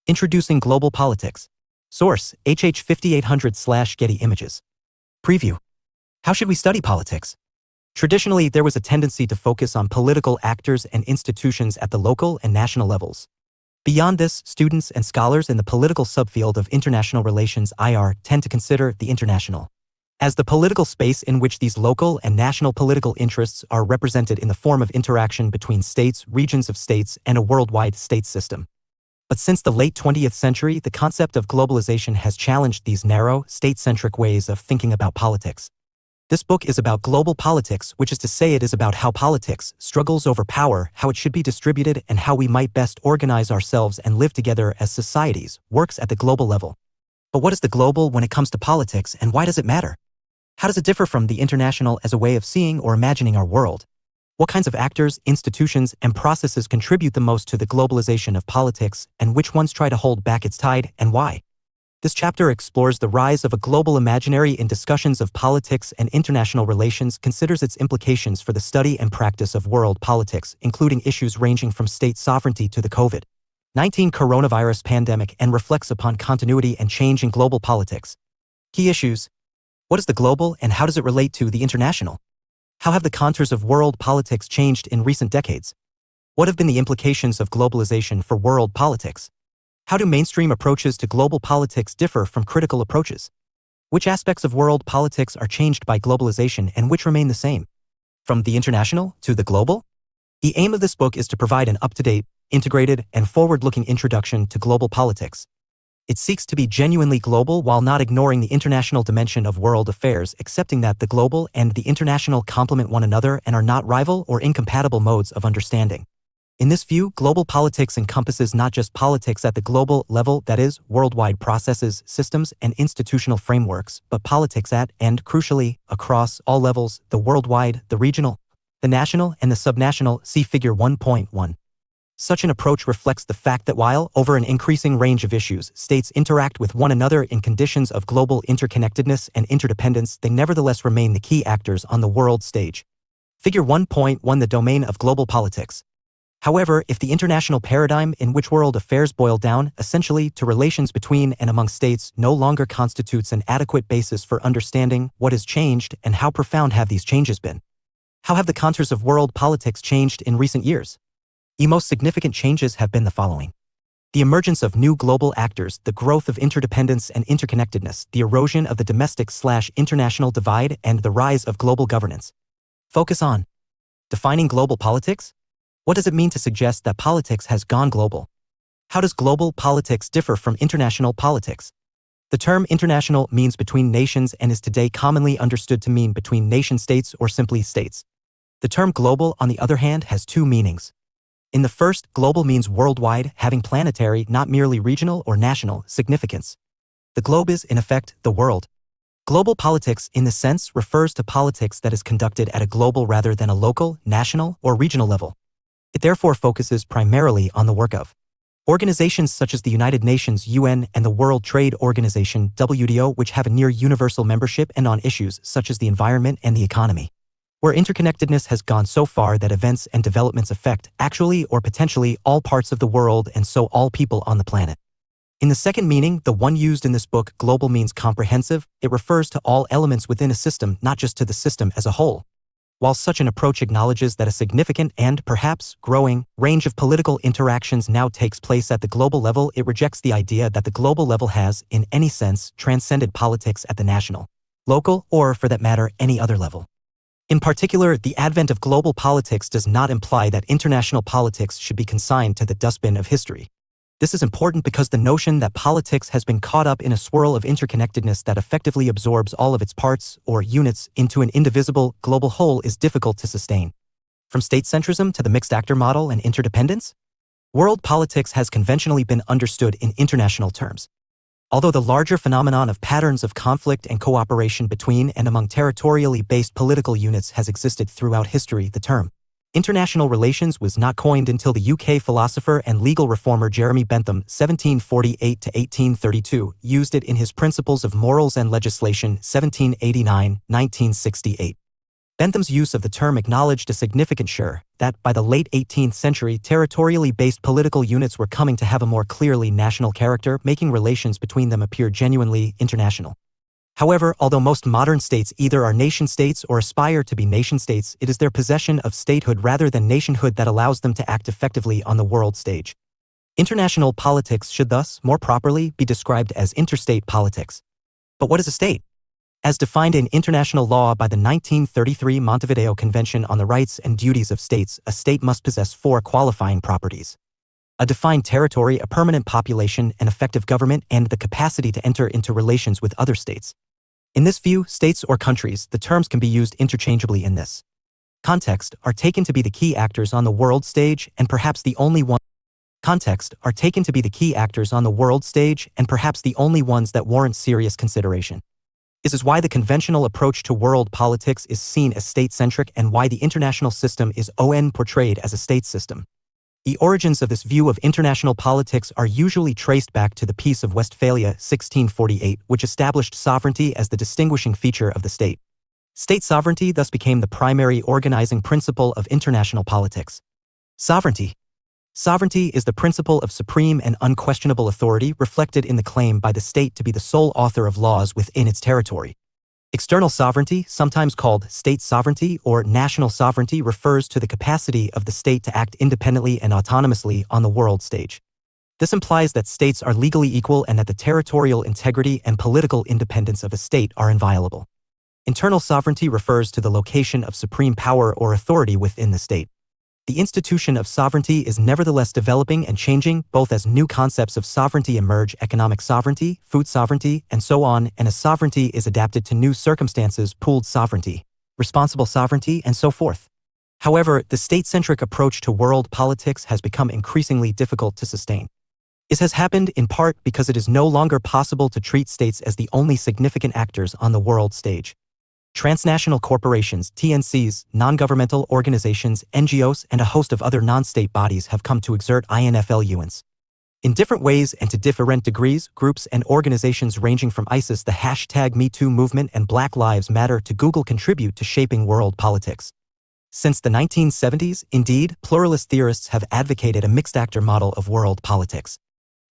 Introducing Global Politics. Source, HH 5800/Getty Images. Preview. How should we study politics? Traditionally, there was a tendency to focus on political actors and institutions at the local and national levels. Beyond this, students and scholars in the political subfield of international relations IR tend to consider the international as the political space in which these local and national political interests are represented in the form of interaction between states, regions of states, and a worldwide state system. But since the late 20th century, the concept of globalization has challenged these narrow, state-centric ways of thinking about politics. This book is about global politics, which is to say it is about how politics struggles over power, how it should be distributed, and how we might best organize ourselves and live together as societies, works at the global level. But what is the global when it comes to politics, and why does it matter? How does it differ from the international as a way of seeing or imagining our world? What kinds of actors, institutions, and processes contribute the most to the globalization of politics, and which ones try to hold back its tide, and why? This chapter explores the rise of a global imaginary in discussions of politics and international relations, considers its implications for the study and practice of world politics, including issues ranging from state sovereignty to the COVID-19 coronavirus pandemic, and reflects upon continuity and change in global politics. Key issues. What is the global, and how does it relate to the international? How have the contours of world politics changed in recent decades? What have been the implications of globalization for world politics? How do mainstream approaches to global politics differ from critical approaches? Which aspects of world politics are changed by globalization and which remain the same? From the international to the global? The aim of this book is to provide an up-to-date, integrated, and forward-looking introduction to global politics. It seeks to be genuinely global while not ignoring the international dimension of world affairs, accepting that the global and the international complement one another and are not rival or incompatible modes of understanding. In this view, global politics encompasses not just politics at the global level, that is, worldwide processes, systems, and institutional frameworks, but politics at, and crucially, across all levels, the worldwide, the regional, the national, and the subnational, see Figure 1.1. Such an approach reflects the fact that while, over an increasing range of issues, states interact with one another in conditions of global interconnectedness and interdependence, they nevertheless remain the key actors on the world stage. Figure 1.1. The domain of global politics. However, if the international paradigm in which world affairs boil down, essentially, to relations between and among states, no longer constitutes an adequate basis for understanding what has changed and how profound have these changes been? How have the contours of world politics changed in recent years? The most significant changes have been the following. The emergence of new global actors, the growth of interdependence and interconnectedness, the erosion of the domestic/international divide, and the rise of global governance. Focus on defining global politics. What does it mean to suggest that politics has gone global? How does global politics differ from international politics? The term international means between nations and is today commonly understood to mean between nation-states or simply states. The term global, on the other hand, has two meanings. In the first, global means worldwide, having planetary, not merely regional or national, significance. The globe is, in effect, the world. Global politics, in this sense, refers to politics that is conducted at a global rather than a local, national, or regional level. It therefore focuses primarily on the work of organizations such as the United Nations (UN) and the World Trade Organization (WTO), which have a near universal membership, and on issues such as the environment and the economy, where interconnectedness has gone so far that events and developments affect, actually or potentially, all parts of the world and so all people on the planet. In the second meaning, the one used in this book, global means comprehensive. It refers to all elements within a system, not just to the system as a whole. While such an approach acknowledges that a significant and, perhaps, growing range of political interactions now takes place at the global level, it rejects the idea that the global level has, in any sense, transcended politics at the national, local, or, for that matter, any other level. In particular, the advent of global politics does not imply that international politics should be consigned to the dustbin of history. This is important because the notion that politics has been caught up in a swirl of interconnectedness that effectively absorbs all of its parts, or units, into an indivisible, global whole is difficult to sustain. From state-centrism to the mixed actor model and interdependence, world politics has conventionally been understood in international terms. Although the larger phenomenon of patterns of conflict and cooperation between and among territorially based political units has existed throughout history, the term international relations was not coined until the UK philosopher and legal reformer Jeremy Bentham (1748–1832) used it in his Principles of Morals and Legislation 1789–1968. Bentham's use of the term acknowledged a significant sure that, by the late 18th century, territorially based political units were coming to have a more clearly national character, making relations between them appear genuinely international. However, although most modern states either are nation-states or aspire to be nation-states, it is their possession of statehood rather than nationhood that allows them to act effectively on the world stage. International politics should thus, more properly, be described as interstate politics. But what is a state? As defined in international law by the 1933 Montevideo Convention on the Rights and Duties of States, a state must possess 4 qualifying properties: a defined territory, a permanent population, an effective government, and the capacity to enter into relations with other states. In this view, states or countries, the terms can be used interchangeably in this context, are taken to be the key actors on the world stage and perhaps the only ones that warrant serious consideration. This is why the conventional approach to world politics is seen as state-centric and why the international system is portrayed as a state system. The origins of this view of international politics are usually traced back to the Peace of Westphalia 1648, which established sovereignty as the distinguishing feature of the state. State sovereignty thus became the primary organizing principle of international politics. Sovereignty is the principle of supreme and unquestionable authority reflected in the claim by the state to be the sole author of laws within its territory. External sovereignty, sometimes called state sovereignty or national sovereignty, refers to the capacity of the state to act independently and autonomously on the world stage. This implies that states are legally equal and that the territorial integrity and political independence of a state are inviolable. Internal sovereignty refers to the location of supreme power or authority within the state. The institution of sovereignty is nevertheless developing and changing, both as new concepts of sovereignty emerge: economic sovereignty, food sovereignty, and so on, and as sovereignty is adapted to new circumstances: pooled sovereignty, responsible sovereignty, and so forth. However, the state-centric approach to world politics has become increasingly difficult to sustain. This has happened in part because it is no longer possible to treat states as the only significant actors on the world stage. Transnational corporations, TNCs, non-governmental organizations, NGOs, and a host of other non-state bodies have come to exert influence. In different ways and to different degrees, groups and organizations ranging from ISIS, the #MeToo movement, and Black Lives Matter to Google contribute to shaping world politics. Since the 1970s, indeed, pluralist theorists have advocated a mixed-actor model of world politics.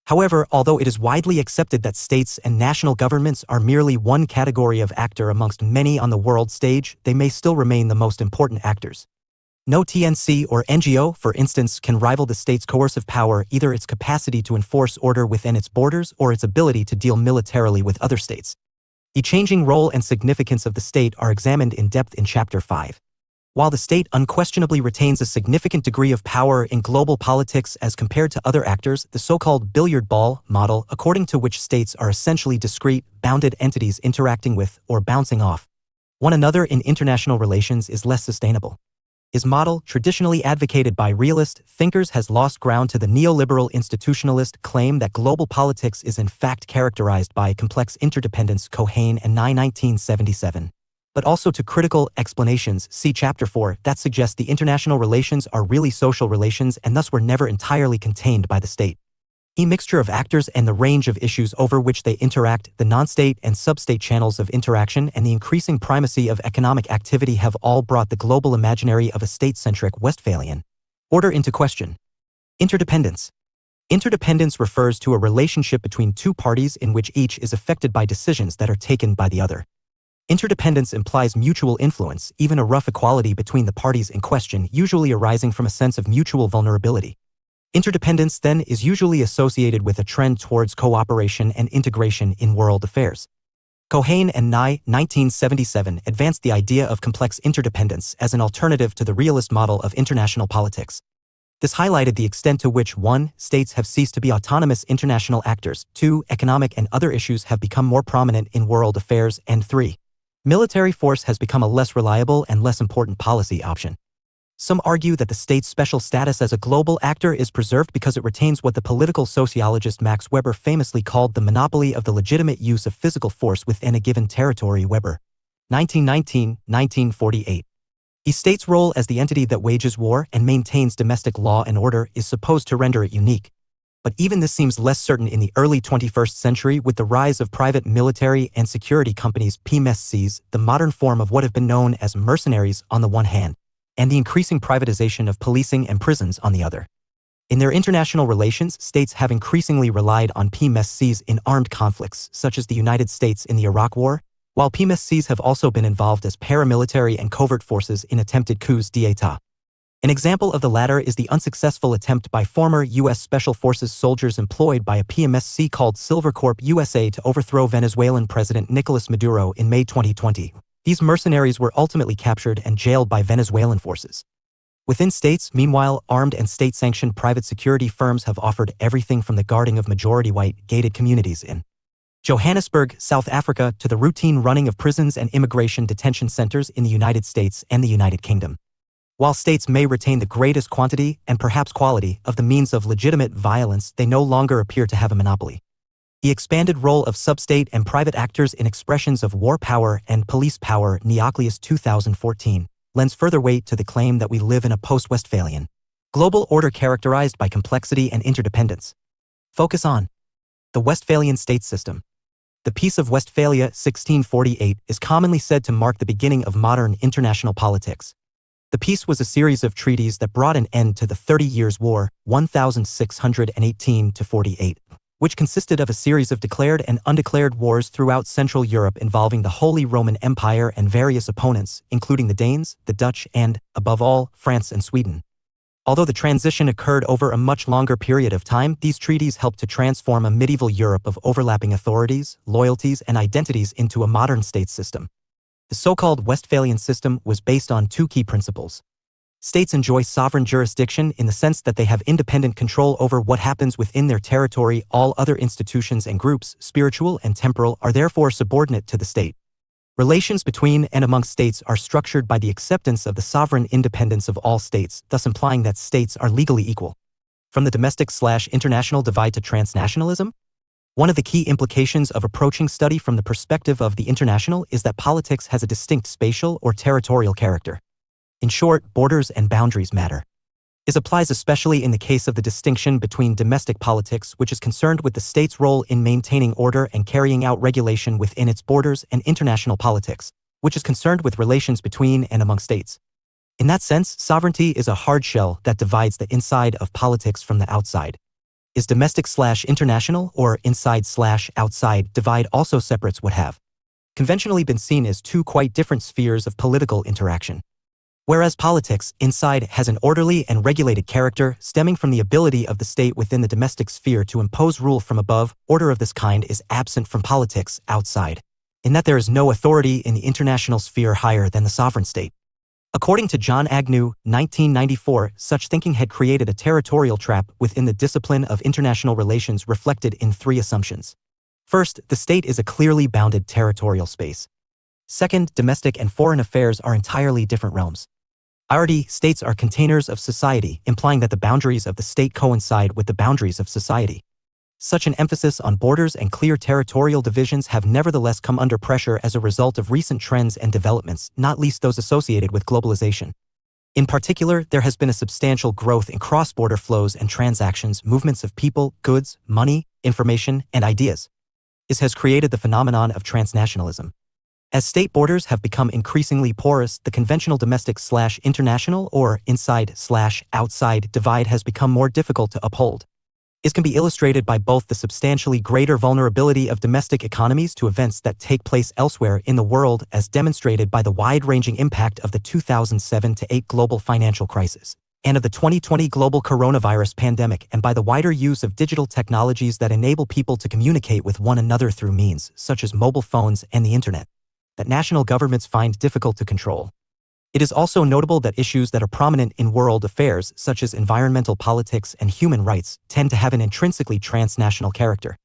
However, although it is widely accepted that states and national governments are merely one category of actor amongst many on the world stage, they may still remain the most important actors. No TNC or NGO, for instance, can rival the state's coercive power, either its capacity to enforce order within its borders or its ability to deal militarily with other states. The changing role and significance of the state are examined in depth in Chapter 5. While the state unquestionably retains a significant degree of power in global politics as compared to other actors, the so-called billiard ball model, according to which states are essentially discrete, bounded entities interacting with, or bouncing off, one another in international relations, is less sustainable. His model, traditionally advocated by realist thinkers, has lost ground to the neoliberal institutionalist claim that global politics is in fact characterized by complex interdependence, Cohen and Nye 1977. But also to critical explanations, see Chapter 4, that suggest the international relations are really social relations and thus were never entirely contained by the state. A mixture of actors and the range of issues over which they interact, the non-state and sub-state channels of interaction, and the increasing primacy of economic activity have all brought the global imaginary of a state-centric Westphalian order into question. Interdependence. Interdependence refers to a relationship between two parties in which each is affected by decisions that are taken by the other. Interdependence implies mutual influence, even a rough equality between the parties in question, usually arising from a sense of mutual vulnerability. Interdependence, then, is usually associated with a trend towards cooperation and integration in world affairs. Cohen and Nye, 1977, advanced the idea of complex interdependence as an alternative to the realist model of international politics. This highlighted the extent to which 1. States have ceased to be autonomous international actors, 2. Economic and other issues have become more prominent in world affairs, and 3. Military force has become a less reliable and less important policy option. Some argue that the state's special status as a global actor is preserved because it retains what the political sociologist Max Weber famously called the monopoly of the legitimate use of physical force within a given territory. Weber, 1919-1948. A state's role as the entity that wages war and maintains domestic law and order is supposed to render it unique. But even this seems less certain in the early 21st century with the rise of private military and security companies PMSCs, the modern form of what have been known as mercenaries on the one hand, and the increasing privatization of policing and prisons on the other. In their international relations, states have increasingly relied on PMSCs in armed conflicts, such as the United States in the Iraq War, while PMSCs have also been involved as paramilitary and covert forces in attempted coups d'état. An example of the latter is the unsuccessful attempt by former U.S. Special Forces soldiers employed by a PMSC called Silvercorp USA to overthrow Venezuelan President Nicolas Maduro in May 2020. These mercenaries were ultimately captured and jailed by Venezuelan forces. Within states, meanwhile, armed and state-sanctioned private security firms have offered everything from the guarding of majority-white, gated communities in Johannesburg, South Africa, to the routine running of prisons and immigration detention centers in the United States and the United Kingdom. While states may retain the greatest quantity, and perhaps quality, of the means of legitimate violence, they no longer appear to have a monopoly. The expanded role of substate and private actors in expressions of war power and police power, Neocleus 2014, lends further weight to the claim that we live in a post-Westphalian global order characterized by complexity and interdependence. Focus on the Westphalian state system. The Peace of Westphalia, 1648, is commonly said to mark the beginning of modern international politics. The peace was a series of treaties that brought an end to the 30 Years' War, 1618-48, which consisted of a series of declared and undeclared wars throughout Central Europe involving the Holy Roman Empire and various opponents, including the Danes, the Dutch, and, above all, France and Sweden. Although the transition occurred over a much longer period of time, these treaties helped to transform a medieval Europe of overlapping authorities, loyalties, and identities into a modern state system. The so-called Westphalian system was based on two key principles. States enjoy sovereign jurisdiction in the sense that they have independent control over what happens within their territory. All other institutions and groups, spiritual and temporal, are therefore subordinate to the state. Relations between and among states are structured by the acceptance of the sovereign independence of all states, thus implying that states are legally equal. From the domestic/international divide to transnationalism? One of the key implications of approaching study from the perspective of the international is that politics has a distinct spatial or territorial character. In short, borders and boundaries matter. This applies especially in the case of the distinction between domestic politics, which is concerned with the state's role in maintaining order and carrying out regulation within its borders, and international politics, which is concerned with relations between and among states. In that sense, sovereignty is a hard shell that divides the inside of politics from the outside. Is domestic/international or inside/outside divide also separates what have conventionally been seen as two quite different spheres of political interaction. Whereas politics, inside, has an orderly and regulated character stemming from the ability of the state within the domestic sphere to impose rule from above, order of this kind is absent from politics, outside, in that there is no authority in the international sphere higher than the sovereign state. According to John Agnew, 1994, such thinking had created a territorial trap within the discipline of international relations reflected in three assumptions. First, the state is a clearly bounded territorial space. Second, domestic and foreign affairs are entirely different realms. Already, states are containers of society, implying that the boundaries of the state coincide with the boundaries of society. Such an emphasis on borders and clear territorial divisions have nevertheless come under pressure as a result of recent trends and developments, not least those associated with globalization. In particular, there has been a substantial growth in cross-border flows and transactions, movements of people, goods, money, information, and ideas. This has created the phenomenon of transnationalism. As state borders have become increasingly porous, the conventional domestic/international or inside/outside divide has become more difficult to uphold. This can be illustrated by both the substantially greater vulnerability of domestic economies to events that take place elsewhere in the world, as demonstrated by the wide-ranging impact of the 2007-8 global financial crisis, and of the 2020 global coronavirus pandemic, and by the wider use of digital technologies that enable people to communicate with one another through means, such as mobile phones and the internet, that national governments find difficult to control. It is also notable that issues that are prominent in world affairs, such as environmental politics and human rights, tend to have an intrinsically transnational character.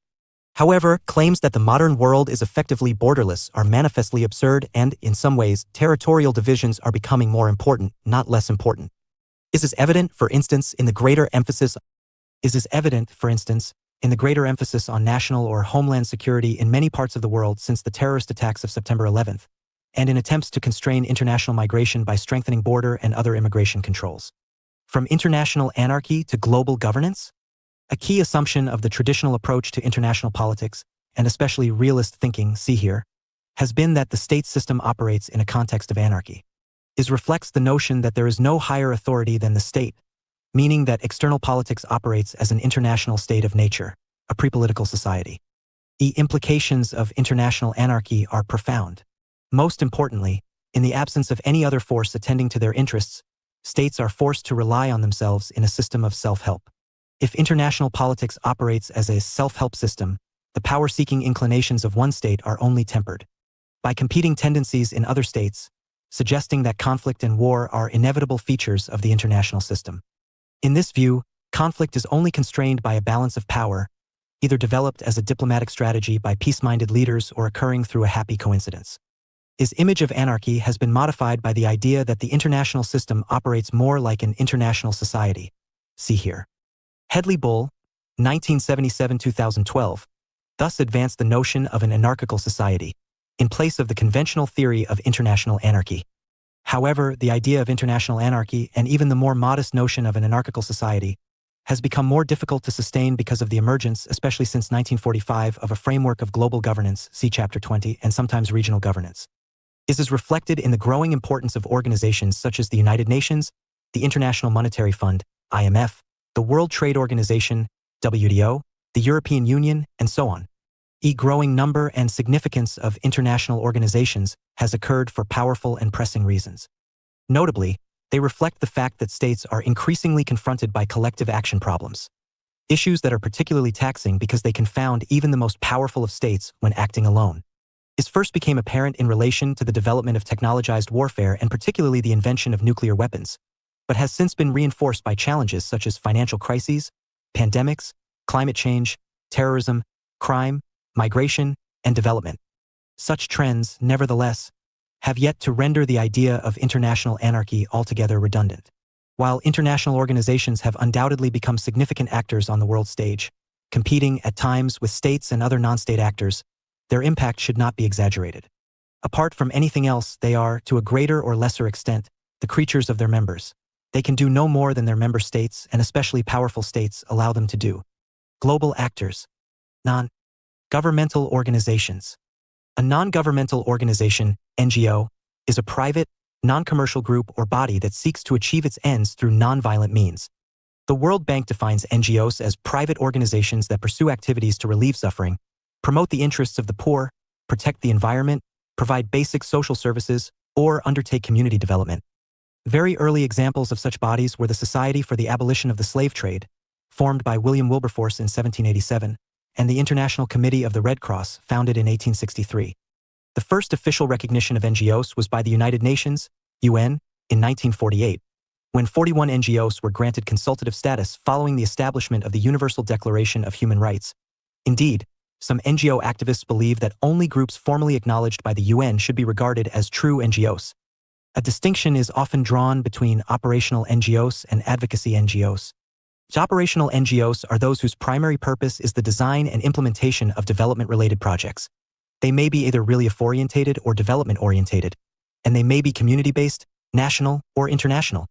However, claims that the modern world is effectively borderless are manifestly absurd and, in some ways, territorial divisions are becoming more important, not less important. This is evident, for instance, in the greater emphasis on national or homeland security in many parts of the world since the terrorist attacks of September 11th. And in attempts to constrain international migration by strengthening border and other immigration controls. From international anarchy to global governance? A key assumption of the traditional approach to international politics, and especially realist thinking, see here, has been that the state system operates in a context of anarchy. It reflects the notion that there is no higher authority than the state, meaning that external politics operates as an international state of nature, a pre-political society. The implications of international anarchy are profound. Most importantly, in the absence of any other force attending to their interests, states are forced to rely on themselves in a system of self-help. If international politics operates as a self-help system, the power-seeking inclinations of one state are only tempered by competing tendencies in other states, suggesting that conflict and war are inevitable features of the international system. In this view, conflict is only constrained by a balance of power, either developed as a diplomatic strategy by peace-minded leaders or occurring through a happy coincidence. His image of anarchy has been modified by the idea that the international system operates more like an international society. See here. Hedley Bull, 1977-2012, thus advanced the notion of an anarchical society, in place of the conventional theory of international anarchy. However, the idea of international anarchy and even the more modest notion of an anarchical society has become more difficult to sustain because of the emergence, especially since 1945, of a framework of global governance, see Chapter 20, and sometimes regional governance. This is reflected in the growing importance of organizations such as the United Nations, the International Monetary Fund, IMF, the World Trade Organization, WTO, the European Union, and so on. The growing number and significance of international organizations has occurred for powerful and pressing reasons. Notably, they reflect the fact that states are increasingly confronted by collective action problems, issues that are particularly taxing because they confound even the most powerful of states when acting alone. This first became apparent in relation to the development of technologized warfare and particularly the invention of nuclear weapons, but has since been reinforced by challenges such as financial crises, pandemics, climate change, terrorism, crime, migration, and development. Such trends, nevertheless, have yet to render the idea of international anarchy altogether redundant. While international organizations have undoubtedly become significant actors on the world stage, competing at times with states and other non-state actors, their impact should not be exaggerated. Apart from anything else, they are, to a greater or lesser extent, the creatures of their members. They can do no more than their member states, and especially powerful states, allow them to do. Global actors. Non-governmental organizations. A non-governmental organization, NGO, is a private, non-commercial group or body that seeks to achieve its ends through non-violent means. The World Bank defines NGOs as private organizations that pursue activities to relieve suffering, promote the interests of the poor, protect the environment, provide basic social services, or undertake community development. Very early examples of such bodies were the Society for the Abolition of the Slave Trade, formed by William Wilberforce in 1787, and the International Committee of the Red Cross, founded in 1863. The first official recognition of NGOs was by the United Nations, UN, in 1948, when 41 NGOs were granted consultative status following the establishment of the Universal Declaration of Human Rights. Indeed, some NGO activists believe that only groups formally acknowledged by the UN should be regarded as true NGOs. A distinction is often drawn between operational NGOs and advocacy NGOs. Operational NGOs are those whose primary purpose is the design and implementation of development-related projects. They may be either relief-orientated or development-orientated, and they may be community-based, national, or international.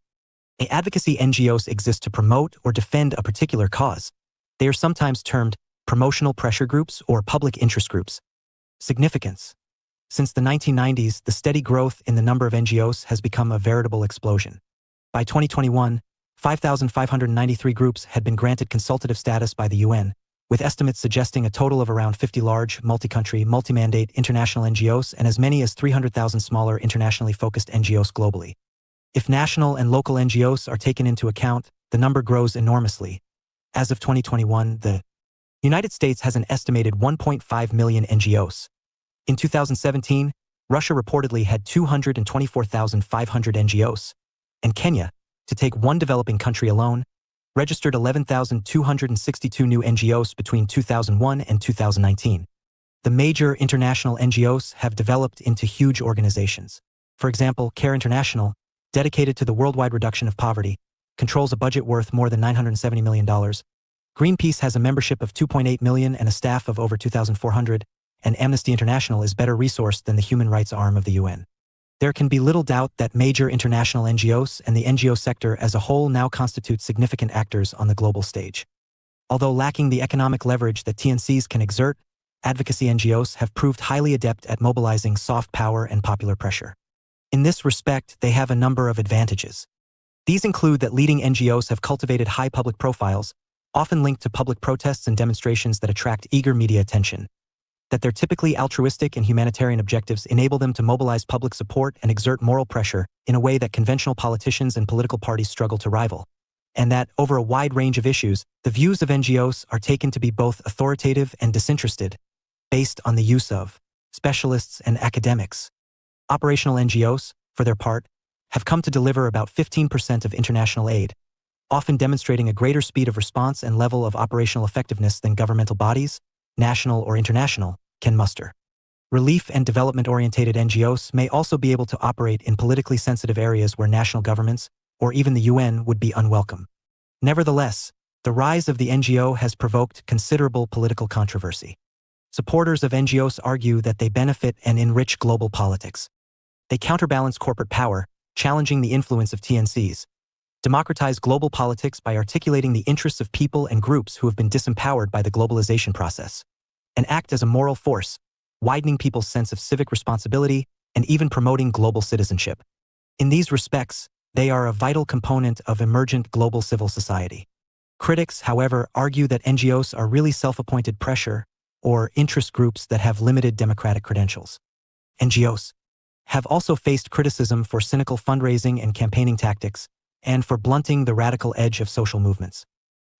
Advocacy NGOs exist to promote or defend a particular cause. They are sometimes termed promotional pressure groups or public interest groups. Significance. Since the 1990s, the steady growth in the number of NGOs has become a veritable explosion. By 2021, 5,593 groups had been granted consultative status by the UN, with estimates suggesting a total of around 50 large, multi-country, multi-mandate international NGOs and as many as 300,000 smaller internationally focused NGOs globally. If national and local NGOs are taken into account, the number grows enormously. As of 2021, the United States has an estimated 1.5 million NGOs. In 2017, Russia reportedly had 224,500 NGOs, and Kenya, to take one developing country alone, registered 11,262 new NGOs between 2001 and 2019. The major international NGOs have developed into huge organizations. For example, CARE International, dedicated to the worldwide reduction of poverty, controls a budget worth more than $970 million. Greenpeace has a membership of 2.8 million and a staff of over 2,400, and Amnesty International is better resourced than the human rights arm of the UN. There can be little doubt that major international NGOs and the NGO sector as a whole now constitute significant actors on the global stage. Although lacking the economic leverage that TNCs can exert, advocacy NGOs have proved highly adept at mobilizing soft power and popular pressure. In this respect, they have a number of advantages. These include that leading NGOs have cultivated high public profiles, often linked to public protests and demonstrations that attract eager media attention, that their typically altruistic and humanitarian objectives enable them to mobilize public support and exert moral pressure in a way that conventional politicians and political parties struggle to rival, and that, over a wide range of issues, the views of NGOs are taken to be both authoritative and disinterested, based on the use of specialists and academics. Operational NGOs, for their part, have come to deliver about 15% of international aid, often demonstrating a greater speed of response and level of operational effectiveness than governmental bodies, national or international, can muster. Relief and development-oriented NGOs may also be able to operate in politically sensitive areas where national governments, or even the UN, would be unwelcome. Nevertheless, the rise of the NGO has provoked considerable political controversy. Supporters of NGOs argue that they benefit and enrich global politics. They counterbalance corporate power, challenging the influence of TNCs, democratize global politics by articulating the interests of people and groups who have been disempowered by the globalization process, and act as a moral force, widening people's sense of civic responsibility and even promoting global citizenship. In these respects, they are a vital component of emergent global civil society. Critics, however, argue that NGOs are really self-appointed pressure or interest groups that have limited democratic credentials. NGOs have also faced criticism for cynical fundraising and campaigning tactics, and for blunting the radical edge of social movements.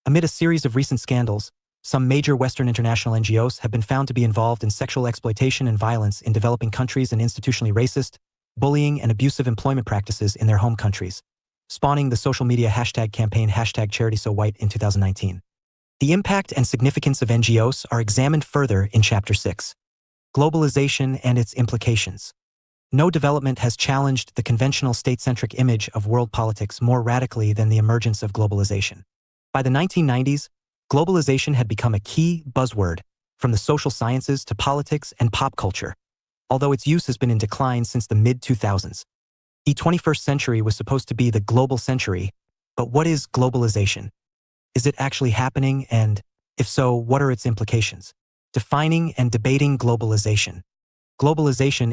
Amid a series of recent scandals, some major Western international NGOs have been found to be involved in sexual exploitation and violence in developing countries and institutionally racist, bullying and abusive employment practices in their home countries, spawning the social media hashtag campaign #CharitySoWhite in 2019. The impact and significance of NGOs are examined further in Chapter 6. Globalization and its implications. No development has challenged the conventional state-centric image of world politics more radically than the emergence of globalization. By the 1990s, globalization had become a key buzzword, from the social sciences to politics and pop culture, although its use has been in decline since the mid-2000s. The 21st century was supposed to be the global century, but what is globalization? Is it actually happening, and, if so, what are its implications? Defining and debating globalization. Globalization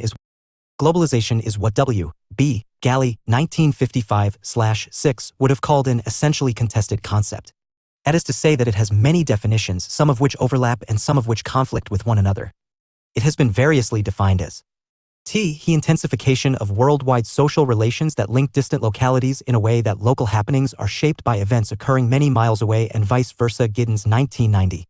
is what W. B. Galley, 1955/6, would have called an essentially contested concept. That is to say that it has many definitions, some of which overlap and some of which conflict with one another. It has been variously defined as the intensification of worldwide social relations that link distant localities in a way that local happenings are shaped by events occurring many miles away and vice versa. Giddens, 1990.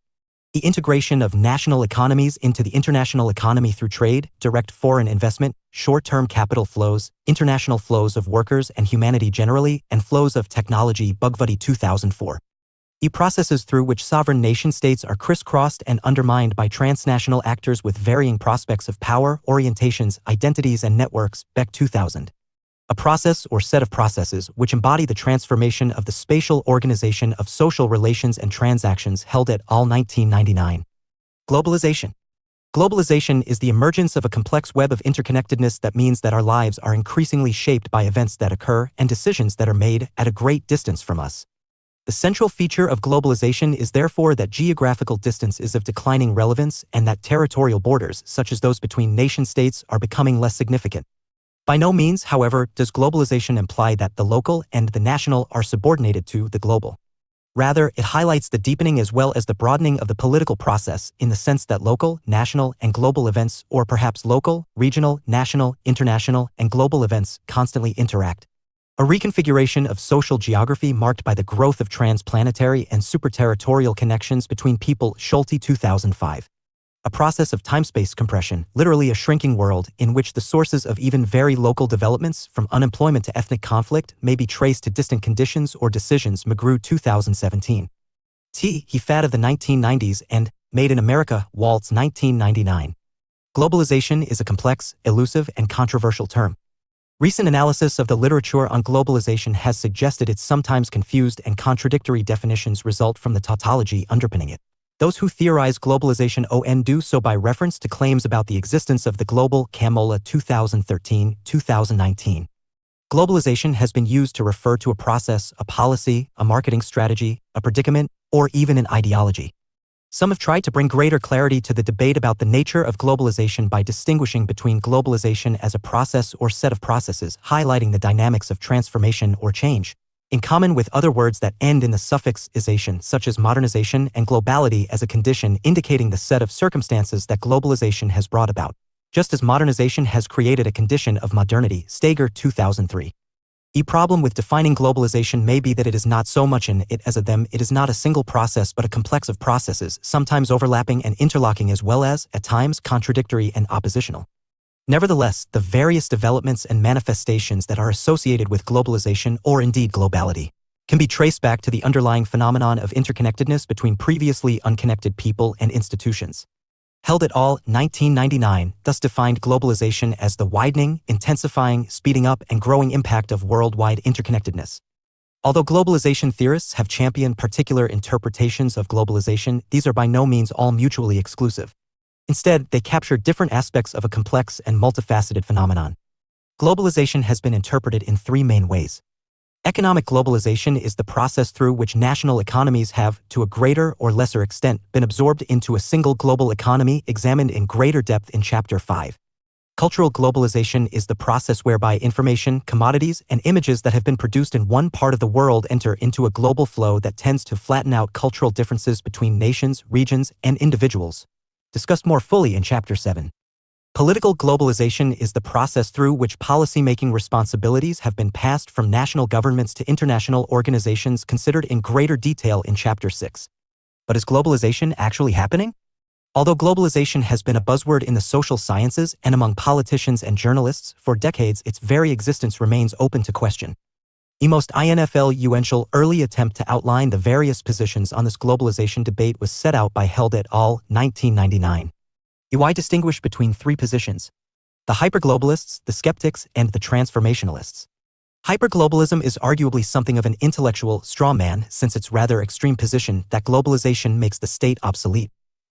The integration of national economies into the international economy through trade, direct foreign investment, short-term capital flows, international flows of workers and humanity generally, and flows of technology. Bugvuddy, 2004. The processes through which sovereign nation-states are crisscrossed and undermined by transnational actors with varying prospects of power, orientations, identities, and networks. Beck, 2000. A process or set of processes which embody the transformation of the spatial organization of social relations and transactions. Held et al. 1999. Globalization. Globalization is the emergence of a complex web of interconnectedness that means that our lives are increasingly shaped by events that occur and decisions that are made at a great distance from us. The central feature of globalization is therefore that geographical distance is of declining relevance and that territorial borders, such as those between nation-states, are becoming less significant. By no means, however, does globalization imply that the local and the national are subordinated to the global. Rather, it highlights the deepening as well as the broadening of the political process in the sense that local, national, and global events, or perhaps local, regional, national, international, and global events, constantly interact. A reconfiguration of social geography marked by the growth of transplanetary and superterritorial connections between people. Schulte, 2005. A process of time-space compression, literally a shrinking world in which the sources of even very local developments, from unemployment to ethnic conflict, may be traced to distant conditions or decisions. McGrew, 2017. He fad of the 1990s and Made in America, Waltz, 1999. Globalization is a complex, elusive, and controversial term. Recent analysis of the literature on globalization has suggested its sometimes confused and contradictory definitions result from the tautology underpinning it. Those who theorize globalization do so by reference to claims about the existence of the global Camola 2013-2019. Globalization has been used to refer to a process, a policy, a marketing strategy, a predicament, or even an ideology. Some have tried to bring greater clarity to the debate about the nature of globalization by distinguishing between globalization as a process or set of processes, highlighting the dynamics of transformation or change, in common with other words that end in the suffix -ization, such as modernization, and globality as a condition indicating the set of circumstances that globalization has brought about, just as modernization has created a condition of modernity. Steger 2003. The problem with defining globalization may be that it is not so much an it as a them. It is not a single process but a complex of processes, sometimes overlapping and interlocking as well as, at times, contradictory and oppositional. Nevertheless, the various developments and manifestations that are associated with globalization, or indeed globality, can be traced back to the underlying phenomenon of interconnectedness between previously unconnected people and institutions. Held et al. 1999 thus defined globalization as the widening, intensifying, speeding up, and growing impact of worldwide interconnectedness. Although globalization theorists have championed particular interpretations of globalization, these are by no means all mutually exclusive. Instead, they capture different aspects of a complex and multifaceted phenomenon. Globalization has been interpreted in three main ways. Economic globalization is the process through which national economies have, to a greater or lesser extent, been absorbed into a single global economy, examined in greater depth in Chapter 5. Cultural globalization is the process whereby information, commodities, and images that have been produced in one part of the world enter into a global flow that tends to flatten out cultural differences between nations, regions, and individuals. Discussed more fully in Chapter 7. Political globalization is the process through which policy-making responsibilities have been passed from national governments to international organizations, considered in greater detail in Chapter 6. But is globalization actually happening? Although globalization has been a buzzword in the social sciences and among politicians and journalists for decades, its very existence remains open to question. The most influential early attempt to outline the various positions on this globalization debate was set out by Held et al. 1999. Why distinguish between three positions: the hyperglobalists, the skeptics, and the transformationalists? Hyperglobalism is arguably something of an intellectual straw man, since its rather extreme position that globalization makes the state obsolete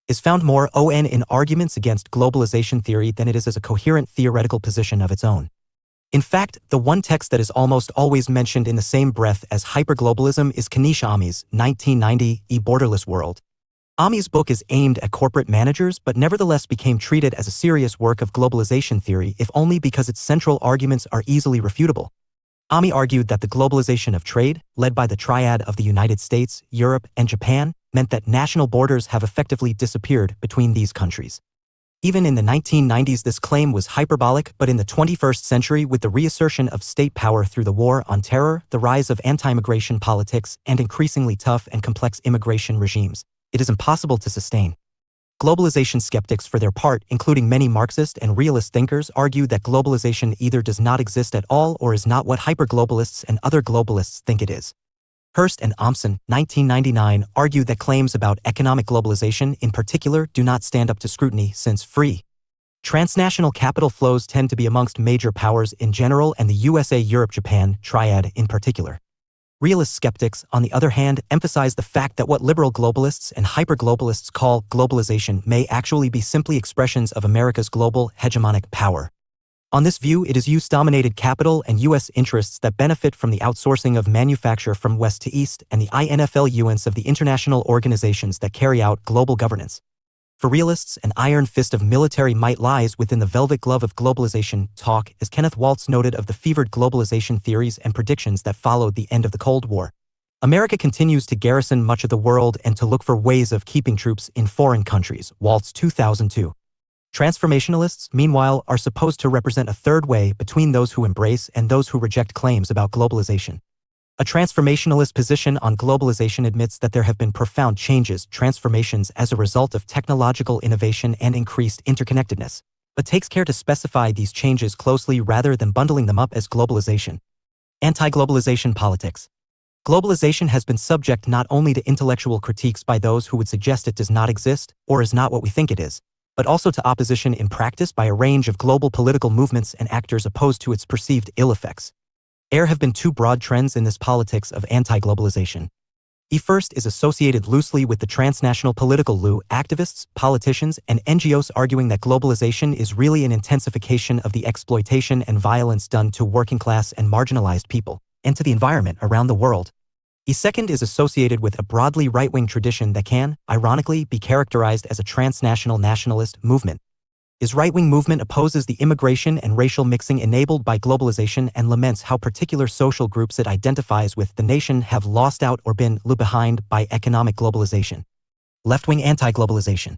is found more in arguments against globalization theory than it is as a coherent theoretical position of its own. In fact, the one text that is almost always mentioned in the same breath as hyperglobalism is Kanish Ami's 1990 A Borderless World. Ami's book is aimed at corporate managers but nevertheless became treated as a serious work of globalization theory, if only because its central arguments are easily refutable. Ami argued that the globalization of trade, led by the triad of the United States, Europe, and Japan, meant that national borders have effectively disappeared between these countries. Even in the 1990s, this claim was hyperbolic, but in the 21st century, with the reassertion of state power through the war on terror, the rise of anti-immigration politics, and increasingly tough and complex immigration regimes, it is impossible to sustain. Globalization skeptics, for their part, including many Marxist and realist thinkers, argue that globalization either does not exist at all or is not what hyperglobalists and other globalists think it is. Hurst and Omsen, 1999, argue that claims about economic globalization, in particular, do not stand up to scrutiny, since free transnational capital flows tend to be amongst major powers in general and the USA, Europe, Japan triad in particular. Realist skeptics, on the other hand, emphasize the fact that what liberal globalists and hyperglobalists call globalization may actually be simply expressions of America's global hegemonic power. On this view, it is US-dominated capital and US interests that benefit from the outsourcing of manufacture from west to east and the influence of the international organizations that carry out global governance. For realists, an iron fist of military might lies within the velvet glove of globalization talk, as Kenneth Waltz noted of the fevered globalization theories and predictions that followed the end of the Cold War. America continues to garrison much of the world and to look for ways of keeping troops in foreign countries. Waltz 2002. Transformationalists, meanwhile, are supposed to represent a third way between those who embrace and those who reject claims about globalization. A transformationalist position on globalization admits that there have been profound changes, transformations as a result of technological innovation and increased interconnectedness, but takes care to specify these changes closely rather than bundling them up as globalization. Anti-globalization politics. Globalization has been subject not only to intellectual critiques by those who would suggest it does not exist or is not what we think it is, but also to opposition in practice by a range of global political movements and actors opposed to its perceived ill effects. There have been two broad trends in this politics of anti-globalization. The first is associated loosely with the transnational political activists, politicians, and NGOs arguing that globalization is really an intensification of the exploitation and violence done to working class and marginalized people, and to the environment around the world. A second is associated with a broadly right-wing tradition that can, ironically, be characterized as a transnational nationalist movement. Is right-wing movement opposes the immigration and racial mixing enabled by globalization and laments how particular social groups it identifies with the nation have lost out or been left behind by economic globalization. Left-wing anti-globalization.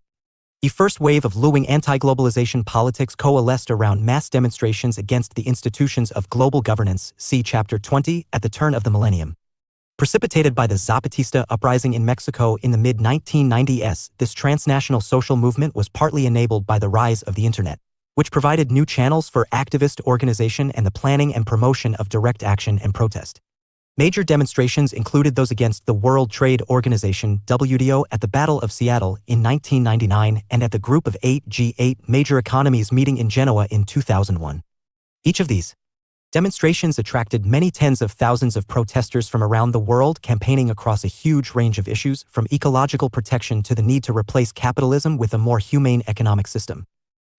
The first wave of left-wing anti-globalization politics coalesced around mass demonstrations against the institutions of global governance, see Chapter 20, at the turn of the millennium. Precipitated by the Zapatista uprising in Mexico in the mid-1990s, this transnational social movement was partly enabled by the rise of the Internet, which provided new channels for activist organization and the planning and promotion of direct action and protest. Major demonstrations included those against the World Trade Organization (WTO) at the Battle of Seattle in 1999 and at the Group of Eight G8 major economies meeting in Genoa in 2001. Each of these demonstrations attracted many tens of thousands of protesters from around the world campaigning across a huge range of issues, from ecological protection to the need to replace capitalism with a more humane economic system.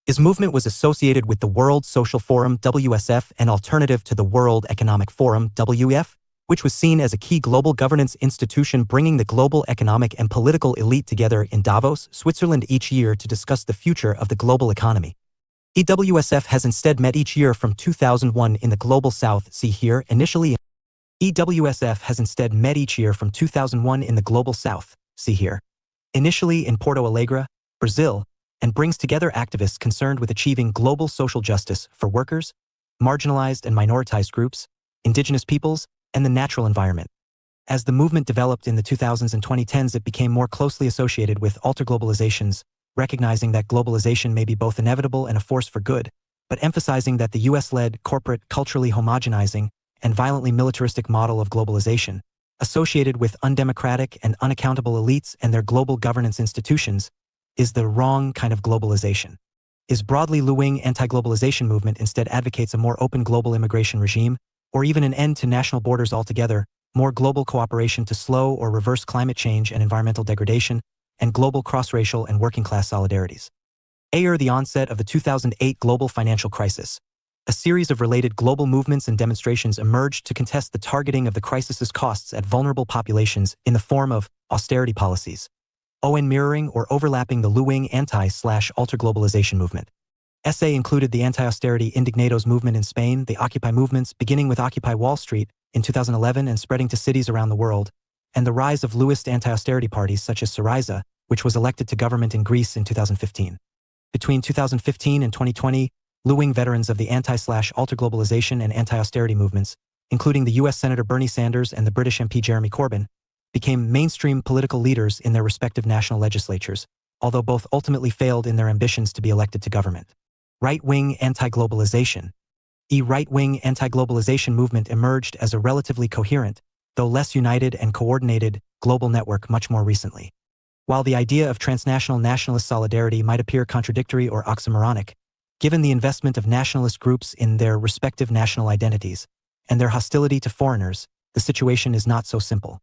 His movement was associated with the World Social Forum (WSF), an alternative to the World Economic Forum (WEF), which was seen as a key global governance institution bringing the global economic and political elite together in Davos, Switzerland each year to discuss the future of the global economy. EWSF has instead met each year from 2001 in the Global South, see here, initially. EWSF has instead met each year from 2001 in the Global South, see here, initially in Porto Alegre, Brazil, and brings together activists concerned with achieving global social justice for workers, marginalized and minoritized groups, indigenous peoples, and the natural environment. As the movement developed in the 2000s and 2010s, it became more closely associated with alter-globalizations, recognizing that globalization may be both inevitable and a force for good, but emphasizing that the US-led, corporate, culturally homogenizing, and violently militaristic model of globalization, associated with undemocratic and unaccountable elites and their global governance institutions, is the wrong kind of globalization. His broadly left-wing anti-globalization movement instead advocates a more open global immigration regime, or even an end to national borders altogether, more global cooperation to slow or reverse climate change and environmental degradation, and global cross-racial and working-class solidarities. The onset of the 2008 global financial crisis. A series of related global movements and demonstrations emerged to contest the targeting of the crisis's costs at vulnerable populations in the form of austerity policies, mirroring or overlapping the left-wing anti-alter-globalization movement. Included the anti-austerity indignados movement in Spain, the Occupy movements beginning with Occupy Wall Street in 2011 and spreading to cities around the world, and the rise of Leftist anti-austerity parties such as Syriza, which was elected to government in Greece in 2015. Between 2015 and 2020, left-wing veterans of the anti-alter-globalization and anti-austerity movements, including the US Senator Bernie Sanders and the British MP Jeremy Corbyn, became mainstream political leaders in their respective national legislatures, although both ultimately failed in their ambitions to be elected to government. Right-wing anti-globalization. The right-wing anti-globalization movement emerged as a relatively coherent, though less united and coordinated, global network much more recently. While the idea of transnational nationalist solidarity might appear contradictory or oxymoronic, given the investment of nationalist groups in their respective national identities, and their hostility to foreigners, the situation is not so simple.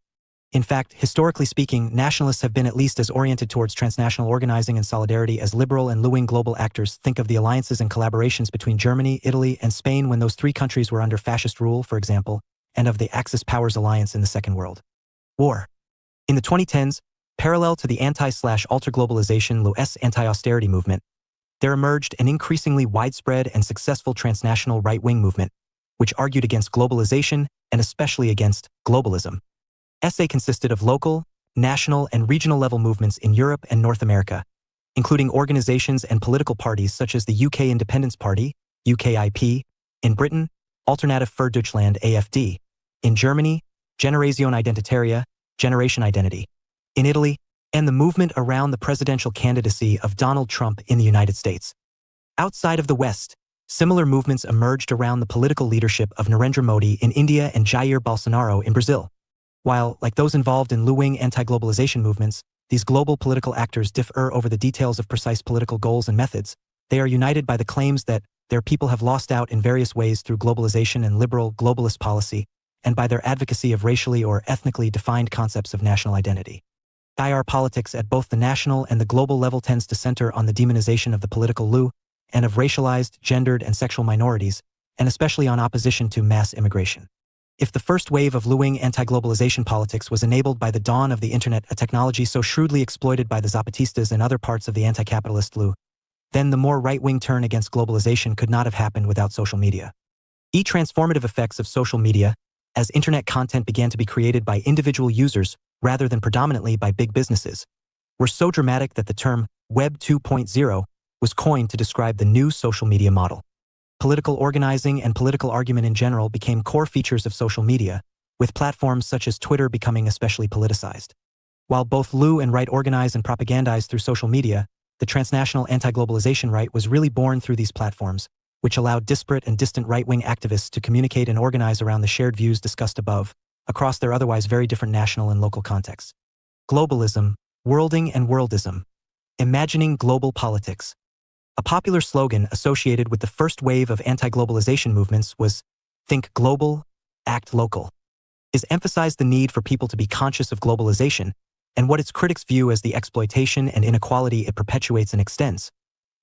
In fact, historically speaking, nationalists have been at least as oriented towards transnational organizing and solidarity as liberal and left-wing global actors. Think of the alliances and collaborations between Germany, Italy, and Spain when those three countries were under fascist rule, for example, and of the Axis powers alliance in the Second World War. In the 2010s, parallel to the anti-alter-globalization left anti-austerity movement, there emerged an increasingly widespread and successful transnational right-wing movement, which argued against globalization and especially against globalism. Consisted of local, national, and regional level movements in Europe and North America, including organizations and political parties such as the UK Independence Party, UKIP, in Britain, Alternative für Deutschland AfD, in Germany, Generazione Identitaria, Generation Identity, in Italy, and the movement around the presidential candidacy of Donald Trump in the United States. Outside of the West, similar movements emerged around the political leadership of Narendra Modi in India and Jair Bolsonaro in Brazil. While, like those involved in left-wing anti-globalization movements, these global political actors differ over the details of precise political goals and methods, they are united by the claims that their people have lost out in various ways through globalization and liberal globalist policy, and by their advocacy of racially or ethnically defined concepts of national identity. IR politics at both the national and the global level tends to center on the demonization of the political left and of racialized, gendered, and sexual minorities, and especially on opposition to mass immigration. If the first wave of lewing anti-globalization politics was enabled by the dawn of the internet, a technology so shrewdly exploited by the Zapatistas and other parts of the anti-capitalist leu, then the more right-wing turn against globalization could not have happened without social media. The transformative effects of social media, as internet content began to be created by individual users rather than predominantly by big businesses, were so dramatic that the term Web 2.0 was coined to describe the new social media model. Political organizing and political argument in general became core features of social media, with platforms such as Twitter becoming especially politicized. While both leu and right organize and propagandize through social media, the transnational anti-globalization right was really born through these platforms, which allowed disparate and distant right-wing activists to communicate and organize around the shared views discussed above, across their otherwise very different national and local contexts. Globalism, worlding and worldism. Imagining global politics. A popular slogan associated with the first wave of anti-globalization movements was, "Think global, act local." It emphasized the need for people to be conscious of globalization and what its critics view as the exploitation and inequality it perpetuates and extends,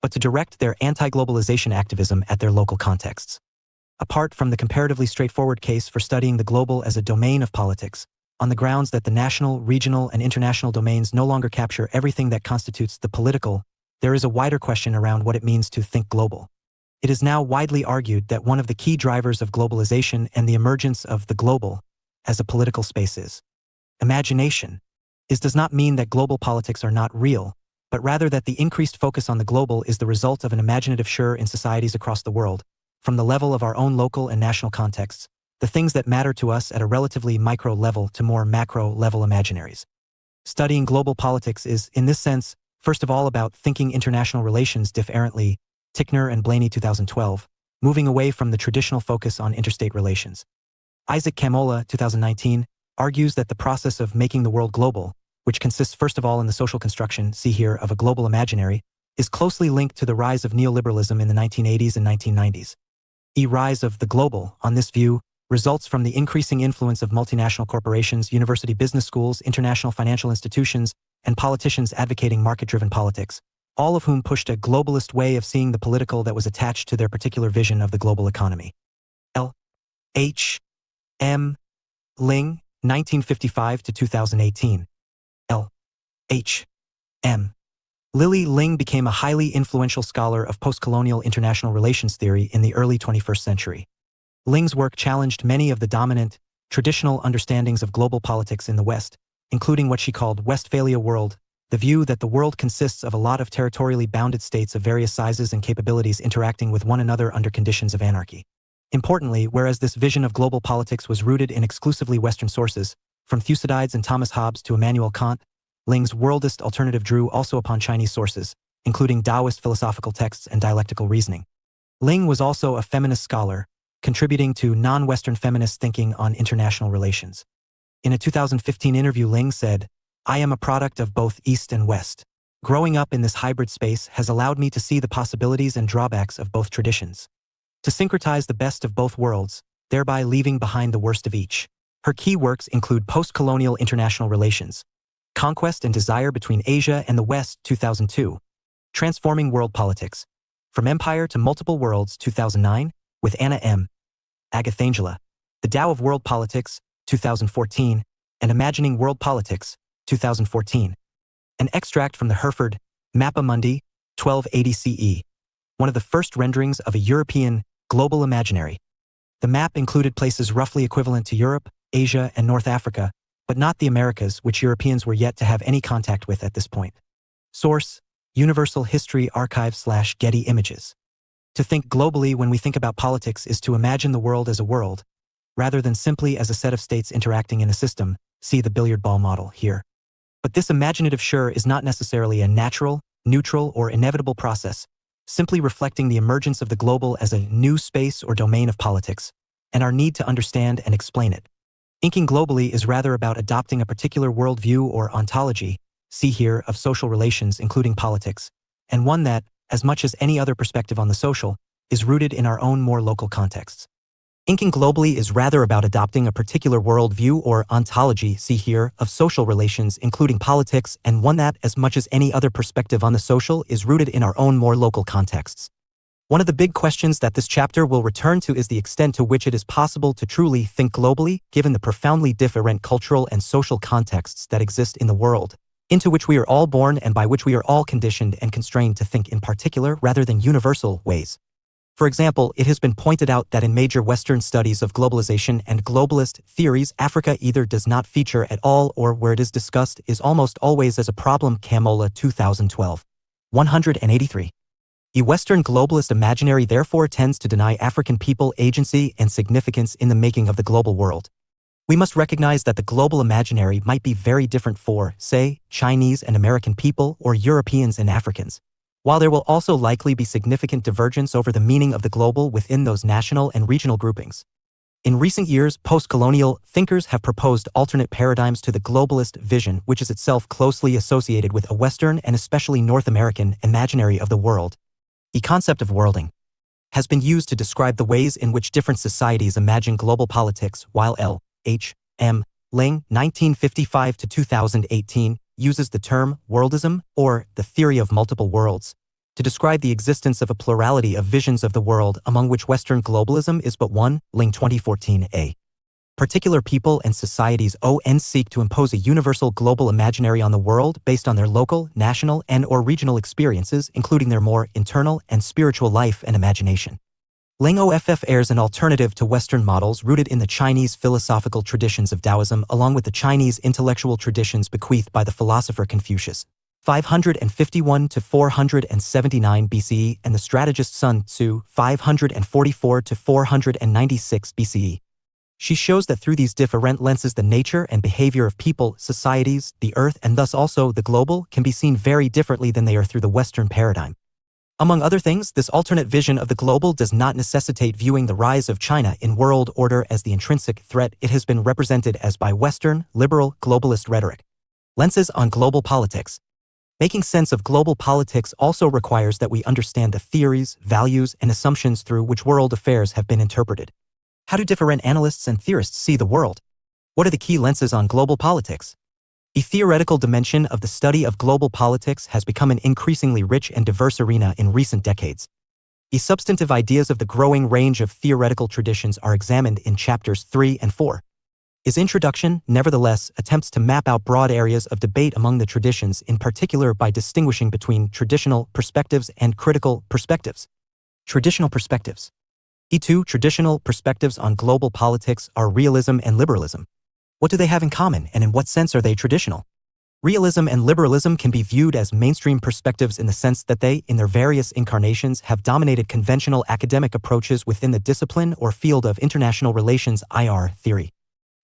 but to direct their anti-globalization activism at their local contexts. Apart from the comparatively straightforward case for studying the global as a domain of politics, on the grounds that the national, regional, and international domains no longer capture everything that constitutes the political, there is a wider question around what it means to think global. It is now widely argued that one of the key drivers of globalization and the emergence of the global as a political space is imagination. This does not mean that global politics are not real, but rather that the increased focus on the global is the result of an imaginative sure in societies across the world, from the level of our own local and national contexts, the things that matter to us at a relatively micro level to more macro level imaginaries. Studying global politics is, in this sense, first of all about thinking international relations differently, Tickner and Blaney 2012, moving away from the traditional focus on interstate relations. Isaac Kamola 2019 argues that the process of making the world global, which consists first of all in the social construction, see here, of a global imaginary, is closely linked to the rise of neoliberalism in the 1980s and 1990s. The rise of the global, on this view, results from the increasing influence of multinational corporations, university business schools, international financial institutions, and politicians advocating market-driven politics, all of whom pushed a globalist way of seeing the political that was attached to their particular vision of the global economy. L. H. M. Ling, 1955 to 2018. L. H. M. Lily Ling became a highly influential scholar of postcolonial international relations theory in the early 21st century. Ling's work challenged many of the dominant, traditional understandings of global politics in the West, including what she called Westphalian World, the view that the world consists of a lot of territorially bounded states of various sizes and capabilities interacting with one another under conditions of anarchy. Importantly, whereas this vision of global politics was rooted in exclusively Western sources, from Thucydides and Thomas Hobbes to Immanuel Kant, Ling's worldist alternative drew also upon Chinese sources, including Taoist philosophical texts and dialectical reasoning. Ling was also a feminist scholar, contributing to non-Western feminist thinking on international relations. In a 2015 interview, Ling said, "I am a product of both East and West. Growing up in this hybrid space has allowed me to see the possibilities and drawbacks of both traditions. To syncretize the best of both worlds, thereby leaving behind the worst of each." Her key works include Postcolonial International Relations, Conquest and Desire Between Asia and the West, 2002, Transforming World Politics, From Empire to Multiple Worlds, 2009, with Anna M. Agathangela, The Tao of World Politics, 2014, and Imagining World Politics, 2014. An extract from the Hereford Mappa Mundi, 1280 CE, one of the first renderings of a European global imaginary. The map included places roughly equivalent to Europe, Asia, and North Africa, but not the Americas, which Europeans were yet to have any contact with at this point. Source: Universal History Archive/Getty Images. To think globally when we think about politics is to imagine the world as a world, rather than simply as a set of states interacting in a system, see the billiard ball model here. But this imaginative sure is not necessarily a natural, neutral, or inevitable process, simply reflecting the emergence of the global as a new space or domain of politics, and our need to understand and explain it. Thinking globally is rather about adopting a particular worldview or ontology, see here, of social relations including politics, and one that, as much as any other perspective on the social, is rooted in our own more local contexts. Thinking globally is rather about adopting a particular worldview or ontology, see here, of social relations including politics, and one that, as much as any other perspective on the social, is rooted in our own more local contexts. One of the big questions that this chapter will return to is the extent to which it is possible to truly think globally, given the profoundly different cultural and social contexts that exist in the world, into which we are all born and by which we are all conditioned and constrained to think in particular rather than universal ways. For example, it has been pointed out that in major Western studies of globalization and globalist theories, Africa either does not feature at all or where it is discussed is almost always as a problem. Kamola 2012. 183. The Western globalist imaginary therefore tends to deny African people agency and significance in the making of the global world. We must recognize that the global imaginary might be very different for, say, Chinese and American people or Europeans and Africans, while there will also likely be significant divergence over the meaning of the global within those national and regional groupings. In recent years, postcolonial thinkers have proposed alternate paradigms to the globalist vision, which is itself closely associated with a Western and especially North American imaginary of the world. The concept of worlding has been used to describe the ways in which different societies imagine global politics, while L. H. M. Ling, 1955 to 2018, uses the term worldism, or the theory of multiple worlds, to describe the existence of a plurality of visions of the world among which Western globalism is but one. Ling 2014 A. Particular people and societies seek to impose a universal global imaginary on the world based on their local, national, and/or regional experiences, including their more internal and spiritual life and imagination. Ling airs an alternative to Western models rooted in the Chinese philosophical traditions of Taoism along with the Chinese intellectual traditions bequeathed by the philosopher Confucius, 551 to 479 BCE, and the strategist Sun Tzu, 544 to 496 BCE. She shows that through these different lenses the nature and behavior of people, societies, the earth, and thus also the global can be seen very differently than they are through the Western paradigm. Among other things, this alternate vision of the global does not necessitate viewing the rise of China in world order as the intrinsic threat it has been represented as by Western, liberal, globalist rhetoric. Lenses on global politics. Making sense of global politics also requires that we understand the theories, values, and assumptions through which world affairs have been interpreted. How do different analysts and theorists see the world? What are the key lenses on global politics? The theoretical dimension of the study of global politics has become an increasingly rich and diverse arena in recent decades. The substantive ideas of the growing range of theoretical traditions are examined in chapters 3 and 4. His introduction, nevertheless, attempts to map out broad areas of debate among the traditions, in particular by distinguishing between traditional perspectives and critical perspectives. Traditional perspectives. The two traditional perspectives on global politics are realism and liberalism. What do they have in common, and in what sense are they traditional? Realism and liberalism can be viewed as mainstream perspectives in the sense that they, in their various incarnations, have dominated conventional academic approaches within the discipline or field of international relations IR theory.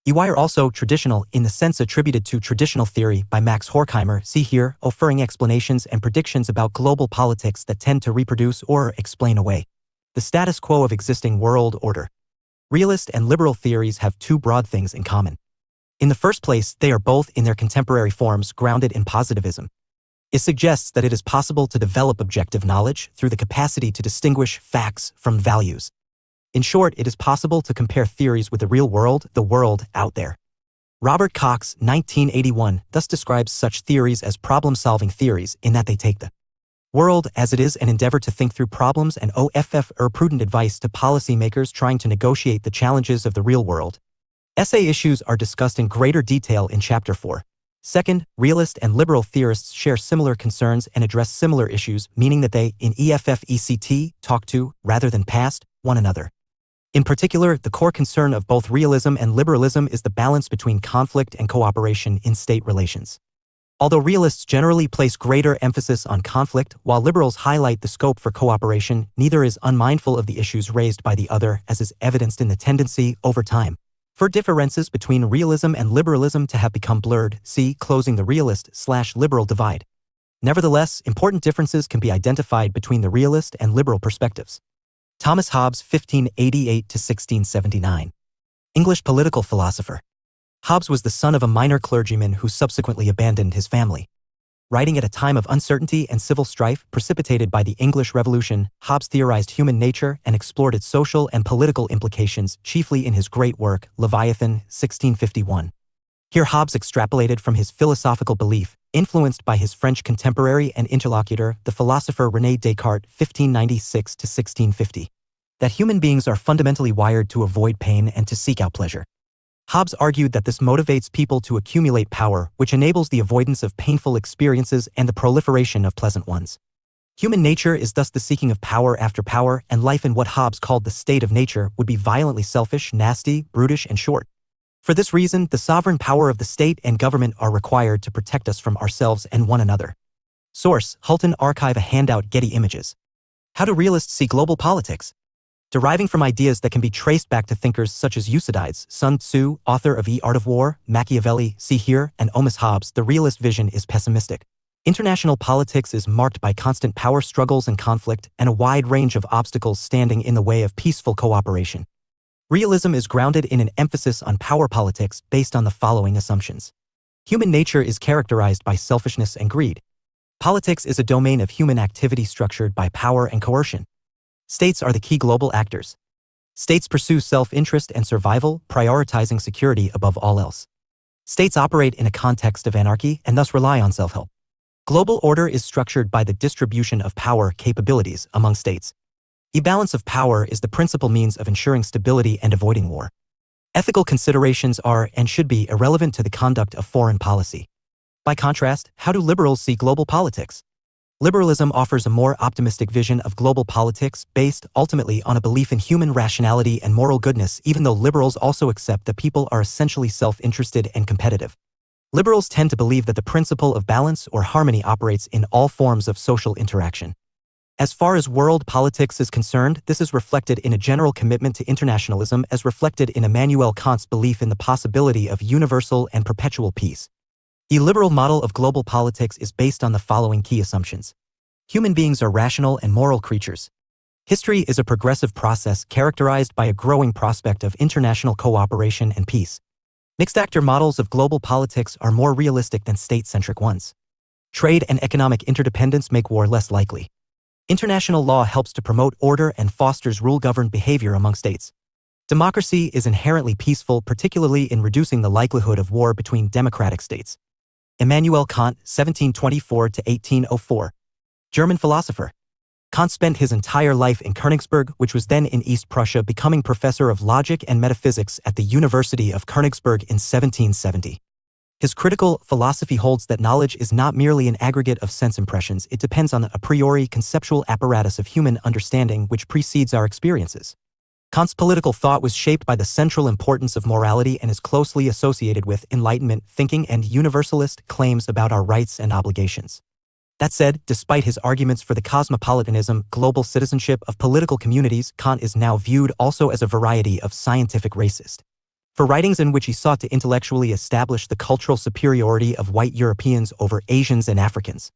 EY are also traditional in the sense attributed to traditional theory by Max Horkheimer, see here, offering explanations and predictions about global politics that tend to reproduce or explain away the status quo of existing world order. Realist and liberal theories have two broad things in common. In the first place, they are both in their contemporary forms grounded in positivism. It suggests that it is possible to develop objective knowledge through the capacity to distinguish facts from values. In short, it is possible to compare theories with the real world, the world out there. Robert Cox, 1981, thus describes such theories as problem-solving theories in that they take the world as it is and endeavor to think through problems and prudent advice to policymakers trying to negotiate the challenges of the real world. Essay issues are discussed in greater detail in Chapter 4. Second, realist and liberal theorists share similar concerns and address similar issues, meaning that they, in EFFECT, talk to, rather than past, one another. In particular, the core concern of both realism and liberalism is the balance between conflict and cooperation in state relations. Although realists generally place greater emphasis on conflict, while liberals highlight the scope for cooperation, neither is unmindful of the issues raised by the other, as is evidenced in the tendency, over time, for differences between realism and liberalism to have become blurred, see closing the realist/liberal divide. Nevertheless, important differences can be identified between the realist and liberal perspectives. Thomas Hobbes, 1588 to 1679. English political philosopher. Hobbes was the son of a minor clergyman who subsequently abandoned his family. Writing at a time of uncertainty and civil strife precipitated by the English Revolution, Hobbes theorized human nature and explored its social and political implications, chiefly in his great work, Leviathan, 1651. Here Hobbes extrapolated from his philosophical belief, influenced by his French contemporary and interlocutor, the philosopher René Descartes (1596–1650), that human beings are fundamentally wired to avoid pain and to seek out pleasure. Hobbes argued that this motivates people to accumulate power, which enables the avoidance of painful experiences and the proliferation of pleasant ones. Human nature is thus the seeking of power after power, and life in what Hobbes called the state of nature would be violently selfish, nasty, brutish, and short. For this reason, the sovereign power of the state and government are required to protect us from ourselves and one another. Source: Hulton Archive. A handout. Getty Images. How do realists see global politics? Deriving from ideas that can be traced back to thinkers such as Thucydides, Sun Tzu, author of The Art of War, Machiavelli, see here, and Omas Hobbes, the realist vision is pessimistic. International politics is marked by constant power struggles and conflict, and a wide range of obstacles standing in the way of peaceful cooperation. Realism is grounded in an emphasis on power politics based on the following assumptions. Human nature is characterized by selfishness and greed. Politics is a domain of human activity structured by power and coercion. States are the key global actors. States pursue self-interest and survival, prioritizing security above all else. States operate in a context of anarchy and thus rely on self-help. Global order is structured by the distribution of power capabilities among states. A balance of power is the principal means of ensuring stability and avoiding war. Ethical considerations are and should be irrelevant to the conduct of foreign policy. By contrast, how do liberals see global politics? Liberalism offers a more optimistic vision of global politics based ultimately on a belief in human rationality and moral goodness, even though liberals also accept that people are essentially self-interested and competitive. Liberals tend to believe that the principle of balance or harmony operates in all forms of social interaction. As far as world politics is concerned, this is reflected in a general commitment to internationalism as reflected in Immanuel Kant's belief in the possibility of universal and perpetual peace. The liberal model of global politics is based on the following key assumptions. Human beings are rational and moral creatures. History is a progressive process characterized by a growing prospect of international cooperation and peace. Mixed-actor models of global politics are more realistic than state-centric ones. Trade and economic interdependence make war less likely. International law helps to promote order and fosters rule-governed behavior among states. Democracy is inherently peaceful, particularly in reducing the likelihood of war between democratic states. Immanuel Kant, 1724–1804. German philosopher. Kant spent his entire life in Königsberg, which was then in East Prussia, becoming professor of logic and metaphysics at the University of Königsberg in 1770. His critical philosophy holds that knowledge is not merely an aggregate of sense impressions, it depends on the a priori conceptual apparatus of human understanding which precedes our experiences. Kant's political thought was shaped by the central importance of morality and is closely associated with Enlightenment thinking and universalist claims about our rights and obligations. That said, despite his arguments for the cosmopolitanism, global citizenship of political communities, Kant is now viewed also as a variety of scientific racist. For writings in which he sought to intellectually establish the cultural superiority of white Europeans over Asians and Africans.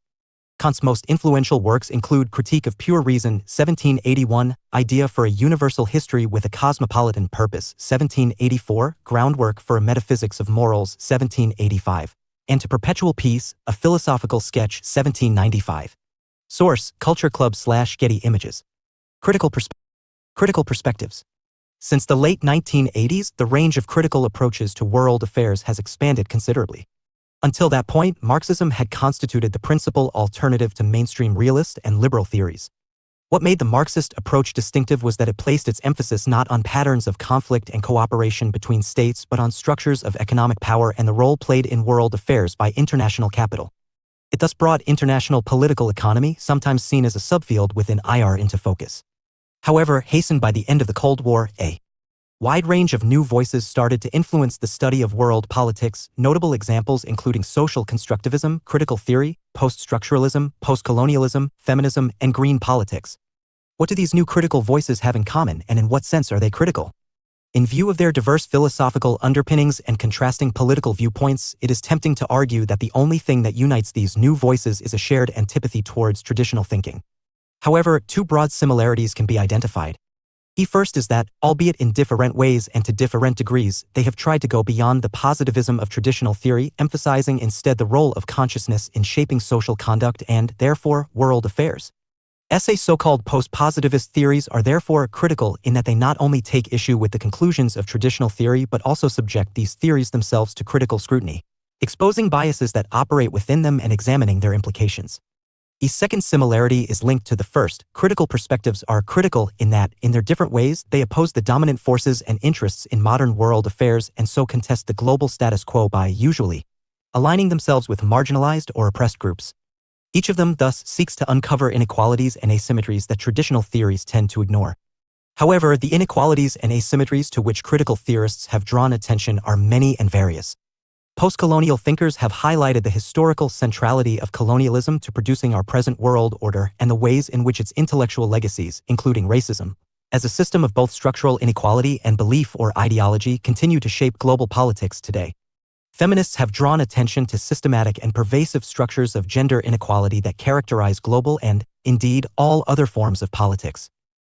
Kant's most influential works include Critique of Pure Reason, 1781, Idea for a Universal History with a Cosmopolitan Purpose, 1784, Groundwork for a Metaphysics of Morals, 1785, and To Perpetual Peace, a Philosophical Sketch, 1795. Source: Culture Club/Getty Images. Critical Perspectives. Since the late 1980s, the range of critical approaches to world affairs has expanded considerably. Until that point, Marxism had constituted the principal alternative to mainstream realist and liberal theories. What made the Marxist approach distinctive was that it placed its emphasis not on patterns of conflict and cooperation between states but on structures of economic power and the role played in world affairs by international capital. It thus brought international political economy, sometimes seen as a subfield within IR, into focus. However, hastened by the end of the Cold War, a wide range of new voices started to influence the study of world politics, notable examples including social constructivism, critical theory, post-structuralism, postcolonialism, feminism, and green politics. What do these new critical voices have in common, and in what sense are they critical? In view of their diverse philosophical underpinnings and contrasting political viewpoints, it is tempting to argue that the only thing that unites these new voices is a shared antipathy towards traditional thinking. However, two broad similarities can be identified. The first is that, albeit in different ways and to different degrees, they have tried to go beyond the positivism of traditional theory, emphasizing instead the role of consciousness in shaping social conduct and, therefore, world affairs. So-called post-positivist theories are therefore critical in that they not only take issue with the conclusions of traditional theory but also subject these theories themselves to critical scrutiny. exposing biases that operate within them and examining their implications. A second similarity is linked to the first. Critical perspectives are critical in that, in their different ways, they oppose the dominant forces and interests in modern world affairs and so contest the global status quo by, usually, aligning themselves with marginalized or oppressed groups. Each of them thus seeks to uncover inequalities and asymmetries that traditional theories tend to ignore. However, the inequalities and asymmetries to which critical theorists have drawn attention are many and various. Postcolonial thinkers have highlighted the historical centrality of colonialism to producing our present world order and the ways in which its intellectual legacies, including racism, as a system of both structural inequality and belief or ideology, continue to shape global politics today. Feminists have drawn attention to systematic and pervasive structures of gender inequality that characterize global and, indeed, all other forms of politics.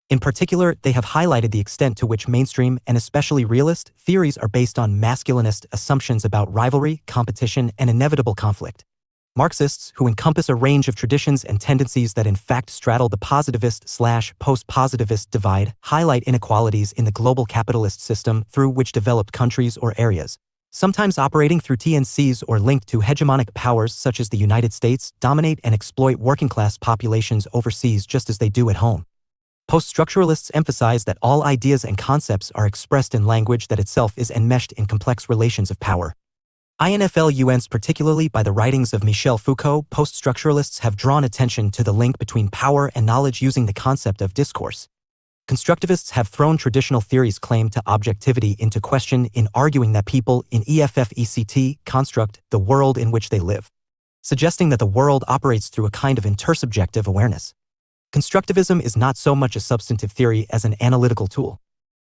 In particular, they have highlighted the extent to which mainstream and especially realist theories are based on masculinist assumptions about rivalry, competition, and inevitable conflict. Marxists, who encompass a range of traditions and tendencies that in fact straddle the positivist/post-positivist divide, highlight inequalities in the global capitalist system through which developed countries or areas, sometimes operating through TNCs or linked to hegemonic powers such as the United States, dominate and exploit working-class populations overseas just as they do at home. Post-structuralists emphasize that all ideas and concepts are expressed in language that itself is enmeshed in complex relations of power. INFLUNs, particularly by the writings of Michel Foucault, post-structuralists have drawn attention to the link between power and knowledge using the concept of discourse. Constructivists have thrown traditional theories' claim to objectivity into question in arguing that people in EFFECT construct the world in which they live, suggesting that the world operates through a kind of intersubjective awareness. Constructivism is not so much a substantive theory as an analytical tool.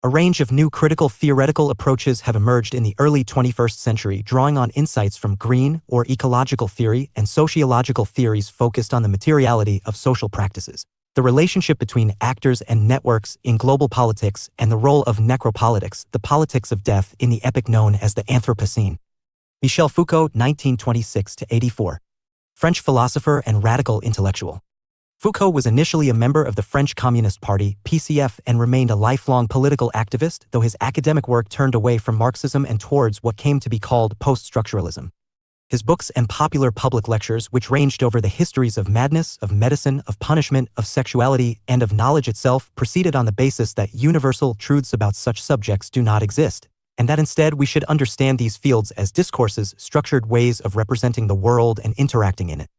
A range of new critical theoretical approaches have emerged in the early 21st century, drawing on insights from green or ecological theory and sociological theories focused on the materiality of social practices, the relationship between actors and networks in global politics, and the role of necropolitics, the politics of death, in the epoch known as the Anthropocene. Michel Foucault, 1926–84. French philosopher and radical intellectual. Foucault was initially a member of the French Communist Party, PCF, and remained a lifelong political activist, though his academic work turned away from Marxism and towards what came to be called post-structuralism. His books and popular public lectures, which ranged over the histories of madness, of medicine, of punishment, of sexuality, and of knowledge itself, proceeded on the basis that universal truths about such subjects do not exist, and that instead we should understand these fields as discourses, structured ways of representing the world and interacting in it.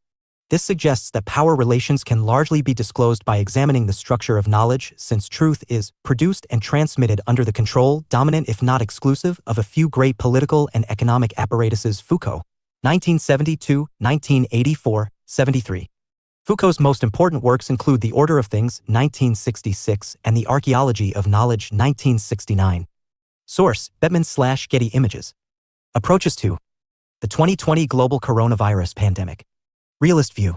This suggests that power relations can largely be disclosed by examining the structure of knowledge, since truth is produced and transmitted under the control, dominant if not exclusive, of a few great political and economic apparatuses. Foucault, 1972, 1984, 73. Foucault's most important works include The Order of Things, 1966, and The Archaeology of Knowledge, 1969. Source: Bettman/Getty Images. Approaches to the 2020 global coronavirus pandemic. Realist view.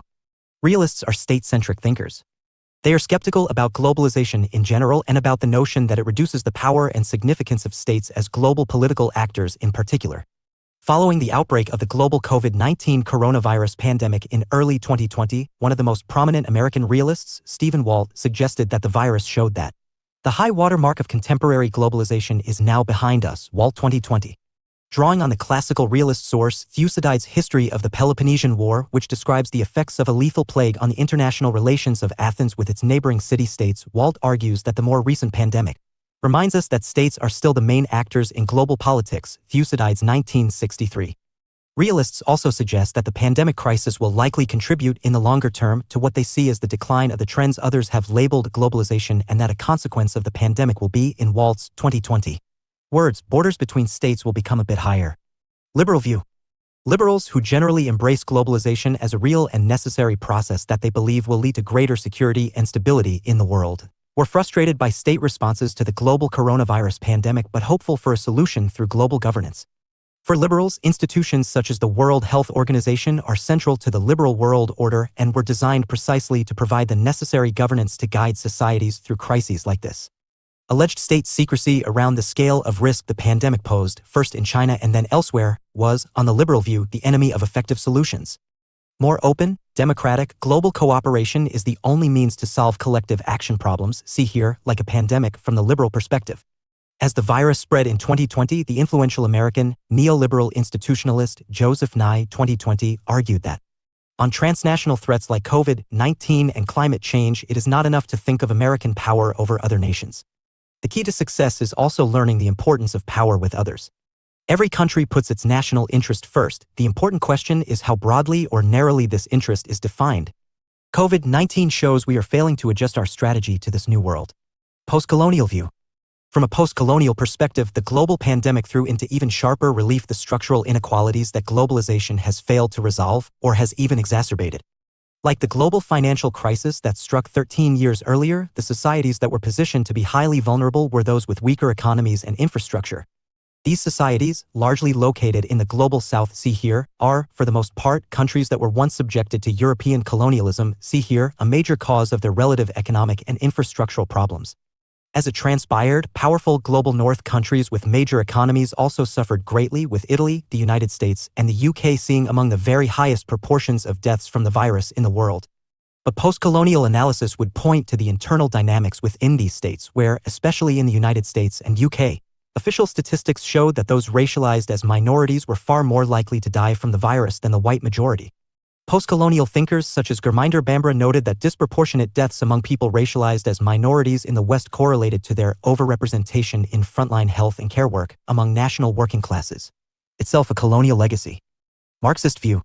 Realists are state-centric thinkers. They are skeptical about globalization in general and about the notion that it reduces the power and significance of states as global political actors in particular. Following the outbreak of the global COVID-19 coronavirus pandemic in early 2020, one of the most prominent American realists, Stephen Walt, suggested that the virus showed that the high watermark of contemporary globalization is now behind us. Walt, 2020. Drawing on the classical realist source Thucydides' History of the Peloponnesian War, which describes the effects of a lethal plague on the international relations of Athens with its neighboring city-states, Walt argues that the more recent pandemic reminds us that states are still the main actors in global politics. Thucydides, 1963. Realists also suggest that the pandemic crisis will likely contribute in the longer term to what they see as the decline of the trends others have labeled globalization, and that a consequence of the pandemic will be, in Walt's 2020 words, borders between states will become a bit higher. Liberal view. Liberals, who generally embrace globalization as a real and necessary process that they believe will lead to greater security and stability in the world, were frustrated by state responses to the global coronavirus pandemic but hopeful for a solution through global governance. For liberals, institutions such as the World Health Organization are central to the liberal world order and were designed precisely to provide the necessary governance to guide societies through crises like this. Alleged state secrecy around the scale of risk the pandemic posed, first in China and then elsewhere, was, on the liberal view, the enemy of effective solutions. More open, democratic, global cooperation is the only means to solve collective action problems, see here, like a pandemic, from the liberal perspective. As the virus spread in 2020, the influential American neoliberal institutionalist Joseph Nye 2020 argued that on transnational threats like COVID-19 and climate change, it is not enough to think of American power over other nations. The key to success is also learning the importance of power with others. Every country puts its national interest first. The important question is how broadly or narrowly this interest is defined. COVID-19 shows we are failing to adjust our strategy to this new world. Postcolonial view. From a postcolonial perspective, the global pandemic threw into even sharper relief the structural inequalities that globalization has failed to resolve or has even exacerbated. Like the global financial crisis that struck 13 years earlier, the societies that were positioned to be highly vulnerable were those with weaker economies and infrastructure. These societies, largely located in the global south, see here, are, for the most part, countries that were once subjected to European colonialism, see here, a major cause of their relative economic and infrastructural problems. As it transpired, powerful global north countries with major economies also suffered greatly, with Italy, the United States, and the UK seeing among the very highest proportions of deaths from the virus in the world. But postcolonial analysis would point to the internal dynamics within these states where, especially in the United States and UK, official statistics showed that those racialized as minorities were far more likely to die from the virus than the white majority. Postcolonial thinkers such as Gurminder Bambra noted that disproportionate deaths among people racialized as minorities in the West correlated to their overrepresentation in frontline health and care work among national working classes. Itself a colonial legacy. Marxist view.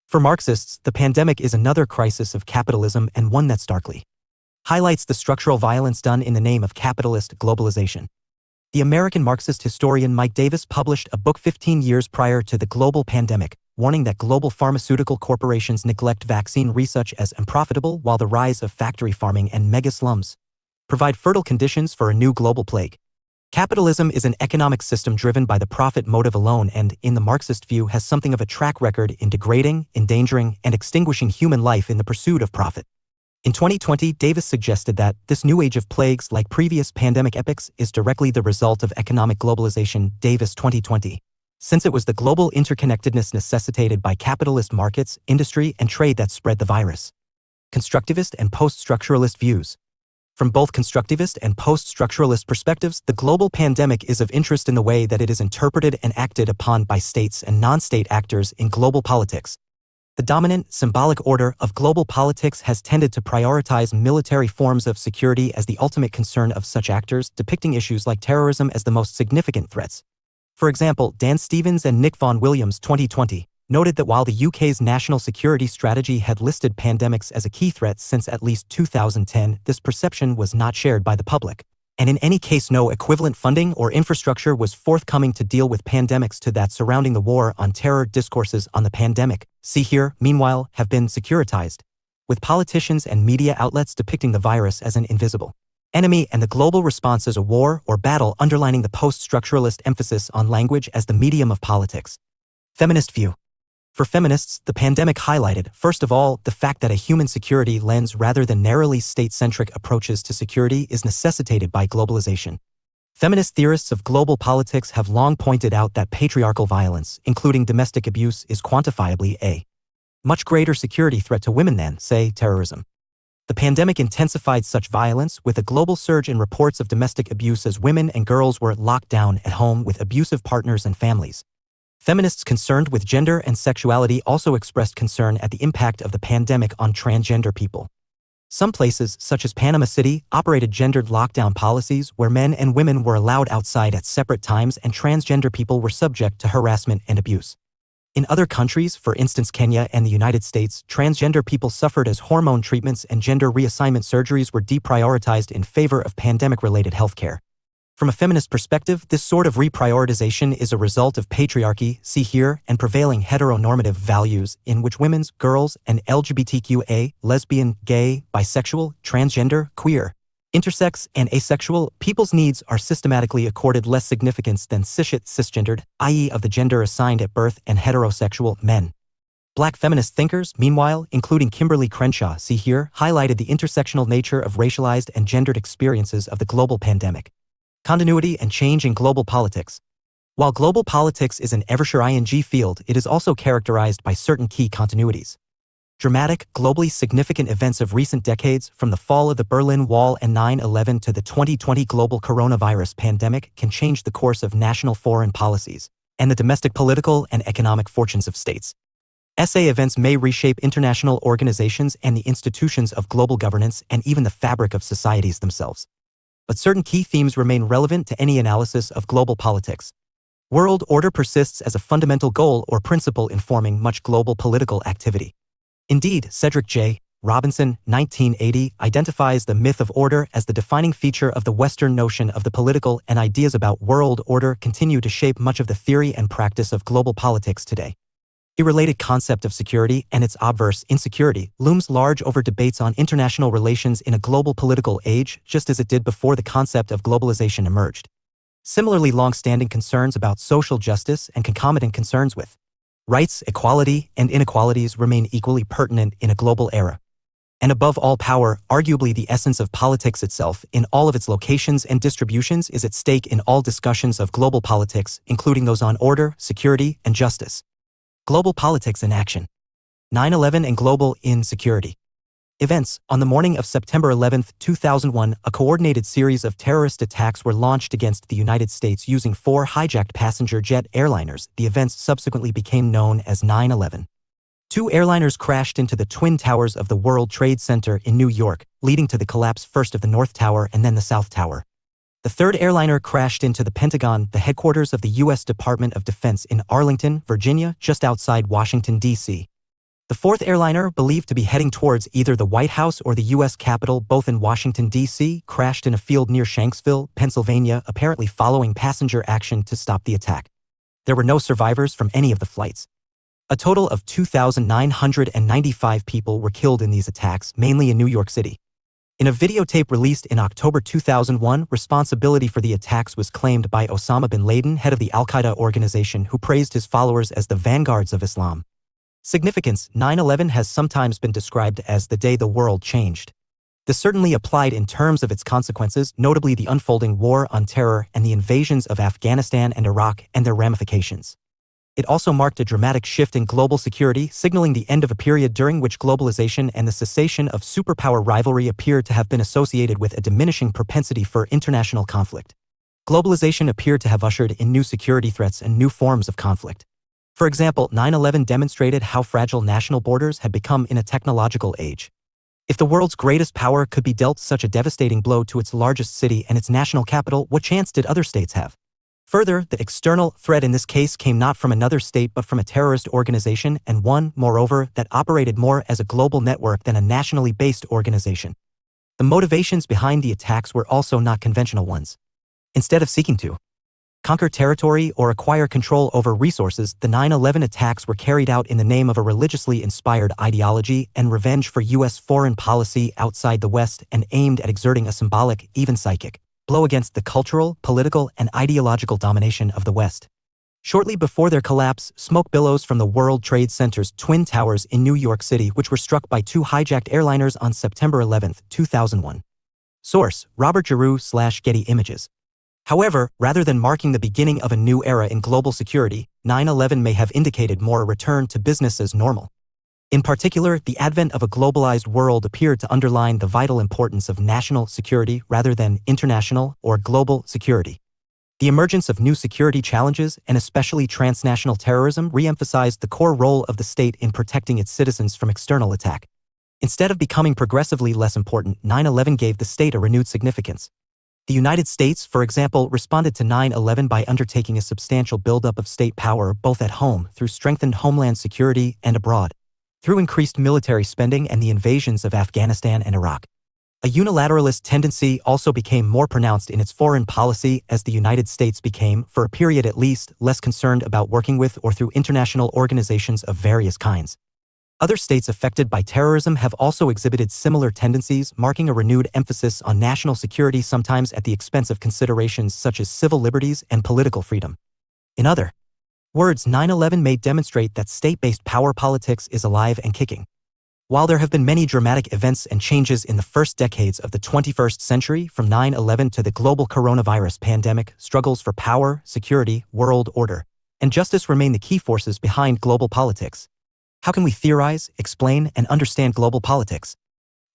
For Marxists, the pandemic is another crisis of capitalism and one that starkly highlights the structural violence done in the name of capitalist globalization. The American Marxist historian Mike Davis published a book 15 years prior to the global pandemic, warning that global pharmaceutical corporations neglect vaccine research as unprofitable while the rise of factory farming and mega slums provide fertile conditions for a new global plague. Capitalism is an economic system driven by the profit motive alone and, in the Marxist view, has something of a track record in degrading, endangering, and extinguishing human life in the pursuit of profit. In 2020, Davis suggested that this new age of plagues, like previous pandemic epochs, is directly the result of economic globalization. Davis 2020. Since it was the global interconnectedness necessitated by capitalist markets, industry, and trade that spread the virus. Constructivist and post-structuralist views. From both constructivist and post-structuralist perspectives, the global pandemic is of interest in the way that it is interpreted and acted upon by states and non-state actors in global politics. The dominant, symbolic order of global politics has tended to prioritize military forms of security as the ultimate concern of such actors, depicting issues like terrorism as the most significant threats. For example, Dan Stevens and Nick Vaughan Williams 2020 noted that while the UK's national security strategy had listed pandemics as a key threat since at least 2010, this perception was not shared by the public. And in any case, no equivalent funding or infrastructure was forthcoming to deal with pandemics to that surrounding the war on terror. Discourses on the pandemic, see here, meanwhile, have been securitized, with politicians and media outlets depicting the virus as an invisible enemy and the global response as a war or battle, underlining the post-structuralist emphasis on language as the medium of politics. Feminist view. For feminists, the pandemic highlighted, first of all, the fact that a human security lens rather than narrowly state-centric approaches to security is necessitated by globalization. Feminist theorists of global politics have long pointed out that patriarchal violence, including domestic abuse, is quantifiably a much greater security threat to women than, say, terrorism. The pandemic intensified such violence, with a global surge in reports of domestic abuse as women and girls were locked down at home with abusive partners and families. Feminists concerned with gender and sexuality also expressed concern at the impact of the pandemic on transgender people. Some places, such as Panama City, operated gendered lockdown policies where men and women were allowed outside at separate times and transgender people were subject to harassment and abuse. In other countries, for instance Kenya and the United States, transgender people suffered as hormone treatments and gender reassignment surgeries were deprioritized in favor of pandemic-related healthcare. From a feminist perspective, this sort of reprioritization is a result of patriarchy, see here, and prevailing heteronormative values in which women's, girls, and LGBTQA, lesbian, gay, bisexual, transgender, queer, intersex, and asexual people's needs are systematically accorded less significance than cisgendered, i.e. of the gender assigned at birth, and heterosexual men. Black feminist thinkers, meanwhile, including Kimberly Crenshaw, see here, highlighted the intersectional nature of racialized and gendered experiences of the global pandemic. Continuity and change in global politics. While global politics is an ever-sure ing field, it is also characterized by certain key continuities. Dramatic, globally significant events of recent decades, from the fall of the Berlin Wall and 9/11 to the 2020 global coronavirus pandemic, can change the course of national foreign policies and the domestic political and economic fortunes of states. SA events may reshape international organizations and the institutions of global governance and even the fabric of societies themselves. But certain key themes remain relevant to any analysis of global politics. World order persists as a fundamental goal or principle informing much global political activity. Indeed, Cedric J. Robinson, 1980, identifies the myth of order as the defining feature of the Western notion of the political, and ideas about world order continue to shape much of the theory and practice of global politics today. A related concept of security and its obverse, insecurity, looms large over debates on international relations in a global political age, just as it did before the concept of globalization emerged. Similarly, long-standing concerns about social justice and concomitant concerns with rights, equality, and inequalities remain equally pertinent in a global era. And above all, power, arguably the essence of politics itself, in all of its locations and distributions, is at stake in all discussions of global politics, including those on order, security, and justice. Global politics in action. 9/11 and global insecurity. Events. On the morning of September 11, 2001, a coordinated series of terrorist attacks were launched against the United States using 4 hijacked passenger jet airliners. The events subsequently became known as 9/11. 2 airliners crashed into the Twin Towers of the World Trade Center in New York, leading to the collapse first of the North Tower and then the South Tower. The 3rd airliner crashed into the Pentagon, the headquarters of the U.S. Department of Defense in Arlington, Virginia, just outside Washington, D.C. The 4th airliner, believed to be heading towards either the White House or the U.S. Capitol, both in Washington, D.C., crashed in a field near Shanksville, Pennsylvania, apparently following passenger action to stop the attack. There were no survivors from any of the flights. A total of 2,995 people were killed in these attacks, mainly in New York City. In a videotape released in October 2001, responsibility for the attacks was claimed by Osama bin Laden, head of the Al-Qaeda organization, who praised his followers as the vanguards of Islam. Significance. 9/11 has sometimes been described as the day the world changed. This certainly applied in terms of its consequences, notably the unfolding war on terror and the invasions of Afghanistan and Iraq and their ramifications. It also marked a dramatic shift in global security, signaling the end of a period during which globalization and the cessation of superpower rivalry appeared to have been associated with a diminishing propensity for international conflict. Globalization appeared to have ushered in new security threats and new forms of conflict. For example, 9/11 demonstrated how fragile national borders had become in a technological age. If the world's greatest power could be dealt such a devastating blow to its largest city and its national capital, what chance did other states have? Further, the external threat in this case came not from another state but from a terrorist organization, and one, moreover, that operated more as a global network than a nationally based organization. The motivations behind the attacks were also not conventional ones. Instead of seeking to conquer territory or acquire control over resources, the 9/11 attacks were carried out in the name of a religiously inspired ideology and revenge for U.S. foreign policy outside the West, and aimed at exerting a symbolic, even psychic, blow against the cultural, political, and ideological domination of the West. Shortly before their collapse, smoke billows from the World Trade Center's Twin Towers in New York City, which were struck by 2 hijacked airliners on September 11, 2001. Source: Robert Giroux/Getty Images. However, rather than marking the beginning of a new era in global security, 9/11 may have indicated more a return to business as normal. In particular, the advent of a globalized world appeared to underline the vital importance of national security rather than international or global security. The emergence of new security challenges, and especially transnational terrorism, re-emphasized the core role of the state in protecting its citizens from external attack. Instead of becoming progressively less important, 9/11 gave the state a renewed significance. The United States, for example, responded to 9/11 by undertaking a substantial buildup of state power both at home through strengthened homeland security and abroad through increased military spending and the invasions of Afghanistan and Iraq. A unilateralist tendency also became more pronounced in its foreign policy as the United States became, for a period at least, less concerned about working with or through international organizations of various kinds. Other states affected by terrorism have also exhibited similar tendencies, marking a renewed emphasis on national security, sometimes at the expense of considerations such as civil liberties and political freedom. In other words, 9/11 may demonstrate that state-based power politics is alive and kicking. While there have been many dramatic events and changes in the first decades of the 21st century, from 9/11 to the global coronavirus pandemic, struggles for power, security, world order, and justice remain the key forces behind global politics. How can we theorize, explain, and understand global politics?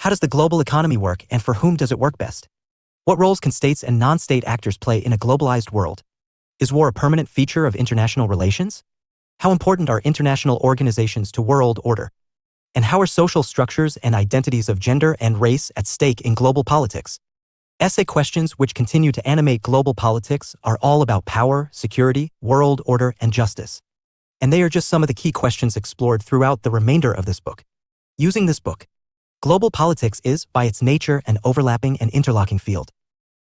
How does the global economy work, and for whom does it work best? What roles can states and non-state actors play in a globalized world? Is war a permanent feature of international relations? How important are international organizations to world order? And how are social structures and identities of gender and race at stake in global politics? Essay questions which continue to animate global politics are all about power, security, world order, and justice. And they are just some of the key questions explored throughout the remainder of this book. Using this book, global politics is, by its nature, an overlapping and interlocking field.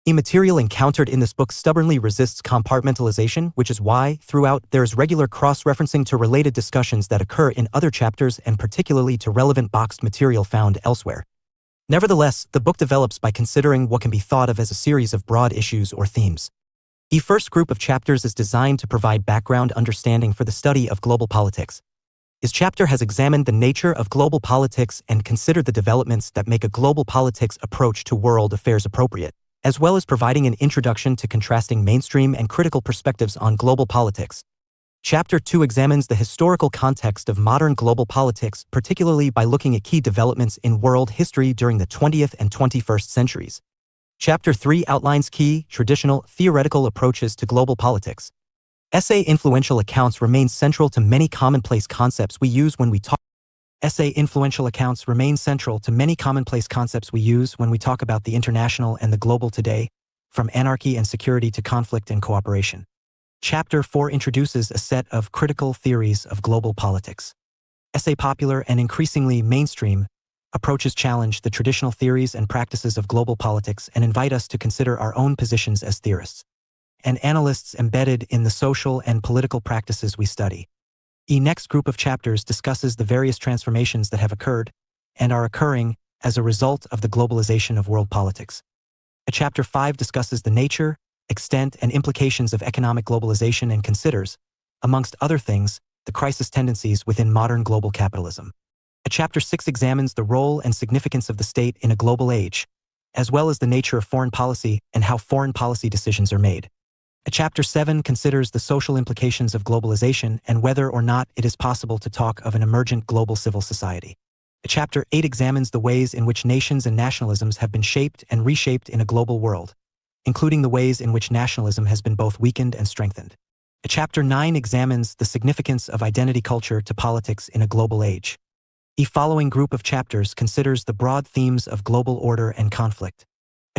The material encountered in this book stubbornly resists compartmentalization, which is why, throughout, there is regular cross-referencing to related discussions that occur in other chapters and particularly to relevant boxed material found elsewhere. Nevertheless, the book develops by considering what can be thought of as a series of broad issues or themes. The first group of chapters is designed to provide background understanding for the study of global politics. This chapter has examined the nature of global politics and considered the developments that make a global politics approach to world affairs appropriate, as well as providing an introduction to contrasting mainstream and critical perspectives on global politics. Chapter 2 examines the historical context of modern global politics, particularly by looking at key developments in world history during the 20th and 21st centuries. Chapter 3 outlines key, traditional, theoretical approaches to global politics. Essay influential accounts remain central to many commonplace concepts we use when we talk. Essay influential accounts remain central to many commonplace concepts we use when we talk about the international and the global today, from anarchy and security to conflict and cooperation. Chapter 4 introduces a set of critical theories of global politics. Essay popular and increasingly mainstream approaches challenge the traditional theories and practices of global politics and invite us to consider our own positions as theorists and analysts embedded in the social and political practices we study. The next group of chapters discusses the various transformations that have occurred and are occurring as a result of the globalization of world politics. Chapter 5 discusses the nature, extent, and implications of economic globalization and considers, amongst other things, the crisis tendencies within modern global capitalism. Chapter 6 examines the role and significance of the state in a global age, as well as the nature of foreign policy and how foreign policy decisions are made. Chapter 7 considers the social implications of globalization and whether or not it is possible to talk of an emergent global civil society. Chapter 8 examines the ways in which nations and nationalisms have been shaped and reshaped in a global world, including the ways in which nationalism has been both weakened and strengthened. Chapter 9 examines the significance of identity culture to politics in a global age. The following group of chapters considers the broad themes of global order and conflict.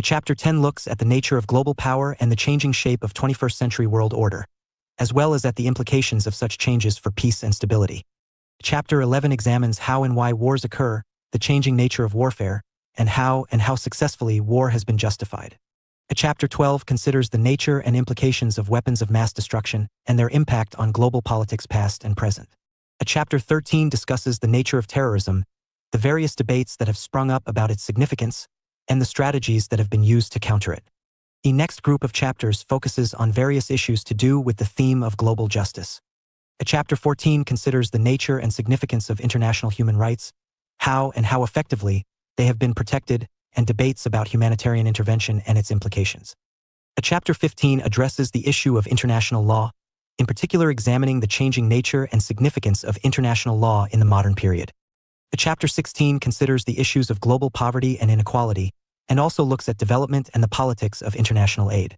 Chapter 10 looks at the nature of global power and the changing shape of 21st century world order, as well as at the implications of such changes for peace and stability. Chapter 11 examines how and why wars occur, the changing nature of warfare, and how successfully war has been justified. Chapter 12 considers the nature and implications of weapons of mass destruction and their impact on global politics past and present. Chapter 13 discusses the nature of terrorism, the various debates that have sprung up about its significance, and the strategies that have been used to counter it. The next group of chapters focuses on various issues to do with the theme of global justice. Chapter 14 considers the nature and significance of international human rights, how effectively they have been protected, and debates about humanitarian intervention and its implications. Chapter 15 addresses the issue of international law, in particular examining the changing nature and significance of international law in the modern period. Chapter 16 considers the issues of global poverty and inequality, and also looks at development and the politics of international aid.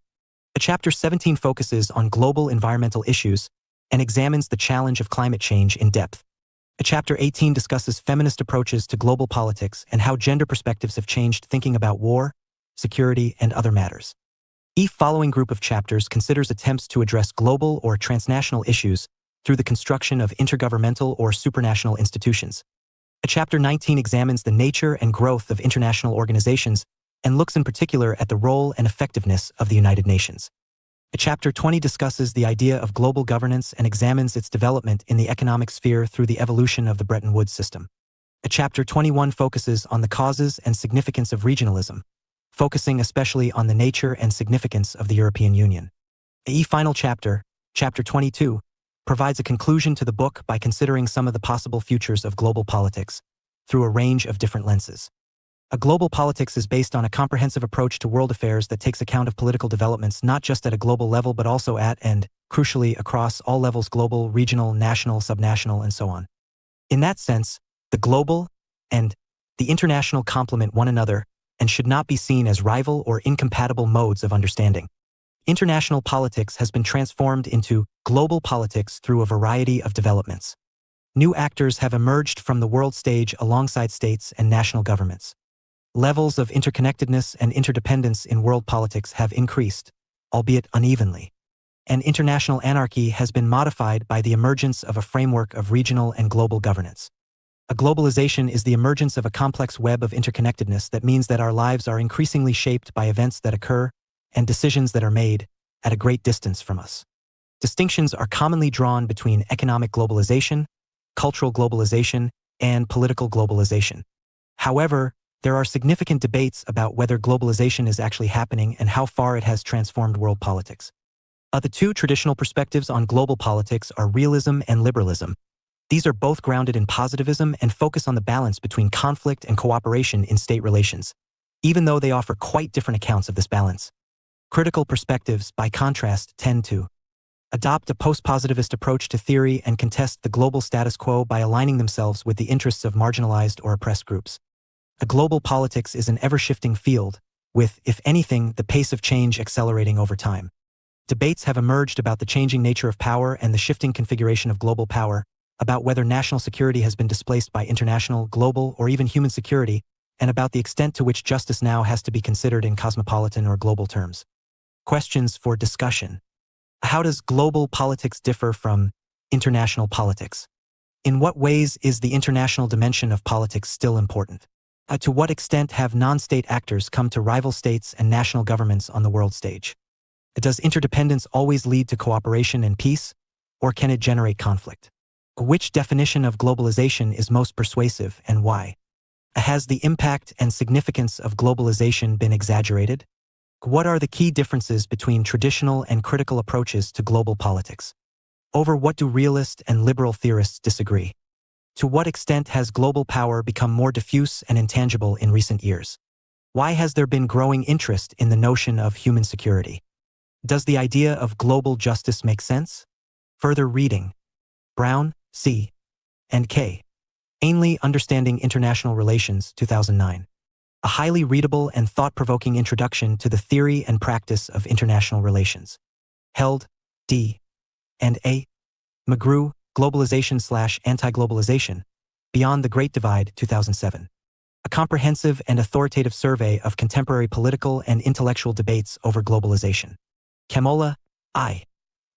Chapter 17 focuses on global environmental issues and examines the challenge of climate change in depth. Chapter 18 discusses feminist approaches to global politics and how gender perspectives have changed thinking about war, security, and other matters. The following group of chapters considers attempts to address global or transnational issues through the construction of intergovernmental or supranational institutions. Chapter 19 examines the nature and growth of international organizations and looks in particular at the role and effectiveness of the United Nations. Chapter 20 discusses the idea of global governance and examines its development in the economic sphere through the evolution of the Bretton Woods system. Chapter 21 focuses on the causes and significance of regionalism, focusing especially on the nature and significance of the European Union. The final chapter, Chapter 22, provides a conclusion to the book by considering some of the possible futures of global politics through a range of different lenses. A global politics is based on a comprehensive approach to world affairs that takes account of political developments not just at a global level but also at and, crucially, across all levels: global, regional, national, subnational, and so on. In that sense, the global and the international complement one another and should not be seen as rival or incompatible modes of understanding. International politics has been transformed into global politics through a variety of developments. New actors have emerged from the world stage alongside states and national governments. Levels of interconnectedness and interdependence in world politics have increased, albeit unevenly. And international anarchy has been modified by the emergence of a framework of regional and global governance. A globalization is the emergence of a complex web of interconnectedness that means that our lives are increasingly shaped by events that occur and decisions that are made at a great distance from us. Distinctions are commonly drawn between economic globalization, cultural globalization, and political globalization. However, there are significant debates about whether globalization is actually happening and how far it has transformed world politics. The two traditional perspectives on global politics are realism and liberalism. These are both grounded in positivism and focus on the balance between conflict and cooperation in state relations, even though they offer quite different accounts of this balance. Critical perspectives, by contrast, tend to adopt a post-positivist approach to theory and contest the global status quo by aligning themselves with the interests of marginalized or oppressed groups. A global politics is an ever-shifting field, with, if anything, the pace of change accelerating over time. Debates have emerged about the changing nature of power and the shifting configuration of global power, about whether national security has been displaced by international, global, or even human security, and about the extent to which justice now has to be considered in cosmopolitan or global terms. Questions for discussion. How does global politics differ from international politics? In what ways is the international dimension of politics still important? To what extent have non-state actors come to rival states and national governments on the world stage? Does interdependence always lead to cooperation and peace, or can it generate conflict? Which definition of globalization is most persuasive and why? Has the impact and significance of globalization been exaggerated? What are the key differences between traditional and critical approaches to global politics? Over what do realist and liberal theorists disagree? To what extent has global power become more diffuse and intangible in recent years? Why has there been growing interest in the notion of human security? Does the idea of global justice make sense? Further reading. Brown, C. and K. Ainley, Understanding International Relations, 2009. A highly readable and thought-provoking introduction to the theory and practice of international relations. Held, D. and A. McGrew, Globalization/Anti-Globalization, Beyond the Great Divide, 2007. A comprehensive and authoritative survey of contemporary political and intellectual debates over globalization. Kamola, I.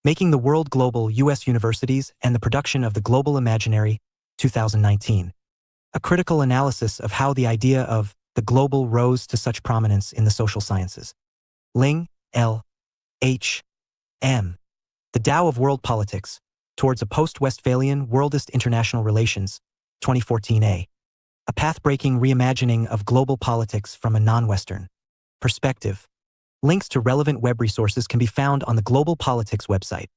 Making the World Global, U.S. Universities and the Production of the Global Imaginary, 2019. A critical analysis of how the idea of the global rose to such prominence in the social sciences. Ling, L. H. M. The Tao of World Politics, Towards a Post-Westphalian Worldist International Relations, 2014a. A path-breaking reimagining of global politics from a non-Western perspective. Links to relevant web resources can be found on the Global Politics website.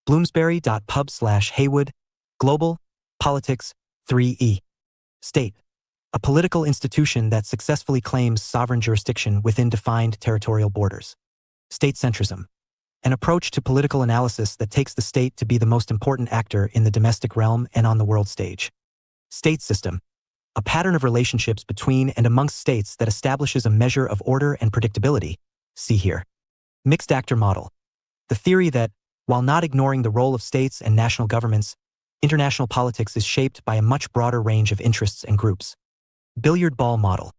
Bloomsbury.pub/Heywood, Global, Politics, 3e. State. A political institution that successfully claims sovereign jurisdiction within defined territorial borders. State centrism. An approach to political analysis that takes the state to be the most important actor in the domestic realm and on the world stage. State system. A pattern of relationships between and amongst states that establishes a measure of order and predictability. See here. Mixed actor model. The theory that, while not ignoring the role of states and national governments, international politics is shaped by a much broader range of interests and groups. Billiard ball model.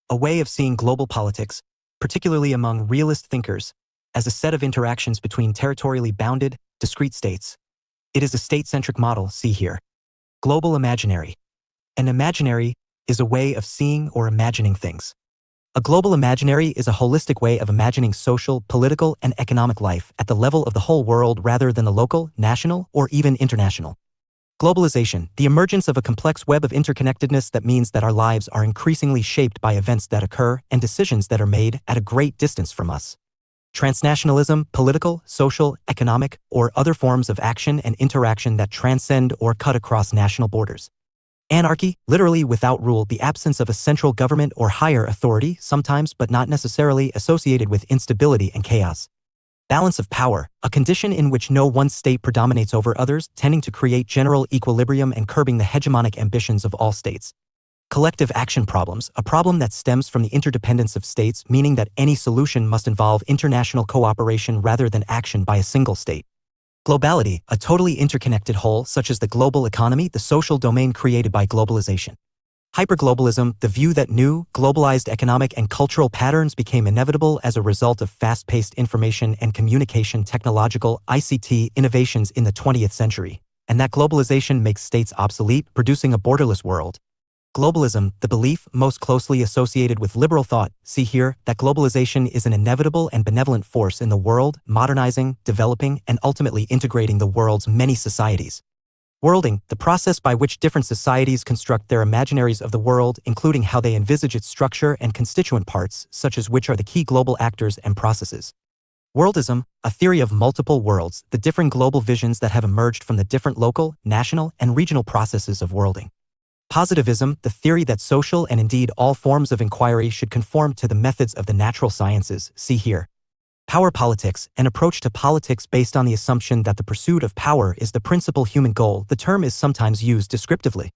A way of seeing global politics, particularly among realist thinkers, as a set of interactions between territorially bounded, discrete states. It is a state-centric model, see here. Global imaginary. An imaginary is a way of seeing or imagining things. A global imaginary is a holistic way of imagining social, political, and economic life at the level of the whole world rather than the local, national, or even international. Globalization, the emergence of a complex web of interconnectedness that means that our lives are increasingly shaped by events that occur and decisions that are made at a great distance from us. Transnationalism, political, social, economic, or other forms of action and interaction that transcend or cut across national borders. Anarchy, literally without rule, the absence of a central government or higher authority, sometimes but not necessarily associated with instability and chaos. Balance of power, a condition in which no one state predominates over others, tending to create general equilibrium and curbing the hegemonic ambitions of all states. Collective action problems, a problem that stems from the interdependence of states, meaning that any solution must involve international cooperation rather than action by a single state. Globality, a totally interconnected whole such as the global economy, the social domain created by globalization. Hyperglobalism, the view that new, globalized economic and cultural patterns became inevitable as a result of fast-paced information and communication technological (ICT) innovations in the 20th century, and that globalization makes states obsolete, producing a borderless world. Globalism, the belief most closely associated with liberal thought, see here, that globalization is an inevitable and benevolent force in the world, modernizing, developing, and ultimately integrating the world's many societies. Worlding, the process by which different societies construct their imaginaries of the world, including how they envisage its structure and constituent parts, such as which are the key global actors and processes. Worldism, a theory of multiple worlds, the differing global visions that have emerged from the different local, national, and regional processes of worlding. Positivism, the theory that social and indeed all forms of inquiry should conform to the methods of the natural sciences, see here. Power politics, an approach to politics based on the assumption that the pursuit of power is the principal human goal. The term is sometimes used descriptively.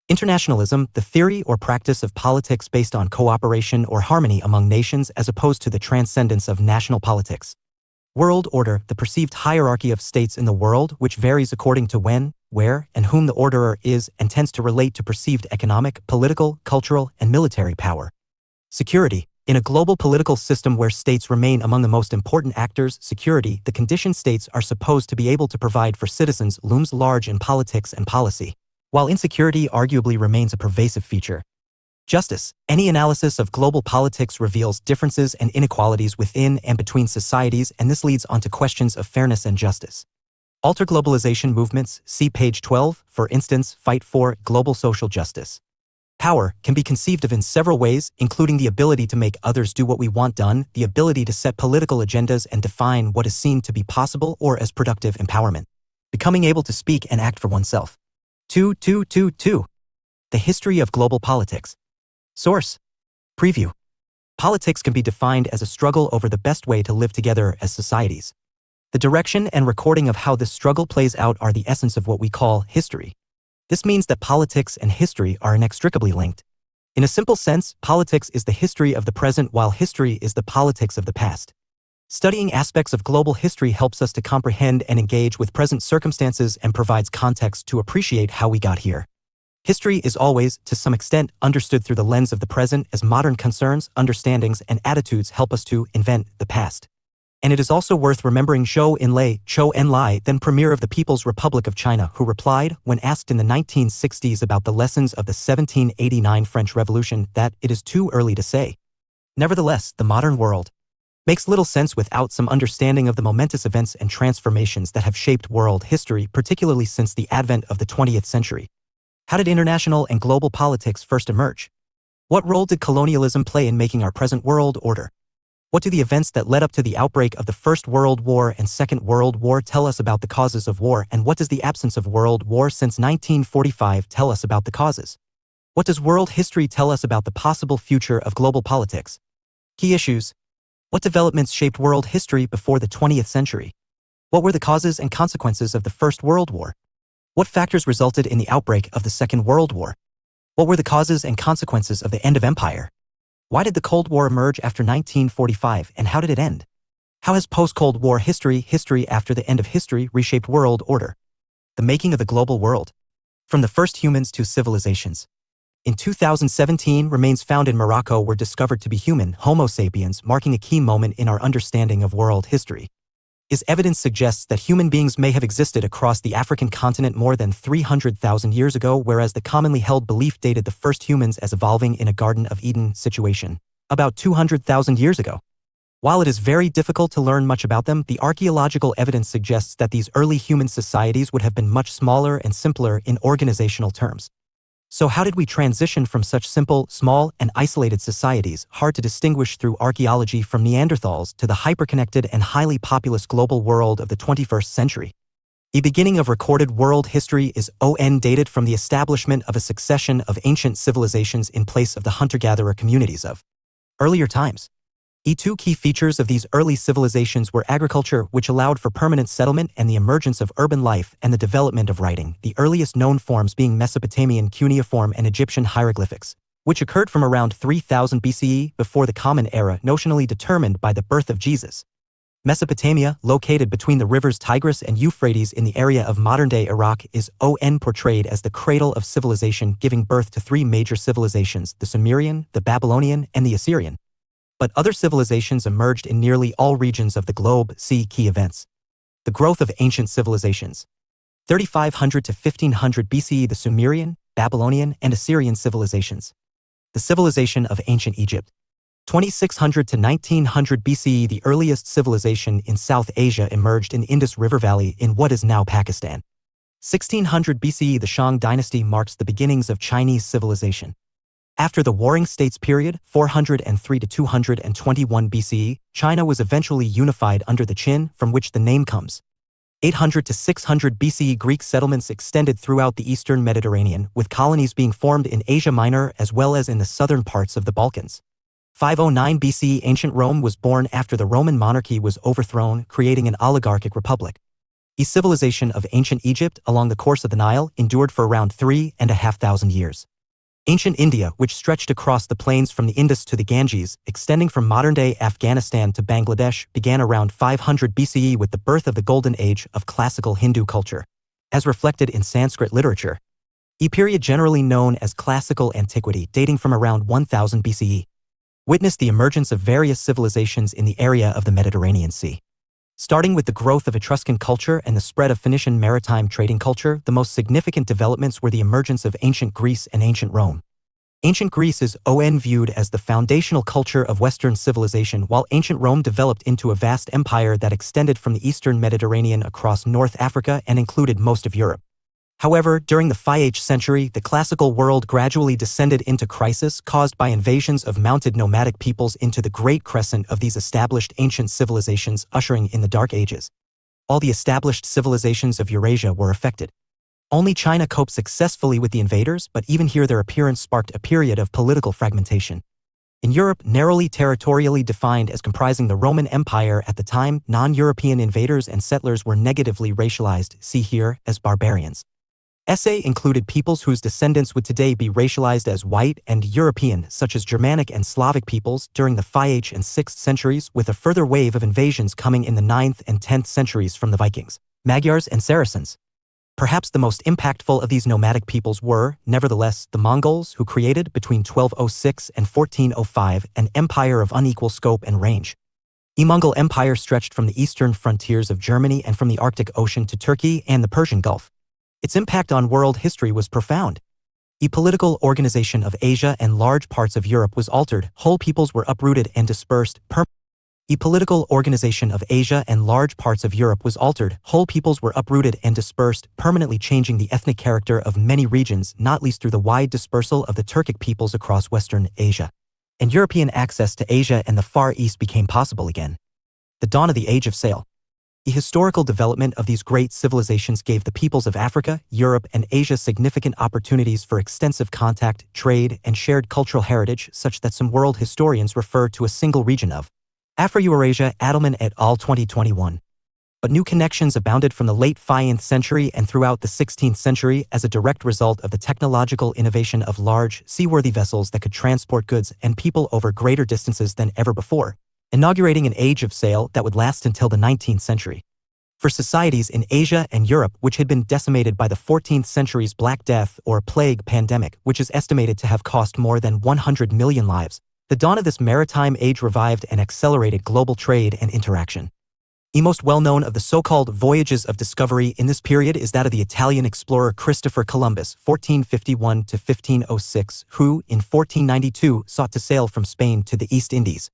Internationalism, the theory or practice of politics based on cooperation or harmony among nations as opposed to the transcendence of national politics. World order, the perceived hierarchy of states in the world, which varies according to when, where, and whom the orderer is and tends to relate to perceived economic, political, cultural, and military power. Security, in a global political system where states remain among the most important actors, security, the condition states are supposed to be able to provide for citizens, looms large in politics and policy, while insecurity arguably remains a pervasive feature. Justice, any analysis of global politics reveals differences and inequalities within and between societies, and this leads on to questions of fairness and justice. Alter-globalization movements, see page 12, for instance, fight for global social justice. Power can be conceived of in several ways, including the ability to make others do what we want done, the ability to set political agendas and define what is seen to be possible or as productive empowerment. Becoming able to speak and act for oneself. 2. The history of global politics. Source. Preview. Politics can be defined as a struggle over the best way to live together as societies. The direction and recording of how this struggle plays out are the essence of what we call history. This means that politics and history are inextricably linked. In a simple sense, politics is the history of the present while history is the politics of the past. Studying aspects of global history helps us to comprehend and engage with present circumstances and provides context to appreciate how we got here. History is always, to some extent, understood through the lens of the present as modern concerns, understandings, and attitudes help us to invent the past. And it is also worth remembering Zhou Enlai, then Premier of the People's Republic of China, who replied, when asked in the 1960s about the lessons of the 1789 French Revolution, that it is too early to say. Nevertheless, the modern world makes little sense without some understanding of the momentous events and transformations that have shaped world history, particularly since the advent of the 20th century. How did international and global politics first emerge? What role did colonialism play in making our present world order? What do the events that led up to the outbreak of the First World War and Second World War tell us about the causes of war, and what does the absence of world war since 1945 tell us about the causes? What does world history tell us about the possible future of global politics? Key issues. What developments shaped world history before the 20th century? What were the causes and consequences of the First World War? What factors resulted in the outbreak of the Second World War? What were the causes and consequences of the end of empire? Why did the Cold War emerge after 1945, and how did it end? How has post-Cold War history after the end of history reshaped world order? The making of the global world. From the first humans to civilizations. In 2017, remains found in Morocco were discovered to be human, Homo sapiens, marking a key moment in our understanding of world history. Evidence suggests that human beings may have existed across the African continent more than 300,000 years ago, whereas the commonly held belief dated the first humans as evolving in a Garden of Eden situation, about 200,000 years ago. While it is very difficult to learn much about them, the archaeological evidence suggests that these early human societies would have been much smaller and simpler in organizational terms. So how did we transition from such simple, small, and isolated societies, hard to distinguish through archaeology, from Neanderthals to the hyperconnected and highly populous global world of the 21st century? The beginning of recorded world history is dated from the establishment of a succession of ancient civilizations in place of the hunter-gatherer communities of earlier times. Two key features of these early civilizations were agriculture, which allowed for permanent settlement, and the emergence of urban life and the development of writing, the earliest known forms being Mesopotamian cuneiform and Egyptian hieroglyphics, which occurred from around 3000 BCE before the Common Era, notionally determined by the birth of Jesus. Mesopotamia, located between the rivers Tigris and Euphrates in the area of modern-day Iraq, is portrayed as the cradle of civilization, giving birth to three major civilizations: the Sumerian, the Babylonian, and the Assyrian. But other civilizations emerged in nearly all regions of the globe. See key events. The growth of ancient civilizations. 3500 to 1500 BCE, the Sumerian, Babylonian, and Assyrian civilizations. The civilization of ancient Egypt. 2600 to 1900 BCE, the earliest civilization in South Asia emerged in Indus River Valley in what is now Pakistan. 1600 BCE, the Shang dynasty marks the beginnings of Chinese civilization. After the Warring States period, 403 to 221 BCE, China was eventually unified under the Qin, from which the name comes. 800 to 600 BCE, Greek settlements extended throughout the eastern Mediterranean, with colonies being formed in Asia Minor as well as in the southern parts of the Balkans. 509 BCE, ancient Rome was born after the Roman monarchy was overthrown, creating an oligarchic republic. The civilization of ancient Egypt, along the course of the Nile, endured for around 3,500 years. Ancient India, which stretched across the plains from the Indus to the Ganges, extending from modern-day Afghanistan to Bangladesh, began around 500 BCE with the birth of the golden age of classical Hindu culture, as reflected in Sanskrit literature. A period generally known as classical antiquity, dating from around 1000 BCE, witnessed the emergence of various civilizations in the area of the Mediterranean Sea. Starting with the growth of Etruscan culture and the spread of Phoenician maritime trading culture, the most significant developments were the emergence of ancient Greece and ancient Rome. Ancient Greece is viewed as the foundational culture of Western civilization, while ancient Rome developed into a vast empire that extended from the eastern Mediterranean across North Africa and included most of Europe. However, during the 5th century, the classical world gradually descended into crisis caused by invasions of mounted nomadic peoples into the Great Crescent of these established ancient civilizations, ushering in the Dark Ages. All the established civilizations of Eurasia were affected. Only China coped successfully with the invaders, but even here their appearance sparked a period of political fragmentation. In Europe, narrowly territorially defined as comprising the Roman Empire at the time, non-European invaders and settlers were negatively racialized, see here, as barbarians. SA included peoples whose descendants would today be racialized as white and European, such as Germanic and Slavic peoples, during the 5th and 6th centuries, with a further wave of invasions coming in the 9th and 10th centuries from the Vikings, Magyars, and Saracens. Perhaps the most impactful of these nomadic peoples were, nevertheless, the Mongols, who created, between 1206 and 1405, an empire of unequal scope and range. The Mongol Empire stretched from the eastern frontiers of Germany and from the Arctic Ocean to Turkey and the Persian Gulf. Its impact on world history was profound. The political organization of Asia and large parts of Europe was altered, whole peoples were uprooted and dispersed The political organization of Asia and large parts of Europe was altered, whole peoples were uprooted and dispersed, permanently changing the ethnic character of many regions, not least through the wide dispersal of the Turkic peoples across Western Asia. And European access to Asia and the Far East became possible again. The dawn of the Age of Sail. The historical development of these great civilizations gave the peoples of Africa, Europe, and Asia significant opportunities for extensive contact, trade, and shared cultural heritage, such that some world historians refer to a single region of Afro-Eurasia. Adelman et al. 2021. But new connections abounded from the late 5th century and throughout the 16th century as a direct result of the technological innovation of large, seaworthy vessels that could transport goods and people over greater distances than ever before, inaugurating an age of sail that would last until the 19th century. For societies in Asia and Europe which had been decimated by the 14th century's Black Death or Plague pandemic, which is estimated to have cost more than 100 million lives, the dawn of this maritime age revived and accelerated global trade and interaction. The most well-known of the so-called voyages of discovery in this period is that of the Italian explorer Christopher Columbus, 1451 to 1506, who, in 1492, sought to sail from Spain to the East Indies.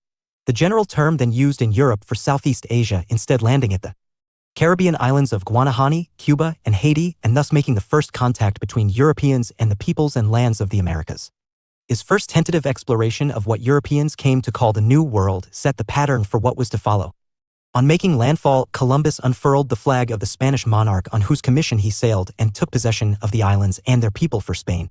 The general term then used in Europe for Southeast Asia, instead landing at the Caribbean islands of Guanahani, Cuba, and Haiti, and thus making the first contact between Europeans and the peoples and lands of the Americas. His first tentative exploration of what Europeans came to call the New World set the pattern for what was to follow. On making landfall, Columbus unfurled the flag of the Spanish monarch on whose commission he sailed and took possession of the islands and their people for Spain.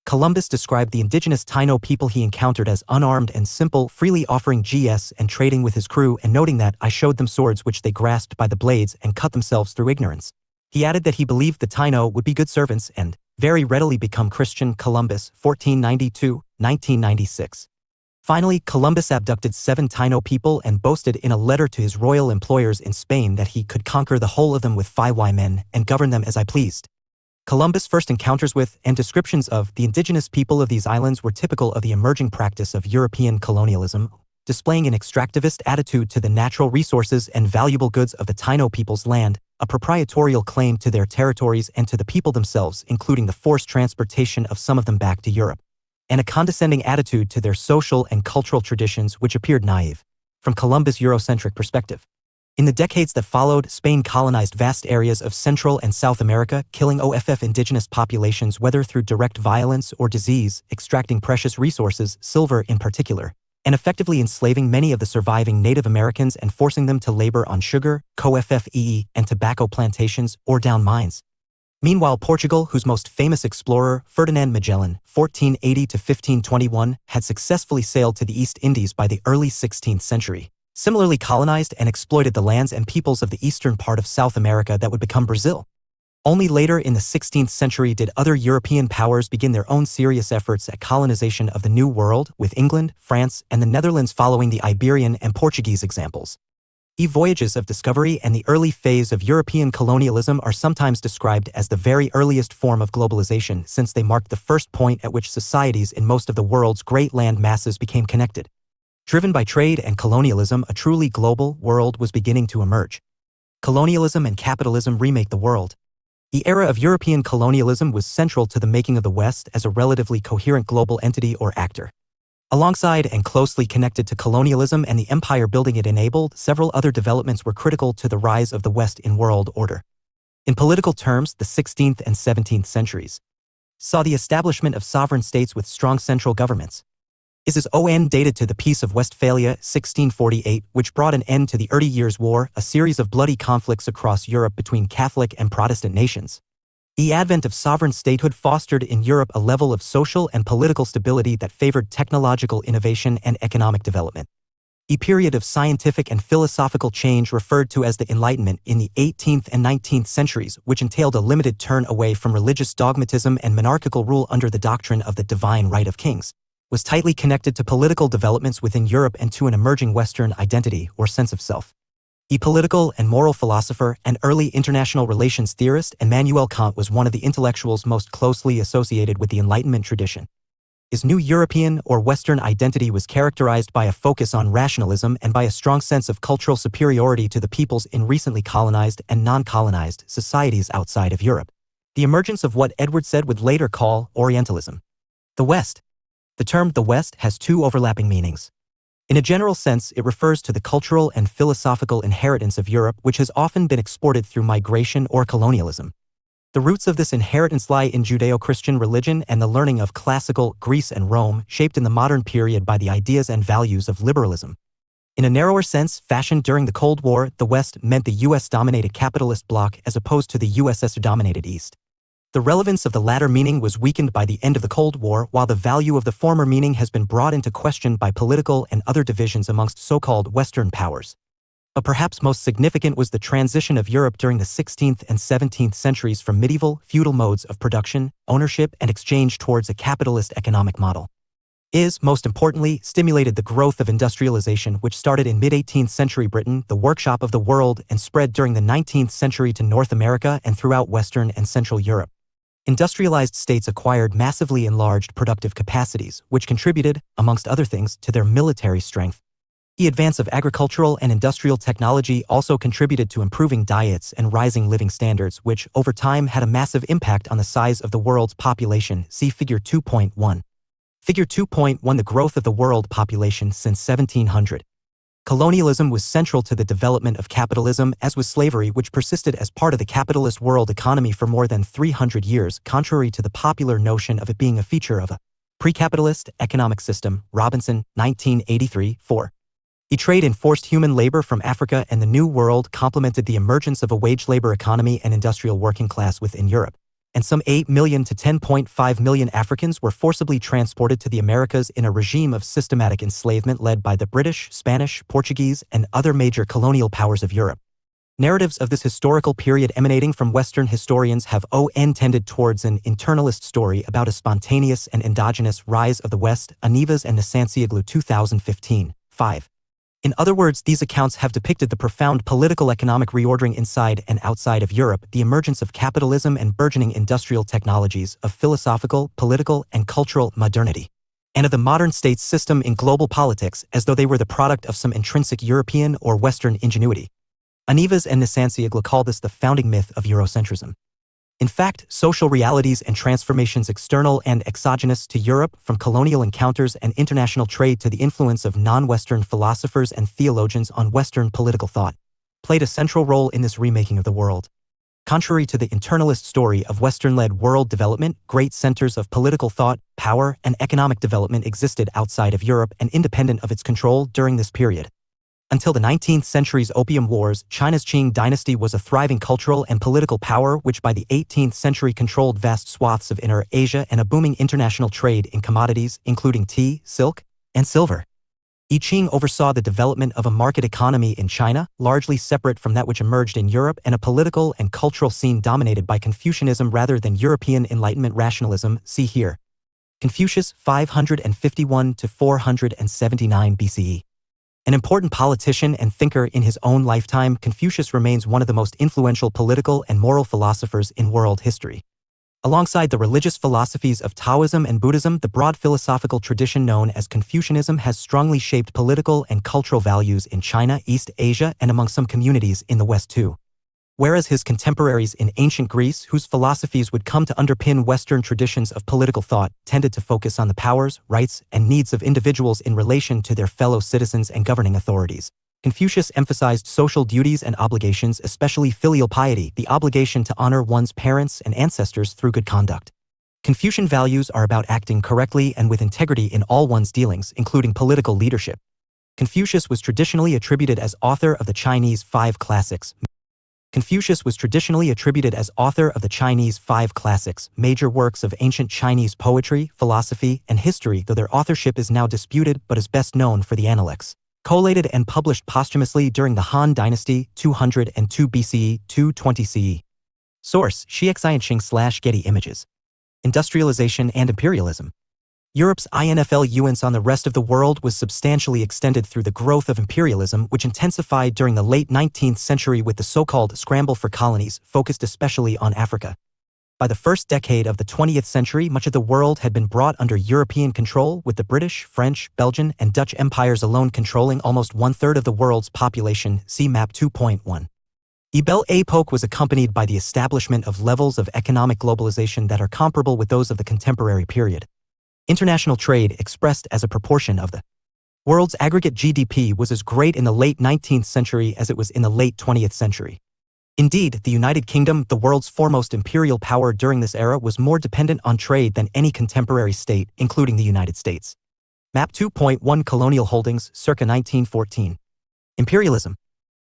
Columbus described the indigenous Taino people he encountered as unarmed and simple, freely offering GS and trading with his crew, and noting that I showed them swords which they grasped by the blades and cut themselves through ignorance. He added that he believed the Taino would be good servants and very readily become Christian. Columbus, 1492-1996. Finally, Columbus abducted 7 Taino people and boasted in a letter to his royal employers in Spain that he could conquer the whole of them with 5 men and govern them as I pleased. Columbus' first encounters with and descriptions of the indigenous people of these islands were typical of the emerging practice of European colonialism, displaying an extractivist attitude to the natural resources and valuable goods of the Taino people's land, a proprietorial claim to their territories and to the people themselves, including the forced transportation of some of them back to Europe, and a condescending attitude to their social and cultural traditions which appeared naive, from Columbus' Eurocentric perspective. In the decades that followed, Spain colonized vast areas of Central and South America, killing indigenous populations whether through direct violence or disease, extracting precious resources, silver in particular, and effectively enslaving many of the surviving Native Americans and forcing them to labor on sugar, coffee, and tobacco plantations or down mines. Meanwhile, Portugal, whose most famous explorer, Ferdinand Magellan, 1480–1521, had successfully sailed to the East Indies by the early 16th century, similarly colonized and exploited the lands and peoples of the eastern part of South America that would become Brazil. Only later in the 16th century did other European powers begin their own serious efforts at colonization of the New World, with England, France, and the Netherlands following the Iberian and Portuguese examples. Voyages of discovery and the early phase of European colonialism are sometimes described as the very earliest form of globalization, since they marked the first point at which societies in most of the world's great land masses became connected. Driven by trade and colonialism, a truly global world was beginning to emerge. Colonialism and capitalism remake the world. The era of European colonialism was central to the making of the West as a relatively coherent global entity or actor. Alongside and closely connected to colonialism and the empire building it enabled, several other developments were critical to the rise of the West in world order. In political terms, the 16th and 17th centuries saw the establishment of sovereign states with strong central governments. This is dated to the Peace of Westphalia, 1648, which brought an end to the 30 Years' War, a series of bloody conflicts across Europe between Catholic and Protestant nations. The advent of sovereign statehood fostered in Europe a level of social and political stability that favored technological innovation and economic development. A period of scientific and philosophical change referred to as the Enlightenment in the 18th and 19th centuries, which entailed a limited turn away from religious dogmatism and monarchical rule under the doctrine of the divine right of kings, was tightly connected to political developments within Europe and to an emerging Western identity or sense of self. A political and moral philosopher and early international relations theorist, Immanuel Kant was one of the intellectuals most closely associated with the Enlightenment tradition. His new European or Western identity was characterized by a focus on rationalism and by a strong sense of cultural superiority to the peoples in recently colonized and non-colonized societies outside of Europe. The emergence of what Edward Said would later call Orientalism. The West. The term the West has 2 overlapping meanings. In a general sense, it refers to the cultural and philosophical inheritance of Europe, which has often been exported through migration or colonialism. The roots of this inheritance lie in Judeo-Christian religion and the learning of classical Greece and Rome, shaped in the modern period by the ideas and values of liberalism. In a narrower sense, fashioned during the Cold War, the West meant the US-dominated capitalist bloc as opposed to the USSR-dominated East. The relevance of the latter meaning was weakened by the end of the Cold War, while the value of the former meaning has been brought into question by political and other divisions amongst so-called Western powers. But perhaps most significant was the transition of Europe during the 16th and 17th centuries from medieval, feudal modes of production, ownership, and exchange towards a capitalist economic model. Most importantly, stimulated the growth of industrialization, which started in mid-18th century Britain, the workshop of the world, and spread during the 19th century to North America and throughout Western and Central Europe. Industrialized states acquired massively enlarged productive capacities, which contributed, amongst other things, to their military strength. The advance of agricultural and industrial technology also contributed to improving diets and rising living standards, which, over time, had a massive impact on the size of the world's population. See Figure 2.1. Figure 2.1. The growth of the world population since 1700. Colonialism was central to the development of capitalism, as was slavery, which persisted as part of the capitalist world economy for more than 300 years, contrary to the popular notion of it being a feature of a pre-capitalist economic system. Robinson, 1983, 4. The trade in forced human labor from Africa and the New World complemented the emergence of a wage labor economy and industrial working class within Europe. and some 8 million to 10.5 million Africans were forcibly transported to the Americas in a regime of systematic enslavement led by the British, Spanish, Portuguese, and other major colonial powers of Europe. Narratives of this historical period emanating from Western historians have tended towards an internalist story about a spontaneous and endogenous rise of the West, Anivas and Nasancioglu 2015, 5. In other words, these accounts have depicted the profound political-economic reordering inside and outside of Europe, the emergence of capitalism and burgeoning industrial technologies, of philosophical, political, and cultural modernity, and of the modern state's system in global politics as though they were the product of some intrinsic European or Western ingenuity. Anivas and Nasancioglu call this the founding myth of Eurocentrism. In fact, social realities and transformations external and exogenous to Europe, from colonial encounters and international trade to the influence of non-Western philosophers and theologians on Western political thought, played a central role in this remaking of the world. Contrary to the internalist story of Western-led world development, great centers of political thought, power, and economic development existed outside of Europe and independent of its control during this period. Until the 19th century's Opium Wars, China's Qing dynasty was a thriving cultural and political power which by the 18th century controlled vast swaths of Inner Asia and a booming international trade in commodities, including tea, silk, and silver. Qing oversaw the development of a market economy in China, largely separate from that which emerged in Europe, and a political and cultural scene dominated by Confucianism rather than European Enlightenment rationalism. See here. Confucius, 551 to 479 BCE. An important politician and thinker in his own lifetime, Confucius remains one of the most influential political and moral philosophers in world history. Alongside the religious philosophies of Taoism and Buddhism, the broad philosophical tradition known as Confucianism has strongly shaped political and cultural values in China, East Asia, and among some communities in the West too. Whereas his contemporaries in ancient Greece, whose philosophies would come to underpin Western traditions of political thought, tended to focus on the powers, rights, and needs of individuals in relation to their fellow citizens and governing authorities, Confucius emphasized social duties and obligations, especially filial piety, the obligation to honor one's parents and ancestors through good conduct. Confucian values are about acting correctly and with integrity in all one's dealings, including political leadership. Confucius was traditionally attributed as author of the Chinese Five Classics. Major works of ancient Chinese poetry, philosophy, and history, though their authorship is now disputed, but is best known for the Analects, collated and published posthumously during the Han Dynasty, 202 BCE, 220 CE. Source: Xianxing/Getty Images. Industrialization and Imperialism. Europe's influence on the rest of the world was substantially extended through the growth of imperialism, which intensified during the late 19th century with the so-called scramble for colonies, focused especially on Africa. By the first decade of the 20th century, much of the world had been brought under European control, with the British, French, Belgian, and Dutch empires alone controlling almost one-third of the world's population. See Map 2.1. The Belle Époque was accompanied by the establishment of levels of economic globalization that are comparable with those of the contemporary period. International trade, expressed as a proportion of the world's aggregate GDP, was as great in the late 19th century as it was in the late 20th century. Indeed, the United Kingdom, the world's foremost imperial power during this era, was more dependent on trade than any contemporary state, including the United States. Map 2.1. Colonial holdings, circa 1914. Imperialism.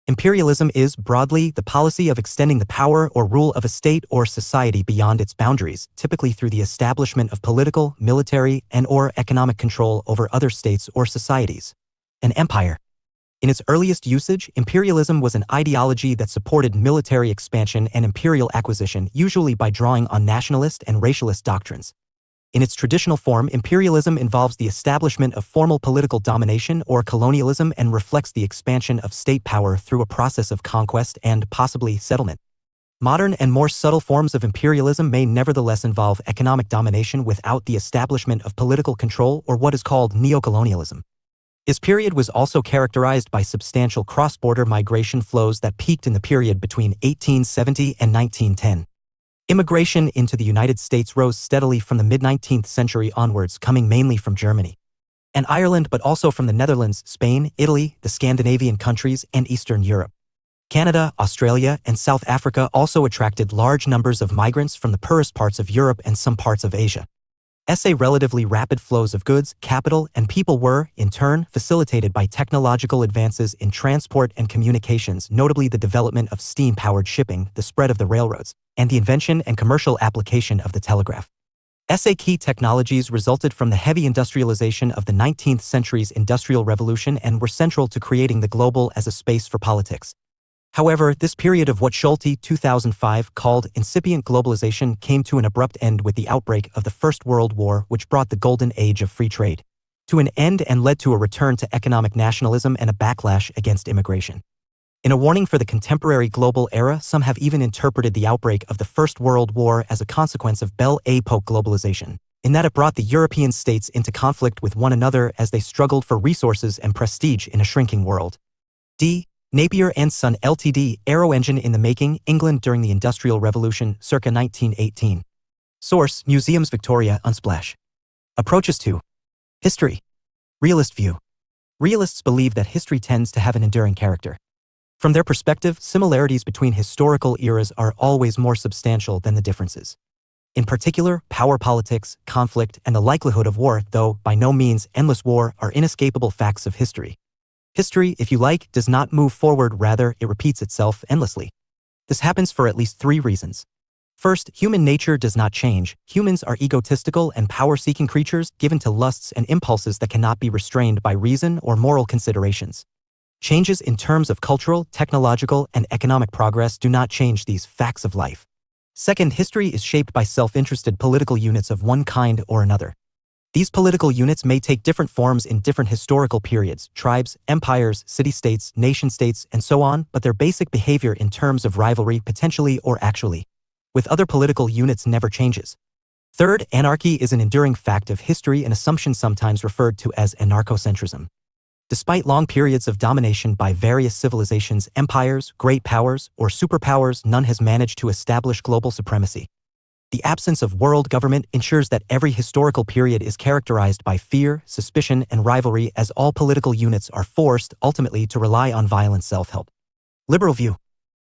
Imperialism is, broadly, the policy of extending the power or rule of a state or society beyond its boundaries, typically through the establishment of political, military, and/or economic control over other states or societies. An empire. In its earliest usage, imperialism was an ideology that supported military expansion and imperial acquisition, usually by drawing on nationalist and racialist doctrines. In its traditional form, imperialism involves the establishment of formal political domination or colonialism and reflects the expansion of state power through a process of conquest and, possibly, settlement. Modern and more subtle forms of imperialism may nevertheless involve economic domination without the establishment of political control, or what is called neocolonialism. This period was also characterized by substantial cross-border migration flows that peaked in the period between 1870 and 1910. Immigration into the United States rose steadily from the mid-19th century onwards, coming mainly from Germany and Ireland, but also from the Netherlands, Spain, Italy, the Scandinavian countries, and Eastern Europe. Canada, Australia, and South Africa also attracted large numbers of migrants from the poorest parts of Europe and some parts of Asia. Relatively rapid flows of goods, capital, and people were, in turn, facilitated by technological advances in transport and communications, notably the development of steam-powered shipping, the spread of the railroads, and the invention and commercial application of the telegraph. Key technologies resulted from the heavy industrialization of the 19th century's Industrial Revolution and were central to creating the global as a space for politics. However, this period of what Schulte 2005 called incipient globalization came to an abrupt end with the outbreak of the First World War, which brought the golden age of free trade to an end and led to a return to economic nationalism and a backlash against immigration. In a warning for the contemporary global era, some have even interpreted the outbreak of the First World War as a consequence of Belle Époque globalization, in that it brought the European states into conflict with one another as they struggled for resources and prestige in a shrinking world. Napier and Son Ltd. Aero engine in the making, England during the Industrial Revolution, circa 1918. Source: Museums Victoria, Unsplash. Approaches to history. Realist view. Realists believe that history tends to have an enduring character. From their perspective, similarities between historical eras are always more substantial than the differences. In particular, power politics, conflict, and the likelihood of war, though by no means endless war, are inescapable facts of history. History, if you like, does not move forward, rather, it repeats itself endlessly. This happens for at least three reasons. First, human nature does not change. Humans are egotistical and power-seeking creatures given to lusts and impulses that cannot be restrained by reason or moral considerations. Changes in terms of cultural, technological, and economic progress do not change these facts of life. Second, history is shaped by self-interested political units of one kind or another. These political units may take different forms in different historical periods, tribes, empires, city-states, nation-states, and so on, but their basic behavior in terms of rivalry, potentially or actually, with other political units never changes. Third, anarchy is an enduring fact of history, an assumption sometimes referred to as anarchocentrism. Despite long periods of domination by various civilizations, empires, great powers, or superpowers, none has managed to establish global supremacy. The absence of world government ensures that every historical period is characterized by fear, suspicion, and rivalry, as all political units are forced, ultimately, to rely on violent self-help. Liberal view.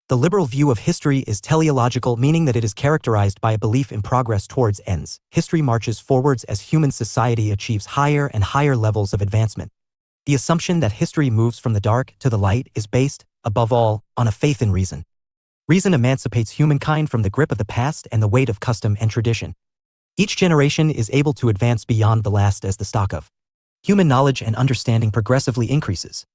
The liberal view of history is teleological, meaning that it is characterized by a belief in progress towards ends. History marches forwards as human society achieves higher and higher levels of advancement. The assumption that history moves from the dark to the light is based, above all, on a faith in reason. Reason emancipates humankind from the grip of the past and the weight of custom and tradition. Each generation is able to advance beyond the last as the stock of human knowledge and understanding progressively increases.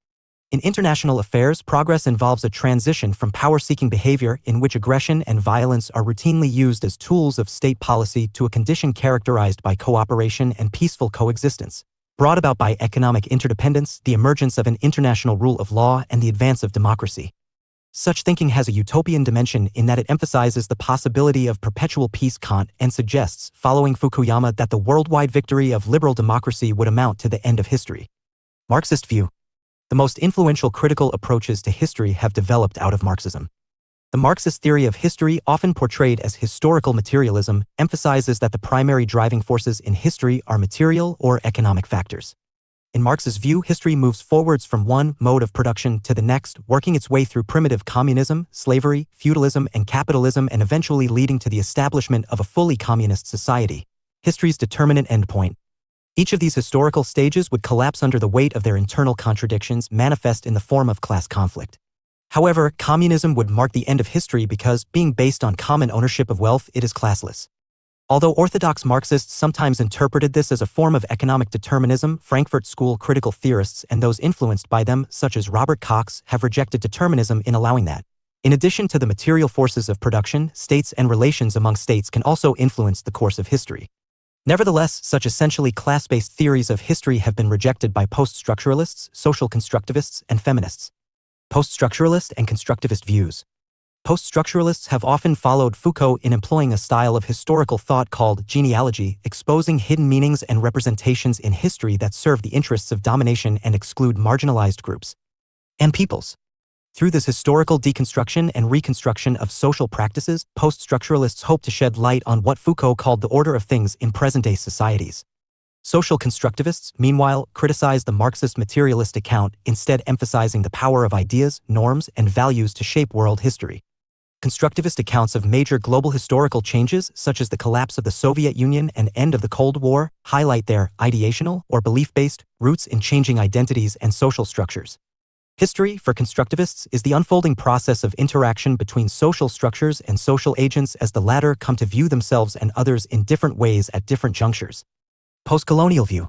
In international affairs, progress involves a transition from power-seeking behavior in which aggression and violence are routinely used as tools of state policy to a condition characterized by cooperation and peaceful coexistence, brought about by economic interdependence, the emergence of an international rule of law, and the advance of democracy. Such thinking has a utopian dimension in that it emphasizes the possibility of perpetual peace. Kant and suggests, following Fukuyama, that the worldwide victory of liberal democracy would amount to the end of history. Marxist view. The most influential critical approaches to history have developed out of Marxism. The Marxist theory of history, often portrayed as historical materialism, emphasizes that the primary driving forces in history are material or economic factors. In Marx's view, history moves forwards from one mode of production to the next, working its way through primitive communism, slavery, feudalism, and capitalism, and eventually leading to the establishment of a fully communist society, history's determinate endpoint. Each of these historical stages would collapse under the weight of their internal contradictions, manifest in the form of class conflict. However, communism would mark the end of history because, being based on common ownership of wealth, it is classless. Although orthodox Marxists sometimes interpreted this as a form of economic determinism, Frankfurt School critical theorists and those influenced by them, such as Robert Cox, have rejected determinism in allowing that. In addition to the material forces of production, states and relations among states can also influence the course of history. Nevertheless, such essentially class-based theories of history have been rejected by post-structuralists, social constructivists, and feminists. Post-structuralist and constructivist views. Post-structuralists have often followed Foucault in employing a style of historical thought called genealogy, exposing hidden meanings and representations in history that serve the interests of domination and exclude marginalized groups and peoples. Through this historical deconstruction and reconstruction of social practices, post-structuralists hope to shed light on what Foucault called the order of things in present-day societies. Social constructivists, meanwhile, criticize the Marxist materialist account, instead emphasizing the power of ideas, norms, and values to shape world history. Constructivist accounts of major global historical changes, such as the collapse of the Soviet Union and end of the Cold War, highlight their ideational or belief-based roots in changing identities and social structures. History, for constructivists, is the unfolding process of interaction between social structures and social agents as the latter come to view themselves and others in different ways at different junctures. Postcolonial view.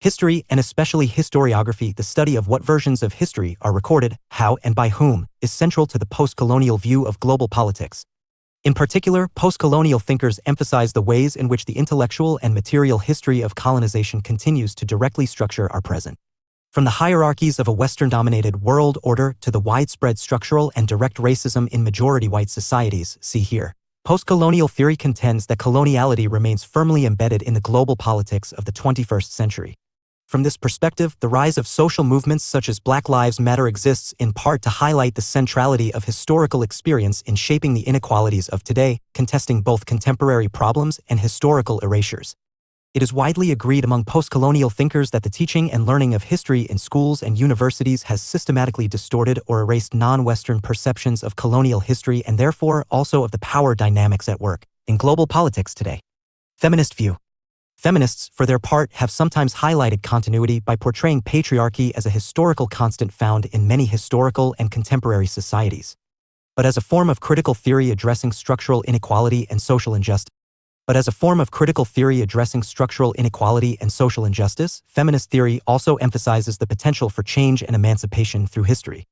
History, and especially historiography, the study of what versions of history are recorded, how and by whom, is central to the postcolonial view of global politics. In particular, postcolonial thinkers emphasize the ways in which the intellectual and material history of colonization continues to directly structure our present. From the hierarchies of a Western-dominated world order to the widespread structural and direct racism in majority-white societies, see here. Postcolonial theory contends that coloniality remains firmly embedded in the global politics of the 21st century. From this perspective, the rise of social movements such as Black Lives Matter exists in part to highlight the centrality of historical experience in shaping the inequalities of today, contesting both contemporary problems and historical erasures. It is widely agreed among postcolonial thinkers that the teaching and learning of history in schools and universities has systematically distorted or erased non-Western perceptions of colonial history and therefore also of the power dynamics at work in global politics today. Feminist view. Feminists, for their part, have sometimes highlighted continuity by portraying patriarchy as a historical constant found in many historical and contemporary societies. But as a form of critical theory addressing structural inequality and social injustice, feminist theory also emphasizes the potential for change and emancipation through history.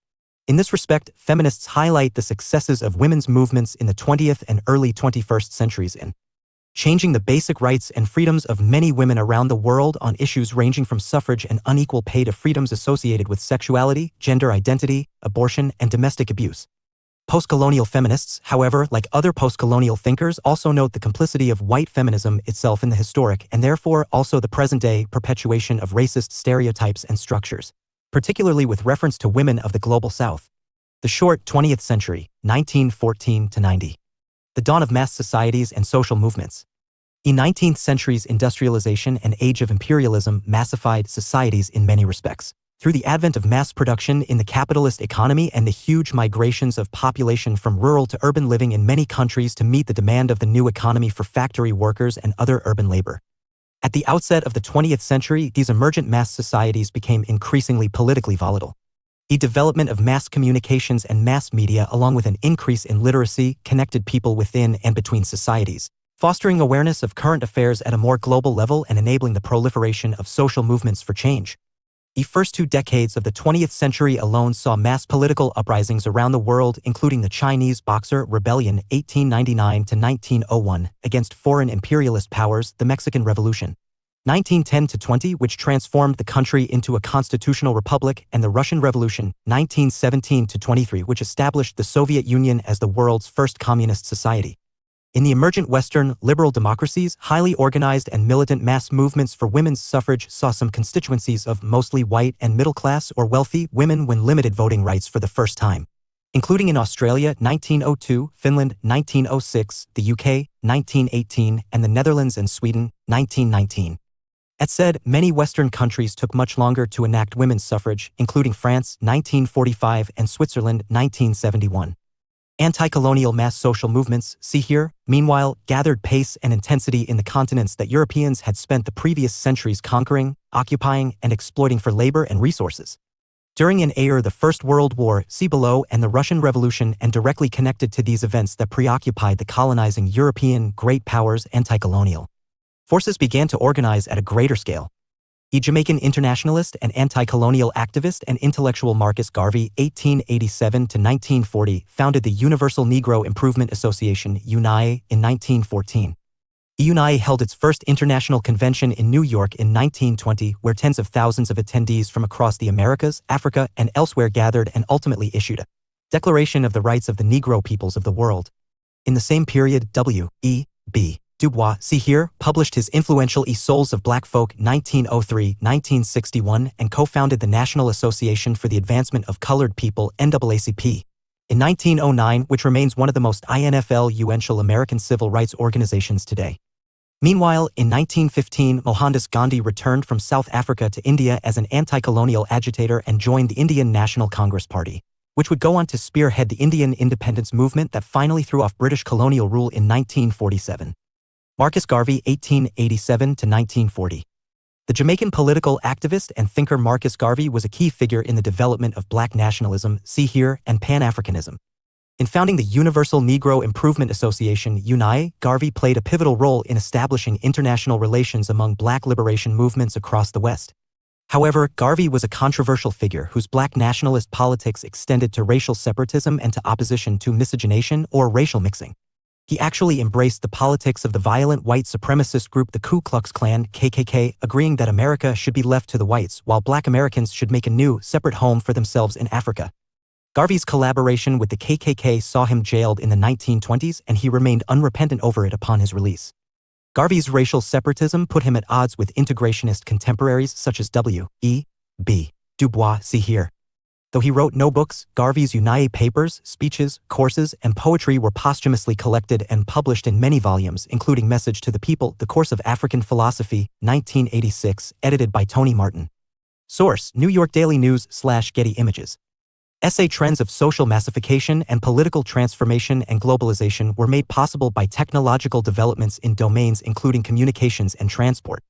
In this respect, feminists highlight the successes of women's movements in the 20th and early 21st centuries in changing the basic rights and freedoms of many women around the world on issues ranging from suffrage and unequal pay to freedoms associated with sexuality, gender identity, abortion, and domestic abuse. Postcolonial feminists, however, like other postcolonial thinkers, also note the complicity of white feminism itself in the historic and therefore also the present-day perpetuation of racist stereotypes and structures, particularly with reference to women of the Global South. The short 20th century, 1914 to 90. The dawn of mass societies and social movements. In 19th century's industrialization and age of imperialism massified societies in many respects. Through the advent of mass production in the capitalist economy and the huge migrations of population from rural to urban living in many countries to meet the demand of the new economy for factory workers and other urban labor. At the outset of the 20th century, these emergent mass societies became increasingly politically volatile. The development of mass communications and mass media, along with an increase in literacy, connected people within and between societies, fostering awareness of current affairs at a more global level and enabling the proliferation of social movements for change. The first 2 decades of the 20th century alone saw mass political uprisings around the world, including the Chinese Boxer Rebellion 1899 to 1901 against foreign imperialist powers, the Mexican Revolution 1910 to 20, which transformed the country into a constitutional republic, and the Russian Revolution 1917 to 23, which established the Soviet Union as the world's first communist society. In the emergent Western liberal democracies, highly organized and militant mass movements for women's suffrage saw some constituencies of mostly white and middle-class or wealthy women win limited voting rights for the first time, including in Australia 1902, Finland 1906, the UK 1918, and the Netherlands and Sweden 1919. That said, many Western countries took much longer to enact women's suffrage, including France 1945 and Switzerland 1971. Anti-colonial mass social movements, see here, meanwhile, gathered pace and intensity in the continents that Europeans had spent the previous centuries conquering, occupying, and exploiting for labor and resources. During and after the First World War, see below, and the Russian Revolution, and directly connected to these events that preoccupied the colonizing European great powers, anti-colonial forces began to organize at a greater scale. The Jamaican internationalist and anti-colonial activist and intellectual Marcus Garvey, 1887 to 1940, founded the Universal Negro Improvement Association, UNIA, in 1914. The UNIA held its first international convention in New York in 1920, where tens of thousands of attendees from across the Americas, Africa, and elsewhere gathered and ultimately issued a Declaration of the Rights of the Negro Peoples of the World. In the same period, W.E.B. Du Bois, see here, published his influential Souls of Black Folk 1903-1961 and co-founded the National Association for the Advancement of Colored People, NAACP, in 1909, which remains one of the most influential American civil rights organizations today. Meanwhile, in 1915, Mohandas Gandhi returned from South Africa to India as an anti-colonial agitator and joined the Indian National Congress Party. which would go on to spearhead the Indian independence movement that finally threw off British colonial rule in 1947. Marcus Garvey, 1887 to 1940. The Jamaican political activist and thinker Marcus Garvey was a key figure in the development of black nationalism, see here, and Pan-Africanism. In founding the Universal Negro Improvement Association, UNI, Garvey played a pivotal role in establishing international relations among black liberation movements across the West. However, Garvey was a controversial figure whose black nationalist politics extended to racial separatism and to opposition to miscegenation or racial mixing. He actually embraced the politics of the violent white supremacist group the Ku Klux Klan, KKK, agreeing that America should be left to the whites while black Americans should make a new, separate home for themselves in Africa. Garvey's collaboration with the KKK saw him jailed in the 1920s, and he remained unrepentant over it upon his release. Garvey's racial separatism put him at odds with integrationist contemporaries such as W.E.B. Du Bois, see here. Though he wrote no books, Garvey's UNI papers, speeches, courses, and poetry were posthumously collected and published in many volumes, including Message to the People, The Course of African Philosophy, 1986, edited by Tony Martin. Source: New York Daily News/Getty Images. Essay: Trends of social massification and political transformation and globalization were made possible by technological developments in domains including communications and transport.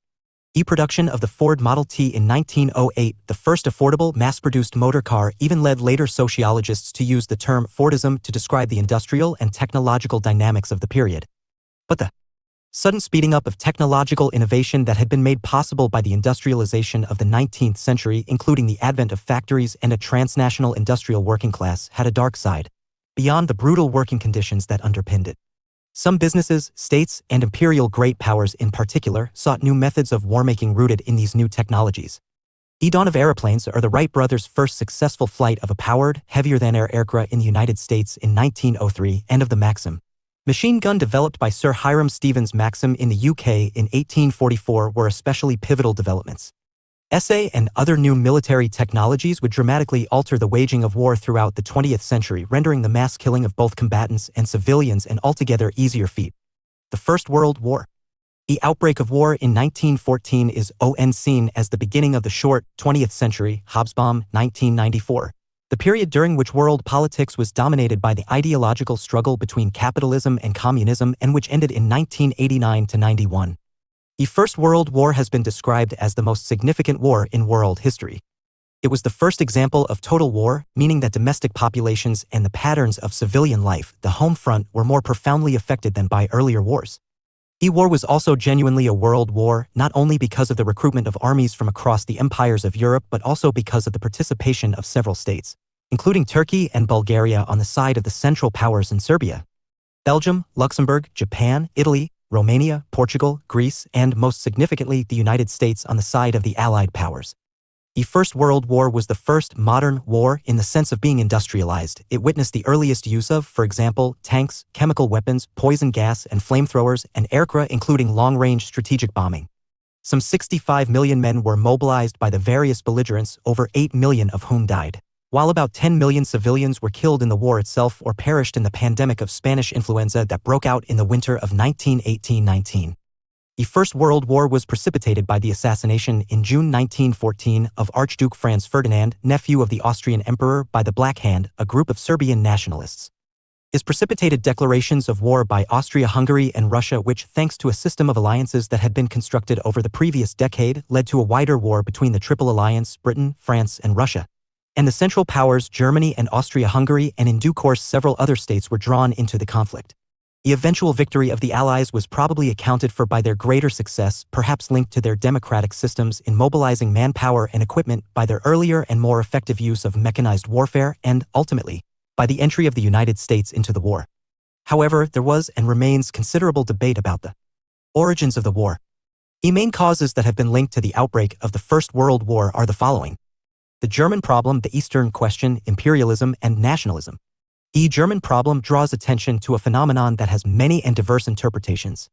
E-production of the Ford Model T in 1908, the first affordable, mass-produced motor car, even led later sociologists to use the term Fordism to describe the industrial and technological dynamics of the period. But the sudden speeding up of technological innovation that had been made possible by the industrialization of the 19th century, including the advent of factories and a transnational industrial working class, had a dark side, beyond the brutal working conditions that underpinned it. Some businesses, states, and imperial great powers in particular sought new methods of war-making rooted in these new technologies. Dawn of aeroplanes are the Wright brothers' first successful flight of a powered, heavier-than-air aircraft in the United States in 1903, and of the Maxim machine gun developed by Sir Hiram Stevens Maxim in the UK in 1844 were especially pivotal developments. SA and other new military technologies would dramatically alter the waging of war throughout the 20th century, rendering the mass killing of both combatants and civilians an altogether easier feat. The First World War. The outbreak of war in 1914 is seen as the beginning of the short 20th century, Hobsbawm, 1994, the period during which world politics was dominated by the ideological struggle between capitalism and communism and which ended in 1989 to 91. The First World War has been described as the most significant war in world history. It was the first example of total war, meaning that domestic populations and the patterns of civilian life, the home front, were more profoundly affected than by earlier wars. The war was also genuinely a world war, not only because of the recruitment of armies from across the empires of Europe but also because of the participation of several states, including Turkey and Bulgaria on the side of the Central Powers and Serbia, Belgium, Luxembourg, Japan, Italy, Romania, Portugal, Greece, and most significantly the United States on the side of the Allied powers. The First World War was the first modern war in the sense of being industrialized. It witnessed the earliest use of, for example, tanks, chemical weapons, poison gas, and flamethrowers, and aircraft including long-range strategic bombing. Some 65 million men were mobilized by the various belligerents, over 8 million of whom died, while about 10 million civilians were killed in the war itself or perished in the pandemic of Spanish influenza that broke out in the winter of 1918-19. The First World War was precipitated by the assassination in June 1914 of Archduke Franz Ferdinand, nephew of the Austrian Emperor, by the Black Hand, a group of Serbian nationalists. His precipitated declarations of war by Austria-Hungary and Russia, which, thanks to a system of alliances that had been constructed over the previous decade, led to a wider war between the Triple Alliance, Britain, France, and Russia, and the Central Powers, Germany and Austria-Hungary, and in due course several other states were drawn into the conflict. The eventual victory of the Allies was probably accounted for by their greater success, perhaps linked to their democratic systems in mobilizing manpower and equipment, by their earlier and more effective use of mechanized warfare, and, ultimately, by the entry of the United States into the war. However, there was and remains considerable debate about the origins of the war. The main causes that have been linked to the outbreak of the First World War are the following: the German problem, the Eastern question, imperialism, and nationalism. The German problem draws attention to a phenomenon that has many and diverse interpretations.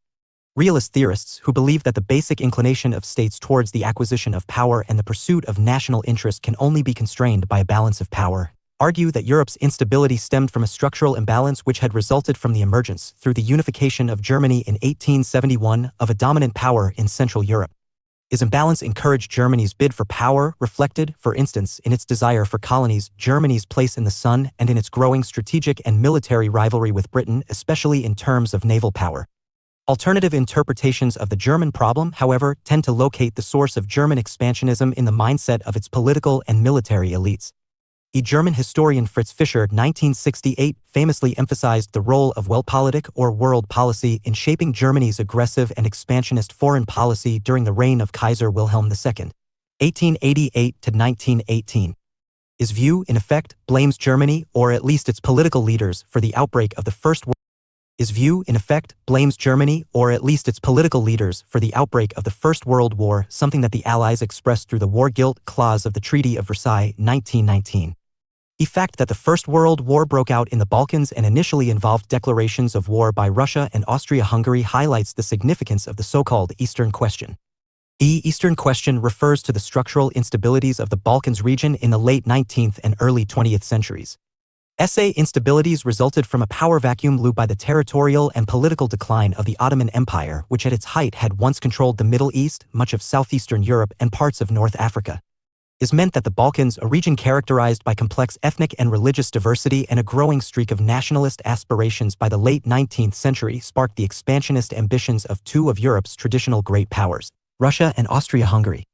Realist theorists, who believe that the basic inclination of states towards the acquisition of power and the pursuit of national interest can only be constrained by a balance of power, argue that Europe's instability stemmed from a structural imbalance which had resulted from the emergence, through the unification of Germany in 1871, of a dominant power in Central Europe. imbalance encouraged Germany's bid for power, reflected, for instance, in its desire for colonies, Germany's place in the sun, and in its growing strategic and military rivalry with Britain, especially in terms of naval power. Alternative interpretations of the German problem, however, tend to locate the source of German expansionism in the mindset of its political and military elites. German historian Fritz Fischer, 1968, famously emphasized the role of Weltpolitik or world policy in shaping Germany's aggressive and expansionist foreign policy during the reign of Kaiser Wilhelm II, 1888 to 1918. His view, in effect, blames Germany, or at least its political leaders, for the outbreak of the First World War, something that the Allies expressed through the war guilt clause of the Treaty of Versailles, 1919. The fact that the First World War broke out in the Balkans and initially involved declarations of war by Russia and Austria-Hungary highlights the significance of the so-called Eastern Question. The Eastern Question refers to the structural instabilities of the Balkans region in the late 19th and early 20th centuries. Instabilities resulted from a power vacuum led by the territorial and political decline of the Ottoman Empire, which at its height had once controlled the Middle East, much of southeastern Europe, and parts of North Africa. This meant that the Balkans, a region characterized by complex ethnic and religious diversity and a growing streak of nationalist aspirations by the late 19th century, sparked the expansionist ambitions of two of Europe's traditional great powers, Russia and Austria-Hungary.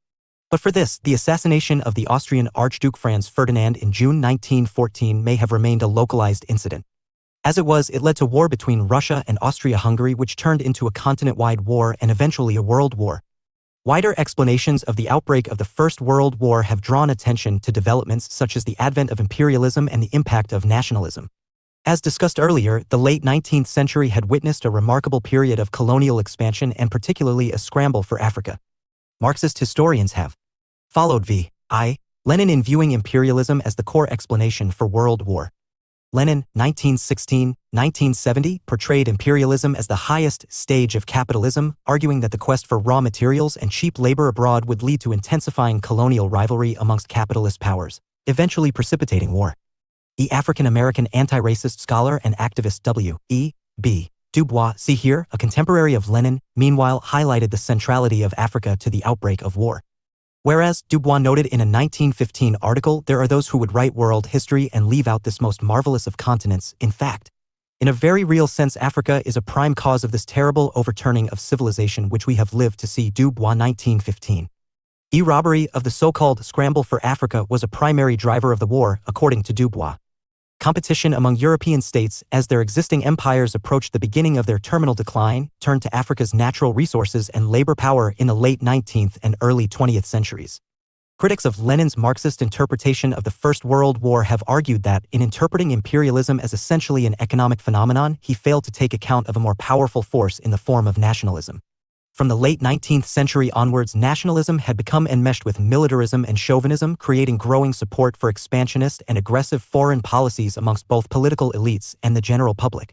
But for this, the assassination of the Austrian Archduke Franz Ferdinand in June 1914 may have remained a localized incident. As it was, it led to war between Russia and Austria-Hungary, which turned into a continent-wide war and eventually a world war. Wider explanations of the outbreak of the First World War have drawn attention to developments such as the advent of imperialism and the impact of nationalism. As discussed earlier, the late 19th century had witnessed a remarkable period of colonial expansion and particularly a scramble for Africa. Marxist historians have followed V.I. Lenin in viewing imperialism as the core explanation for World War. Lenin, 1916-1970, portrayed imperialism as the highest stage of capitalism, arguing that the quest for raw materials and cheap labor abroad would lead to intensifying colonial rivalry amongst capitalist powers, eventually precipitating war. The African-American anti-racist scholar and activist W.E.B. Du Bois, see here, a contemporary of Lenin, meanwhile highlighted the centrality of Africa to the outbreak of war. Whereas, Du Bois noted in a 1915 article, there are those who would write world history and leave out this most marvelous of continents. In fact, in a very real sense, Africa is a prime cause of this terrible overturning of civilization which we have lived to see. Du Bois, 1915. The robbery of the so-called scramble for Africa was a primary driver of the war, according to Du Bois. Competition among European states, as their existing empires approached the beginning of their terminal decline, turned to Africa's natural resources and labor power in the late 19th and early 20th centuries. Critics of Lenin's Marxist interpretation of the First World War have argued that, in interpreting imperialism as essentially an economic phenomenon, he failed to take account of a more powerful force in the form of nationalism. From the late 19th century onwards, nationalism had become enmeshed with militarism and chauvinism, creating growing support for expansionist and aggressive foreign policies amongst both political elites and the general public.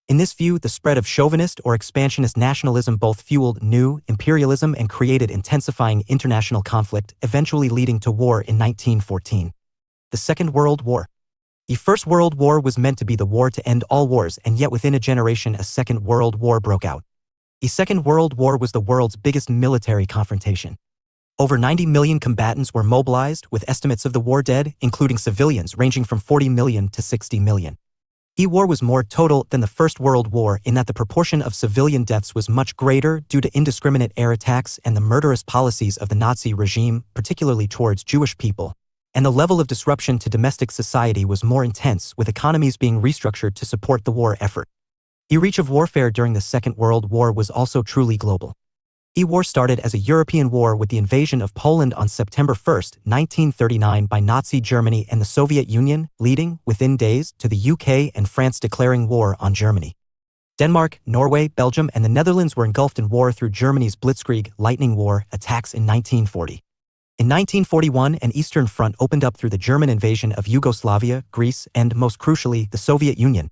In this view, the spread of chauvinist or expansionist nationalism both fueled new imperialism and created intensifying international conflict, eventually leading to war in 1914. The Second World War. The First World War was meant to be the war to end all wars, and yet within a generation a Second World War broke out. The Second World War was the world's biggest military confrontation. Over 90 million combatants were mobilized, with estimates of the war dead, including civilians, ranging from 40 million to 60 million. The war was more total than the First World War in that the proportion of civilian deaths was much greater due to indiscriminate air attacks and the murderous policies of the Nazi regime, particularly towards Jewish people, and the level of disruption to domestic society was more intense, with economies being restructured to support the war effort. The reach of warfare during the Second World War was also truly global. The war started as a European war with the invasion of Poland on September 1, 1939 by Nazi Germany and the Soviet Union, leading, within days, to the UK and France declaring war on Germany. Denmark, Norway, Belgium, and the Netherlands were engulfed in war through Germany's Blitzkrieg lightning war attacks in 1940. In 1941, an Eastern Front opened up through the German invasion of Yugoslavia, Greece, and, most crucially, the Soviet Union.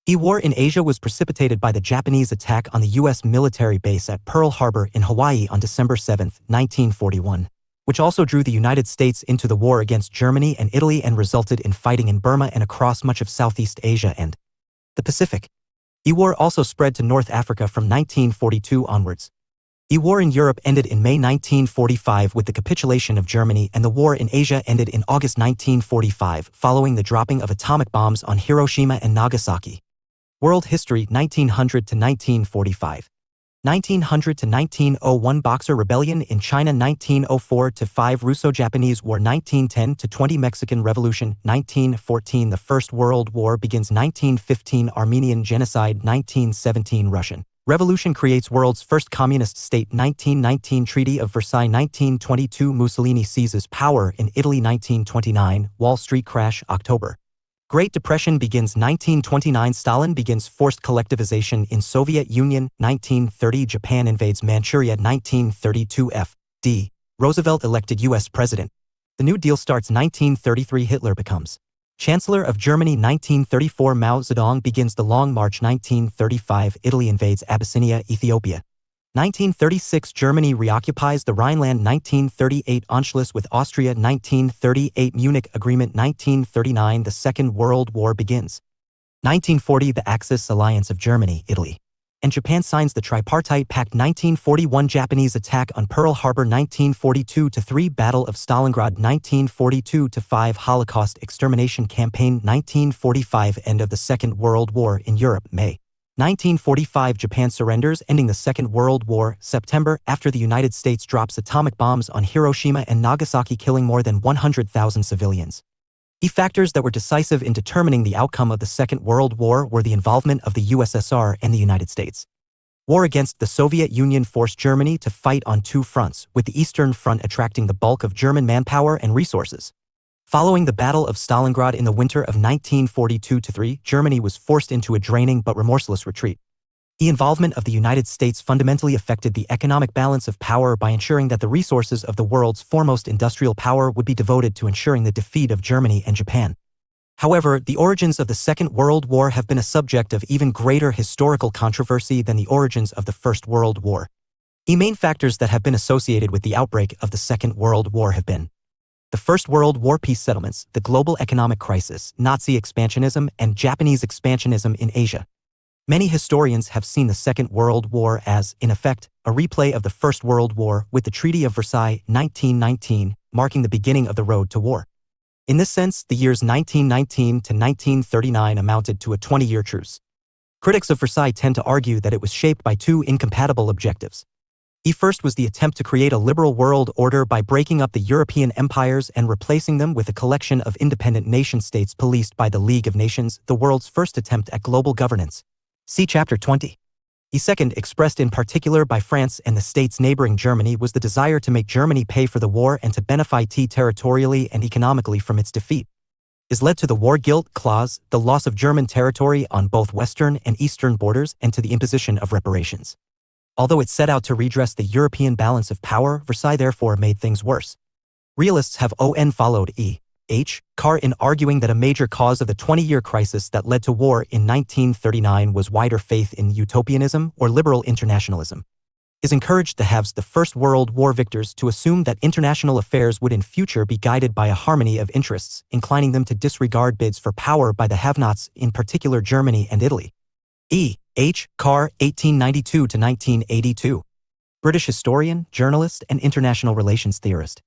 The war in Asia was precipitated by the Japanese attack on the U.S. military base at Pearl Harbor in Hawaii on December 7, 1941, which also drew the United States into the war against Germany and Italy and resulted in fighting in Burma and across much of Southeast Asia and the Pacific. The war also spread to North Africa from 1942 onwards. The war in Europe ended in May 1945 with the capitulation of Germany, and the war in Asia ended in August 1945 following the dropping of atomic bombs on Hiroshima and Nagasaki. World history 1900 to 1945. 1900 to 1901 Boxer Rebellion in China 1904 to 5 Russo-Japanese War 1910 to 20 Mexican Revolution 1914 The First World War begins 1915 Armenian Genocide 1917 Russian Revolution creates world's first communist state 1919 Treaty of Versailles 1922 Mussolini seizes power in Italy 1929 Wall Street crash October Great Depression begins 1929 Stalin begins forced collectivization in Soviet Union 1930 Japan invades Manchuria 1932 F.D. Roosevelt elected U.S. President. The New Deal starts 1933 Hitler becomes Chancellor of Germany 1934 Mao Zedong begins the Long March 1935 Italy invades Abyssinia, Ethiopia. 1936 Germany reoccupies the Rhineland 1938 Anschluss with Austria 1938 Munich Agreement 1939 The Second World War begins. 1940 The Axis alliance of Germany, Italy, and Japan signs the Tripartite Pact 1941 Japanese attack on Pearl Harbor 1942-3 Battle of Stalingrad 1942-5 Holocaust extermination campaign 1945 End of the Second World War in Europe May 1945 Japan surrenders ending the Second World War September after the United States drops atomic bombs on Hiroshima and Nagasaki killing more than 100,000 civilians. Key factors that were decisive in determining the outcome of the Second World War were the involvement of the USSR and the United States. War against the Soviet Union forced Germany to fight on two fronts, with the Eastern Front attracting the bulk of German manpower and resources. Following the Battle of Stalingrad in the winter of 1942-3, Germany was forced into a draining but remorseless retreat. The involvement of the United States fundamentally affected the economic balance of power by ensuring that the resources of the world's foremost industrial power would be devoted to ensuring the defeat of Germany and Japan. However, the origins of the Second World War have been a subject of even greater historical controversy than the origins of the First World War. The main factors that have been associated with the outbreak of the Second World War have been the First World War peace settlements, the global economic crisis, Nazi expansionism, and Japanese expansionism in Asia. Many historians have seen the Second World War as, in effect, a replay of the First World War, with the Treaty of Versailles 1919 marking the beginning of the road to war. In this sense, the years 1919 to 1939 amounted to a 20-year truce. Critics of Versailles tend to argue that it was shaped by two incompatible objectives. The first was the attempt to create a liberal world order by breaking up the European empires and replacing them with a collection of independent nation-states policed by the League of Nations, the world's first attempt at global governance. See Chapter 20. The second, expressed in particular by France and the states neighboring Germany, was the desire to make Germany pay for the war and to benefit territorially and economically from its defeat. This led to the war guilt clause, the loss of German territory on both western and eastern borders, and to the imposition of reparations. Although it set out to redress the European balance of power, Versailles therefore made things worse. Realists have followed E.H. Carr in arguing that a major cause of the 20-year crisis that led to war in 1939 was wider faith in utopianism or liberal internationalism. Is encouraged the haves, the First World War victors, to assume that international affairs would in future be guided by a harmony of interests, inclining them to disregard bids for power by the have-nots, in particular Germany and Italy. E.H. Carr, 1892 to 1982. British historian, journalist, and international relations theorist.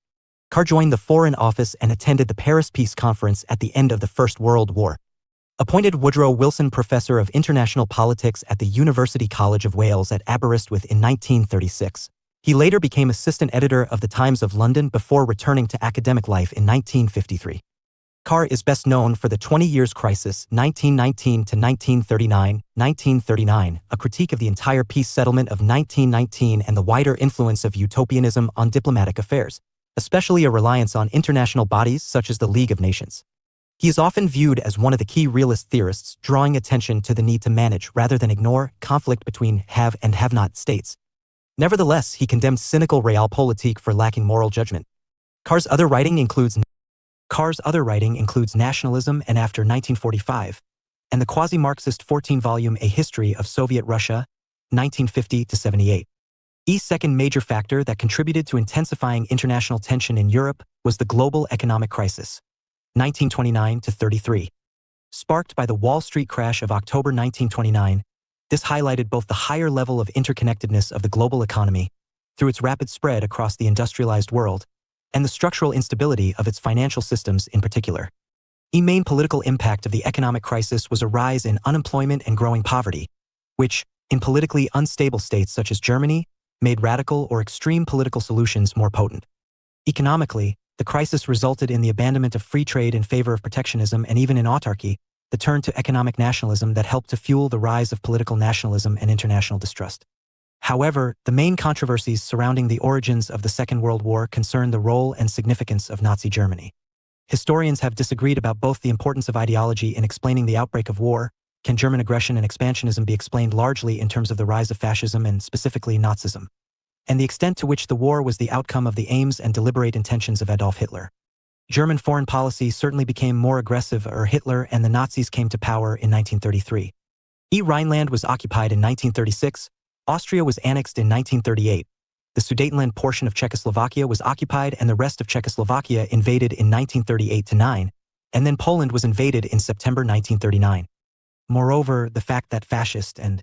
Carr joined the Foreign Office and attended the Paris Peace Conference at the end of the First World War. Appointed Woodrow Wilson Professor of International Politics at the University College of Wales at Aberystwyth in 1936. He later became assistant editor of the Times of London before returning to academic life in 1953. Carr is best known for the 20 Years' Crisis, 1919 to 1939, a critique of the entire peace settlement of 1919 and the wider influence of utopianism on diplomatic affairs, especially a reliance on international bodies such as the League of Nations. He is often viewed as one of the key realist theorists, drawing attention to the need to manage rather than ignore conflict between have and have-not states. Nevertheless, he condemned cynical realpolitik for lacking moral judgment. Carr's other writing includes Nationalism and After 1945, and the quasi-Marxist 14-volume A History of Soviet Russia, 1950-78. The second major factor that contributed to intensifying international tension in Europe was the global economic crisis, 1929-33. Sparked by the Wall Street crash of October 1929, this highlighted both the higher level of interconnectedness of the global economy through its rapid spread across the industrialized world, and the structural instability of its financial systems in particular. The main political impact of the economic crisis was a rise in unemployment and growing poverty, which, in politically unstable states such as Germany, made radical or extreme political solutions more potent. Economically, the crisis resulted in the abandonment of free trade in favor of protectionism, and even in autarky, the turn to economic nationalism that helped to fuel the rise of political nationalism and international distrust. However, the main controversies surrounding the origins of the Second World War concern the role and significance of Nazi Germany. Historians have disagreed about both the importance of ideology in explaining the outbreak of war. Can German aggression and expansionism be explained largely in terms of the rise of fascism and specifically Nazism, and the extent to which the war was the outcome of the aims and deliberate intentions of Adolf Hitler? German foreign policy certainly became more aggressive as Hitler and the Nazis came to power in 1933. Rhineland was occupied in 1936, Austria was annexed in 1938, the Sudetenland portion of Czechoslovakia was occupied and the rest of Czechoslovakia invaded in 1938-9, and then Poland was invaded in September 1939. Moreover, the fact that fascist and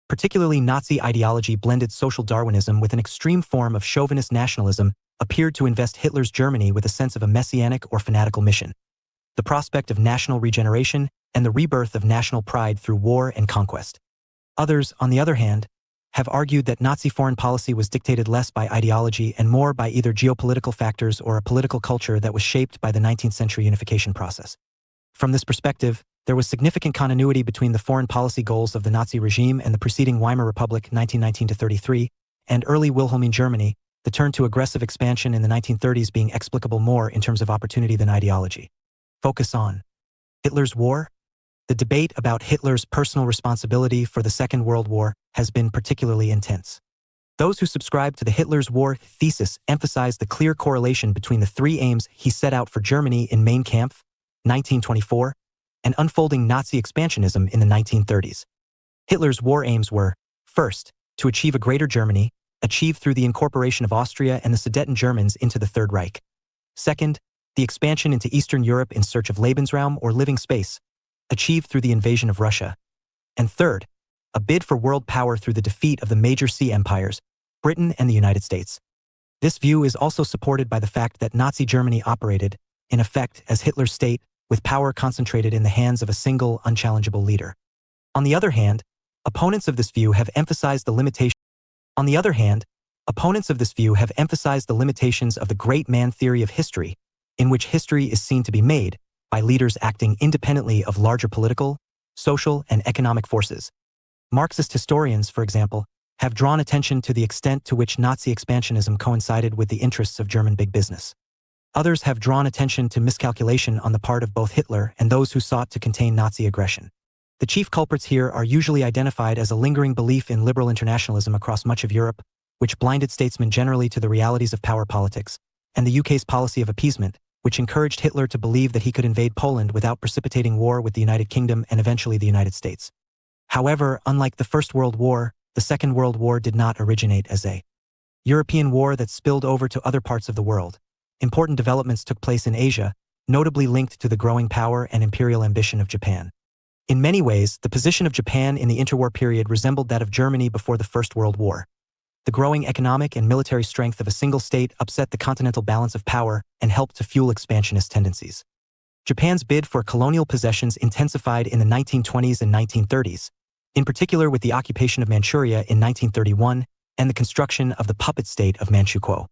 particularly Nazi ideology blended social Darwinism with an extreme form of chauvinist nationalism appeared to invest Hitler's Germany with a sense of a messianic or fanatical mission, the prospect of national regeneration and the rebirth of national pride through war and conquest. Others, on the other hand, have argued that Nazi foreign policy was dictated less by ideology and more by either geopolitical factors or a political culture that was shaped by the 19th century unification process. From this perspective, there was significant continuity between the foreign policy goals of the Nazi regime and the preceding Weimar Republic 1919-33, and early Wilhelmine Germany, the turn to aggressive expansion in the 1930s being explicable more in terms of opportunity than ideology. Focus on Hitler's war. The debate about Hitler's personal responsibility for the Second World War has been particularly intense. Those who subscribe to the Hitler's war thesis emphasize the clear correlation between the three aims he set out for Germany in Mein Kampf, 1924, and unfolding Nazi expansionism in the 1930s. Hitler's war aims were, first, to achieve a greater Germany, achieved through the incorporation of Austria and the Sudeten Germans into the Third Reich. Second, the expansion into Eastern Europe in search of Lebensraum or living space, achieved through the invasion of Russia. And third, a bid for world power through the defeat of the major sea empires, Britain and the United States. This view is also supported by the fact that Nazi Germany operated, in effect, as Hitler's state, with power concentrated in the hands of a single, unchallengeable leader. On the other hand, opponents of this view have emphasized the limitations of the great man theory of history, in which history is seen to be made by leaders acting independently of larger political, social, and economic forces. Marxist historians, for example, have drawn attention to the extent to which Nazi expansionism coincided with the interests of German big business. Others have drawn attention to miscalculation on the part of both Hitler and those who sought to contain Nazi aggression. The chief culprits here are usually identified as a lingering belief in liberal internationalism across much of Europe, which blinded statesmen generally to the realities of power politics, and the UK's policy of appeasement, which encouraged Hitler to believe that he could invade Poland without precipitating war with the United Kingdom and eventually the United States. However, unlike the First World War, the Second World War did not originate as a European war that spilled over to other parts of the world. Important developments took place in Asia, notably linked to the growing power and imperial ambition of Japan. In many ways, the position of Japan in the interwar period resembled that of Germany before the First World War. The growing economic and military strength of a single state upset the continental balance of power and helped to fuel expansionist tendencies. Japan's bid for colonial possessions intensified in the 1920s and 1930s, in particular with the occupation of Manchuria in 1931 and the construction of the puppet state of Manchukuo.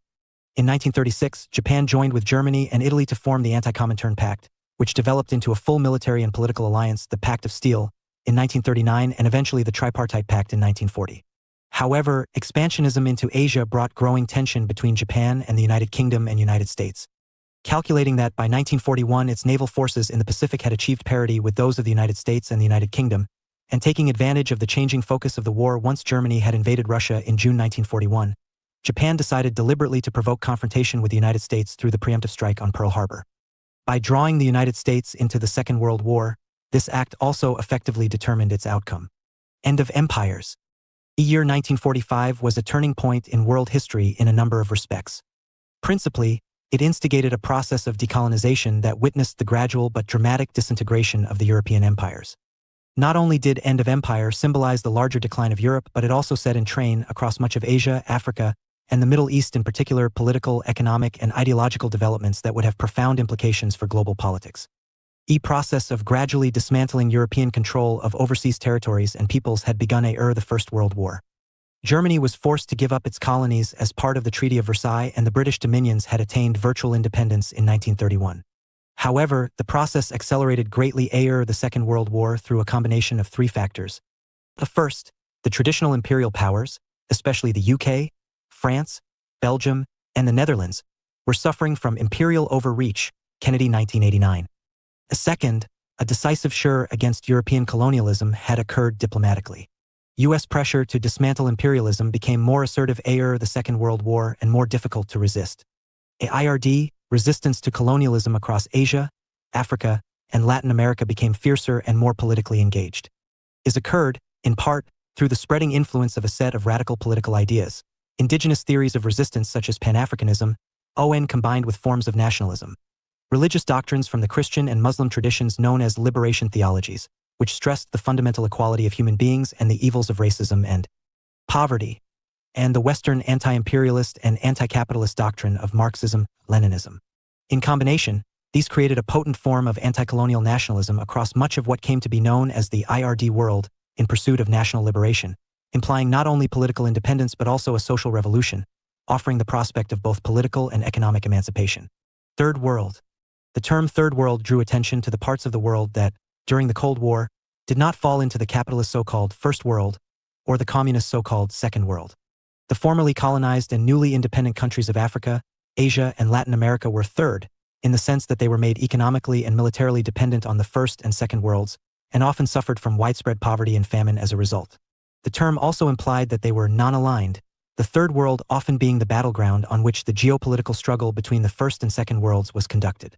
In 1936, Japan joined with Germany and Italy to form the Anti-Comintern Pact, which developed into a full military and political alliance, the Pact of Steel, in 1939 and eventually the Tripartite Pact in 1940. However, expansionism into Asia brought growing tension between Japan and the United Kingdom and United States. Calculating that by 1941 its naval forces in the Pacific had achieved parity with those of the United States and the United Kingdom, and taking advantage of the changing focus of the war once Germany had invaded Russia in June 1941, Japan decided deliberately to provoke confrontation with the United States through the preemptive strike on Pearl Harbor. By drawing the United States into the Second World War, this act also effectively determined its outcome. End of empires. The year 1945 was a turning point in world history in a number of respects. Principally, it instigated a process of decolonization that witnessed the gradual but dramatic disintegration of the European empires. Not only did end of empire symbolize the larger decline of Europe, but it also set in train across much of Asia, Africa, and the Middle East in particular, political, economic, and ideological developments that would have profound implications for global politics. The process of gradually dismantling European control of overseas territories and peoples had begun the First World War. Germany was forced to give up its colonies as part of the Treaty of Versailles, and the British dominions had attained virtual independence in 1931. However, the process accelerated greatly the Second World War through a combination of three factors. The first, the traditional imperial powers, especially the UK, France, Belgium, and the Netherlands, were suffering from imperial overreach, Kennedy 1989. The second, a decisive sure against European colonialism had occurred diplomatically. U.S. pressure to dismantle imperialism became more assertive the Second World War and more difficult to resist. IRD, resistance to colonialism across Asia, Africa, and Latin America became fiercer and more politically engaged. This occurred, in part, through the spreading influence of a set of radical political ideas, indigenous theories of resistance such as Pan-Africanism, combined with forms of nationalism, religious doctrines from the Christian and Muslim traditions known as liberation theologies, which stressed the fundamental equality of human beings and the evils of racism and poverty, and the Western anti-imperialist and anti-capitalist doctrine of Marxism-Leninism. In combination, these created a potent form of anti-colonial nationalism across much of what came to be known as the IRD world in pursuit of national liberation, implying not only political independence but also a social revolution, offering the prospect of both political and economic emancipation. Third World. The term Third World drew attention to the parts of the world that, during the Cold War, did not fall into the capitalist so-called First World or the communist so-called Second World. The formerly colonized and newly independent countries of Africa, Asia, and Latin America were third, in the sense that they were made economically and militarily dependent on the First and Second Worlds, and often suffered from widespread poverty and famine as a result. The term also implied that they were non-aligned, the Third World often being the battleground on which the geopolitical struggle between the First and Second Worlds was conducted.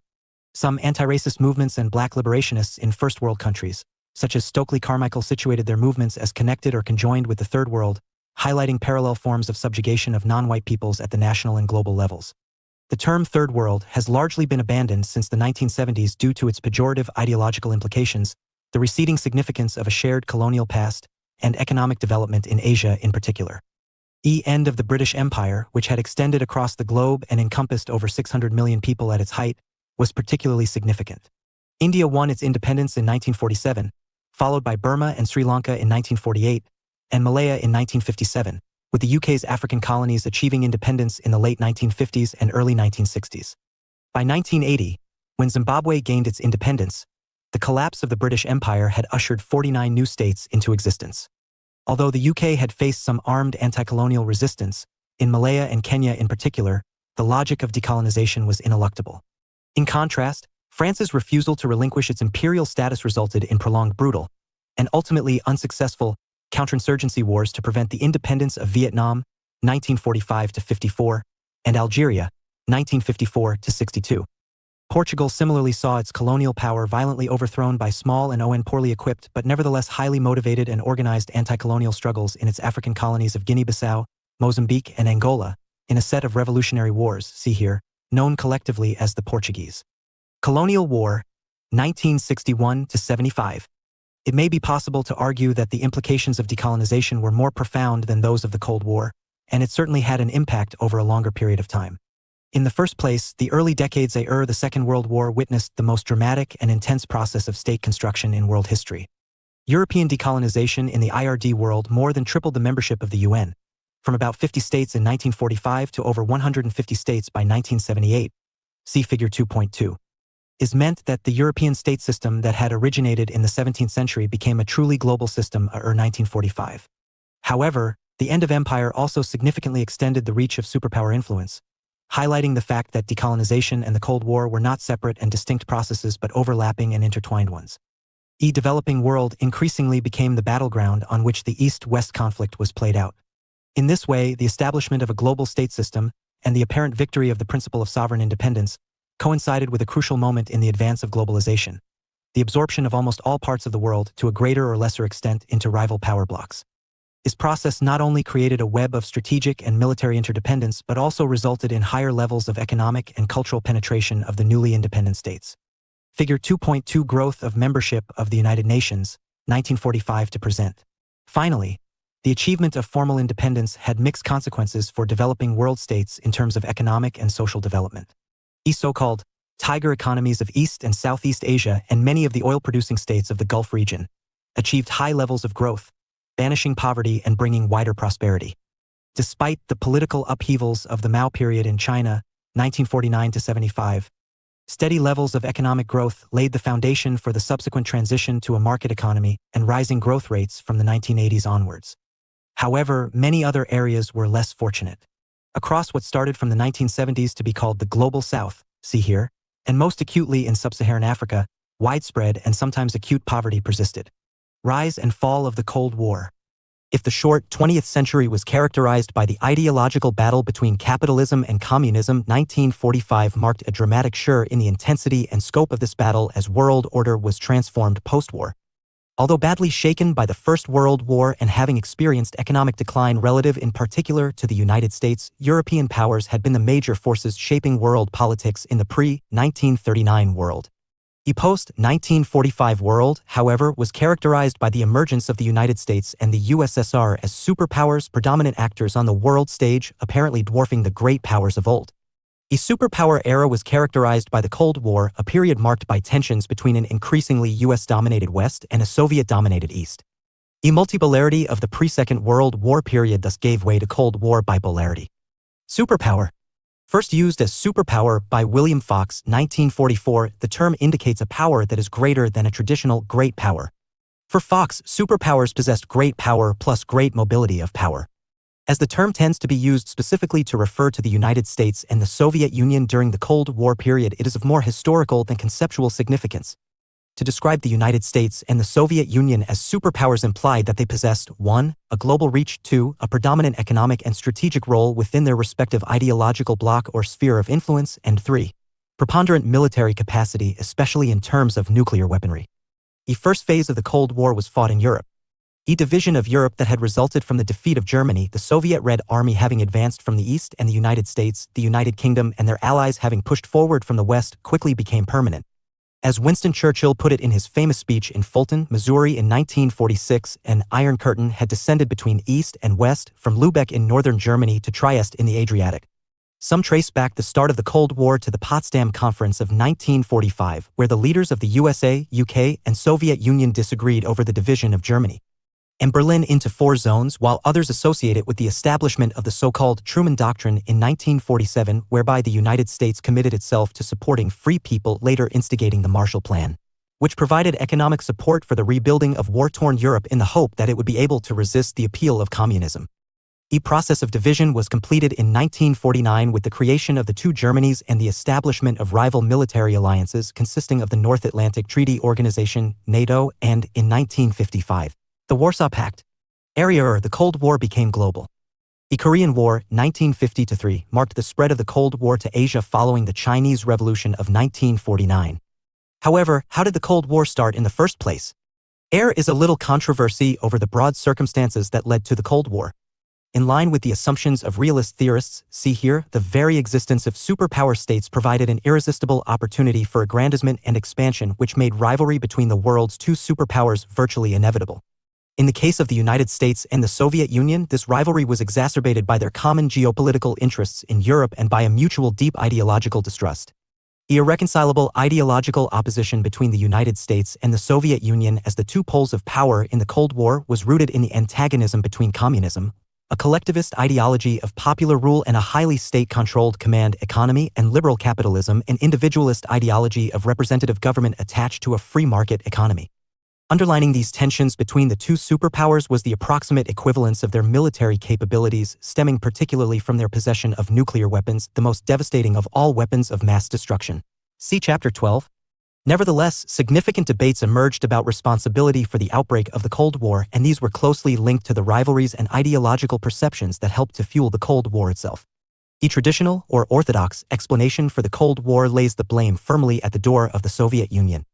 Some anti-racist movements and black liberationists in First World countries, such as Stokely Carmichael, situated their movements as connected or conjoined with the Third World, highlighting parallel forms of subjugation of non-white peoples at the national and global levels. The term Third World has largely been abandoned since the 1970s due to its pejorative ideological implications, the receding significance of a shared colonial past, and economic development in Asia in particular. The end of the British Empire, which had extended across the globe and encompassed over 600 million people at its height, was particularly significant. India won its independence in 1947, followed by Burma and Sri Lanka in 1948, and Malaya in 1957, with the UK's African colonies achieving independence in the late 1950s and early 1960s. By 1980, when Zimbabwe gained its independence, the collapse of the British Empire had ushered 49 new states into existence. Although the UK had faced some armed anti-colonial resistance, in Malaya and Kenya in particular, the logic of decolonization was ineluctable. In contrast, France's refusal to relinquish its imperial status resulted in prolonged brutal, and ultimately unsuccessful, counterinsurgency wars to prevent the independence of Vietnam, 1945-54, and Algeria, 1954-62. Portugal similarly saw its colonial power violently overthrown by small and poorly equipped but nevertheless highly motivated and organized anti-colonial struggles in its African colonies of Guinea-Bissau, Mozambique, and Angola, in a set of revolutionary wars, see here, known collectively as the Portuguese Colonial War, 1961-75. It may be possible to argue that the implications of decolonization were more profound than those of the Cold War, and it certainly had an impact over a longer period of time. In the first place, the early decades the Second World War witnessed the most dramatic and intense process of state construction in world history. European decolonization in the IRD world more than tripled the membership of the UN, from about 50 states in 1945 to over 150 states by 1978. See Figure 2.2. Is meant that the European state system that had originated in the 17th century became a truly global system 1945. However, the end of empire also significantly extended the reach of superpower influence, highlighting the fact that decolonization and the Cold War were not separate and distinct processes but overlapping and intertwined ones. The developing world increasingly became the battleground on which the East-West conflict was played out. In this way, the establishment of a global state system and the apparent victory of the principle of sovereign independence coincided with a crucial moment in the advance of globalization, the absorption of almost all parts of the world to a greater or lesser extent into rival power blocks. This process not only created a web of strategic and military interdependence but also resulted in higher levels of economic and cultural penetration of the newly independent states. Figure 2.2 Growth of membership of the United Nations, 1945 to present. Finally, The achievement of formal independence had mixed consequences for developing world states in terms of economic and social development. The so-called tiger economies of East and Southeast Asia and many of the oil-producing states of the Gulf region achieved high levels of growth, banishing poverty and bringing wider prosperity. Despite the political upheavals of the Mao period in China, 1949 to 75, steady levels of economic growth laid the foundation for the subsequent transition to a market economy and rising growth rates from the 1980s onwards. However, many other areas were less fortunate. Across what started from the 1970s to be called the Global South, see here, and most acutely in sub-Saharan Africa, widespread and sometimes acute poverty persisted. Rise and fall of the Cold War. If the short 20th century was characterized by the ideological battle between capitalism and communism, 1945 marked a dramatic shift in the intensity and scope of this battle as world order was transformed post-war. Although badly shaken by the First World War and having experienced economic decline relative in particular to the United States, European powers had been the major forces shaping world politics in the pre-1939 world. The post-1945 world, however, was characterized by the emergence of the United States and the USSR as superpowers, predominant actors on the world stage, apparently dwarfing the great powers of old. The superpower era was characterized by the Cold War, a period marked by tensions between an increasingly US-dominated West and a Soviet-dominated East. The multipolarity of the pre-Second World War period thus gave way to Cold War bipolarity. Superpower. First used as superpower by William Fox, 1944, the term indicates a power that is greater than a traditional great power. For Fox, superpowers possessed great power plus great mobility of power. As the term tends to be used specifically to refer to the United States and the Soviet Union during the Cold War period, it is of more historical than conceptual significance. To describe the United States and the Soviet Union as superpowers implied that they possessed 1. A global reach, 2. A predominant economic and strategic role within their respective ideological bloc or sphere of influence, and 3. Preponderant military capacity, especially in terms of nuclear weaponry. The first phase of the Cold War was fought in Europe. A division of Europe that had resulted from the defeat of Germany, the Soviet Red Army having advanced from the East, and the United States, the United Kingdom, and their allies having pushed forward from the West, quickly became permanent. As Winston Churchill put it in his famous speech in Fulton, Missouri in 1946, an Iron Curtain had descended between East and West, from Lübeck in northern Germany to Trieste in the Adriatic. Some trace back the start of the Cold War to the Potsdam Conference of 1945, where the leaders of the USA, UK, and Soviet Union disagreed over the division of Germany and Berlin into 4 zones, while others associate it with the establishment of the so-called Truman Doctrine in 1947, whereby the United States committed itself to supporting free people, later instigating the Marshall Plan, which provided economic support for the rebuilding of war-torn Europe in the hope that it would be able to resist the appeal of communism. The process of division was completed in 1949 with the creation of the 2 Germanys and the establishment of rival military alliances consisting of the North Atlantic Treaty Organization, NATO, and, in 1955, the Warsaw Pact. The Cold War became global. The Korean War, 1950-3, marked the spread of the Cold War to Asia following the Chinese Revolution of 1949. However, how did the Cold War start in the first place? There is a little controversy over the broad circumstances that led to the Cold War. In line with the assumptions of realist theorists, see here, the very existence of superpower states provided an irresistible opportunity for aggrandizement and expansion, which made rivalry between the world's 2 superpowers virtually inevitable. In the case of the United States and the Soviet Union, this rivalry was exacerbated by their common geopolitical interests in Europe and by a mutual deep ideological distrust. The irreconcilable ideological opposition between the United States and the Soviet Union as the 2 poles of power in the Cold War was rooted in the antagonism between communism, a collectivist ideology of popular rule and a highly state-controlled command economy, and liberal capitalism, an individualist ideology of representative government attached to a free market economy. Underlining these tensions between the 2 superpowers was the approximate equivalence of their military capabilities, stemming particularly from their possession of nuclear weapons, the most devastating of all weapons of mass destruction. See Chapter 12. Nevertheless, significant debates emerged about responsibility for the outbreak of the Cold War, and these were closely linked to the rivalries and ideological perceptions that helped to fuel the Cold War itself. The traditional, or orthodox, explanation for the Cold War lays the blame firmly at the door of the Soviet Union.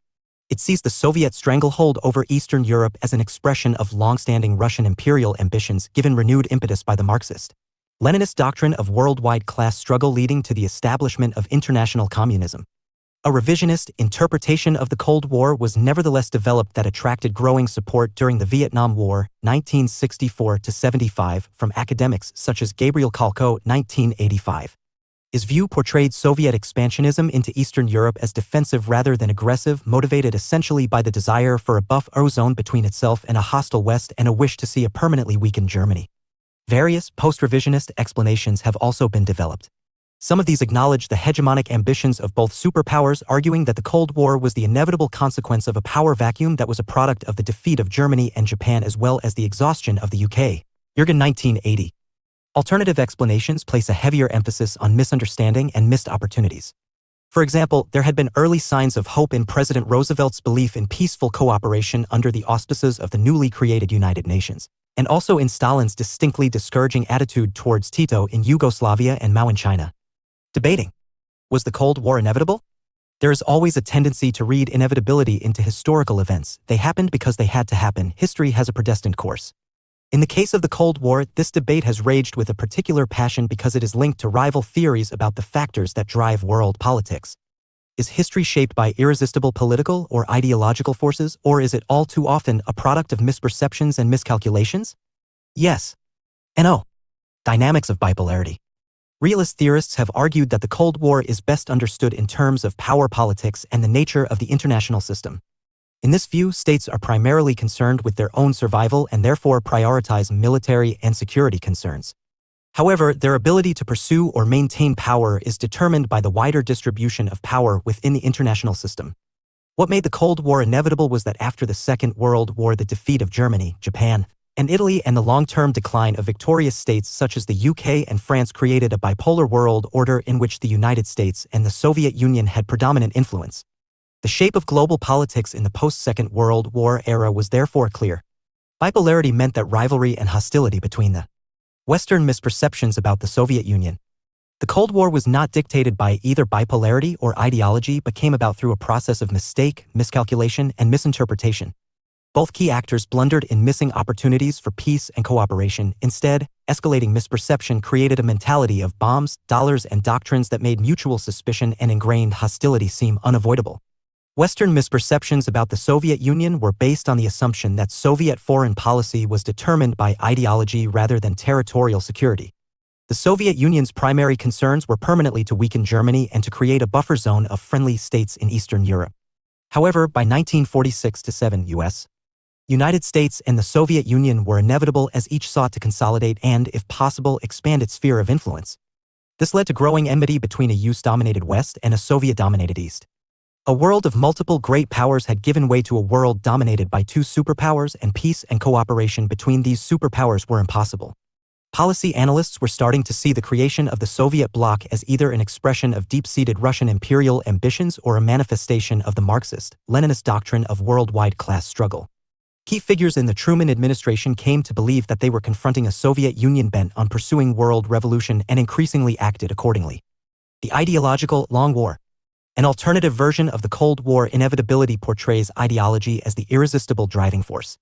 It sees the Soviet stranglehold over Eastern Europe as an expression of long-standing Russian imperial ambitions given renewed impetus by the Marxist Leninist doctrine of worldwide class struggle leading to the establishment of international communism. A revisionist interpretation of the Cold War was nevertheless developed that attracted growing support during the Vietnam War, 1964-75, from academics such as Gabriel Kalko, 1985. His view portrayed Soviet expansionism into Eastern Europe as defensive rather than aggressive, motivated essentially by the desire for a buffer zone between itself and a hostile West and a wish to see a permanently weakened Germany. Various post-revisionist explanations have also been developed. Some of these acknowledge the hegemonic ambitions of both superpowers, arguing that the Cold War was the inevitable consequence of a power vacuum that was a product of the defeat of Germany and Japan as well as the exhaustion of the UK. Jürgen, 1980. Alternative explanations place a heavier emphasis on misunderstanding and missed opportunities. For example, there had been early signs of hope in President Roosevelt's belief in peaceful cooperation under the auspices of the newly created United Nations, and also in Stalin's distinctly discouraging attitude towards Tito in Yugoslavia and Mao in China. Debating. Was the Cold War inevitable? There is always a tendency to read inevitability into historical events. They happened because they had to happen. History has a predestined course. In the case of the Cold War, this debate has raged with a particular passion because it is linked to rival theories about the factors that drive world politics. Is history shaped by irresistible political or ideological forces, or is it all too often a product of misperceptions and miscalculations? Yes. And no. Dynamics of bipolarity. Realist theorists have argued that the Cold War is best understood in terms of power politics and the nature of the international system. In this view, states are primarily concerned with their own survival and therefore prioritize military and security concerns. However, their ability to pursue or maintain power is determined by the wider distribution of power within the international system. What made the Cold War inevitable was that after the Second World War, the defeat of Germany, Japan, and Italy and the long-term decline of victorious states such as the UK and France created a bipolar world order in which the United States and the Soviet Union had predominant influence. The shape of global politics in the post-Second World War era was therefore clear. Bipolarity meant that rivalry and hostility between the Western misperceptions about the Soviet Union. The Cold War was not dictated by either bipolarity or ideology but came about through a process of mistake, miscalculation, and misinterpretation. Both key actors blundered in missing opportunities for peace and cooperation. Instead, escalating misperception created a mentality of bombs, dollars, and doctrines that made mutual suspicion and ingrained hostility seem unavoidable. Western misperceptions about the Soviet Union were based on the assumption that Soviet foreign policy was determined by ideology rather than territorial security. The Soviet Union's primary concerns were permanently to weaken Germany and to create a buffer zone of friendly states in Eastern Europe. However, by 1946-7, U.S., United States and the Soviet Union were inevitable as each sought to consolidate and, if possible, expand its sphere of influence. This led to growing enmity between a US-dominated West and a Soviet-dominated East. A world of multiple great powers had given way to a world dominated by two superpowers, and peace and cooperation between these superpowers were impossible. Policy analysts were starting to see the creation of the Soviet bloc as either an expression of deep-seated Russian imperial ambitions or a manifestation of the Marxist-Leninist doctrine of worldwide class struggle. Key figures in the Truman administration came to believe that they were confronting a Soviet Union bent on pursuing world revolution and increasingly acted accordingly. The ideological long war. An alternative version of the Cold War inevitability portrays ideology as the irresistible driving force.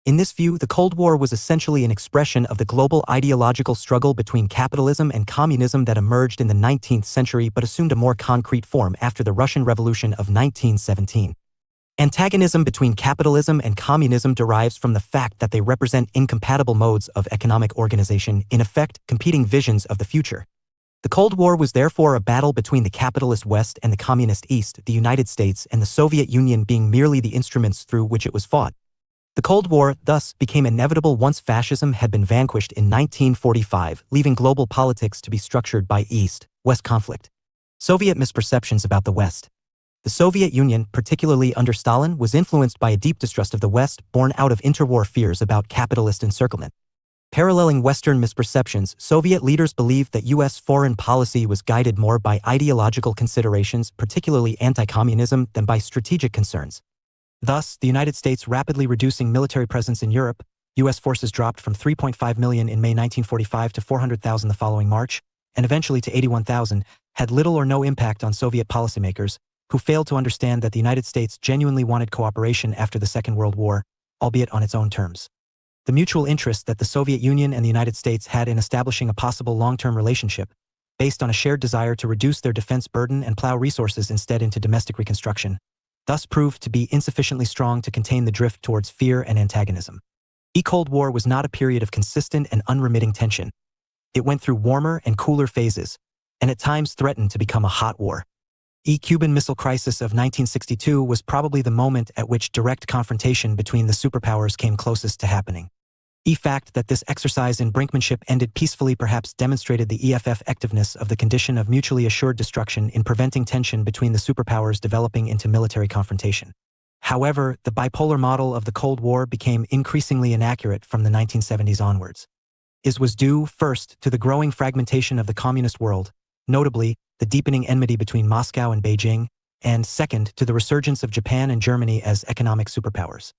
In this view, the Cold War was essentially an expression of the global ideological struggle between capitalism and communism that emerged in the 19th century but assumed a more concrete form after the Russian Revolution of 1917. Antagonism between capitalism and communism derives from the fact that they represent incompatible modes of economic organization, in effect, competing visions of the future. The Cold War was therefore a battle between the capitalist West and the communist East, the United States and the Soviet Union being merely the instruments through which it was fought. The Cold War, thus, became inevitable once fascism had been vanquished in 1945, leaving global politics to be structured by East-West conflict. Soviet misperceptions about the West. The Soviet Union, particularly under Stalin, was influenced by a deep distrust of the West, born out of interwar fears about capitalist encirclement. Paralleling Western misperceptions, Soviet leaders believed that U.S. foreign policy was guided more by ideological considerations, particularly anti-communism, than by strategic concerns. Thus, the United States rapidly reducing military presence in Europe, U.S. forces dropped from 3.5 million in May 1945 to 400,000 the following March, and eventually to 81,000, had little or no impact on Soviet policymakers, who failed to understand that the United States genuinely wanted cooperation after the Second World War, albeit on its own terms. The mutual interest that the Soviet Union and the United States had in establishing a possible long-term relationship, based on a shared desire to reduce their defense burden and plow resources instead into domestic reconstruction, thus proved to be insufficiently strong to contain the drift towards fear and antagonism. The Cold War was not a period of consistent and unremitting tension. It went through warmer and cooler phases, and at times threatened to become a hot war. The Cuban Missile Crisis of 1962 was probably the moment at which direct confrontation between the superpowers came closest to happening. The fact that this exercise in brinkmanship ended peacefully perhaps demonstrated the effectiveness of the condition of mutually assured destruction in preventing tension between the superpowers developing into military confrontation. However, the bipolar model of the Cold War became increasingly inaccurate from the 1970s onwards. This was due, first, to the growing fragmentation of the communist world, notably, the deepening enmity between Moscow and Beijing, and second, to the resurgence of Japan and Germany as economic superpowers.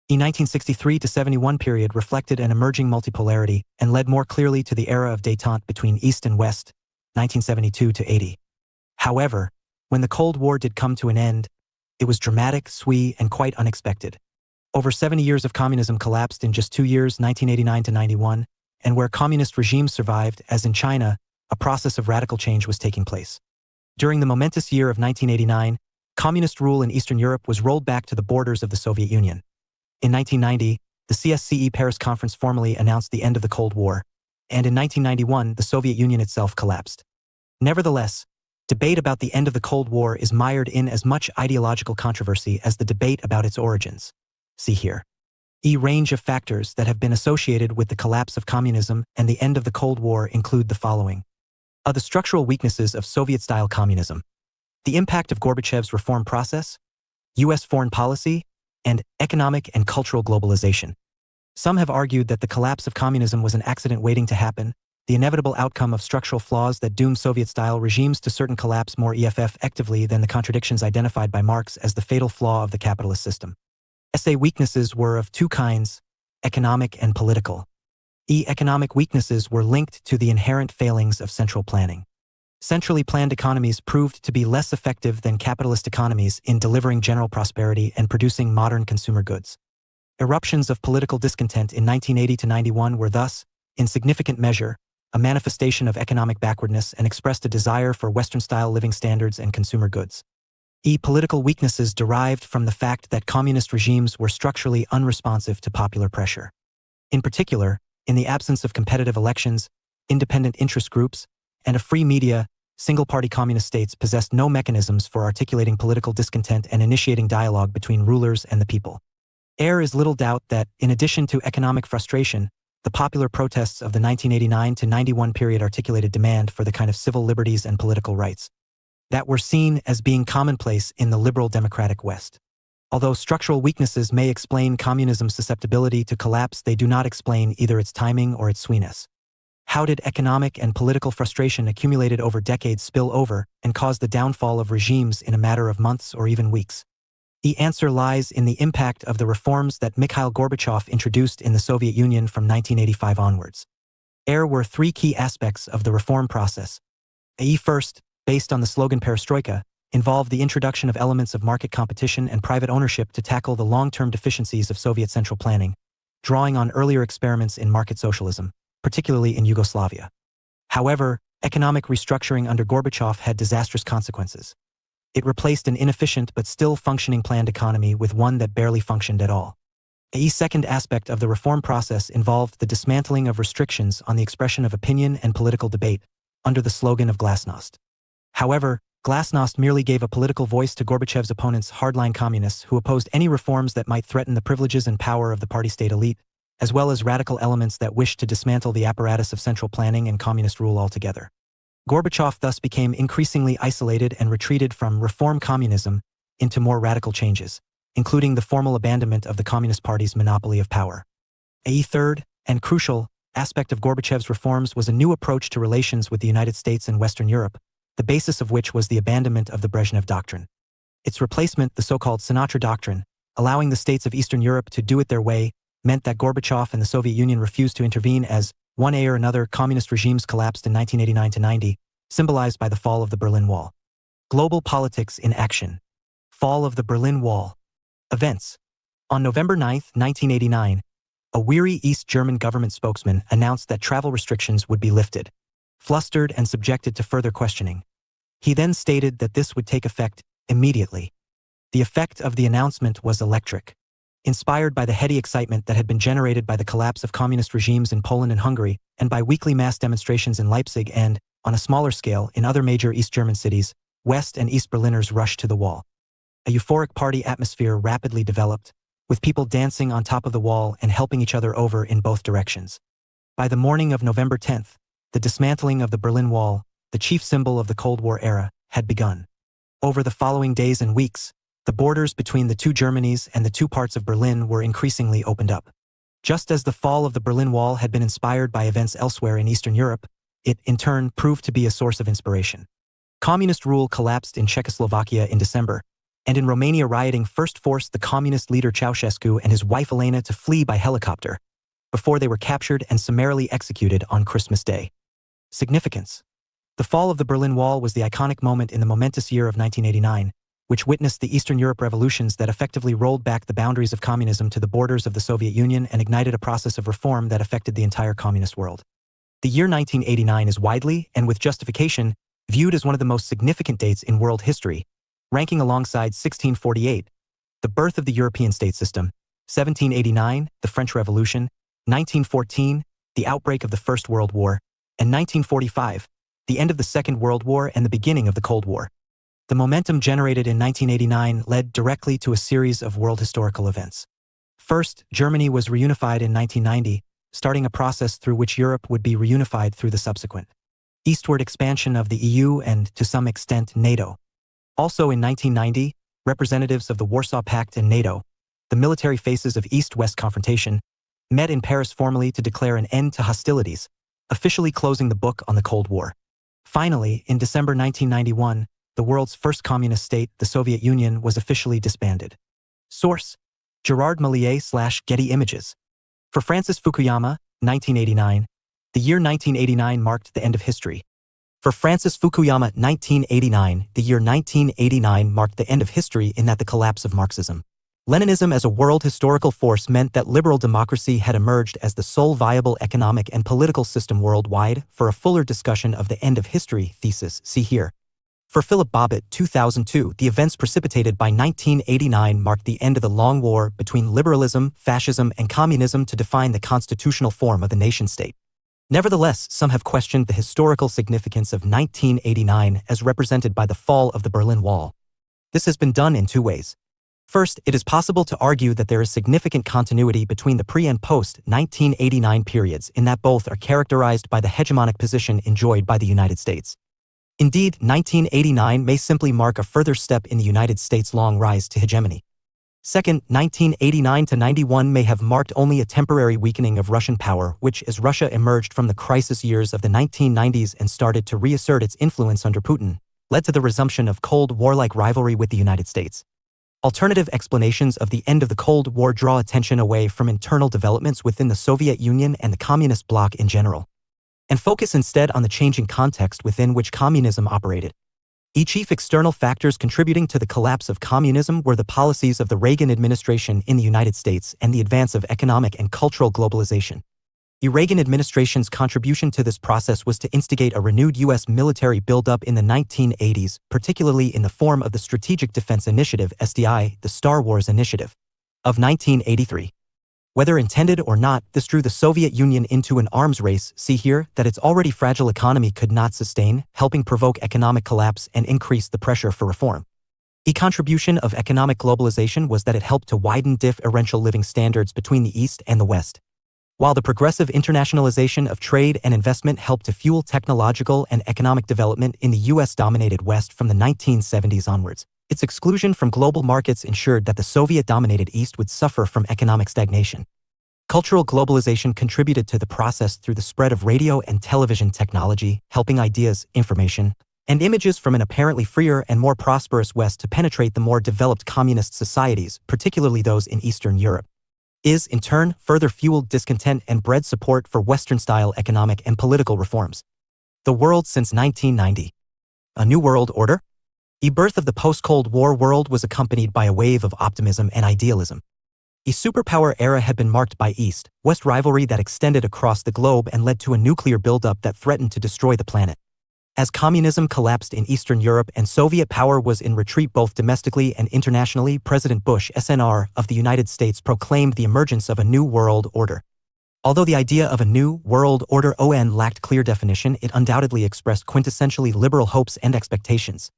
The 1963-71 period reflected an emerging multipolarity and led more clearly to the era of détente between East and West, 1972-80. However, when the Cold War did come to an end, it was dramatic, and quite unexpected. Over 70 years of communism collapsed in just 2 years, 1989-91, and where communist regimes survived, as in China, a process of radical change was taking place. During the momentous year of 1989, communist rule in Eastern Europe was rolled back to the borders of the Soviet Union. In 1990, the CSCE Paris Conference formally announced the end of the Cold War, and in 1991, the Soviet Union itself collapsed. Nevertheless, debate about the end of the Cold War is mired in as much ideological controversy as the debate about its origins. See here. A range of factors that have been associated with the collapse of communism and the end of the Cold War include the following. The structural weaknesses of Soviet-style communism, the impact of Gorbachev's reform process, U.S. foreign policy, and economic and cultural globalization. Some have argued that the collapse of communism was an accident waiting to happen, the inevitable outcome of structural flaws that doom Soviet-style regimes to certain collapse more effectively than the contradictions identified by Marx as the fatal flaw of the capitalist system. Weaknesses were of two kinds, economic and political. Economic weaknesses were linked to the inherent failings of central planning. Centrally planned economies proved to be less effective than capitalist economies in delivering general prosperity and producing modern consumer goods. Eruptions of political discontent in 1980-91 were thus, in significant measure, a manifestation of economic backwardness and expressed a desire for Western-style living standards and consumer goods. Political weaknesses derived from the fact that communist regimes were structurally unresponsive to popular pressure. In particular, in the absence of competitive elections, independent interest groups, and a free media, single-party communist states possessed no mechanisms for articulating political discontent and initiating dialogue between rulers and the people. There is little doubt that, in addition to economic frustration, the popular protests of the 1989-91 period articulated demand for the kind of civil liberties and political rights that were seen as being commonplace in the liberal democratic West. Although structural weaknesses may explain communism's susceptibility to collapse, they do not explain either its timing or its sweetness. How did economic and political frustration accumulated over decades spill over and cause the downfall of regimes in a matter of months or even weeks? The answer lies in the impact of the reforms that Mikhail Gorbachev introduced in the Soviet Union from 1985 onwards. There were three key aspects of the reform process. First, based on the slogan Perestroika, involved the introduction of elements of market competition and private ownership to tackle the long-term deficiencies of Soviet central planning, drawing on earlier experiments in market socialism, particularly in Yugoslavia. However, economic restructuring under Gorbachev had disastrous consequences. It replaced an inefficient but still functioning planned economy with one that barely functioned at all. A second aspect of the reform process involved the dismantling of restrictions on the expression of opinion and political debate, under the slogan of Glasnost. However, Glasnost merely gave a political voice to Gorbachev's opponents, hardline communists who opposed any reforms that might threaten the privileges and power of the party-state elite, as well as radical elements that wished to dismantle the apparatus of central planning and communist rule altogether. Gorbachev thus became increasingly isolated and retreated from reform communism into more radical changes, including the formal abandonment of the Communist Party's monopoly of power. A third, and crucial, aspect of Gorbachev's reforms was a new approach to relations with the United States and Western Europe, the basis of which was the abandonment of the Brezhnev Doctrine. Its replacement, the so-called Sinatra Doctrine, allowing the states of Eastern Europe to do it their way, meant that Gorbachev and the Soviet Union refused to intervene as, one or another, communist regimes collapsed in 1989-90, symbolized by the fall of the Berlin Wall. Global politics in action. Fall of the Berlin Wall. Events. On November 9, 1989, a weary East German government spokesman announced that travel restrictions would be lifted. flustered and subjected to further questioning. He then stated that this would take effect immediately. The effect of the announcement was electric. Inspired by the heady excitement that had been generated by the collapse of communist regimes in Poland and Hungary, and by weekly mass demonstrations in Leipzig and, on a smaller scale, in other major East German cities, West and East Berliners rushed to the wall. A euphoric party atmosphere rapidly developed, with people dancing on top of the wall and helping each other over in both directions. By the morning of November 10th, the dismantling of the Berlin Wall, the chief symbol of the Cold War era, had begun. Over the following days and weeks, the borders between the two Germanys and the two parts of Berlin were increasingly opened up. Just as the fall of the Berlin Wall had been inspired by events elsewhere in Eastern Europe, it, in turn, proved to be a source of inspiration. Communist rule collapsed in Czechoslovakia in December, and in Romania rioting first forced the communist leader Ceausescu and his wife Elena to flee by helicopter, before they were captured and summarily executed on Christmas Day. Significance. The fall of the Berlin Wall was the iconic moment in the momentous year of 1989, which witnessed the Eastern Europe revolutions that effectively rolled back the boundaries of communism to the borders of the Soviet Union and ignited a process of reform that affected the entire communist world. The year 1989 is widely, and with justification, viewed as one of the most significant dates in world history, ranking alongside 1648, the birth of the European state system, 1789, the French Revolution, 1914, the outbreak of the First World War, and 1945, the end of the Second World War and the beginning of the Cold War. The momentum generated in 1989 led directly to a series of world historical events. First, Germany was reunified in 1990, starting a process through which Europe would be reunified through the subsequent eastward expansion of the EU and, to some extent, NATO. Also in 1990, representatives of the Warsaw Pact and NATO, the military faces of East-West confrontation, met in Paris formally to declare an end to hostilities, officially closing the book on the Cold War. Finally, in December 1991, the world's first communist state, the Soviet Union, was officially disbanded. Source: Gerard Millier/Getty Images. For Francis Fukuyama, 1989, the year 1989 marked the end of history. For Francis Fukuyama, 1989, the year 1989 marked the end of history in that the collapse of Marxism. Leninism as a world historical force meant that liberal democracy had emerged as the sole viable economic and political system worldwide. For a fuller discussion of the end of history thesis, see here. For Philip Bobbitt, 2002, the events precipitated by 1989 marked the end of the long war between liberalism, fascism, and communism to define the constitutional form of the nation-state. Nevertheless, some have questioned the historical significance of 1989 as represented by the fall of the Berlin Wall. This has been done in two ways. First, it is possible to argue that there is significant continuity between the pre- and post-1989 periods in that both are characterized by the hegemonic position enjoyed by the United States. Indeed, 1989 may simply mark a further step in the United States' long rise to hegemony. Second, 1989 to 91 may have marked only a temporary weakening of Russian power, which, as Russia emerged from the crisis years of the 1990s and started to reassert its influence under Putin, led to the resumption of Cold War-like rivalry with the United States. Alternative explanations of the end of the Cold War draw attention away from internal developments within the Soviet Union and the Communist bloc in general, and focus instead on the changing context within which communism operated. Chief external factors contributing to the collapse of communism were the policies of the Reagan administration in the United States and the advance of economic and cultural globalization. The Reagan administration's contribution to this process was to instigate a renewed U.S. military buildup in the 1980s, particularly in the form of the Strategic Defense Initiative (SDI), the Star Wars Initiative, of 1983. Whether intended or not, this drew the Soviet Union into an arms race, see here, that its already fragile economy could not sustain, helping provoke economic collapse and increase the pressure for reform. The contribution of economic globalization was that it helped to widen differential living standards between the East and the West. While the progressive internationalization of trade and investment helped to fuel technological and economic development in the U.S.-dominated West from the 1970s onwards, its exclusion from global markets ensured that the Soviet-dominated East would suffer from economic stagnation. Cultural globalization contributed to the process through the spread of radio and television technology, helping ideas, information, and images from an apparently freer and more prosperous West to penetrate the more developed communist societies, particularly those in Eastern Europe. In turn, further fueled discontent and bred support for Western-style economic and political reforms. The world since 1990. A new world order? The birth of the post-Cold War world was accompanied by a wave of optimism and idealism. A superpower era had been marked by East-West rivalry that extended across the globe and led to a nuclear buildup that threatened to destroy the planet. As communism collapsed in Eastern Europe and Soviet power was in retreat both domestically and internationally, President Bush Sr. of the United States proclaimed the emergence of a new world order. Although the idea of a new world order lacked clear definition, it undoubtedly expressed quintessentially liberal hopes and expectations.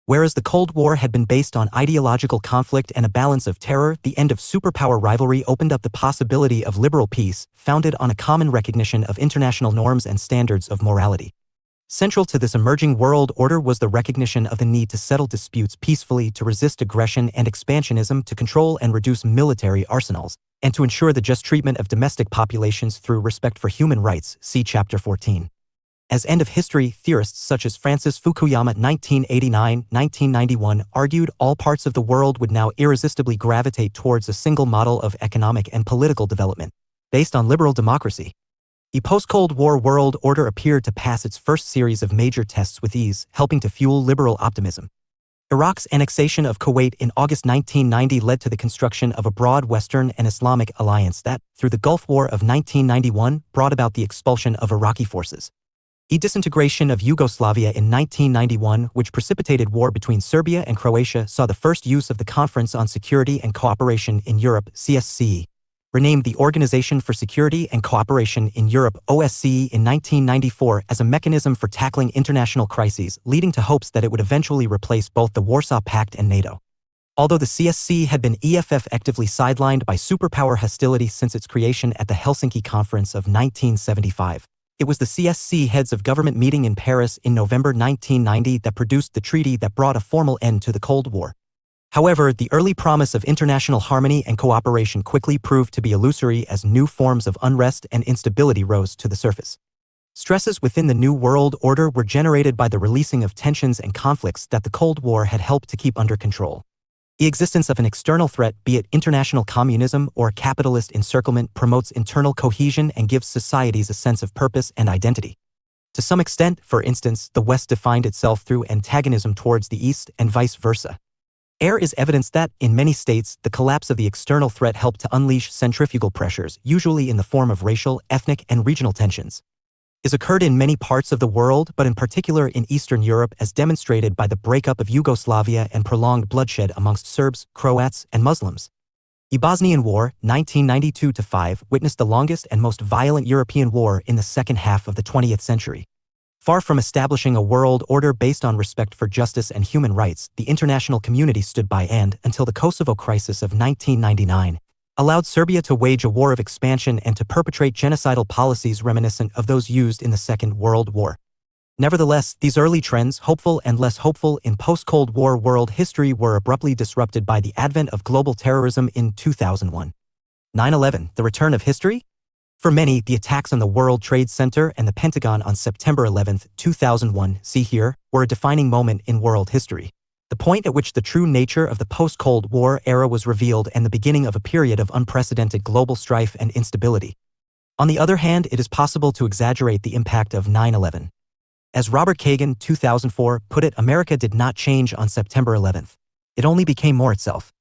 Whereas the Cold War had been based on ideological conflict and a balance of terror, the end of superpower rivalry opened up the possibility of liberal peace, founded on a common recognition of international norms and standards of morality. Central to this emerging world order was the recognition of the need to settle disputes peacefully, to resist aggression and expansionism, to control and reduce military arsenals, and to ensure the just treatment of domestic populations through respect for human rights. See Chapter 14. As end-of-history theorists such as Francis Fukuyama (1989–1991) argued, all parts of the world would now irresistibly gravitate towards a single model of economic and political development, based on liberal democracy. The post-Cold War world order appeared to pass its first series of major tests with ease, helping to fuel liberal optimism. Iraq's annexation of Kuwait in August 1990 led to the construction of a broad Western and Islamic alliance that, through the Gulf War of 1991, brought about the expulsion of Iraqi forces. The disintegration of Yugoslavia in 1991, which precipitated war between Serbia and Croatia, saw the first use of the Conference on Security and Cooperation in Europe, CSCE, renamed the Organization for Security and Cooperation in Europe, OSCE, in 1994 as a mechanism for tackling international crises, leading to hopes that it would eventually replace both the Warsaw Pact and NATO. Although the CSCE had been effectively sidelined by superpower hostility since its creation at the Helsinki Conference of 1975, it was the CSCE heads of government meeting in Paris in November 1990 that produced the treaty that brought a formal end to the Cold War. However, the early promise of international harmony and cooperation quickly proved to be illusory as new forms of unrest and instability rose to the surface. Stresses within the New World Order were generated by the releasing of tensions and conflicts that the Cold War had helped to keep under control. The existence of an external threat, be it international communism or capitalist encirclement, promotes internal cohesion and gives societies a sense of purpose and identity. To some extent, for instance, the West defined itself through antagonism towards the East and vice versa. There is evidence that, in many states, the collapse of the external threat helped to unleash centrifugal pressures, usually in the form of racial, ethnic, and regional tensions. This occurred in many parts of the world, but in particular in Eastern Europe, as demonstrated by the breakup of Yugoslavia and prolonged bloodshed amongst Serbs, Croats, and Muslims. The Bosnian War, 1992–5, witnessed the longest and most violent European war in the second half of the 20th century. Far from establishing a world order based on respect for justice and human rights, the international community stood by and, until the Kosovo crisis of 1999, allowed Serbia to wage a war of expansion and to perpetrate genocidal policies reminiscent of those used in the Second World War. Nevertheless, these early trends, hopeful and less hopeful in post-Cold War world history, were abruptly disrupted by the advent of global terrorism in 2001. 9/11, the return of history? For many, the attacks on the World Trade Center and the Pentagon on September 11, 2001, see here, were a defining moment in world history. The point at which the true nature of the post-Cold War era was revealed and the beginning of a period of unprecedented global strife and instability. On the other hand, it is possible to exaggerate the impact of 9/11. As Robert Kagan, 2004, put it, America did not change on September 11th. It only became more itself.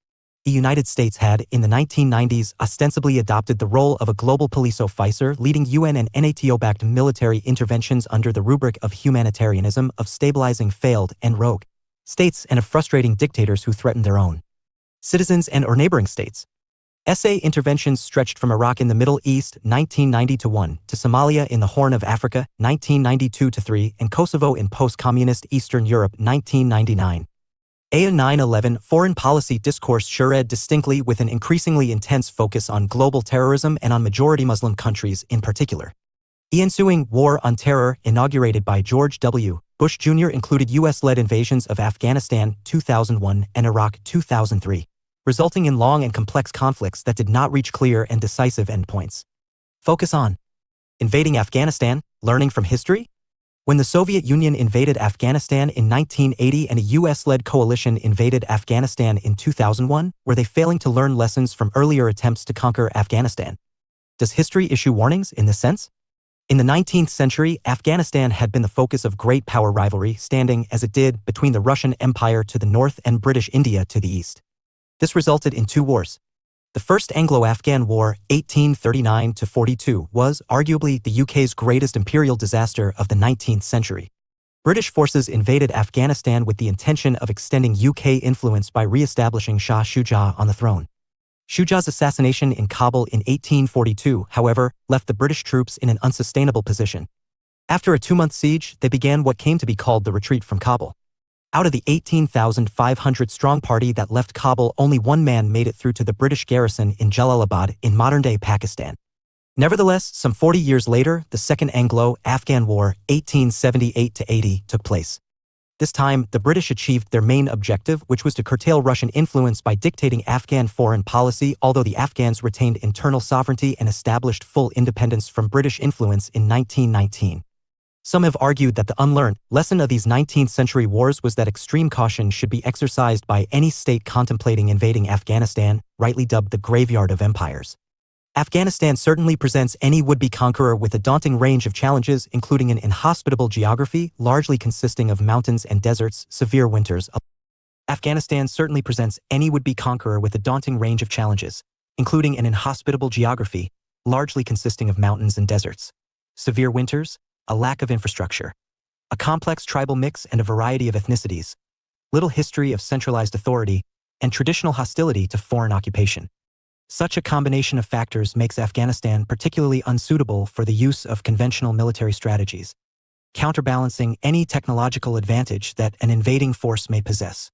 The United States had, in the 1990s, ostensibly adopted the role of a global police officer, leading UN and NATO-backed military interventions under the rubric of humanitarianism, of stabilizing failed and rogue states and of frustrating dictators who threatened their own citizens and or neighboring states. SA interventions stretched from Iraq in the Middle East, 1990–1, to Somalia in the Horn of Africa, 1992–3, and Kosovo in post-communist Eastern Europe, 1999. A 9/11 foreign policy discourse shured distinctly with an increasingly intense focus on global terrorism and on majority Muslim countries in particular. The ensuing War on Terror, inaugurated by George W. Bush Jr., included U.S.-led invasions of Afghanistan 2001 and Iraq 2003, resulting in long and complex conflicts that did not reach clear and decisive endpoints. Focus on invading Afghanistan, learning from history? When the Soviet Union invaded Afghanistan in 1980 and a U.S.-led coalition invaded Afghanistan in 2001, were they failing to learn lessons from earlier attempts to conquer Afghanistan? Does history issue warnings in this sense? In the 19th century, Afghanistan had been the focus of great power rivalry, standing, as it did, between the Russian Empire to the north and British India to the east. This resulted in two wars. The First Anglo-Afghan War, 1839–42, was arguably the UK's greatest imperial disaster of the 19th century. British forces invaded Afghanistan with the intention of extending UK influence by re-establishing Shah Shuja on the throne. Shuja's assassination in Kabul in 1842, however, left the British troops in an unsustainable position. After a 2-month siege, they began what came to be called the retreat from Kabul. Out of the 18,500-strong party that left Kabul, only one man made it through to the British garrison in Jalalabad in modern-day Pakistan. Nevertheless, some 40 years later, the Second Anglo-Afghan War, 1878–80, took place. This time, the British achieved their main objective, which was to curtail Russian influence by dictating Afghan foreign policy, although the Afghans retained internal sovereignty and established full independence from British influence in 1919. Some have argued that the unlearned lesson of these 19th-century wars was that extreme caution should be exercised by any state contemplating invading Afghanistan, rightly dubbed the graveyard of empires. Afghanistan certainly presents any would-be conqueror with a daunting range of challenges, including an inhospitable geography, largely consisting of mountains and deserts, severe winters. Afghanistan certainly presents any would-be conqueror with a daunting range of challenges, including an inhospitable geography, largely consisting of mountains and deserts, severe winters, a lack of infrastructure, a complex tribal mix and a variety of ethnicities, little history of centralized authority, and traditional hostility to foreign occupation. Such a combination of factors makes Afghanistan particularly unsuitable for the use of conventional military strategies, counterbalancing any technological advantage that an invading force may possess.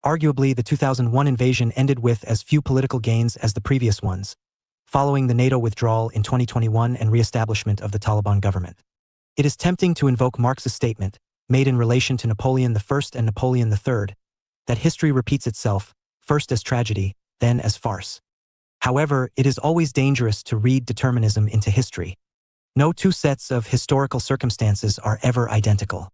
Arguably, the 2001 invasion ended with as few political gains as the previous ones, following the NATO withdrawal in 2021 and re-establishment of the Taliban government. It is tempting to invoke Marx's statement, made in relation to Napoleon I and Napoleon III, that history repeats itself, first as tragedy, then as farce. However, it is always dangerous to read determinism into history. No two sets of historical circumstances are ever identical.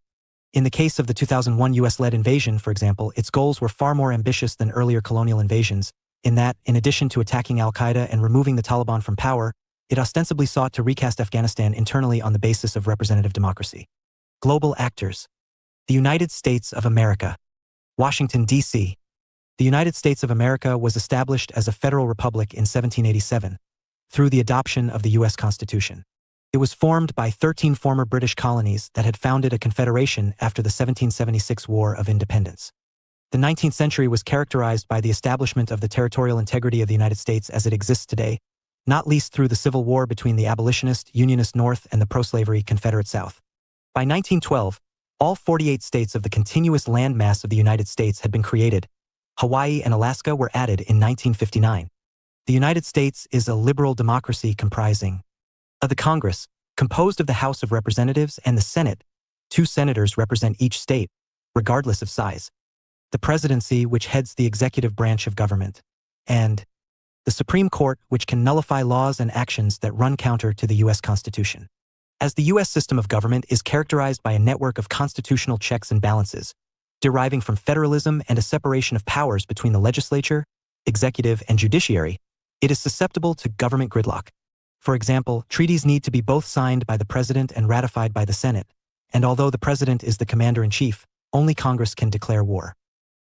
In the case of the 2001 US-led invasion, for example, its goals were far more ambitious than earlier colonial invasions, in that, in addition to attacking al-Qaeda and removing the Taliban from power, it ostensibly sought to recast Afghanistan internally on the basis of representative democracy. Global actors. The United States of America. Washington, D.C. The United States of America was established as a federal republic in 1787, through the adoption of the U.S. Constitution. It was formed by 13 former British colonies that had founded a confederation after the 1776 War of Independence. The 19th century was characterized by the establishment of the territorial integrity of the United States as it exists today, not least through the Civil War between the abolitionist, Unionist North and the pro-slavery Confederate South. By 1912, all 48 states of the continuous landmass of the United States had been created. Hawaii and Alaska were added in 1959. The United States is a liberal democracy comprising of the Congress, composed of the House of Representatives and the Senate. 2 senators represent each state, regardless of size. The presidency, which heads the executive branch of government, and the Supreme Court, which can nullify laws and actions that run counter to the U.S. Constitution. As the U.S. system of government is characterized by a network of constitutional checks and balances, deriving from federalism and a separation of powers between the legislature, executive, and judiciary, it is susceptible to government gridlock. For example, treaties need to be both signed by the president and ratified by the Senate, and although the president is the commander-in-chief, only Congress can declare war.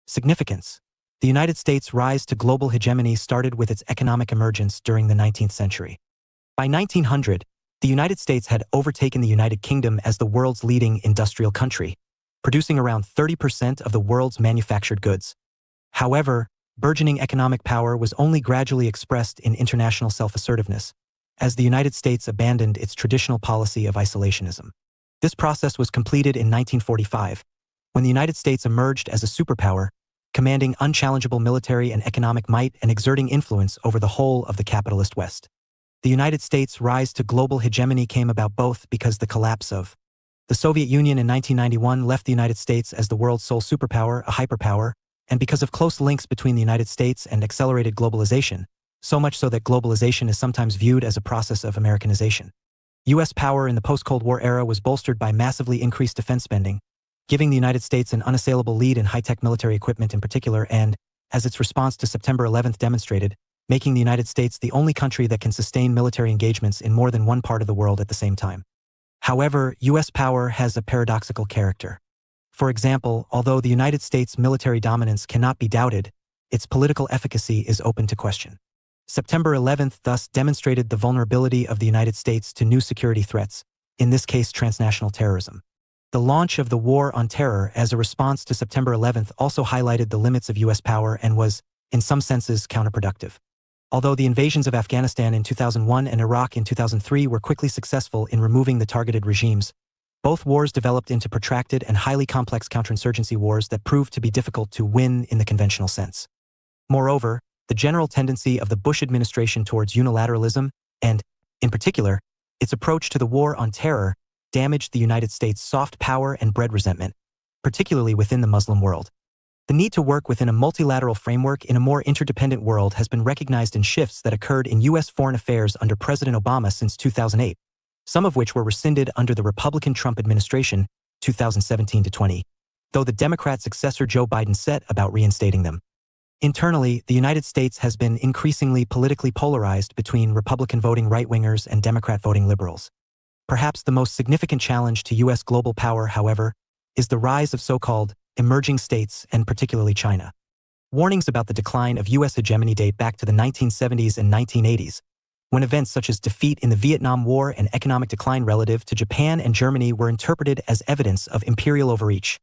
Significance. The United States' rise to global hegemony started with its economic emergence during the 19th century. By 1900, the United States had overtaken the United Kingdom as the world's leading industrial country, producing around 30% of the world's manufactured goods. However, burgeoning economic power was only gradually expressed in international self-assertiveness, as the United States abandoned its traditional policy of isolationism. This process was completed in 1945, when the United States emerged as a superpower, commanding unchallengeable military and economic might and exerting influence over the whole of the capitalist West. The United States' rise to global hegemony came about both because the collapse of the Soviet Union in 1991 left the United States as the world's sole superpower, a hyperpower, and because of close links between the United States and accelerated globalization, so much so that globalization is sometimes viewed as a process of Americanization. U.S. power in the post-Cold War era was bolstered by massively increased defense spending, giving the United States an unassailable lead in high-tech military equipment in particular and, as its response to September 11 demonstrated, making the United States the only country that can sustain military engagements in more than one part of the world at the same time. However, U.S. power has a paradoxical character. For example, although the United States' military dominance cannot be doubted, its political efficacy is open to question. September 11th thus demonstrated the vulnerability of the United States to new security threats, in this case transnational terrorism. The launch of the War on Terror as a response to September 11th also highlighted the limits of U.S. power and was, in some senses, counterproductive. Although the invasions of Afghanistan in 2001 and Iraq in 2003 were quickly successful in removing the targeted regimes, both wars developed into protracted and highly complex counterinsurgency wars that proved to be difficult to win in the conventional sense. Moreover, the general tendency of the Bush administration towards unilateralism, and, in particular, its approach to the War on Terror, damaged the United States' soft power and bred resentment, particularly within the Muslim world. The need to work within a multilateral framework in a more interdependent world has been recognized in shifts that occurred in U.S. foreign affairs under President Obama since 2008, some of which were rescinded under the Republican Trump administration, 2017-20, though the Democrat successor Joe Biden set about reinstating them. Internally, the United States has been increasingly politically polarized between Republican voting right-wingers and Democrat voting liberals. Perhaps the most significant challenge to U.S. global power, however, is the rise of so-called emerging states and particularly China. Warnings about the decline of U.S. hegemony date back to the 1970s and 1980s, when events such as defeat in the Vietnam War and economic decline relative to Japan and Germany were interpreted as evidence of imperial overreach.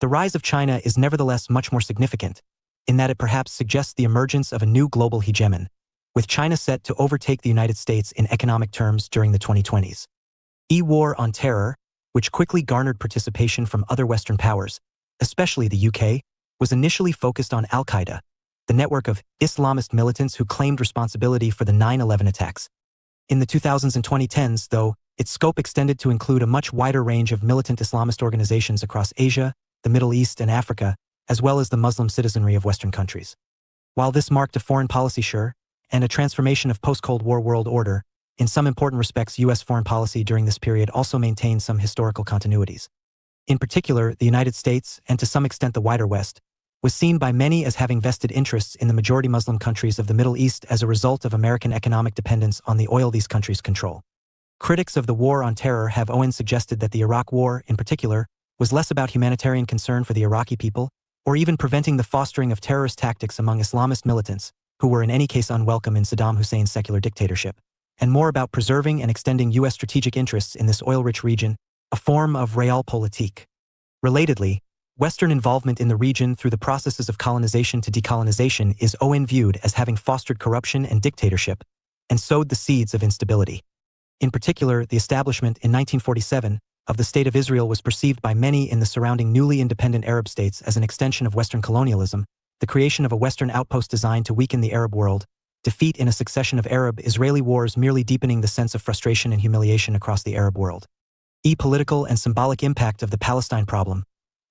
The rise of China is nevertheless much more significant, in that it perhaps suggests the emergence of a new global hegemon, with China set to overtake the United States in economic terms during the 2020s. War on Terror, which quickly garnered participation from other Western powers, especially the UK, was initially focused on Al-Qaeda, the network of Islamist militants who claimed responsibility for the 9/11 attacks. In the 2000s and 2010s, though, its scope extended to include a much wider range of militant Islamist organizations across Asia, the Middle East, and Africa, as well as the Muslim citizenry of Western countries. While this marked a foreign policy shift and a transformation of post-Cold War world order, in some important respects U.S. foreign policy during this period also maintained some historical continuities. In particular, the United States, and to some extent the wider West, was seen by many as having vested interests in the majority Muslim countries of the Middle East as a result of American economic dependence on the oil these countries control. Critics of the War on Terror have suggested that the Iraq War, in particular, was less about humanitarian concern for the Iraqi people, or even preventing the fostering of terrorist tactics among Islamist militants, who were in any case unwelcome in Saddam Hussein's secular dictatorship, and more about preserving and extending U.S. strategic interests in this oil-rich region, a form of realpolitik. Relatedly, Western involvement in the region through the processes of colonization to decolonization is viewed as having fostered corruption and dictatorship, and sowed the seeds of instability. In particular, the establishment in 1947 of the State of Israel was perceived by many in the surrounding newly independent Arab states as an extension of Western colonialism, the creation of a Western outpost designed to weaken the Arab world, defeat in a succession of Arab-Israeli wars merely deepening the sense of frustration and humiliation across the Arab world. Political and symbolic impact of the Palestine problem,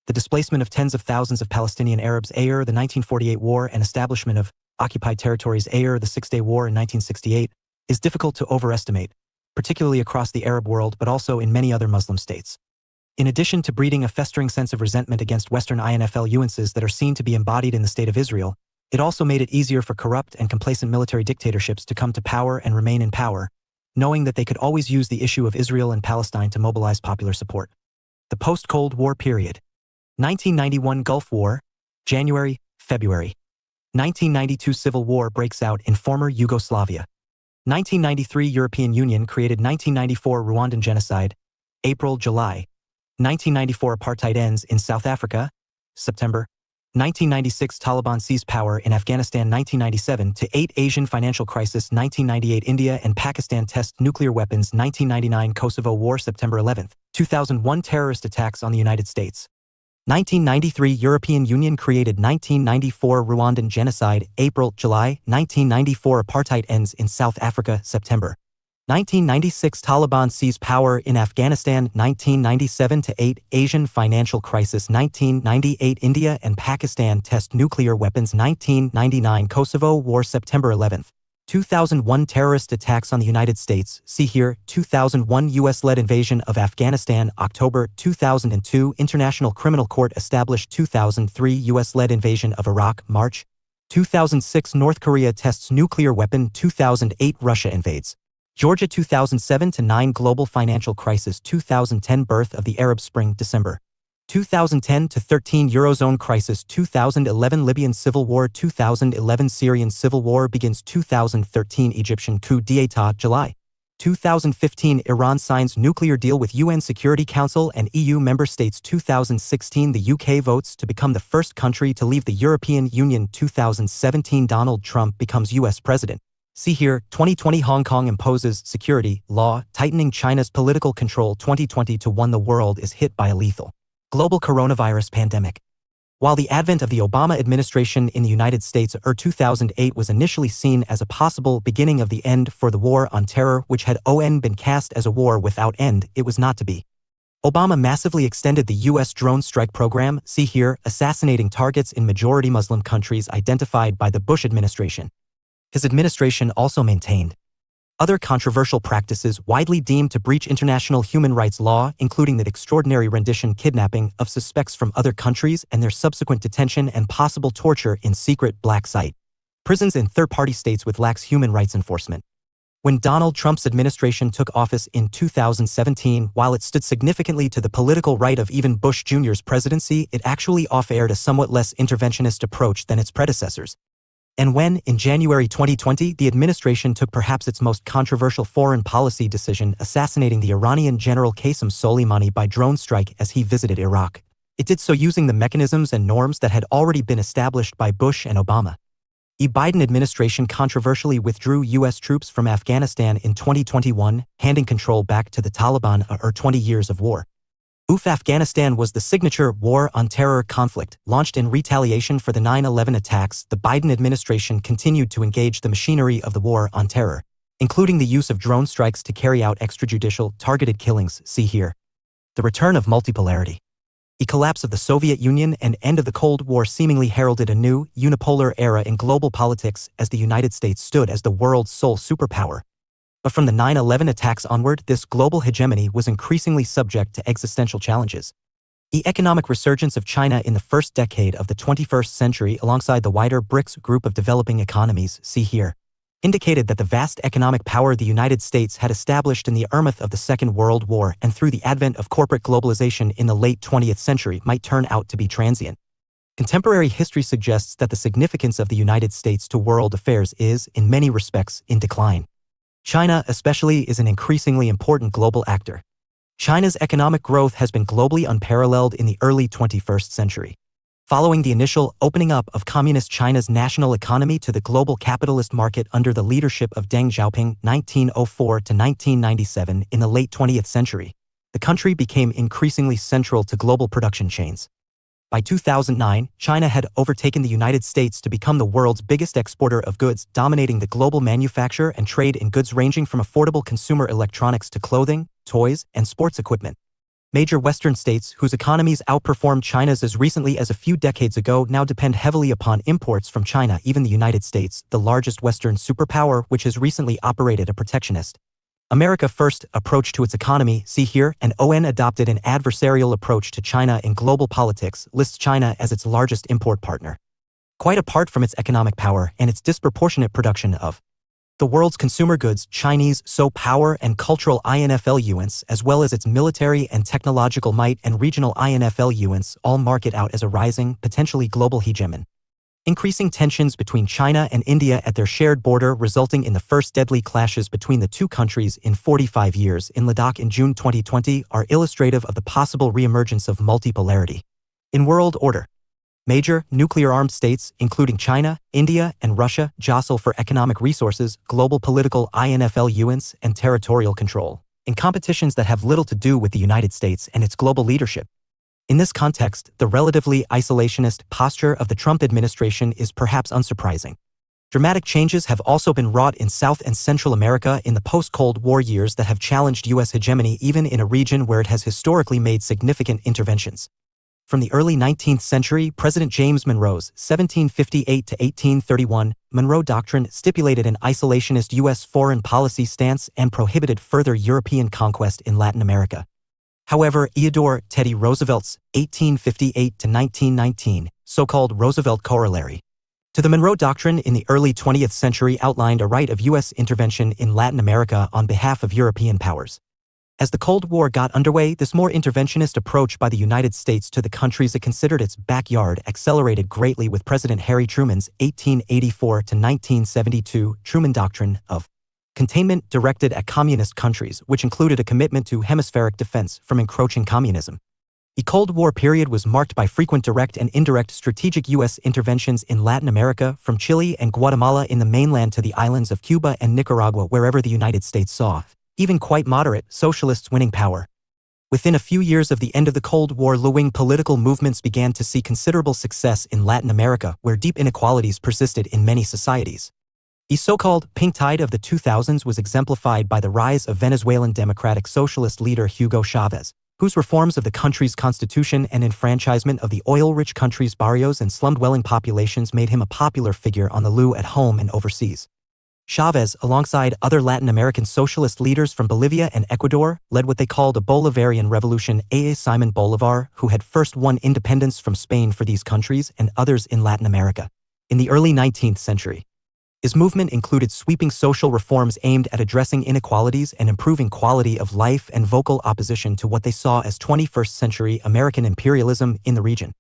the displacement of tens of thousands of Palestinian Arabs the 1948 war and establishment of occupied territories the Six-Day War in 1968, is difficult to overestimate, particularly across the Arab world but also in many other Muslim states. In addition to breeding a festering sense of resentment against Western influences that are seen to be embodied in the State of Israel, it also made it easier for corrupt and complacent military dictatorships to come to power and remain in power, knowing that they could always use the issue of Israel and Palestine to mobilize popular support. The post-Cold War period. 1991 Gulf War, January, February. 1992 Civil War breaks out in former Yugoslavia. 1993 European Union created. 1994 Rwandan genocide, April, July. 1994 apartheid ends in South Africa, September. 1996 Taliban seize power in Afghanistan. 1997-8 Asian financial crisis. 1998 India and Pakistan test nuclear weapons. 1999 Kosovo War, September 11. 2001 terrorist attacks on the United States. 1993 European Union created. 1994 Rwandan genocide, April, July. 1994 apartheid ends in South Africa, September. 1996 Taliban seize power in Afghanistan. 1997-8 Asian financial crisis. 1998 India and Pakistan test nuclear weapons. 1999 Kosovo War, September 11. 2001 terrorist attacks on the United States. See here. 2001 U.S.-led invasion of Afghanistan, October. 2002 International Criminal Court established. 2003 U.S.-led invasion of Iraq, March. 2006 North Korea tests nuclear weapon. 2008 Russia invades Georgia. 2007-9 global financial crisis. 2010 birth of the Arab Spring, December. 2010-13 Eurozone crisis, 2011 Libyan civil war, 2011 Syrian civil war begins, 2013 Egyptian coup d'état, July 2015 Iran signs nuclear deal with UN Security Council and EU member states, 2016 the UK votes to become the first country to leave the European Union, 2017 Donald Trump becomes US president. See here, 2020 Hong Kong imposes security law, tightening China's political control, 2020-1 the world is hit by a lethal global coronavirus pandemic. While the advent of the Obama administration in the United States 2008 was initially seen as a possible beginning of the end for the war on terror, which had been cast as a war without end, it was not to be. Obama massively extended the U.S. drone strike program, see here, assassinating targets in majority Muslim countries identified by the Bush administration. His administration also maintained other controversial practices widely deemed to breach international human rights law, including the extraordinary rendition kidnapping of suspects from other countries and their subsequent detention and possible torture in secret black site prisons in third-party states with lax human rights enforcement. When Donald Trump's administration took office in 2017, while it stood significantly to the political right of even Bush Jr.'s presidency, it actually offered a somewhat less interventionist approach than its predecessors. And when, in January 2020, the administration took perhaps its most controversial foreign policy decision, assassinating the Iranian General Qasem Soleimani by drone strike as he visited Iraq, it did so using the mechanisms and norms that had already been established by Bush and Obama. The Biden administration controversially withdrew U.S. troops from Afghanistan in 2021, handing control back to the Taliban after 20 years of war. Afghanistan was the signature war on terror conflict, launched in retaliation for the 9/11 attacks. The Biden administration continued to engage the machinery of the war on terror, including the use of drone strikes to carry out extrajudicial, targeted killings, see here. The return of multipolarity. The collapse of the Soviet Union and end of the Cold War seemingly heralded a new, unipolar era in global politics as the United States stood as the world's sole superpower. But from the 9/11 attacks onward, this global hegemony was increasingly subject to existential challenges. The economic resurgence of China in the first decade of the 21st century, alongside the wider BRICS group of developing economies, see here, indicated that the vast economic power the United States had established in the aftermath of the Second World War and through the advent of corporate globalization in the late 20th century might turn out to be transient. Contemporary history suggests that the significance of the United States to world affairs is, in many respects, in decline. China, especially, is an increasingly important global actor. China's economic growth has been globally unparalleled in the early 21st century. Following the initial opening up of Communist China's national economy to the global capitalist market under the leadership of Deng Xiaoping 1904 to 1997 in the late 20th century, the country became increasingly central to global production chains. By 2009, China had overtaken the United States to become the world's biggest exporter of goods, dominating the global manufacture and trade in goods ranging from affordable consumer electronics to clothing, toys, and sports equipment. Major Western states, whose economies outperformed China's as recently as a few decades ago, now depend heavily upon imports from China. Even the United States, the largest Western superpower, which has recently operated a protectionist America First approach to its economy, see here, and adopted an adversarial approach to China in global politics, lists China as its largest import partner. Quite apart from its economic power and its disproportionate production of the world's consumer goods, Chinese power and cultural influence, as well as its military and technological might and regional influence, all mark it out as a rising, potentially global hegemon. Increasing tensions between China and India at their shared border, resulting in the first deadly clashes between the two countries in 45 years in Ladakh in June 2020, are illustrative of the possible reemergence of multipolarity in world order. Major, nuclear-armed states, including China, India, and Russia, jostle for economic resources, global political influence, and territorial control, in competitions that have little to do with the United States and its global leadership. In this context, the relatively isolationist posture of the Trump administration is perhaps unsurprising. Dramatic changes have also been wrought in South and Central America in the post-Cold War years that have challenged U.S. hegemony even in a region where it has historically made significant interventions. From the early 19th century, President James Monroe's 1758 to 1831 Monroe Doctrine stipulated an isolationist U.S. foreign policy stance and prohibited further European conquest in Latin America. However, Theodore Teddy Roosevelt's 1858 to 1919 so-called Roosevelt Corollary to the Monroe Doctrine in the early 20th century outlined a right of U.S. intervention in Latin America on behalf of European powers. As the Cold War got underway, this more interventionist approach by the United States to the countries it considered its backyard accelerated greatly with President Harry Truman's 1884 to 1972 Truman Doctrine of containment directed at communist countries, which included a commitment to hemispheric defense from encroaching communism. The Cold War period was marked by frequent direct and indirect strategic U.S. interventions in Latin America, from Chile and Guatemala in the mainland to the islands of Cuba and Nicaragua, wherever the United States saw even quite moderate socialists winning power. Within a few years of the end of the Cold War, looming political movements began to see considerable success in Latin America, where deep inequalities persisted in many societies. The so-called pink tide of the 2000s was exemplified by the rise of Venezuelan democratic socialist leader Hugo Chavez, whose reforms of the country's constitution and enfranchisement of the oil-rich country's barrios and slum-dwelling populations made him a popular figure on the loo at home and overseas. Chavez, alongside other Latin American socialist leaders from Bolivia and Ecuador, led what they called a Bolivarian revolution. Simon Bolivar, who had first won independence from Spain for these countries and others in Latin America in the early 19th century. His movement included sweeping social reforms aimed at addressing inequalities and improving quality of life, and vocal opposition to what they saw as 21st century American imperialism in the region.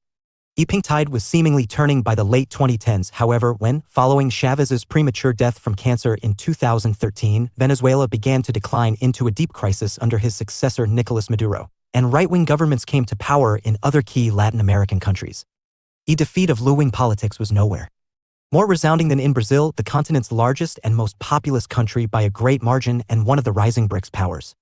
The pink tide was seemingly turning by the late 2010s, however, when, following Chavez's premature death from cancer in 2013, Venezuela began to decline into a deep crisis under his successor Nicolas Maduro, and right-wing governments came to power in other key Latin American countries. The defeat of left-wing politics was nowhere more resounding than in Brazil, the continent's largest and most populous country by a great margin and one of the rising BRICS powers.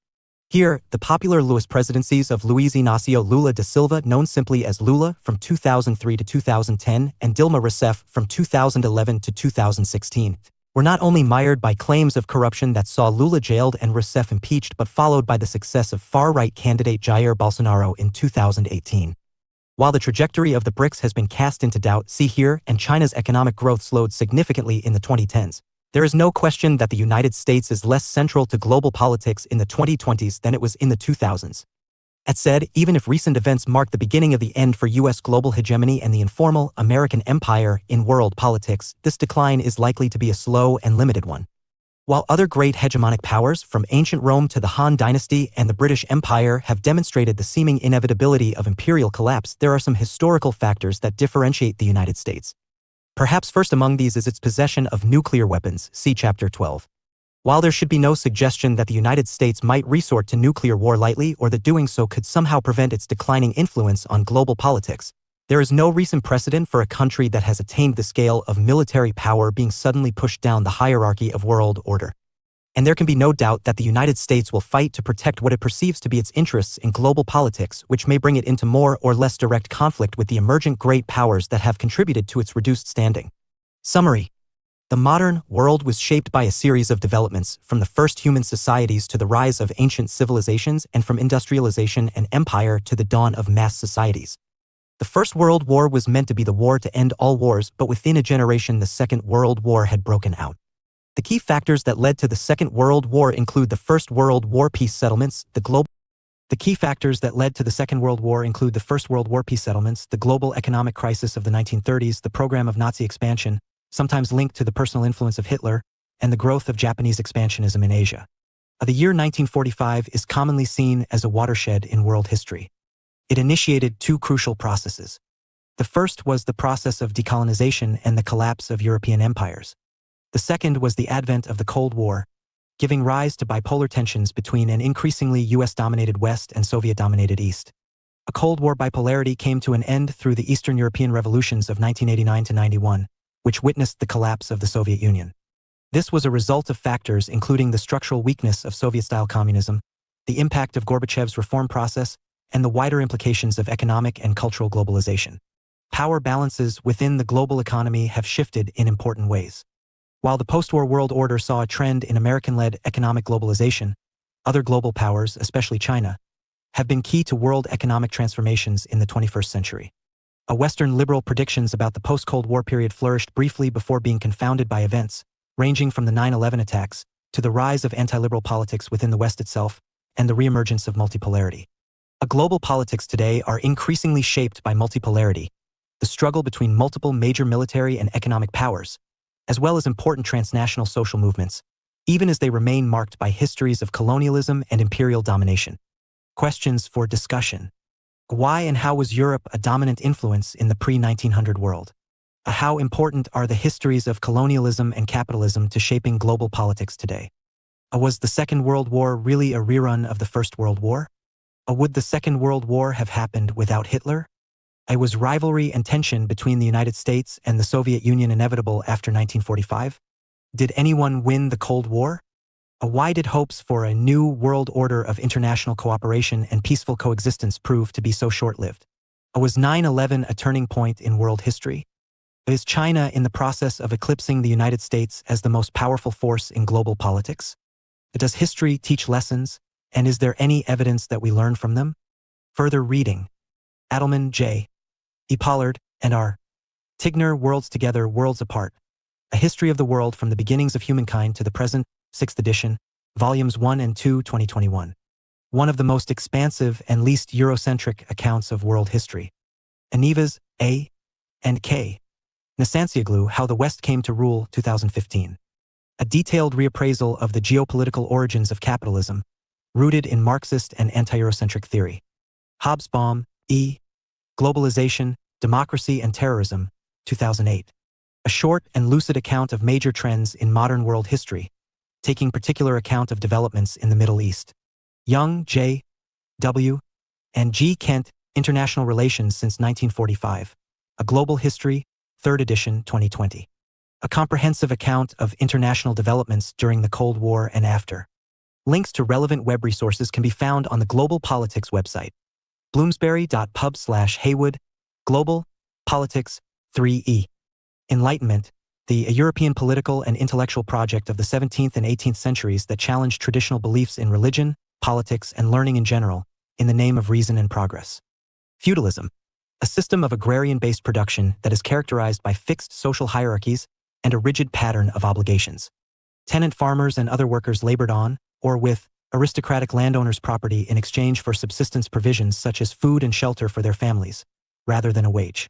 Here, the popular Luis presidencies of Luiz Inácio Lula da Silva, known simply as Lula, from 2003 to 2010, and Dilma Rousseff from 2011 to 2016, were not only mired by claims of corruption that saw Lula jailed and Rousseff impeached, but followed by the success of far-right candidate Jair Bolsonaro in 2018. While the trajectory of the BRICS has been cast into doubt, see here, and China's economic growth slowed significantly in the 2010s, there is no question that the United States is less central to global politics in the 2020s than it was in the 2000s. That said, even if recent events mark the beginning of the end for U.S. global hegemony and the informal American empire in world politics, this decline is likely to be a slow and limited one. While other great hegemonic powers, from ancient Rome to the Han Dynasty and the British Empire, have demonstrated the seeming inevitability of imperial collapse, there are some historical factors that differentiate the United States. Perhaps first among these is its possession of nuclear weapons, see Chapter 12. While there should be no suggestion that the United States might resort to nuclear war lightly, or that doing so could somehow prevent its declining influence on global politics, there is no recent precedent for a country that has attained the scale of military power being suddenly pushed down the hierarchy of world order. And there can be no doubt that the United States will fight to protect what it perceives to be its interests in global politics, which may bring it into more or less direct conflict with the emergent great powers that have contributed to its reduced standing. Summary. The modern world was shaped by a series of developments, from the first human societies to the rise of ancient civilizations, and from industrialization and empire to the dawn of mass societies. The First World War was meant to be the war to end all wars, but within a generation the Second World War had broken out. The key factors that led to the Second World War include the First World War peace settlements, the global economic crisis of the 1930s, the program of Nazi expansion, sometimes linked to the personal influence of Hitler, and the growth of Japanese expansionism in Asia. The year 1945 is commonly seen as a watershed in world history. It initiated two crucial processes. The first was the process of decolonization and the collapse of European empires. The second was the advent of the Cold War, giving rise to bipolar tensions between an increasingly US-dominated West and Soviet-dominated East. A Cold War bipolarity came to an end through the Eastern European revolutions of 1989 to 91, which witnessed the collapse of the Soviet Union. This was a result of factors including the structural weakness of Soviet-style communism, the impact of Gorbachev's reform process, and the wider implications of economic and cultural globalization. Power balances within the global economy have shifted in important ways. While the post-war world order saw a trend in American-led economic globalization, other global powers, especially China, have been key to world economic transformations in the 21st century. A Western liberal predictions about the post-Cold War period flourished briefly before being confounded by events, ranging from the 9/11 attacks to the rise of anti-liberal politics within the West itself and the reemergence of multipolarity. Global politics today are increasingly shaped by multipolarity, the struggle between multiple major military and economic powers, as well as important transnational social movements, even as they remain marked by histories of colonialism and imperial domination. Questions for discussion. Why and how was Europe a dominant influence in the pre-1900 world? How important are the histories of colonialism and capitalism to shaping global politics today? Was the Second World War really a rerun of the First World War? Would the Second World War have happened without Hitler? Was rivalry and tension between the United States and the Soviet Union inevitable after 1945? Did anyone win the Cold War? Why did hopes for a new world order of international cooperation and peaceful coexistence prove to be so short-lived? Was 9/11 a turning point in world history? Is China in the process of eclipsing the United States as the most powerful force in global politics? Does history teach lessons, and is there any evidence that we learn from them? Further reading. Adelman, J. E. Pollard, and R. Tigner, Worlds Together, Worlds Apart. A History of the World from the Beginnings of Humankind to the Present, 6th edition, Volumes 1 and 2, 2021. One of the most expansive and least Eurocentric accounts of world history. Anivas, A. and K. Nasansioglu, How the West Came to Rule, 2015. A detailed reappraisal of the geopolitical origins of capitalism, rooted in Marxist and anti-Eurocentric theory. Hobsbawm, E. Globalization, Democracy and Terrorism, 2008. A short and lucid account of major trends in modern world history, taking particular account of developments in the Middle East. Young, J. W. and G. Kent, International Relations since 1945. A Global History, 3rd edition, 2020. A comprehensive account of international developments during the Cold War and after. Links to relevant web resources can be found on the Global Politics website. Bloomsbury.pub/Heywood, Global, Politics, 3E. Enlightenment, the European political and intellectual project of the 17th and 18th centuries that challenged traditional beliefs in religion, politics, and learning in general, in the name of reason and progress. Feudalism, a system of agrarian-based production that is characterized by fixed social hierarchies and a rigid pattern of obligations. Tenant farmers and other workers labored on, or with, aristocratic landowners' property in exchange for subsistence provisions such as food and shelter for their families, rather than a wage.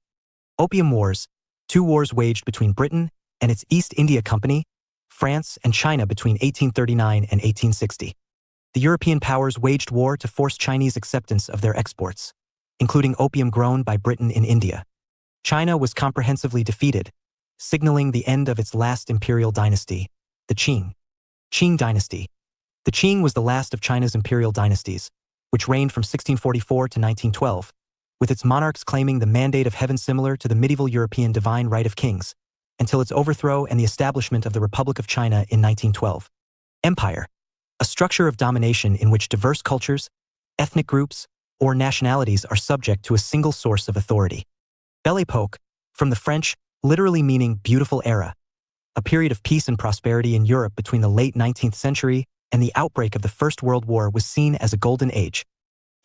Opium Wars, 2 wars waged between Britain and its East India Company, France and China between 1839 and 1860. The European powers waged war to force Chinese acceptance of their exports, including opium grown by Britain in India. China was comprehensively defeated, signaling the end of its last imperial dynasty, the Qing dynasty. The Qing was the last of China's imperial dynasties, which reigned from 1644 to 1912, with its monarchs claiming the mandate of heaven similar to the medieval European divine right of kings, until its overthrow and the establishment of the Republic of China in 1912. Empire, a structure of domination in which diverse cultures, ethnic groups, or nationalities are subject to a single source of authority. Belle Époque, from the French, literally meaning beautiful era, a period of peace and prosperity in Europe between the late 19th century and the outbreak of the First World War was seen as a golden age.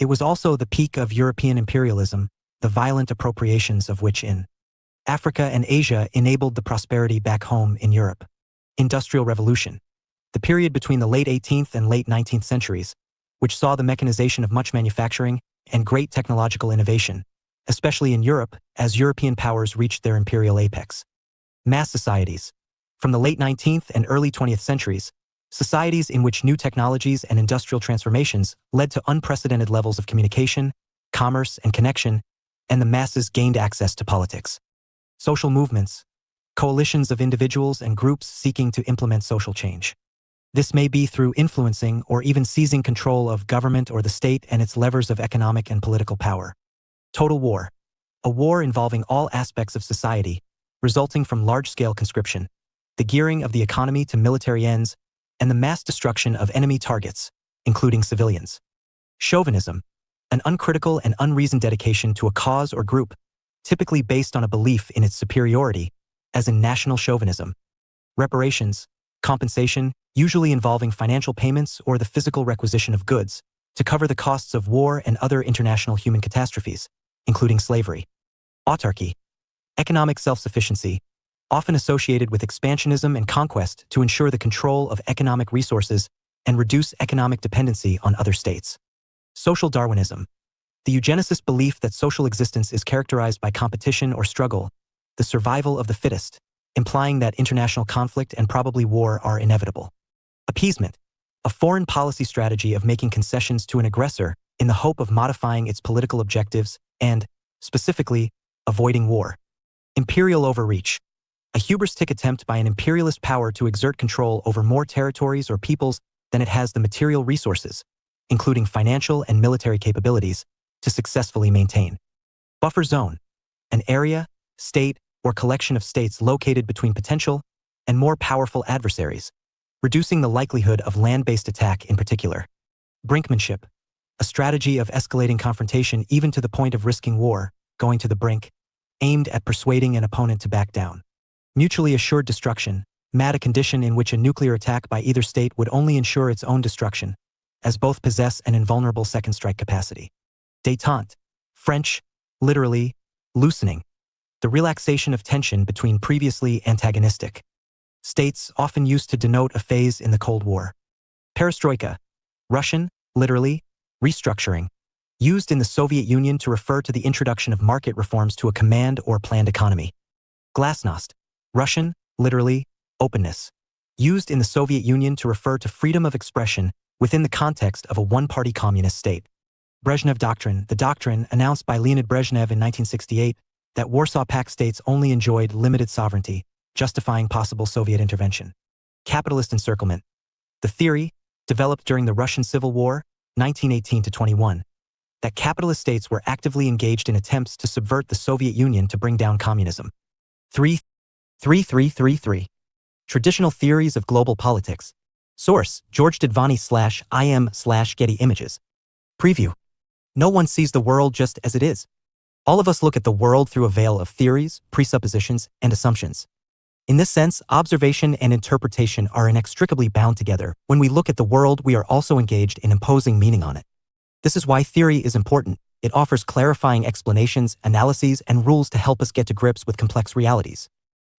It was also the peak of European imperialism, the violent appropriations of which in Africa and Asia enabled the prosperity back home in Europe. Industrial Revolution, the period between the late 18th and late 19th centuries, which saw the mechanization of much manufacturing and great technological innovation, especially in Europe, as European powers reached their imperial apex. Mass societies. From the late 19th and early 20th centuries, societies in which new technologies and industrial transformations led to unprecedented levels of communication, commerce, and connection, and the masses gained access to politics. Social movements. Coalitions of individuals and groups seeking to implement social change. This may be through influencing or even seizing control of government or the state and its levers of economic and political power. Total war. A war involving all aspects of society, resulting from large-scale conscription, the gearing of the economy to military ends, and the mass destruction of enemy targets, including civilians. Chauvinism. An uncritical and unreasoned dedication to a cause or group, typically based on a belief in its superiority, as in national chauvinism. Reparations. Compensation, usually involving financial payments or the physical requisition of goods, to cover the costs of war and other international human catastrophes, including slavery. Autarky. Economic self-sufficiency, often associated with expansionism and conquest to ensure the control of economic resources and reduce economic dependency on other states. Social Darwinism. The eugenicist belief that social existence is characterized by competition or struggle, the survival of the fittest, implying that international conflict and probably war are inevitable. Appeasement, a foreign policy strategy of making concessions to an aggressor in the hope of modifying its political objectives and, specifically, avoiding war. Imperial overreach, a hubristic attempt by an imperialist power to exert control over more territories or peoples than it has the material resources, including financial and military capabilities, to successfully maintain. Buffer zone, an area, state, or collection of states located between potential and more powerful adversaries, reducing the likelihood of land-based attack in particular. Brinkmanship, a strategy of escalating confrontation even to the point of risking war, going to the brink, aimed at persuading an opponent to back down. Mutually assured destruction, a condition in which a nuclear attack by either state would only ensure its own destruction, as both possess an invulnerable second strike capacity. Détente, French, literally, loosening, the relaxation of tension between previously antagonistic states often used to denote a phase in the Cold War. Perestroika, Russian, literally, restructuring, used in the Soviet Union to refer to the introduction of market reforms to a command or planned economy. Glasnost, Russian, literally, openness, used in the Soviet Union to refer to freedom of expression within the context of a one-party communist state. Brezhnev Doctrine, the doctrine announced by Leonid Brezhnev in 1968 that Warsaw Pact states only enjoyed limited sovereignty, justifying possible Soviet intervention. Capitalist encirclement, the theory, developed during the Russian Civil War, 1918-21, that capitalist states were actively engaged in attempts to subvert the Soviet Union to bring down communism. 3333. Traditional Theories of Global Politics. Source, George Didvani/IM/Getty Images. Preview. No one sees the world just as it is. All of us look at the world through a veil of theories, presuppositions, and assumptions. In this sense, observation and interpretation are inextricably bound together. When we look at the world, we are also engaged in imposing meaning on it. This is why theory is important. It offers clarifying explanations, analyses, and rules to help us get to grips with complex realities.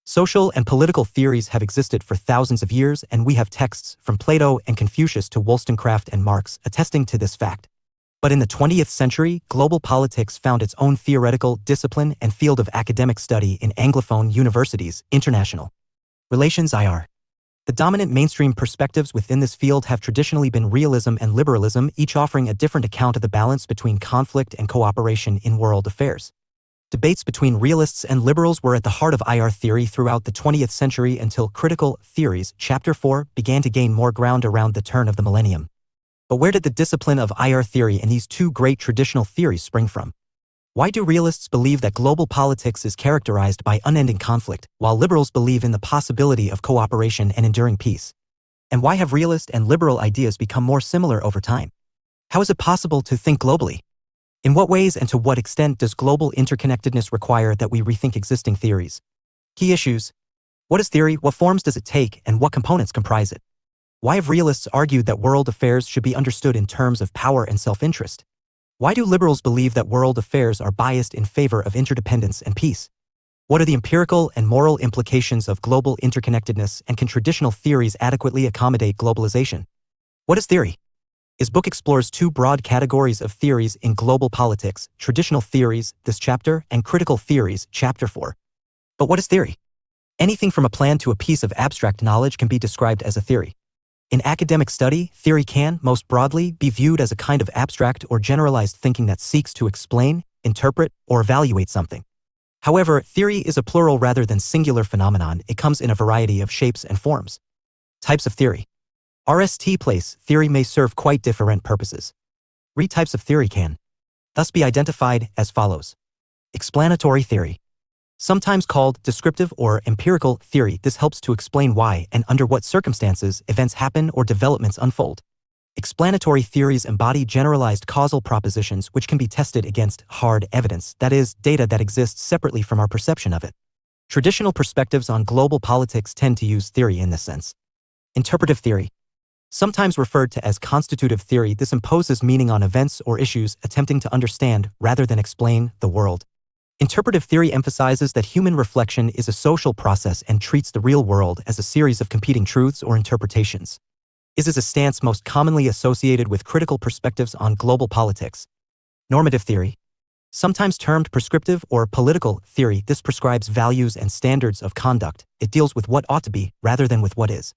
Social and political theories have existed for thousands of years, and we have texts from Plato and Confucius to Wollstonecraft and Marx attesting to this fact. But in the 20th century, global politics found its own theoretical discipline and field of academic study in Anglophone universities, International Relations IR. The dominant mainstream perspectives within this field have traditionally been realism and liberalism, each offering a different account of the balance between conflict and cooperation in world affairs. Debates between realists and liberals were at the heart of IR theory throughout the 20th century until Critical Theories, Chapter 4, began to gain more ground around the turn of the millennium. But where did the discipline of IR theory and these two great traditional theories spring from? Why do realists believe that global politics is characterized by unending conflict, while liberals believe in the possibility of cooperation and enduring peace? And why have realist and liberal ideas become more similar over time? How is it possible to think globally? In what ways and to what extent does global interconnectedness require that we rethink existing theories? Key issues. What is theory? What forms does it take? And what components comprise it? Why have realists argued that world affairs should be understood in terms of power and self-interest? Why do liberals believe that world affairs are biased in favor of interdependence and peace? What are the empirical and moral implications of global interconnectedness, and can traditional theories adequately accommodate globalization? What is theory? His book explores two broad categories of theories in global politics: traditional theories, this chapter, and critical theories, chapter 4. But what is theory? Anything from a plan to a piece of abstract knowledge can be described as a theory. In academic study, theory can, most broadly, be viewed as a kind of abstract or generalized thinking that seeks to explain, interpret, or evaluate something. However, theory is a plural rather than singular phenomenon. It comes in a variety of shapes and forms. Types of theory. RST place theory may serve quite different purposes. Types of theory can thus be identified as follows. Explanatory theory. Sometimes called descriptive or empirical theory, this helps to explain why and under what circumstances events happen or developments unfold. Explanatory theories embody generalized causal propositions which can be tested against hard evidence, that is, data that exists separately from our perception of it. Traditional perspectives on global politics tend to use theory in this sense. Interpretive theory. Sometimes referred to as constitutive theory, this imposes meaning on events or issues, attempting to understand, rather than explain, the world. Interpretive theory emphasizes that human reflection is a social process and treats the real world as a series of competing truths or interpretations. This is a stance most commonly associated with critical perspectives on global politics. Normative theory. Sometimes termed prescriptive or political theory, this prescribes values and standards of conduct. It deals with what ought to be, rather than with what is.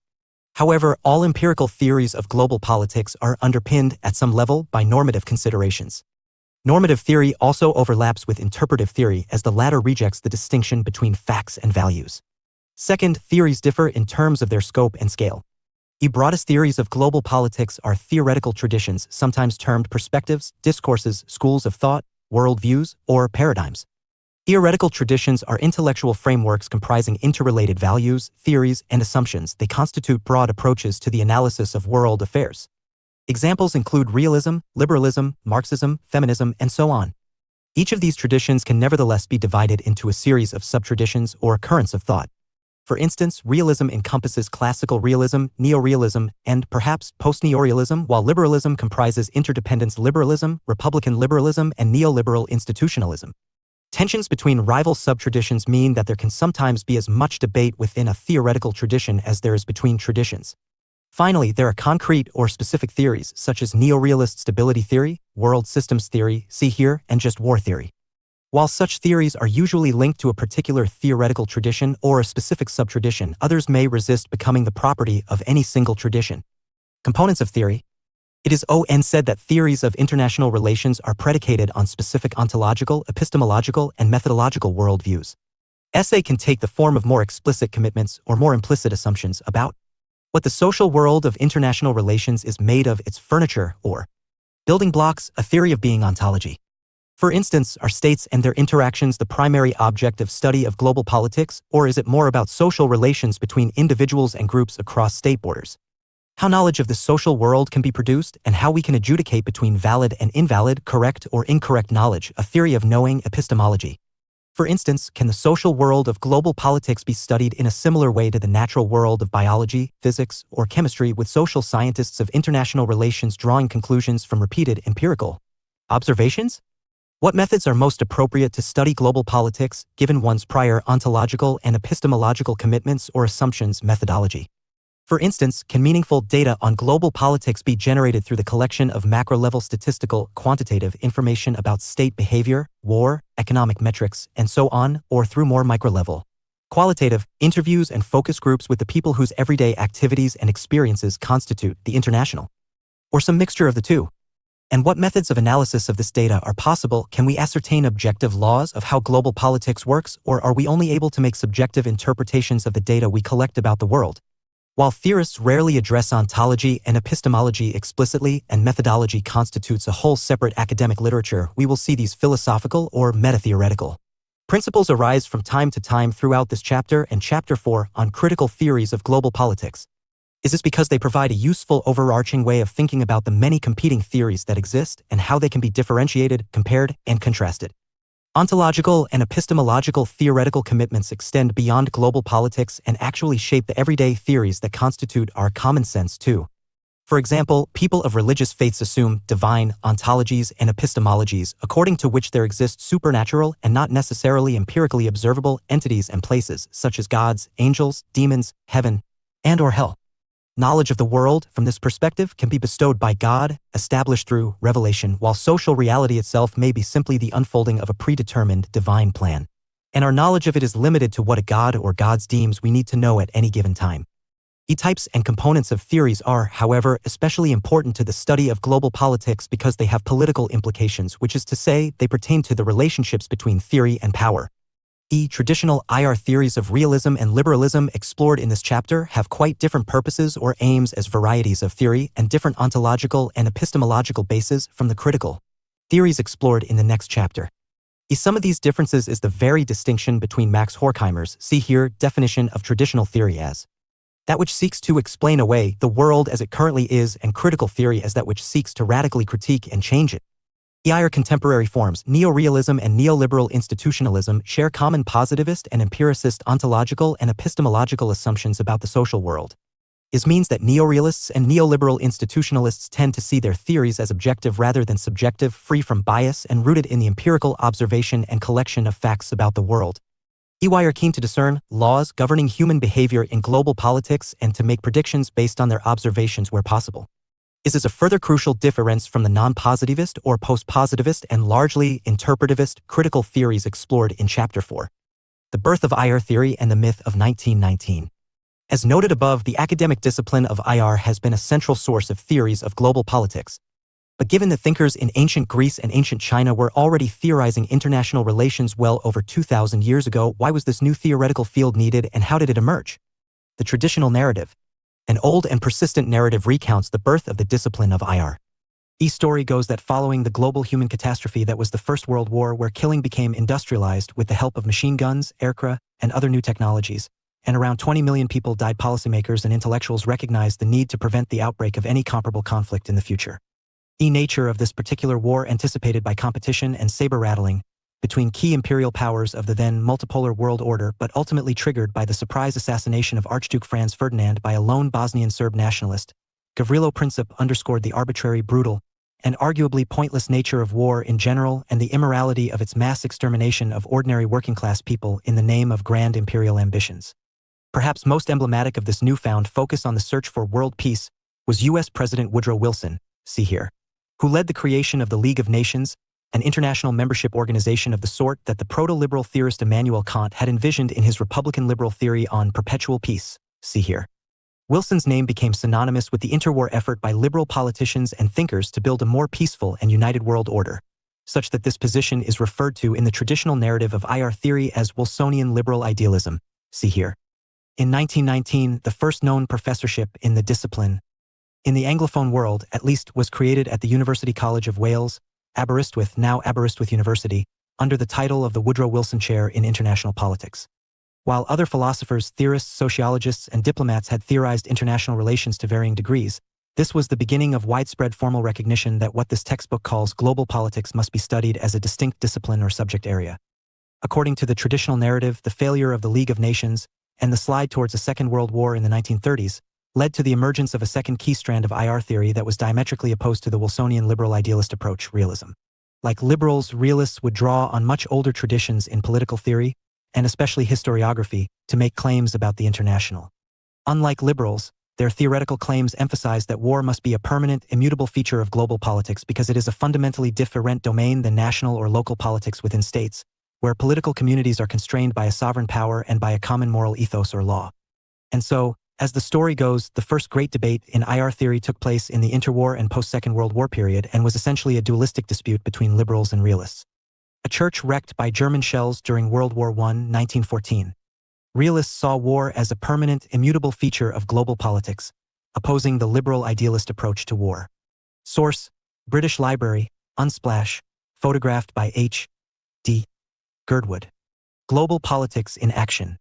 However, all empirical theories of global politics are underpinned at some level by normative considerations. Normative theory also overlaps with interpretive theory, as the latter rejects the distinction between facts and values. Second, theories differ in terms of their scope and scale. The broadest theories of global politics are theoretical traditions, sometimes termed perspectives, discourses, schools of thought, worldviews, or paradigms. Theoretical traditions are intellectual frameworks comprising interrelated values, theories, and assumptions. They constitute broad approaches to the analysis of world affairs. Examples include realism, liberalism, Marxism, feminism, and so on. Each of these traditions can nevertheless be divided into a series of subtraditions or currents of thought. For instance, realism encompasses classical realism, neorealism, and perhaps post-neorealism, while liberalism comprises interdependence liberalism, republican liberalism, and neoliberal institutionalism. Tensions between rival subtraditions mean that there can sometimes be as much debate within a theoretical tradition as there is between traditions. Finally, there are concrete or specific theories, such as neorealist stability theory, world systems theory, see here, and just war theory. While such theories are usually linked to a particular theoretical tradition or a specific subtradition, others may resist becoming the property of any single tradition. Components of theory. It is said that theories of international relations are predicated on specific ontological, epistemological, and methodological worldviews. Essay can take the form of more explicit commitments or more implicit assumptions about what the social world of international relations is made of, its furniture, or building blocks, a theory of being ontology. For instance, are states and their interactions the primary object of study of global politics, or is it more about social relations between individuals and groups across state borders? How knowledge of the social world can be produced, and how we can adjudicate between valid and invalid, correct or incorrect knowledge, a theory of knowing, epistemology. For instance, can the social world of global politics be studied in a similar way to the natural world of biology, physics, or chemistry, with social scientists of international relations drawing conclusions from repeated empirical observations? What methods are most appropriate to study global politics, given one's prior ontological and epistemological commitments or assumptions? Methodology. For instance, can meaningful data on global politics be generated through the collection of macro-level statistical, quantitative information about state behavior, war, economic metrics, and so on, or through more micro-level, qualitative, interviews and focus groups with the people whose everyday activities and experiences constitute the international? Or some mixture of the two? And what methods of analysis of this data are possible? Can we ascertain objective laws of how global politics works, or are we only able to make subjective interpretations of the data we collect about the world? While theorists rarely address ontology and epistemology explicitly, and methodology constitutes a whole separate academic literature, we will see these philosophical or meta-theoretical principles arise from time to time throughout this chapter and Chapter 4 on critical theories of global politics. Is this because they provide a useful overarching way of thinking about the many competing theories that exist and how they can be differentiated, compared, and contrasted? Ontological and epistemological theoretical commitments extend beyond global politics and actually shape the everyday theories that constitute our common sense too. For example, people of religious faiths assume divine ontologies and epistemologies according to which there exist supernatural and not necessarily empirically observable entities and places, such as gods, angels, demons, heaven, and/or hell. Knowledge of the world, from this perspective, can be bestowed by God, established through revelation, while social reality itself may be simply the unfolding of a predetermined divine plan. And our knowledge of it is limited to what a god or gods deems we need to know at any given time. The types and components of theories are, however, especially important to the study of global politics because they have political implications, which is to say, they pertain to the relationships between theory and power. Traditional IR theories of realism and liberalism explored in this chapter have quite different purposes or aims as varieties of theory and different ontological and epistemological bases from the critical theories explored in the next chapter. Some of these differences is the very distinction between Max Horkheimer's, see here, definition of traditional theory as that which seeks to explain away the world as it currently is, and critical theory as that which seeks to radically critique and change it. IR contemporary forms, neorealism and neoliberal institutionalism, share common positivist and empiricist ontological and epistemological assumptions about the social world. This means that neorealists and neoliberal institutionalists tend to see their theories as objective rather than subjective, free from bias and rooted in the empirical observation and collection of facts about the world. EY are keen to discern laws governing human behavior in global politics and to make predictions based on their observations where possible. This is a further crucial difference from the non-positivist or post-positivist and largely interpretivist critical theories explored in Chapter 4. The Birth of IR Theory and the Myth of 1919. As noted above, the academic discipline of IR has been a central source of theories of global politics. But given that thinkers in ancient Greece and ancient China were already theorizing international relations well over 2,000 years ago, why was this new theoretical field needed and how did it emerge? The traditional narrative. An old and persistent narrative recounts the birth of the discipline of IR. The story goes that following the global human catastrophe that was the First World War, where killing became industrialized with the help of machine guns, aircraft, and other new technologies, and around 20 million people died, policymakers and intellectuals recognized the need to prevent the outbreak of any comparable conflict in the future. The nature of this particular war, anticipated by competition and saber-rattling between key imperial powers of the then multipolar world order, but ultimately triggered by the surprise assassination of Archduke Franz Ferdinand by a lone Bosnian Serb nationalist, Gavrilo Princip, underscored the arbitrary, brutal, and arguably pointless nature of war in general and the immorality of its mass extermination of ordinary working-class people in the name of grand imperial ambitions. Perhaps most emblematic of this newfound focus on the search for world peace was U.S. President Woodrow Wilson, see here, who led the creation of the League of Nations, an international membership organization of the sort that the proto-liberal theorist Immanuel Kant had envisioned in his Republican liberal theory on perpetual peace, see here. Wilson's name became synonymous with the interwar effort by liberal politicians and thinkers to build a more peaceful and united world order, such that this position is referred to in the traditional narrative of IR theory as Wilsonian liberal idealism, see here. In 1919, the first known professorship in the discipline, in the Anglophone world at least, was created at the University College of Wales, Aberystwyth, now Aberystwyth University, under the title of the Woodrow Wilson Chair in International Politics. While other philosophers, theorists, sociologists, and diplomats had theorized international relations to varying degrees, this was the beginning of widespread formal recognition that what this textbook calls global politics must be studied as a distinct discipline or subject area. According to the traditional narrative, the failure of the League of Nations and the slide towards a Second World War in the 1930s led to the emergence of a second key strand of IR theory that was diametrically opposed to the Wilsonian liberal idealist approach, realism. Like liberals, realists would draw on much older traditions in political theory, and especially historiography, to make claims about the international. Unlike liberals, their theoretical claims emphasize that war must be a permanent, immutable feature of global politics because it is a fundamentally different domain than national or local politics within states, where political communities are constrained by a sovereign power and by a common moral ethos or law. And so, as the story goes, the first great debate in IR theory took place in the interwar and post-Second World War period and was essentially a dualistic dispute between liberals and realists. A church wrecked by German shells during World War I, 1914. Realists saw war as a permanent, immutable feature of global politics, opposing the liberal idealist approach to war. Source: British Library, Unsplash, photographed by H.D. Girdwood. Global Politics in Action.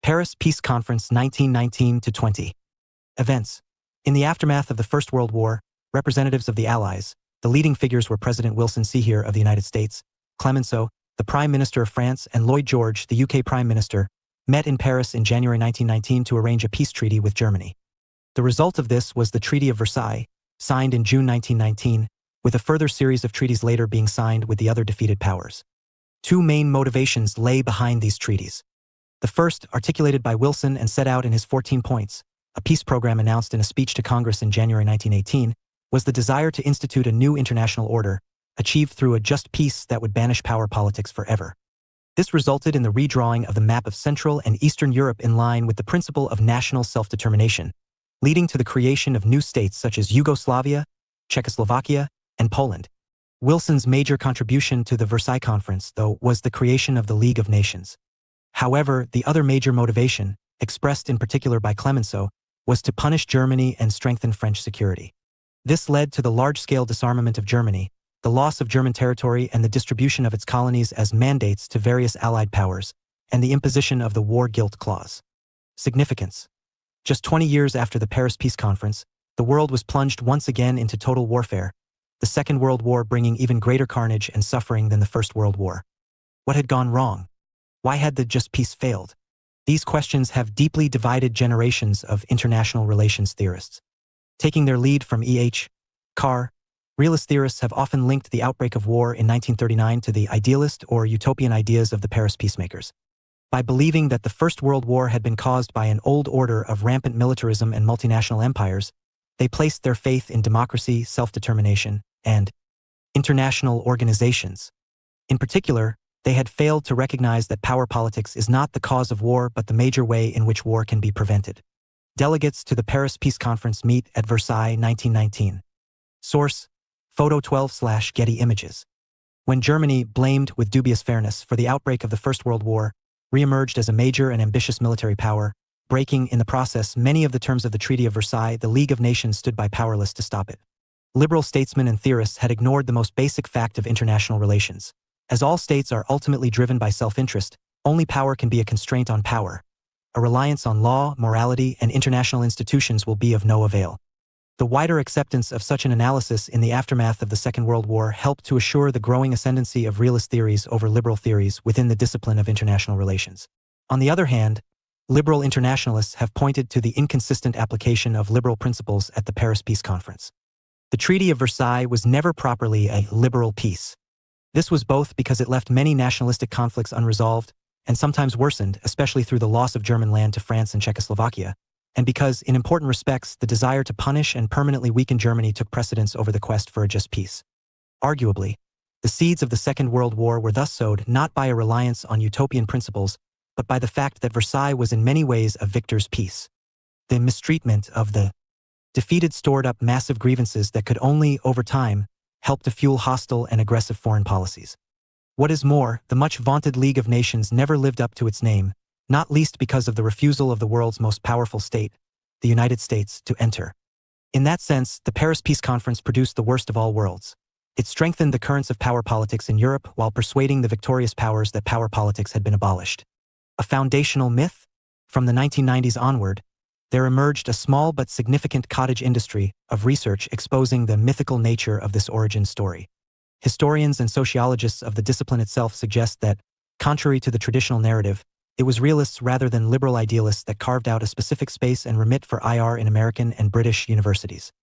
Paris Peace Conference 1919-20. Events. In the aftermath of the First World War, representatives of the Allies, the leading figures were President Wilson C. here of the United States, Clemenceau, the Prime Minister of France, and Lloyd George, the UK Prime Minister, met in Paris in January 1919 to arrange a peace treaty with Germany. The result of this was the Treaty of Versailles, signed in June 1919, with a further series of treaties later being signed with the other defeated powers. Two main motivations lay behind these treaties. The first, articulated by Wilson and set out in his 14 points, a peace program announced in a speech to Congress in January 1918, was the desire to institute a new international order, achieved through a just peace that would banish power politics forever. This resulted in the redrawing of the map of Central and Eastern Europe in line with the principle of national self-determination, leading to the creation of new states such as Yugoslavia, Czechoslovakia, and Poland. Wilson's major contribution to the Versailles Conference, though, was the creation of the League of Nations. However, the other major motivation, expressed in particular by Clemenceau, was to punish Germany and strengthen French security. This led to the large-scale disarmament of Germany, the loss of German territory and the distribution of its colonies as mandates to various Allied powers, and the imposition of the War Guilt Clause. Significance. Just 20 years after the Paris Peace Conference, the world was plunged once again into total warfare, the Second World War bringing even greater carnage and suffering than the First World War. What had gone wrong? Why had the just peace failed? These questions have deeply divided generations of international relations theorists. Taking their lead from E.H. Carr, realist theorists have often linked the outbreak of war in 1939 to the idealist or utopian ideas of the Paris peacemakers. By believing that the First World War had been caused by an old order of rampant militarism and multinational empires, they placed their faith in democracy, self-determination, and international organizations. In particular, they had failed to recognize that power politics is not the cause of war but the major way in which war can be prevented. Delegates to the Paris Peace Conference meet at Versailles 1919. Source: Photo 12/Getty Images. When Germany, blamed with dubious fairness for the outbreak of the First World War, re-emerged as a major and ambitious military power, breaking, in the process, many of the terms of the Treaty of Versailles, the League of Nations stood by powerless to stop it. Liberal statesmen and theorists had ignored the most basic fact of international relations. As all states are ultimately driven by self-interest, only power can be a constraint on power. A reliance on law, morality, and international institutions will be of no avail. The wider acceptance of such an analysis in the aftermath of the Second World War helped to assure the growing ascendancy of realist theories over liberal theories within the discipline of international relations. On the other hand, liberal internationalists have pointed to the inconsistent application of liberal principles at the Paris Peace Conference. The Treaty of Versailles was never properly a liberal peace. This was both because it left many nationalistic conflicts unresolved, and sometimes worsened, especially through the loss of German land to France and Czechoslovakia, and because, in important respects, the desire to punish and permanently weaken Germany took precedence over the quest for a just peace. Arguably, the seeds of the Second World War were thus sowed not by a reliance on utopian principles, but by the fact that Versailles was in many ways a victor's peace. The mistreatment of the defeated stored up massive grievances that could only, over time, help to fuel hostile and aggressive foreign policies. What is more, the much-vaunted League of Nations never lived up to its name, not least because of the refusal of the world's most powerful state, the United States, to enter. In that sense, the Paris Peace Conference produced the worst of all worlds. It strengthened the currents of power politics in Europe while persuading the victorious powers that power politics had been abolished. A foundational myth? From the 1990s onward, there emerged a small but significant cottage industry of research exposing the mythical nature of this origin story. Historians and sociologists of the discipline itself suggest that, contrary to the traditional narrative, it was realists rather than liberal idealists that carved out a specific space and remit for IR in American and British universities.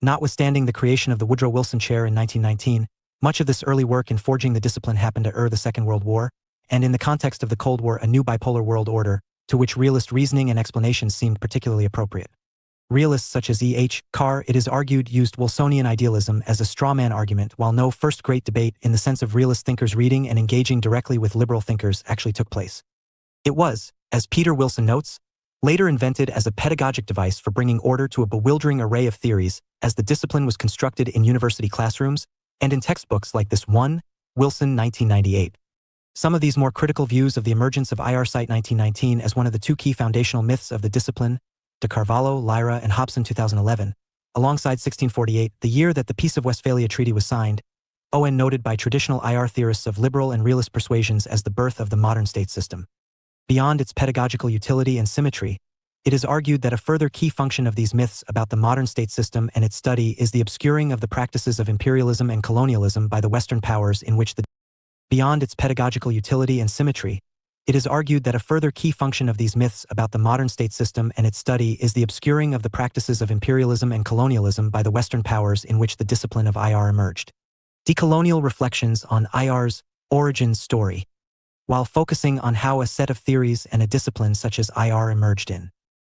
Notwithstanding the creation of the Woodrow Wilson Chair in 1919, much of this early work in forging the discipline happened to the Second World War, and in the context of the Cold War, a new bipolar world order, to which realist reasoning and explanations seemed particularly appropriate. Realists such as E.H. Carr, it is argued, used Wilsonian idealism as a strawman argument, while no first great debate in the sense of realist thinkers reading and engaging directly with liberal thinkers actually took place. It was, as Peter Wilson notes, later invented as a pedagogic device for bringing order to a bewildering array of theories, as the discipline was constructed in university classrooms and in textbooks like this one, Wilson 1998. Some of these more critical views of the emergence of IR cite 1919 as one of the two key foundational myths of the discipline, de Carvalho, Lyra, and Hobson 2011, alongside 1648, the year that the Peace of Westphalia Treaty was signed, ON noted by traditional IR theorists of liberal and realist persuasions as the birth of the modern state system. Beyond its pedagogical utility and symmetry, it is argued that a further key function of these myths about the modern state system and its study is the obscuring of the practices of imperialism and colonialism by the Western powers in which the Beyond its pedagogical utility and symmetry, it is argued that a further key function of these myths about the modern state system and its study is the obscuring of the practices of imperialism and colonialism by the Western powers in which the discipline of IR emerged. Decolonial Reflections on IR's origin story, while focusing on how a set of theories and a discipline such as IR emerged in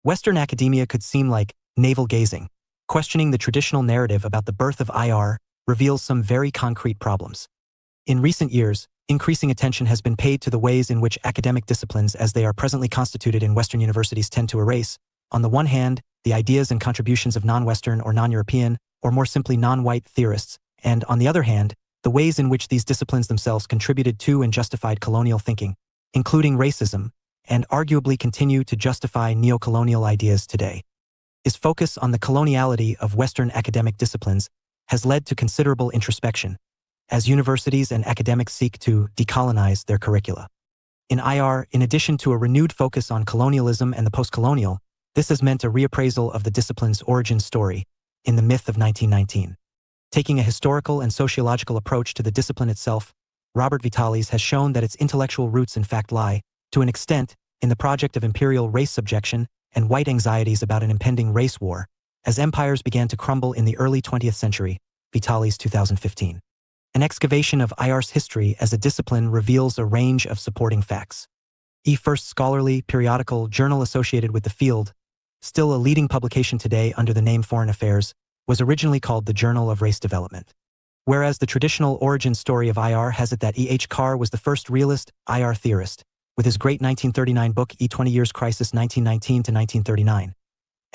Western academia could seem like navel-gazing. Questioning the traditional narrative about the birth of IR reveals some very concrete problems. In recent years, increasing attention has been paid to the ways in which academic disciplines as they are presently constituted in Western universities tend to erase, on the one hand, the ideas and contributions of non-Western or non-European, or more simply non-white theorists, and on the other hand, the ways in which these disciplines themselves contributed to and justified colonial thinking, including racism, and arguably continue to justify neo-colonial ideas today. His focus on the coloniality of Western academic disciplines has led to considerable introspection, as universities and academics seek to decolonize their curricula. In IR, in addition to a renewed focus on colonialism and the postcolonial, this has meant a reappraisal of the discipline's origin story in the myth of 1919. Taking a historical and sociological approach to the discipline itself, Robert Vitalis has shown that its intellectual roots in fact lie, to an extent, in the project of imperial race subjection and white anxieties about an impending race war, as empires began to crumble in the early 20th century, Vitalis 2015. An excavation of IR's history as a discipline reveals a range of supporting facts. First scholarly periodical journal associated with the field, still a leading publication today under the name Foreign Affairs, was originally called the Journal of Race Development. Whereas the traditional origin story of IR has it that E.H. Carr was the first realist IR theorist, with his great 1939 book 20 Years Crisis 1919 to 1939.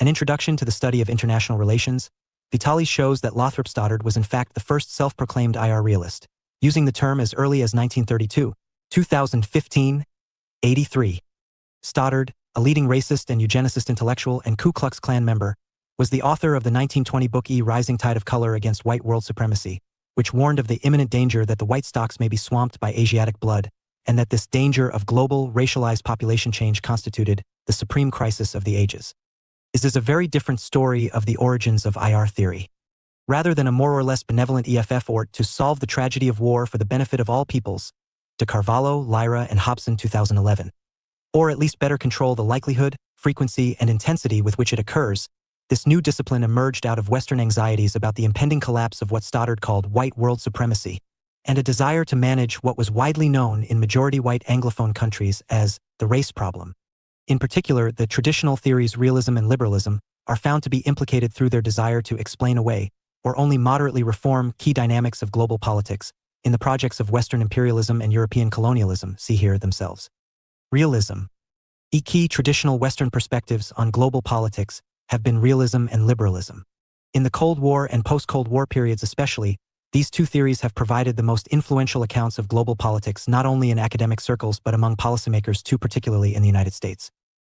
An Introduction to the Study of International Relations, Vitalis shows that Lothrop Stoddard was in fact the first self-proclaimed IR realist, using the term as early as 1932, 2015, 83. Stoddard, a leading racist and eugenicist intellectual and Ku Klux Klan member, was the author of the 1920 book Rising Tide of Color Against White World Supremacy, which warned of the imminent danger that the white stocks may be swamped by Asiatic blood, and that this danger of global, racialized population change constituted the supreme crisis of the ages. This is a very different story of the origins of IR theory. Rather than a more or less benevolent EFF or to solve the tragedy of war for the benefit of all peoples, de Carvalho, Lyra, and Hobson 2011. Or at least better control the likelihood, frequency, and intensity with which it occurs, this new discipline emerged out of Western anxieties about the impending collapse of what Stoddard called white world supremacy, and a desire to manage what was widely known in majority-white Anglophone countries as the race problem. In particular, the traditional theories realism and liberalism are found to be implicated through their desire to explain away, or only moderately reform, key dynamics of global politics in the projects of Western imperialism and European colonialism, see here themselves. Realism. Key traditional Western perspectives on global politics have been realism and liberalism. In the Cold War and post-Cold War periods especially, these two theories have provided the most influential accounts of global politics not only in academic circles but among policymakers too, particularly in the United States.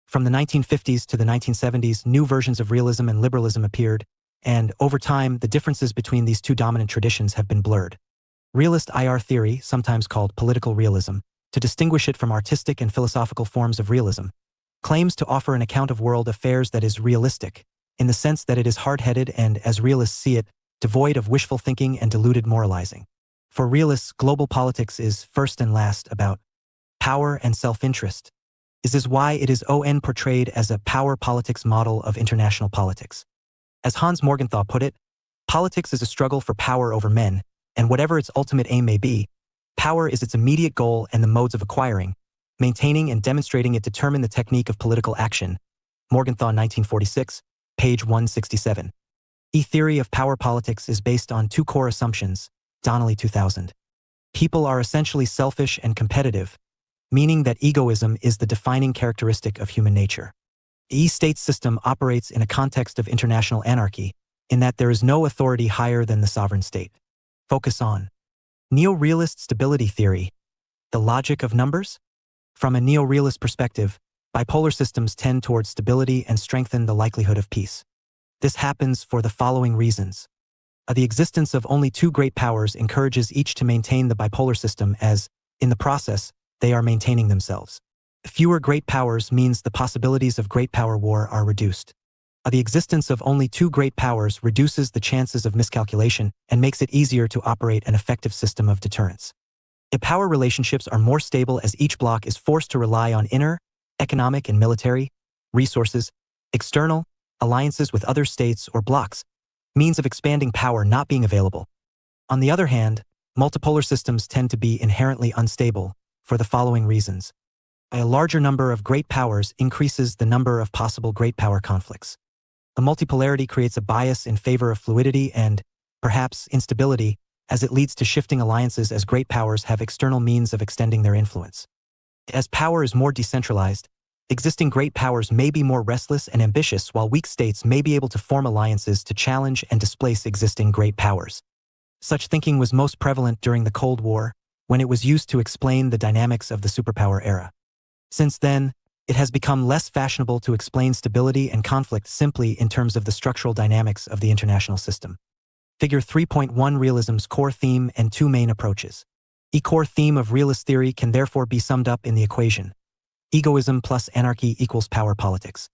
From the 1950s to the 1970s, new versions of realism and liberalism appeared, and, over time, the differences between these two dominant traditions have been blurred. Realist IR theory, sometimes called political realism, to distinguish it from artistic and philosophical forms of realism, claims to offer an account of world affairs that is realistic, in the sense that it is hard-headed and, as realists see it, devoid of wishful thinking and deluded moralizing. For realists, global politics is, first and last, about power and self-interest. This is why it is portrayed as a power politics model of international politics. As Hans Morgenthau put it, politics is a struggle for power over men, and whatever its ultimate aim may be, power is its immediate goal and the modes of acquiring, maintaining and demonstrating it determine the technique of political action. Morgenthau 1946, page 167. Theory of power politics is based on two core assumptions, Donnelly 2000. People are essentially selfish and competitive, meaning that egoism is the defining characteristic of human nature. The state system operates in a context of international anarchy, in that there is no authority higher than the sovereign state. Focus on neo-realist stability theory, the logic of numbers? From a neo-realist perspective, bipolar systems tend towards stability and strengthen the likelihood of peace. This happens for the following reasons. The existence of only two great powers encourages each to maintain the bipolar system as, in the process, they are maintaining themselves. Fewer great powers means the possibilities of great power war are reduced. The existence of only two great powers reduces the chances of miscalculation and makes it easier to operate an effective system of deterrence. Power relationships are more stable as each bloc is forced to rely on inner, economic and military, resources, external, alliances with other states or blocs, means of expanding power not being available. On the other hand, multipolar systems tend to be inherently unstable, for the following reasons. A larger number of great powers increases the number of possible great power conflicts. A multipolarity creates a bias in favor of fluidity and, perhaps, instability, as it leads to shifting alliances as great powers have external means of extending their influence. As power is more decentralized, existing great powers may be more restless and ambitious while weak states may be able to form alliances to challenge and displace existing great powers. Such thinking was most prevalent during the Cold War, when it was used to explain the dynamics of the superpower era. Since then, it has become less fashionable to explain stability and conflict simply in terms of the structural dynamics of the international system. Figure 3.1 Realism's core theme and two main approaches. The core theme of realist theory can therefore be summed up in the equation: egoism plus anarchy equals power politics.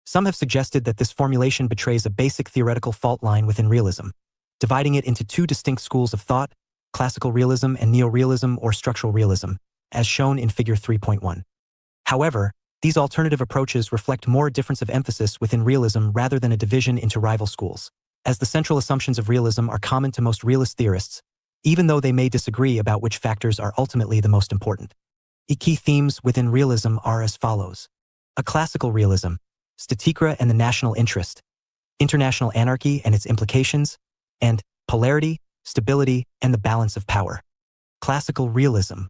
Some have suggested that this formulation betrays a basic theoretical fault line within realism, dividing it into two distinct schools of thought, classical realism and neo-realism or structural realism, as shown in Figure 3.1. However, these alternative approaches reflect more a difference of emphasis within realism rather than a division into rival schools, as the central assumptions of realism are common to most realist theorists, even though they may disagree about which factors are ultimately the most important. The key themes within realism are as follows: a classical realism, statikra and the national interest, international anarchy and its implications, and polarity, stability, and the balance of power. Classical realism.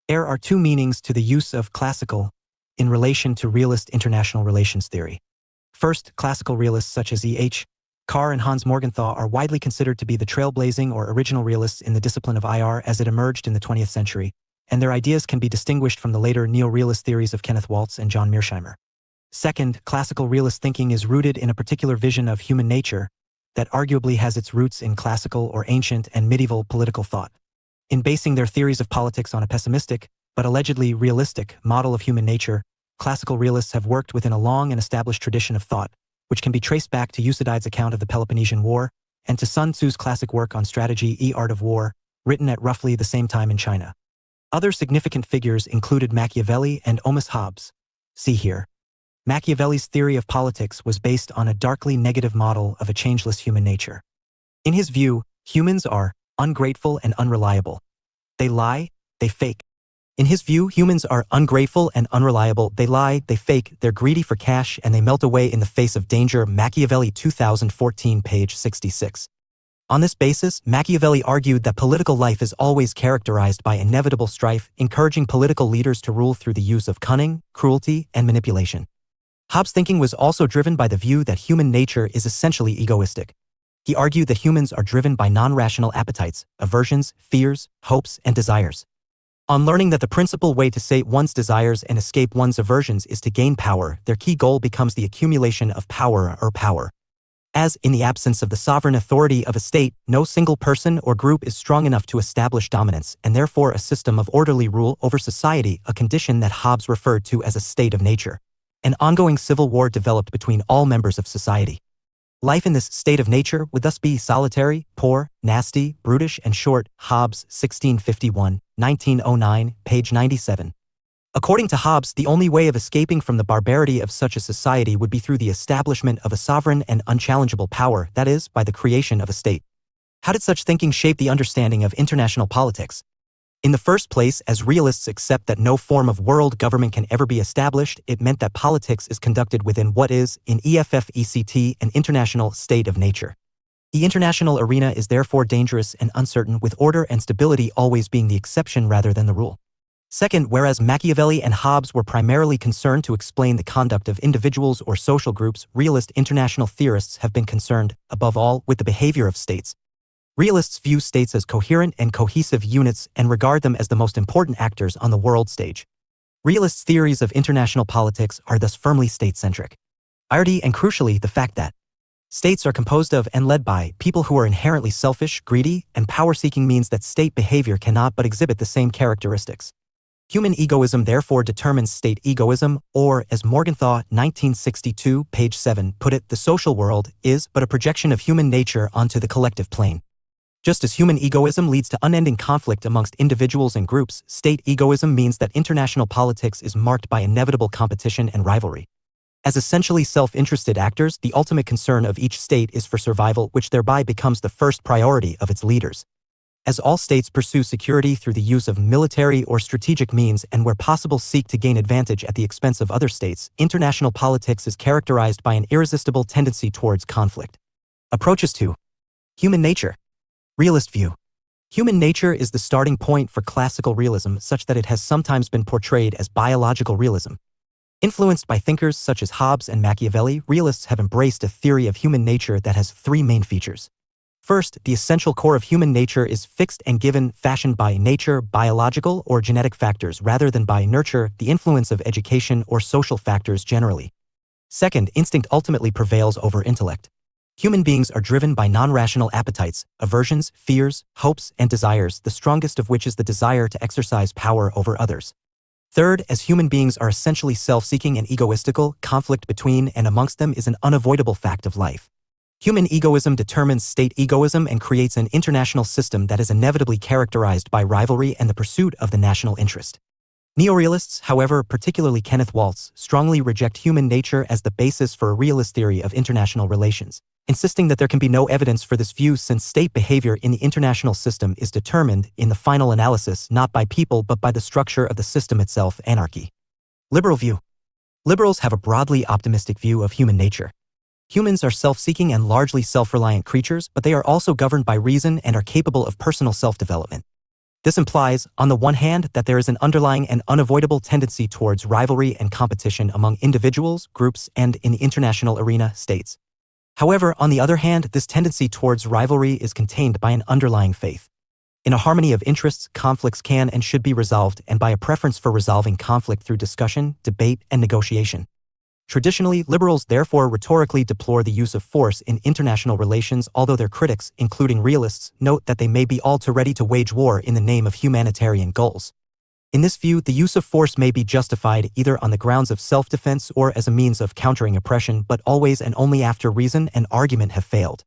There are two meanings to the use of classical in relation to realist international relations theory. First, classical realists such as E.H. Carr and Hans Morgenthau are widely considered to be the trailblazing or original realists in the discipline of IR as it emerged in the 20th century, and their ideas can be distinguished from the later neo-realist theories of Kenneth Waltz and John Mearsheimer. Second, classical realist thinking is rooted in a particular vision of human nature that arguably has its roots in classical or ancient and medieval political thought. In basing their theories of politics on a pessimistic, but allegedly realistic, model of human nature, classical realists have worked within a long and established tradition of thought, which can be traced back to Thucydides's account of the Peloponnesian War and to Sun Tzu's classic work on strategy, Art of War, written at roughly the same time in China. Other significant figures included Machiavelli and Thomas Hobbes. See here. Machiavelli's theory of politics was based on a darkly negative model of a changeless human nature. In his view, humans are ungrateful and unreliable. They lie, they fake. In his view, humans are ungrateful and unreliable. They lie, they fake, they're greedy for cash, and they melt away in the face of danger. Machiavelli 2014, page 66. On this basis, Machiavelli argued that political life is always characterized by inevitable strife, encouraging political leaders to rule through the use of cunning, cruelty, and manipulation. Hobbes' thinking was also driven by the view that human nature is essentially egoistic. He argued that humans are driven by non-rational appetites, aversions, fears, hopes, and desires. On learning that the principal way to sate one's desires and escape one's aversions is to gain power, their key goal becomes the accumulation of power or power. As, in the absence of the sovereign authority of a state, no single person or group is strong enough to establish dominance, and therefore a system of orderly rule over society, a condition that Hobbes referred to as a state of nature. An ongoing civil war developed between all members of society. Life in this state of nature would thus be solitary, poor, nasty, brutish, and short. Hobbes, 1651, 1909, page 97. According to Hobbes, the only way of escaping from the barbarity of such a society would be through the establishment of a sovereign and unchallengeable power, that is, by the creation of a state. How did such thinking shape the understanding of international politics? In the first place, as realists accept that no form of world government can ever be established, it meant that politics is conducted within what is, in EFFECT, an international state of nature. The international arena is therefore dangerous and uncertain, with order and stability always being the exception rather than the rule. Second, whereas Machiavelli and Hobbes were primarily concerned to explain the conduct of individuals or social groups, realist international theorists have been concerned, above all, with the behavior of states. Realists view states as coherent and cohesive units and regard them as the most important actors on the world stage. Realists' theories of international politics are thus firmly state-centric. And crucially, the fact that states are composed of and led by people who are inherently selfish, greedy, and power-seeking means that state behavior cannot but exhibit the same characteristics. Human egoism therefore determines state egoism, or, as Morgenthau, 1962, page 7, put it, the social world is but a projection of human nature onto the collective plane. Just as human egoism leads to unending conflict amongst individuals and groups, state egoism means that international politics is marked by inevitable competition and rivalry. As essentially self-interested actors, the ultimate concern of each state is for survival, which thereby becomes the first priority of its leaders. As all states pursue security through the use of military or strategic means and where possible seek to gain advantage at the expense of other states, international politics is characterized by an irresistible tendency towards conflict. Approaches to human nature. Realist view. Human nature is the starting point for classical realism, such that it has sometimes been portrayed as biological realism. Influenced by thinkers such as Hobbes and Machiavelli, realists have embraced a theory of human nature that has three main features. First, the essential core of human nature is fixed and given, fashioned by nature, biological or genetic factors rather than by nurture, the influence of education or social factors generally. Second, instinct ultimately prevails over intellect. Human beings are driven by non-rational appetites, aversions, fears, hopes, and desires, the strongest of which is the desire to exercise power over others. Third, as human beings are essentially self-seeking and egoistical, conflict between and amongst them is an unavoidable fact of life. Human egoism determines state egoism and creates an international system that is inevitably characterized by rivalry and the pursuit of the national interest. Neorealists, however, particularly Kenneth Waltz, strongly reject human nature as the basis for a realist theory of international relations, insisting that there can be no evidence for this view since state behavior in the international system is determined, in the final analysis, not by people but by the structure of the system itself. Anarchy. Liberal view. Liberals have a broadly optimistic view of human nature. Humans are self-seeking and largely self-reliant creatures, but they are also governed by reason and are capable of personal self-development. This implies, on the one hand, that there is an underlying and unavoidable tendency towards rivalry and competition among individuals, groups, and, in the international arena, states. However, on the other hand, this tendency towards rivalry is contained by an underlying faith in a harmony of interests. Conflicts can and should be resolved, and by a preference for resolving conflict through discussion, debate, and negotiation. Traditionally, liberals therefore rhetorically deplore the use of force in international relations, although their critics, including realists, note that they may be all too ready to wage war in the name of humanitarian goals. In this view, the use of force may be justified either on the grounds of self-defense or as a means of countering oppression, but always and only after reason and argument have failed.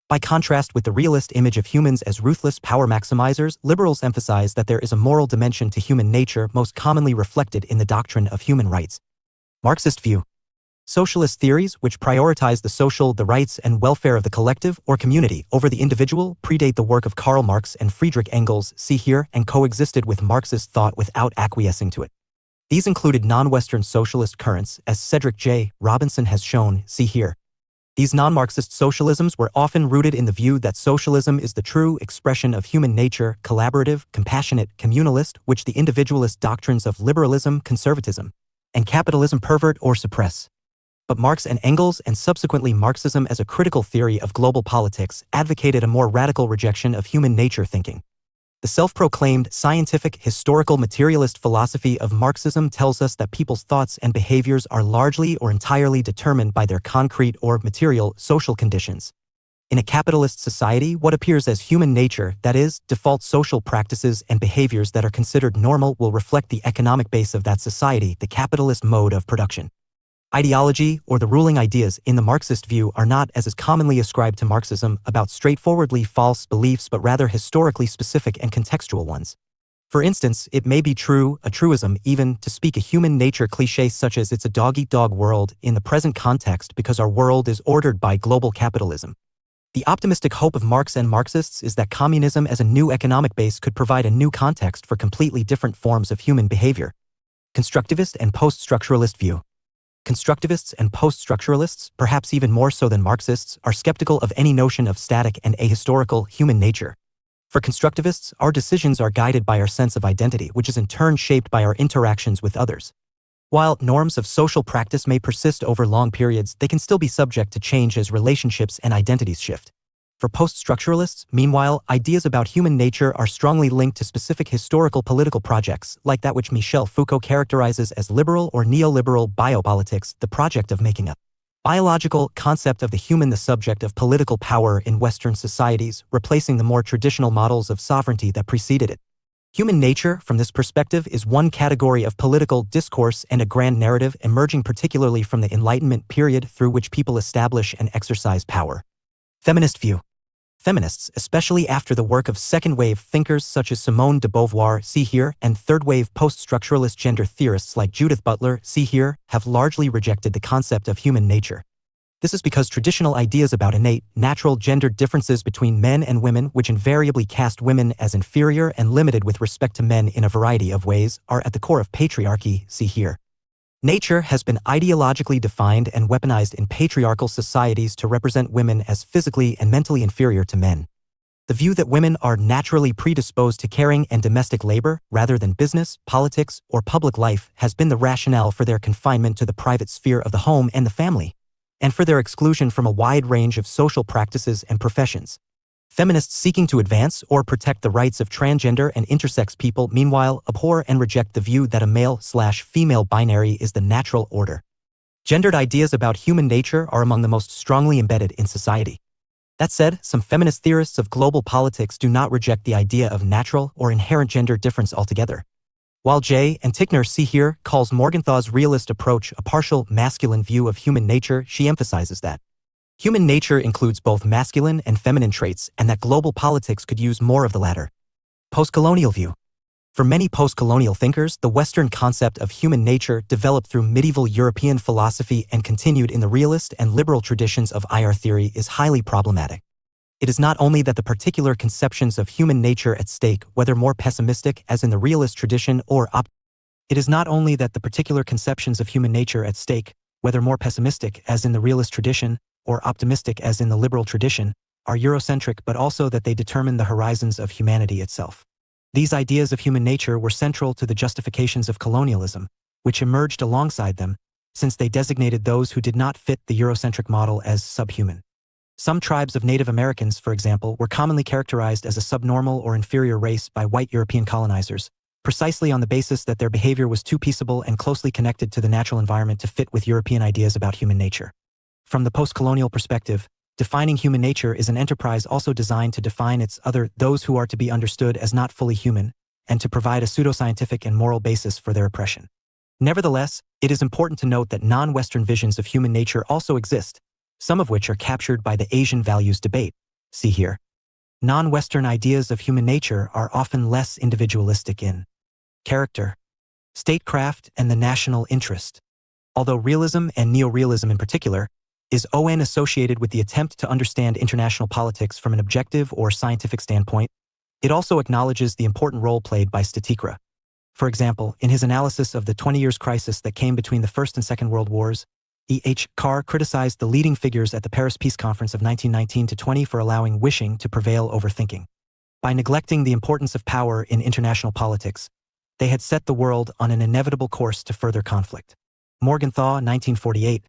By contrast with the realist image of humans as ruthless power maximizers, liberals emphasize that there is a moral dimension to human nature, most commonly reflected in the doctrine of human rights. Marxist view. Socialist theories, which prioritize the social, the rights, and welfare of the collective or community over the individual, predate the work of Karl Marx and Friedrich Engels, see here, and coexisted with Marxist thought without acquiescing to it. These included non-Western socialist currents, as Cedric J. Robinson has shown, see here. These non-Marxist socialisms were often rooted in the view that socialism is the true expression of human nature, collaborative, compassionate, communalist, which the individualist doctrines of liberalism, conservatism, and capitalism pervert or suppress. But Marx and Engels, and subsequently Marxism as a critical theory of global politics, advocated a more radical rejection of human nature thinking. The self-proclaimed scientific, historical materialist philosophy of Marxism tells us that people's thoughts and behaviors are largely or entirely determined by their concrete or material social conditions. In a capitalist society, what appears as human nature, that is, default social practices and behaviors that are considered normal, will reflect the economic base of that society, the capitalist mode of production. Ideology, or the ruling ideas, in the Marxist view are not, as is commonly ascribed to Marxism, about straightforwardly false beliefs but rather historically specific and contextual ones. For instance, it may be true, a truism even, to speak a human nature cliché such as "it's a dog-eat-dog world" in the present context because our world is ordered by global capitalism. The optimistic hope of Marx and Marxists is that communism as a new economic base could provide a new context for completely different forms of human behavior. Constructivist and post-structuralist view. Constructivists and post-structuralists, perhaps even more so than Marxists, are skeptical of any notion of static and ahistorical human nature. For constructivists, our decisions are guided by our sense of identity, which is in turn shaped by our interactions with others. While norms of social practice may persist over long periods, they can still be subject to change as relationships and identities shift. For post-structuralists, meanwhile, ideas about human nature are strongly linked to specific historical political projects, like that which Michel Foucault characterizes as liberal or neoliberal biopolitics, the project of making a biological concept of the human the subject of political power in Western societies, replacing the more traditional models of sovereignty that preceded it. Human nature, from this perspective, is one category of political discourse and a grand narrative emerging particularly from the Enlightenment period through which people establish and exercise power. Feminist view. Feminists, especially after the work of second-wave thinkers such as Simone de Beauvoir, see here, and third-wave post-structuralist gender theorists like Judith Butler, see here, have largely rejected the concept of human nature. This is because traditional ideas about innate, natural gender differences between men and women, which invariably cast women as inferior and limited with respect to men in a variety of ways, are at the core of patriarchy, see here. Nature has been ideologically defined and weaponized in patriarchal societies to represent women as physically and mentally inferior to men. The view that women are naturally predisposed to caring and domestic labor, rather than business, politics, or public life, has been the rationale for their confinement to the private sphere of the home and the family, and for their exclusion from a wide range of social practices and professions. Feminists seeking to advance or protect the rights of transgender and intersex people, meanwhile, abhor and reject the view that a male/female binary is the natural order. Gendered ideas about human nature are among the most strongly embedded in society. That said, some feminist theorists of global politics do not reject the idea of natural or inherent gender difference altogether. While J. and Tickner, see here, calls Morgenthau's realist approach a partial masculine view of human nature, she emphasizes that human nature includes both masculine and feminine traits, and that global politics could use more of the latter. Postcolonial view. For many postcolonial thinkers, the Western concept of human nature developed through medieval European philosophy and continued in the realist and liberal traditions of IR theory is highly problematic. It is not only that the particular conceptions of human nature at stake, whether more pessimistic as in the realist tradition or It is not only that the particular conceptions of human nature at stake, whether more pessimistic as in the realist tradition or optimistic as in the liberal tradition, are Eurocentric, but also that they determine the horizons of humanity itself. These ideas of human nature were central to the justifications of colonialism, which emerged alongside them, since they designated those who did not fit the Eurocentric model as subhuman. Some tribes of Native Americans, for example, were commonly characterized as a subnormal or inferior race by white European colonizers, precisely on the basis that their behavior was too peaceable and closely connected to the natural environment to fit with European ideas about human nature. From the postcolonial perspective, defining human nature is an enterprise also designed to define its other, those who are to be understood as not fully human, and to provide a pseudoscientific and moral basis for their oppression. Nevertheless, it is important to note that non-Western visions of human nature also exist, some of which are captured by the Asian values debate. See here. Non-Western ideas of human nature are often less individualistic in character, statecraft, and the national interest. Although realism, and neorealism in particular, is associated with the attempt to understand international politics from an objective or scientific standpoint, it also acknowledges the important role played by statikra. For example, in his analysis of the 20 years crisis that came between the First and Second World Wars, E.H. Carr criticized the leading figures at the Paris Peace Conference of 1919-20 for allowing wishing to prevail over thinking. By neglecting the importance of power in international politics, they had set the world on an inevitable course to further conflict. Morgenthau, 1948,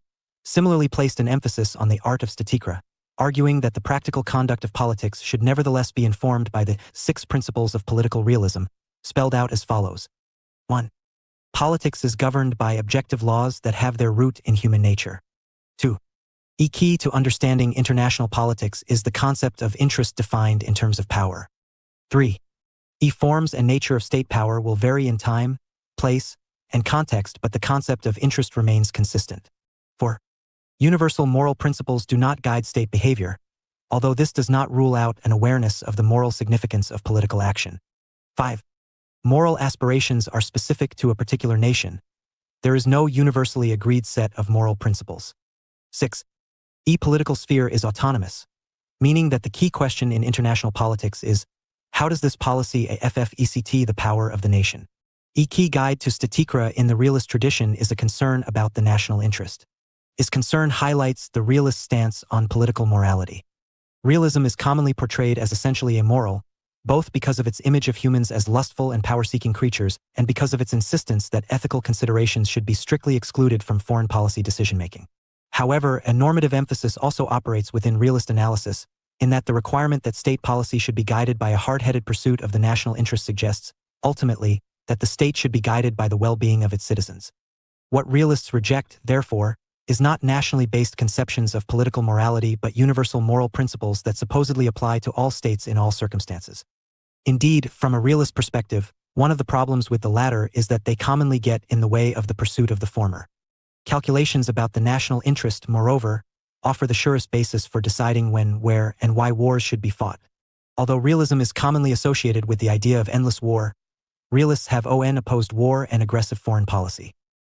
similarly placed an emphasis on the art of statikra, arguing that the practical conduct of politics should nevertheless be informed by the 6 principles of political realism, spelled out as follows. 1. Politics is governed by objective laws that have their root in human nature. 2. A key to understanding international politics is the concept of interest defined in terms of power. 3. Forms and nature of state power will vary in time, place, and context, but the concept of interest remains consistent. 4. Universal moral principles do not guide state behavior, although this does not rule out an awareness of the moral significance of political action. 5. Moral aspirations are specific to a particular nation. There is no universally agreed set of moral principles. 6. Political sphere is autonomous, meaning that the key question in international politics is, how does this policy affect the power of the nation? A key guide to statikra in the realist tradition is a concern about the national interest. This concern highlights the realist stance on political morality. Realism is commonly portrayed as essentially amoral, both because of its image of humans as lustful and power-seeking creatures and because of its insistence that ethical considerations should be strictly excluded from foreign policy decision-making. However, a normative emphasis also operates within realist analysis, in that the requirement that state policy should be guided by a hard-headed pursuit of the national interest suggests, ultimately, that the state should be guided by the well-being of its citizens. What realists reject, therefore, is not nationally based conceptions of political morality but universal moral principles that supposedly apply to all states in all circumstances. Indeed, from a realist perspective, one of the problems with the latter is that they commonly get in the way of the pursuit of the former. Calculations about the national interest, moreover, offer the surest basis for deciding when, where, and why wars should be fought. Although realism is commonly associated with the idea of endless war, realists have opposed war and aggressive foreign policy.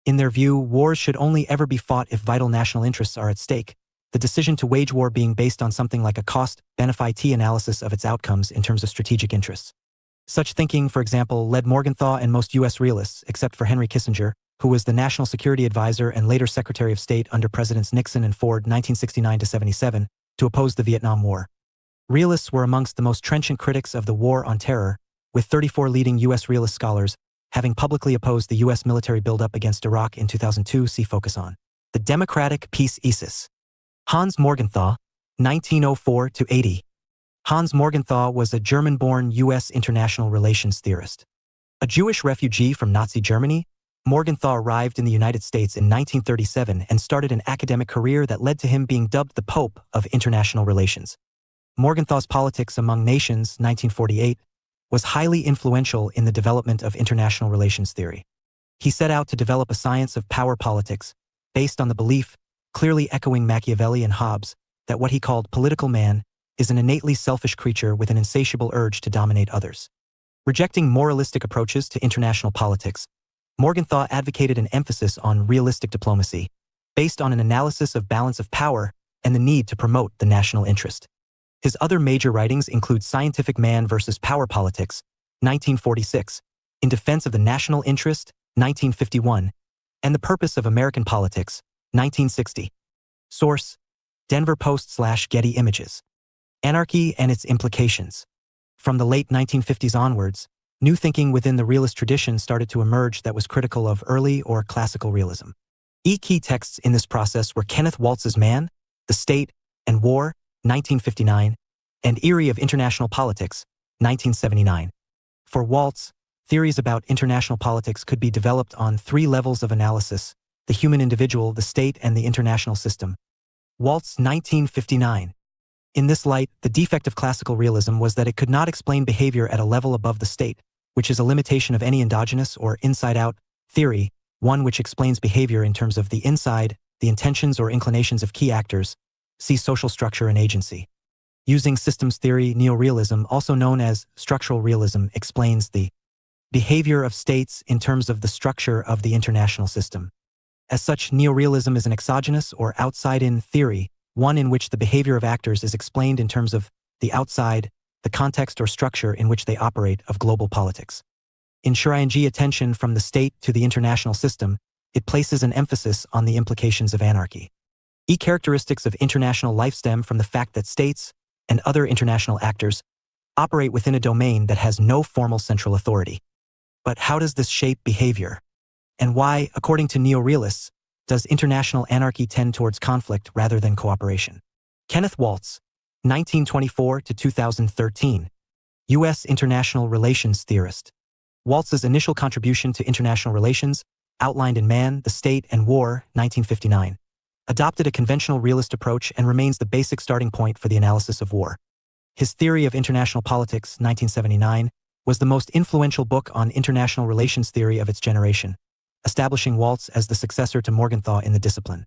In their view, wars should only ever be fought if vital national interests are at stake, the decision to wage war being based on something like a cost-benefit analysis of its outcomes in terms of strategic interests. Such thinking, for example, led Morgenthau and most U.S. realists, except for Henry Kissinger, who was the National Security Advisor and later Secretary of State under Presidents Nixon and Ford 1969-77, to oppose the Vietnam War. Realists were amongst the most trenchant critics of the War on Terror, with 34 leading U.S. realist scholars having publicly opposed the U.S. military buildup against Iraq in 2002. See Focus on the Democratic Peace ISIS. Hans Morgenthau, 1904-80. Hans Morgenthau was a German-born U.S. international relations theorist. A Jewish refugee from Nazi Germany, Morgenthau arrived in the United States in 1937 and started an academic career that led to him being dubbed the Pope of International Relations. Morgenthau's Politics Among Nations, 1948, was highly influential in the development of international relations theory. He set out to develop a science of power politics based on the belief, clearly echoing Machiavelli and Hobbes, that what he called political man is an innately selfish creature with an insatiable urge to dominate others. Rejecting moralistic approaches to international politics, Morgenthau advocated an emphasis on realistic diplomacy, based on an analysis of balance of power and the need to promote the national interest. His other major writings include Scientific Man versus Power Politics, 1946, In Defense of the National Interest, 1951, and The Purpose of American Politics, 1960. Source: Denver Post/Getty Images. Anarchy and Its Implications. From the late 1950s onwards, New thinking within the realist tradition started to emerge that was critical of early or classical realism. Key texts in this process were Kenneth Waltz's Man, the State, and War, 1959, and Theory of International Politics, 1979. For Waltz, theories about international politics could be developed on three levels of analysis: the human individual, the state, and the international system. Waltz, 1959. In this light, the defect of classical realism was that it could not explain behavior at a level above the state, which is a limitation of any endogenous or inside-out theory, one which explains behavior in terms of the inside, the intentions or inclinations of key actors, see social structure and agency. Using systems theory, neorealism, also known as structural realism, explains the behavior of states in terms of the structure of the international system. As such, neorealism is an exogenous or outside-in theory, one in which the behavior of actors is explained in terms of the outside, the context or structure in which they operate of global politics. In shifting attention from the state to the international system, it places an emphasis on the implications of anarchy. Characteristics of international life stem from the fact that states and other international actors operate within a domain that has no formal central authority. But how does this shape behavior? And why, according to neorealists, does international anarchy tend towards conflict rather than cooperation? Kenneth Waltz, 1924 to 2013, U.S. international relations theorist. Waltz's initial contribution to international relations, outlined in Man, the State, and War, 1959, adopted a conventional realist approach and remains the basic starting point for the analysis of war. His Theory of International Politics, 1979, was the most influential book on international relations theory of its generation, establishing Waltz as the successor to Morgenthau in the discipline.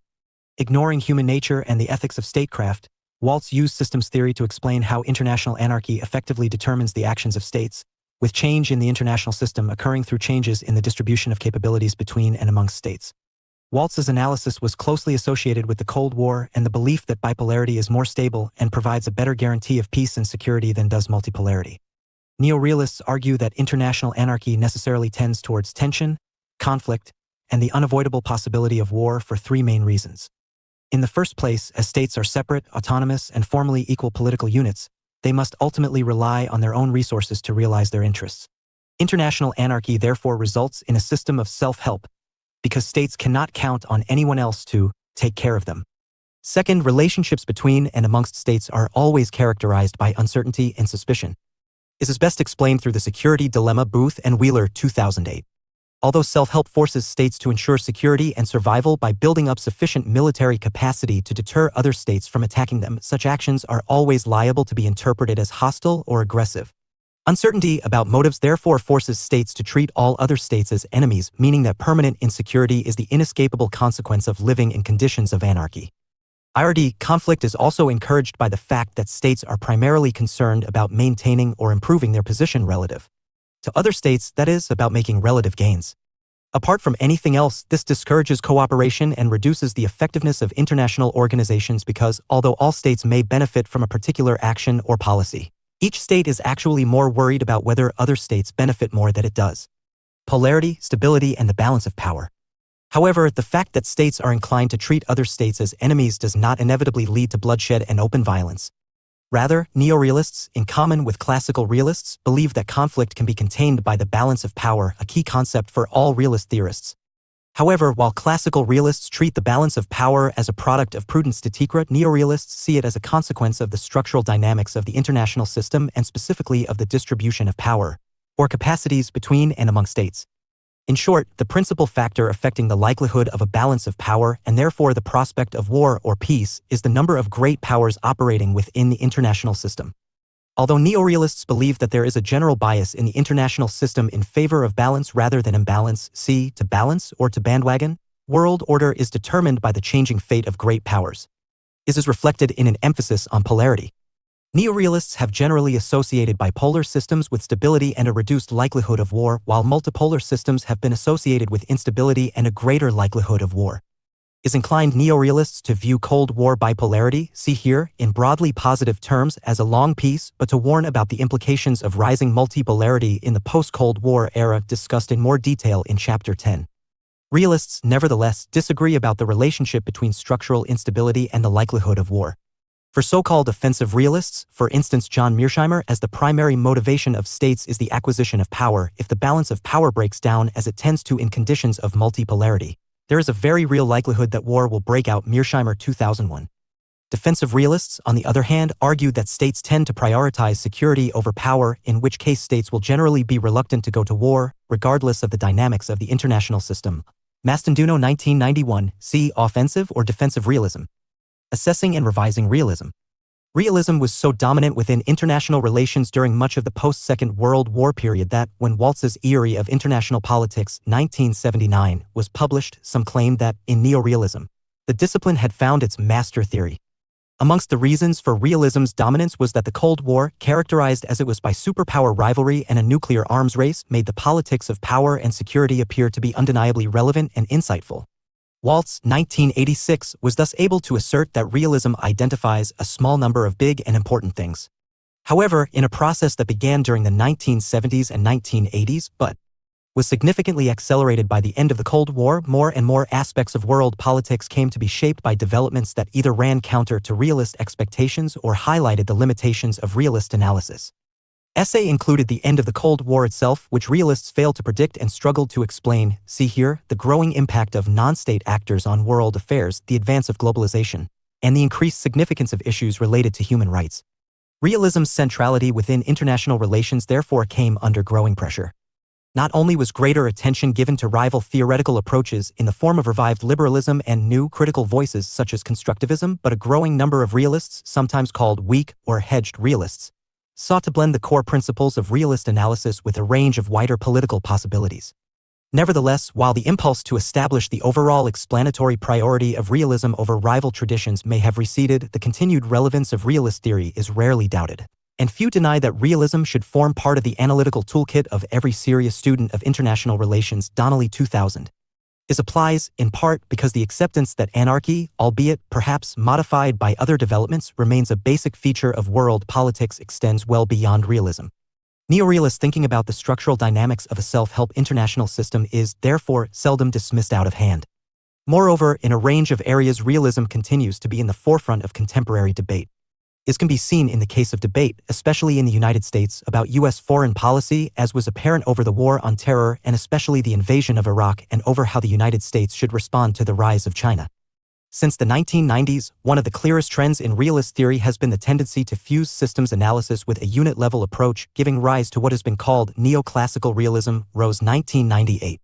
Ignoring human nature and the ethics of statecraft, Waltz used systems theory to explain how international anarchy effectively determines the actions of states, with change in the international system occurring through changes in the distribution of capabilities between and amongst states. Waltz's analysis was closely associated with the Cold War and the belief that bipolarity is more stable and provides a better guarantee of peace and security than does multipolarity. Neorealists argue that international anarchy necessarily tends towards tension, conflict, and the unavoidable possibility of war for three main reasons. In the first place, as states are separate, autonomous, and formally equal political units, they must ultimately rely on their own resources to realize their interests. International anarchy therefore results in a system of self-help, because states cannot count on anyone else to take care of them. Second, relationships between and amongst states are always characterized by uncertainty and suspicion. This is best explained through the security dilemma Booth and Wheeler 2008. Although self-help forces states to ensure security and survival by building up sufficient military capacity to deter other states from attacking them, such actions are always liable to be interpreted as hostile or aggressive. Uncertainty about motives therefore forces states to treat all other states as enemies, meaning that permanent insecurity is the inescapable consequence of living in conditions of anarchy. Conflict is also encouraged by the fact that states are primarily concerned about maintaining or improving their position relative to other states, that is, about making relative gains. Apart from anything else, this discourages cooperation and reduces the effectiveness of international organizations because, although all states may benefit from a particular action or policy, each state is actually more worried about whether other states benefit more than it does. Polarity, stability, and the balance of power. However, the fact that states are inclined to treat other states as enemies does not inevitably lead to bloodshed and open violence. Rather, neorealists, in common with classical realists, believe that conflict can be contained by the balance of power, a key concept for all realist theorists. However, while classical realists treat the balance of power as a product of prudent statikra, neorealists see it as a consequence of the structural dynamics of the international system and specifically of the distribution of power, or capacities between and among states. In short, the principal factor affecting the likelihood of a balance of power and therefore the prospect of war or peace is the number of great powers operating within the international system. Although neorealists believe that there is a general bias in the international system in favor of balance rather than imbalance, see to balance or to bandwagon, world order is determined by the changing fate of great powers. This is reflected in an emphasis on polarity. Neorealists have generally associated bipolar systems with stability and a reduced likelihood of war, while multipolar systems have been associated with instability and a greater likelihood of war. Is inclined neorealists to view Cold War bipolarity, see here, in broadly positive terms as a long peace, but to warn about the implications of rising multipolarity in the post-Cold War era discussed in more detail in Chapter 10. Realists, nevertheless, disagree about the relationship between structural instability and the likelihood of war. For so-called offensive realists, for instance John Mearsheimer, as the primary motivation of states is the acquisition of power, if the balance of power breaks down as it tends to in conditions of multipolarity, there is a very real likelihood that war will break out. Mearsheimer 2001. Defensive realists, on the other hand, argue that states tend to prioritize security over power, in which case states will generally be reluctant to go to war, regardless of the dynamics of the international system. Mastanduno 1991, see Offensive or Defensive Realism. Assessing and revising realism. Realism was so dominant within international relations during much of the post-Second World War period that, when Waltz's Theory of International Politics, 1979, was published, some claimed that, in neorealism, the discipline had found its master theory. Amongst the reasons for realism's dominance was that the Cold War, characterized as it was by superpower rivalry and a nuclear arms race, made the politics of power and security appear to be undeniably relevant and insightful. Waltz, 1986, was thus able to assert that realism identifies a small number of big and important things. However, in a process that began during the 1970s and 1980s, but was significantly accelerated by the end of the Cold War, more and more aspects of world politics came to be shaped by developments that either ran counter to realist expectations or highlighted the limitations of realist analysis. Essay included the end of the Cold War itself, which realists failed to predict and struggled to explain. See here, the growing impact of non-state actors on world affairs, the advance of globalization, and the increased significance of issues related to human rights. Realism's centrality within international relations therefore came under growing pressure. Not only was greater attention given to rival theoretical approaches in the form of revived liberalism and new critical voices such as constructivism, but a growing number of realists, sometimes called weak or hedged realists, sought to blend the core principles of realist analysis with a range of wider political possibilities. Nevertheless, while the impulse to establish the overall explanatory priority of realism over rival traditions may have receded, the continued relevance of realist theory is rarely doubted. And few deny that realism should form part of the analytical toolkit of every serious student of international relations. Donnelly 2000. This applies, in part, because the acceptance that anarchy, albeit perhaps modified by other developments, remains a basic feature of world politics extends well beyond realism. Neorealist thinking about the structural dynamics of a self-help international system is, therefore, seldom dismissed out of hand. Moreover, in a range of areas realism continues to be in the forefront of contemporary debate. This can be seen in the case of debate, especially in the United States, about U.S. foreign policy, as was apparent over the War on Terror and especially the invasion of Iraq, and over how the United States should respond to the rise of China. Since the 1990s, one of the clearest trends in realist theory has been the tendency to fuse systems analysis with a unit-level approach, giving rise to what has been called neoclassical realism. Rose 1998.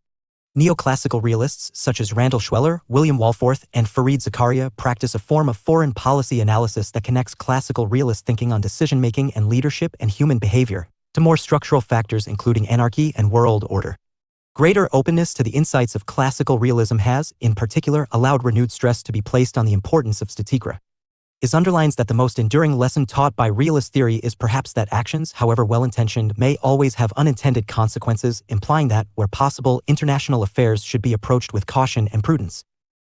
Neoclassical realists, such as Randall Schweller, William Walforth, and Fareed Zakaria, practice a form of foreign policy analysis that connects classical realist thinking on decision-making and leadership and human behavior to more structural factors including anarchy and world order. Greater openness to the insights of classical realism has, in particular, allowed renewed stress to be placed on the importance of statikra. This underlines that the most enduring lesson taught by realist theory is perhaps that actions, however well-intentioned, may always have unintended consequences, implying that, where possible, international affairs should be approached with caution and prudence.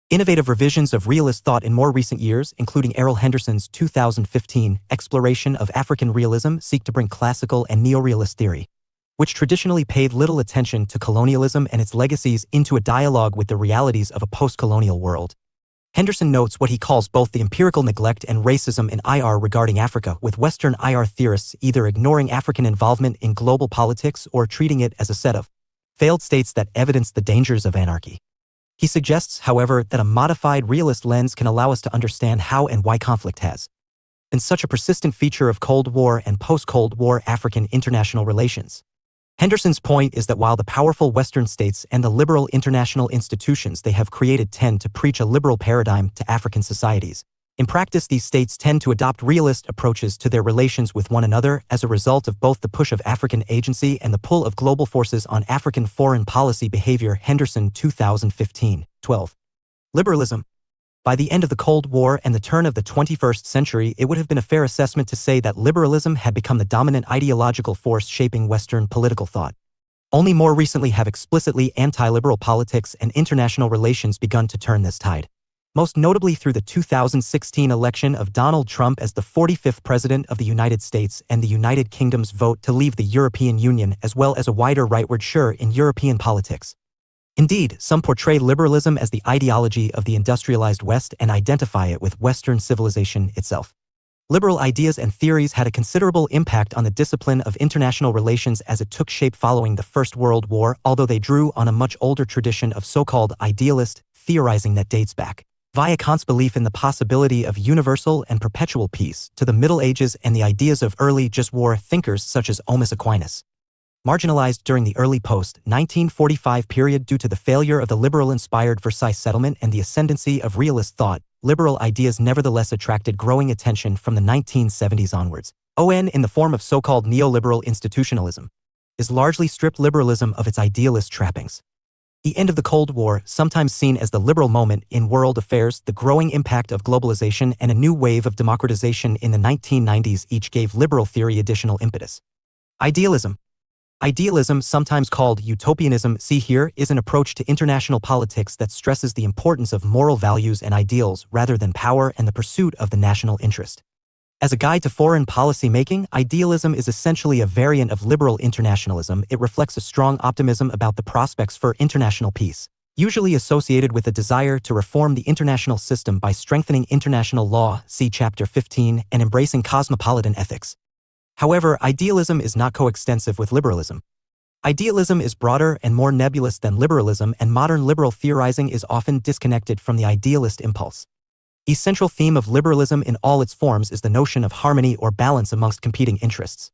Innovative revisions of realist thought in more recent years, including Errol Henderson's 2015 exploration of African realism, seek to bring classical and neorealist theory, which traditionally paid little attention to colonialism and its legacies, into a dialogue with the realities of a post-colonial world. Henderson notes what he calls both the empirical neglect and racism in IR regarding Africa, with Western IR theorists either ignoring African involvement in global politics or treating it as a set of failed states that evidence the dangers of anarchy. He suggests, however, that a modified realist lens can allow us to understand how and why conflict has been such a persistent feature of Cold War and post-Cold War African international relations. Henderson's point is that while the powerful Western states and the liberal international institutions they have created tend to preach a liberal paradigm to African societies, in practice these states tend to adopt realist approaches to their relations with one another as a result of both the push of African agency and the pull of global forces on African foreign policy behavior. Henderson 2015, 12. Liberalism. By the end of the Cold War and the turn of the 21st century, it would have been a fair assessment to say that liberalism had become the dominant ideological force shaping Western political thought. Only more recently have explicitly anti-liberal politics and international relations begun to turn this tide, most notably through the 2016 election of Donald Trump as the 45th President of the United States and the United Kingdom's vote to leave the European Union, as well as a wider rightward sure in European politics. Indeed, some portray liberalism as the ideology of the industrialized West and identify it with Western civilization itself. Liberal ideas and theories had a considerable impact on the discipline of international relations as it took shape following the First World War, although they drew on a much older tradition of so-called idealist theorizing that dates back, via Kant's belief in the possibility of universal and perpetual peace, to the Middle Ages and the ideas of early just war thinkers such as Omis Aquinas. Marginalized during the early post-1945 period due to the failure of the liberal-inspired Versailles settlement and the ascendancy of realist thought, liberal ideas nevertheless attracted growing attention from the 1970s onwards. In the form of so-called neoliberal institutionalism, is largely stripped liberalism of its idealist trappings. The end of the Cold War, sometimes seen as the liberal moment in world affairs, the growing impact of globalization, and a new wave of democratization in the 1990s each gave liberal theory additional impetus. Idealism. Idealism, sometimes called utopianism, see here, is an approach to international politics that stresses the importance of moral values and ideals rather than power and the pursuit of the national interest. As a guide to foreign policy making, idealism is essentially a variant of liberal internationalism. It reflects a strong optimism about the prospects for international peace, usually associated with a desire to reform the international system by strengthening international law, see Chapter 15, and embracing cosmopolitan ethics. However, idealism is not coextensive with liberalism. Idealism is broader and more nebulous than liberalism, and modern liberal theorizing is often disconnected from the idealist impulse. The central theme of liberalism in all its forms is the notion of harmony or balance amongst competing interests.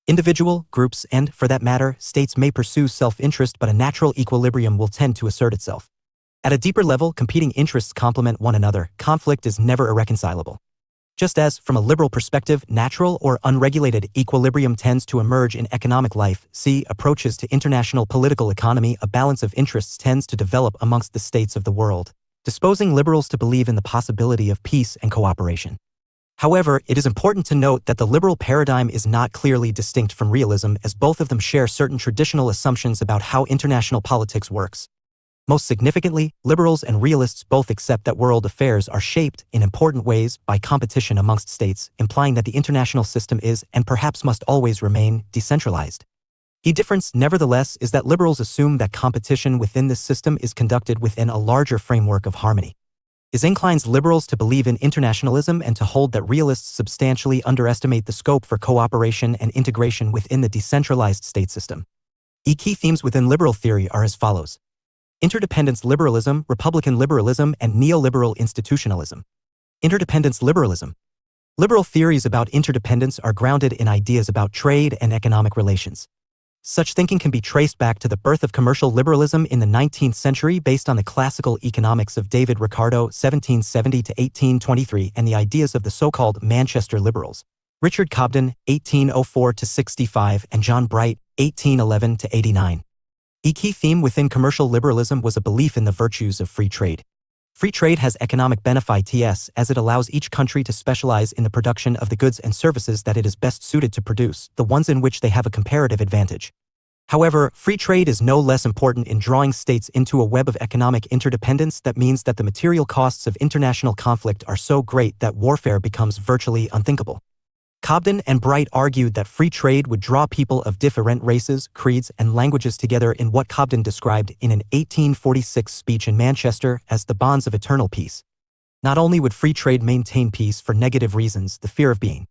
Individual, groups, and, for that matter, states may pursue self-interest, but a natural equilibrium will tend to assert itself. At a deeper level, competing interests complement one another. Conflict is never irreconcilable. Just as, from a liberal perspective, natural or unregulated equilibrium tends to emerge in economic life, see approaches to international political economy, a balance of interests tends to develop amongst the states of the world, disposing liberals to believe in the possibility of peace and cooperation. However, it is important to note that the liberal paradigm is not clearly distinct from realism, as both of them share certain traditional assumptions about how international politics works. Most significantly, liberals and realists both accept that world affairs are shaped, in important ways, by competition amongst states, implying that the international system is, and perhaps must always remain, decentralized. The difference, nevertheless, is that liberals assume that competition within this system is conducted within a larger framework of harmony. This inclines liberals to believe in internationalism and to hold that realists substantially underestimate the scope for cooperation and integration within the decentralized state system. The key themes within liberal theory are as follows: interdependence liberalism, Republican liberalism, and neoliberal institutionalism. Interdependence liberalism. Liberal theories about interdependence are grounded in ideas about trade and economic relations. Such thinking can be traced back to the birth of commercial liberalism in the 19th century based on the classical economics of David Ricardo (1770 to 1823) and the ideas of the so-called Manchester liberals, Richard Cobden (1804 to 65) and John Bright (1811 to 89). A key theme within commercial liberalism was a belief in the virtues of free trade. Free trade has economic benefits as it allows each country to specialize in the production of the goods and services that it is best suited to produce, the ones in which they have a comparative advantage. However, free trade is no less important in drawing states into a web of economic interdependence that means that the material costs of international conflict are so great that warfare becomes virtually unthinkable. Cobden and Bright argued that free trade would draw people of different races, creeds, and languages together in what Cobden described in an 1846 speech in Manchester as the bonds of eternal peace. Not only would free trade maintain peace for negative reasons, the fear of being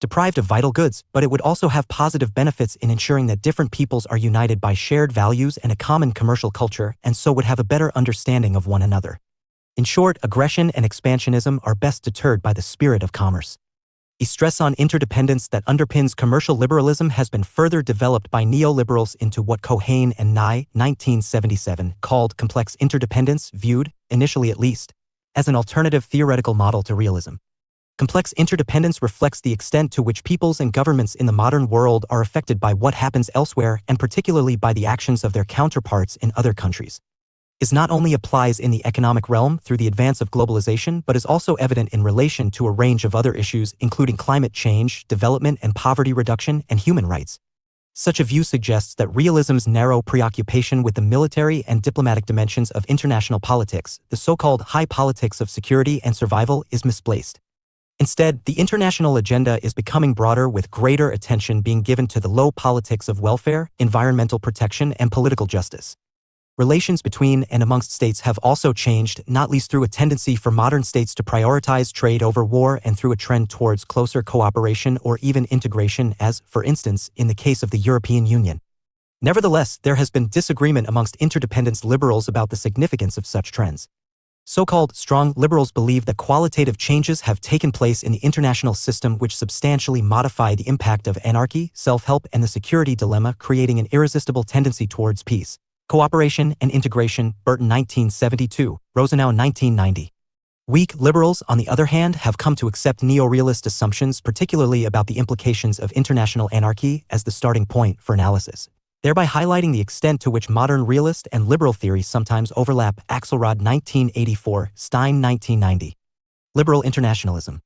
deprived of vital goods, but it would also have positive benefits in ensuring that different peoples are united by shared values and a common commercial culture, and so would have a better understanding of one another. In short, aggression and expansionism are best deterred by the spirit of commerce. The stress on interdependence that underpins commercial liberalism has been further developed by neoliberals into what Cohane and Nye, 1977, called complex interdependence, viewed, initially at least, as an alternative theoretical model to realism. Complex interdependence reflects the extent to which peoples and governments in the modern world are affected by what happens elsewhere and particularly by the actions of their counterparts in other countries. It not only applies in the economic realm through the advance of globalization but is also evident in relation to a range of other issues including climate change, development and poverty reduction, and human rights. Such a view suggests that realism's narrow preoccupation with the military and diplomatic dimensions of international politics, the so-called high politics of security and survival, is misplaced. Instead, the international agenda is becoming broader with greater attention being given to the low politics of welfare, environmental protection, and political justice. Relations between and amongst states have also changed, not least through a tendency for modern states to prioritize trade over war and through a trend towards closer cooperation or even integration as, for instance, in the case of the European Union. Nevertheless, there has been disagreement amongst interdependence liberals about the significance of such trends. So-called strong liberals believe that qualitative changes have taken place in the international system which substantially modify the impact of anarchy, self-help, and the security dilemma, creating an irresistible tendency towards peace, cooperation, and integration. Burton 1972, Rosenau 1990. Weak liberals, on the other hand, have come to accept neo-realist assumptions, particularly about the implications of international anarchy, as the starting point for analysis, thereby highlighting the extent to which modern realist and liberal theories sometimes overlap. Axelrod 1984, Stein 1990. Liberal internationalism.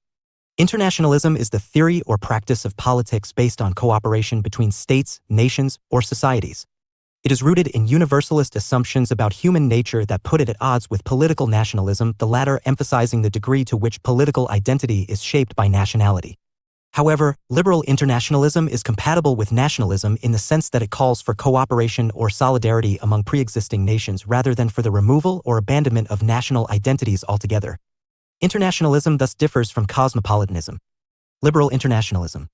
Internationalism is the theory or practice of politics based on cooperation between states, nations, or societies. It is rooted in universalist assumptions about human nature that put it at odds with political nationalism, the latter emphasizing the degree to which political identity is shaped by nationality. However, liberal internationalism is compatible with nationalism in the sense that it calls for cooperation or solidarity among pre-existing nations rather than for the removal or abandonment of national identities altogether. Internationalism thus differs from cosmopolitanism. Liberal internationalism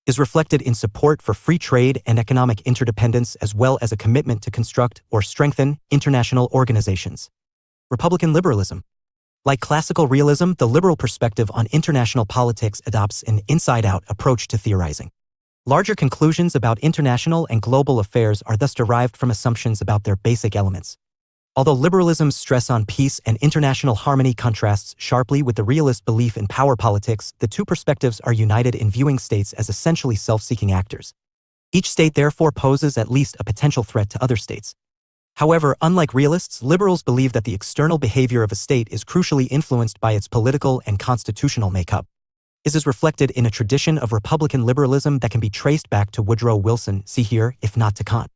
is reflected in support for free trade and economic interdependence as well as a commitment to construct or strengthen international organizations. Republican liberalism. Like classical realism, the liberal perspective on international politics adopts an inside-out approach to theorizing. Larger conclusions about international and global affairs are thus derived from assumptions about their basic elements. Although liberalism's stress on peace and international harmony contrasts sharply with the realist belief in power politics, the two perspectives are united in viewing states as essentially self-seeking actors. Each state therefore poses at least a potential threat to other states. However, unlike realists, liberals believe that the external behavior of a state is crucially influenced by its political and constitutional makeup. This is reflected in a tradition of Republican liberalism that can be traced back to Woodrow Wilson, see here, if not to Kant.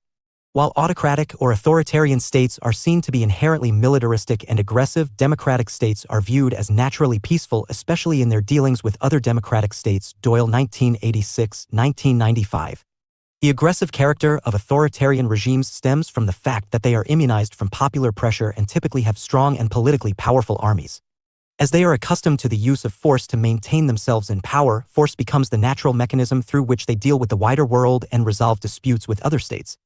While autocratic or authoritarian states are seen to be inherently militaristic and aggressive, democratic states are viewed as naturally peaceful, especially in their dealings with other democratic states. Doyle 1986, 1995. The aggressive character of authoritarian regimes stems from the fact that they are immunized from popular pressure and typically have strong and politically powerful armies. As they are accustomed to the use of force to maintain themselves in power, force becomes the natural mechanism through which they deal with the wider world and resolve disputes with other states.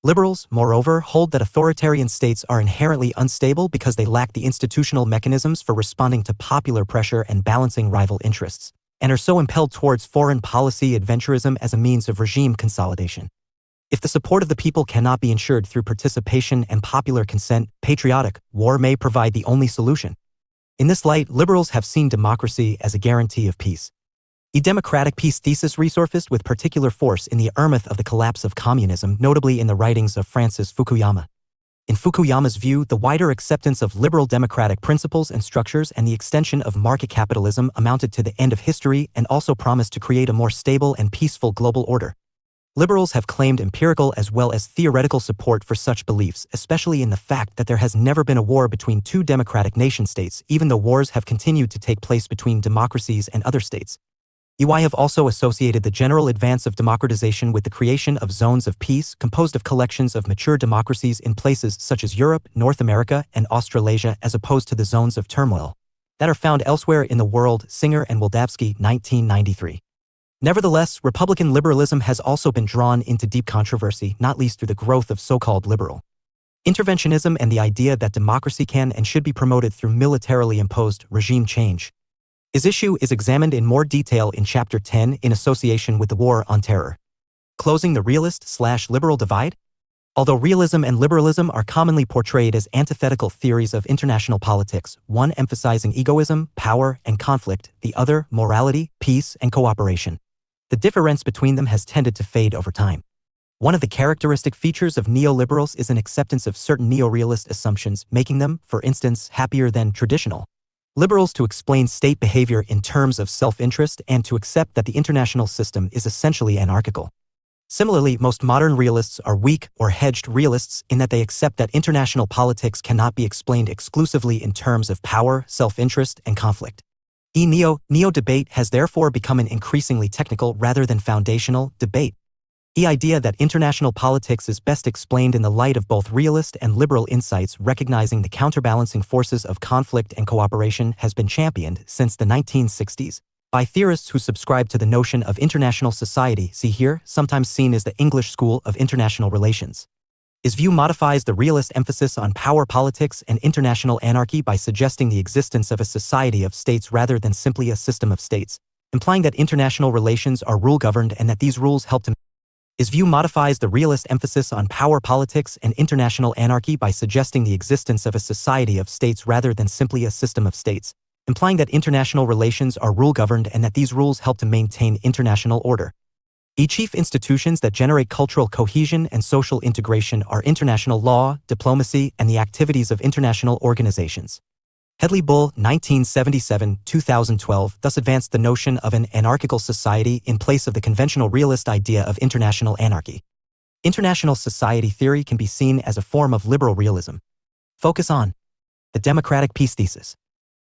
Liberals, moreover, hold that authoritarian states are inherently unstable because they lack the institutional mechanisms for responding to popular pressure and balancing rival interests, and are so impelled towards foreign policy adventurism as a means of regime consolidation. If the support of the people cannot be ensured through participation and popular consent, patriotic war may provide the only solution. In this light, liberals have seen democracy as a guarantee of peace. The democratic peace thesis resurfaced with particular force in the aftermath of the collapse of communism, notably in the writings of Francis Fukuyama. In Fukuyama's view, the wider acceptance of liberal democratic principles and structures and the extension of market capitalism amounted to the end of history and also promised to create a more stable and peaceful global order. Liberals have claimed empirical as well as theoretical support for such beliefs, especially in the fact that there has never been a war between two democratic nation-states, even though wars have continued to take place between democracies and other states. EY have also associated the general advance of democratization with the creation of zones of peace composed of collections of mature democracies in places such as Europe, North America, and Australasia, as opposed to the zones of turmoil that are found elsewhere in the world. Singer and Wildavsky, 1993. Nevertheless, Republican liberalism has also been drawn into deep controversy, not least through the growth of so-called liberal interventionism and the idea that democracy can and should be promoted through militarily imposed regime change. This issue is examined in more detail in Chapter 10 in association with the War on Terror. Closing the realist/liberal divide? Although realism and liberalism are commonly portrayed as antithetical theories of international politics, one emphasizing egoism, power, and conflict, the other morality, peace, and cooperation, the difference between them has tended to fade over time. One of the characteristic features of neoliberals is an acceptance of certain neo-realist assumptions, making them, for instance, happier than traditional liberals to explain state behavior in terms of self-interest and to accept that the international system is essentially anarchical. Similarly, most modern realists are weak or hedged realists in that they accept that international politics cannot be explained exclusively in terms of power, self-interest, and conflict. Neo-debate has therefore become an increasingly technical rather than foundational debate. The idea that international politics is best explained in the light of both realist and liberal insights recognizing the counterbalancing forces of conflict and cooperation has been championed since the 1960s by theorists who subscribe to the notion of international society, see here, sometimes seen as the English School of International Relations. His view modifies the realist emphasis on power politics and international anarchy by suggesting the existence of a society of states rather than simply a system of states, implying that international relations are rule-governed and that these rules help to. His view modifies the realist emphasis on power politics and international anarchy by suggesting the existence of a society of states rather than simply a system of states, implying that international relations are rule-governed and that these rules help to maintain international order. The chief institutions that generate cultural cohesion and social integration are international law, diplomacy, and the activities of international organizations. Hedley Bull, 1977-2012, thus advanced the notion of an anarchical society in place of the conventional realist idea of international anarchy. International society theory can be seen as a form of liberal realism. Focus on the democratic peace thesis.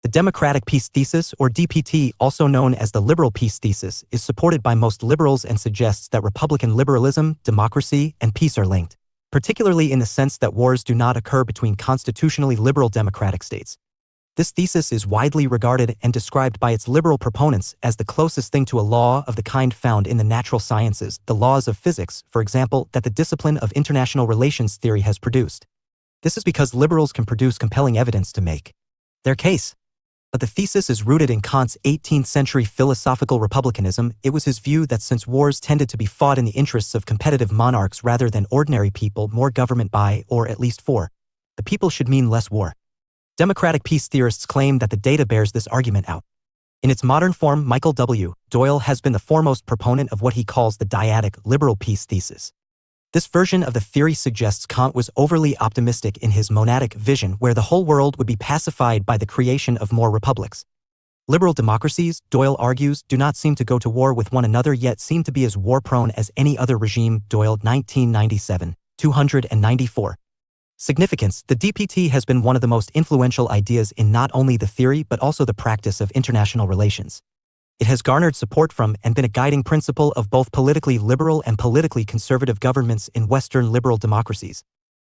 The democratic peace thesis, or DPT, also known as the liberal peace thesis, is supported by most liberals and suggests that Republican liberalism, democracy, and peace are linked, particularly in the sense that wars do not occur between constitutionally liberal democratic states. This thesis is widely regarded and described by its liberal proponents as the closest thing to a law of the kind found in the natural sciences, the laws of physics, for example, that the discipline of international relations theory has produced. This is because liberals can produce compelling evidence to make their case. But the thesis is rooted in Kant's 18th-century philosophical republicanism. It was his view that since wars tended to be fought in the interests of competitive monarchs rather than ordinary people, more government by, or at least for, the people should mean less war. Democratic peace theorists claim that the data bears this argument out. In its modern form, Michael W. Doyle has been the foremost proponent of what he calls the dyadic liberal peace thesis. This version of the theory suggests Kant was overly optimistic in his monadic vision where the whole world would be pacified by the creation of more republics. Liberal democracies, Doyle argues, do not seem to go to war with one another yet seem to be as war-prone as any other regime. Doyle, 1997, 294. Significance: the DPT has been one of the most influential ideas in not only the theory but also the practice of international relations. It has garnered support from and been a guiding principle of both politically liberal and politically conservative governments in Western liberal democracies.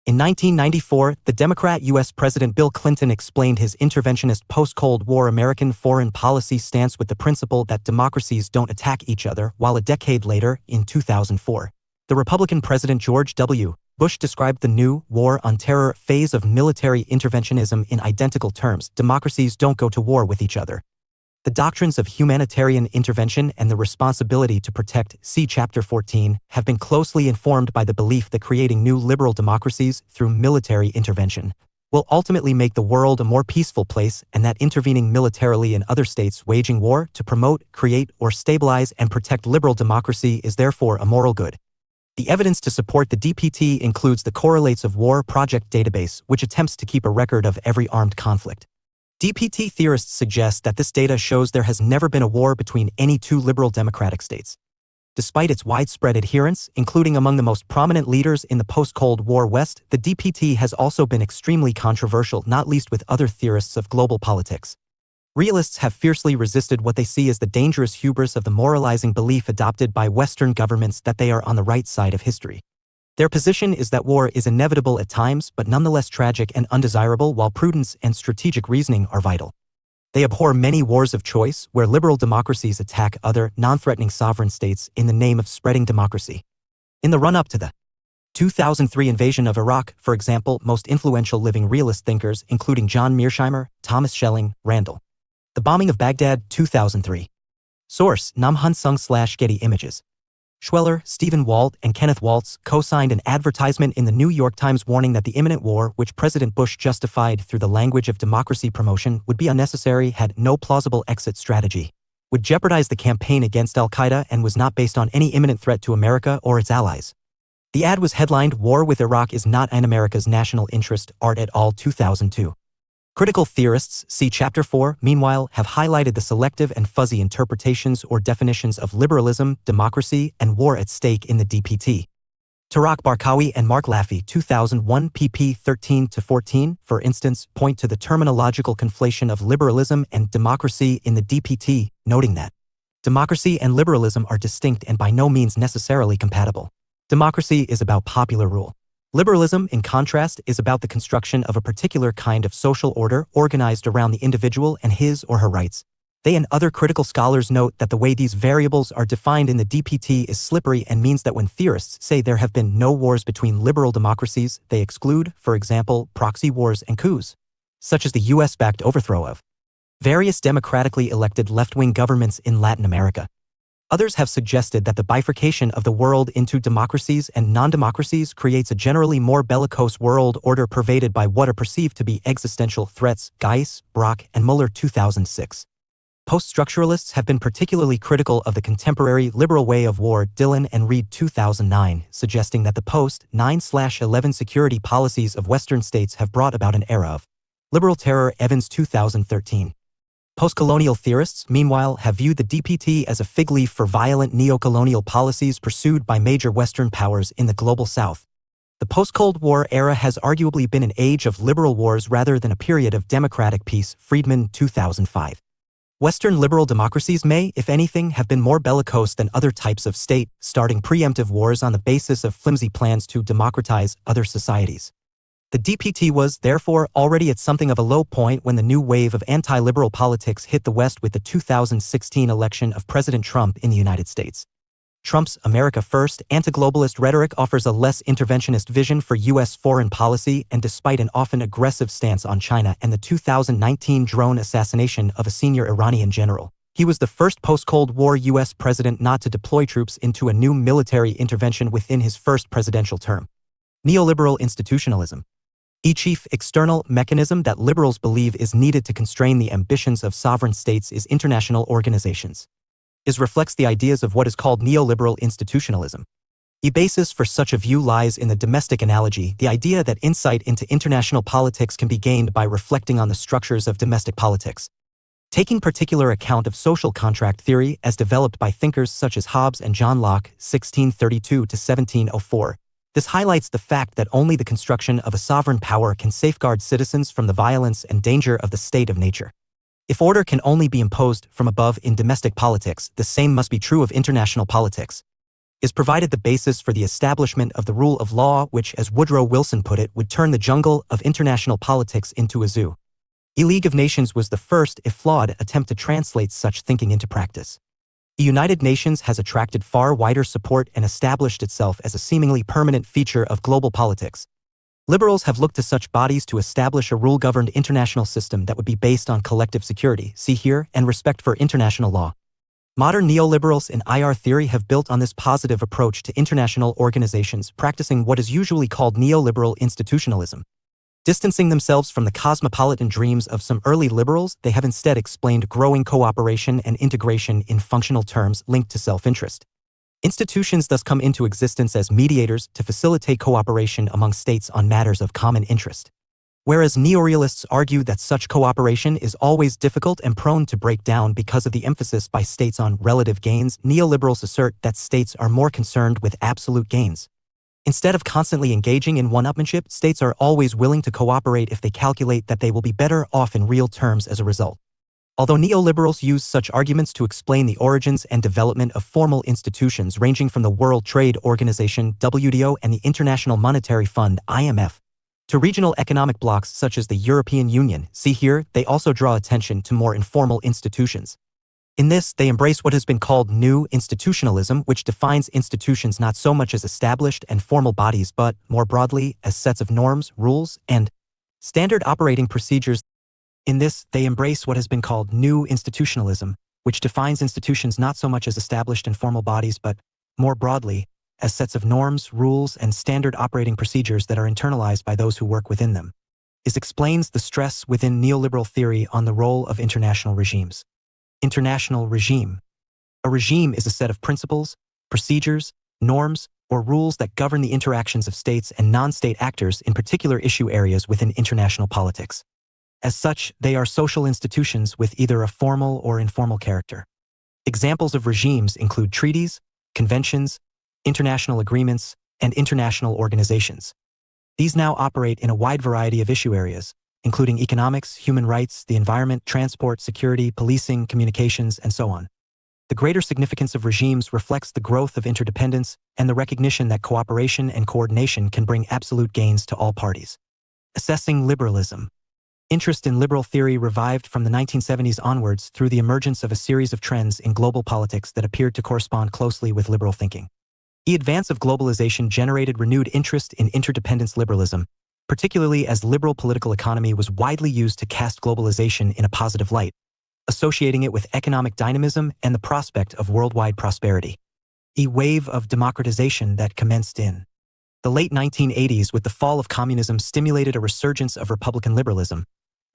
In 1994, the Democrat U.S. President Bill Clinton explained his interventionist post-Cold War American foreign policy stance with the principle that democracies don't attack each other, while a decade later, in 2004, the Republican President George W. Bush described the new war on terror phase of military interventionism in identical terms: democracies don't go to war with each other. The doctrines of humanitarian intervention and the responsibility to protect, see Chapter 14, have been closely informed by the belief that creating new liberal democracies through military intervention will ultimately make the world a more peaceful place, and that intervening militarily in other states waging war to promote, create, or stabilize and protect liberal democracy is therefore a moral good. The evidence to support the DPT includes the Correlates of War Project database, which attempts to keep a record of every armed conflict. DPT theorists suggest that this data shows there has never been a war between any two liberal democratic states. Despite its widespread adherence, including among the most prominent leaders in the post-Cold War West, the DPT has also been extremely controversial, not least with other theorists of global politics. Realists have fiercely resisted what they see as the dangerous hubris of the moralizing belief adopted by Western governments that they are on the right side of history. Their position is that war is inevitable at times but nonetheless tragic and undesirable, while prudence and strategic reasoning are vital. They abhor many wars of choice where liberal democracies attack other, non-threatening sovereign states in the name of spreading democracy. In the run-up to the 2003 invasion of Iraq, for example, most influential living realist thinkers, including John Mearsheimer, Thomas Schelling, Randall. The bombing of Baghdad, 2003. Source: Nam Hun Sung/Getty Images. Schweller, Stephen Walt, and Kenneth Waltz co-signed an advertisement in the New York Times warning that the imminent war, which President Bush justified through the language of democracy promotion, would be unnecessary, had no plausible exit strategy, would jeopardize the campaign against al-Qaeda, and was not based on any imminent threat to America or its allies. The ad was headlined, "War with Iraq is not in America's national interest, Art et al. 2002. Critical theorists, see Chapter 4, meanwhile, have highlighted the selective and fuzzy interpretations or definitions of liberalism, democracy, and war at stake in the DPT. Tarak Barkawi and Mark Laffey, 2001, pp. 13-14, for instance, point to the terminological conflation of liberalism and democracy in the DPT, noting that Democracy and liberalism are distinct and by no means necessarily compatible. Democracy is about popular rule. Liberalism, in contrast, is about the construction of a particular kind of social order organized around the individual and his or her rights. They and other critical scholars note that the way these variables are defined in the DPT is slippery and means that when theorists say there have been no wars between liberal democracies, they exclude, for example, proxy wars and coups, such as the US-backed overthrow of various democratically elected left-wing governments in Latin America. Others have suggested that the bifurcation of the world into democracies and non-democracies creates a generally more bellicose world order pervaded by what are perceived to be existential threats. Geiss, Brock, and Muller 2006. Post-structuralists have been particularly critical of the contemporary liberal way of war. Dillon and Reed 2009, suggesting that the post-9/11 security policies of Western states have brought about an era of liberal terror. Evans 2013. Postcolonial theorists, meanwhile, have viewed the DPT as a fig leaf for violent neocolonial policies pursued by major Western powers in the Global South. The post-Cold War era has arguably been an age of liberal wars rather than a period of democratic peace. Friedman 2005. Western liberal democracies may, if anything, have been more bellicose than other types of state, starting preemptive wars on the basis of flimsy plans to democratize other societies. The DPT was, therefore, already at something of a low point when the new wave of anti-liberal politics hit the West with the 2016 election of President Trump in the United States. Trump's America First anti-globalist rhetoric offers a less interventionist vision for U.S. foreign policy, and despite an often aggressive stance on China and the 2019 drone assassination of a senior Iranian general, he was the first post-Cold War U.S. president not to deploy troops into a new military intervention within his first presidential term. Neoliberal institutionalism. A chief external mechanism that liberals believe is needed to constrain the ambitions of sovereign states is international organizations. It reflects the ideas of what is called neoliberal institutionalism. The basis for such a view lies in the domestic analogy, the idea that insight into international politics can be gained by reflecting on the structures of domestic politics. Taking particular account of social contract theory as developed by thinkers such as Hobbes and John Locke, 1632–1704, this highlights the fact that only the construction of a sovereign power can safeguard citizens from the violence and danger of the state of nature. If order can only be imposed from above in domestic politics, the same must be true of international politics. Is provided the basis for the establishment of the rule of law which, as Woodrow Wilson put it, would turn the jungle of international politics into a zoo. A League of Nations was the first, if flawed, attempt to translate such thinking into practice. The United Nations has attracted far wider support and established itself as a seemingly permanent feature of global politics. Liberals have looked to such bodies to establish a rule-governed international system that would be based on collective security, see here, and respect for international law. Modern neoliberals in IR theory have built on this positive approach to international organizations, practicing what is usually called neoliberal institutionalism. Distancing themselves from the cosmopolitan dreams of some early liberals, they have instead explained growing cooperation and integration in functional terms linked to self-interest. Institutions thus come into existence as mediators to facilitate cooperation among states on matters of common interest. Whereas neorealists argue that such cooperation is always difficult and prone to break down because of the emphasis by states on relative gains, neoliberals assert that states are more concerned with absolute gains. Instead of constantly engaging in one-upmanship, states are always willing to cooperate if they calculate that they will be better off in real terms as a result. Although neoliberals use such arguments to explain the origins and development of formal institutions ranging from the World Trade Organization (WTO) and the International Monetary Fund (IMF) to regional economic blocs such as the European Union, see here, they also draw attention to more informal institutions. In this, they embrace what has been called new institutionalism, which defines institutions not so much as established and formal bodies but, more broadly, as sets of norms, rules, and standard operating procedures. In this, they embrace what has been called new institutionalism, which defines institutions not so much as established and formal bodies but, more broadly, as sets of norms, rules, and standard operating procedures that are internalized by those who work within them. This explains the stress within neoliberal theory on the role of international regimes. International regime. A regime is a set of principles, procedures, norms, or rules that govern the interactions of states and non-state actors in particular issue areas within international politics. As such, they are social institutions with either a formal or informal character. Examples of regimes include treaties, conventions, international agreements, and international organizations. These now operate in a wide variety of issue areas, including economics, human rights, the environment, transport, security, policing, communications, and so on. The greater significance of regimes reflects the growth of interdependence and the recognition that cooperation and coordination can bring absolute gains to all parties. Assessing liberalism. Interest in liberal theory revived from the 1970s onwards through the emergence of a series of trends in global politics that appeared to correspond closely with liberal thinking. The advance of globalization generated renewed interest in interdependence liberalism, particularly as liberal political economy was widely used to cast globalization in a positive light, associating it with economic dynamism and the prospect of worldwide prosperity. A wave of democratization that commenced in the late 1980s with the fall of communism stimulated a resurgence of Republican liberalism,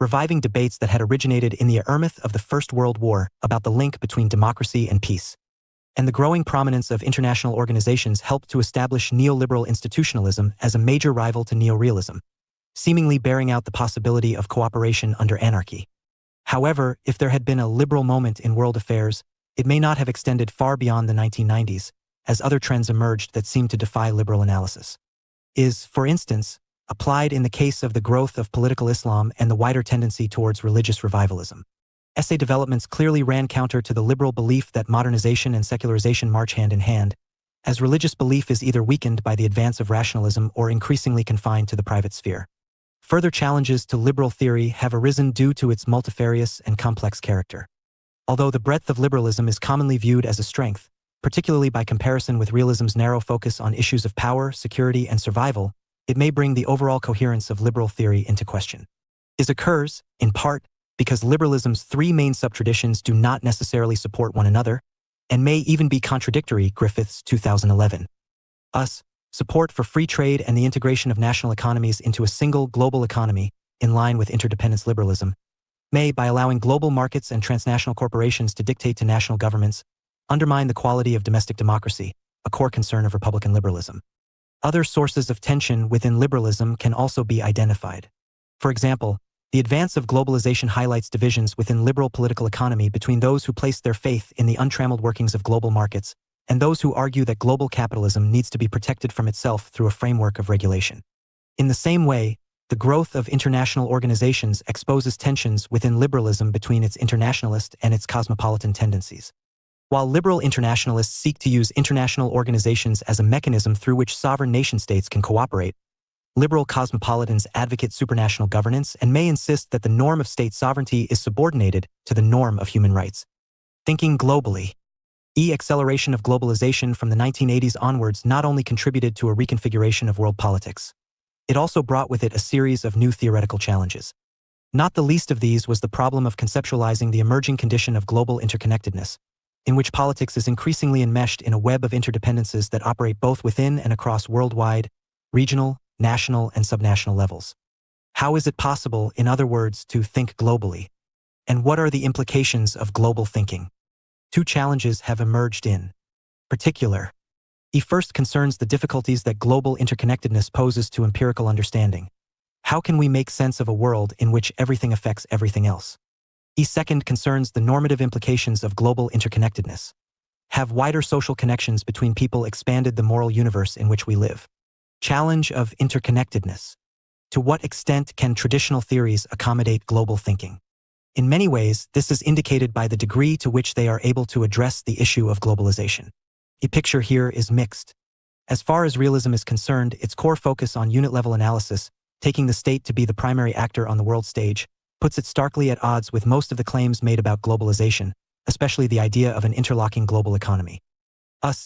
reviving debates that had originated in the aftermath of the First World War about the link between democracy and peace. And the growing prominence of international organizations helped to establish neoliberal institutionalism as a major rival to neorealism, seemingly bearing out the possibility of cooperation under anarchy. However, if there had been a liberal moment in world affairs, it may not have extended far beyond the 1990s, as other trends emerged that seemed to defy liberal analysis. For instance, applied in the case of the growth of political Islam and the wider tendency towards religious revivalism. Essay developments clearly ran counter to the liberal belief that modernization and secularization march hand in hand, as religious belief is either weakened by the advance of rationalism or increasingly confined to the private sphere. Further challenges to liberal theory have arisen due to its multifarious and complex character. Although the breadth of liberalism is commonly viewed as a strength, particularly by comparison with realism's narrow focus on issues of power, security, and survival, it may bring the overall coherence of liberal theory into question. This occurs, in part, because liberalism's three main subtraditions do not necessarily support one another, and may even be contradictory, Griffiths 2011. Support for free trade and the integration of national economies into a single global economy, in line with interdependence liberalism, may, by allowing global markets and transnational corporations to dictate to national governments, undermine the quality of domestic democracy, a core concern of Republican liberalism. Other sources of tension within liberalism can also be identified. For example, the advance of globalization highlights divisions within liberal political economy between those who place their faith in the untrammeled workings of global markets and those who argue that global capitalism needs to be protected from itself through a framework of regulation. In the same way, the growth of international organizations exposes tensions within liberalism between its internationalist and its cosmopolitan tendencies. While liberal internationalists seek to use international organizations as a mechanism through which sovereign nation-states can cooperate, liberal cosmopolitans advocate supranational governance and may insist that the norm of state sovereignty is subordinated to the norm of human rights. Thinking globally. Acceleration of globalization from the 1980s onwards not only contributed to a reconfiguration of world politics, it also brought with it a series of new theoretical challenges. Not the least of these was the problem of conceptualizing the emerging condition of global interconnectedness, in which politics is increasingly enmeshed in a web of interdependencies that operate both within and across worldwide, regional, national, and subnational levels. How is it possible, in other words, to think globally? And what are the implications of global thinking? Two challenges have emerged in particular. The first concerns the difficulties that global interconnectedness poses to empirical understanding. How can we make sense of a world in which everything affects everything else? The second concerns the normative implications of global interconnectedness. Have wider social connections between people expanded the moral universe in which we live? Challenge of interconnectedness. To what extent can traditional theories accommodate global thinking? In many ways, this is indicated by the degree to which they are able to address the issue of globalization. The picture here is mixed. As far as realism is concerned, its core focus on unit-level analysis, taking the state to be the primary actor on the world stage, puts it starkly at odds with most of the claims made about globalization, especially the idea of an interlocking global economy.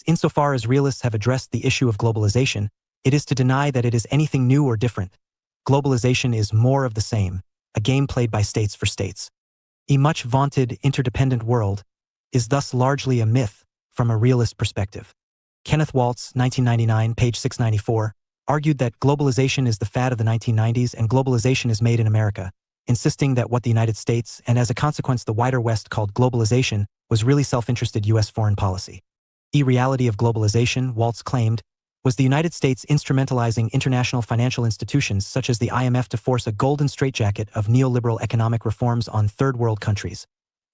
Insofar as realists have addressed the issue of globalization, it is to deny that it is anything new or different. Globalization is more of the same, a game played by states for states. A much vaunted interdependent world is thus largely a myth from a realist perspective. Kenneth Waltz, 1999, page 694, argued that globalization is the fad of the 1990s and globalization is made in America, insisting that what the United States, and as a consequence the wider West, called globalization was really self-interested U.S. foreign policy. The reality of globalization, Waltz claimed, was the United States instrumentalizing international financial institutions such as the IMF to force a golden straitjacket of neoliberal economic reforms on third world countries,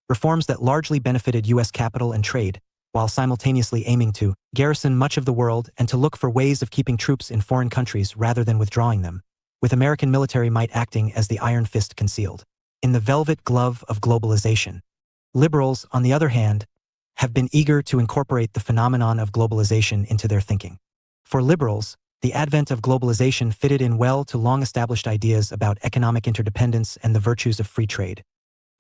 reforms that largely benefited U.S. capital and trade, while simultaneously aiming to garrison much of the world and to look for ways of keeping troops in foreign countries rather than withdrawing them, with American military might acting as the iron fist concealed in the velvet glove of globalization. Liberals, on the other hand, have been eager to incorporate the phenomenon of globalization into their thinking. For liberals, the advent of globalization fitted in well to long-established ideas about economic interdependence and the virtues of free trade.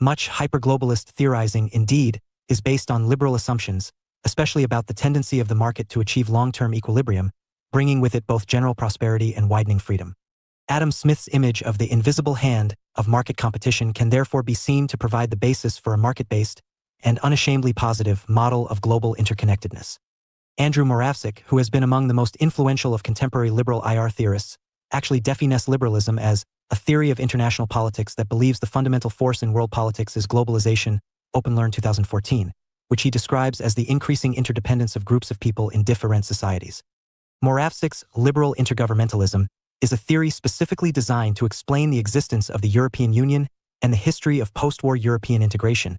Much hyperglobalist theorizing, indeed, is based on liberal assumptions, especially about the tendency of the market to achieve long-term equilibrium, bringing with it both general prosperity and widening freedom. Adam Smith's image of the invisible hand of market competition can therefore be seen to provide the basis for a market-based and unashamedly positive model of global interconnectedness. Andrew Moravcsik, who has been among the most influential of contemporary liberal IR theorists, actually defines liberalism as a theory of international politics that believes the fundamental force in world politics is globalization, OpenLearn 2014, which he describes as the increasing interdependence of groups of people in different societies. Moravcik's liberal intergovernmentalism is a theory specifically designed to explain the existence of the European Union and the history of post-war European integration,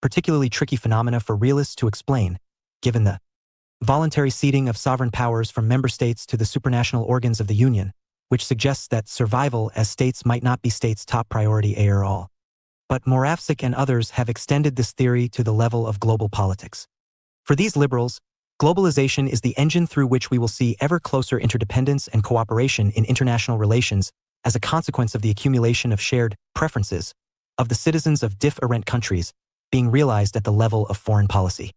particularly tricky phenomena for realists to explain, given the voluntary ceding of sovereign powers from member states to the supranational organs of the Union, which suggests that survival as states might not be states' top priority at all. But Moravcsik and others have extended this theory to the level of global politics. For these liberals, globalization is the engine through which we will see ever closer interdependence and cooperation in international relations as a consequence of the accumulation of shared preferences of the citizens of different countries being realized at the level of foreign policy.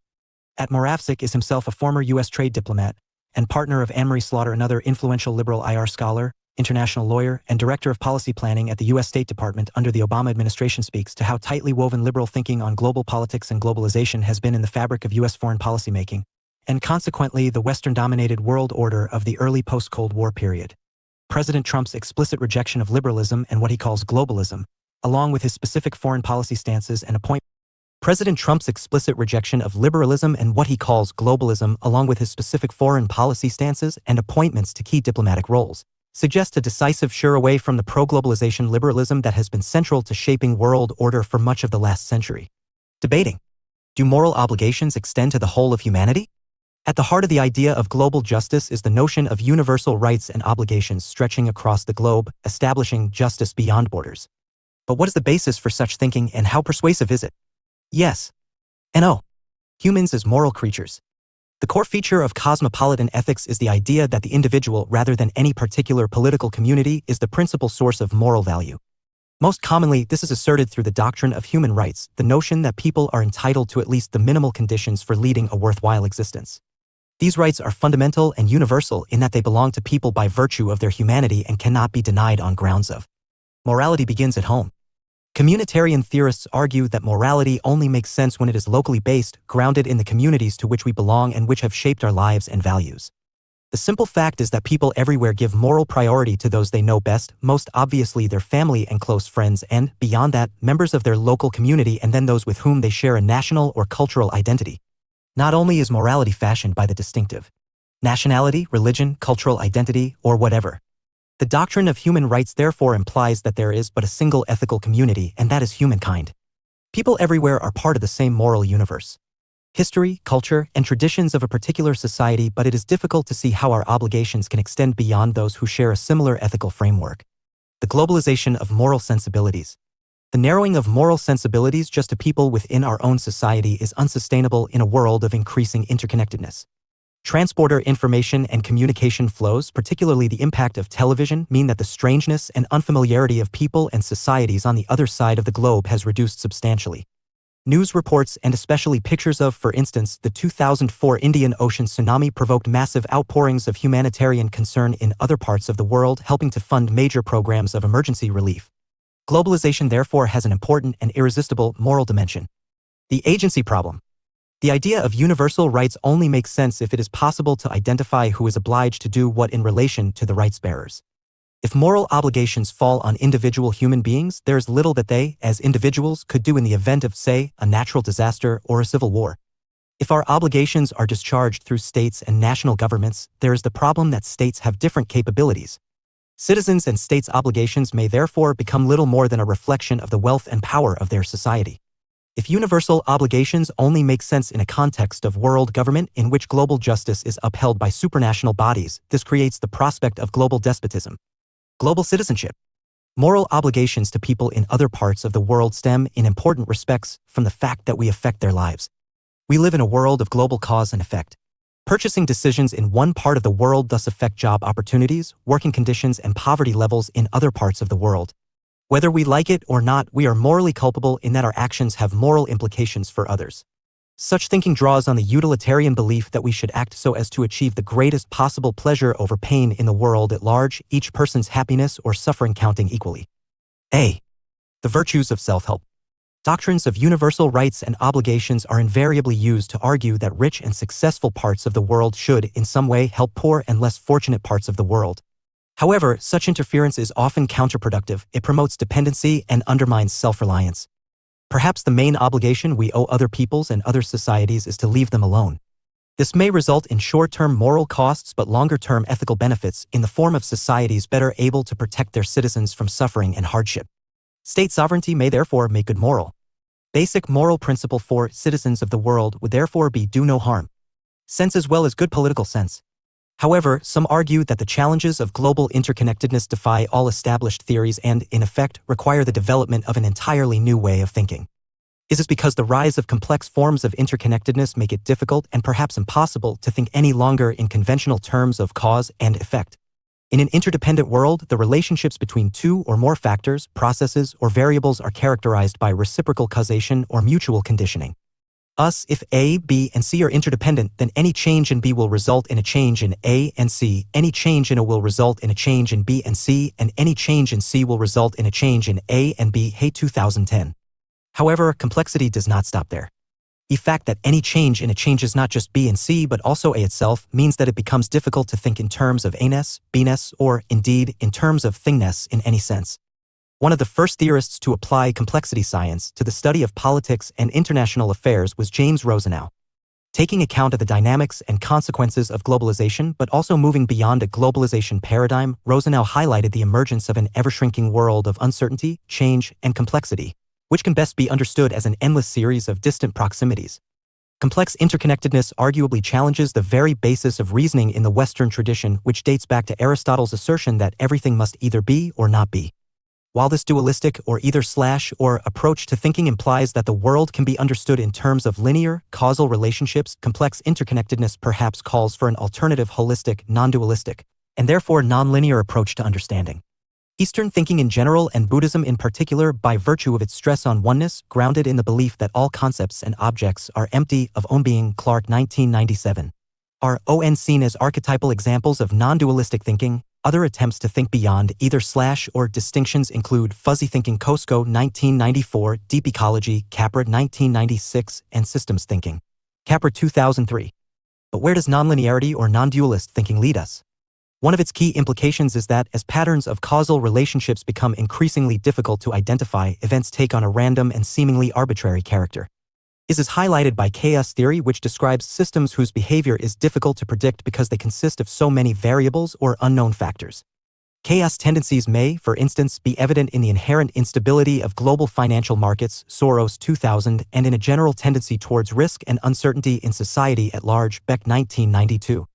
Moravcsik is himself a former U.S. trade diplomat and partner of Anne-Marie Slaughter, another influential liberal IR scholar, international lawyer, and director of policy planning at the U.S. State Department under the Obama administration, speaks to how tightly woven liberal thinking on global politics and globalization has been in the fabric of U.S. foreign policymaking, and consequently the Western-dominated world order of the early post-Cold War period. President Trump's explicit rejection of liberalism and what he calls globalism, along with his specific foreign policy stances and President Trump's explicit rejection of liberalism and what he calls globalism, along with his specific foreign policy stances and appointments to key diplomatic roles, suggests a decisive sure away from the pro-globalization liberalism that has been central to shaping world order for much of the last century. Debating. Do moral obligations extend to the whole of humanity? At the heart of the idea of global justice is the notion of universal rights and obligations stretching across the globe, establishing justice beyond borders. But what is the basis for such thinking and how persuasive is it? Yes. No. Humans as moral creatures. The core feature of cosmopolitan ethics is the idea that the individual, rather than any particular political community, is the principal source of moral value. Most commonly, this is asserted through the doctrine of human rights, the notion that people are entitled to at least the minimal conditions for leading a worthwhile existence. These rights are fundamental and universal in that they belong to people by virtue of their humanity and cannot be denied on grounds of morality begins at home. Communitarian theorists argue that morality only makes sense when it is locally based, grounded in the communities to which we belong and which have shaped our lives and values. The simple fact is that people everywhere give moral priority to those they know best, most obviously their family and close friends, and, beyond that, members of their local community, and then those with whom they share a national or cultural identity. Not only is morality fashioned by the distinctive nationality, religion, cultural identity, or whatever. The doctrine of human rights therefore implies that there is but a single ethical community, and that is humankind. People everywhere are part of the same moral universe. History, culture, and traditions of a particular society, but it is difficult to see how our obligations can extend beyond those who share a similar ethical framework. The globalization of moral sensibilities. The narrowing of moral sensibilities just to people within our own society is unsustainable in a world of increasing interconnectedness. Transporter information and communication flows, particularly the impact of television, mean that the strangeness and unfamiliarity of people and societies on the other side of the globe has reduced substantially. News reports and especially pictures of, for instance, the 2004 Indian Ocean tsunami provoked massive outpourings of humanitarian concern in other parts of the world, helping to fund major programs of emergency relief. Globalization therefore has an important and irresistible moral dimension. The agency problem. The idea of universal rights only makes sense if it is possible to identify who is obliged to do what in relation to the rights bearers. If moral obligations fall on individual human beings, there is little that they, as individuals, could do in the event of, say, a natural disaster or a civil war. If our obligations are discharged through states and national governments, there is the problem that states have different capabilities. Citizens and states' obligations may therefore become little more than a reflection of the wealth and power of their society. If universal obligations only make sense in a context of world government in which global justice is upheld by supranational bodies, this creates the prospect of global despotism. Global citizenship. Moral obligations to people in other parts of the world stem, in important respects, from the fact that we affect their lives. We live in a world of global cause and effect. Purchasing decisions in one part of the world thus affect job opportunities, working conditions, and poverty levels in other parts of the world. Whether we like it or not, we are morally culpable in that our actions have moral implications for others. Such thinking draws on the utilitarian belief that we should act so as to achieve the greatest possible pleasure over pain in the world at large, each person's happiness or suffering counting equally. A. The virtues of self-help. Doctrines of universal rights and obligations are invariably used to argue that rich and successful parts of the world should, in some way, help poor and less fortunate parts of the world. However, such interference is often counterproductive. It promotes dependency and undermines self-reliance. Perhaps the main obligation we owe other peoples and other societies is to leave them alone. This may result in short-term moral costs but longer-term ethical benefits in the form of societies better able to protect their citizens from suffering and hardship. State sovereignty may therefore make good moral. Basic moral principle for citizens of the world would therefore be do no harm. Sense as well as good political sense. However, some argue that the challenges of global interconnectedness defy all established theories and, in effect, require the development of an entirely new way of thinking. Is this because the rise of complex forms of interconnectedness make it difficult and perhaps impossible to think any longer in conventional terms of cause and effect? In an interdependent world, the relationships between two or more factors, processes, or variables are characterized by reciprocal causation or mutual conditioning. Thus, if A, B, and C are interdependent, then any change in B will result in a change in A and C, any change in A will result in a change in B and C, and any change in C will result in a change in A and B. Hey 2010. However, complexity does not stop there. The fact that any change in A changes not just B and C but also A itself means that it becomes difficult to think in terms of A-ness, B-ness, or, indeed, in terms of thingness in any sense. One of the first theorists to apply complexity science to the study of politics and international affairs was James Rosenau. Taking account of the dynamics and consequences of globalization but also moving beyond a globalization paradigm, Rosenau highlighted the emergence of an ever-shrinking world of uncertainty, change, and complexity, which can best be understood as an endless series of distant proximities. Complex interconnectedness arguably challenges the very basis of reasoning in the Western tradition, which dates back to Aristotle's assertion that everything must either be or not be. While this dualistic or either/or approach to thinking implies that the world can be understood in terms of linear, causal relationships, complex interconnectedness perhaps calls for an alternative holistic, non-dualistic, and therefore non-linear approach to understanding. Eastern thinking in general and Buddhism in particular, by virtue of its stress on oneness, grounded in the belief that all concepts and objects are empty of own being, Clark 1997, are seen as archetypal examples of non-dualistic thinking. Other attempts to think beyond either/or distinctions include fuzzy thinking, Kosko 1994, deep ecology, Capra 1996, and systems thinking, Capra 2003. But where does nonlinearity or non-dualist thinking lead us? One of its key implications is that, as patterns of causal relationships become increasingly difficult to identify, events take on a random and seemingly arbitrary character. This is highlighted by chaos theory, which describes systems whose behavior is difficult to predict because they consist of so many variables or unknown factors. Chaos tendencies may, for instance, be evident in the inherent instability of global financial markets, Soros 2000, and in a general tendency towards risk and uncertainty in society at large, Beck 1992.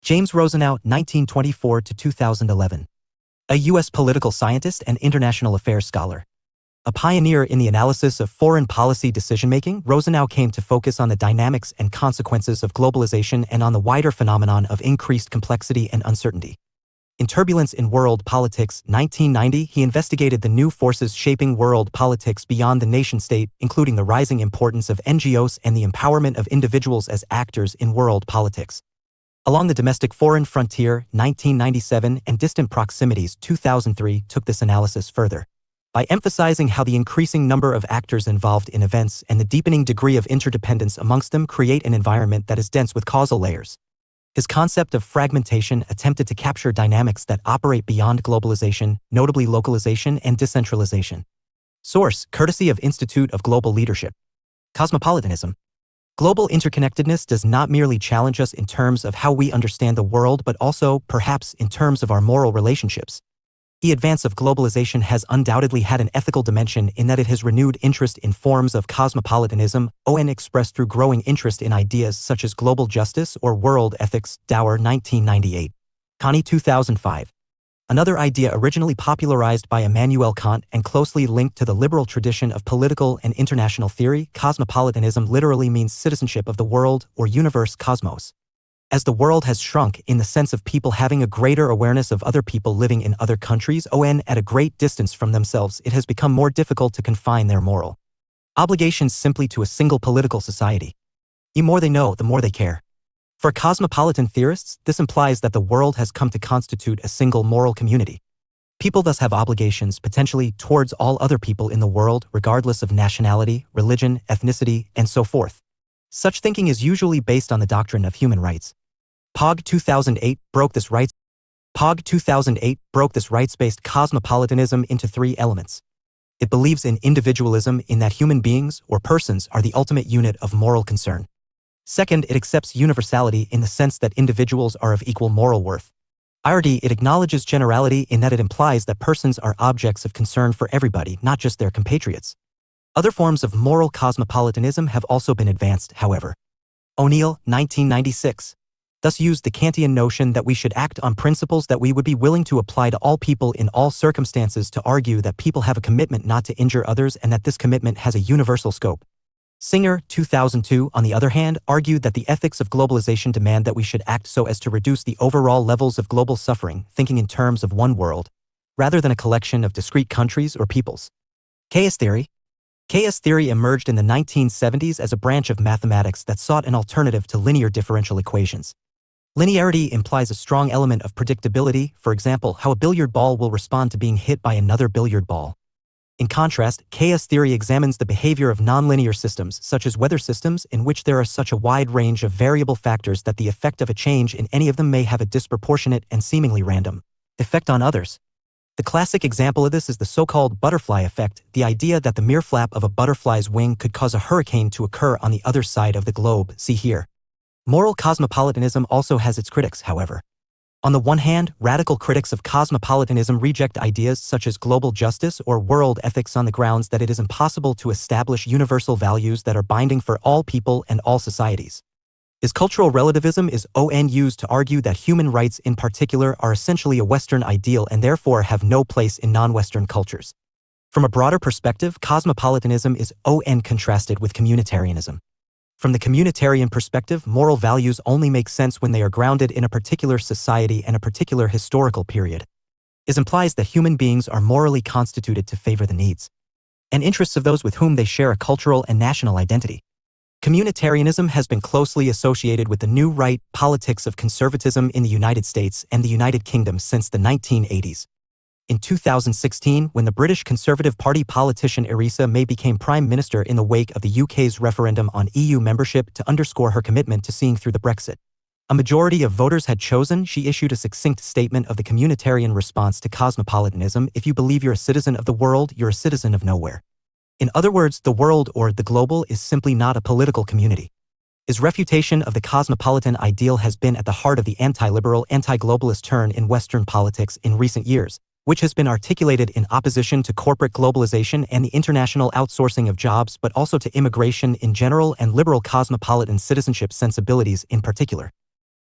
James Rosenau 1924 to 2011. A U.S. political scientist and international affairs scholar. A pioneer in the analysis of foreign policy decision-making, Rosenau came to focus on the dynamics and consequences of globalization and on the wider phenomenon of increased complexity and uncertainty. In Turbulence in World Politics, 1990, he investigated the new forces shaping world politics beyond the nation-state, including the rising importance of NGOs and the empowerment of individuals as actors in world politics. Along the Domestic-Foreign Frontier, 1997, and Distant Proximities, 2003, took this analysis further. By emphasizing how the increasing number of actors involved in events and the deepening degree of interdependence amongst them create an environment that is dense with causal layers. His concept of fragmentation attempted to capture dynamics that operate beyond globalization, notably localization and decentralization. Source, courtesy of Institute of Global Leadership. Cosmopolitanism. Global interconnectedness does not merely challenge us in terms of how we understand the world but also, perhaps, in terms of our moral relationships. The advance of globalization has undoubtedly had an ethical dimension in that it has renewed interest in forms of cosmopolitanism, expressed through growing interest in ideas such as global justice or world ethics, Dower 1998. Connie 2005. Another idea originally popularized by Immanuel Kant and closely linked to the liberal tradition of political and international theory, cosmopolitanism literally means citizenship of the world or universe cosmos. As the world has shrunk in the sense of people having a greater awareness of other people living in other countries at a great distance from themselves, it has become more difficult to confine their moral obligations simply to a single political society. The more they know, the more they care. For cosmopolitan theorists, this implies that the world has come to constitute a single moral community. People thus have obligations potentially towards all other people in the world, regardless of nationality, religion, ethnicity, and so forth. Such thinking is usually based on the doctrine of human rights. POG 2008 broke this rights-based cosmopolitanism into three elements. It believes in individualism in that human beings or persons are the ultimate unit of moral concern. Second, it accepts universality in the sense that individuals are of equal moral worth. It acknowledges generality in that it implies that persons are objects of concern for everybody, not just their compatriots. Other forms of moral cosmopolitanism have also been advanced, however. O'Neill, 1996, thus used the Kantian notion that we should act on principles that we would be willing to apply to all people in all circumstances to argue that people have a commitment not to injure others and that this commitment has a universal scope. Singer, 2002, on the other hand, argued that the ethics of globalization demand that we should act so as to reduce the overall levels of global suffering, thinking in terms of one world, rather than a collection of discrete countries or peoples. Chaos theory. Chaos theory emerged in the 1970s as a branch of mathematics that sought an alternative to linear differential equations. Linearity implies a strong element of predictability, for example, how a billiard ball will respond to being hit by another billiard ball. In contrast, chaos theory examines the behavior of nonlinear systems, such as weather systems, in which there are such a wide range of variable factors that the effect of a change in any of them may have a disproportionate and seemingly random effect on others. The classic example of this is the so-called butterfly effect, the idea that the mere flap of a butterfly's wing could cause a hurricane to occur on the other side of the globe, see here. Moral cosmopolitanism also has its critics, however. On the one hand, radical critics of cosmopolitanism reject ideas such as global justice or world ethics on the grounds that it is impossible to establish universal values that are binding for all people and all societies. Cultural relativism is used to argue that human rights in particular are essentially a Western ideal and therefore have no place in non-Western cultures. From a broader perspective, cosmopolitanism is contrasted with communitarianism. From the communitarian perspective, moral values only make sense when they are grounded in a particular society and a particular historical period. It implies that human beings are morally constituted to favor the needs and interests of those with whom they share a cultural and national identity. Communitarianism has been closely associated with the New Right politics of conservatism in the United States and the United Kingdom since the 1980s. In 2016, when the British Conservative Party politician Theresa May became Prime Minister in the wake of the UK's referendum on EU membership to underscore her commitment to seeing through the Brexit a majority of voters had chosen, she issued a succinct statement of the communitarian response to cosmopolitanism: if you believe you're a citizen of the world, you're a citizen of nowhere. In other words, the world or the global is simply not a political community. His refutation of the cosmopolitan ideal has been at the heart of the anti-liberal, anti-globalist turn in Western politics in recent years, which has been articulated in opposition to corporate globalization and the international outsourcing of jobs, but also to immigration in general and liberal cosmopolitan citizenship sensibilities in particular.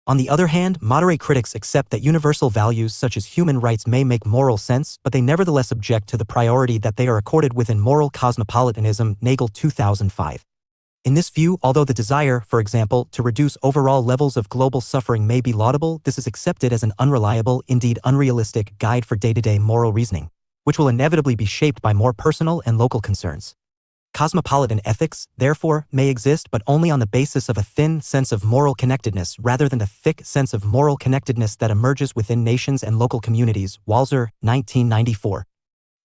On the other hand, moderate critics accept that universal values such as human rights may make moral sense, but they nevertheless object to the priority that they are accorded within moral cosmopolitanism, Nagel 2005. In this view, although the desire, for example, to reduce overall levels of global suffering may be laudable, this is accepted as an unreliable, indeed unrealistic, guide for day-to-day moral reasoning, which will inevitably be shaped by more personal and local concerns. Cosmopolitan ethics, therefore, may exist but only on the basis of a thin sense of moral connectedness rather than the thick sense of moral connectedness that emerges within nations and local communities. Walzer, 1994.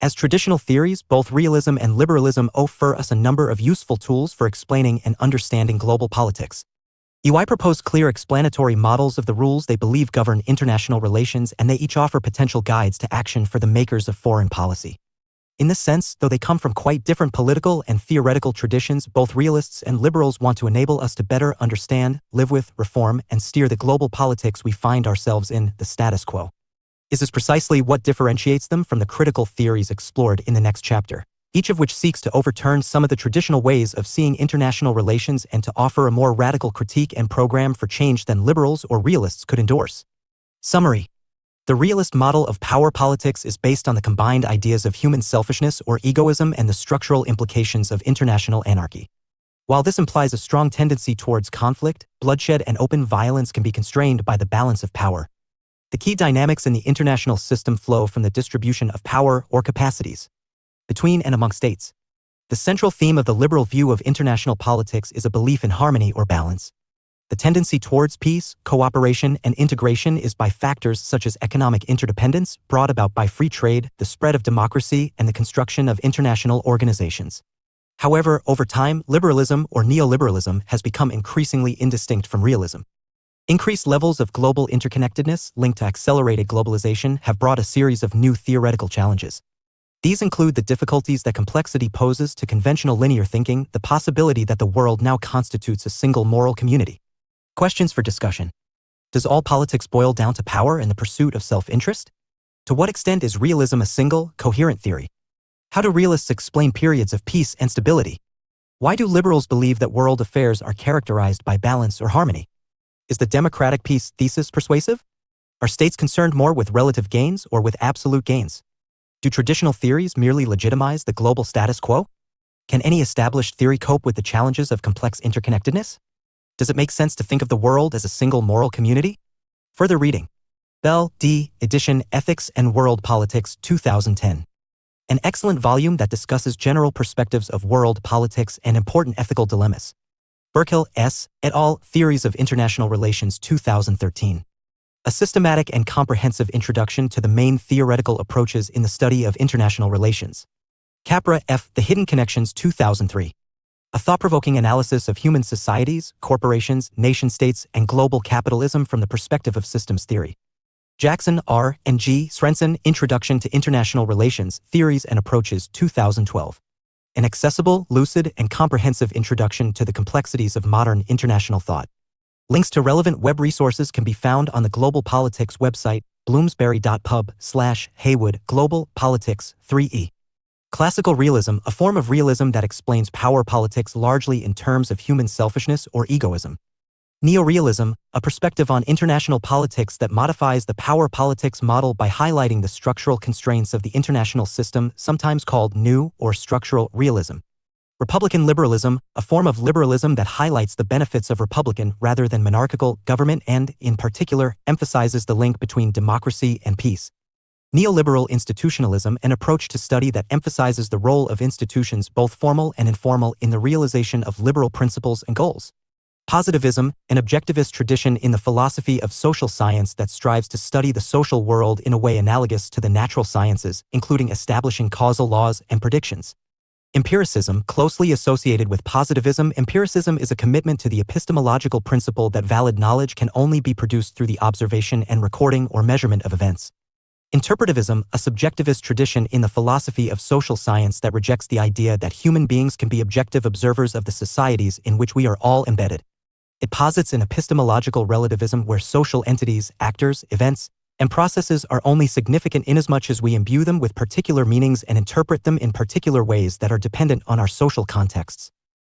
As traditional theories, both realism and liberalism offer us a number of useful tools for explaining and understanding global politics. I propose clear explanatory models of the rules they believe govern international relations, and they each offer potential guides to action for the makers of foreign policy. In this sense, though they come from quite different political and theoretical traditions, both realists and liberals want to enable us to better understand, live with, reform, and steer the global politics we find ourselves in, the status quo. This is precisely what differentiates them from the critical theories explored in the next chapter, each of which seeks to overturn some of the traditional ways of seeing international relations and to offer a more radical critique and program for change than liberals or realists could endorse. Summary. The realist model of power politics is based on the combined ideas of human selfishness or egoism and the structural implications of international anarchy. While this implies a strong tendency towards conflict, bloodshed and open violence can be constrained by the balance of power. The key dynamics in the international system flow from the distribution of power or capacities between and among states. The central theme of the liberal view of international politics is a belief in harmony or balance. The tendency towards peace, cooperation, and integration is by factors such as economic interdependence, brought about by free trade, the spread of democracy, and the construction of international organizations. However, over time, liberalism or neoliberalism has become increasingly indistinct from realism. Increased levels of global interconnectedness linked to accelerated globalization have brought a series of new theoretical challenges. These include the difficulties that complexity poses to conventional linear thinking, the possibility that the world now constitutes a single moral community. Questions for discussion. Does all politics boil down to power and the pursuit of self-interest? To what extent is realism a single, coherent theory? How do realists explain periods of peace and stability? Why do liberals believe that world affairs are characterized by balance or harmony? Is the democratic peace thesis persuasive? Are states concerned more with relative gains or with absolute gains? Do traditional theories merely legitimize the global status quo? Can any established theory cope with the challenges of complex interconnectedness? Does it make sense to think of the world as a single moral community? Further reading. Bell, D. Edition, Ethics and World Politics, 2010. An excellent volume that discusses general perspectives of world politics and important ethical dilemmas. Burkill, S. et al., Theories of International Relations, 2013. A systematic and comprehensive introduction to the main theoretical approaches in the study of international relations. Capra, F. The Hidden Connections, 2003. A thought-provoking analysis of human societies, corporations, nation-states, and global capitalism from the perspective of systems theory. Jackson, R. and G. Srenson, Introduction to International Relations, Theories and Approaches, 2012. An accessible, lucid, and comprehensive introduction to the complexities of modern international thought. Links to relevant web resources can be found on the Global Politics website, bloomsbury.pub/Heywood, Global Politics, 3e. Classical realism, a form of realism that explains power politics largely in terms of human selfishness or egoism. Neorealism, a perspective on international politics that modifies the power politics model by highlighting the structural constraints of the international system, sometimes called new or structural realism. Republican liberalism, a form of liberalism that highlights the benefits of republican rather than monarchical government and, in particular, emphasizes the link between democracy and peace. Neoliberal institutionalism, an approach to study that emphasizes the role of institutions, both formal and informal, in the realization of liberal principles and goals. Positivism, an objectivist tradition in the philosophy of social science that strives to study the social world in a way analogous to the natural sciences, including establishing causal laws and predictions. Empiricism, closely associated with positivism, empiricism is a commitment to the epistemological principle that valid knowledge can only be produced through the observation and recording or measurement of events. Interpretivism, a subjectivist tradition in the philosophy of social science that rejects the idea that human beings can be objective observers of the societies in which we are all embedded. It posits an epistemological relativism where social entities, actors, events, and processes are only significant inasmuch as we imbue them with particular meanings and interpret them in particular ways that are dependent on our social contexts.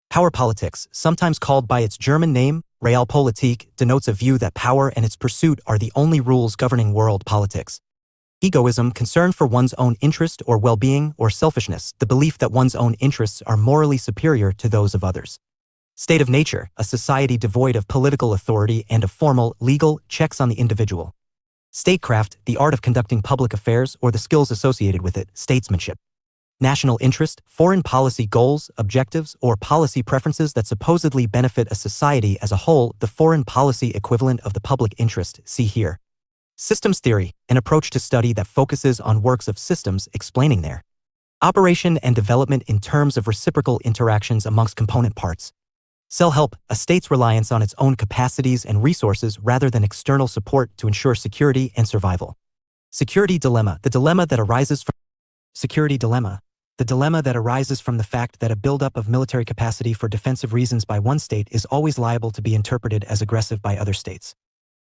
Power politics, sometimes called by its German name, Realpolitik, denotes a view that power and its pursuit are the only rules governing world politics. Egoism, concern for one's own interest or well-being or selfishness, the belief that one's own interests are morally superior to those of others. State of nature, a society devoid of political authority and of formal, legal checks on the individual. Statecraft, the art of conducting public affairs or the skills associated with it, statesmanship. National interest, foreign policy goals, objectives, or policy preferences that supposedly benefit a society as a whole, the foreign policy equivalent of the public interest, see here. Systems theory, an approach to study that focuses on works of systems explaining their operation and development in terms of reciprocal interactions amongst component parts. Self-help, a state's reliance on its own capacities and resources rather than external support to ensure security and survival. Security dilemma, the dilemma that arises from the fact that a buildup of military capacity for defensive reasons by one state is always liable to be interpreted as aggressive by other states.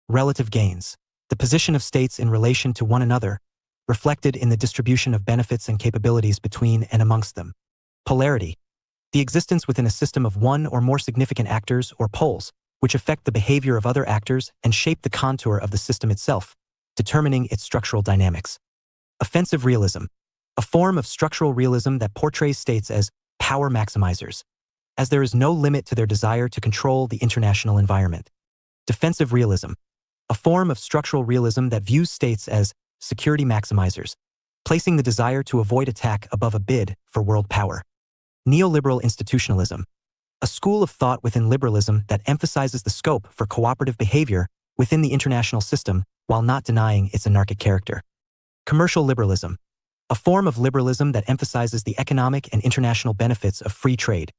Relative gains, the position of states in relation to one another, reflected in the distribution of benefits and capabilities between and amongst them. Polarity, the existence within a system of one or more significant actors or poles, which affect the behavior of other actors and shape the contour of the system itself. determining its structural dynamics. Offensive realism, a form of structural realism that portrays states as power maximizers, as there is no limit to their desire to control the international environment. Defensive realism, a form of structural realism that views states as security maximizers, placing the desire to avoid attack above a bid for world power. Neoliberal institutionalism, a school of thought within liberalism that emphasizes the scope for cooperative behavior within the international system while not denying its anarchic character. Commercial liberalism, a form of liberalism that emphasizes the economic and international benefits of free trade,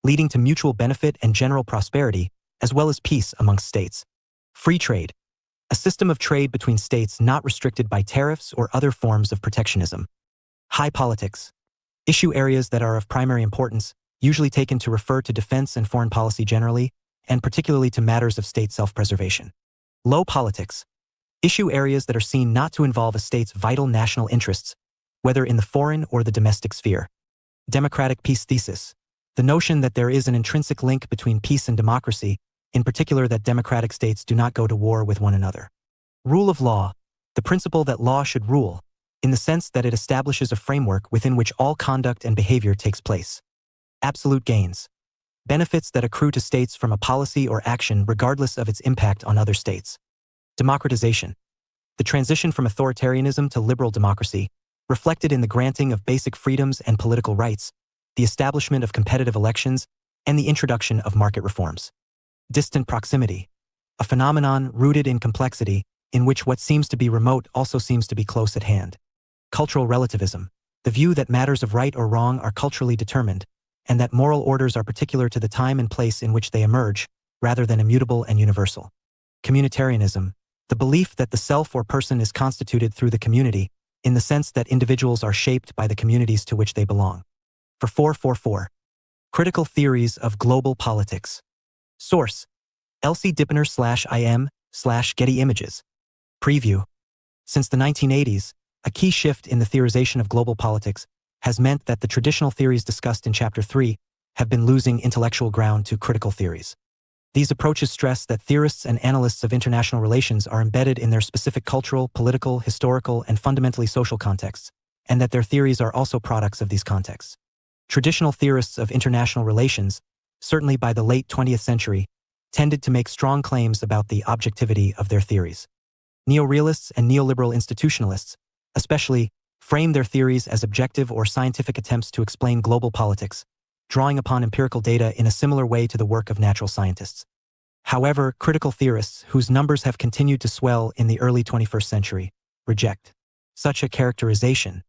leading to mutual benefit and general prosperity, as well as peace amongst states. Free trade, a system of trade between states not restricted by tariffs or other forms of protectionism. High politics, issue areas that are of primary importance, usually taken to refer to defense and foreign policy generally, and particularly to matters of state self-preservation. Low politics, issue areas that are seen not to involve a state's vital national interests, whether in the foreign or the domestic sphere. Democratic peace thesis, the notion that there is an intrinsic link between peace and democracy, in particular that democratic states do not go to war with one another. Rule of law, the principle that law should rule, in the sense that it establishes a framework within which all conduct and behavior takes place. Absolute gains, benefits that accrue to states from a policy or action regardless of its impact on other states. Democratization, the transition from authoritarianism to liberal democracy, reflected in the granting of basic freedoms and political rights, the establishment of competitive elections, and the introduction of market reforms. Distant proximity, a phenomenon rooted in complexity, in which what seems to be remote also seems to be close at hand. Cultural relativism, the view that matters of right or wrong are culturally determined, and that moral orders are particular to the time and place in which they emerge, rather than immutable and universal. Communitarianism, the belief that the self or person is constituted through the community, in the sense that individuals are shaped by the communities to which they belong. For 444. Critical Theories of Global Politics. Source: Elsie Dippener/IM/Getty Images. Preview. Since the 1980s, a key shift in the theorization of global politics has meant that the traditional theories discussed in Chapter 3 have been losing intellectual ground to critical theories. These approaches stress that theorists and analysts of international relations are embedded in their specific cultural, political, historical, and fundamentally social contexts, and that their theories are also products of these contexts. Traditional theorists of international relations, certainly by the late 20th century, tended to make strong claims about the objectivity of their theories. Neorealists and neoliberal institutionalists, especially, frame their theories as objective or scientific attempts to explain global politics, drawing upon empirical data in a similar way to the work of natural scientists. However, critical theorists, whose numbers have continued to swell in the early 21st century, reject such a characterization.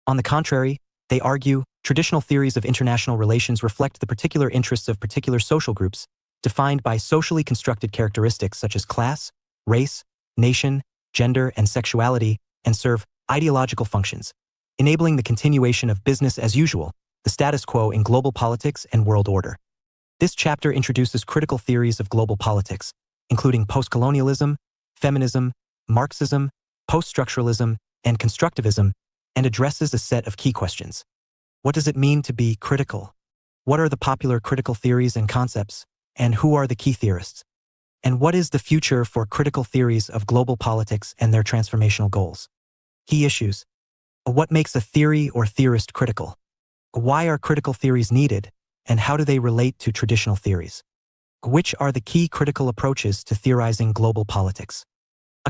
On the contrary, they argue, traditional theories of international relations reflect the particular interests of particular social groups, defined by socially constructed characteristics such as class, race, nation, gender, and sexuality, and serve ideological functions, enabling the continuation of business as usual, the status quo in global politics and world order. This chapter introduces critical theories of global politics, including postcolonialism, feminism, Marxism, post-structuralism, and constructivism, and addresses a set of key questions. What does it mean to be critical? What are the popular critical theories and concepts, and who are the key theorists? And what is the future for critical theories of global politics and their transformational goals? Key issues. What makes a theory or theorist critical? Why are critical theories needed, and how do they relate to traditional theories? Which are the key critical approaches to theorizing global politics?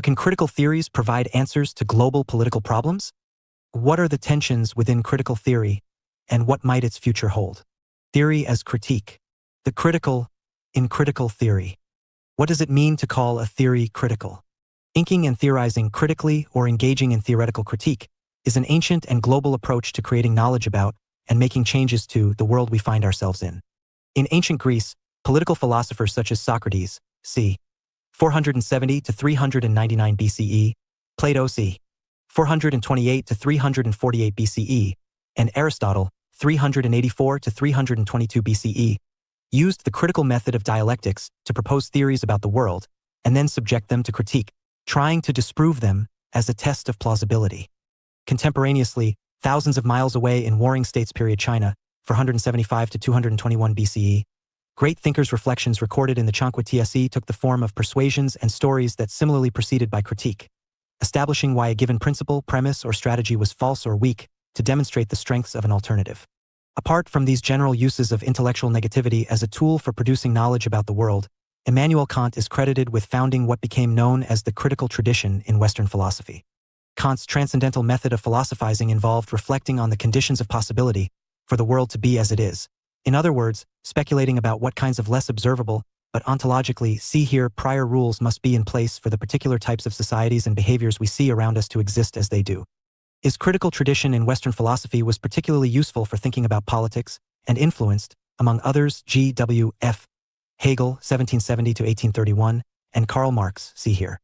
Can critical theories provide answers to global political problems? What are the tensions within critical theory, and what might its future hold? Theory as critique. The critical in critical theory. What does it mean to call a theory critical? Thinking and theorizing critically or engaging in theoretical critique is an ancient and global approach to creating knowledge about and making changes to the world we find ourselves in. In ancient Greece, political philosophers such as Socrates, c. 470 to 399 BCE, Plato c. 428 to 348 BCE, and Aristotle, 384 to 322 BCE, used the critical method of dialectics to propose theories about the world and then subject them to critique, trying to disprove them as a test of plausibility. Contemporaneously, thousands of miles away in Warring States period China, 475 to 221 BCE, great thinkers' reflections recorded in the Changqua Tse took the form of persuasions and stories that similarly proceeded by critique. establishing why a given principle, premise, or strategy was false or weak to demonstrate the strengths of an alternative. Apart from these general uses of intellectual negativity as a tool for producing knowledge about the world, Immanuel Kant is credited with founding what became known as the critical tradition in Western philosophy. Kant's transcendental method of philosophizing involved reflecting on the conditions of possibility for the world to be as it is. In other words, speculating about what kinds of less observable, but ontologically, see here, prior rules must be in place for the particular types of societies and behaviors we see around us to exist as they do. His critical tradition in Western philosophy was particularly useful for thinking about politics and influenced, among others, G.W.F. Hegel, 1770 to 1831, and Karl Marx, see here.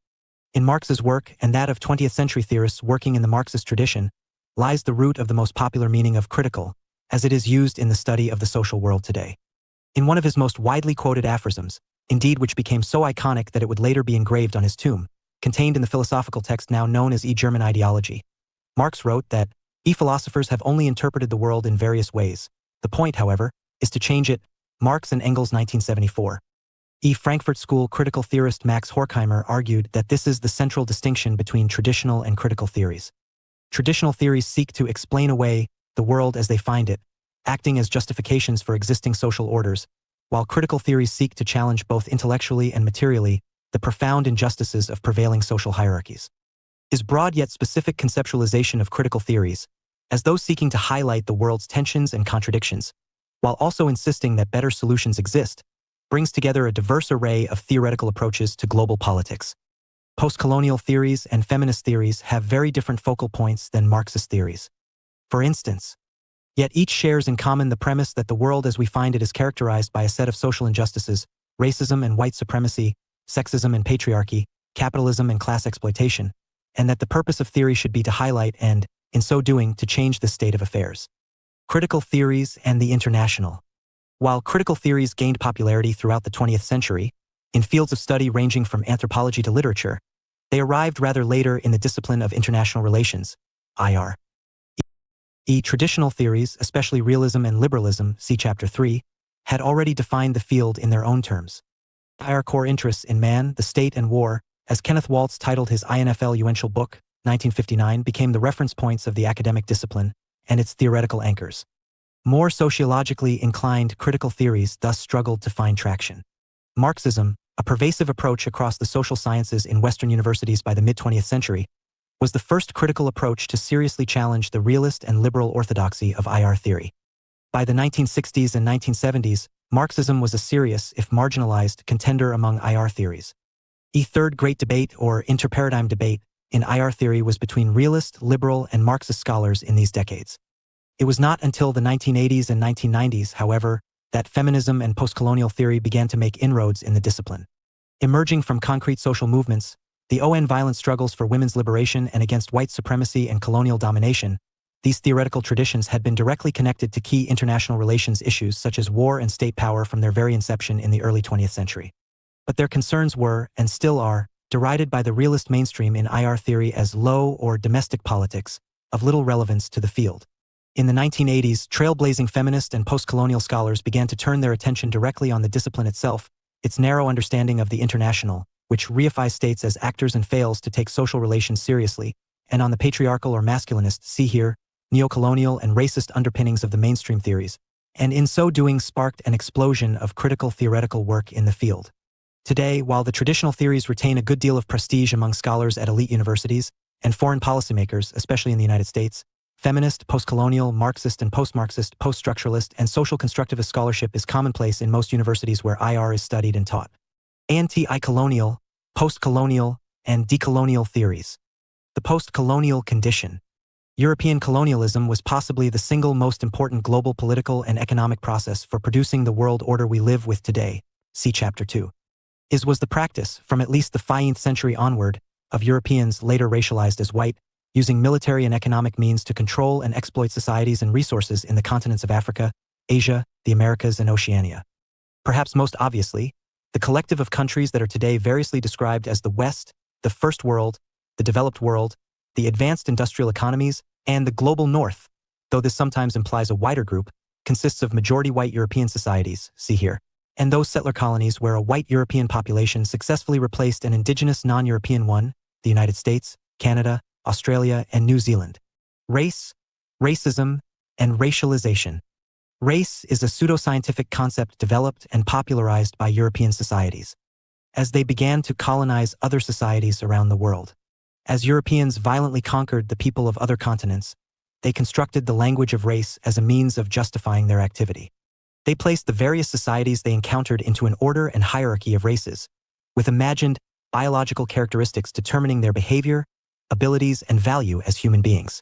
In Marx's work, and that of 20th century theorists working in the Marxist tradition, lies the root of the most popular meaning of critical, as it is used in the study of the social world today. In one of his most widely quoted aphorisms, indeed which became so iconic that it would later be engraved on his tomb, contained in the philosophical text now known as German Ideology, Marx wrote that, philosophers have only interpreted the world in various ways. The point, however, is to change it. Marx and Engels, 1974. Frankfurt School critical theorist Max Horkheimer argued that this is the central distinction between traditional and critical theories. Traditional theories seek to explain away the world as they find it, acting as justifications for existing social orders, while critical theories seek to challenge both intellectually and materially the profound injustices of prevailing social hierarchies. His broad yet specific conceptualization of critical theories, as those seeking to highlight the world's tensions and contradictions, while also insisting that better solutions exist, brings together a diverse array of theoretical approaches to global politics. Postcolonial theories and feminist theories have very different focal points than Marxist theories. For instance, yet each shares in common the premise that the world as we find it is characterized by a set of social injustices, racism and white supremacy, sexism and patriarchy, capitalism and class exploitation, and that the purpose of theory should be to highlight and, in so doing, to change the state of affairs. Critical theories and the international. While critical theories gained popularity throughout the 20th century, in fields of study ranging from anthropology to literature, they arrived rather later in the discipline of international relations, IR. Traditional theories, especially realism and liberalism, see Chapter 3, had already defined the field in their own terms. IR core interests in man, the state, and war, as Kenneth Waltz titled his influential book, 1959, became the reference points of the academic discipline and its theoretical anchors. More sociologically inclined critical theories thus struggled to find traction. Marxism, a pervasive approach across the social sciences in Western universities by the mid-20th century, was the first critical approach to seriously challenge the realist and liberal orthodoxy of IR theory. By the 1960s and 1970s, Marxism was a serious, if marginalized, contender among IR theories. The third great debate, or interparadigm debate, in IR theory was between realist, liberal, and Marxist scholars in these decades. It was not until the 1980s and 1990s, however, that feminism and postcolonial theory began to make inroads in the discipline. Emerging from concrete social movements, the violent struggles for women's liberation and against white supremacy and colonial domination, these theoretical traditions had been directly connected to key international relations issues such as war and state power from their very inception in the early 20th century. But their concerns were, and still are, derided by the realist mainstream in IR theory as low or domestic politics, of little relevance to the field. In the 1980s, trailblazing feminist and postcolonial scholars began to turn their attention directly on the discipline itself, its narrow understanding of the international, which reifies states as actors and fails to take social relations seriously, and on the patriarchal or masculinist, see here, neocolonial and racist underpinnings of the mainstream theories, and in so doing sparked an explosion of critical theoretical work in the field. Today, while the traditional theories retain a good deal of prestige among scholars at elite universities and foreign policymakers, especially in the United States, feminist, postcolonial, Marxist and post-Marxist, post-structuralist, and social constructivist scholarship is commonplace in most universities where IR is studied and taught. Anti-colonial, postcolonial, and decolonial theories. The postcolonial condition. European colonialism was possibly the single most important global political and economic process for producing the world order we live with today, see Chapter 2. It was the practice, from at least the 15th century onward, of Europeans later racialized as white, using military and economic means to control and exploit societies and resources in the continents of Africa, Asia, the Americas, and Oceania. Perhaps most obviously, the collective of countries that are today variously described as the West, the First World, the Developed World, the advanced industrial economies, and the Global North, though this sometimes implies a wider group, consists of majority white European societies, see here, and those settler colonies where a white European population successfully replaced an indigenous non-European one, the United States, Canada, Australia, and New Zealand. Race, racism, and racialization. Race is a pseudoscientific concept developed and popularized by European societies as they began to colonize other societies around the world. As Europeans violently conquered the people of other continents, they constructed the language of race as a means of justifying their activity. They placed the various societies they encountered into an order and hierarchy of races, with imagined biological characteristics determining their behavior, abilities, and value as human beings.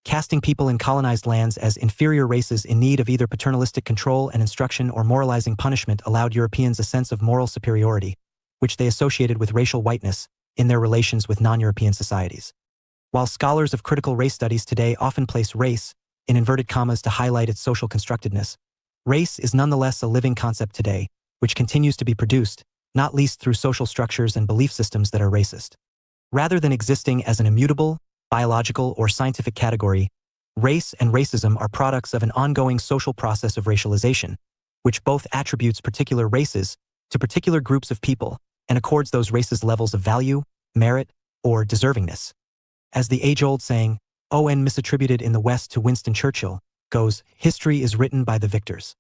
Casting people in colonized lands as inferior races in need of either paternalistic control and instruction or moralizing punishment allowed Europeans a sense of moral superiority, which they associated with racial whiteness in their relations with non-European societies. While scholars of critical race studies today often place race, in inverted commas, to highlight its social constructedness, race is nonetheless a living concept today, which continues to be produced, not least through social structures and belief systems that are racist. Rather than existing as an immutable, biological, or scientific category, race and racism are products of an ongoing social process of racialization, which both attributes particular races to particular groups of people and accords those races levels of value, merit, or deservingness. As the age-old saying, "O.N. misattributed in the West to Winston Churchill," goes, history is written by the victors.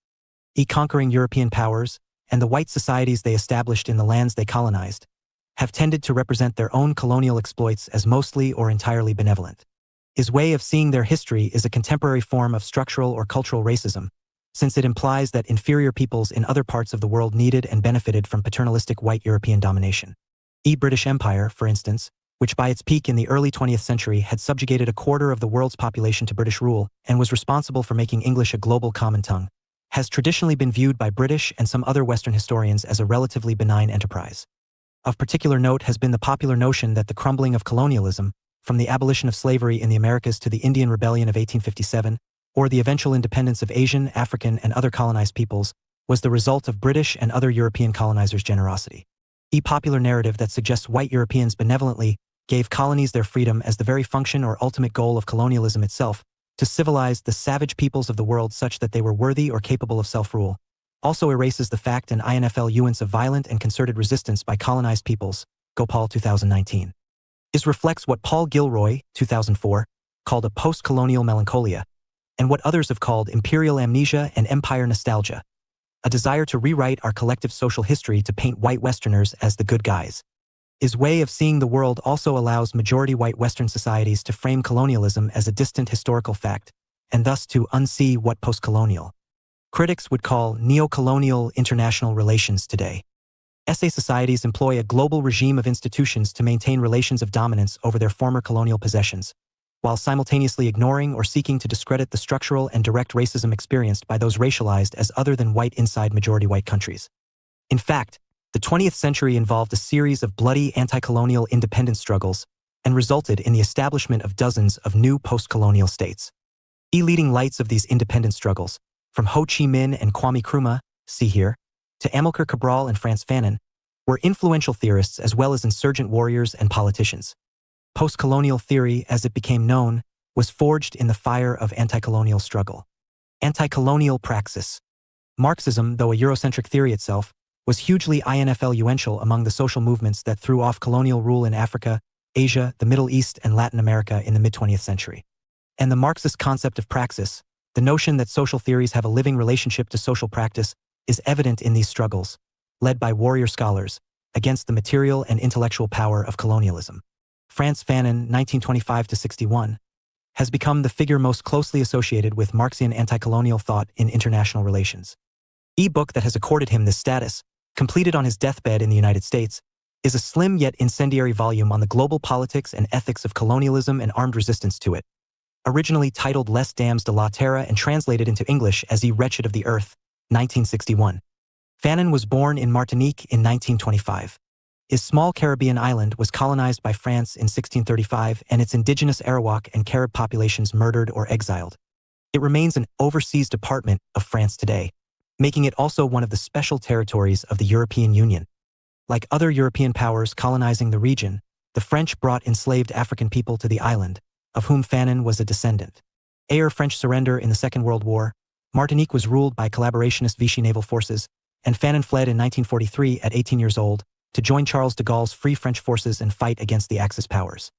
Conquering European powers, and the white societies they established in the lands they colonized, have tended to represent their own colonial exploits as mostly or entirely benevolent. His way of seeing their history is a contemporary form of structural or cultural racism, since it implies that inferior peoples in other parts of the world needed and benefited from paternalistic white European domination. British Empire, for instance, which by its peak in the early 20th century had subjugated a quarter of the world's population to British rule and was responsible for making English a global common tongue, has traditionally been viewed by British and some other Western historians as a relatively benign enterprise. Of particular note has been the popular notion that the crumbling of colonialism, from the abolition of slavery in the Americas to the Indian Rebellion of 1857, or the eventual independence of Asian, African, and other colonized peoples, was the result of British and other European colonizers' generosity. A popular narrative that suggests white Europeans benevolently gave colonies their freedom as the very function or ultimate goal of colonialism itself, to civilize the savage peoples of the world such that they were worthy or capable of self-rule, also erases the fact and influence of violent and concerted resistance by colonized peoples, Gopal 2019. This reflects what Paul Gilroy, 2004, called a post-colonial melancholia, and what others have called imperial amnesia and empire nostalgia, a desire to rewrite our collective social history to paint white Westerners as the good guys. His way of seeing the world also allows majority white Western societies to frame colonialism as a distant historical fact, and thus to unsee what post-colonial critics would call neo-colonial international relations today. SA societies employ a global regime of institutions to maintain relations of dominance over their former colonial possessions, while simultaneously ignoring or seeking to discredit the structural and direct racism experienced by those racialized as other than white inside majority white countries. In fact, the 20th century involved a series of bloody anti-colonial independence struggles and resulted in the establishment of dozens of new post-colonial states. Leading lights of these independence struggles, from Ho Chi Minh and Kwame Nkrumah, see here, to Amilcar Cabral and Frantz Fanon, were influential theorists as well as insurgent warriors and politicians. Postcolonial theory, as it became known, was forged in the fire of anti-colonial struggle. Anti-colonial praxis. Marxism, though a Eurocentric theory itself, was hugely influential among the social movements that threw off colonial rule in Africa, Asia, the Middle East, and Latin America in the mid-20th century. And the Marxist concept of praxis, the notion that social theories have a living relationship to social practice, is evident in these struggles, led by warrior scholars, against the material and intellectual power of colonialism. Frantz Fanon, 1925-61, has become the figure most closely associated with Marxian anti-colonial thought in international relations. A book that has accorded him this status, completed on his deathbed in the United States, is a slim yet incendiary volume on the global politics and ethics of colonialism and armed resistance to it. Originally titled Les Dames de la Terre and translated into English as Ye Wretched of the Earth, 1961. Fanon was born in Martinique in 1925. His small Caribbean island was colonized by France in 1635 and its indigenous Arawak and Carib populations murdered or exiled. It remains an overseas department of France today, making it also one of the special territories of the European Union. Like other European powers colonizing the region, the French brought enslaved African people to the island, of whom Fanon was a descendant. After French surrender in the Second World War, Martinique was ruled by collaborationist Vichy naval forces, and Fanon fled in 1943 at 18 years old to join Charles de Gaulle's Free French forces and fight against the Axis powers.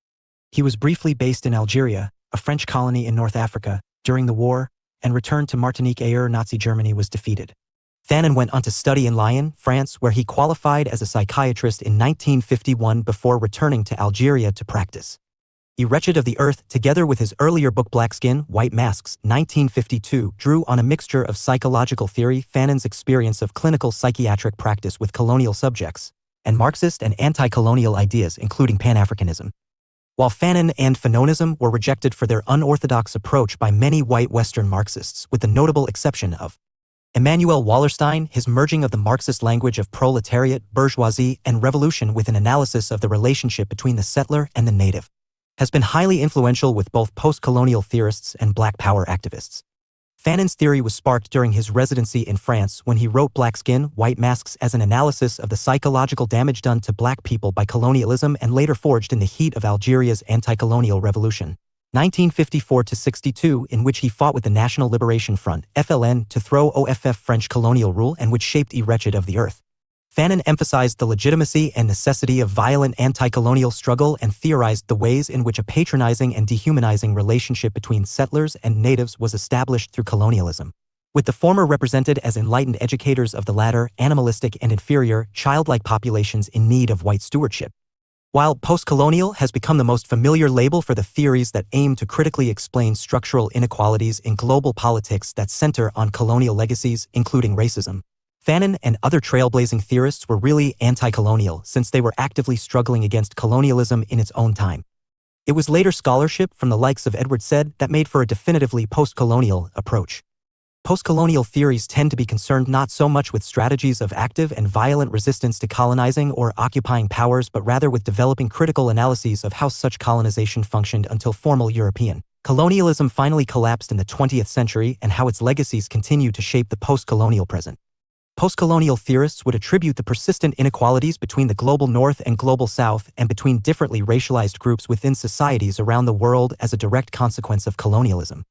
He was briefly based in Algeria, a French colony in North Africa, during the war, and returned to Martinique after Nazi Germany was defeated. Fanon went on to study in Lyon, France, where he qualified as a psychiatrist in 1951 before returning to Algeria to practice. Wretched of the Earth, together with his earlier book Black Skin, White Masks, 1952, drew on a mixture of psychological theory, Fanon's experience of clinical psychiatric practice with colonial subjects, and Marxist and anti-colonial ideas including Pan-Africanism. While Fanon and Fanonism were rejected for their unorthodox approach by many white Western Marxists, with the notable exception of Emanuel Wallerstein, his merging of the Marxist language of proletariat, bourgeoisie, and revolution with an analysis of the relationship between the settler and the native, has been highly influential with both post-colonial theorists and Black Power activists. Fanon's theory was sparked during his residency in France when he wrote Black Skin, White Masks as an analysis of the psychological damage done to Black people by colonialism and later forged in the heat of Algeria's anti-colonial revolution, 1954-62, in which he fought with the National Liberation Front, FLN, to throw off French colonial rule and which shaped Wretched of the Earth. Fanon emphasized the legitimacy and necessity of violent anti-colonial struggle and theorized the ways in which a patronizing and dehumanizing relationship between settlers and natives was established through colonialism, with the former represented as enlightened educators of the latter, animalistic and inferior, childlike populations in need of white stewardship. While postcolonial has become the most familiar label for the theories that aim to critically explain structural inequalities in global politics that center on colonial legacies, including racism, Fanon and other trailblazing theorists were really anti-colonial since they were actively struggling against colonialism in its own time. It was later scholarship from the likes of Edward Said that made for a definitively post-colonial approach. Post-colonial theories tend to be concerned not so much with strategies of active and violent resistance to colonizing or occupying powers but rather with developing critical analyses of how such colonization functioned until formal European colonialism finally collapsed in the 20th century and how its legacies continue to shape the post-colonial present. Postcolonial theorists would attribute the persistent inequalities between the global North and global South and between differently racialized groups within societies around the world as a direct consequence of colonialism.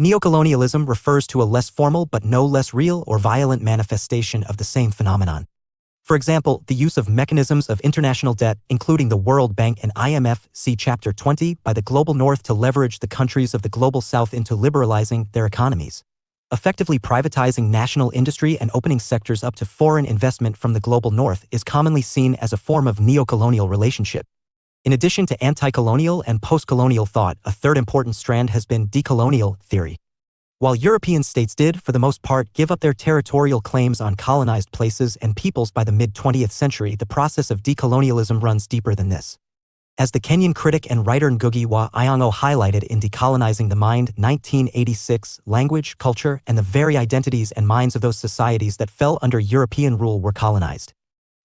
Neocolonialism refers to a less formal but no less real or violent manifestation of the same phenomenon. For example, the use of mechanisms of international debt, including the World Bank and IMF, see Chapter 20, by the global North to leverage the countries of the global South into liberalizing their economies, effectively privatizing national industry and opening sectors up to foreign investment from the global North is commonly seen as a form of neocolonial relationship. In addition to anti-colonial and post-colonial thought, a third important strand has been decolonial theory. While European states did, for the most part, give up their territorial claims on colonized places and peoples by the mid-20th century, the process of decolonialism runs deeper than this. As the Kenyan critic and writer Ngugi wa Thiong'o highlighted in Decolonizing the Mind, 1986, language, culture, and the very identities and minds of those societies that fell under European rule were colonized.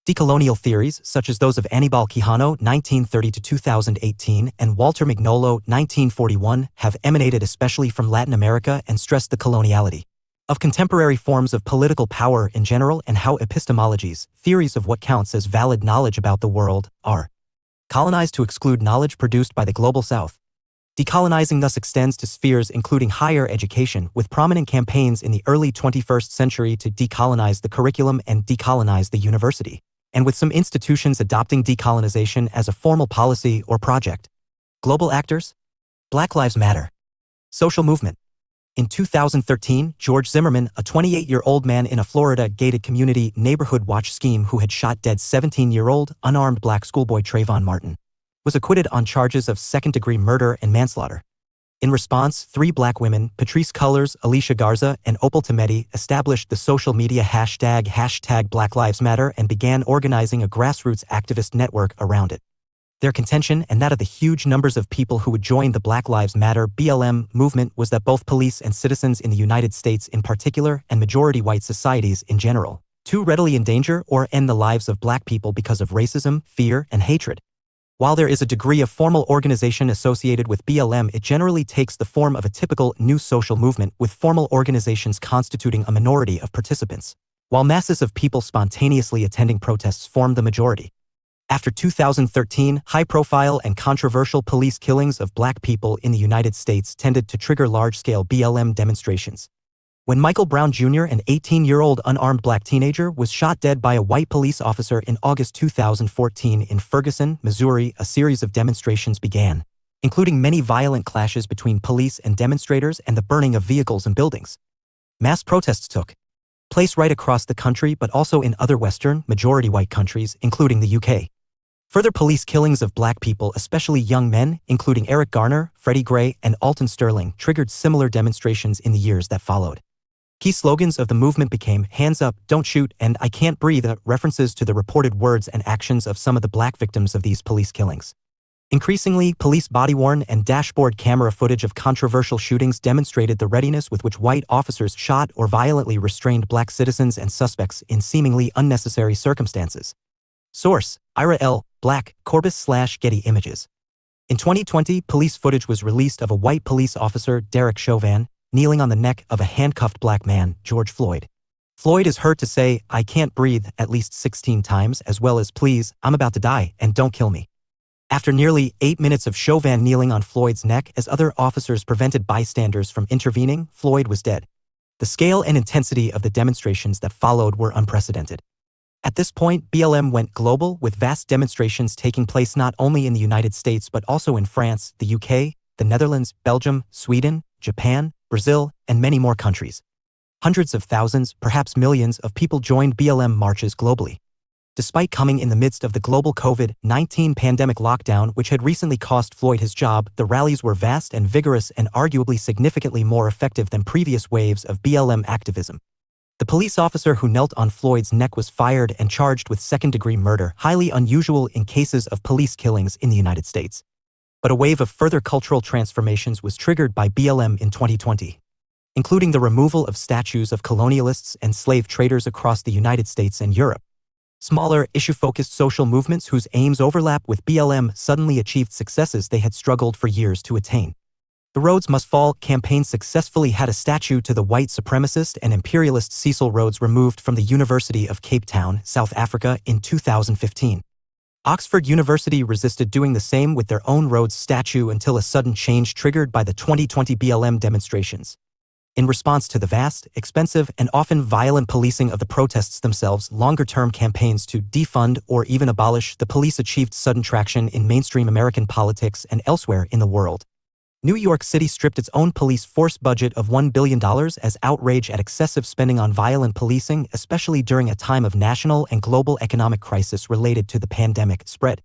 Decolonial theories, such as those of Anibal Quijano, 1930-2018, and Walter Mignolo, 1941, have emanated especially from Latin America and stressed the coloniality of contemporary forms of political power in general and how epistemologies, theories of what counts as valid knowledge about the world, are colonized to exclude knowledge produced by the global South. Decolonizing thus extends to spheres including higher education, with prominent campaigns in the early 21st century to decolonize the curriculum and decolonize the university, and with some institutions adopting decolonization as a formal policy or project. Global actors? Black Lives Matter. Social movement. In 2013, George Zimmerman, a 28-year-old man in a Florida gated community neighborhood watch scheme who had shot dead 17-year-old, unarmed black schoolboy Trayvon Martin, was acquitted on charges of second-degree murder and manslaughter. In response, 3 black women, Patrisse Cullors, Alicia Garza, and Opal Tometi, established the social media hashtag Black Lives Matter and began organizing a grassroots activist network around it. Their contention, and that of the huge numbers of people who would join the Black Lives Matter (BLM) movement, was that both police and citizens in the United States in particular, and majority white societies in general, too readily endanger or end the lives of black people because of racism, fear, and hatred. While there is a degree of formal organization associated with BLM, it generally takes the form of a typical new social movement, with formal organizations constituting a minority of participants, while masses of people spontaneously attending protests form the majority. After 2013, high-profile and controversial police killings of black people in the United States tended to trigger large-scale BLM demonstrations. When Michael Brown Jr., an 18-year-old unarmed black teenager, was shot dead by a white police officer in August 2014 in Ferguson, Missouri, a series of demonstrations began. including many violent clashes between police and demonstrators and the burning of vehicles and buildings. Mass protests took place right across the country but also in other Western, majority-white countries, including the UK. Further police killings of black people, especially young men, including Eric Garner, Freddie Gray, and Alton Sterling, triggered similar demonstrations in the years that followed. Key slogans of the movement became "Hands Up, Don't Shoot," and "I Can't Breathe," references to the reported words and actions of some of the black victims of these police killings. Increasingly, police body-worn and dashboard camera footage of controversial shootings demonstrated the readiness with which white officers shot or violently restrained black citizens and suspects in seemingly unnecessary circumstances. Source: Ira L. Black, Corbis/Getty Images. In 2020, police footage was released of a white police officer, Derek Chauvin, kneeling on the neck of a handcuffed black man, George Floyd. Floyd is heard to say, "I can't breathe," at least 16 times, as well as "Please, I'm about to die, and don't kill me." After nearly 8 minutes of Chauvin kneeling on Floyd's neck as other officers prevented bystanders from intervening, Floyd was dead. The scale and intensity of the demonstrations that followed were unprecedented. At this point, BLM went global, with vast demonstrations taking place not only in the United States but also in France, the UK, the Netherlands, Belgium, Sweden, Japan, Brazil, and many more countries. Hundreds of thousands, perhaps millions, of people joined BLM marches globally. Despite coming in the midst of the global COVID-19 pandemic lockdown, which had recently cost Floyd his job, the rallies were vast and vigorous and arguably significantly more effective than previous waves of BLM activism. The police officer who knelt on Floyd's neck was fired and charged with second-degree murder, highly unusual in cases of police killings in the United States. But a wave of further cultural transformations was triggered by BLM in 2020, including the removal of statues of colonialists and slave traders across the United States and Europe. Smaller, issue-focused social movements whose aims overlap with BLM suddenly achieved successes they had struggled for years to attain. The Rhodes Must Fall campaign successfully had a statue to the white supremacist and imperialist Cecil Rhodes removed from the University of Cape Town, South Africa, in 2015. Oxford University resisted doing the same with their own Rhodes statue until a sudden change triggered by the 2020 BLM demonstrations. In response to the vast, expensive, and often violent policing of the protests themselves, longer-term campaigns to defund or even abolish the police achieved sudden traction in mainstream American politics and elsewhere in the world. New York City stripped its own police force budget of $1 billion as outrage at excessive spending on violent policing, especially during a time of national and global economic crisis related to the pandemic spread.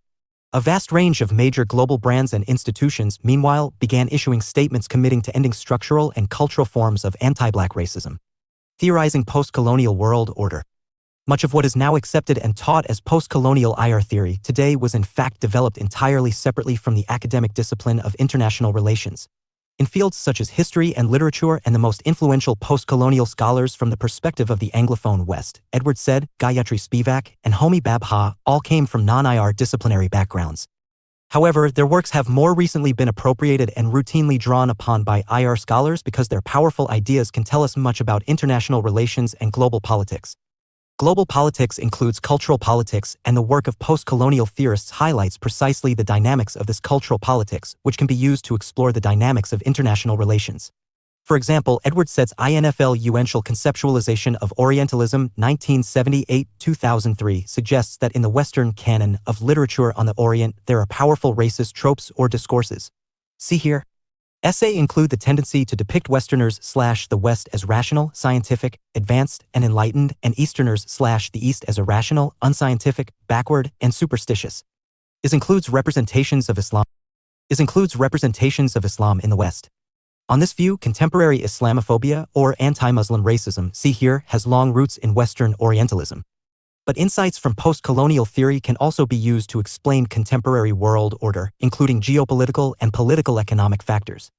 A vast range of major global brands and institutions, meanwhile, began issuing statements committing to ending structural and cultural forms of anti-black racism. Theorizing postcolonial world order. Much of what is now accepted and taught as postcolonial IR theory today was in fact developed entirely separately from the academic discipline of international relations. In fields such as history and literature, and the most influential postcolonial scholars from the perspective of the Anglophone West, Edward Said, Gayatri Spivak, and Homi Bhabha, all came from non-IR disciplinary backgrounds. However, their works have more recently been appropriated and routinely drawn upon by IR scholars because their powerful ideas can tell us much about international relations and global politics. Global politics includes cultural politics, and the work of postcolonial theorists highlights precisely the dynamics of this cultural politics, which can be used to explore the dynamics of international relations. For example, Edward Said's influential conceptualization of Orientalism, 1978-2003, suggests that in the Western canon of literature on the Orient, there are powerful racist tropes or discourses. See here. Essay include the tendency to depict Westerners/the West as rational, scientific, advanced, and enlightened, and Easterners/the East as irrational, unscientific, backward, and superstitious. Includes representations of Islam in the West. On this view, contemporary Islamophobia, or anti-Muslim racism, see here, has long roots in Western Orientalism. But insights from postcolonial theory can also be used to explain contemporary world order, including geopolitical and political economic factors.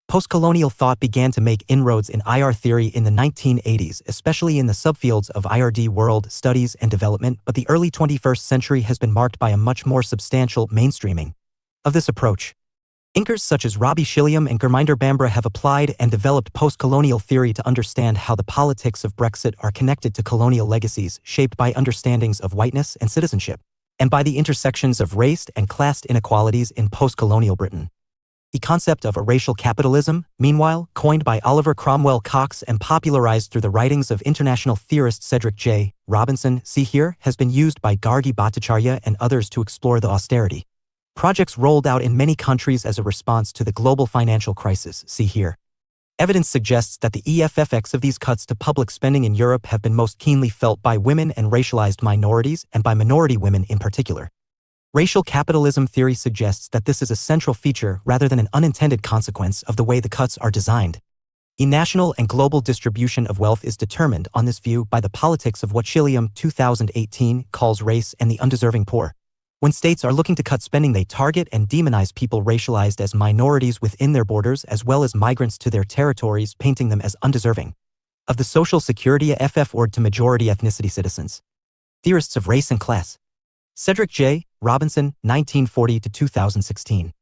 Postcolonial thought began to make inroads in IR theory in the 1980s, especially in the subfields of IRD world studies and development, but the early 21st century has been marked by a much more substantial mainstreaming of this approach. Thinkers such as Robbie Shilliam and Gurminder Bambra have applied and developed postcolonial theory to understand how the politics of Brexit are connected to colonial legacies shaped by understandings of whiteness and citizenship, and by the intersections of race and class inequalities in postcolonial Britain. The concept of a racial capitalism, meanwhile, coined by Oliver Cromwell Cox and popularized through the writings of international theorist Cedric J. Robinson, see here, has been used by Gargi Bhattacharya and others to explore the austerity Projects rolled out in many countries as a response to the global financial crisis, see here. Evidence suggests that the effects of these cuts to public spending in Europe have been most keenly felt by women and racialized minorities, and by minority women in particular. Racial capitalism theory suggests that this is a central feature rather than an unintended consequence of the way the cuts are designed. A national and global distribution of wealth is determined on this view by the politics of what Schilliam 2018 calls race and the undeserving poor. When states are looking to cut spending, they target and demonize people racialized as minorities within their borders as well as migrants to their territories, painting them as undeserving of the social security or to majority ethnicity citizens. Theorists of race and class. Cedric J. Robinson, 1940 to 2016.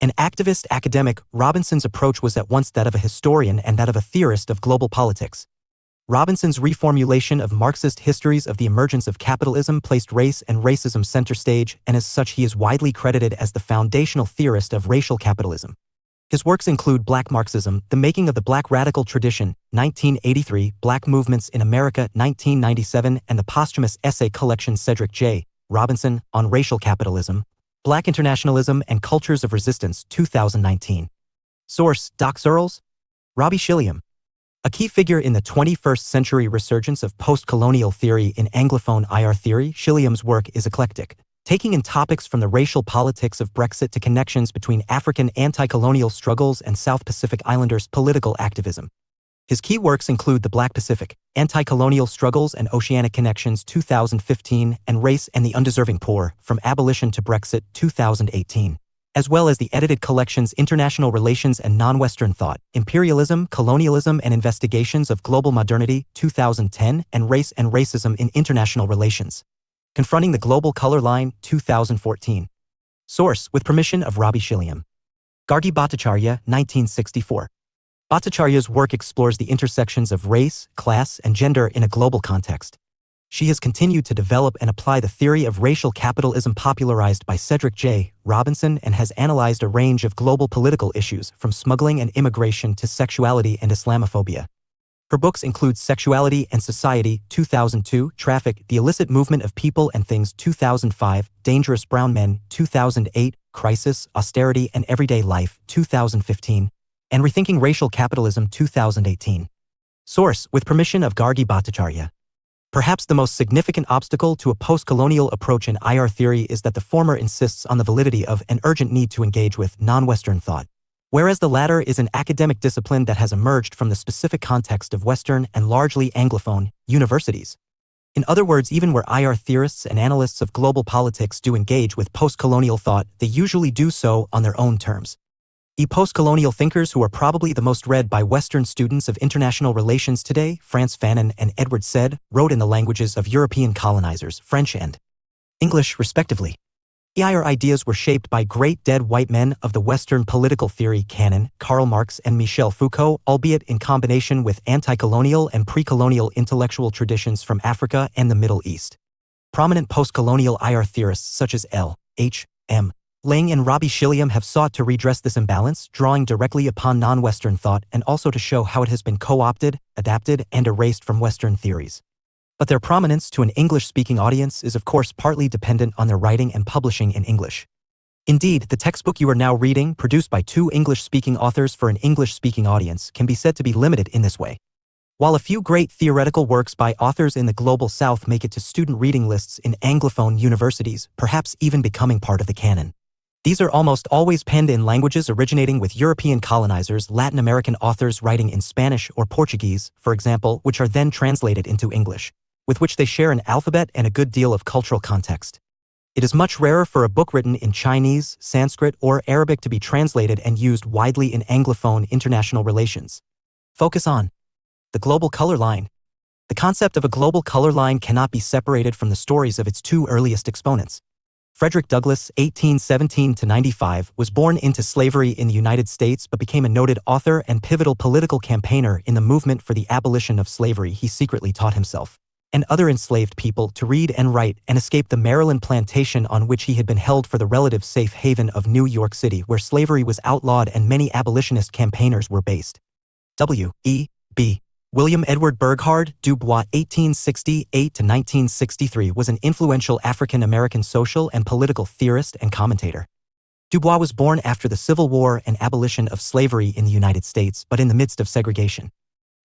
An activist academic, Robinson's approach was at once that of a historian and that of a theorist of global politics. Robinson's reformulation of Marxist histories of the emergence of capitalism placed race and racism center stage, and as such he is widely credited as the foundational theorist of racial capitalism. His works include Black Marxism, The Making of the Black Radical Tradition, 1983, Black Movements in America, 1997, and the posthumous essay collection Cedric J. Robinson, on Racial Capitalism, Black Internationalism and Cultures of Resistance, 2019. Source, Doc Searles? Robbie Schilliam. A key figure in the 21st century resurgence of postcolonial theory in Anglophone IR theory, Schilliam's work is eclectic, taking in topics from the racial politics of Brexit to connections between African anti-colonial struggles and South Pacific Islanders' political activism. His key works include The Black Pacific, Anti-Colonial Struggles and Oceanic Connections 2015 and Race and the Undeserving Poor, From Abolition to Brexit 2018. As well as the edited collections International Relations and Non-Western Thought, Imperialism, Colonialism and Investigations of Global Modernity, 2010, and Race and Racism in International Relations. Confronting the Global Color Line, 2014. Source, with permission of Robbie Schilliam. Gargi Bhattacharya, 1964. Bhattacharya's work explores the intersections of race, class, and gender in a global context. She has continued to develop and apply the theory of racial capitalism popularized by Cedric J. Robinson and has analyzed a range of global political issues from smuggling and immigration to sexuality and Islamophobia. Her books include Sexuality and Society, 2002, Traffic, The Illicit Movement of People and Things, 2005, Dangerous Brown Men, 2008, Crisis, Austerity and Everyday Life, 2015, and Rethinking Racial Capitalism, 2018. Source, with permission of Gargi Bhattacharya. Perhaps the most significant obstacle to a post-colonial approach in IR theory is that the former insists on the validity of an urgent need to engage with non-Western thought, whereas the latter is an academic discipline that has emerged from the specific context of Western and largely Anglophone universities. In other words, even where IR theorists and analysts of global politics do engage with post-colonial thought, they usually do so on their own terms. Post-colonial thinkers who are probably the most read by Western students of international relations today, Frantz Fanon and Edward Said, wrote in the languages of European colonizers, French and English, respectively. IR ideas were shaped by great dead white men of the Western political theory canon, Karl Marx and Michel Foucault, albeit in combination with anti-colonial and pre-colonial intellectual traditions from Africa and the Middle East. Prominent post-colonial IR theorists such as L. H. M. Lang and Robbie Schilliam have sought to redress this imbalance, drawing directly upon non-Western thought and also to show how it has been co-opted, adapted, and erased from Western theories. But their prominence to an English-speaking audience is of course partly dependent on their writing and publishing in English. Indeed, the textbook you are now reading, produced by two English-speaking authors for an English-speaking audience, can be said to be limited in this way. While a few great theoretical works by authors in the Global South make it to student reading lists in Anglophone universities, perhaps even becoming part of the canon, these are almost always penned in languages originating with European colonizers, Latin American authors writing in Spanish or Portuguese, for example, which are then translated into English, with which they share an alphabet and a good deal of cultural context. It is much rarer for a book written in Chinese, Sanskrit, or Arabic to be translated and used widely in Anglophone international relations. Focus on the global color line. The concept of a global color line cannot be separated from the stories of its two earliest exponents. Frederick Douglass, 1817-95, was born into slavery in the United States but became a noted author and pivotal political campaigner in the movement for the abolition of slavery. He secretly taught himself and other enslaved people to read and write and escape the Maryland plantation on which he had been held for the relative safe haven of New York City, where slavery was outlawed and many abolitionist campaigners were based. W. E. B. William Edward Burghardt Du Bois, 1868-1963, was an influential African-American social and political theorist and commentator. Du Bois was born after the Civil War and abolition of slavery in the United States, but in the midst of segregation.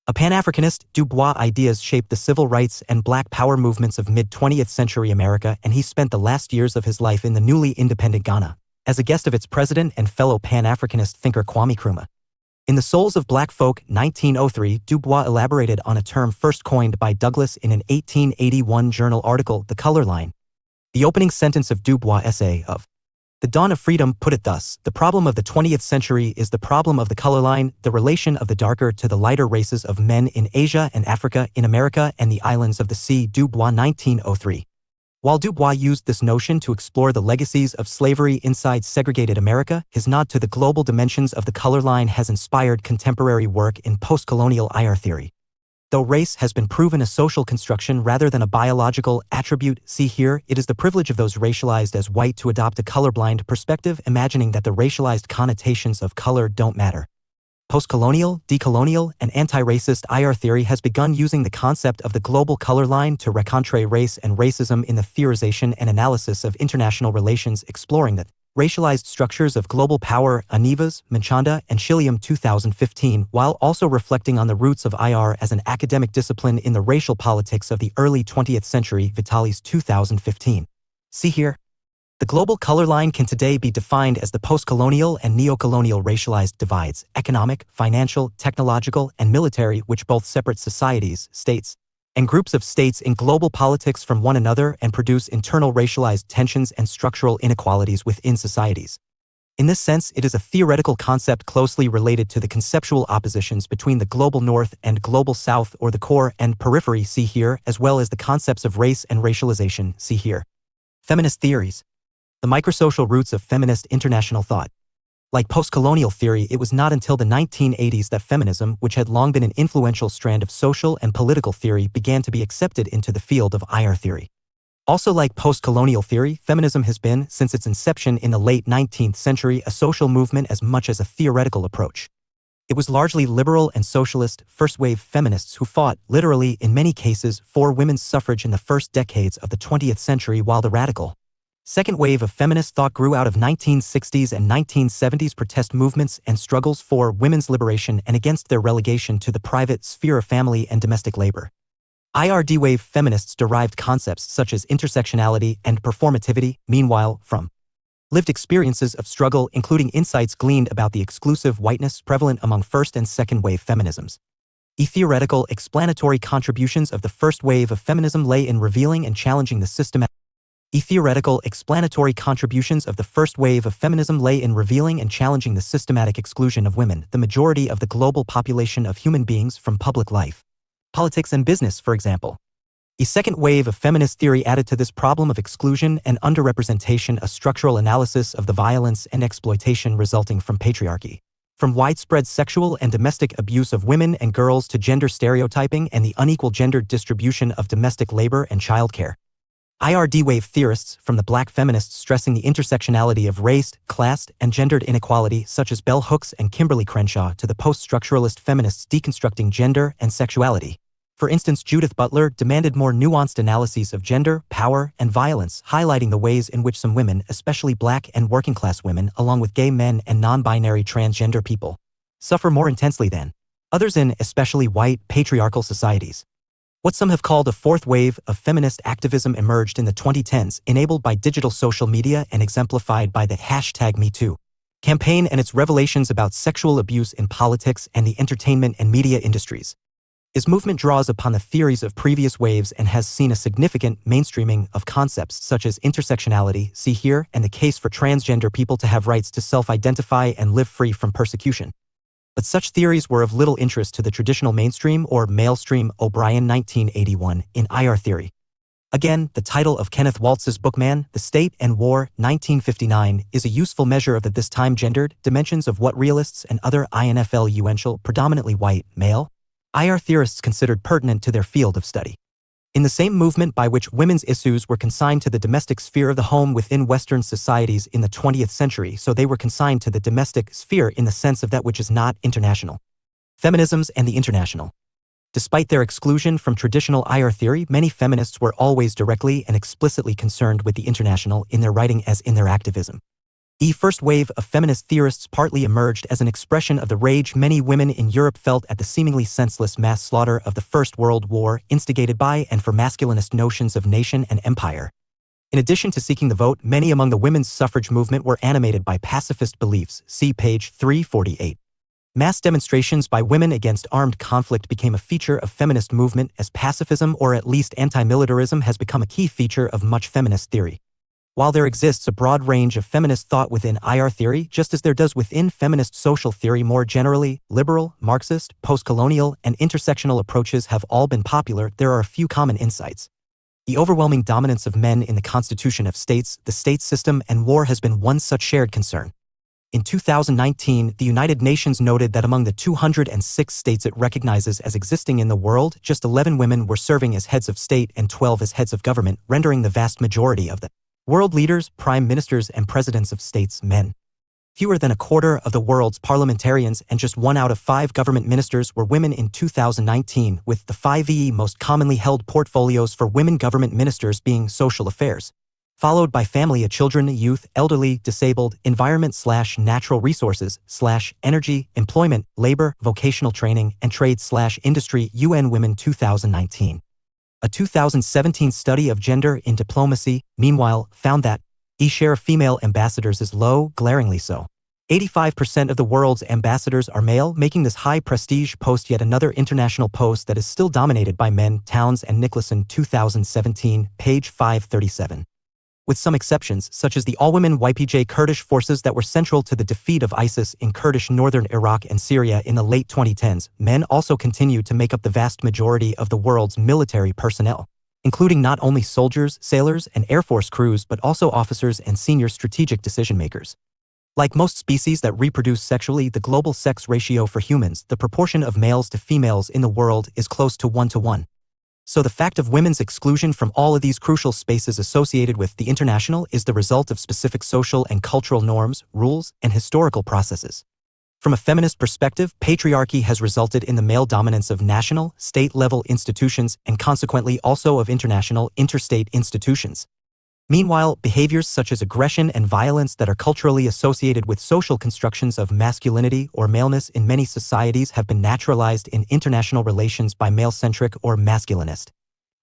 A Pan-Africanist, Du Bois' ideas shaped the civil rights and Black Power movements of mid-20th century America, and he spent the last years of his life in the newly independent Ghana, as a guest of its president and fellow Pan-Africanist thinker Kwame Nkrumah. In The Souls of Black Folk, 1903, Du Bois elaborated on a term first coined by Douglas in an 1881 journal article, The Color Line. The opening sentence of Du Bois' essay of The Dawn of Freedom put it thus: the problem of the 20th century is the problem of the color line, the relation of the darker to the lighter races of men in Asia and Africa, in America and the islands of the sea. Du Bois, 1903. While Du Bois used this notion to explore the legacies of slavery inside segregated America, his nod to the global dimensions of the color line has inspired contemporary work in postcolonial IR theory. Though race has been proven a social construction rather than a biological attribute, see here, it is the privilege of those racialized as white to adopt a colorblind perspective, imagining that the racialized connotations of color don't matter. Postcolonial, decolonial, and anti-racist IR theory has begun using the concept of the global color line to rencontre race and racism in the theorization and analysis of international relations, exploring the racialized structures of global power, Anivas, Manchanda, and Chilium 2015, while also reflecting on the roots of IR as an academic discipline in the racial politics of the early 20th century, Vitalis 2015. See here. The global color line can today be defined as the postcolonial and neocolonial racialized divides, economic, financial, technological, and military, which both separate societies, states, and groups of states in global politics from one another and produce internal racialized tensions and structural inequalities within societies. In this sense, it is a theoretical concept closely related to the conceptual oppositions between the global north and global south, or the core and periphery, see here, as well as the concepts of race and racialization, see here. Feminist theories. The microsocial roots of feminist international thought. Like postcolonial theory, it was not until the 1980s that feminism, which had long been an influential strand of social and political theory, began to be accepted into the field of IR theory. Also, like postcolonial theory, feminism has been, since its inception in the late 19th century, a social movement as much as a theoretical approach. It was largely liberal and socialist, first-wave feminists who fought, literally in many cases, for women's suffrage in the first decades of the 20th century, while the radical second wave of feminist thought grew out of 1960s and 1970s protest movements and struggles for women's liberation and against their relegation to the private sphere of family and domestic labor. IRD wave feminists derived concepts such as intersectionality and performativity, meanwhile, from lived experiences of struggle, including insights gleaned about the exclusive whiteness prevalent among first and second wave feminisms. Theoretical explanatory contributions of the first wave of feminism lay in revealing and challenging the systematic theoretical explanatory contributions of the first wave of feminism lay in revealing and challenging the systematic exclusion of women, the majority of the global population of human beings, from public life, politics and business, for example. A second wave of feminist theory added to this problem of exclusion and underrepresentation a structural analysis of the violence and exploitation resulting from patriarchy. From widespread sexual and domestic abuse of women and girls to gender stereotyping and the unequal gender distribution of domestic labor and childcare. IRD wave theorists, from the black feminists stressing the intersectionality of race, class, and gendered inequality such as Bell Hooks and Kimberly Crenshaw, to the post-structuralist feminists deconstructing gender and sexuality. For instance, Judith Butler demanded more nuanced analyses of gender, power, and violence, highlighting the ways in which some women, especially black and working-class women, along with gay men and non-binary transgender people, suffer more intensely than others in, especially white, patriarchal societies. What some have called a fourth wave of feminist activism emerged in the 2010s, enabled by digital social media and exemplified by the #MeToo campaign and its revelations about sexual abuse in politics and the entertainment and media industries. This movement draws upon the theories of previous waves and has seen a significant mainstreaming of concepts such as intersectionality, see here, and the case for transgender people to have rights to self-identify and live free from persecution. But such theories were of little interest to the traditional mainstream or mainstream. O'Brien, 1981, in IR theory. Again, the title of Kenneth Waltz's book Man, the State and War, 1959, is a useful measure of the this time gendered dimensions of what realists and other influential, predominantly white, male IR theorists considered pertinent to their field of study. In the same movement by which women's issues were consigned to the domestic sphere of the home within Western societies in the 20th century, so they were consigned to the domestic sphere in the sense of that which is not international. Feminisms and the international. Despite their exclusion from traditional IR theory, many feminists were always directly and explicitly concerned with the international in their writing as in their activism. The first wave of feminist theorists partly emerged as an expression of the rage many women in Europe felt at the seemingly senseless mass slaughter of the First World War, instigated by and for masculinist notions of nation and empire. In addition to seeking the vote, many among the women's suffrage movement were animated by pacifist beliefs. See page 348. Mass demonstrations by women against armed conflict became a feature of feminist movement, as pacifism, or at least anti-militarism, has become a key feature of much feminist theory. While there exists a broad range of feminist thought within IR theory, just as there does within feminist social theory more generally, liberal, Marxist, postcolonial, and intersectional approaches have all been popular, there are a few common insights. The overwhelming dominance of men in the constitution of states, the state system, and war has been one such shared concern. In 2019, the United Nations noted that among the 206 states it recognizes as existing in the world, just 11 women were serving as heads of state and 12 as heads of government, rendering the vast majority of the world leaders, prime ministers, and presidents of states men. Fewer than a quarter of the world's parliamentarians and just 1 out of 5 government ministers were women in 2019, with the 5 most commonly held portfolios for women government ministers being social affairs, followed by family, children, youth, elderly, disabled, environment/natural resources/energy, employment, labor, vocational training, and trade/industry. UN Women 2019. A 2017 study of gender in diplomacy, meanwhile, found that the share of female ambassadors is low, glaringly so. 85% of the world's ambassadors are male, making this high prestige post yet another international post that is still dominated by men. Towns and Nicholson 2017, page 537. With some exceptions, such as the all-women YPJ Kurdish forces that were central to the defeat of ISIS in Kurdish northern Iraq and Syria in the late 2010s, men also continue to make up the vast majority of the world's military personnel, including not only soldiers, sailors, and Air Force crews but also officers and senior strategic decision-makers. Like most species that reproduce sexually, the global sex ratio for humans, the proportion of males to females in the world, is close to 1-to-1. So the fact of women's exclusion from all of these crucial spaces associated with the international is the result of specific social and cultural norms, rules, and historical processes. From a feminist perspective, patriarchy has resulted in the male dominance of national, state-level institutions and consequently also of international, interstate institutions. Meanwhile, behaviors such as aggression and violence that are culturally associated with social constructions of masculinity or maleness in many societies have been naturalized in international relations by male-centric or masculinist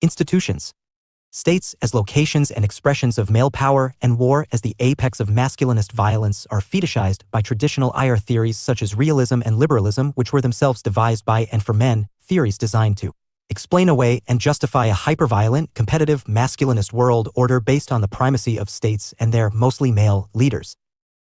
institutions. States as locations and expressions of male power and war as the apex of masculinist violence are fetishized by traditional IR theories such as realism and liberalism, which were themselves devised by and for men, theories designed to explain away and justify a hyper-violent, competitive, masculinist world order based on the primacy of states and their mostly male leaders.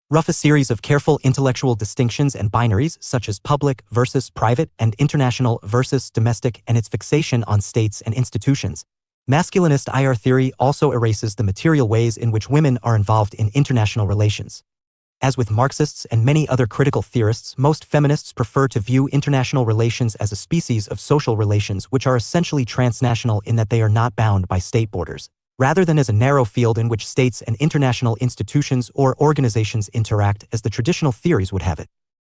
Rough a series of careful intellectual distinctions and binaries such as public versus private and international versus domestic and its fixation on states and institutions. Masculinist IR theory also erases the material ways in which women are involved in international relations. As with Marxists and many other critical theorists, most feminists prefer to view international relations as a species of social relations which are essentially transnational in that they are not bound by state borders, rather than as a narrow field in which states and international institutions or organizations interact as the traditional theories would have it.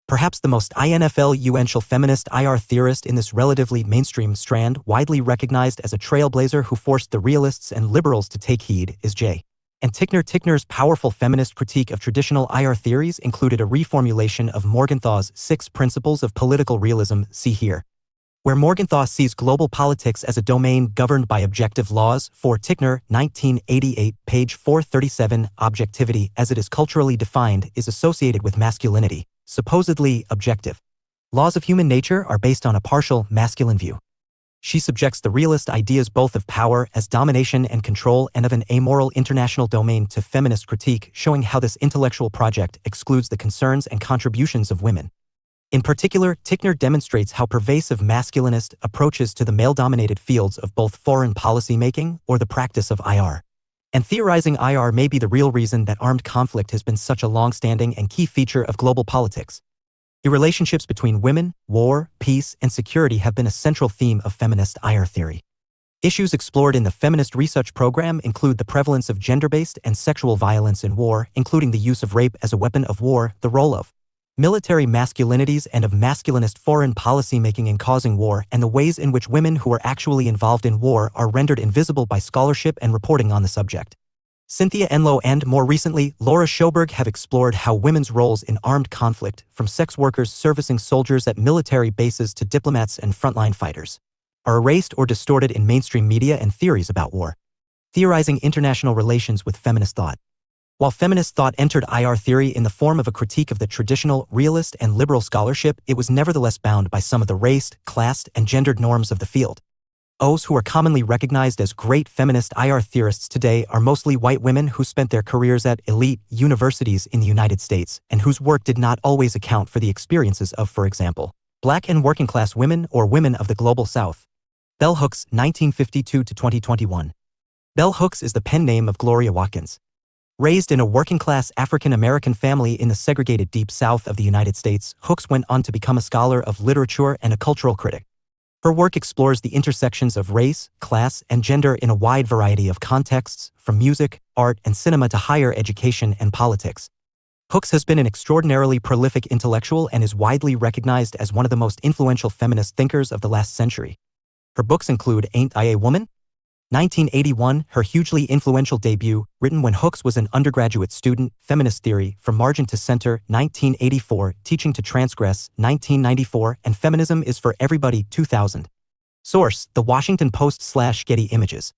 Perhaps the most influential feminist IR theorist in this relatively mainstream strand, widely recognized as a trailblazer who forced the realists and liberals to take heed, is J. And Tickner's powerful feminist critique of traditional IR theories included a reformulation of Morgenthau's 6 principles of political realism, see here. Where Morgenthau sees global politics as a domain governed by objective laws, for Tickner, 1988, page 437, objectivity, as it is culturally defined, is associated with masculinity, supposedly objective. Laws of human nature are based on a partial, masculine view. She subjects the realist ideas both of power as domination and control and of an amoral international domain to feminist critique, showing how this intellectual project excludes the concerns and contributions of women. In particular, Tickner demonstrates how pervasive masculinist approaches to the male-dominated fields of both foreign policy making or the practice of IR. And theorizing IR may be the real reason that armed conflict has been such a long-standing and key feature of global politics. The relationships between women, war, peace, and security have been a central theme of feminist IR theory. Issues explored in the feminist research program include the prevalence of gender-based and sexual violence in war, including the use of rape as a weapon of war, the role of military masculinities and of masculinist foreign policy making in causing war, and the ways in which women who are actually involved in war are rendered invisible by scholarship and reporting on the subject. Cynthia Enloe and, more recently, Laura Schoberg have explored how women's roles in armed conflict, from sex workers servicing soldiers at military bases to diplomats and frontline fighters, are erased or distorted in mainstream media and theories about war. Theorizing international relations with feminist thought. While feminist thought entered IR theory in the form of a critique of the traditional, realist, and liberal scholarship, it was nevertheless bound by some of the raced, classed, and gendered norms of the field. Those who are commonly recognized as great feminist IR theorists today are mostly white women who spent their careers at elite universities in the United States and whose work did not always account for the experiences of, for example, black and working-class women or women of the Global South. Bell Hooks, 1952–2021. Bell Hooks is the pen name of Gloria Watkins. Raised in a working-class African-American family in the segregated Deep South of the United States, Hooks went on to become a scholar of literature and a cultural critic. Her work explores the intersections of race, class, and gender in a wide variety of contexts, from music, art, and cinema to higher education and politics. Hooks has been an extraordinarily prolific intellectual and is widely recognized as one of the most influential feminist thinkers of the last century. Her books include Ain't I a Woman? 1981, her hugely influential debut, written when Hooks was an undergraduate student, Feminist Theory, From Margin to Center, 1984, Teaching to Transgress, 1994, and Feminism is for Everybody, 2000. Source, The Washington Post/Getty Images.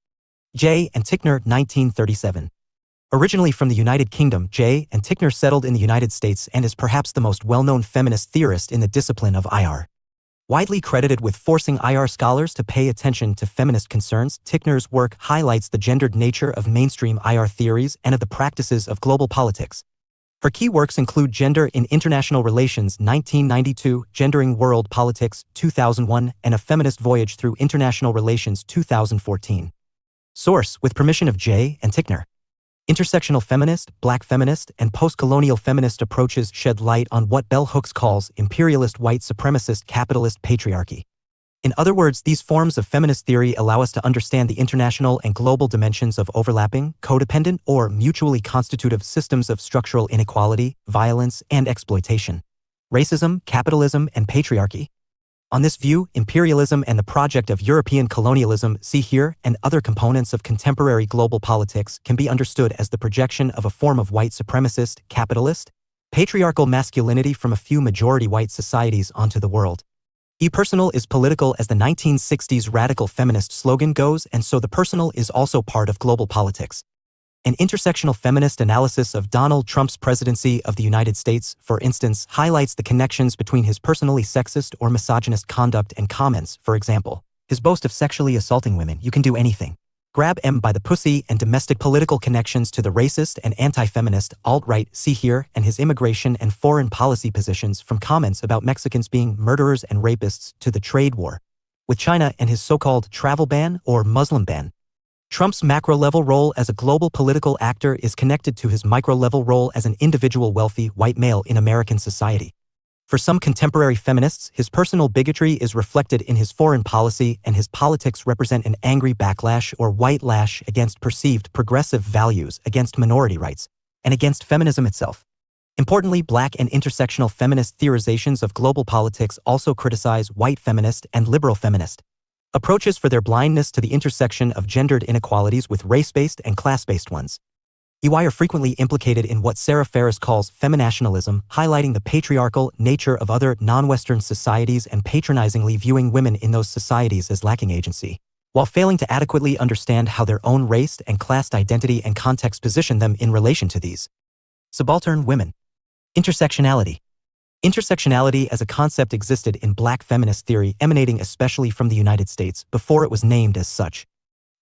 J. and Tickner, 1937. Originally from the United Kingdom, J. and Tickner settled in the United States and is perhaps the most well-known feminist theorist in the discipline of IR. Widely credited with forcing IR scholars to pay attention to feminist concerns, Tickner's work highlights the gendered nature of mainstream IR theories and of the practices of global politics. Her key works include Gender in International Relations, 1992, Gendering World Politics, 2001, and A Feminist Voyage Through International Relations, 2014. Source, with permission of J. and Tickner. Intersectional feminist, black feminist, and postcolonial feminist approaches shed light on what Bell Hooks calls imperialist white supremacist capitalist patriarchy. In other words, these forms of feminist theory allow us to understand the international and global dimensions of overlapping, codependent, or mutually constitutive systems of structural inequality, violence, and exploitation. Racism, capitalism, and patriarchy. On this view, imperialism and the project of European colonialism, see here, and other components of contemporary global politics can be understood as the projection of a form of white supremacist, capitalist, patriarchal masculinity from a few majority white societies onto the world. E-personal is political, as the 1960s radical feminist slogan goes, and so the personal is also part of global politics. An intersectional feminist analysis of Donald Trump's presidency of the United States, for instance, highlights the connections between his personally sexist or misogynist conduct and comments, for example, his boast of sexually assaulting women, "You can do anything. Grab M by the pussy," and domestic political connections to the racist and anti-feminist, alt-right, see here, and his immigration and foreign policy positions, from comments about Mexicans being murderers and rapists to the trade war with China and his so-called travel ban or Muslim ban. Trump's macro-level role as a global political actor is connected to his micro-level role as an individual wealthy white male in American society. For some contemporary feminists, his personal bigotry is reflected in his foreign policy, and his politics represent an angry backlash or white lash against perceived progressive values, against minority rights, and against feminism itself. Importantly, black and intersectional feminist theorizations of global politics also criticize white feminist and liberal feminist approaches for their blindness to the intersection of gendered inequalities with race-based and class-based ones. EY are frequently implicated in what Sarah Ferris calls feminationalism, highlighting the patriarchal nature of other non-Western societies and patronizingly viewing women in those societies as lacking agency, while failing to adequately understand how their own race and class identity and context position them in relation to these subaltern women. Intersectionality. Intersectionality as a concept existed in black feminist theory, emanating especially from the United States before it was named as such.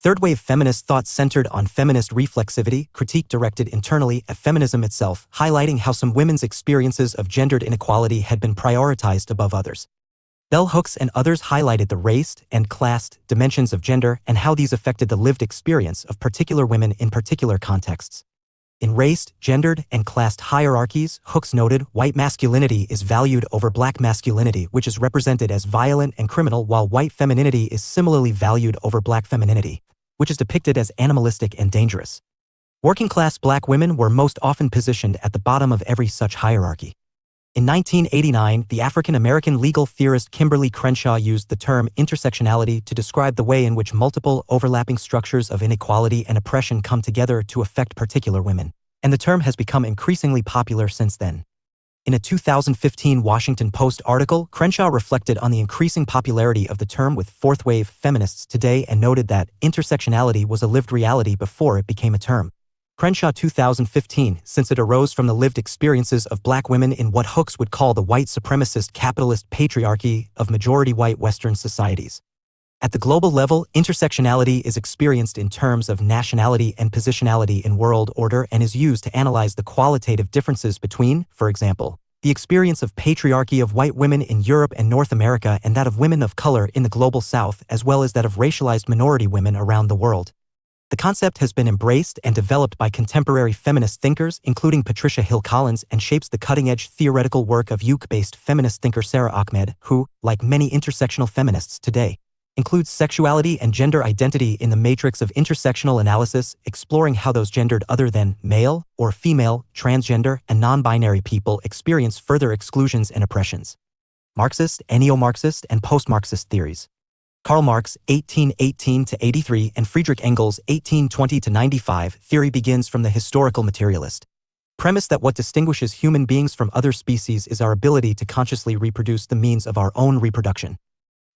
Third-wave feminist thought centered on feminist reflexivity, critique directed internally at feminism itself, highlighting how some women's experiences of gendered inequality had been prioritized above others. Bell Hooks and others highlighted the raced and classed dimensions of gender and how these affected the lived experience of particular women in particular contexts. In raced, gendered, and classed hierarchies, Hooks noted, white masculinity is valued over black masculinity, which is represented as violent and criminal, while white femininity is similarly valued over black femininity, which is depicted as animalistic and dangerous. Working-class black women were most often positioned at the bottom of every such hierarchy. In 1989, the African-American legal theorist Kimberly Crenshaw used the term intersectionality to describe the way in which multiple overlapping structures of inequality and oppression come together to affect particular women, and the term has become increasingly popular since then. In a 2015 Washington Post article, Crenshaw reflected on the increasing popularity of the term with fourth-wave feminists today and noted that intersectionality was a lived reality before it became a term. Crenshaw 2015, since it arose from the lived experiences of black women in what Hooks would call the white supremacist capitalist patriarchy of majority white Western societies. At the global level, intersectionality is experienced in terms of nationality and positionality in world order and is used to analyze the qualitative differences between, for example, the experience of patriarchy of white women in Europe and North America and that of women of color in the global South, as well as that of racialized minority women around the world. The concept has been embraced and developed by contemporary feminist thinkers, including Patricia Hill Collins, and shapes the cutting-edge theoretical work of UK-based feminist thinker Sarah Ahmed, who, like many intersectional feminists today, includes sexuality and gender identity in the matrix of intersectional analysis, exploring how those gendered other than male or female, transgender, and non-binary people experience further exclusions and oppressions. Marxist, neo-Marxist, and post-Marxist theories. Karl Marx, 1818-83, and Friedrich Engels, 1820-95, theory begins from the historical materialist premise that what distinguishes human beings from other species is our ability to consciously reproduce the means of our own reproduction.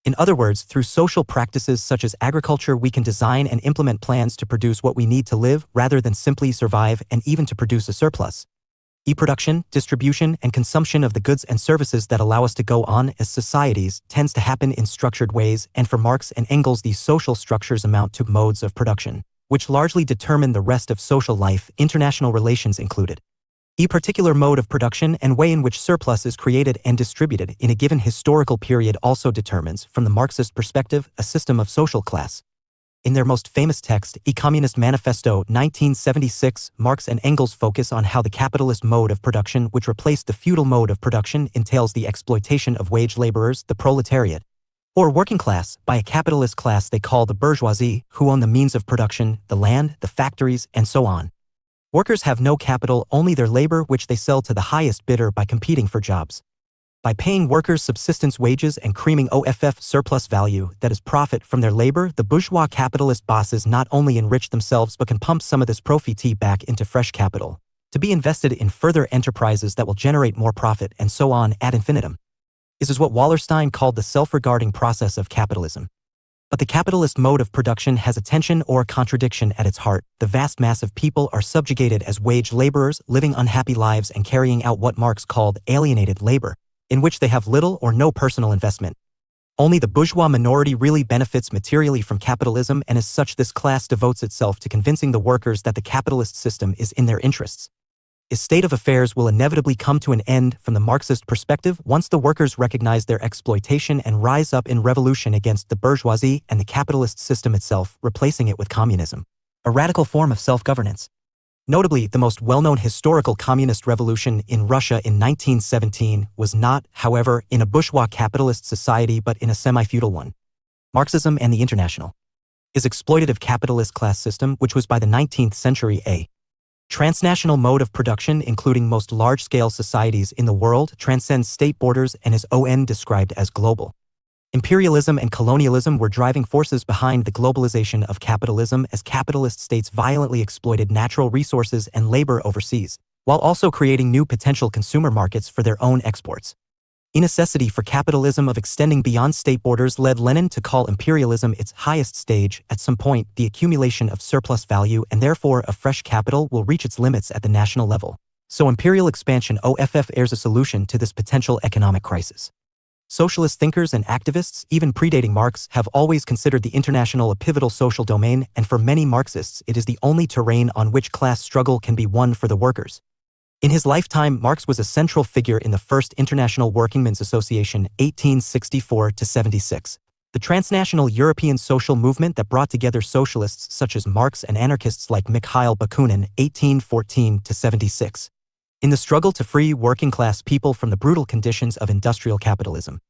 In other words, through social practices such as agriculture, we can design and implement plans to produce what we need to live rather than simply survive and even to produce a surplus. E-production, distribution, and consumption of the goods and services that allow us to go on as societies tends to happen in structured ways, and for Marx and Engels these social structures amount to modes of production, which largely determine the rest of social life, international relations included. A particular mode of production and way in which surplus is created and distributed in a given historical period also determines, from the Marxist perspective, a system of social class. In their most famous text, A Communist Manifesto 1976, Marx and Engels focus on how the capitalist mode of production, which replaced the feudal mode of production, entails the exploitation of wage laborers, the proletariat, or working class, by a capitalist class they call the bourgeoisie, who own the means of production, the land, the factories, and so on. Workers have no capital, only their labor, which they sell to the highest bidder by competing for jobs. By paying workers subsistence wages and creaming OFF surplus value, that is profit from their labor, the bourgeois capitalist bosses not only enrich themselves but can pump some of this profit back into fresh capital, to be invested in further enterprises that will generate more profit, and so on ad infinitum. This is what Wallerstein called the self-regarding process of capitalism. But the capitalist mode of production has a tension or a contradiction at its heart. The vast mass of people are subjugated as wage laborers, living unhappy lives and carrying out what Marx called alienated labor, in which they have little or no personal investment. Only the bourgeois minority really benefits materially from capitalism, and as such this class devotes itself to convincing the workers that the capitalist system is in their interests. This state of affairs will inevitably come to an end from the Marxist perspective once the workers recognize their exploitation and rise up in revolution against the bourgeoisie and the capitalist system itself, replacing it with communism, a radical form of self-governance. Notably, the most well-known historical communist revolution in Russia in 1917 was not, however, in a bourgeois capitalist society but in a semi-feudal one. Marxism and the International is exploitative capitalist class system, which was by the 19th century a transnational mode of production, including most large-scale societies in the world, transcends state borders and is described as global. Imperialism and colonialism were driving forces behind the globalization of capitalism as capitalist states violently exploited natural resources and labor overseas, while also creating new potential consumer markets for their own exports. A necessity for capitalism of extending beyond state borders led Lenin to call imperialism its highest stage. At some point, the accumulation of surplus value and therefore of fresh capital will reach its limits at the national level. So imperial expansion offers a solution to this potential economic crisis. Socialist thinkers and activists, even predating Marx, have always considered the international a pivotal social domain, and for many Marxists it is the only terrain on which class struggle can be won for the workers. In his lifetime, Marx was a central figure in the First International Workingmen's Association, 1864-76, the transnational European social movement that brought together socialists such as Marx and anarchists like Mikhail Bakunin, 1814-76. In the struggle to free working-class people from the brutal conditions of industrial capitalism.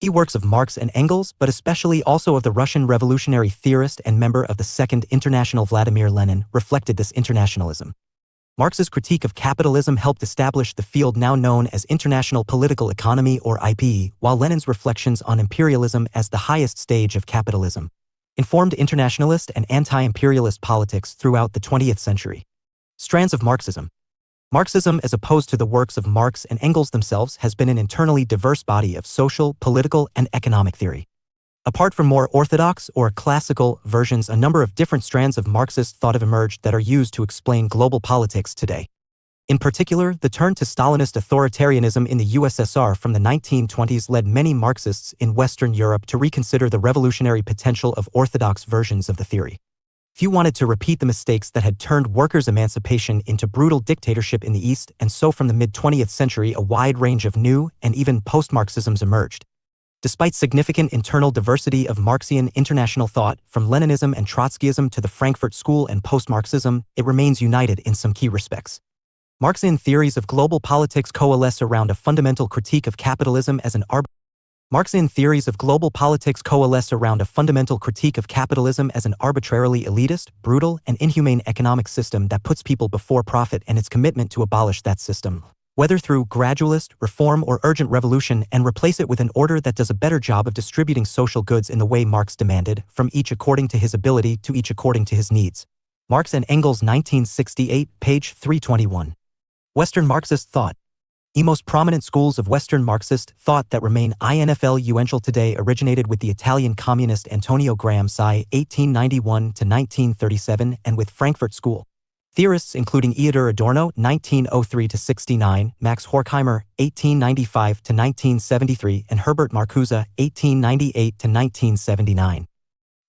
Works of Marx and Engels, but especially also of the Russian revolutionary theorist and member of the Second International Vladimir Lenin, reflected this internationalism. Marx's critique of capitalism helped establish the field now known as International Political Economy or IPE, while Lenin's reflections on imperialism as the highest stage of capitalism informed internationalist and anti-imperialist politics throughout the 20th century. Strands of Marxism. Marxism, as opposed to the works of Marx and Engels themselves, has been an internally diverse body of social, political, and economic theory. Apart from more orthodox or classical versions, a number of different strands of Marxist thought have emerged that are used to explain global politics today. In particular, the turn to Stalinist authoritarianism in the USSR from the 1920s led many Marxists in Western Europe to reconsider the revolutionary potential of orthodox versions of the theory. Few wanted to repeat the mistakes that had turned workers' emancipation into brutal dictatorship in the East, and so from the mid-20th century a wide range of new and even post-Marxisms emerged. Despite significant internal diversity of Marxian international thought, from Leninism and Trotskyism to the Frankfurt School and post-Marxism, it remains united in some key respects. Marxian theories of global politics coalesce around a fundamental critique of capitalism as an Marxian theories of global politics coalesce around a fundamental critique of capitalism as an arbitrarily elitist, brutal, and inhumane economic system that puts people before profit, and its commitment to abolish that system, whether through gradualist, reform, or urgent revolution, and replace it with an order that does a better job of distributing social goods in the way Marx demanded, from each according to his ability to each according to his needs. Marx and Engels, 1968, page 321. Western Marxist thought. The most prominent schools of Western Marxist thought that remain influential today originated with the Italian communist Antonio Gramsci (1891–1937) and with Frankfurt School. Theorists including Theodor Adorno (1903–69), Max Horkheimer (1895–1973), and Herbert Marcuse (1898–1979.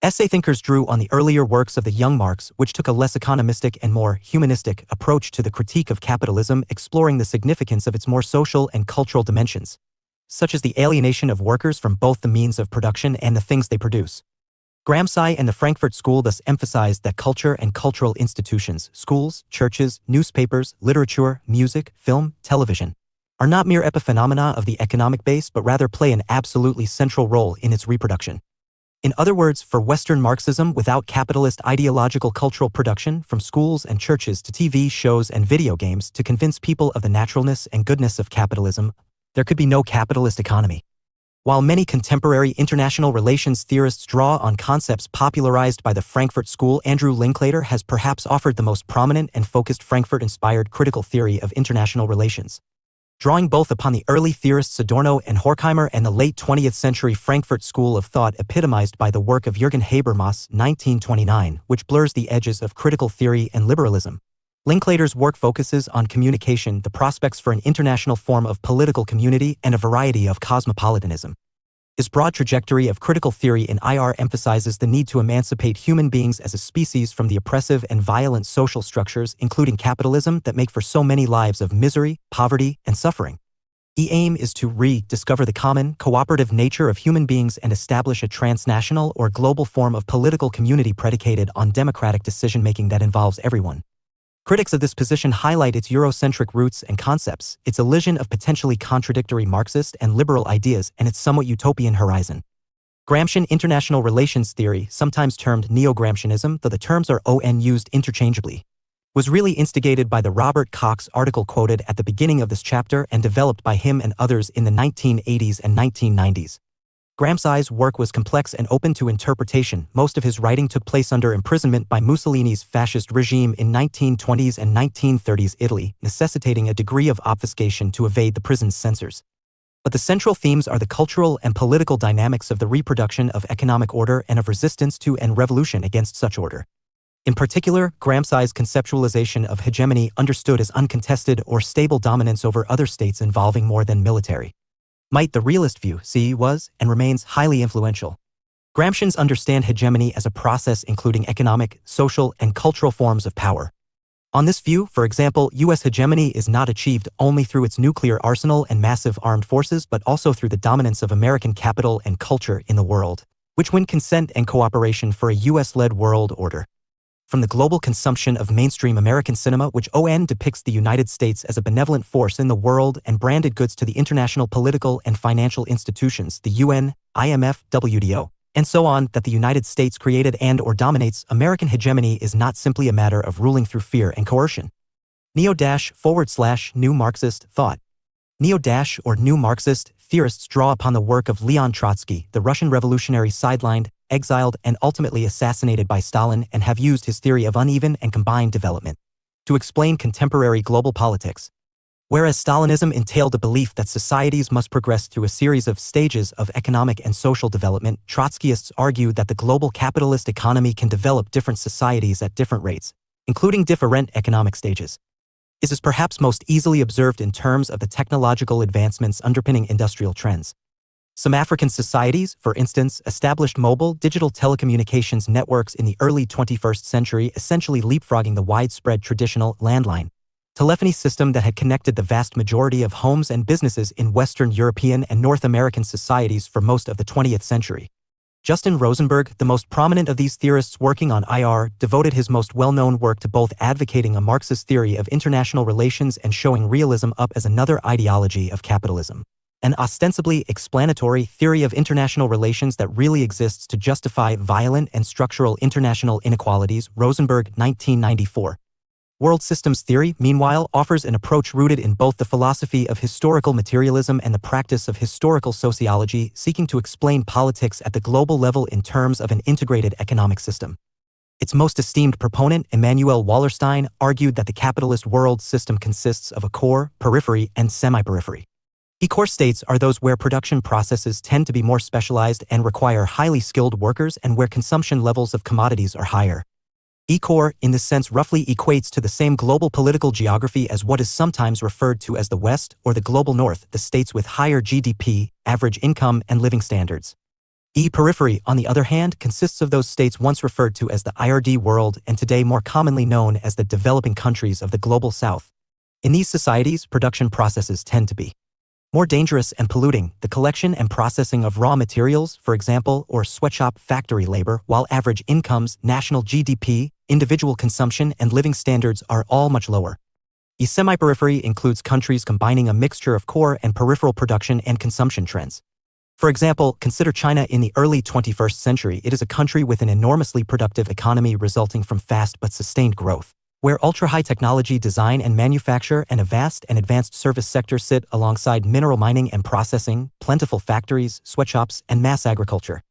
Essay thinkers drew on the earlier works of the young Marx, which took a less economistic and more humanistic approach to the critique of capitalism, exploring the significance of its more social and cultural dimensions, such as the alienation of workers from both the means of production and the things they produce. Gramsci and the Frankfurt School thus emphasized that culture and cultural institutions, schools, churches, newspapers, literature, music, film, television, are not mere epiphenomena of the economic base but rather play an absolutely central role in its reproduction. In other words, for Western Marxism, without capitalist ideological cultural production, from schools and churches to TV shows and video games to convince people of the naturalness and goodness of capitalism, there could be no capitalist economy. While many contemporary international relations theorists draw on concepts popularized by the Frankfurt School, Andrew Linklater has perhaps offered the most prominent and focused Frankfurt-inspired critical theory of international relations. Drawing both upon the early theorists Adorno and Horkheimer and the late 20th century Frankfurt School of thought epitomized by the work of Jürgen Habermas, 1929, which blurs the edges of critical theory and liberalism. Linklater's work focuses on communication, the prospects for an international form of political community, and a variety of cosmopolitanism. His broad trajectory of critical theory in IR emphasizes the need to emancipate human beings as a species from the oppressive and violent social structures, including capitalism, that make for so many lives of misery, poverty, and suffering. The aim is to rediscover the common, cooperative nature of human beings and establish a transnational or global form of political community predicated on democratic decision-making that involves everyone. Critics of this position highlight its Eurocentric roots and concepts, its elision of potentially contradictory Marxist and liberal ideas, and its somewhat utopian horizon. Gramscian international relations theory, sometimes termed neo-Gramscianism, though the terms are used interchangeably, was really instigated by the Robert Cox article quoted at the beginning of this chapter and developed by him and others in the 1980s and 1990s. Gramsci's work was complex and open to interpretation. Most of his writing took place under imprisonment by Mussolini's fascist regime in 1920s and 1930s Italy, necessitating a degree of obfuscation to evade the prison's censors. But the central themes are the cultural and political dynamics of the reproduction of economic order and of resistance to and revolution against such order. In particular, Gramsci's conceptualization of hegemony, understood as uncontested or stable dominance over other states involving more than military might. The realist view, was, and remains highly influential. Gramscians understand hegemony as a process including economic, social, and cultural forms of power. On this view, for example, U.S. hegemony is not achieved only through its nuclear arsenal and massive armed forces but also through the dominance of American capital and culture in the world, which win consent and cooperation for a U.S.-led world order. From the global consumption of mainstream American cinema, which depicts the United States as a benevolent force in the world, and branded goods, to the international political and financial institutions, the UN, IMF, WTO, and so on, that the United States created and/or dominates, American hegemony is not simply a matter of ruling through fear and coercion. Neo-/New Marxist thought. Neo- or New Marxist theorists draw upon the work of Leon Trotsky, the Russian revolutionary sidelined, exiled, and ultimately assassinated by Stalin, and have used his theory of uneven and combined development to explain contemporary global politics. Whereas Stalinism entailed a belief that societies must progress through a series of stages of economic and social development, Trotskyists argue that the global capitalist economy can develop different societies at different rates, including different economic stages. This is perhaps most easily observed in terms of the technological advancements underpinning industrial trends. Some African societies, for instance, established mobile, digital telecommunications networks in the early 21st century, essentially leapfrogging the widespread traditional landline telephony system that had connected the vast majority of homes and businesses in Western European and North American societies for most of the 20th century. Justin Rosenberg, the most prominent of these theorists working on IR, devoted his most well-known work to both advocating a Marxist theory of international relations and showing realism up as another ideology of capitalism. An ostensibly explanatory theory of international relations that really exists to justify violent and structural international inequalities, Rosenberg, 1994. World systems theory, meanwhile, offers an approach rooted in both the philosophy of historical materialism and the practice of historical sociology, seeking to explain politics at the global level in terms of an integrated economic system. Its most esteemed proponent, Immanuel Wallerstein, argued that the capitalist world system consists of a core, periphery, and semi-periphery. E-core states are those where production processes tend to be more specialized and require highly skilled workers and where consumption levels of commodities are higher. E-core, in this sense, roughly equates to the same global political geography as what is sometimes referred to as the West or the Global North, the states with higher GDP, average income, and living standards. E-periphery, on the other hand, consists of those states once referred to as the IRD world and today more commonly known as the developing countries of the Global South. In these societies, production processes tend to be more dangerous and polluting, the collection and processing of raw materials, for example, or sweatshop factory labor, while average incomes, national GDP, individual consumption, and living standards are all much lower. A semi-periphery includes countries combining a mixture of core and peripheral production and consumption trends. For example, consider China in the early 21st century. It is a country with an enormously productive economy resulting from fast but sustained growth, where ultra-high technology design and manufacture and a vast and advanced service sector sit alongside mineral mining and processing, plentiful factories, sweatshops, and mass agriculture.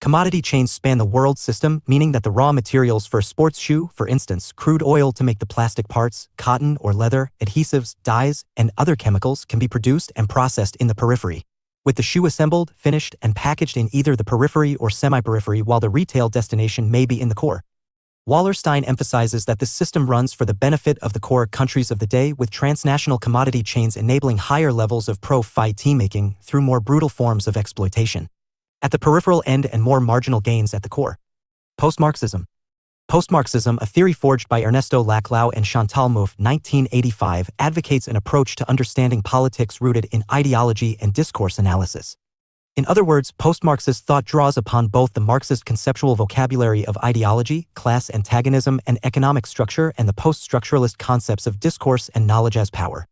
Commodity chains span the world system, meaning that the raw materials for a sports shoe, for instance, crude oil to make the plastic parts, cotton or leather, adhesives, dyes, and other chemicals can be produced and processed in the periphery, with the shoe assembled, finished, and packaged in either the periphery or semi-periphery, while the retail destination may be in the core. Wallerstein emphasizes that this system runs for the benefit of the core countries of the day, with transnational commodity chains enabling higher levels of pro-fight team-making through more brutal forms of exploitation at the peripheral end and more marginal gains at the core. Post-Marxism. Post-Marxism, a theory forged by Ernesto Laclau and Chantal Mouffe, 1985, advocates an approach to understanding politics rooted in ideology and discourse analysis. In other words, post-Marxist thought draws upon both the Marxist conceptual vocabulary of ideology, class antagonism, and economic structure and the post-structuralist concepts of discourse and knowledge as power.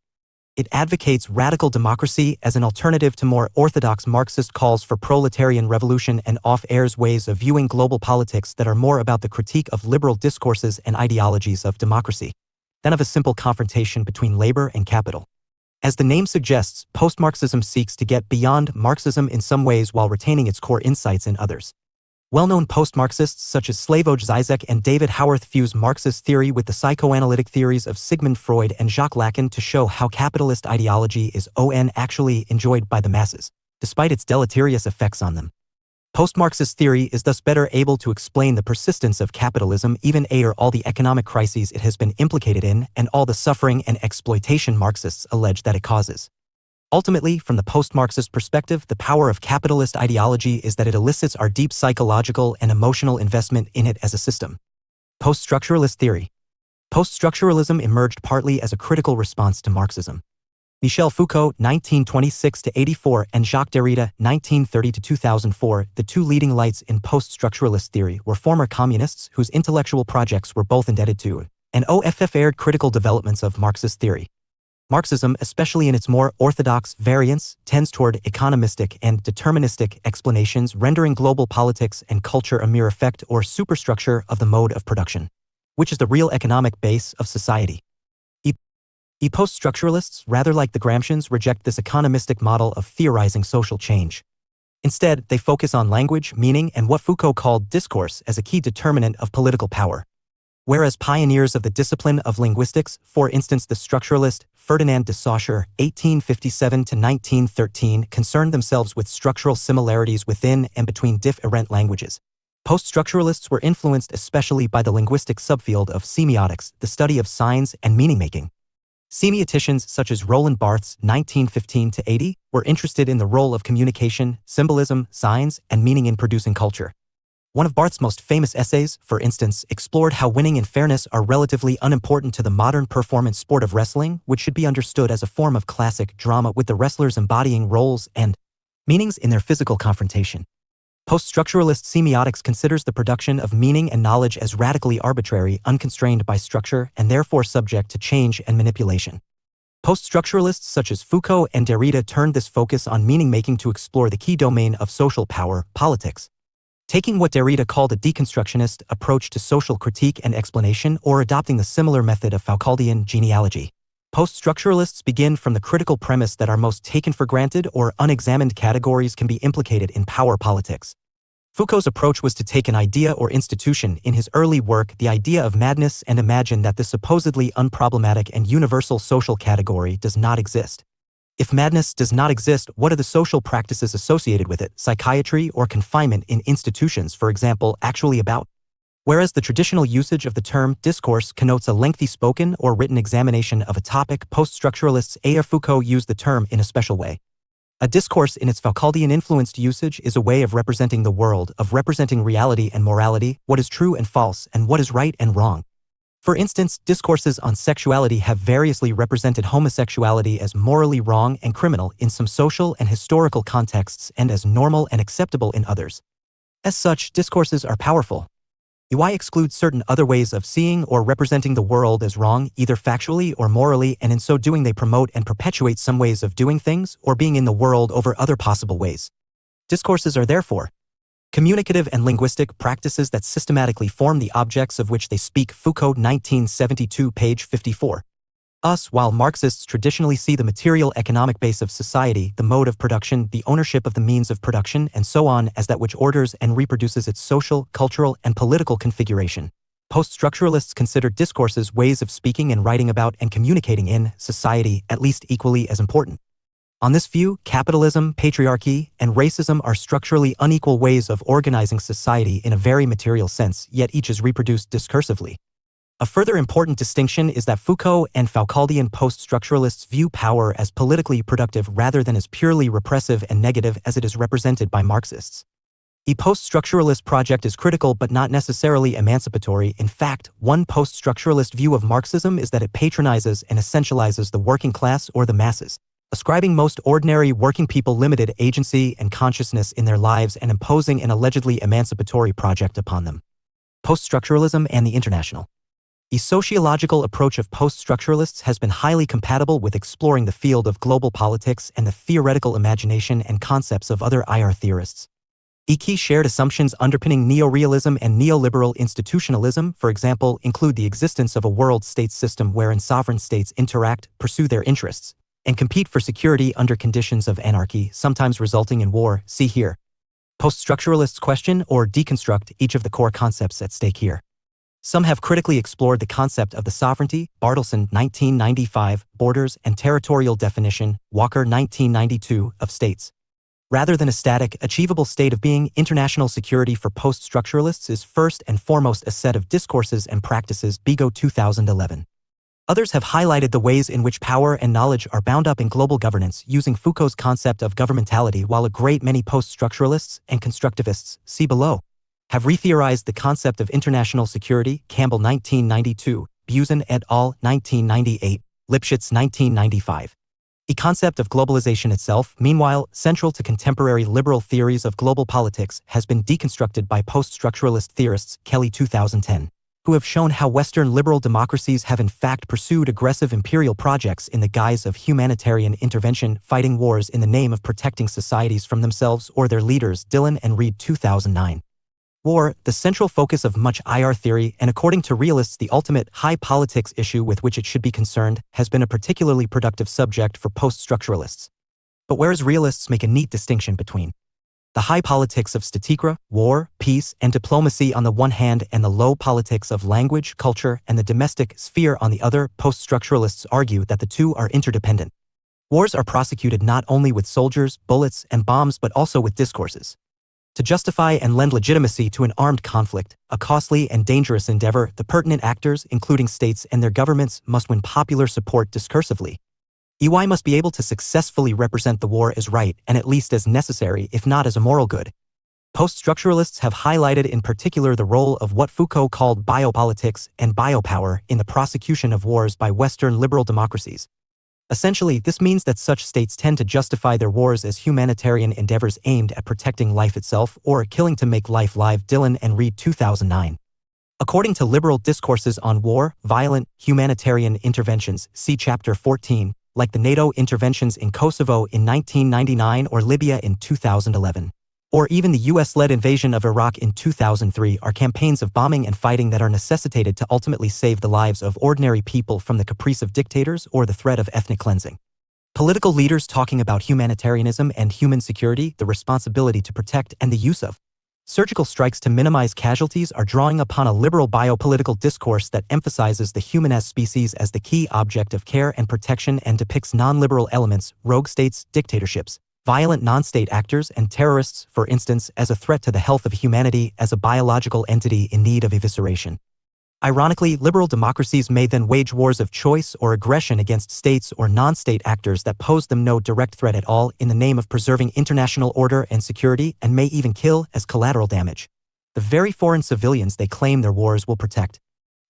It advocates radical democracy as an alternative to more orthodox Marxist calls for proletarian revolution and off-airs ways of viewing global politics that are more about the critique of liberal discourses and ideologies of democracy than of a simple confrontation between labor and capital. As the name suggests, post-Marxism seeks to get beyond Marxism in some ways while retaining its core insights in others. Well-known post-Marxists such as Slavoj Žižek and David Howarth fuse Marxist theory with the psychoanalytic theories of Sigmund Freud and Jacques Lacan to show how capitalist ideology is actually enjoyed by the masses, despite its deleterious effects on them. Post-Marxist theory is thus better able to explain the persistence of capitalism, even after all the economic crises it has been implicated in and all the suffering and exploitation Marxists allege that it causes. Ultimately, from the post-Marxist perspective, the power of capitalist ideology is that it elicits our deep psychological and emotional investment in it as a system. Post-structuralist theory. Post-structuralism emerged partly as a critical response to Marxism. Michel Foucault, 1926-84, and Jacques Derrida, 1930-2004, the two leading lights in post-structuralist theory, were former communists whose intellectual projects were both indebted to and aired critical developments of Marxist theory. Marxism, especially in its more orthodox variants, tends toward economistic and deterministic explanations, rendering global politics and culture a mere effect or superstructure of the mode of production, which is the real economic base of society. Post-structuralists, rather like the Gramscians, reject this economistic model of theorizing social change. Instead, they focus on language, meaning, and what Foucault called discourse as a key determinant of political power. Whereas pioneers of the discipline of linguistics, for instance the structuralist Ferdinand de Saussure (1857–1913), concerned themselves with structural similarities within and between different languages, post-structuralists were influenced especially by the linguistic subfield of semiotics, the study of signs and meaning-making. Semioticians such as Roland Barthes (1915–80) were interested in the role of communication, symbolism, signs, and meaning in producing culture. One of Barthes' most famous essays, for instance, explored how winning and fairness are relatively unimportant to the modern performance sport of wrestling, which should be understood as a form of classic drama with the wrestlers embodying roles and meanings in their physical confrontation. Post-structuralist semiotics considers the production of meaning and knowledge as radically arbitrary, unconstrained by structure, and therefore subject to change and manipulation. Post-structuralists such as Foucault and Derrida turned this focus on meaning-making to explore the key domain of social power, politics. Taking what Derrida called a deconstructionist approach to social critique and explanation, or adopting the similar method of Foucauldian genealogy. Post-structuralists begin from the critical premise that our most taken-for-granted or unexamined categories can be implicated in power politics. Foucault's approach was to take an idea or institution in his early work, the idea of madness, and imagine that this supposedly unproblematic and universal social category does not exist. If madness does not exist, what are the social practices associated with it, psychiatry or confinement in institutions, for example, actually about? Whereas the traditional usage of the term discourse connotes a lengthy spoken or written examination of a topic, post-structuralists A. R. Foucault used the term in a special way. A discourse in its Foucauldian-influenced usage is a way of representing the world, of representing reality and morality, what is true and false, and what is right and wrong. For instance, discourses on sexuality have variously represented homosexuality as morally wrong and criminal in some social and historical contexts and as normal and acceptable in others. As such, discourses are powerful. Why exclude certain other ways of seeing or representing the world as wrong, either factually or morally, and in so doing they promote and perpetuate some ways of doing things or being in the world over other possible ways. Discourses are therefore communicative and linguistic practices that systematically form the objects of which they speak. Foucault 1972, page 54. While Marxists traditionally see the material economic base of society, the mode of production, the ownership of the means of production, and so on, as that which orders and reproduces its social, cultural, and political configuration. Post-structuralists consider discourses ways of speaking and writing about and communicating in society at least equally as important. On this view, capitalism, patriarchy, and racism are structurally unequal ways of organizing society in a very material sense, yet each is reproduced discursively. A further important distinction is that Foucault and Foucauldian post-structuralists view power as politically productive rather than as purely repressive and negative as it is represented by Marxists. A post-structuralist project is critical but not necessarily emancipatory. In fact, one post-structuralist view of Marxism is that it patronizes and essentializes the working class or the masses, ascribing most ordinary working people limited agency and consciousness in their lives and imposing an allegedly emancipatory project upon them. Post-structuralism and the international. The sociological approach of post-structuralists has been highly compatible with exploring the field of global politics and the theoretical imagination and concepts of other IR theorists. Key shared assumptions underpinning neorealism and neoliberal institutionalism, for example, include the existence of a world state system wherein sovereign states interact, pursue their interests, and compete for security under conditions of anarchy, sometimes resulting in war. See here. Post-structuralists question or deconstruct each of the core concepts at stake here. Some have critically explored the concept of the sovereignty, Bartleson 1995, borders and territorial definition, Walker 1992, of states. Rather than a static, achievable state of being, international security for post-structuralists is first and foremost a set of discourses and practices. Bigot 2011. Others have highlighted the ways in which power and knowledge are bound up in global governance using Foucault's concept of governmentality, while a great many post-structuralists and constructivists, see below, have retheorized the concept of international security. Campbell 1992, Buzen et al. 1998, Lipschitz 1995. The concept of globalization itself, meanwhile, central to contemporary liberal theories of global politics, has been deconstructed by post-structuralist theorists, Kelly 2010, who have shown how Western liberal democracies have in fact pursued aggressive imperial projects in the guise of humanitarian intervention, fighting wars in the name of protecting societies from themselves or their leaders. Dillon and Reed 2009. War, the central focus of much IR theory, and according to realists the ultimate high politics issue with which it should be concerned, has been a particularly productive subject for post-structuralists. But whereas realists make a neat distinction between the high politics of statecra, war, peace, and diplomacy on the one hand and the low politics of language, culture, and the domestic sphere on the other, post-structuralists argue that the two are interdependent. Wars are prosecuted not only with soldiers, bullets, and bombs but also with discourses. To justify and lend legitimacy to an armed conflict, a costly and dangerous endeavor, the pertinent actors, including states and their governments, must win popular support discursively. EY must be able to successfully represent the war as right and at least as necessary, if not as a moral good. Post-structuralists have highlighted in particular the role of what Foucault called biopolitics and biopower in the prosecution of wars by Western liberal democracies. Essentially, this means that such states tend to justify their wars as humanitarian endeavors aimed at protecting life itself or killing to make life live. Dillon and Reed 2009. According to liberal discourses on war, violent, humanitarian interventions, see Chapter 14, like the NATO interventions in Kosovo in 1999 or Libya in 2011. Or even the US-led invasion of Iraq in 2003 are campaigns of bombing and fighting that are necessitated to ultimately save the lives of ordinary people from the caprice of dictators or the threat of ethnic cleansing. Political leaders talking about humanitarianism and human security, the responsibility to protect and the use of surgical strikes to minimize casualties are drawing upon a liberal biopolitical discourse that emphasizes the human as species as the key object of care and protection and depicts non-liberal elements, rogue states, dictatorships, violent non-state actors, and terrorists, for instance, as a threat to the health of humanity as a biological entity in need of evisceration. Ironically, liberal democracies may then wage wars of choice or aggression against states or non-state actors that pose them no direct threat at all in the name of preserving international order and security, and may even kill as collateral damage the very foreign civilians they claim their wars will protect.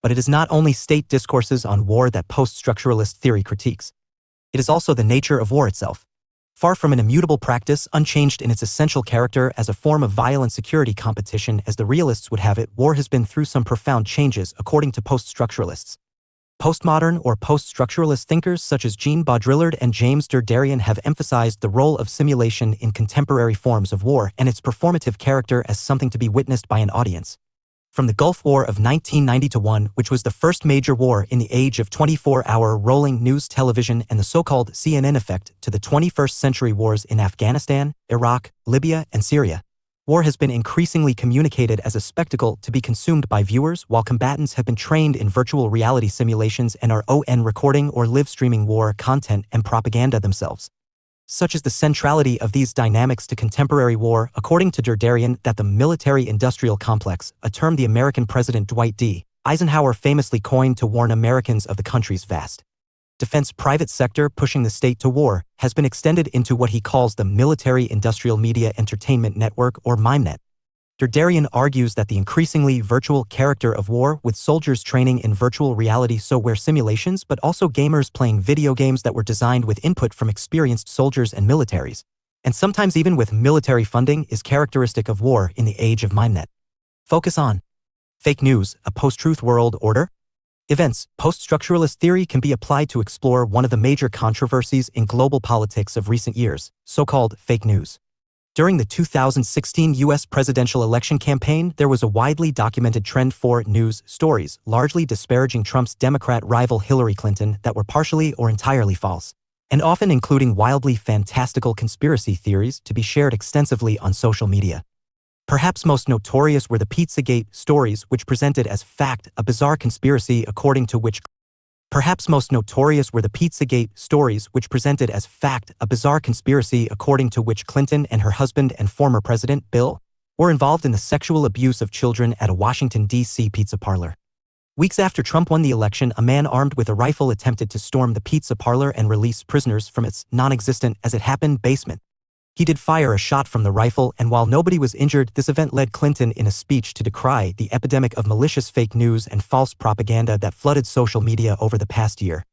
But it is not only state discourses on war that post-structuralist theory critiques. It is also the nature of war itself. Far from an immutable practice, unchanged in its essential character as a form of violent security competition as the realists would have it, war has been through some profound changes according to post-structuralists. Postmodern or post-structuralist thinkers such as Jean Baudrillard and James Derderian have emphasized the role of simulation in contemporary forms of war and its performative character as something to be witnessed by an audience. From the Gulf War of 1990-1, which was the first major war in the age of 24-hour rolling news television and the so-called CNN effect, to the 21st century wars in Afghanistan, Iraq, Libya, and Syria, war has been increasingly communicated as a spectacle to be consumed by viewers, while combatants have been trained in virtual reality simulations and are recording or live streaming war content and propaganda themselves. Such is the centrality of these dynamics to contemporary war, according to Derderian, that the military-industrial complex, a term the American President Dwight D. Eisenhower famously coined to warn Americans of the country's vast defense private sector pushing the state to war, has been extended into what he calls the Military-Industrial Media Entertainment Network, or MIMENET. Derderian argues that the increasingly virtual character of war, with soldiers training in virtual reality so-ware simulations but also gamers playing video games that were designed with input from experienced soldiers and militaries, and sometimes even with military funding, is characteristic of war in the age of MIMENET. Focus on fake news, a post-truth world order? Events. Post-structuralist theory can be applied to explore one of the major controversies in global politics of recent years, so-called fake news. During the 2016 U.S. presidential election campaign, there was a widely documented trend for news stories, largely disparaging Trump's Democrat rival Hillary Clinton, that were partially or entirely false, and often including wildly fantastical conspiracy theories to be shared extensively on social media. Perhaps most notorious were the Pizzagate stories, which presented as fact a bizarre conspiracy according to which Clinton and her husband and former President, Bill, were involved in the sexual abuse of children at a Washington, D.C. pizza parlor. Weeks after Trump won the election, a man armed with a rifle attempted to storm the pizza parlor and release prisoners from its non-existent, as it happened, basement. He did fire a shot from the rifle, and while nobody was injured, this event led Clinton in a speech to decry the epidemic of malicious fake news and false propaganda that flooded social media over the past year.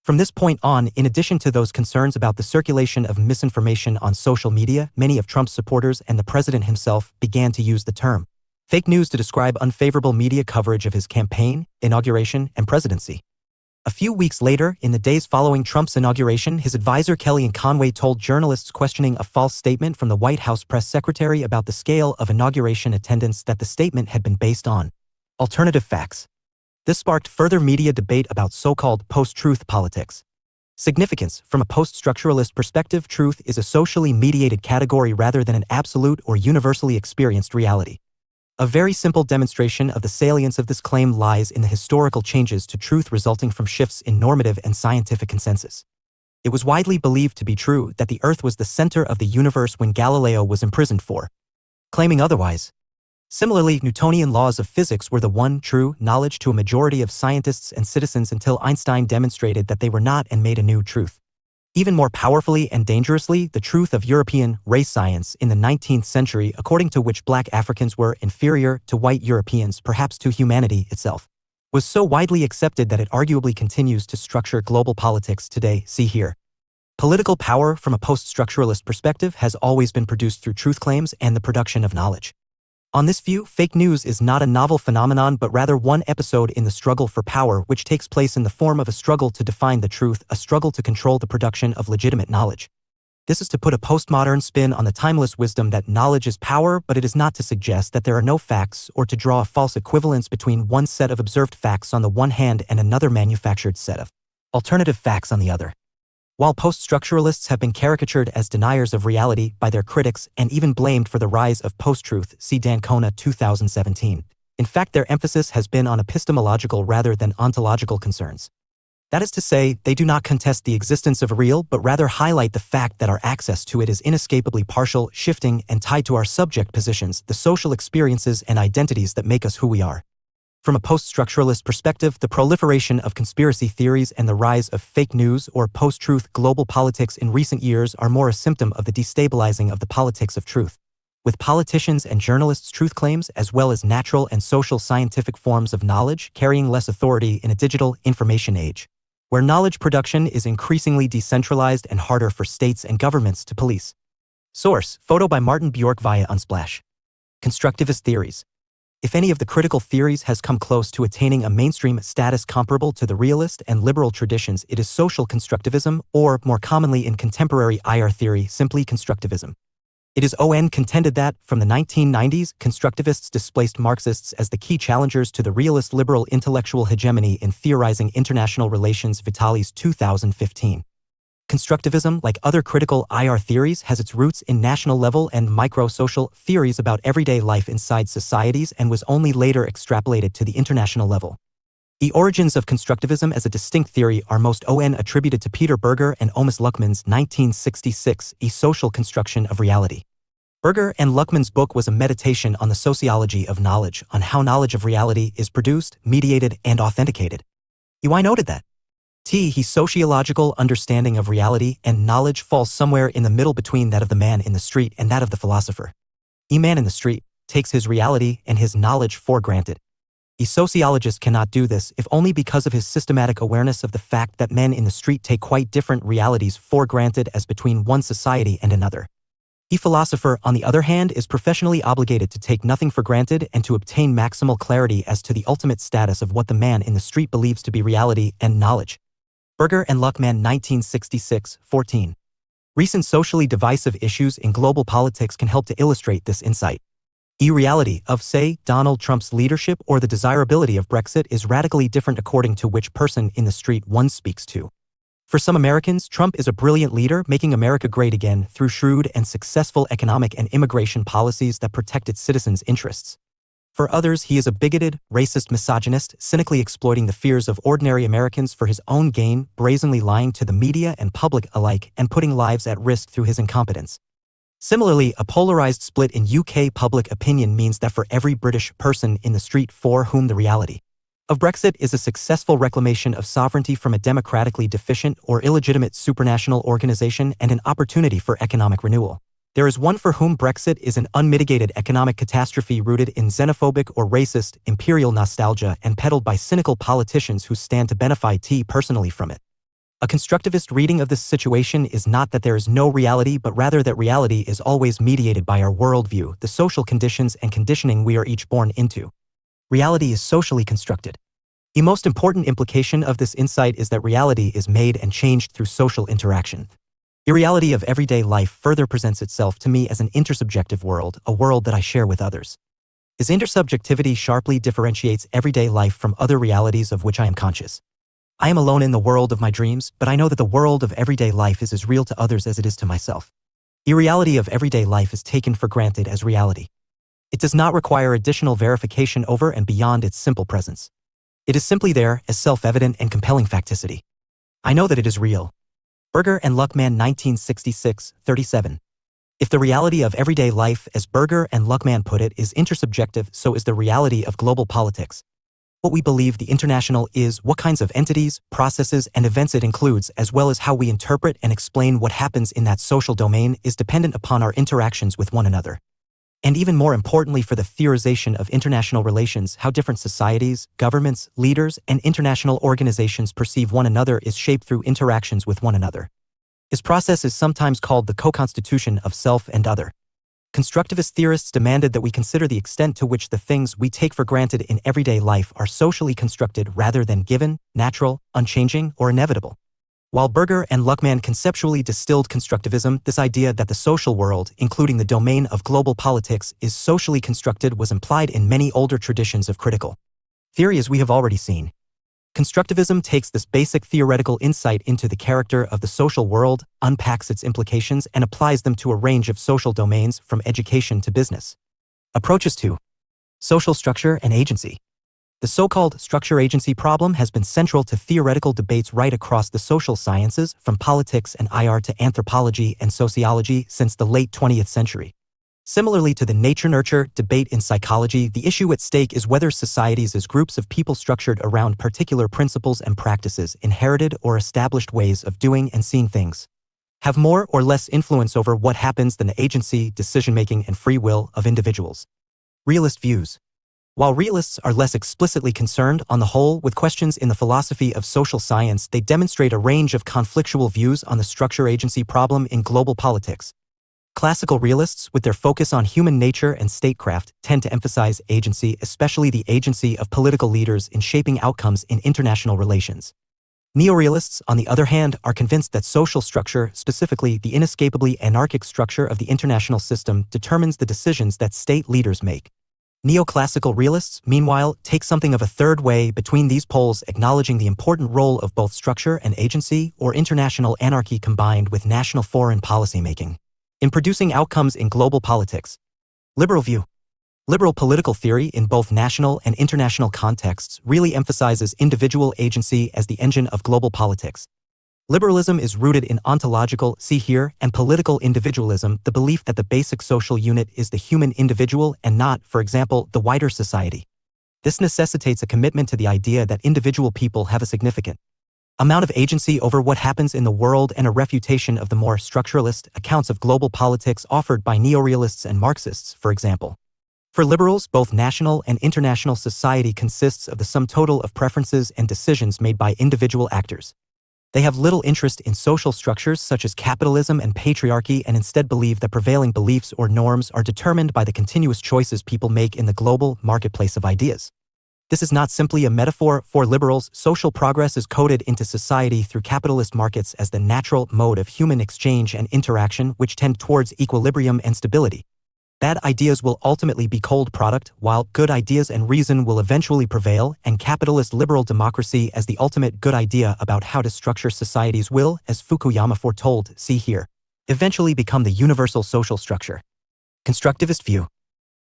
From this point on, in addition to those concerns about the circulation of misinformation on social media, many of Trump's supporters and the president himself began to use the term fake news to describe unfavorable media coverage of his campaign, inauguration, and presidency. A few weeks later, in the days following Trump's inauguration, his advisor Kellyanne Conway told journalists questioning a false statement from the White House press secretary about the scale of inauguration attendance that the statement had been based on alternative facts. This sparked further media debate about so-called post-truth politics. Significance: from a post-structuralist perspective, truth is a socially mediated category rather than an absolute or universally experienced reality. A very simple demonstration of the salience of this claim lies in the historical changes to truth resulting from shifts in normative and scientific consensus. It was widely believed to be true that the Earth was the center of the universe when Galileo was imprisoned for claiming otherwise. Similarly, Newtonian laws of physics were the one true knowledge to a majority of scientists and citizens until Einstein demonstrated that they were not and made a new truth. Even more powerfully and dangerously, the truth of European race science in the 19th century, according to which black Africans were inferior to white Europeans, perhaps to humanity itself, was so widely accepted that it arguably continues to structure global politics today. See here. Political power from a post-structuralist perspective has always been produced through truth claims and the production of knowledge. On this view, fake news is not a novel phenomenon but rather one episode in the struggle for power which takes place in the form of a struggle to define the truth, a struggle to control the production of legitimate knowledge. This is to put a postmodern spin on the timeless wisdom that knowledge is power, but it is not to suggest that there are no facts or to draw a false equivalence between one set of observed facts on the one hand and another manufactured set of alternative facts on the other. While post-structuralists have been caricatured as deniers of reality by their critics and even blamed for the rise of post-truth, see D'Ancona 2017, in fact their emphasis has been on epistemological rather than ontological concerns. That is to say, they do not contest the existence of a real but rather highlight the fact that our access to it is inescapably partial, shifting, and tied to our subject positions, the social experiences and identities that make us who we are. From a post-structuralist perspective, the proliferation of conspiracy theories and the rise of fake news or post-truth global politics in recent years are more a symptom of the destabilizing of the politics of truth. With politicians and journalists' truth claims as well as natural and social scientific forms of knowledge carrying less authority in a digital information age, where knowledge production is increasingly decentralized and harder for states and governments to police. Source: photo by Martin Bjork via Unsplash. Constructivist theories. If any of the critical theories has come close to attaining a mainstream status comparable to the realist and liberal traditions, it is social constructivism, or, more commonly in contemporary IR theory, simply constructivism. It is contended that, from the 1990s, constructivists displaced Marxists as the key challengers to the realist liberal intellectual hegemony in theorizing international relations. Vitalis 2015. Constructivism, like other critical IR theories, has its roots in national-level and micro-social theories about everyday life inside societies and was only later extrapolated to the international level. The origins of constructivism as a distinct theory are most attributed to Peter Berger and Omis Luckman's 1966 A Social Construction of Reality. Berger and Luckman's book was a meditation on the sociology of knowledge, on how knowledge of reality is produced, mediated, and authenticated. EY noted that his sociological understanding of reality and knowledge falls somewhere in the middle between that of the man in the street and that of the philosopher. A man in the street takes his reality and his knowledge for granted. A sociologist cannot do this, if only because of his systematic awareness of the fact that men in the street take quite different realities for granted as between one society and another. A philosopher, on the other hand, is professionally obligated to take nothing for granted and to obtain maximal clarity as to the ultimate status of what the man in the street believes to be reality and knowledge. Berger and Luckman 1966-14. Recent socially divisive issues in global politics can help to illustrate this insight. The reality of, say, Donald Trump's leadership or the desirability of Brexit is radically different according to which person in the street one speaks to. For some Americans, Trump is a brilliant leader making America great again through shrewd and successful economic and immigration policies that protect its citizens' interests. For others, he is a bigoted, racist misogynist, cynically exploiting the fears of ordinary Americans for his own gain, brazenly lying to the media and public alike, and putting lives at risk through his incompetence. Similarly, a polarized split in UK public opinion means that for every British person in the street for whom the reality of Brexit is a successful reclamation of sovereignty from a democratically deficient or illegitimate supranational organization and an opportunity for economic renewal, there is one for whom Brexit is an unmitigated economic catastrophe rooted in xenophobic or racist, imperial nostalgia and peddled by cynical politicians who stand to benefit personally from it. A constructivist reading of this situation is not that there is no reality but rather that reality is always mediated by our worldview, the social conditions and conditioning we are each born into. Reality is socially constructed. The most important implication of this insight is that reality is made and changed through social interaction. The reality of everyday life further presents itself to me as an intersubjective world, a world that I share with others. This intersubjectivity sharply differentiates everyday life from other realities of which I am conscious. I am alone in the world of my dreams, but I know that the world of everyday life is as real to others as it is to myself. The reality of everyday life is taken for granted as reality. It does not require additional verification over and beyond its simple presence. It is simply there as self-evident and compelling facticity. I know that it is real. Berger and Luckman 1966, 37. If the reality of everyday life, as Berger and Luckman put it, is intersubjective, so is the reality of global politics. What we believe the international is, what kinds of entities, processes, and events it includes, as well as how we interpret and explain what happens in that social domain, is dependent upon our interactions with one another. And even more importantly for the theorization of international relations, how different societies, governments, leaders, and international organizations perceive one another is shaped through interactions with one another. This process is sometimes called the co-constitution of self and other. Constructivist theorists demanded that we consider the extent to which the things we take for granted in everyday life are socially constructed rather than given, natural, unchanging, or inevitable. While Berger and Luckman conceptually distilled constructivism, this idea that the social world, including the domain of global politics, is socially constructed was implied in many older traditions of critical theory, as we have already seen. Constructivism takes this basic theoretical insight into the character of the social world, unpacks its implications, and applies them to a range of social domains from education to business. Approaches to social structure and agency. The so-called structure-agency problem has been central to theoretical debates right across the social sciences, from politics and IR to anthropology and sociology, since the late 20th century. Similarly to the nature-nurture debate in psychology, the issue at stake is whether societies as groups of people structured around particular principles and practices, inherited or established ways of doing and seeing things, have more or less influence over what happens than the agency, decision-making, and free will of individuals. Realist views. While realists are less explicitly concerned, on the whole, with questions in the philosophy of social science, they demonstrate a range of conflictual views on the structure-agency problem in global politics. Classical realists, with their focus on human nature and statecraft, tend to emphasize agency, especially the agency of political leaders in shaping outcomes in international relations. Neorealists, on the other hand, are convinced that social structure, specifically the inescapably anarchic structure of the international system, determines the decisions that state leaders make. Neoclassical realists, meanwhile, take something of a third way between these poles, acknowledging the important role of both structure and agency, or international anarchy combined with national foreign policy making, in producing outcomes in global politics. Liberal view. Liberal political theory, in both national and international contexts, really emphasizes individual agency as the engine of global politics. Liberalism is rooted in ontological, see here, and political individualism, the belief that the basic social unit is the human individual and not, for example, the wider society. This necessitates a commitment to the idea that individual people have a significant amount of agency over what happens in the world, and a refutation of the more structuralist accounts of global politics offered by neorealists and Marxists, for example. For liberals, both national and international society consists of the sum total of preferences and decisions made by individual actors. They have little interest in social structures such as capitalism and patriarchy, and instead believe that prevailing beliefs or norms are determined by the continuous choices people make in the global marketplace of ideas. This is not simply a metaphor. For liberals, social progress is coded into society through capitalist markets as the natural mode of human exchange and interaction, which tend towards equilibrium and stability. Bad ideas will ultimately be cold product, while good ideas and reason will eventually prevail, and capitalist liberal democracy as the ultimate good idea about how to structure societies will, as Fukuyama foretold, see here, eventually become the universal social structure. Constructivist view.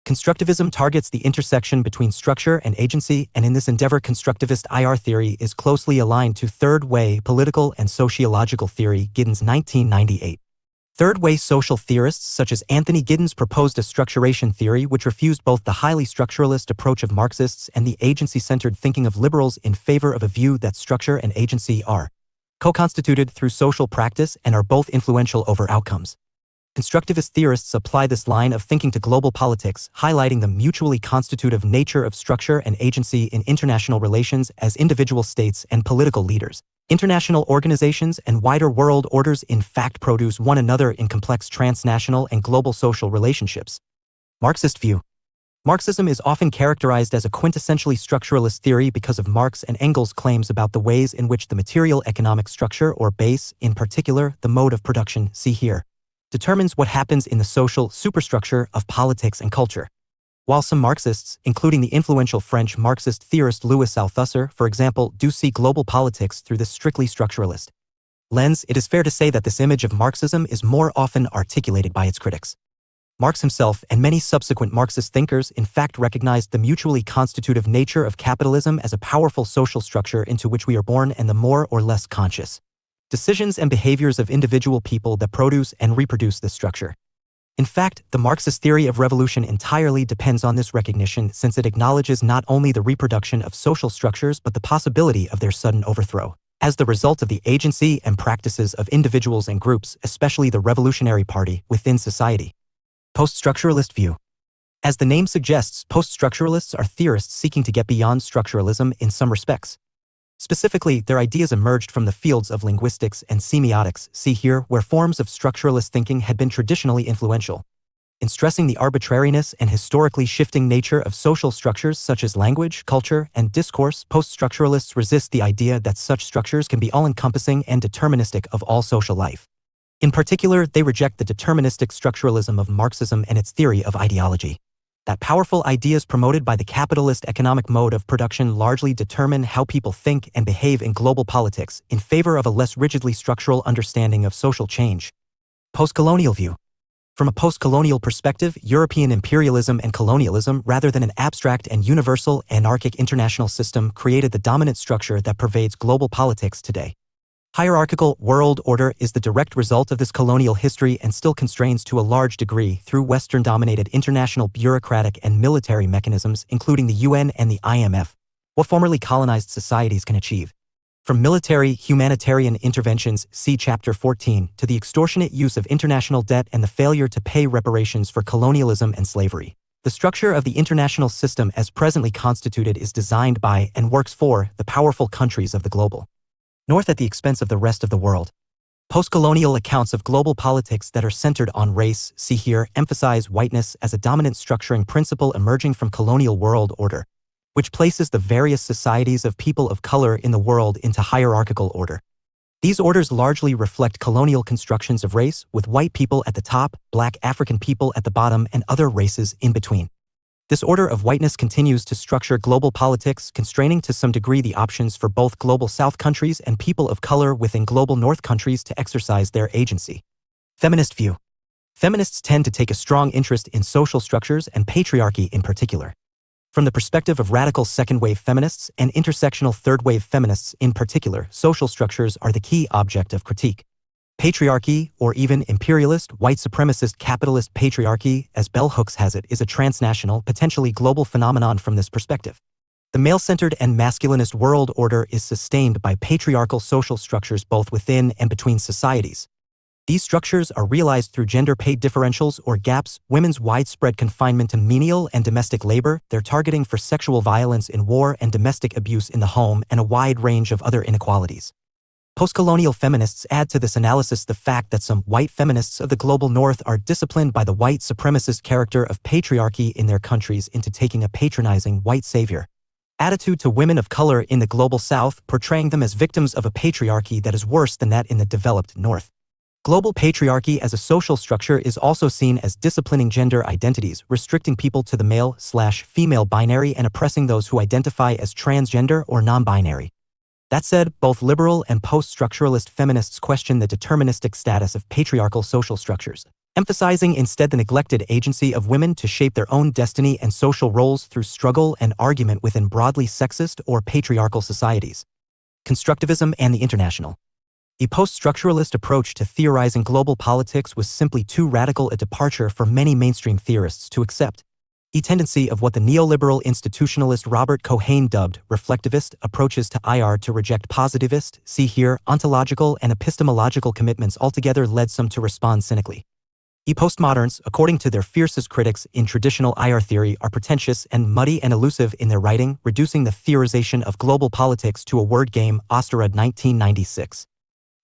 Constructivism targets the intersection between structure and agency, and in this endeavor Constructivist IR theory is closely aligned to third-way political and sociological theory, Giddens 1998. Third-way social theorists such as Anthony Giddens proposed a structuration theory which refused both the highly structuralist approach of Marxists and the agency-centered thinking of liberals in favor of a view that structure and agency are co-constituted through social practice and are both influential over outcomes. Constructivist theorists apply this line of thinking to global politics, highlighting the mutually constitutive nature of structure and agency in international relations as individual states and political leaders. International organizations and wider world orders in fact produce one another in complex transnational and global social relationships. Marxist view. Marxism is often characterized as a quintessentially structuralist theory because of Marx and Engels' claims about the ways in which the material economic structure or base, in particular the mode of production, see here, determines what happens in the social superstructure of politics and culture. While some Marxists, including the influential French Marxist theorist Louis Althusser, for example, do see global politics through this strictly structuralist lens, it is fair to say that this image of Marxism is more often articulated by its critics. Marx himself and many subsequent Marxist thinkers in fact recognized the mutually constitutive nature of capitalism as a powerful social structure into which we are born and the more or less conscious decisions and behaviors of individual people that produce and reproduce this structure. In fact, the Marxist theory of revolution entirely depends on this recognition, since it acknowledges not only the reproduction of social structures but the possibility of their sudden overthrow as the result of the agency and practices of individuals and groups, especially the Revolutionary Party, within society. Post-structuralist view. As the name suggests, post-structuralists are theorists seeking to get beyond structuralism in some respects. Specifically, their ideas emerged from the fields of linguistics and semiotics, see here, where forms of structuralist thinking had been traditionally influential. In stressing the arbitrariness and historically shifting nature of social structures such as language, culture, and discourse, post-structuralists resist the idea that such structures can be all-encompassing and deterministic of all social life. In particular, they reject the deterministic structuralism of Marxism and its theory of ideology. That powerful ideas promoted by the capitalist economic mode of production largely determine how people think and behave in global politics, in favor of a less rigidly structural understanding of social change. Postcolonial view. From a postcolonial perspective, European imperialism and colonialism, rather than an abstract and universal anarchic international system, created the dominant structure that pervades global politics today. Hierarchical world order is the direct result of this colonial history and still constrains to a large degree through Western-dominated international bureaucratic and military mechanisms, including the UN and the IMF, what formerly colonized societies can achieve. From military, humanitarian interventions, see Chapter 14, to the extortionate use of international debt and the failure to pay reparations for colonialism and slavery. The structure of the international system as presently constituted is designed by and works for the powerful countries of the global North at the expense of the rest of the world. Postcolonial accounts of global politics that are centered on race, see here, emphasize whiteness as a dominant structuring principle emerging from colonial world order, which places the various societies of people of color in the world into hierarchical order. These orders largely reflect colonial constructions of race, with white people at the top, black African people at the bottom, and other races in between. This order of whiteness continues to structure global politics, constraining to some degree the options for both global South countries and people of color within global North countries to exercise their agency. Feminist view. Feminists tend to take a strong interest in social structures and patriarchy in particular. From the perspective of radical second-wave feminists and intersectional third-wave feminists in particular, social structures are the key object of critique. Patriarchy, or even imperialist, white supremacist capitalist patriarchy, as Bell Hooks has it, is a transnational, potentially global phenomenon from this perspective. The male-centered and masculinist world order is sustained by patriarchal social structures both within and between societies. These structures are realized through gender pay differentials or gaps, women's widespread confinement to menial and domestic labor, their targeting for sexual violence in war and domestic abuse in the home, and a wide range of other inequalities. Postcolonial feminists add to this analysis the fact that some white feminists of the global North are disciplined by the white supremacist character of patriarchy in their countries into taking a patronizing white savior attitude to women of color in the global South, portraying them as victims of a patriarchy that is worse than that in the developed North. Global patriarchy as a social structure is also seen as disciplining gender identities, restricting people to the male/female binary and oppressing those who identify as transgender or non-binary. That said, both liberal and post-structuralist feminists question the deterministic status of patriarchal social structures, emphasizing instead the neglected agency of women to shape their own destiny and social roles through struggle and argument within broadly sexist or patriarchal societies. Constructivism and the international. A post-structuralist approach to theorizing global politics was simply too radical a departure for many mainstream theorists to accept. A tendency of what the neoliberal institutionalist Robert Cohane dubbed reflectivist approaches to IR to reject positivist, see here, ontological and epistemological commitments altogether led some to respond cynically. Postmoderns, according to their fiercest critics in traditional IR theory, are pretentious and muddy and elusive in their writing, reducing the theorization of global politics to a word game. Osterud, 1996.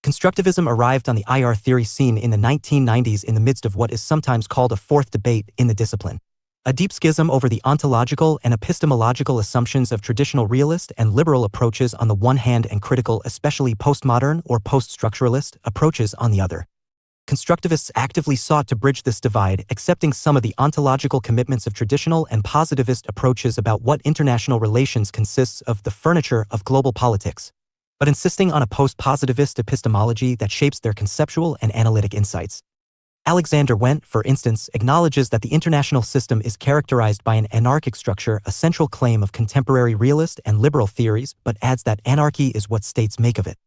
Constructivism arrived on the IR theory scene in the 1990s in the midst of what is sometimes called a fourth debate in the discipline. A deep schism over the ontological and epistemological assumptions of traditional realist and liberal approaches on the one hand and critical, especially postmodern or post-structuralist, approaches on the other. Constructivists actively sought to bridge this divide, accepting some of the ontological commitments of traditional and positivist approaches about what international relations consists of, the furniture of global politics, but insisting on a post-positivist epistemology that shapes their conceptual and analytic insights. Alexander Wendt, for instance, acknowledges that the international system is characterized by an anarchic structure, a central claim of contemporary realist and liberal theories, but adds that anarchy is what states make of it.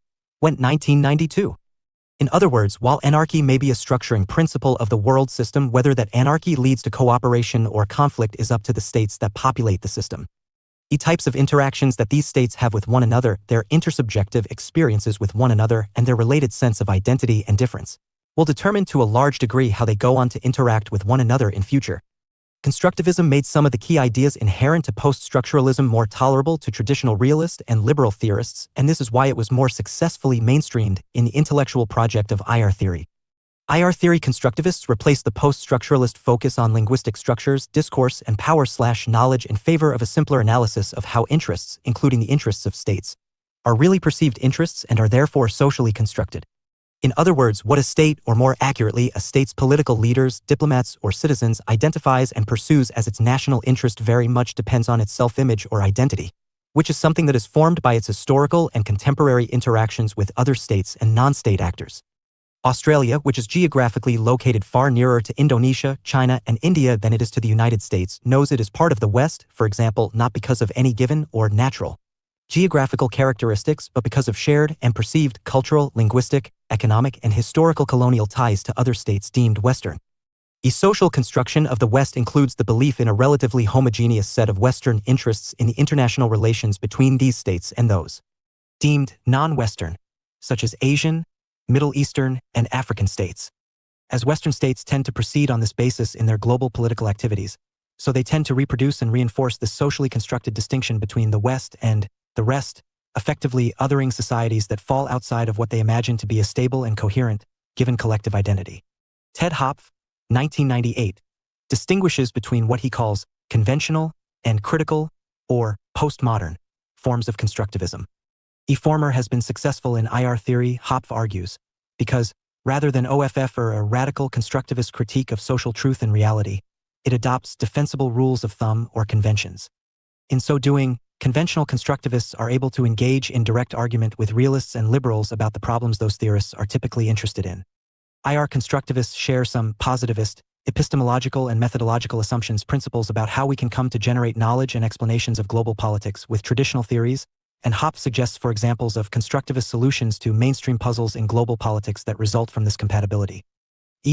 Wendt, 1992. In other words, while anarchy may be a structuring principle of the world system, whether that anarchy leads to cooperation or conflict is up to the states that populate the system. The types of interactions that these states have with one another, their intersubjective experiences with one another, and their related sense of identity and difference, will determine to a large degree how they go on to interact with one another in future. Constructivism made some of the key ideas inherent to post-structuralism more tolerable to traditional realist and liberal theorists, and this is why it was more successfully mainstreamed in the intellectual project of IR theory. IR theory constructivists replaced the post-structuralist focus on linguistic structures, discourse, and power/knowledge in favor of a simpler analysis of how interests, including the interests of states, are really perceived interests and are therefore socially constructed. In other words, what a state, or more accurately, a state's political leaders, diplomats, or citizens identifies and pursues as its national interest very much depends on its self-image or identity, which is something that is formed by its historical and contemporary interactions with other states and non-state actors. Australia, which is geographically located far nearer to Indonesia, China, and India than it is to the United States, knows it is part of the West, for example, not because of any given or natural geographical characteristics, but because of shared and perceived cultural, linguistic, economic, and historical colonial ties to other states deemed Western. The social construction of the West includes the belief in a relatively homogeneous set of Western interests in the international relations between these states and those deemed non-Western, such as Asian, Middle Eastern, and African states. As Western states tend to proceed on this basis in their global political activities, so they tend to reproduce and reinforce the socially constructed distinction between the West and the rest, effectively othering societies that fall outside of what they imagine to be a stable and coherent, given collective identity. Ted Hopf, 1998, distinguishes between what he calls conventional and critical, or postmodern, forms of constructivism. The former has been successful in IR theory, Hopf argues, because, rather than OFF or a radical constructivist critique of social truth and reality, it adopts defensible rules of thumb or conventions. In so doing, conventional constructivists are able to engage in direct argument with realists and liberals about the problems those theorists are typically interested in. IR constructivists share some positivist, epistemological and methodological assumptions, principles about how we can come to generate knowledge and explanations of global politics with traditional theories, and Hopf suggests for examples of constructivist solutions to mainstream puzzles in global politics that result from this compatibility.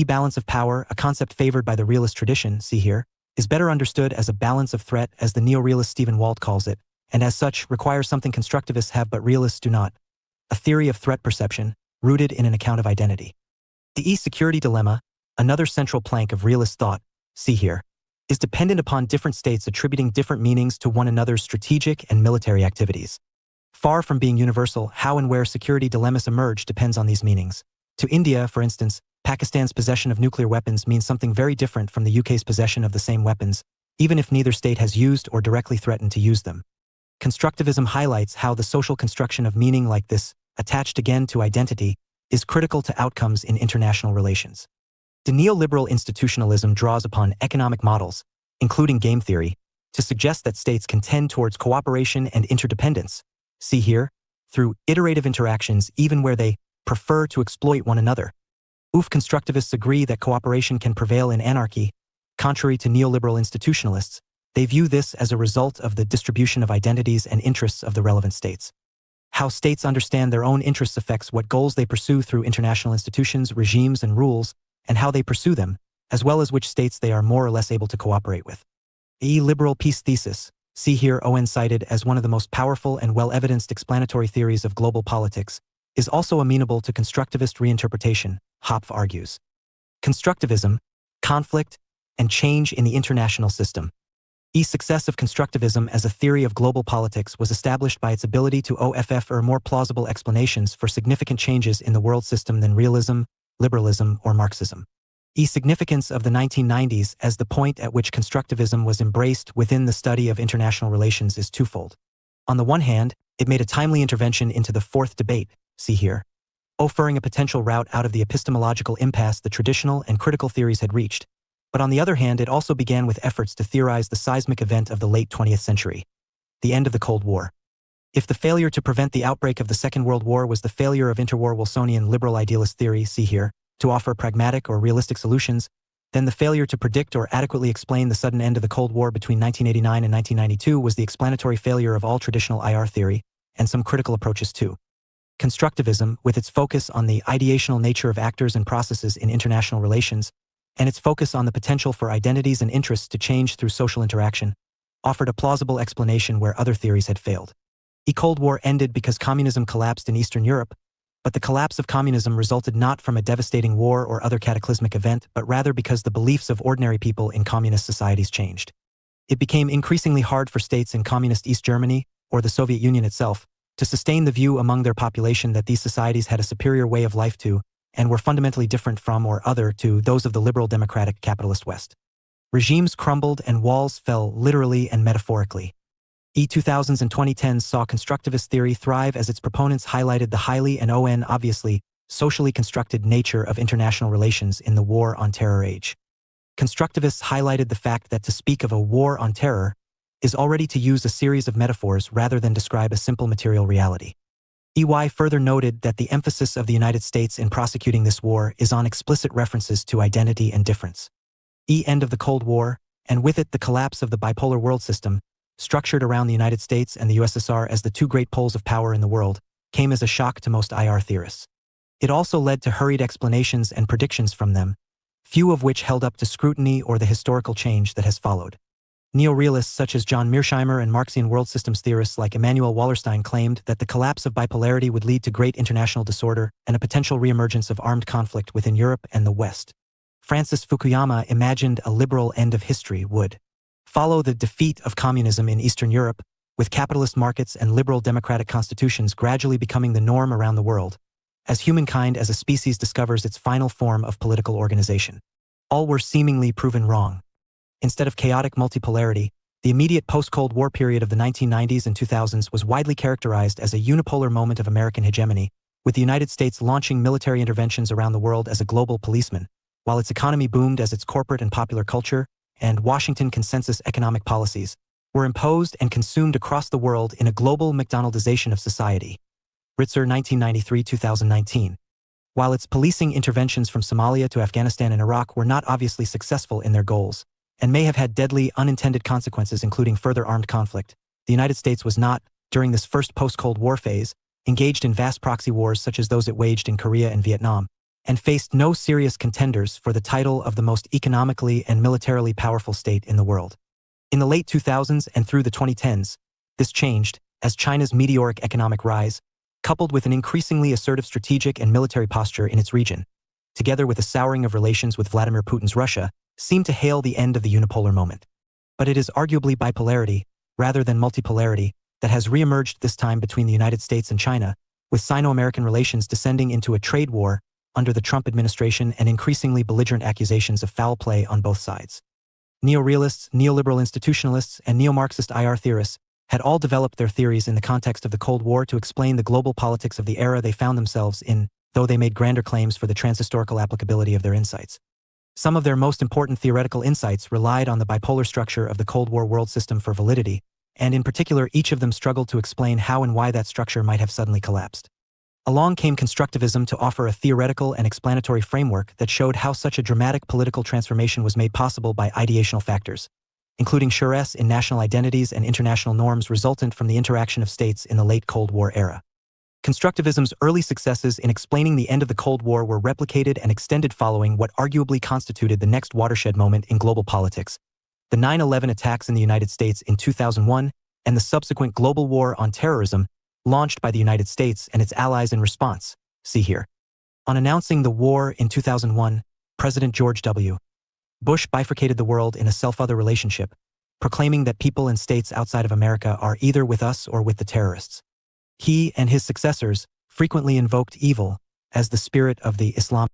Balance of power, a concept favored by the realist tradition, see here, is better understood as a balance of threat, as the neo-realist Stephen Walt calls it, and as such requires something constructivists have but realists do not: a theory of threat perception, rooted in an account of identity. The security dilemma, another central plank of realist thought, see here, is dependent upon different states attributing different meanings to one another's strategic and military activities. Far from being universal, how and where security dilemmas emerge depends on these meanings. To India, for instance, Pakistan's possession of nuclear weapons means something very different from the UK's possession of the same weapons, even if neither state has used or directly threatened to use them. Constructivism highlights how the social construction of meaning like this, attached again to identity, is critical to outcomes in international relations. The neoliberal institutionalism draws upon economic models, including game theory, to suggest that states can tend towards cooperation and interdependence, see here, through iterative interactions even where they prefer to exploit one another. Constructivists agree that cooperation can prevail in anarchy. Contrary to neoliberal institutionalists, they view this as a result of the distribution of identities and interests of the relevant states. How states understand their own interests affects what goals they pursue through international institutions, regimes, and rules, and how they pursue them, as well as which states they are more or less able to cooperate with. The liberal peace thesis, see here ON cited as one of the most powerful and well-evidenced explanatory theories of global politics, is also amenable to constructivist reinterpretation, Hopf argues. Constructivism, conflict, and change in the international system. The success of constructivism as a theory of global politics was established by its ability to offer more plausible explanations for significant changes in the world system than realism, liberalism, or Marxism. Significance of the 1990s as the point at which constructivism was embraced within the study of international relations is twofold. On the one hand, it made a timely intervention into the fourth debate, see here, offering a potential route out of the epistemological impasse the traditional and critical theories had reached. But on the other hand, it also began with efforts to theorize the seismic event of the late 20th century, the end of the Cold War. If the failure to prevent the outbreak of the Second World War was the failure of interwar Wilsonian liberal idealist theory, see here, to offer pragmatic or realistic solutions, then the failure to predict or adequately explain the sudden end of the Cold War between 1989 and 1992 was the explanatory failure of all traditional IR theory, and some critical approaches too. Constructivism, with its focus on the ideational nature of actors and processes in international relations, and its focus on the potential for identities and interests to change through social interaction, offered a plausible explanation where other theories had failed. The Cold War ended because communism collapsed in Eastern Europe, but the collapse of communism resulted not from a devastating war or other cataclysmic event, but rather because the beliefs of ordinary people in communist societies changed. It became increasingly hard for states in communist East Germany, or the Soviet Union itself, to sustain the view among their population that these societies had a superior way of life to, and were fundamentally different from or other to those of the liberal democratic capitalist West. Regimes crumbled and walls fell literally and metaphorically. The 2000s and 2010s saw constructivist theory thrive as its proponents highlighted the highly and obviously socially constructed nature of international relations in the war on terror age. Constructivists highlighted the fact that to speak of a war on terror is already to use a series of metaphors rather than describe a simple material reality. EY further noted that the emphasis of the United States in prosecuting this war is on explicit references to identity and difference. The end of the Cold War, and with it the collapse of the bipolar world system, structured around the United States and the USSR as the two great poles of power in the world, came as a shock to most IR theorists. It also led to hurried explanations and predictions from them, few of which held up to scrutiny or the historical change that has followed. Neo-realists such as John Mearsheimer and Marxian world systems theorists like Emanuel Wallerstein claimed that the collapse of bipolarity would lead to great international disorder and a potential reemergence of armed conflict within Europe and the West. Francis Fukuyama imagined a liberal end of history would follow the defeat of communism in Eastern Europe, with capitalist markets and liberal democratic constitutions gradually becoming the norm around the world, as humankind as a species discovers its final form of political organization. All were seemingly proven wrong. Instead of chaotic multipolarity, the immediate post-Cold War period of the 1990s and 2000s was widely characterized as a unipolar moment of American hegemony, with the United States launching military interventions around the world as a global policeman, while its economy boomed as its corporate and popular culture and Washington consensus economic policies were imposed and consumed across the world in a global McDonaldization of society. Ritzer 1993-2019. While its policing interventions from Somalia to Afghanistan and Iraq were not obviously successful in their goals, and may have had deadly unintended consequences including further armed conflict, the United States was not, during this first post-Cold War phase, engaged in vast proxy wars such as those it waged in Korea and Vietnam, and faced no serious contenders for the title of the most economically and militarily powerful state in the world. In the late 2000s and through the 2010s, this changed as China's meteoric economic rise, coupled with an increasingly assertive strategic and military posture in its region, together with a souring of relations with Vladimir Putin's Russia, seemed to hail the end of the unipolar moment. But it is arguably bipolarity, rather than multipolarity, that has reemerged this time between the United States and China, with Sino-American relations descending into a trade war under the Trump administration and increasingly belligerent accusations of foul play on both sides. Neo-realists, neoliberal institutionalists, and neo-Marxist IR theorists had all developed their theories in the context of the Cold War to explain the global politics of the era they found themselves in, though they made grander claims for the transhistorical applicability of their insights. Some of their most important theoretical insights relied on the bipolar structure of the Cold War world system for validity, and in particular each of them struggled to explain how and why that structure might have suddenly collapsed. Along came constructivism to offer a theoretical and explanatory framework that showed how such a dramatic political transformation was made possible by ideational factors, including duress in national identities and international norms resultant from the interaction of states in the late Cold War era. Constructivism's early successes in explaining the end of the Cold War were replicated and extended following what arguably constituted the next watershed moment in global politics, the 9/11 attacks in the United States in 2001 and the subsequent global war on terrorism launched by the United States and its allies in response, see here. On announcing the war in 2001, President George W. Bush bifurcated the world in a self-other relationship, proclaiming that people and states outside of America are either with us or with the terrorists. He and his successors frequently invoked evil as the spirit of the Islam.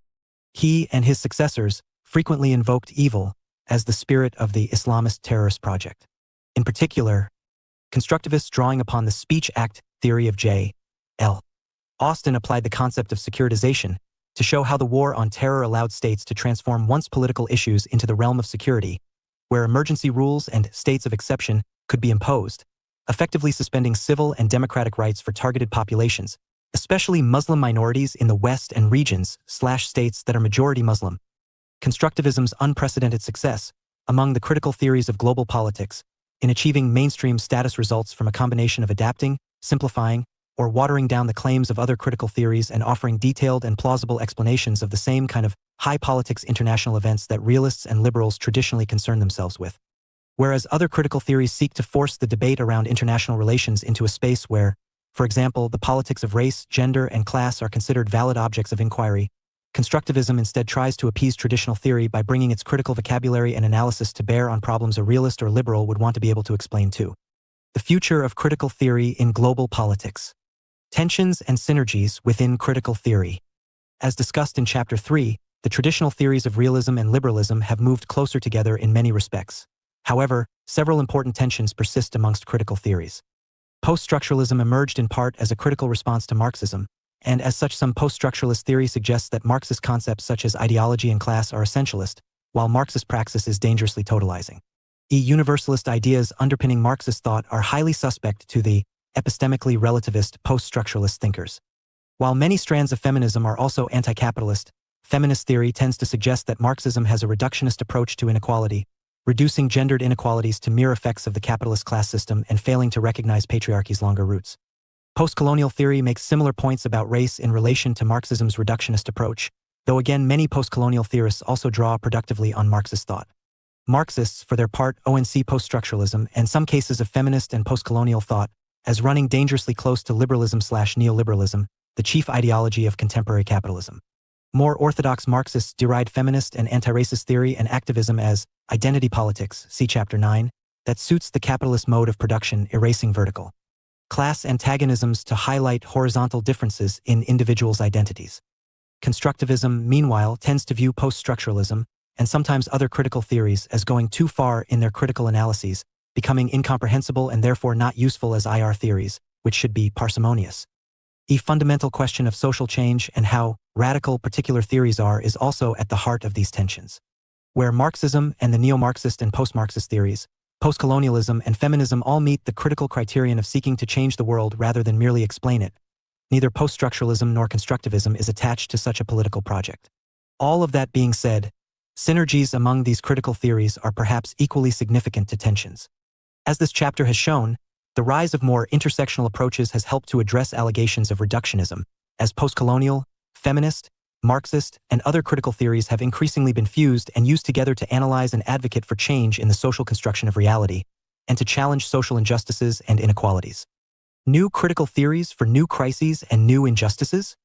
He and his successors frequently invoked evil as the spirit of the Islamist terrorist project. In particular, constructivists drawing upon the Speech Act theory of J.L. Austin applied the concept of securitization to show how the war on terror allowed states to transform once political issues into the realm of security, where emergency rules and states of exception could be imposed, effectively suspending civil and democratic rights for targeted populations, especially Muslim minorities in the West and regions/states that are majority Muslim. Constructivism's unprecedented success among the critical theories of global politics in achieving mainstream status results from a combination of adapting, simplifying, or watering down the claims of other critical theories and offering detailed and plausible explanations of the same kind of high politics international events that realists and liberals traditionally concern themselves with. Whereas other critical theories seek to force the debate around international relations into a space where, for example, the politics of race, gender, and class are considered valid objects of inquiry, constructivism instead tries to appease traditional theory by bringing its critical vocabulary and analysis to bear on problems a realist or liberal would want to be able to explain too. The future of critical theory in global politics. Tensions and synergies within critical theory. As discussed in Chapter 3, the traditional theories of realism and liberalism have moved closer together in many respects. However, several important tensions persist amongst critical theories. Post-structuralism emerged in part as a critical response to Marxism, and as such some post-structuralist theory suggests that Marxist concepts such as ideology and class are essentialist, while Marxist praxis is dangerously totalizing. Universalist ideas underpinning Marxist thought are highly suspect to the epistemically relativist post-structuralist thinkers. While many strands of feminism are also anti-capitalist, feminist theory tends to suggest that Marxism has a reductionist approach to inequality, reducing gendered inequalities to mere effects of the capitalist class system and failing to recognize patriarchy's longer roots. Postcolonial theory makes similar points about race in relation to Marxism's reductionist approach, though again many postcolonial theorists also draw productively on Marxist thought. Marxists, for their part, ONC post-structuralism and some cases of feminist and postcolonial thought as running dangerously close to liberalism/neoliberalism, the chief ideology of contemporary capitalism. More orthodox Marxists deride feminist and anti-racist theory and activism as identity politics, see Chapter 9, that suits the capitalist mode of production, erasing vertical class antagonisms to highlight horizontal differences in individuals' identities. Constructivism, meanwhile, tends to view post-structuralism and sometimes other critical theories as going too far in their critical analyses, becoming incomprehensible and therefore not useful as IR theories, which should be parsimonious. A fundamental question of social change and how radical particular theories are is also at the heart of these tensions. Where Marxism and the neo-Marxist and post-Marxist theories, postcolonialism and feminism all meet the critical criterion of seeking to change the world rather than merely explain it, neither post-structuralism nor constructivism is attached to such a political project. All of that being said, synergies among these critical theories are perhaps equally significant to tensions. As this chapter has shown, the rise of more intersectional approaches has helped to address allegations of reductionism, as postcolonial, feminist, Marxist, and other critical theories have increasingly been fused and used together to analyze and advocate for change in the social construction of reality, and to challenge social injustices and inequalities. New critical theories for new crises and new injustices?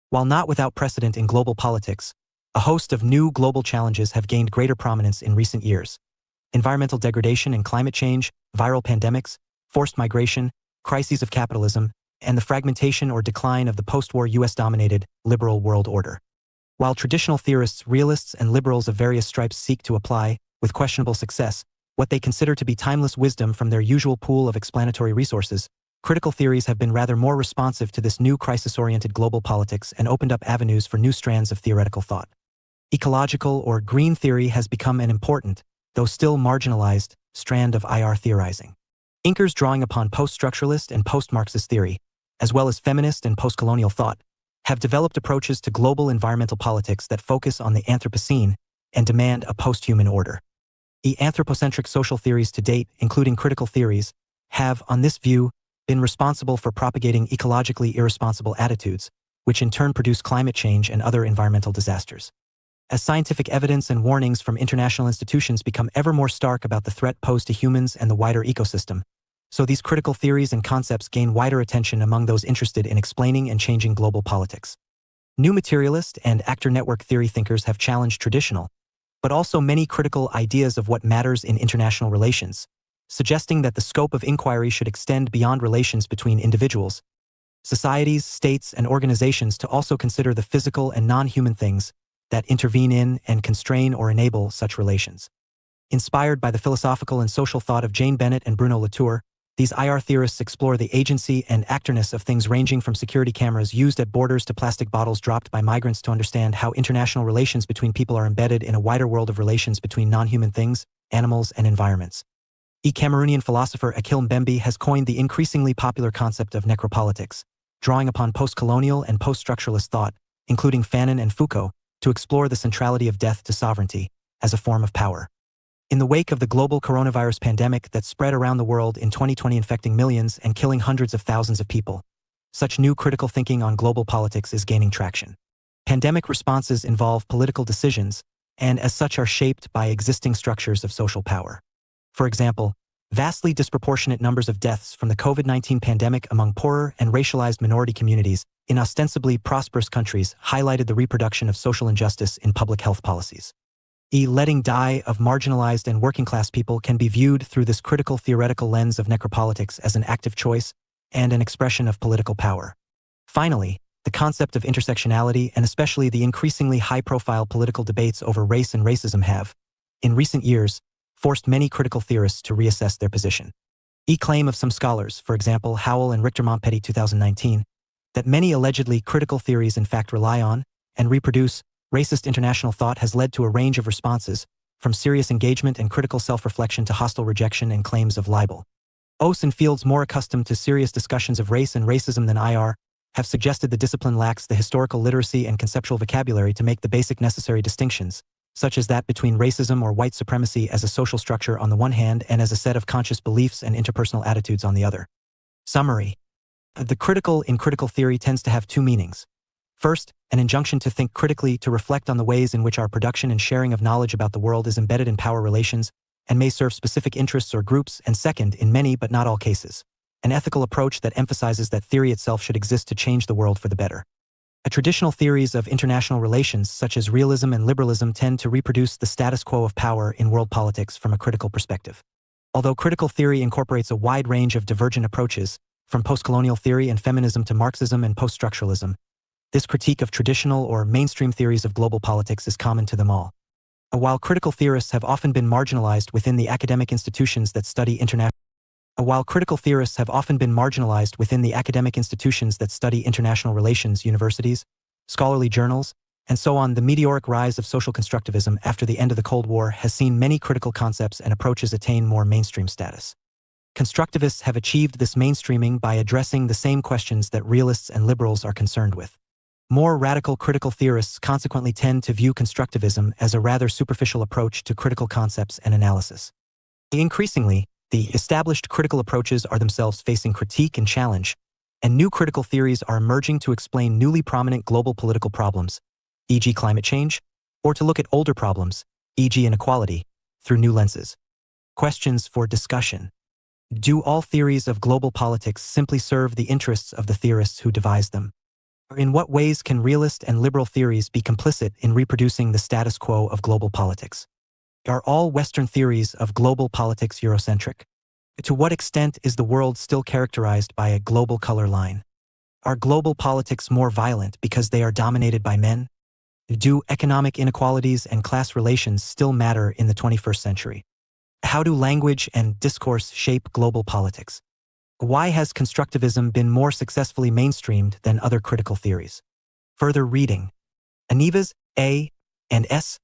While not without precedent in global politics, a host of new global challenges have gained greater prominence in recent years. Environmental degradation and climate change, viral pandemics, forced migration, crises of capitalism, and the fragmentation or decline of the post-war US-dominated liberal world order. While traditional theorists, realists, and liberals of various stripes seek to apply, with questionable success, what they consider to be timeless wisdom from their usual pool of explanatory resources, critical theories have been rather more responsive to this new crisis-oriented global politics and opened up avenues for new strands of theoretical thought. Ecological or green theory has become an important, though still marginalized, strand of IR theorizing. Thinkers drawing upon post-structuralist and post-Marxist theory, as well as feminist and postcolonial thought, have developed approaches to global environmental politics that focus on the Anthropocene and demand a post-human order. The anthropocentric social theories to date, including critical theories, have, on this view, been responsible for propagating ecologically irresponsible attitudes, which in turn produce climate change and other environmental disasters. As scientific evidence and warnings from international institutions become ever more stark about the threat posed to humans and the wider ecosystem, so these critical theories and concepts gain wider attention among those interested in explaining and changing global politics. New materialist and actor network theory thinkers have challenged traditional, but also many critical ideas of what matters in international relations, suggesting that the scope of inquiry should extend beyond relations between individuals, societies, states, and organizations to also consider the physical and non-human things that intervene in and constrain or enable such relations. Inspired by the philosophical and social thought of Jane Bennett and Bruno Latour, these IR theorists explore the agency and actorness of things ranging from security cameras used at borders to plastic bottles dropped by migrants to understand how international relations between people are embedded in a wider world of relations between non-human things, animals, and environments. Cameroonian philosopher Akil Mbembe has coined the increasingly popular concept of necropolitics, drawing upon post-colonial and post-structuralist thought, including Fanon and Foucault, to explore the centrality of death to sovereignty as a form of power. In the wake of the global coronavirus pandemic that spread around the world in 2020, infecting millions and killing hundreds of thousands of people, such new critical thinking on global politics is gaining traction. Pandemic responses involve political decisions, and as such are shaped by existing structures of social power. For example, vastly disproportionate numbers of deaths from the COVID-19 pandemic among poorer and racialized minority communities in ostensibly prosperous countries highlighted the reproduction of social injustice in public health policies. Letting die of marginalized and working-class people can be viewed through this critical theoretical lens of necropolitics as an active choice and an expression of political power. Finally, the concept of intersectionality and especially the increasingly high-profile political debates over race and racism have, in recent years, forced many critical theorists to reassess their position. Claim of some scholars, for example Howell and Richter Montpetit 2019, that many allegedly critical theories in fact rely on and reproduce racist international thought has led to a range of responses, from serious engagement and critical self-reflection to hostile rejection and claims of libel. Oss and fields more accustomed to serious discussions of race and racism than IR have suggested the discipline lacks the historical literacy and conceptual vocabulary to make the basic necessary distinctions, such as that between racism or white supremacy as a social structure on the one hand and as a set of conscious beliefs and interpersonal attitudes on the other. Summary. The critical in critical theory tends to have two meanings. First, an injunction to think critically, to reflect on the ways in which our production and sharing of knowledge about the world is embedded in power relations and may serve specific interests or groups, and second, in many but not all cases, an ethical approach that emphasizes that theory itself should exist to change the world for the better. Traditional theories of international relations such as realism and liberalism tend to reproduce the status quo of power in world politics from a critical perspective. Although critical theory incorporates a wide range of divergent approaches, from postcolonial theory and feminism to Marxism and post-structuralism, this critique of traditional or mainstream theories of global politics is common to them all. While critical theorists have often been marginalized within the academic institutions that study international relations, universities, scholarly journals, and so on, the meteoric rise of social constructivism after the end of the Cold War has seen many critical concepts and approaches attain more mainstream status. Constructivists have achieved this mainstreaming by addressing the same questions that realists and liberals are concerned with. More radical critical theorists consequently tend to view constructivism as a rather superficial approach to critical concepts and analysis. Increasingly, the established critical approaches are themselves facing critique and challenge, and new critical theories are emerging to explain newly prominent global political problems, e.g. climate change, or to look at older problems, e.g. inequality, through new lenses. Questions for discussion. Do all theories of global politics simply serve the interests of the theorists who devised them? Or in what ways can realist and liberal theories be complicit in reproducing the status quo of global politics? Are all Western theories of global politics Eurocentric? To what extent is the world still characterized by a global color line? Are global politics more violent because they are dominated by men? Do economic inequalities and class relations still matter in the 21st century? How do language and discourse shape global politics? Why has constructivism been more successfully mainstreamed than other critical theories? Further reading. Anivas, A. and S.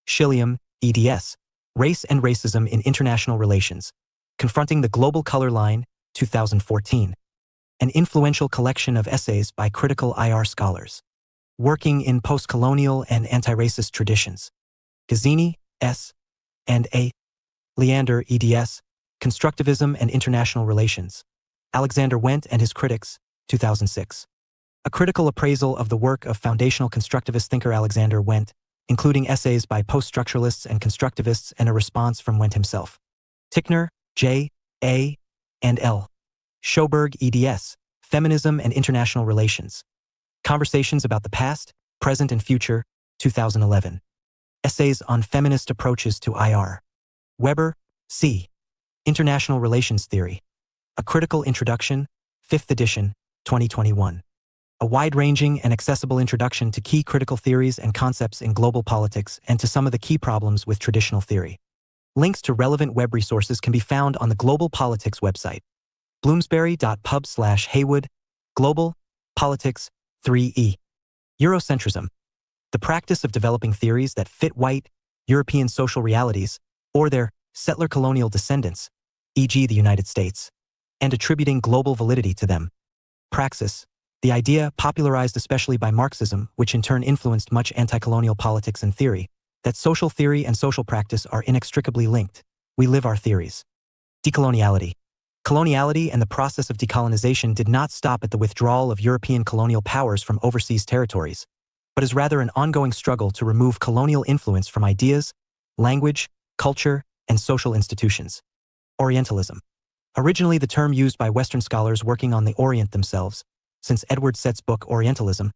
Schilliam, eds. Race and Racism in International Relations. Confronting the Global Color Line, 2014. An influential collection of essays by critical IR scholars. Working in Postcolonial and Anti-Racist Traditions. Gazzini, S. and A. Leander, eds. Constructivism and International Relations. Alexander Wendt and His Critics, 2006. A critical appraisal of the work of foundational constructivist thinker Alexander Wendt, including essays by post-structuralists and constructivists and a response from Wendt himself. Tickner, J. A. and L. Schoberg, eds. Feminism and International Relations. Conversations about the Past, Present and Future, 2011. Essays on Feminist Approaches to IR. Weber, C. International Relations Theory. A Critical Introduction, 5th edition, 2021. a wide-ranging and accessible introduction to key critical theories and concepts in global politics and to some of the key problems with traditional theory. Links to relevant web resources can be found on the Global Politics website, bloomsbury.pub/Heywood, Global, Politics, 3E. Eurocentrism. The practice of developing theories that fit white, European social realities, or their settler colonial descendants, e.g. the United States, and attributing global validity to them. Praxis. The idea, popularized especially by Marxism, which in turn influenced much anti-colonial politics and theory, that social theory and social practice are inextricably linked. We live our theories. Decoloniality. Coloniality and the process of decolonization did not stop at the withdrawal of European colonial powers from overseas territories, but is rather an ongoing struggle to remove colonial influence from ideas, language, culture, and social institutions. Orientalism. Originally the term used by Western scholars working on the Orient themselves, since Edward Said's book Orientalism,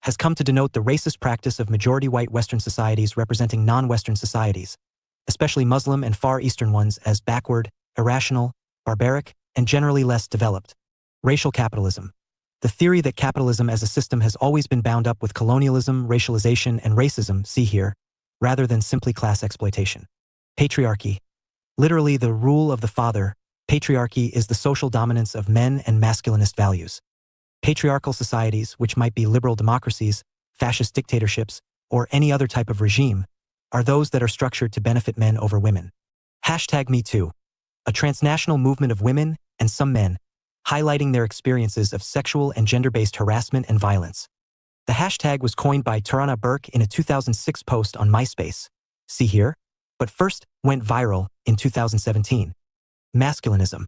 has come to denote the racist practice of majority white Western societies representing non-Western societies, especially Muslim and Far Eastern ones, as backward, irrational, barbaric, and generally less developed. Racial capitalism. The theory that capitalism as a system has always been bound up with colonialism, racialization, and racism, see here, rather than simply class exploitation. Patriarchy. Literally the rule of the father, patriarchy is the social dominance of men and masculinist values. Patriarchal societies, which might be liberal democracies, fascist dictatorships, or any other type of regime, are those that are structured to benefit men over women. #MeToo. A transnational movement of women, and some men, highlighting their experiences of sexual and gender-based harassment and violence. The hashtag was coined by Tarana Burke in a 2006 post on MySpace, see here, but first went viral in 2017. Masculinism.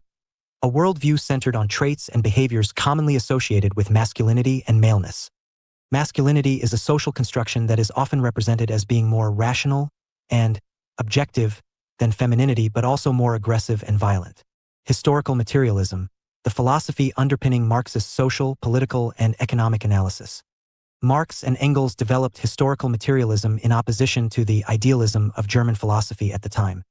A worldview centered on traits and behaviors commonly associated with masculinity and maleness. Masculinity is a social construction that is often represented as being more rational and objective than femininity, but also more aggressive and violent. Historical materialism, the philosophy underpinning Marxist social, political, and economic analysis. Marx and Engels developed historical materialism in opposition to the idealism of German philosophy at the time.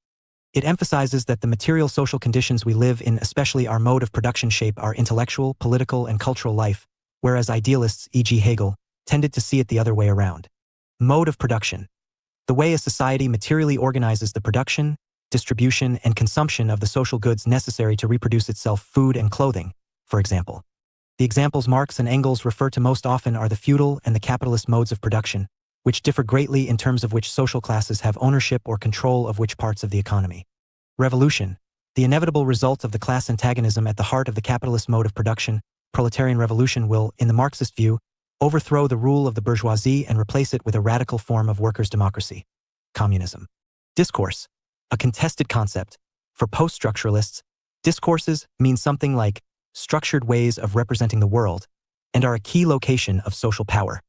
It emphasizes that the material social conditions we live in, especially our mode of production, shape our intellectual, political, and cultural life, whereas idealists, e.g. Hegel, tended to see it the other way around. Mode of production. The way a society materially organizes the production, distribution, and consumption of the social goods necessary to reproduce itself, food and clothing, for example. The examples Marx and Engels refer to most often are the feudal and the capitalist modes of production, which differ greatly in terms of which social classes have ownership or control of which parts of the economy. Revolution. The inevitable result of the class antagonism at the heart of the capitalist mode of production, proletarian revolution will, in the Marxist view, overthrow the rule of the bourgeoisie and replace it with a radical form of workers' democracy. Communism. Discourse. A contested concept. For post-structuralists, discourses mean something like structured ways of representing the world and are a key location of social power.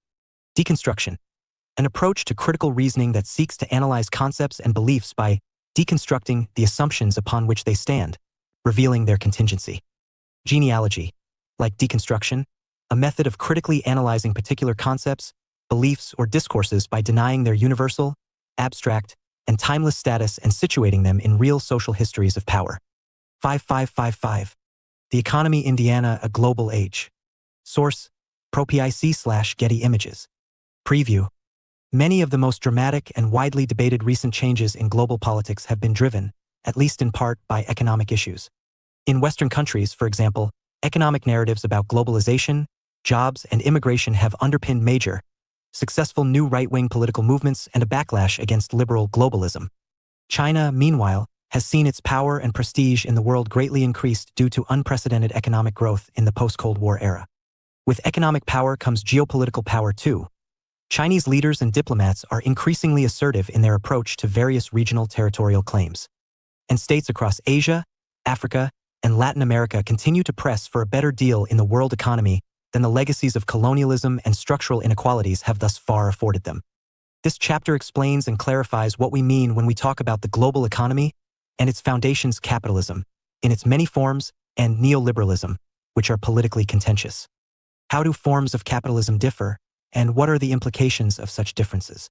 Deconstruction. An approach to critical reasoning that seeks to analyze concepts and beliefs by deconstructing the assumptions upon which they stand, revealing their contingency. Genealogy. Like deconstruction, a method of critically analyzing particular concepts, beliefs, or discourses by denying their universal, abstract, and timeless status and situating them in real social histories of power. 5555. The Economy, Indiana, A Global Age. Source, ProPIC/Getty Images. Preview. Many of the most dramatic and widely debated recent changes in global politics have been driven, at least in part, by economic issues. In Western countries, for example, economic narratives about globalization, jobs, and immigration have underpinned major, successful new right-wing political movements and a backlash against liberal globalism. China, meanwhile, has seen its power and prestige in the world greatly increased due to unprecedented economic growth in the post-Cold War era. With economic power comes geopolitical power too. Chinese leaders and diplomats are increasingly assertive in their approach to various regional territorial claims. And states across Asia, Africa, and Latin America continue to press for a better deal in the world economy than the legacies of colonialism and structural inequalities have thus far afforded them. This chapter explains and clarifies what we mean when we talk about the global economy and its foundations, capitalism, in its many forms, and neoliberalism, which are politically contentious. How do forms of capitalism differ, and what are the implications of such differences?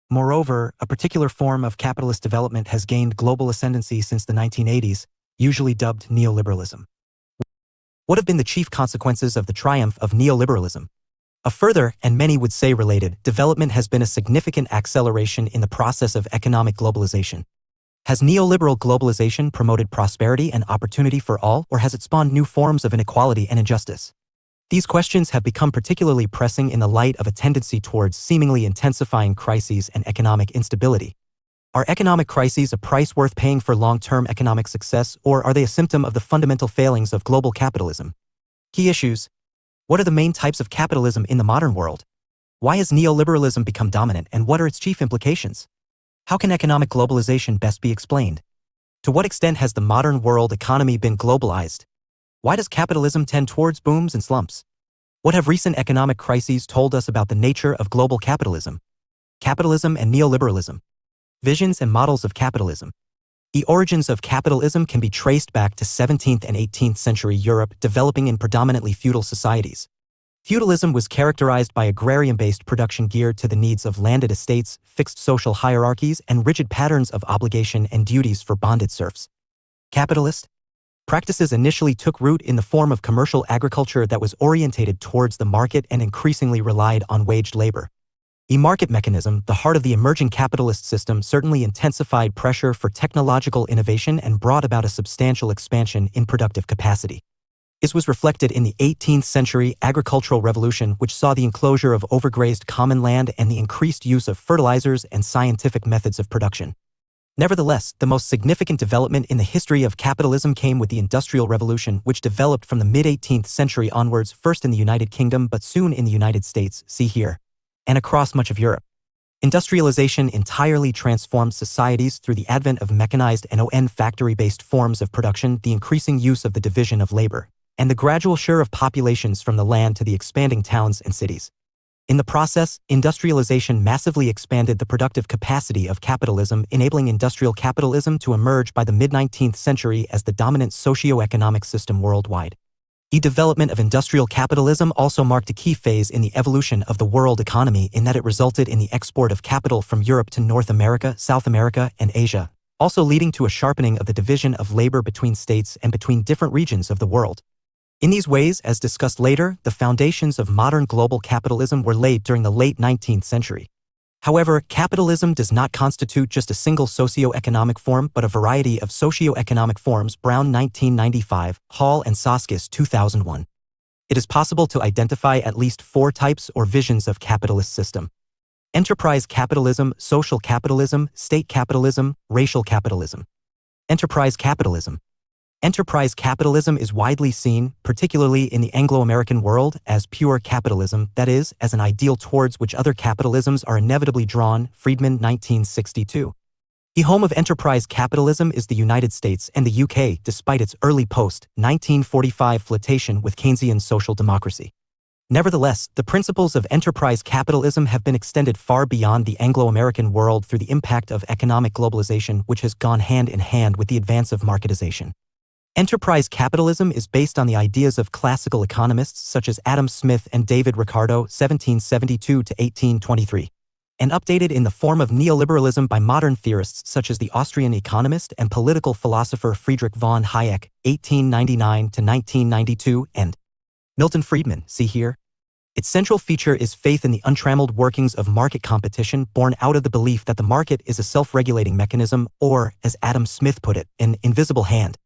Moreover, a particular form of capitalist development has gained global ascendancy since the 1980s, usually dubbed neoliberalism. What have been the chief consequences of the triumph of neoliberalism? A further, and many would say related, development has been a significant acceleration in the process of economic globalization. Has neoliberal globalization promoted prosperity and opportunity for all, or has it spawned new forms of inequality and injustice? These questions have become particularly pressing in the light of a tendency towards seemingly intensifying crises and economic instability. Are economic crises a price worth paying for long-term economic success, or are they a symptom of the fundamental failings of global capitalism? Key issues. What are the main types of capitalism in the modern world? Why has neoliberalism become dominant, and what are its chief implications? How can economic globalization best be explained? To what extent has the modern world economy been globalized? Why does capitalism tend towards booms and slumps? What have recent economic crises told us about the nature of global capitalism? Capitalism and neoliberalism. Visions and models of capitalism. The origins of capitalism can be traced back to 17th and 18th century Europe, developing in predominantly feudal societies. Feudalism was characterized by agrarian-based production geared to the needs of landed estates, fixed social hierarchies, and rigid patterns of obligation and duties for bonded serfs. Capitalist practices initially took root in the form of commercial agriculture that was orientated towards the market and increasingly relied on waged labor. The market mechanism, the heart of the emerging capitalist system, certainly intensified pressure for technological innovation and brought about a substantial expansion in productive capacity. This was reflected in the 18th century agricultural revolution, which saw the enclosure of overgrazed common land and the increased use of fertilizers and scientific methods of production. Nevertheless, the most significant development in the history of capitalism came with the Industrial Revolution, which developed from the mid-18th century onwards, first in the United Kingdom but soon in the United States, see here, and across much of Europe. Industrialization entirely transformed societies through the advent of mechanized and factory-based forms of production, the increasing use of the division of labor, and the gradual share of populations from the land to the expanding towns and cities. In the process, industrialization massively expanded the productive capacity of capitalism, enabling industrial capitalism to emerge by the mid-19th century as the dominant socio-economic system worldwide. The development of industrial capitalism also marked a key phase in the evolution of the world economy in that it resulted in the export of capital from Europe to North America, South America, and Asia, also leading to a sharpening of the division of labor between states and between different regions of the world. In these ways, as discussed later, the foundations of modern global capitalism were laid during the late 19th century. However, capitalism does not constitute just a single socio-economic form but a variety of socio-economic forms. Brown 1995, Hall and Soskis 2001. It is possible to identify at least 4 types or visions of capitalist system. Enterprise capitalism, social capitalism, state capitalism, racial capitalism. Enterprise capitalism. Enterprise capitalism is widely seen, particularly in the Anglo-American world, as pure capitalism, that is, as an ideal towards which other capitalisms are inevitably drawn. Friedman 1962. The home of enterprise capitalism is the United States and the UK, despite its early post-1945 flirtation with Keynesian social democracy. Nevertheless, the principles of enterprise capitalism have been extended far beyond the Anglo-American world through the impact of economic globalization, which has gone hand in hand with the advance of marketization. Enterprise capitalism is based on the ideas of classical economists such as Adam Smith and David Ricardo (1772–1823), and updated in the form of neoliberalism by modern theorists such as the Austrian economist and political philosopher Friedrich von Hayek (1899–1992) and Milton Friedman, see here. Its central feature is faith in the untrammeled workings of market competition, born out of the belief that the market is a self-regulating mechanism, or, as Adam Smith put it, an invisible hand.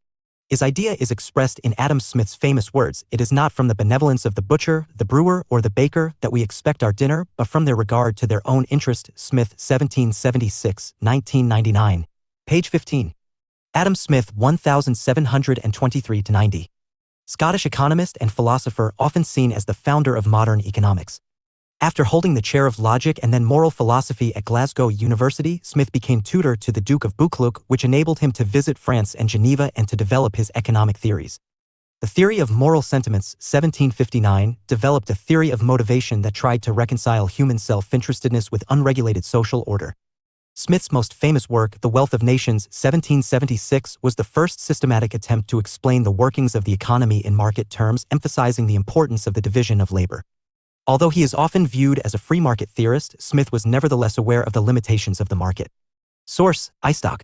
His idea is expressed in Adam Smith's famous words: "It is not from the benevolence of the butcher, the brewer, or the baker that we expect our dinner, but from their regard to their own interest." Smith 1776–1999. Page 15. Adam Smith 1723–90. Scottish economist and philosopher, often seen as the founder of modern economics. After holding the chair of logic and then moral philosophy at Glasgow University, Smith became tutor to the Duke of Buccleuch, which enabled him to visit France and Geneva and to develop his economic theories. The theory of moral sentiments, 1759, developed a theory of motivation that tried to reconcile human self-interestedness with unregulated social order. Smith's most famous work, The Wealth of Nations, 1776, was the first systematic attempt to explain the workings of the economy in market terms, emphasizing the importance of the division of labor. Although he is often viewed as a free market theorist, Smith was nevertheless aware of the limitations of the market. Source: iStock.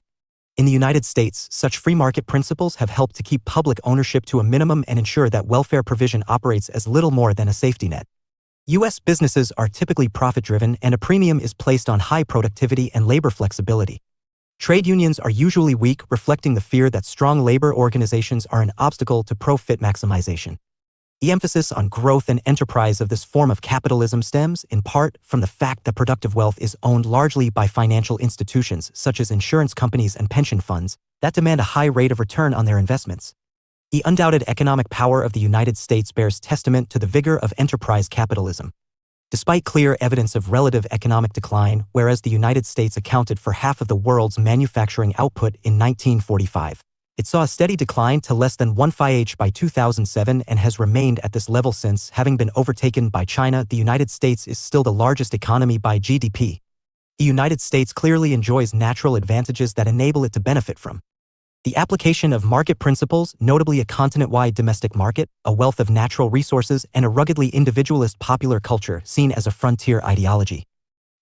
In the United States, such free market principles have helped to keep public ownership to a minimum and ensure that welfare provision operates as little more than a safety net. U.S. businesses are typically profit-driven and a premium is placed on high productivity and labor flexibility. Trade unions are usually weak, reflecting the fear that strong labor organizations are an obstacle to profit maximization. The emphasis on growth and enterprise of this form of capitalism stems, in part, from the fact that productive wealth is owned largely by financial institutions such as insurance companies and pension funds that demand a high rate of return on their investments. The undoubted economic power of the United States bears testament to the vigor of enterprise capitalism. Despite clear evidence of relative economic decline, whereas the United States accounted for half of the world's manufacturing output in 1945, it saw a steady decline to less than 1/5 by 2007 and has remained at this level since, having been overtaken by China. The United States is still the largest economy by GDP. The United States clearly enjoys natural advantages that enable it to benefit from the application of market principles, notably a continent-wide domestic market, a wealth of natural resources, and a ruggedly individualist popular culture seen as a frontier ideology.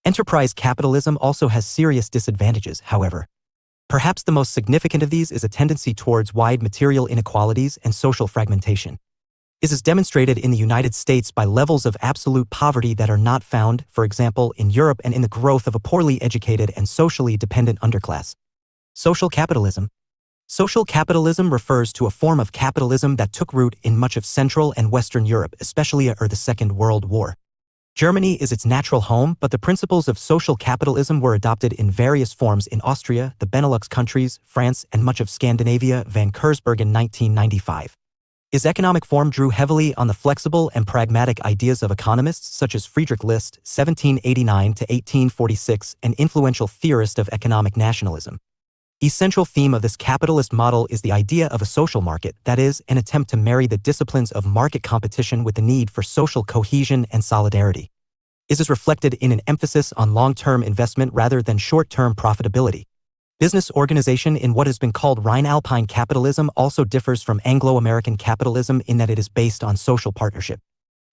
Enterprise capitalism also has serious disadvantages, however. Perhaps the most significant of these is a tendency towards wide material inequalities and social fragmentation. This is demonstrated in the United States by levels of absolute poverty that are not found, for example, in Europe, and in the growth of a poorly educated and socially dependent underclass. Social capitalism. Social capitalism refers to a form of capitalism that took root in much of Central and Western Europe, especially after the Second World War. Germany is its natural home, but the principles of social capitalism were adopted in various forms in Austria, the Benelux countries, France, and much of Scandinavia. Van Kersberg in 1995. His economic form drew heavily on the flexible and pragmatic ideas of economists such as Friedrich List, 1789 to 1846, an influential theorist of economic nationalism. The central theme of this capitalist model is the idea of a social market, that is, an attempt to marry the disciplines of market competition with the need for social cohesion and solidarity. This is reflected in an emphasis on long-term investment rather than short-term profitability. Business organization in what has been called Rhine-Alpine capitalism also differs from Anglo-American capitalism in that it is based on social partnership.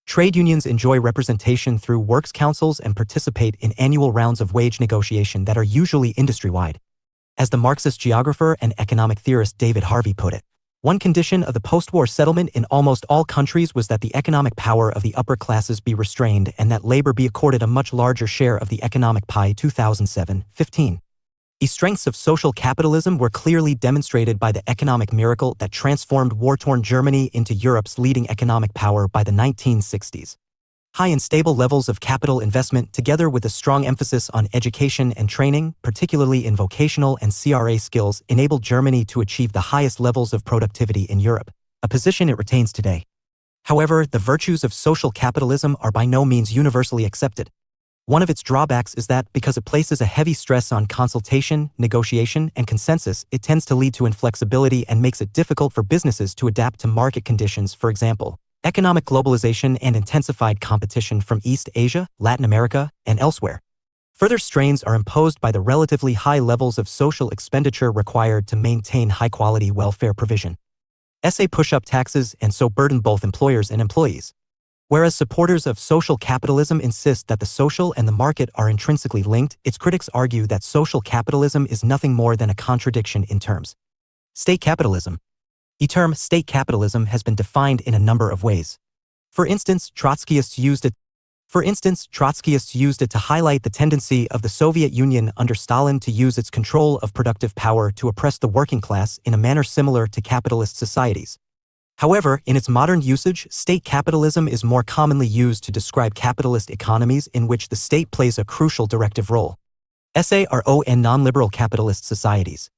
Trade unions enjoy representation through works councils and participate in annual rounds of wage negotiation that are usually industry-wide. As the Marxist geographer and economic theorist David Harvey put it, one condition of the post-war settlement in almost all countries was that the economic power of the upper classes be restrained and that labor be accorded a much larger share of the economic pie. 2007-15. The strengths of social capitalism were clearly demonstrated by the economic miracle that transformed war-torn Germany into Europe's leading economic power by the 1960s. High and stable levels of capital investment, together with a strong emphasis on education and training, particularly in vocational and CRA skills, enabled Germany to achieve the highest levels of productivity in Europe, a position it retains today. However, the virtues of social capitalism are by no means universally accepted. One of its drawbacks is that, because it places a heavy stress on consultation, negotiation, and consensus, it tends to lead to inflexibility and makes it difficult for businesses to adapt to market conditions. For example, economic globalization and intensified competition from East Asia, Latin America, and elsewhere. Further strains are imposed by the relatively high levels of social expenditure required to maintain high-quality welfare provision. SA push up taxes and so burden both employers and employees. Whereas supporters of social capitalism insist that the social and the market are intrinsically linked, its critics argue that social capitalism is nothing more than a contradiction in terms. State capitalism. The term state capitalism has been defined in a number of ways. For instance, Trotskyists used it to highlight the tendency of the Soviet Union under Stalin to use its control of productive power to oppress the working class in a manner similar to capitalist societies. However, in its modern usage, state capitalism is more commonly used to describe capitalist economies in which the state plays a crucial directive role. SARO and non-liberal capitalist societies.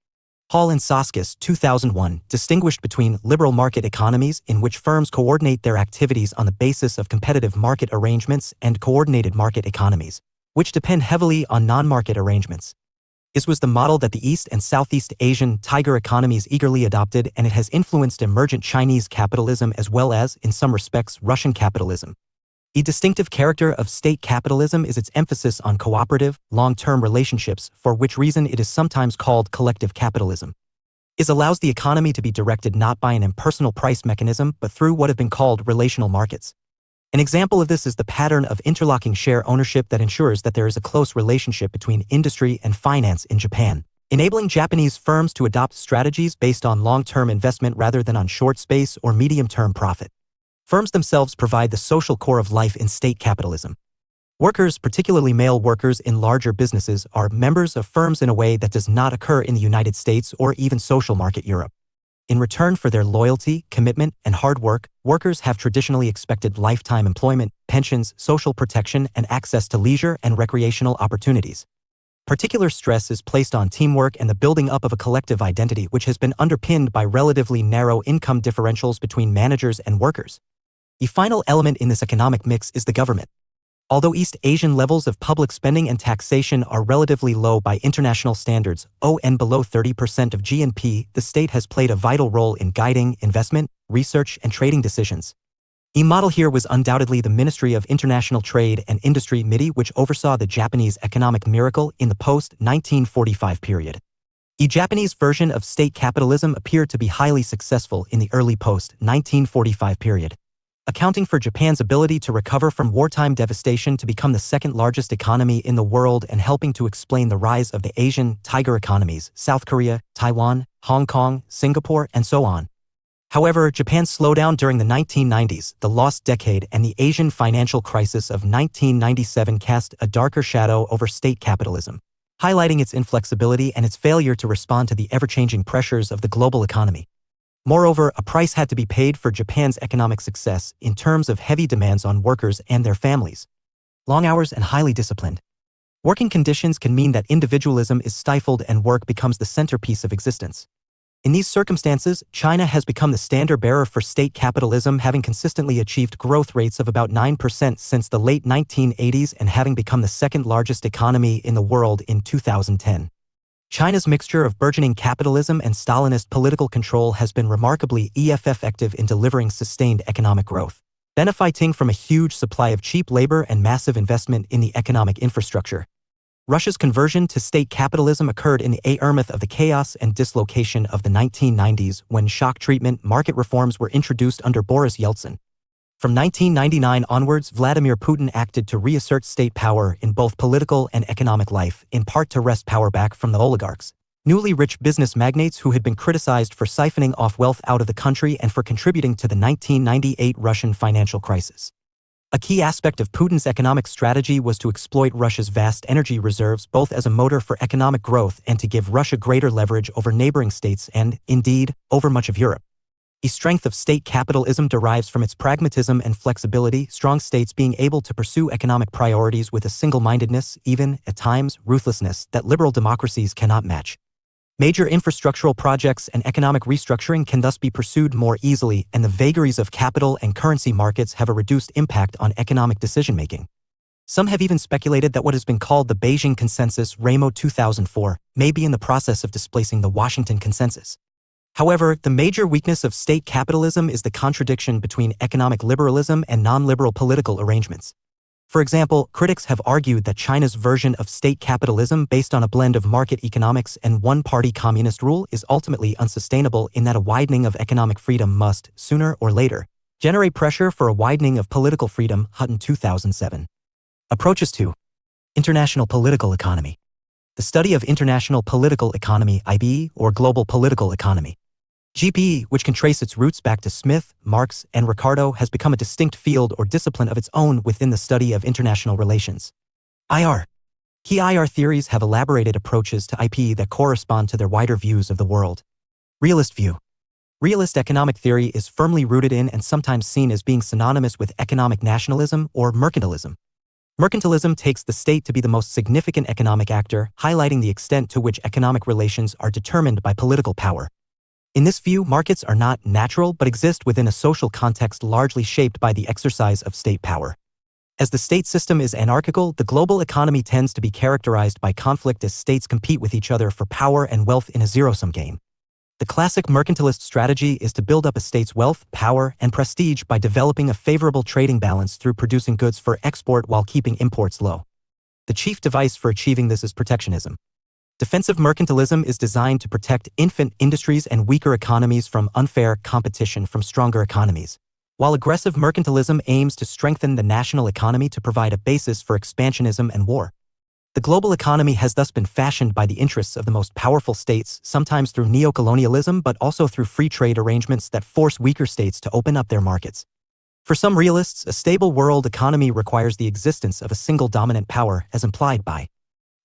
Hall and Soskis, 2001, distinguished between liberal market economies in which firms coordinate their activities on the basis of competitive market arrangements and coordinated market economies, which depend heavily on non-market arrangements. This was the model that the East and Southeast Asian tiger economies eagerly adopted, and it has influenced emergent Chinese capitalism as well as, in some respects, Russian capitalism. The distinctive character of state capitalism is its emphasis on cooperative, long-term relationships, for which reason it is sometimes called collective capitalism. It allows the economy to be directed not by an impersonal price mechanism but through what have been called relational markets. An example of this is the pattern of interlocking share ownership that ensures that there is a close relationship between industry and finance in Japan, enabling Japanese firms to adopt strategies based on long-term investment rather than on short space or medium-term profit. Firms themselves provide the social core of life in state capitalism. Workers, particularly male workers in larger businesses, are members of firms in a way that does not occur in the United States or even social market Europe. In return for their loyalty, commitment, and hard work, workers have traditionally expected lifetime employment, pensions, social protection, and access to leisure and recreational opportunities. Particular stress is placed on teamwork and the building up of a collective identity which has been underpinned by relatively narrow income differentials between managers and workers. The final element in this economic mix is the government. Although East Asian levels of public spending and taxation are relatively low by international standards, and below 30% of GNP, the state has played a vital role in guiding investment, research, and trading decisions. A model here was undoubtedly the Ministry of International Trade and Industry MITI, which oversaw the Japanese economic miracle in the post-1945 period. A Japanese version of state capitalism appeared to be highly successful in the early post-1945 period, accounting for Japan's ability to recover from wartime devastation to become the second largest economy in the world and helping to explain the rise of the Asian tiger economies, South Korea, Taiwan, Hong Kong, Singapore, and so on. However, Japan's slowdown during the 1990s, the lost decade, and the Asian financial crisis of 1997 cast a darker shadow over state capitalism, highlighting its inflexibility and its failure to respond to the ever-changing pressures of the global economy. Moreover, a price had to be paid for Japan's economic success in terms of heavy demands on workers and their families. Long hours and highly disciplined working conditions can mean that individualism is stifled and work becomes the centerpiece of existence. In these circumstances, China has become the standard-bearer for state capitalism, having consistently achieved growth rates of about 9% since the late 1980s and having become the second-largest economy in the world in 2010. China's mixture of burgeoning capitalism and Stalinist political control has been remarkably effective in delivering sustained economic growth, benefiting from a huge supply of cheap labor and massive investment in the economic infrastructure. Russia's conversion to state capitalism occurred in the aftermath of the chaos and dislocation of the 1990s when shock treatment market reforms were introduced under Boris Yeltsin. From 1999 onwards, Vladimir Putin acted to reassert state power in both political and economic life, in part to wrest power back from the oligarchs, newly rich business magnates who had been criticized for siphoning off wealth out of the country and for contributing to the 1998 Russian financial crisis. A key aspect of Putin's economic strategy was to exploit Russia's vast energy reserves both as a motor for economic growth and to give Russia greater leverage over neighboring states and, indeed, over much of Europe. The strength of state capitalism derives from its pragmatism and flexibility, strong states being able to pursue economic priorities with a single-mindedness, even, at times, ruthlessness, that liberal democracies cannot match. Major infrastructural projects and economic restructuring can thus be pursued more easily, and the vagaries of capital and currency markets have a reduced impact on economic decision-making. Some have even speculated that what has been called the Beijing Consensus (Ramo 2004) may be in the process of displacing the Washington Consensus. However, the major weakness of state capitalism is the contradiction between economic liberalism and non-liberal political arrangements. For example, critics have argued that China's version of state capitalism based on a blend of market economics and one-party communist rule is ultimately unsustainable in that a widening of economic freedom must, sooner or later, generate pressure for a widening of political freedom. Hutton 2007. Approaches to international political economy. The study of international political economy, IB, or global political economy, GPE, which can trace its roots back to Smith, Marx, and Ricardo, has become a distinct field or discipline of its own within the study of international relations. IR. Key IR theories have elaborated approaches to IP that correspond to their wider views of the world. Realist view. Realist economic theory is firmly rooted in and sometimes seen as being synonymous with economic nationalism or mercantilism. Mercantilism takes the state to be the most significant economic actor, highlighting the extent to which economic relations are determined by political power. In this view, markets are not natural but exist within a social context largely shaped by the exercise of state power. As the state system is anarchical, the global economy tends to be characterized by conflict as states compete with each other for power and wealth in a zero-sum game. The classic mercantilist strategy is to build up a state's wealth, power, and prestige by developing a favorable trading balance through producing goods for export while keeping imports low. The chief device for achieving this is protectionism. Defensive mercantilism is designed to protect infant industries and weaker economies from unfair competition from stronger economies, while aggressive mercantilism aims to strengthen the national economy to provide a basis for expansionism and war. The global economy has thus been fashioned by the interests of the most powerful states, sometimes through neocolonialism but also through free trade arrangements that force weaker states to open up their markets. For some realists, a stable world economy requires the existence of a single dominant power as implied by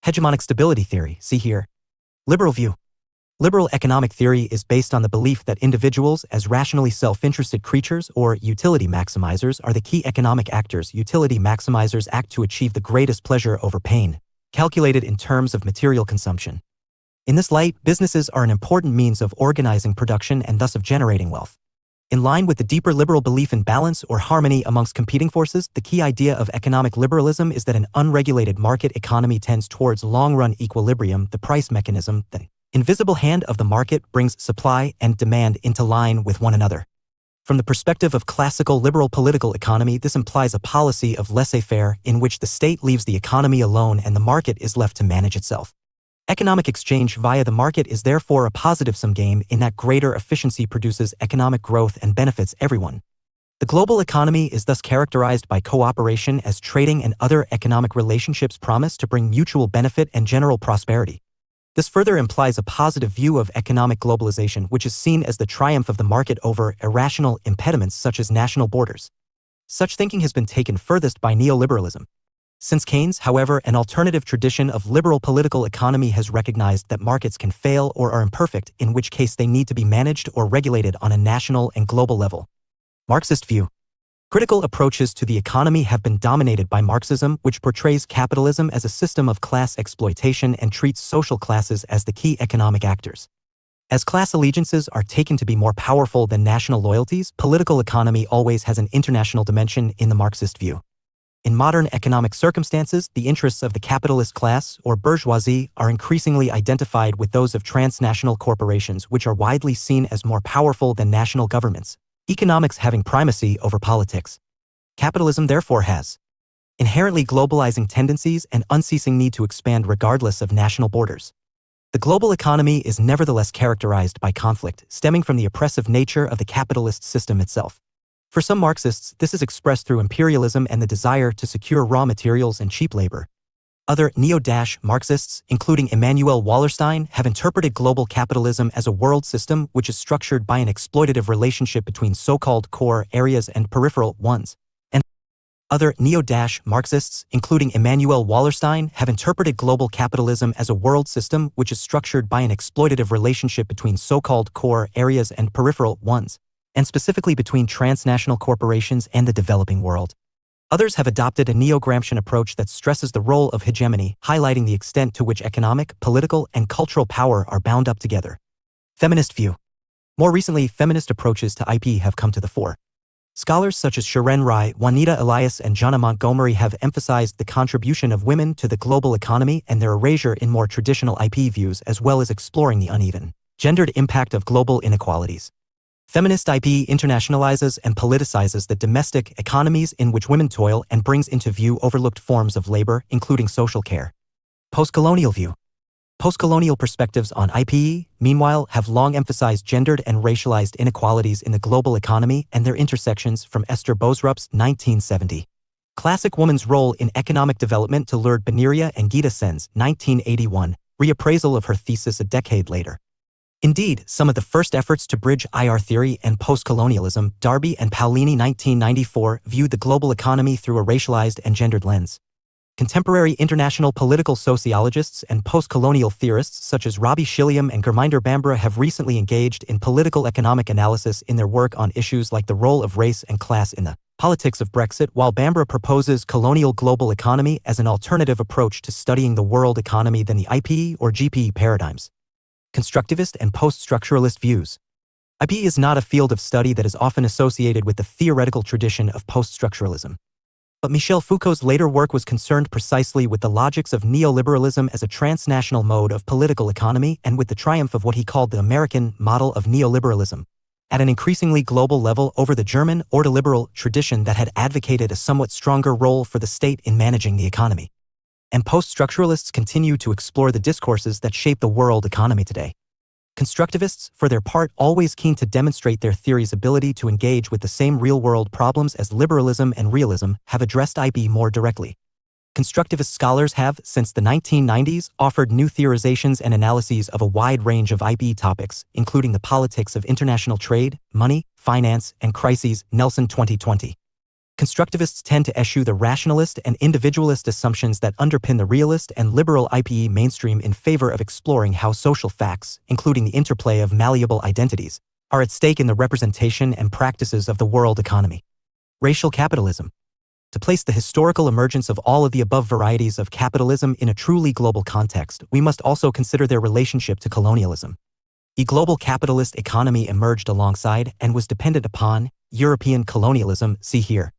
hegemonic stability theory, see here. Liberal view. Liberal economic theory is based on the belief that individuals as rationally self-interested creatures or utility maximizers are the key economic actors. Utility maximizers act to achieve the greatest pleasure over pain, calculated in terms of material consumption. In this light, businesses are an important means of organizing production and thus of generating wealth. In line with the deeper liberal belief in balance or harmony amongst competing forces, the key idea of economic liberalism is that an unregulated market economy tends towards long-run equilibrium. The price mechanism, the invisible hand of the market, brings supply and demand into line with one another. From the perspective of classical liberal political economy, this implies a policy of laissez-faire in which the state leaves the economy alone and the market is left to manage itself. Economic exchange via the market is therefore a positive-sum game in that greater efficiency produces economic growth and benefits everyone. The global economy is thus characterized by cooperation as trading and other economic relationships promise to bring mutual benefit and general prosperity. This further implies a positive view of economic globalization, which is seen as the triumph of the market over irrational impediments such as national borders. Such thinking has been taken furthest by neoliberalism. Since Keynes, however, an alternative tradition of liberal political economy has recognized that markets can fail or are imperfect, in which case they need to be managed or regulated on a national and global level. Marxist view. Critical approaches to the economy have been dominated by Marxism, which portrays capitalism as a system of class exploitation and treats social classes as the key economic actors. As class allegiances are taken to be more powerful than national loyalties, political economy always has an international dimension in the Marxist view. In modern economic circumstances, the interests of the capitalist class, or bourgeoisie, are increasingly identified with those of transnational corporations, which are widely seen as more powerful than national governments, economics having primacy over politics. Capitalism therefore has inherently globalizing tendencies and unceasing need to expand regardless of national borders. The global economy is nevertheless characterized by conflict, stemming from the oppressive nature of the capitalist system itself. For some Marxists, this is expressed through imperialism and the desire to secure raw materials and cheap labor. Other neo-Marxists, including Immanuel Wallerstein, have interpreted global capitalism as a world system which is structured by an exploitative relationship between so-called core areas and peripheral ones. And other neo-Marxists, including Immanuel Wallerstein, have interpreted global capitalism as a world system which is structured by an exploitative relationship between so-called core areas and peripheral ones, and specifically between transnational corporations and the developing world. Others have adopted a neo-Gramscian approach that stresses the role of hegemony, highlighting the extent to which economic, political, and cultural power are bound up together. Feminist view. More recently, feminist approaches to IP have come to the fore. Scholars such as Sharon Rai, Juanita Elias, and Jana Montgomery have emphasized the contribution of women to the global economy and their erasure in more traditional IP views, as well as exploring the uneven, gendered impact of global inequalities. Feminist IP internationalizes and politicizes the domestic economies in which women toil and brings into view overlooked forms of labor, including social care. Postcolonial view. Postcolonial perspectives on IP, meanwhile, have long emphasized gendered and racialized inequalities in the global economy and their intersections, from Esther Boserup's 1970 classic Woman's Role in Economic Development to Lourdes Beneria and Gita Sen's 1981 reappraisal of her thesis a decade later. Indeed, some of the first efforts to bridge IR theory and postcolonialism, Darby and Paolini 1994, viewed the global economy through a racialized and gendered lens. Contemporary international political sociologists and postcolonial theorists such as Robbie Shilliam and Gurminder Bambra have recently engaged in political economic analysis in their work on issues like the role of race and class in the politics of Brexit, while Bambra proposes colonial global economy as an alternative approach to studying the world economy than the IP or GP paradigms. Constructivist and post-structuralist views. IP is not a field of study that is often associated with the theoretical tradition of post-structuralism. But Michel Foucault's later work was concerned precisely with the logics of neoliberalism as a transnational mode of political economy and with the triumph of what he called the American model of neoliberalism, at an increasingly global level over the German ordoliberal tradition that had advocated a somewhat stronger role for the state in managing the economy. And post-structuralists continue to explore the discourses that shape the world economy today. Constructivists, for their part, always keen to demonstrate their theory's ability to engage with the same real-world problems as liberalism and realism, have addressed IP more directly. Constructivist scholars have, since the 1990s, offered new theorizations and analyses of a wide range of IP topics, including the politics of international trade, money, finance, and crises, Nelson 2020. Constructivists tend to eschew the rationalist and individualist assumptions that underpin the realist and liberal IPE mainstream in favor of exploring how social facts, including the interplay of malleable identities, are at stake in the representation and practices of the world economy. Racial capitalism. To place the historical emergence of all of the above varieties of capitalism in a truly global context, we must also consider their relationship to colonialism. A global capitalist economy emerged alongside and was dependent upon European colonialism, see here.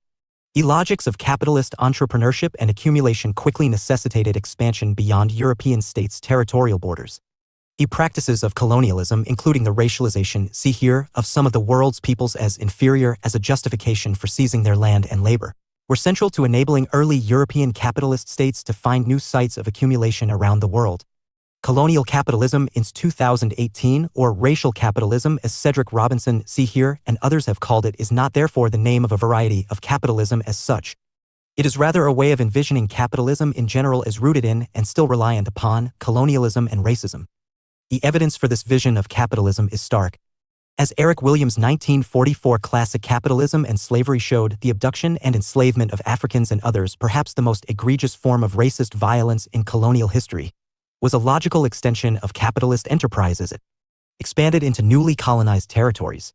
The logics of capitalist entrepreneurship and accumulation quickly necessitated expansion beyond European states' territorial borders. The practices of colonialism, including the racialization, see here, of some of the world's peoples as inferior as a justification for seizing their land and labor, were central to enabling early European capitalist states to find new sites of accumulation around the world. Colonial capitalism in 2018, or racial capitalism as Cedric Robinson, see here, and others have called it, is not therefore the name of a variety of capitalism as such. It is rather a way of envisioning capitalism in general as rooted in, and still reliant upon, colonialism and racism. The evidence for this vision of capitalism is stark. As Eric Williams' 1944 classic Capitalism and Slavery showed, the abduction and enslavement of Africans and others, perhaps the most egregious form of racist violence in colonial history, was a logical extension of capitalist enterprise as it expanded into newly colonized territories.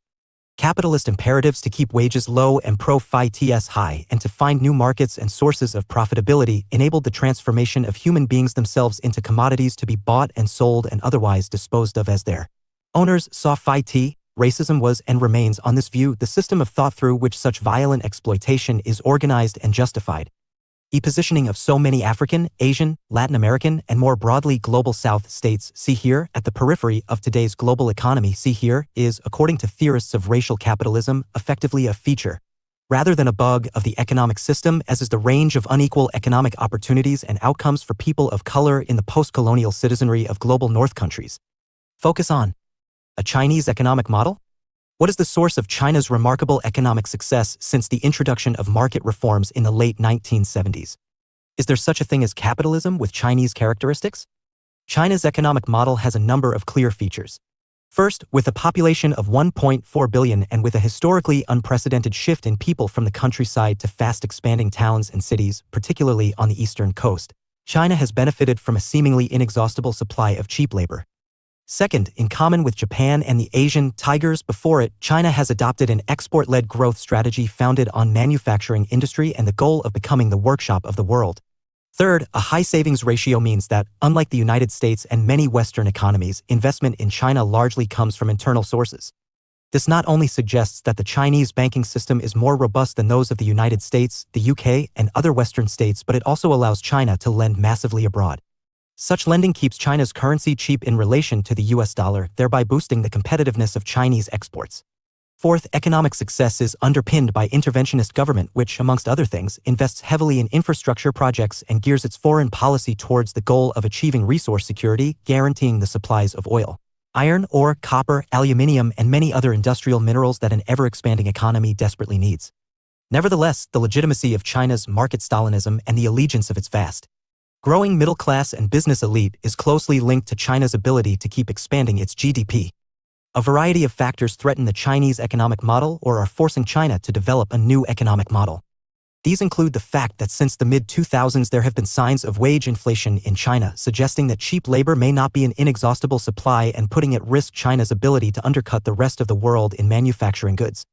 Capitalist imperatives to keep wages low and profits high and to find new markets and sources of profitability enabled the transformation of human beings themselves into commodities to be bought and sold and otherwise disposed of as their owners saw fit. Racism was and remains, on this view, the system of thought through which such violent exploitation is organized and justified. The positioning of so many African, Asian, Latin American, and more broadly global South states, see here, at the periphery of today's global economy, see here, is, according to theorists of racial capitalism, effectively a feature, rather than a bug, of the economic system, as is the range of unequal economic opportunities and outcomes for people of color in the post-colonial citizenry of global North countries. Focus on a Chinese economic model? What is the source of China's remarkable economic success since the introduction of market reforms in the late 1970s? Is there such a thing as capitalism with Chinese characteristics? China's economic model has a number of clear features. First, with a population of 1.4 billion and with a historically unprecedented shift in people from the countryside to fast-expanding towns and cities, particularly on the eastern coast, China has benefited from a seemingly inexhaustible supply of cheap labor. Second, in common with Japan and the Asian tigers before it, China has adopted an export-led growth strategy founded on manufacturing industry and the goal of becoming the workshop of the world. Third, a high savings ratio means that, unlike the United States and many Western economies, investment in China largely comes from internal sources. This not only suggests that the Chinese banking system is more robust than those of the United States, the UK, and other Western states, but it also allows China to lend massively abroad. Such lending keeps China's currency cheap in relation to the US dollar, thereby boosting the competitiveness of Chinese exports. Fourth, economic success is underpinned by interventionist government which, amongst other things, invests heavily in infrastructure projects and gears its foreign policy towards the goal of achieving resource security, guaranteeing the supplies of oil, iron, ore, copper, aluminium, and many other industrial minerals that an ever-expanding economy desperately needs. Nevertheless, the legitimacy of China's market Stalinism and the allegiance of its vast growing middle class and business elite is closely linked to China's ability to keep expanding its GDP. A variety of factors threaten the Chinese economic model or are forcing China to develop a new economic model. These include the fact that since the mid-2000s there have been signs of wage inflation in China, suggesting that cheap labor may not be an inexhaustible supply and putting at risk China's ability to undercut the rest of the world in manufacturing goods.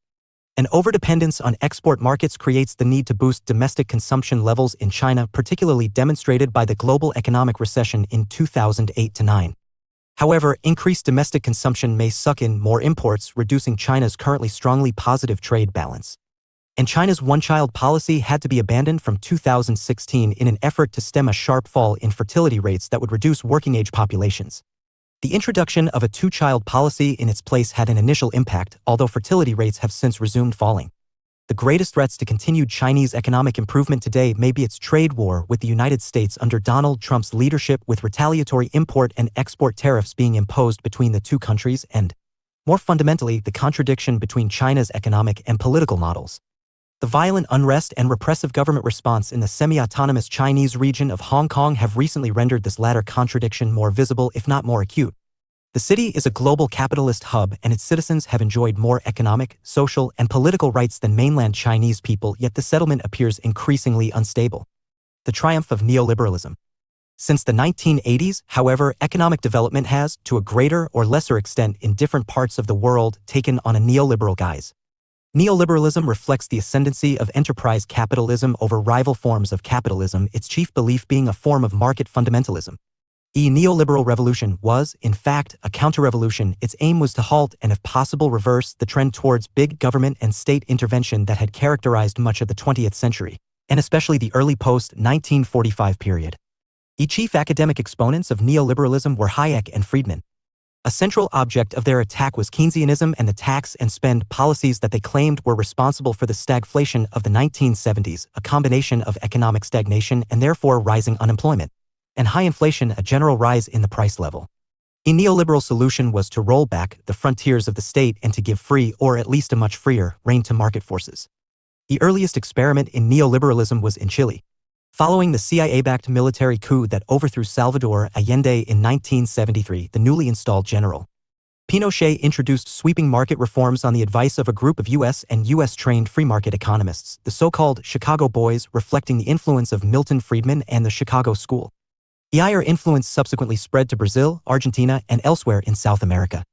An overdependence on export markets creates the need to boost domestic consumption levels in China, particularly demonstrated by the global economic recession in 2008-9. However, increased domestic consumption may suck in more imports, reducing China's currently strongly positive trade balance. And China's one-child policy had to be abandoned from 2016 in an effort to stem a sharp fall in fertility rates that would reduce working-age populations. The introduction of a two-child policy in its place had an initial impact, although fertility rates have since resumed falling. The greatest threats to continued Chinese economic improvement today may be its trade war with the United States under Donald Trump's leadership, with retaliatory import and export tariffs being imposed between the two countries and, more fundamentally, the contradiction between China's economic and political models. The violent unrest and repressive government response in the semi-autonomous Chinese region of Hong Kong have recently rendered this latter contradiction more visible, if not more acute. The city is a global capitalist hub and its citizens have enjoyed more economic, social, and political rights than mainland Chinese people, yet the settlement appears increasingly unstable. The triumph of neoliberalism. Since the 1980s, however, economic development has, to a greater or lesser extent in different parts of the world, taken on a neoliberal guise. Neoliberalism reflects the ascendancy of enterprise capitalism over rival forms of capitalism, its chief belief being a form of market fundamentalism. The neoliberal revolution was, in fact, a counter-revolution. Its aim was to halt and, if possible, reverse the trend towards big government and state intervention that had characterized much of the 20th century, and especially the early post-1945 period. The chief academic exponents of neoliberalism were Hayek and Friedman. A central object of their attack was Keynesianism and the tax and spend policies that they claimed were responsible for the stagflation of the 1970s, a combination of economic stagnation and therefore rising unemployment, and high inflation, a general rise in the price level. A neoliberal solution was to roll back the frontiers of the state and to give free, or at least a much freer, rein to market forces. The earliest experiment in neoliberalism was in Chile. Following the CIA-backed military coup that overthrew Salvador Allende in 1973, the newly installed General Pinochet introduced sweeping market reforms on the advice of a group of U.S. and U.S.-trained free market economists, the so-called Chicago Boys, reflecting the influence of Milton Friedman and the Chicago School. The IR influence subsequently spread to Brazil, Argentina, and elsewhere in South America.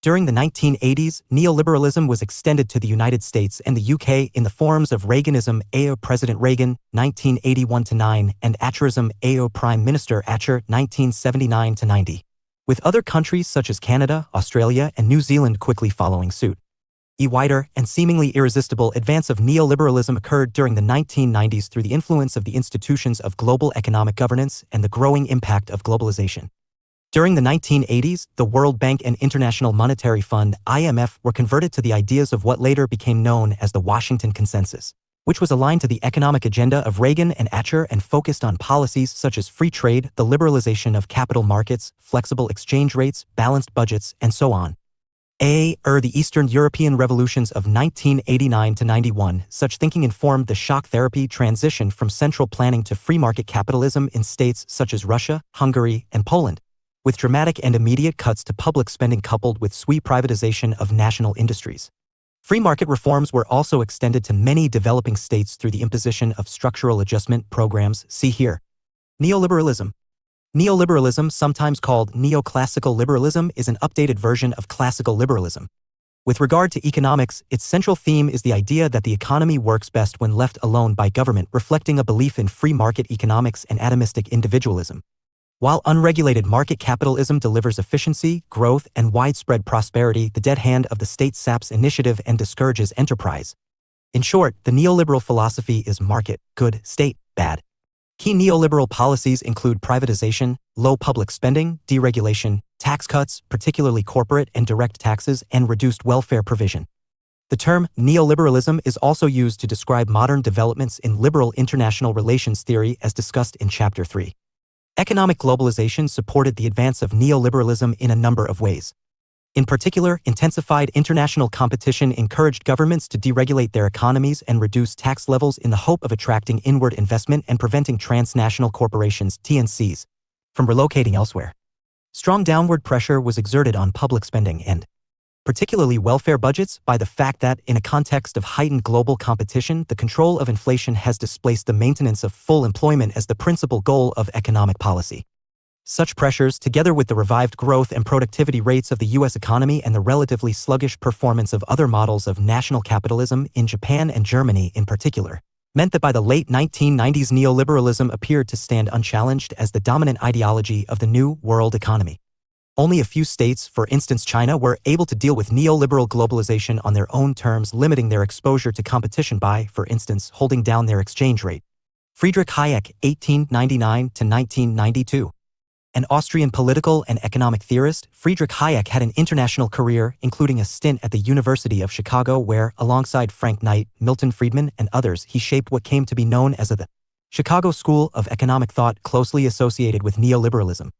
During the 1980s, neoliberalism was extended to the United States and the UK in the forms of Reaganism, AO President Reagan, 1981-9, and Thatcherism, AO Prime Minister Thatcher, 1979-90, with other countries such as Canada, Australia, and New Zealand quickly following suit. A wider and seemingly irresistible advance of neoliberalism occurred during the 1990s through the influence of the institutions of global economic governance and the growing impact of globalization. During the 1980s, the World Bank and International Monetary Fund, IMF, were converted to the ideas of what later became known as the Washington Consensus, which was aligned to the economic agenda of Reagan and Thatcher and focused on policies such as free trade, the liberalization of capital markets, flexible exchange rates, balanced budgets, and so on. The Eastern European revolutions of 1989-91, such thinking informed the shock therapy transition from central planning to free market capitalism in states such as Russia, Hungary, and Poland, with dramatic and immediate cuts to public spending coupled with sweep privatization of national industries. Free market reforms were also extended to many developing states through the imposition of structural adjustment programs, see here. Neoliberalism. Neoliberalism, sometimes called neoclassical liberalism, is an updated version of classical liberalism. With regard to economics, its central theme is the idea that the economy works best when left alone by government, reflecting a belief in free market economics and atomistic individualism. While unregulated market capitalism delivers efficiency, growth, and widespread prosperity, the dead hand of the state saps initiative and discourages enterprise. In short, the neoliberal philosophy is market, good, state, bad. Key neoliberal policies include privatization, low public spending, deregulation, tax cuts, particularly corporate and direct taxes, and reduced welfare provision. The term neoliberalism is also used to describe modern developments in liberal international relations theory as discussed in Chapter 3. Economic globalization supported the advance of neoliberalism in a number of ways. In particular, intensified international competition encouraged governments to deregulate their economies and reduce tax levels in the hope of attracting inward investment and preventing transnational corporations, TNCs, from relocating elsewhere. Strong downward pressure was exerted on public spending and, particularly welfare budgets, by the fact that, in a context of heightened global competition, the control of inflation has displaced the maintenance of full employment as the principal goal of economic policy. Such pressures, together with the revived growth and productivity rates of the U.S. economy and the relatively sluggish performance of other models of national capitalism in Japan and Germany in particular, meant that by the late 1990s neoliberalism appeared to stand unchallenged as the dominant ideology of the new world economy. Only a few states, for instance China, were able to deal with neoliberal globalization on their own terms, limiting their exposure to competition by, for instance, holding down their exchange rate. Friedrich Hayek, 1899-1992. An Austrian political and economic theorist, Friedrich Hayek had an international career, including a stint at the University of Chicago where, alongside Frank Knight, Milton Friedman, and others, he shaped what came to be known as the Chicago School of Economic Thought, closely associated with neoliberalism.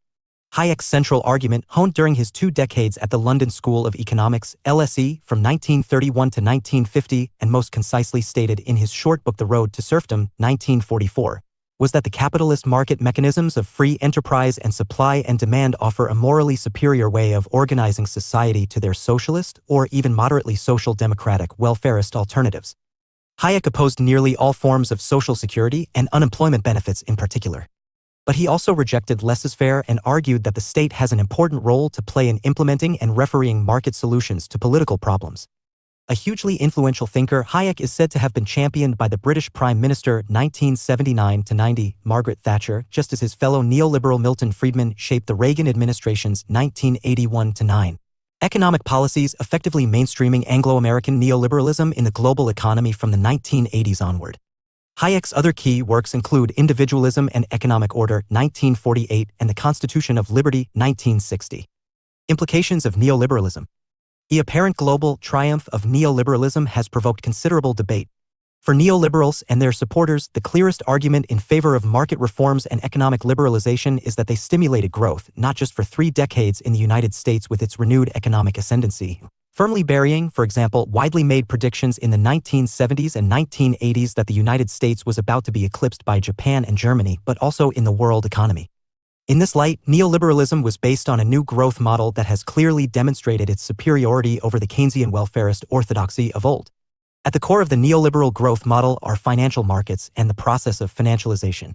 Hayek's central argument, honed during his 2 decades at the London School of Economics, LSE, from 1931 to 1950, and most concisely stated in his short book The Road to Serfdom, 1944, was that the capitalist market mechanisms of free enterprise and supply and demand offer a morally superior way of organizing society to their socialist or even moderately social democratic welfarist alternatives. Hayek opposed nearly all forms of social security and unemployment benefits in particular. But he also rejected laissez-faire and argued that the state has an important role to play in implementing and refereeing market solutions to political problems. A hugely influential thinker, Hayek is said to have been championed by the British Prime Minister 1979-90, Margaret Thatcher, just as his fellow neoliberal Milton Friedman shaped the Reagan administration's 1981-9 economic policies, effectively mainstreaming Anglo-American neoliberalism in the global economy from the 1980s onward. Hayek's other key works include Individualism and Economic Order, 1948, and The Constitution of Liberty, 1960. Implications of neoliberalism. The apparent global triumph of neoliberalism has provoked considerable debate. For neoliberals and their supporters, the clearest argument in favor of market reforms and economic liberalization is that they stimulated growth, not just for 3 decades in the United States with its renewed economic ascendancy, firmly burying, for example, widely made predictions in the 1970s and 1980s that the United States was about to be eclipsed by Japan and Germany, but also in the world economy. In this light, neoliberalism was based on a new growth model that has clearly demonstrated its superiority over the Keynesian welfarist orthodoxy of old. At the core of the neoliberal growth model are financial markets and the process of financialization.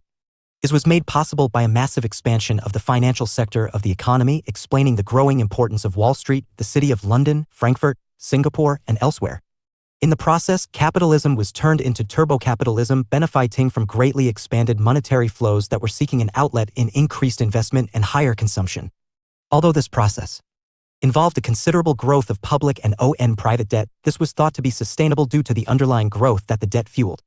This was made possible by a massive expansion of the financial sector of the economy, explaining the growing importance of Wall Street, the city of London, Frankfurt, Singapore, and elsewhere. In the process, capitalism was turned into turbocapitalism, benefiting from greatly expanded monetary flows that were seeking an outlet in increased investment and higher consumption. Although this process involved a considerable growth of public and private debt, this was thought to be sustainable due to the underlying growth that the debt fueled.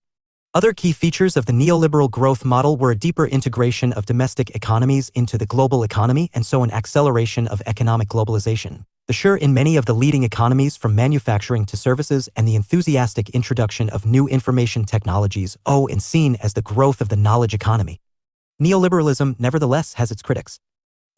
Other key features of the neoliberal growth model were a deeper integration of domestic economies into the global economy and so an acceleration of economic globalization. The share in many of the leading economies from manufacturing to services and the enthusiastic introduction of new information technologies and seen as the growth of the knowledge economy. Neoliberalism, nevertheless, has its critics.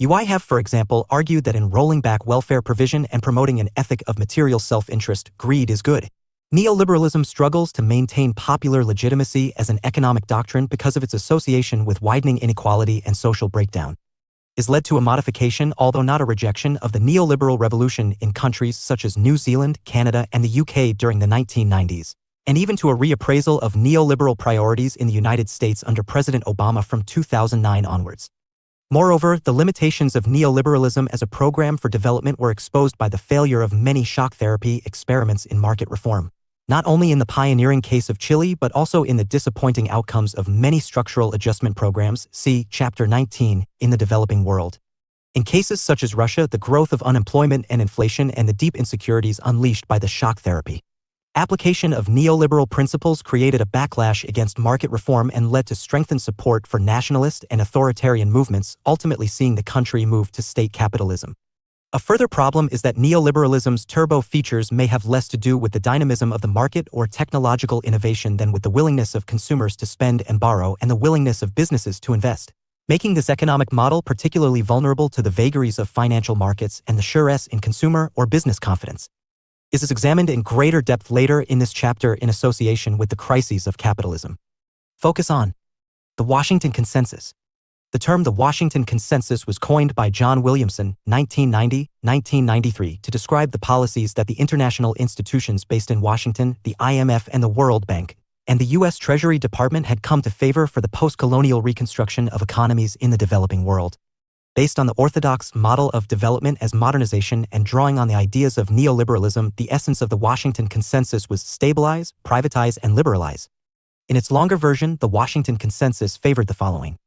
UI have, for example, argued that in rolling back welfare provision and promoting an ethic of material self-interest, greed is good. Neoliberalism struggles to maintain popular legitimacy as an economic doctrine because of its association with widening inequality and social breakdown. Is led to a modification, although not a rejection, of the neoliberal revolution in countries such as New Zealand, Canada, and the UK during the 1990s, and even to a reappraisal of neoliberal priorities in the United States under President Obama from 2009 onwards. Moreover, the limitations of neoliberalism as a program for development were exposed by the failure of many shock therapy experiments in market reform, not only in the pioneering case of Chile but also in the disappointing outcomes of many structural adjustment programs, see Chapter 19, in the developing world. In cases such as Russia, the growth of unemployment and inflation and the deep insecurities unleashed by the shock therapy application of neoliberal principles created a backlash against market reform and led to strengthened support for nationalist and authoritarian movements, ultimately seeing the country move to state capitalism. A further problem is that neoliberalism's turbo features may have less to do with the dynamism of the market or technological innovation than with the willingness of consumers to spend and borrow and the willingness of businesses to invest, making this economic model particularly vulnerable to the vagaries of financial markets and the sureness in consumer or business confidence. This is examined in greater depth later in this chapter in association with the crises of capitalism. Focus on the Washington Consensus. The term the Washington Consensus was coined by John Williamson, 1990-1993, to describe the policies that the international institutions based in Washington, the IMF and the World Bank, and the U.S. Treasury Department had come to favor for the post-colonial reconstruction of economies in the developing world. Based on the orthodox model of development as modernization and drawing on the ideas of neoliberalism, the essence of the Washington Consensus was stabilize, privatize, and liberalize. In its longer version, the Washington Consensus favored the following: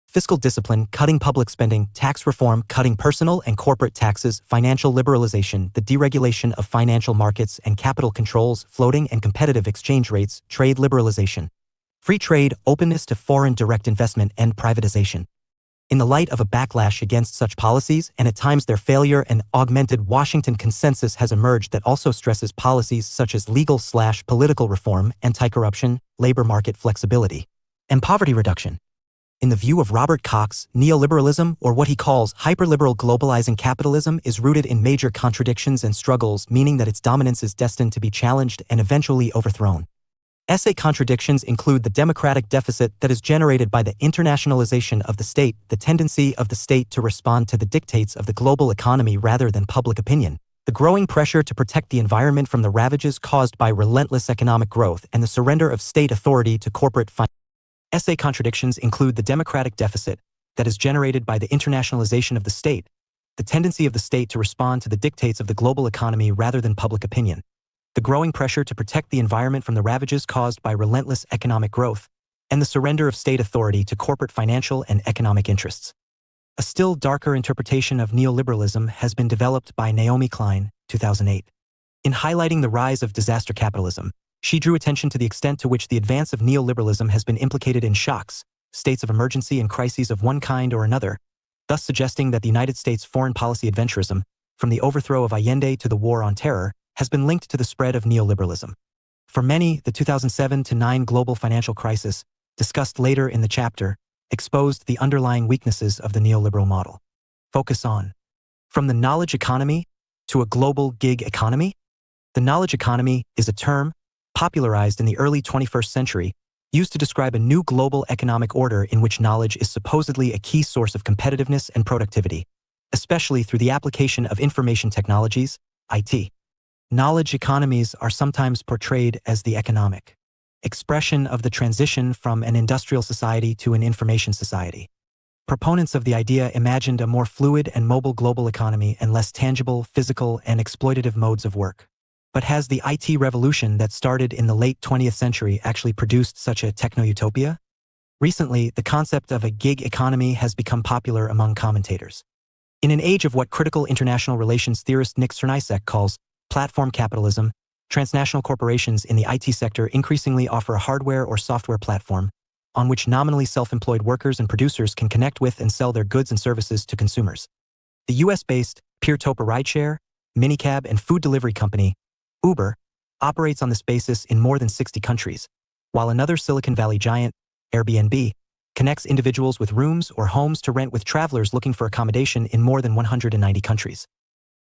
fiscal discipline, cutting public spending, tax reform, cutting personal and corporate taxes, financial liberalization, the deregulation of financial markets and capital controls, floating and competitive exchange rates, trade liberalization, free trade, openness to foreign direct investment, and privatization. In the light of a backlash against such policies and at times their failure, an augmented Washington Consensus has emerged that also stresses policies such as legal/political reform, anti-corruption, labor market flexibility, and poverty reduction. In the view of Robert Cox, neoliberalism, or what he calls hyperliberal globalizing capitalism, is rooted in major contradictions and struggles, meaning that its dominance is destined to be challenged and eventually overthrown. Essay contradictions include the democratic deficit that is generated by the internationalization of the state, the tendency of the state to respond to the dictates of the global economy rather than public opinion, the growing pressure to protect the environment from the ravages caused by relentless economic growth, and the surrender of state authority to corporate finance. Essay contradictions include the democratic deficit that is generated by the internationalization of the state, the tendency of the state to respond to the dictates of the global economy rather than public opinion, the growing pressure to protect the environment from the ravages caused by relentless economic growth, and the surrender of state authority to corporate financial and economic interests. A still darker interpretation of neoliberalism has been developed by Naomi Klein, 2008. In highlighting the rise of disaster capitalism, she drew attention to the extent to which the advance of neoliberalism has been implicated in shocks, states of emergency and crises of one kind or another, thus suggesting that the United States' foreign policy adventurism, from the overthrow of Allende to the War on Terror, has been linked to the spread of neoliberalism. For many, the 2007-09 global financial crisis, discussed later in the chapter, exposed the underlying weaknesses of the neoliberal model. Focus on. From the knowledge economy to a global gig economy? The knowledge economy is a term, popularized in the early 21st century, used to describe a new global economic order in which knowledge is supposedly a key source of competitiveness and productivity, especially through the application of information technologies, IT. Knowledge economies are sometimes portrayed as the economic expression of the transition from an industrial society to an information society. Proponents of the idea imagined a more fluid and mobile global economy and less tangible, physical, and exploitative modes of work. But has the IT revolution that started in the late 20th century actually produced such a techno-utopia? Recently, the concept of a gig economy has become popular among commentators. In an age of what critical international relations theorist Nick Cernisek calls platform capitalism, transnational corporations in the IT sector increasingly offer a hardware or software platform on which nominally self-employed workers and producers can connect with and sell their goods and services to consumers. The US-based peer-to-peer rideshare, minicab, and food delivery company, Uber, operates on this basis in more than 60 countries, while another Silicon Valley giant, Airbnb, connects individuals with rooms or homes to rent with travelers looking for accommodation in more than 190 countries.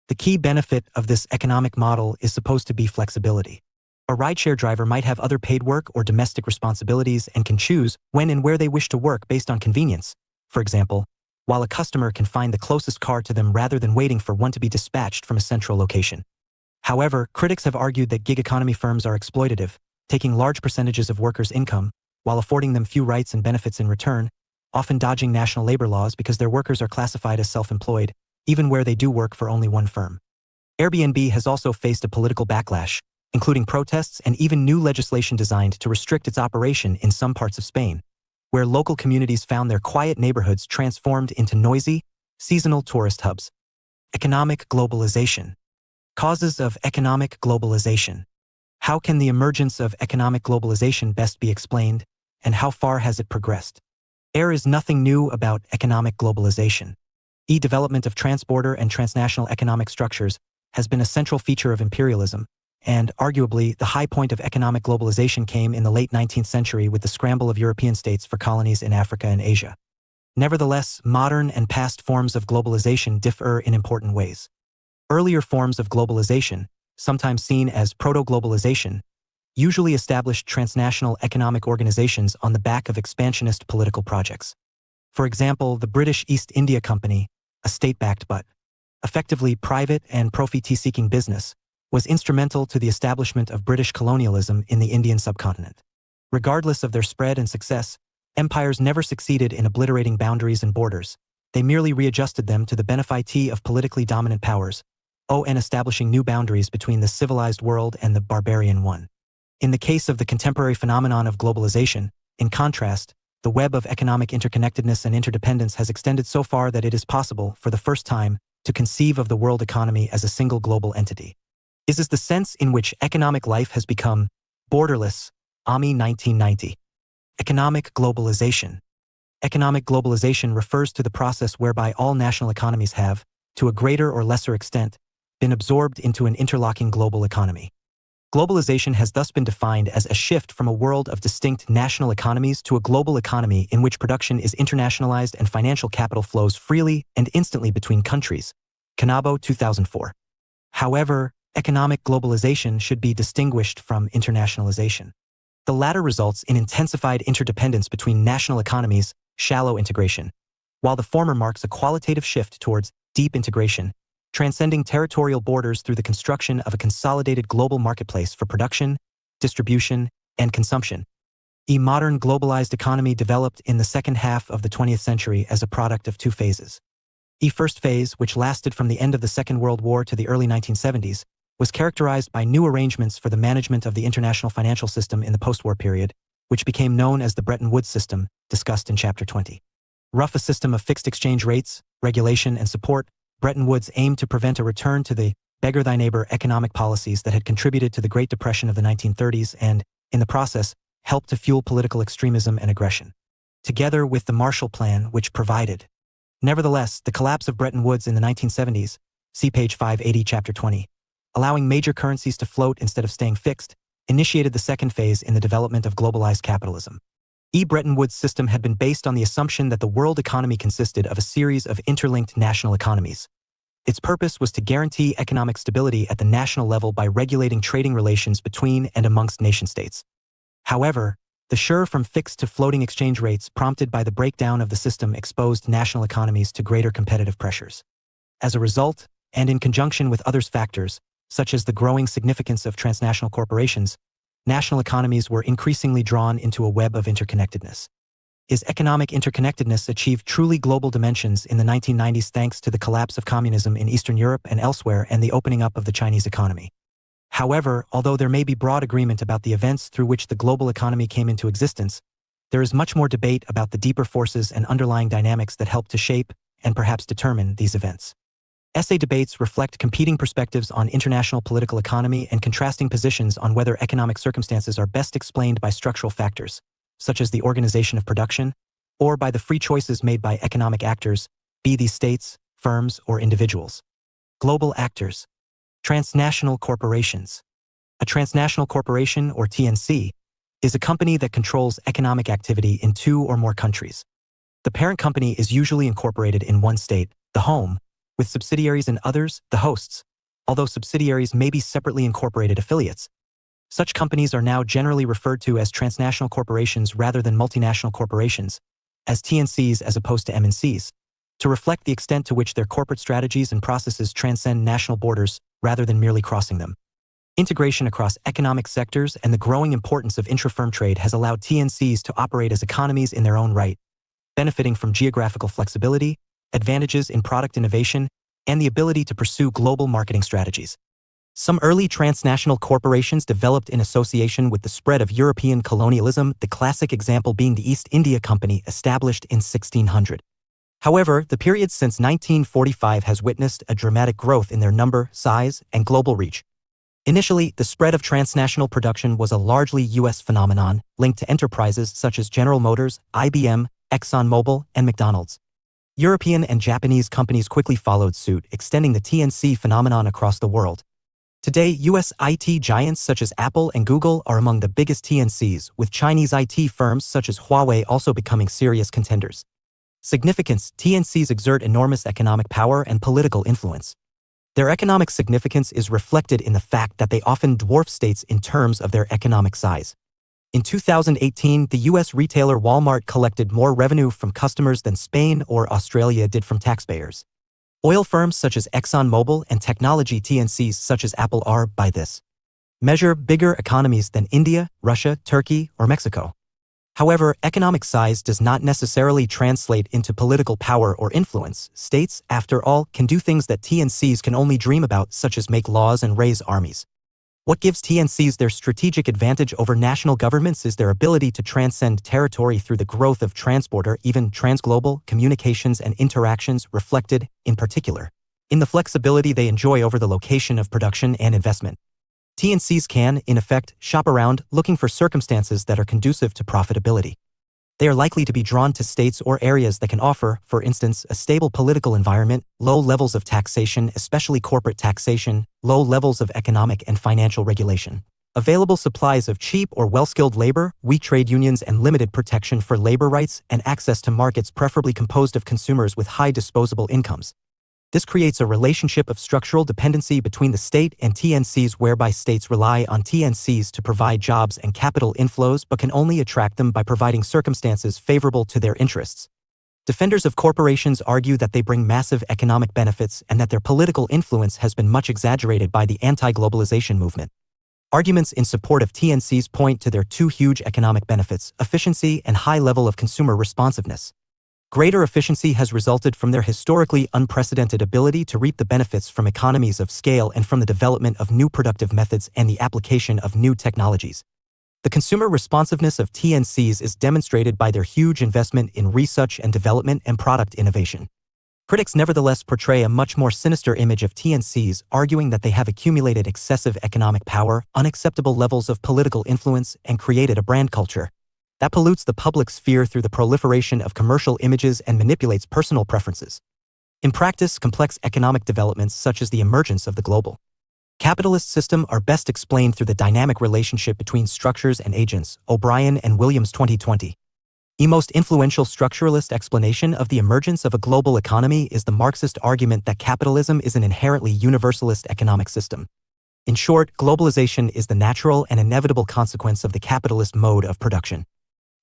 The key benefit of this economic model is supposed to be flexibility. A rideshare driver might have other paid work or domestic responsibilities and can choose when and where they wish to work based on convenience, for example, while a customer can find the closest car to them rather than waiting for one to be dispatched from a central location. However, critics have argued that gig economy firms are exploitative, taking large percentages of workers' income, while affording them few rights and benefits in return, often dodging national labor laws because their workers are classified as self-employed, even where they do work for only one firm. Airbnb has also faced a political backlash, including protests and even new legislation designed to restrict its operation in some parts of Spain, where local communities found their quiet neighborhoods transformed into noisy, seasonal tourist hubs. Economic globalization. Causes of economic globalization. How can the emergence of economic globalization best be explained, and how far has it progressed? There is nothing new about economic globalization. Development of transborder and transnational economic structures has been a central feature of imperialism, and arguably the high point of economic globalization came in the late 19th century with the scramble of European states for colonies in Africa and Asia. Nevertheless, modern and past forms of globalization differ in important ways. Earlier forms of globalization, sometimes seen as proto-globalization, usually established transnational economic organizations on the back of expansionist political projects. For example, the British East India Company, a state-backed but effectively private and profit-seeking business, was instrumental to the establishment of British colonialism in the Indian subcontinent. Regardless of their spread and success, empires never succeeded in obliterating boundaries and borders. They merely readjusted them to the benefit of politically dominant powers, and establishing new boundaries between the civilized world and the barbarian one. In the case of the contemporary phenomenon of globalization, in contrast, the web of economic interconnectedness and interdependence has extended so far that it is possible, for the first time, to conceive of the world economy as a single global entity. This is the sense in which economic life has become borderless. AMI 1990. Economic globalization. Economic globalization refers to the process whereby all national economies have, to a greater or lesser extent, been absorbed into an interlocking global economy. Globalization has thus been defined as a shift from a world of distinct national economies to a global economy in which production is internationalized and financial capital flows freely and instantly between countries. Kanabo 2004. However, economic globalization should be distinguished from internationalization. The latter results in intensified interdependence between national economies, shallow integration, while the former marks a qualitative shift towards deep integration, transcending territorial borders through the construction of a consolidated global marketplace for production, distribution, and consumption. A modern globalized economy developed in the second half of the 20th century as a product of two phases. The first phase, which lasted from the end of the Second World War to the early 1970s, was characterized by new arrangements for the management of the international financial system in the post-war period, which became known as the Bretton Woods system, discussed in Chapter 20. Rough a system of fixed exchange rates, regulation, and support, Bretton Woods aimed to prevent a return to the beggar-thy-neighbor economic policies that had contributed to the Great Depression of the 1930s and, in the process, helped to fuel political extremism and aggression. Together with the Marshall Plan, which provided. Nevertheless, the collapse of Bretton Woods in the 1970s, see page 580, Chapter 20, allowing major currencies to float instead of staying fixed, initiated the second phase in the development of globalized capitalism. Bretton Woods system had been based on the assumption that the world economy consisted of a series of interlinked national economies. Its purpose was to guarantee economic stability at the national level by regulating trading relations between and amongst nation-states. However, the sure from fixed to floating exchange rates prompted by the breakdown of the system exposed national economies to greater competitive pressures. As a result, and in conjunction with other factors, such as the growing significance of transnational corporations, national economies were increasingly drawn into a web of interconnectedness. Economic interconnectedness achieved truly global dimensions in the 1990s thanks to the collapse of communism in Eastern Europe and elsewhere and the opening up of the Chinese economy. However, although there may be broad agreement about the events through which the global economy came into existence, there is much more debate about the deeper forces and underlying dynamics that help to shape, and perhaps determine, these events. Essay debates reflect competing perspectives on international political economy and contrasting positions on whether economic circumstances are best explained by structural factors, such as the organization of production, or by the free choices made by economic actors, be these states, firms, or individuals. Global actors. Transnational corporations. A transnational corporation, or TNC, is a company that controls economic activity in two or more countries. The parent company is usually incorporated in one state, the home, with subsidiaries in others, the hosts, although subsidiaries may be separately incorporated affiliates. Such companies are now generally referred to as transnational corporations rather than multinational corporations, as TNCs as opposed to MNCs, to reflect the extent to which their corporate strategies and processes transcend national borders rather than merely crossing them. Integration across economic sectors and the growing importance of intra-firm trade has allowed TNCs to operate as economies in their own right, benefiting from geographical flexibility, advantages in product innovation, and the ability to pursue global marketing strategies. Some early transnational corporations developed in association with the spread of European colonialism, the classic example being the East India Company established in 1600. However, the period since 1945 has witnessed a dramatic growth in their number, size, and global reach. Initially, the spread of transnational production was a largely U.S. phenomenon, linked to enterprises such as General Motors, IBM, ExxonMobil, and McDonald's. European and Japanese companies quickly followed suit, extending the TNC phenomenon across the world. Today, U.S. IT giants such as Apple and Google are among the biggest TNCs, with Chinese IT firms such as Huawei also becoming serious contenders. Significance: TNCs exert enormous economic power and political influence. Their economic significance is reflected in the fact that they often dwarf states in terms of their economic size. In 2018, the U.S. retailer Walmart collected more revenue from customers than Spain or Australia did from taxpayers. Oil firms such as ExxonMobil and technology TNCs such as Apple are, by this measure, bigger economies than India, Russia, Turkey, or Mexico. However, economic size does not necessarily translate into political power or influence. States, after all, can do things that TNCs can only dream about, such as make laws and raise armies. What gives TNCs their strategic advantage over national governments is their ability to transcend territory through the growth of transborder, even transglobal, communications and interactions, reflected, in particular, in the flexibility they enjoy over the location of production and investment. TNCs can, in effect, shop around, looking for circumstances that are conducive to profitability. They are likely to be drawn to states or areas that can offer, for instance, a stable political environment, low levels of taxation, especially corporate taxation, low levels of economic and financial regulation, available supplies of cheap or well-skilled labor, weak trade unions and limited protection for labor rights, and access to markets preferably composed of consumers with high disposable incomes. This creates a relationship of structural dependency between the state and TNCs whereby states rely on TNCs to provide jobs and capital inflows but can only attract them by providing circumstances favorable to their interests. Defenders of corporations argue that they bring massive economic benefits and that their political influence has been much exaggerated by the anti-globalization movement. Arguments in support of TNCs point to their two huge economic benefits: efficiency and high level of consumer responsiveness. Greater efficiency has resulted from their historically unprecedented ability to reap the benefits from economies of scale and from the development of new productive methods and the application of new technologies. The consumer responsiveness of TNCs is demonstrated by their huge investment in research and development and product innovation. Critics nevertheless portray a much more sinister image of TNCs, arguing that they have accumulated excessive economic power, unacceptable levels of political influence, and created a brand culture that pollutes the public sphere through the proliferation of commercial images and manipulates personal preferences. In practice, complex economic developments such as the emergence of the global capitalist system are best explained through the dynamic relationship between structures and agents. O'Brien and Williams 2020. The most influential structuralist explanation of the emergence of a global economy is the Marxist argument that capitalism is an inherently universalist economic system. In short, globalization is the natural and inevitable consequence of the capitalist mode of production.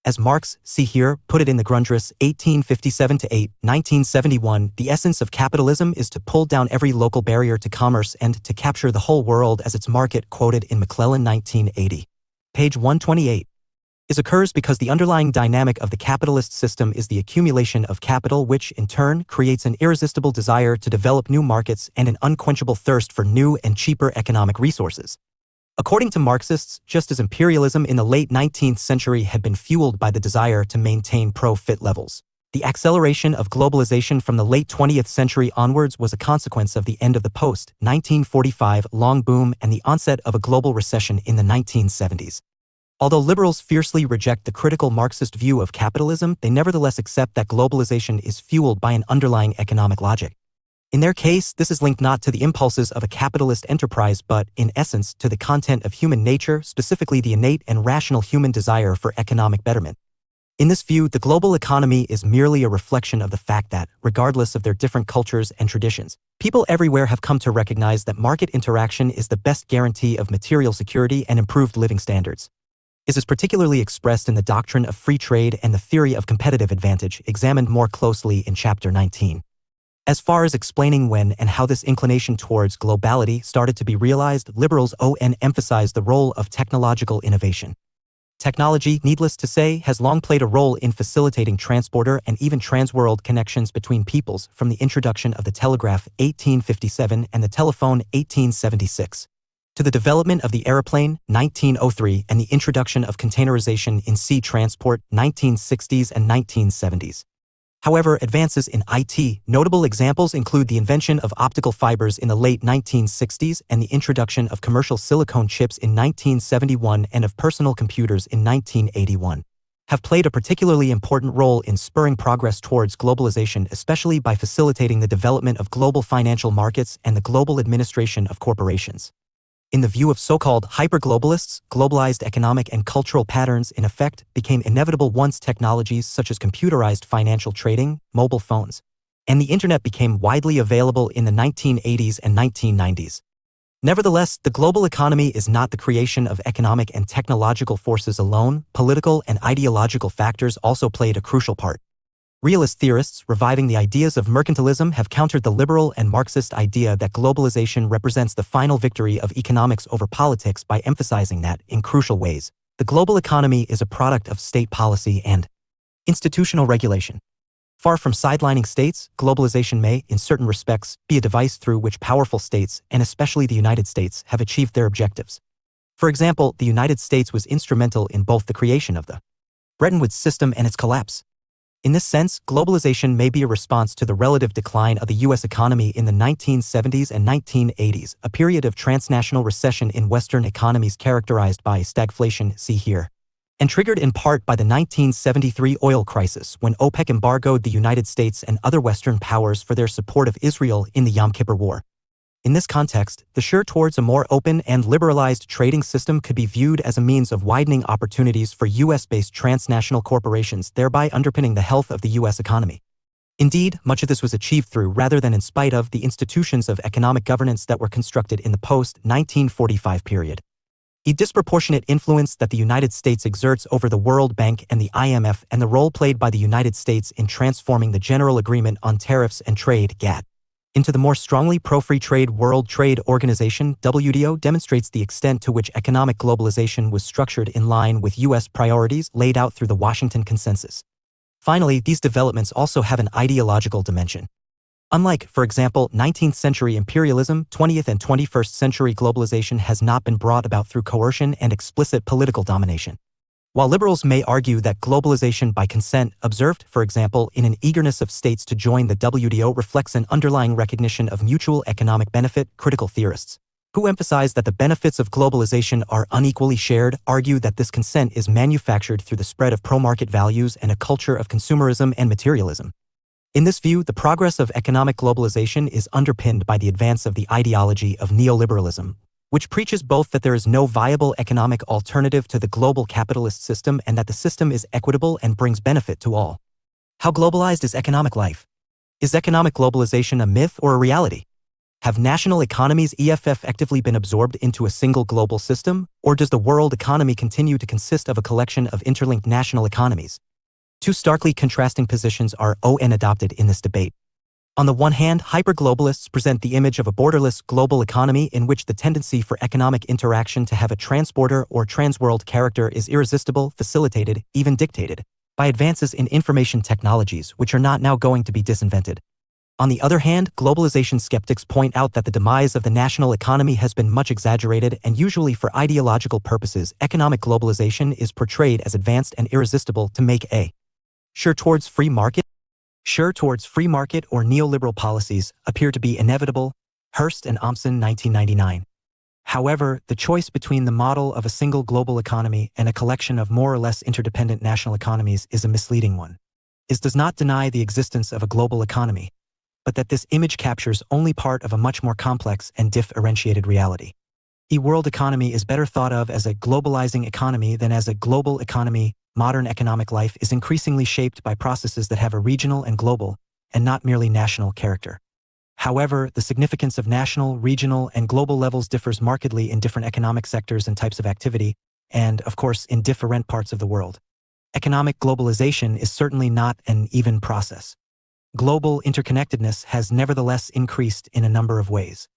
As Marx, see here, put it in the Grundrisse 1857-8, 1971, the essence of capitalism is to pull down every local barrier to commerce and to capture the whole world as its market, quoted in McClellan 1980. Page 128. This occurs because the underlying dynamic of the capitalist system is the accumulation of capital, which, in turn, creates an irresistible desire to develop new markets and an unquenchable thirst for new and cheaper economic resources. According to Marxists, just as imperialism in the late 19th century had been fueled by the desire to maintain profit levels, the acceleration of globalization from the late 20th century onwards was a consequence of the end of the post-1945 long boom and the onset of a global recession in the 1970s. Although liberals fiercely reject the critical Marxist view of capitalism, they nevertheless accept that globalization is fueled by an underlying economic logic. In their case, this is linked not to the impulses of a capitalist enterprise but, in essence, to the content of human nature, specifically the innate and rational human desire for economic betterment. In this view, the global economy is merely a reflection of the fact that, regardless of their different cultures and traditions, people everywhere have come to recognize that market interaction is the best guarantee of material security and improved living standards. This is particularly expressed in the doctrine of free trade and the theory of competitive advantage, examined more closely in Chapter 19. As far as explaining when and how this inclination towards globality started to be realized, liberals emphasize the role of technological innovation. Technology, needless to say, has long played a role in facilitating transporter and even transworld connections between peoples, from the introduction of the telegraph 1857 and the telephone 1876, to the development of the aeroplane 1903 and the introduction of containerization in sea transport 1960s and 1970s. However, advances in IT, notable examples include the invention of optical fibers in the late 1960s and the introduction of commercial silicone chips in 1971 and of personal computers in 1981, have played a particularly important role in spurring progress towards globalization, especially by facilitating the development of global financial markets and the global administration of corporations. In the view of so-called hyperglobalists, globalized economic and cultural patterns, in effect, became inevitable once technologies such as computerized financial trading, mobile phones, and the Internet became widely available in the 1980s and 1990s. Nevertheless, the global economy is not the creation of economic and technological forces alone. Political and ideological factors also played a crucial part. Realist theorists, reviving the ideas of mercantilism, have countered the liberal and Marxist idea that globalization represents the final victory of economics over politics by emphasizing that, in crucial ways, the global economy is a product of state policy and institutional regulation. Far from sidelining states, globalization may, in certain respects, be a device through which powerful states, and especially the United States, have achieved their objectives. For example, the United States was instrumental in both the creation of the Bretton Woods system and its collapse. In this sense, globalization may be a response to the relative decline of the U.S. economy in the 1970s and 1980s, a period of transnational recession in Western economies characterized by stagflation, see here, and triggered in part by the 1973 oil crisis when OPEC embargoed the United States and other Western powers for their support of Israel in the Yom Kippur War. In this context, the sure towards a more open and liberalized trading system could be viewed as a means of widening opportunities for U.S.-based transnational corporations, thereby underpinning the health of the U.S. economy. Indeed, much of this was achieved through rather than in spite of the institutions of economic governance that were constructed in the post-1945 period. A disproportionate influence that the United States exerts over the World Bank and the IMF and the role played by the United States in transforming the General Agreement on Tariffs and Trade (GATT) into the more strongly pro-free trade World Trade Organization (WTO) demonstrates the extent to which economic globalization was structured in line with U.S. priorities laid out through the Washington Consensus. Finally, these developments also have an ideological dimension. Unlike, for example, 19th century imperialism, 20th and 21st century globalization has not been brought about through coercion and explicit political domination. While liberals may argue that globalization by consent, observed, for example, in an eagerness of states to join the WTO, reflects an underlying recognition of mutual economic benefit, critical theorists, who emphasize that the benefits of globalization are unequally shared, argue that this consent is manufactured through the spread of pro-market values and a culture of consumerism and materialism. In this view, the progress of economic globalization is underpinned by the advance of the ideology of neoliberalism, which preaches both that there is no viable economic alternative to the global capitalist system and that the system is equitable and brings benefit to all. How globalized is economic life? Is economic globalization a myth or a reality? Have national economies effectively been absorbed into a single global system, or does the world economy continue to consist of a collection of interlinked national economies? Two starkly contrasting positions are adopted in this debate. On the one hand, hyper-globalists present the image of a borderless global economy in which the tendency for economic interaction to have a transborder or transworld character is irresistible, facilitated, even dictated, by advances in information technologies which are not now going to be disinvented. On the other hand, globalization skeptics point out that the demise of the national economy has been much exaggerated and usually for ideological purposes, economic globalization is portrayed as advanced and irresistible to make a sure towards free market or neoliberal policies appear to be inevitable. Hurst and Omsen, 1999. However, the choice between the model of a single global economy and a collection of more or less interdependent national economies is a misleading one. It does not deny the existence of a global economy, but that this image captures only part of a much more complex and differentiated reality. A world economy is better thought of as a globalizing economy than as a global economy. Modern economic life is increasingly shaped by processes that have a regional and global, and not merely national character. However, the significance of national, regional, and global levels differs markedly in different economic sectors and types of activity, and, of course, in different parts of the world. Economic globalization is certainly not an even process. Global interconnectedness has nevertheless increased in a number of ways.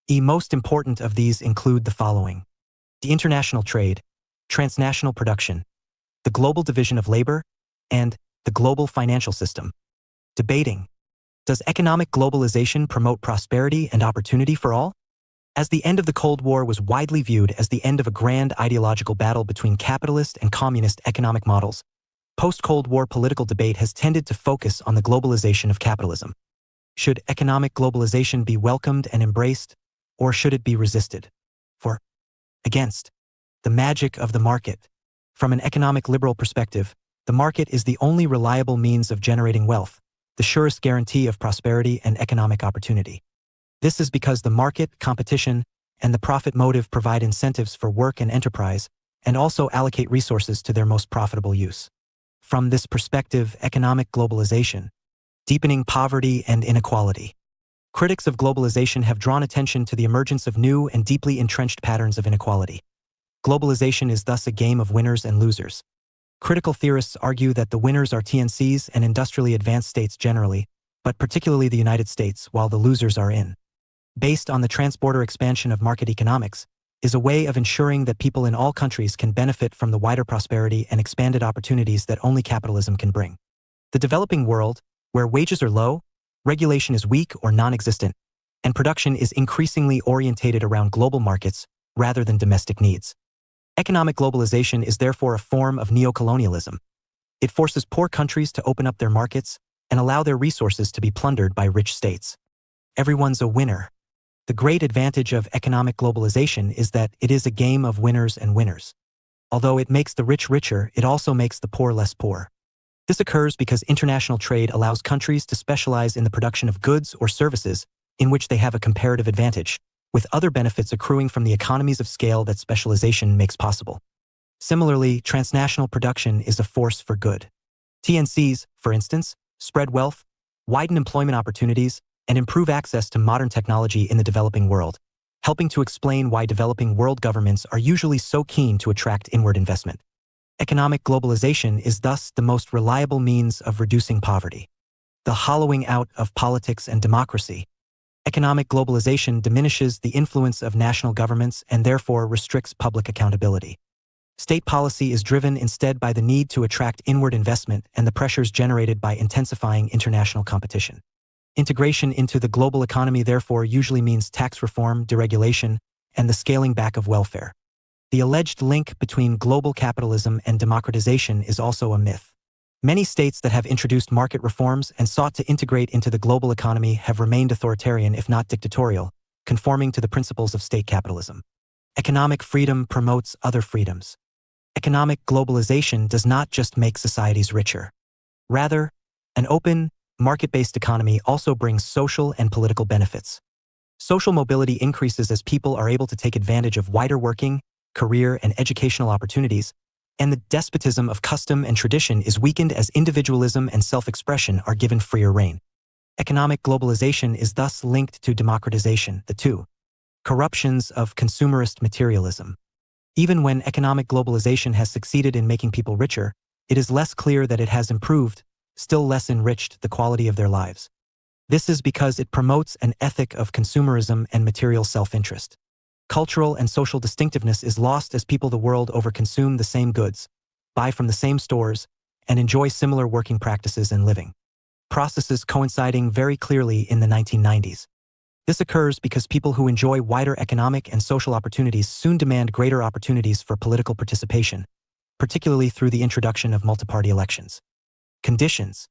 The most important of these include the following: the international trade, transnational production, the global division of labor, and the global financial system. Debating: does economic globalization promote prosperity and opportunity for all? As the end of the Cold War was widely viewed as the end of a grand ideological battle between capitalist and communist economic models, post-Cold War political debate has tended to focus on the globalization of capitalism. Should economic globalization be welcomed and embraced, or should it be resisted? For, against, the magic of the market. From an economic liberal perspective, the market is the only reliable means of generating wealth, the surest guarantee of prosperity and economic opportunity. This is because the market, competition, and the profit motive provide incentives for work and enterprise, and also allocate resources to their most profitable use. From this perspective, economic globalization, deepening poverty and inequality. Critics of globalization have drawn attention to the emergence of new and deeply entrenched patterns of inequality. Globalization is thus a game of winners and losers. Critical theorists argue that the winners are TNCs and industrially advanced states generally, but particularly the United States, while the losers are in. Based on the transborder expansion of market economics, is a way of ensuring that people in all countries can benefit from the wider prosperity and expanded opportunities that only capitalism can bring. The developing world, where wages are low, regulation is weak or non-existent, and production is increasingly orientated around global markets rather than domestic needs. Economic globalization is therefore a form of neocolonialism. It forces poor countries to open up their markets and allow their resources to be plundered by rich states. Everyone's a winner. The great advantage of economic globalization is that it is a game of winners and winners. Although it makes the rich richer, it also makes the poor less poor. This occurs because international trade allows countries to specialize in the production of goods or services in which they have a comparative advantage, with other benefits accruing from the economies of scale that specialization makes possible. Similarly, transnational production is a force for good. TNCs, for instance, spread wealth, widen employment opportunities, and improve access to modern technology in the developing world, helping to explain why developing world governments are usually so keen to attract inward investment. Economic globalization is thus the most reliable means of reducing poverty. The hollowing out of politics and democracy. Economic globalization diminishes the influence of national governments and therefore restricts public accountability. State policy is driven instead by the need to attract inward investment and the pressures generated by intensifying international competition. Integration into the global economy therefore usually means tax reform, deregulation, and the scaling back of welfare. The alleged link between global capitalism and democratization is also a myth. Many states that have introduced market reforms and sought to integrate into the global economy have remained authoritarian if not dictatorial, conforming to the principles of state capitalism. Economic freedom promotes other freedoms. Economic globalization does not just make societies richer. Rather, an open, market-based economy also brings social and political benefits. Social mobility increases as people are able to take advantage of wider working, career, and educational opportunities, and the despotism of custom and tradition is weakened as individualism and self-expression are given freer rein. Economic globalization is thus linked to democratization, the two corruptions of consumerist materialism. Even when economic globalization has succeeded in making people richer, it is less clear that it has improved, still less enriched, the quality of their lives. This is because it promotes an ethic of consumerism and material self-interest. Cultural and social distinctiveness is lost as people the world over consume the same goods, buy from the same stores, and enjoy similar working practices and living processes coinciding very clearly in the 1990s. This occurs because people who enjoy wider economic and social opportunities soon demand greater opportunities for political participation, particularly through the introduction of multi-party elections. Conditions.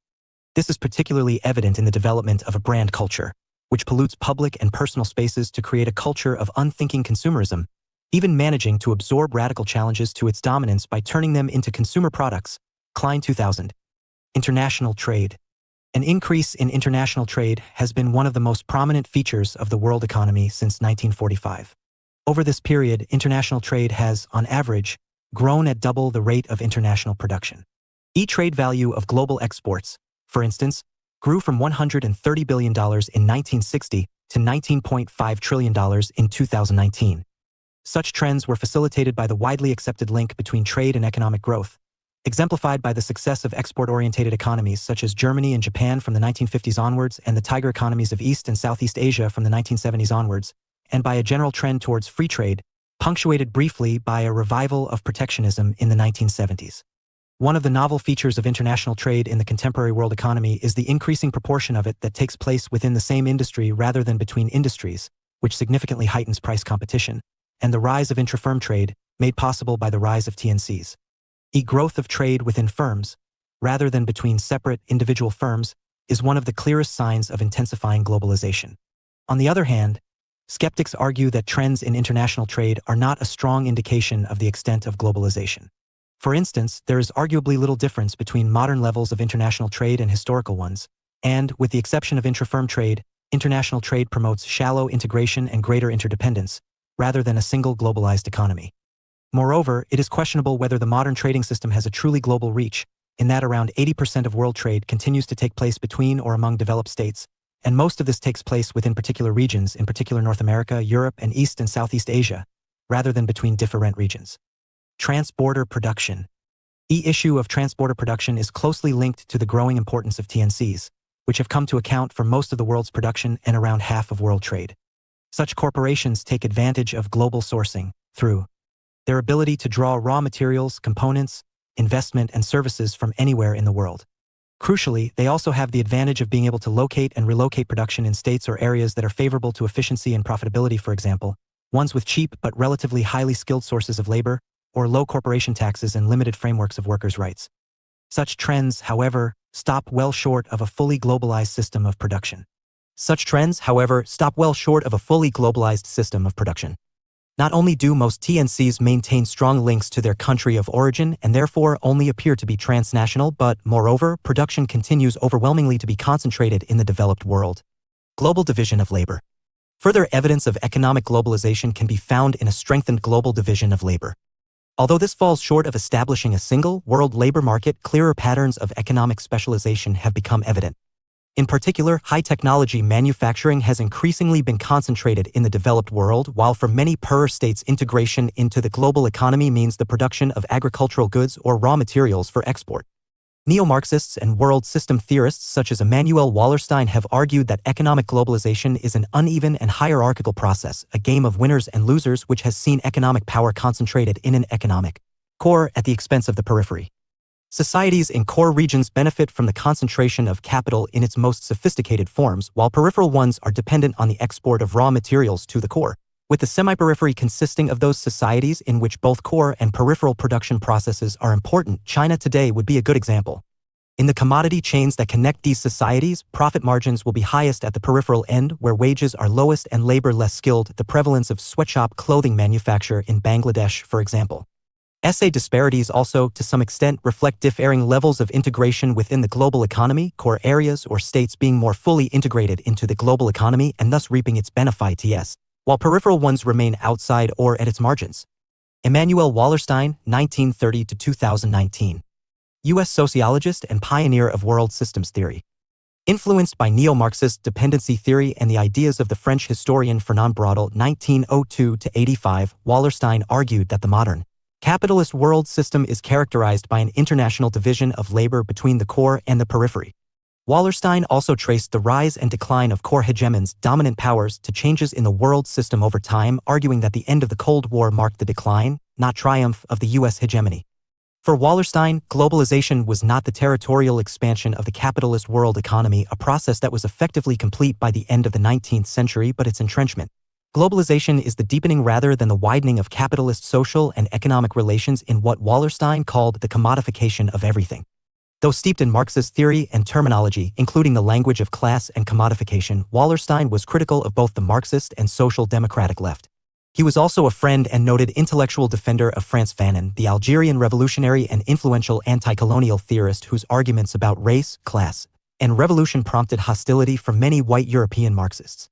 This is particularly evident in the development of a brand culture, which pollutes public and personal spaces to create a culture of unthinking consumerism, even managing to absorb radical challenges to its dominance by turning them into consumer products. Klein 2000. International trade. An increase in international trade has been one of the most prominent features of the world economy since 1945. Over this period, international trade has, on average, grown at double the rate of international production. E-trade value of global exports, for instance, grew from $130 billion in 1960 to $19.5 trillion in 2019. Such trends were facilitated by the widely accepted link between trade and economic growth, exemplified by the success of export-oriented economies such as Germany and Japan from the 1950s onwards and the tiger economies of East and Southeast Asia from the 1970s onwards, and by a general trend towards free trade, punctuated briefly by a revival of protectionism in the 1970s. One of the novel features of international trade in the contemporary world economy is the increasing proportion of it that takes place within the same industry rather than between industries, which significantly heightens price competition, and the rise of intra-firm trade, made possible by the rise of TNCs. Growth of trade within firms, rather than between separate individual firms, is one of the clearest signs of intensifying globalization. On the other hand, skeptics argue that trends in international trade are not a strong indication of the extent of globalization. For instance, there is arguably little difference between modern levels of international trade and historical ones, and, with the exception of intra-firm trade, international trade promotes shallow integration and greater interdependence, rather than a single globalized economy. Moreover, it is questionable whether the modern trading system has a truly global reach, in that around 80% of world trade continues to take place between or among developed states, and most of this takes place within particular regions, in particular North America, Europe, and East and Southeast Asia, rather than between different regions. Transborder production. The issue of transborder production is closely linked to the growing importance of TNCs, which have come to account for most of the world's production and around half of world trade. Such corporations take advantage of global sourcing through their ability to draw raw materials, components, investment, and services from anywhere in the world. Crucially, they also have the advantage of being able to locate and relocate production in states or areas that are favorable to efficiency and profitability, for example, ones with cheap but relatively highly skilled sources of labor, or low corporation taxes and limited frameworks of workers' rights. Such trends, however, stop well short of a fully globalized system of production. Not only do most TNCs maintain strong links to their country of origin and therefore only appear to be transnational, but, moreover, production continues overwhelmingly to be concentrated in the developed world. Global division of labor. Further evidence of economic globalization can be found in a strengthened global division of labor. Although this falls short of establishing a single world labor market, clearer patterns of economic specialization have become evident. In particular, high-technology manufacturing has increasingly been concentrated in the developed world, while for many poorer states integration into the global economy means the production of agricultural goods or raw materials for export. Neo-Marxists and world system theorists such as Immanuel Wallerstein have argued that economic globalization is an uneven and hierarchical process, a game of winners and losers which has seen economic power concentrated in an economic core at the expense of the periphery. Societies in core regions benefit from the concentration of capital in its most sophisticated forms, while peripheral ones are dependent on the export of raw materials to the core, with the semi-periphery consisting of those societies in which both core and peripheral production processes are important. China today would be a good example. In the commodity chains that connect these societies, profit margins will be highest at the peripheral end, where wages are lowest and labor less skilled. The prevalence of sweatshop clothing manufacture in Bangladesh, for example. SA disparities also, to some extent, reflect differing levels of integration within the global economy, core areas or states being more fully integrated into the global economy and thus reaping its benefits, while peripheral ones remain outside or at its margins. Immanuel Wallerstein, 1930 to 2019. U.S. sociologist and pioneer of world systems theory. Influenced by neo-Marxist dependency theory and the ideas of the French historian Fernand Braudel, 1902 to 85, Wallerstein argued that the modern capitalist world system is characterized by an international division of labor between the core and the periphery. Wallerstein also traced the rise and decline of core hegemons, dominant powers, to changes in the world system over time, arguing that the end of the Cold War marked the decline, not triumph, of the U.S. hegemony. For Wallerstein, globalization was not the territorial expansion of the capitalist world economy, a process that was effectively complete by the end of the 19th century, but its entrenchment. Globalization is the deepening rather than the widening of capitalist social and economic relations in what Wallerstein called the commodification of everything. Though steeped in Marxist theory and terminology, including the language of class and commodification, Wallerstein was critical of both the Marxist and social democratic left. He was also a friend and noted intellectual defender of Frantz Fanon, the Algerian revolutionary and influential anti-colonial theorist whose arguments about race, class, and revolution prompted hostility from many white European Marxists.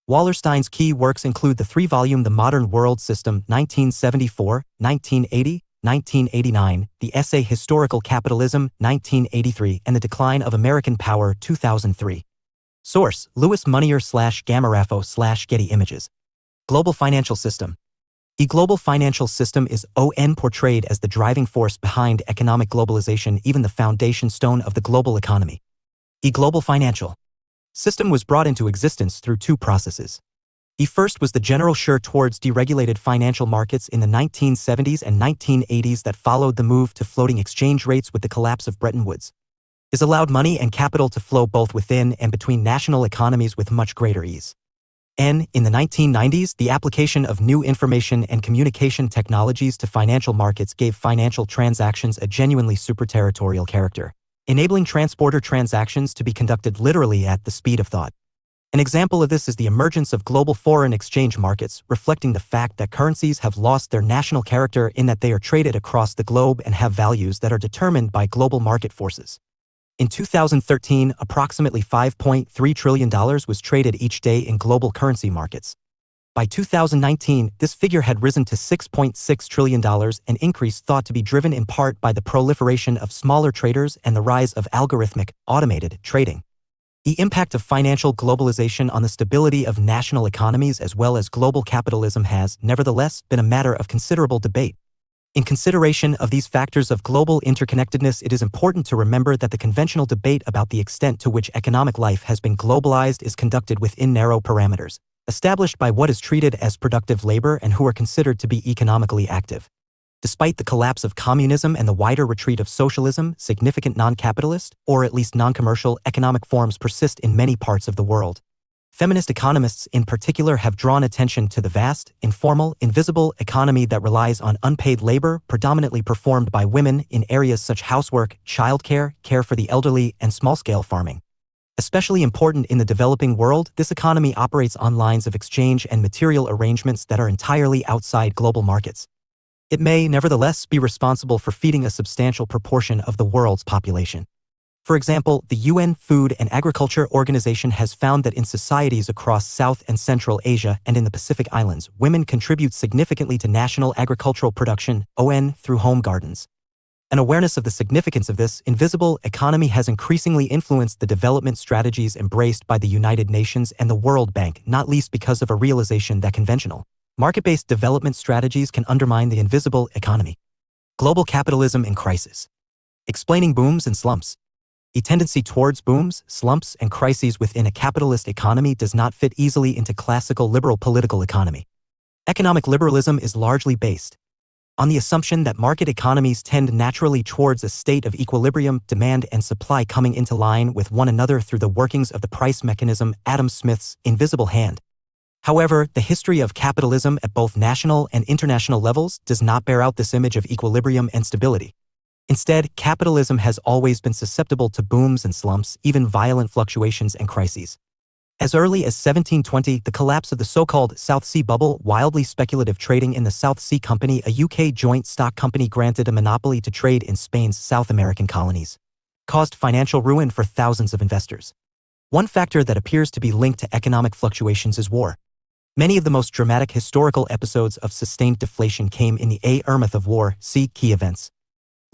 Wallerstein's key works include the three-volume The Modern World System, 1974, 1980, 1989, the essay Historical Capitalism, 1983, and The Decline of American Power, 2003. Source: Louis Munier/Gamarafo/Getty Images. Global Financial System. The global financial system is portrayed as the driving force behind economic globalization, even the foundation stone of the global economy. The global financial system was brought into existence through two processes. The first was the general shift towards deregulated financial markets in the 1970s and 1980s that followed the move to floating exchange rates with the collapse of Bretton Woods. This allowed money and capital to flow both within and between national economies with much greater ease. In the 1990s, the application of new information and communication technologies to financial markets gave financial transactions a genuinely superterritorial character, enabling transporter transactions to be conducted literally at the speed of thought. An example of this is the emergence of global foreign exchange markets, reflecting the fact that currencies have lost their national character in that they are traded across the globe and have values that are determined by global market forces. In 2013, approximately $5.3 trillion was traded each day in global currency markets. By 2019, this figure had risen to $6.6 trillion, an increase thought to be driven in part by the proliferation of smaller traders and the rise of algorithmic, automated trading. The impact of financial globalization on the stability of national economies as well as global capitalism has, nevertheless, been a matter of considerable debate. In consideration of these factors of global interconnectedness, it is important to remember that the conventional debate about the extent to which economic life has been globalized is conducted within narrow parameters, established by what is treated as productive labor and who are considered to be economically active. Despite the collapse of communism and the wider retreat of socialism, significant non-capitalist, or at least non-commercial, economic forms persist in many parts of the world. Feminist economists in particular have drawn attention to the vast, informal, invisible economy that relies on unpaid labor, predominantly performed by women in areas such as housework, childcare, care for the elderly, and small-scale farming. Especially important in the developing world, this economy operates on lines of exchange and material arrangements that are entirely outside global markets. It may, nevertheless, be responsible for feeding a substantial proportion of the world's population. For example, the UN Food and Agriculture Organization has found that in societies across South and Central Asia and in the Pacific Islands, women contribute significantly to national agricultural production, through home gardens. An awareness of the significance of this invisible economy has increasingly influenced the development strategies embraced by the United Nations and the World Bank, not least because of a realization that conventional, market-based development strategies can undermine the invisible economy. Global capitalism in crisis. Explaining booms and slumps. A tendency towards booms, slumps, and crises within a capitalist economy does not fit easily into classical liberal political economy. Economic liberalism is largely based on the assumption that market economies tend naturally towards a state of equilibrium, demand and supply coming into line with one another through the workings of the price mechanism, Adam Smith's invisible hand. However, the history of capitalism at both national and international levels does not bear out this image of equilibrium and stability. Instead, capitalism has always been susceptible to booms and slumps, even violent fluctuations and crises. As early as 1720, the collapse of the so-called South Sea Bubble, wildly speculative trading in the South Sea Company, a UK joint stock company granted a monopoly to trade in Spain's South American colonies, caused financial ruin for thousands of investors. One factor that appears to be linked to economic fluctuations is war. Many of the most dramatic historical episodes of sustained deflation came in the aftermath of war. See key events.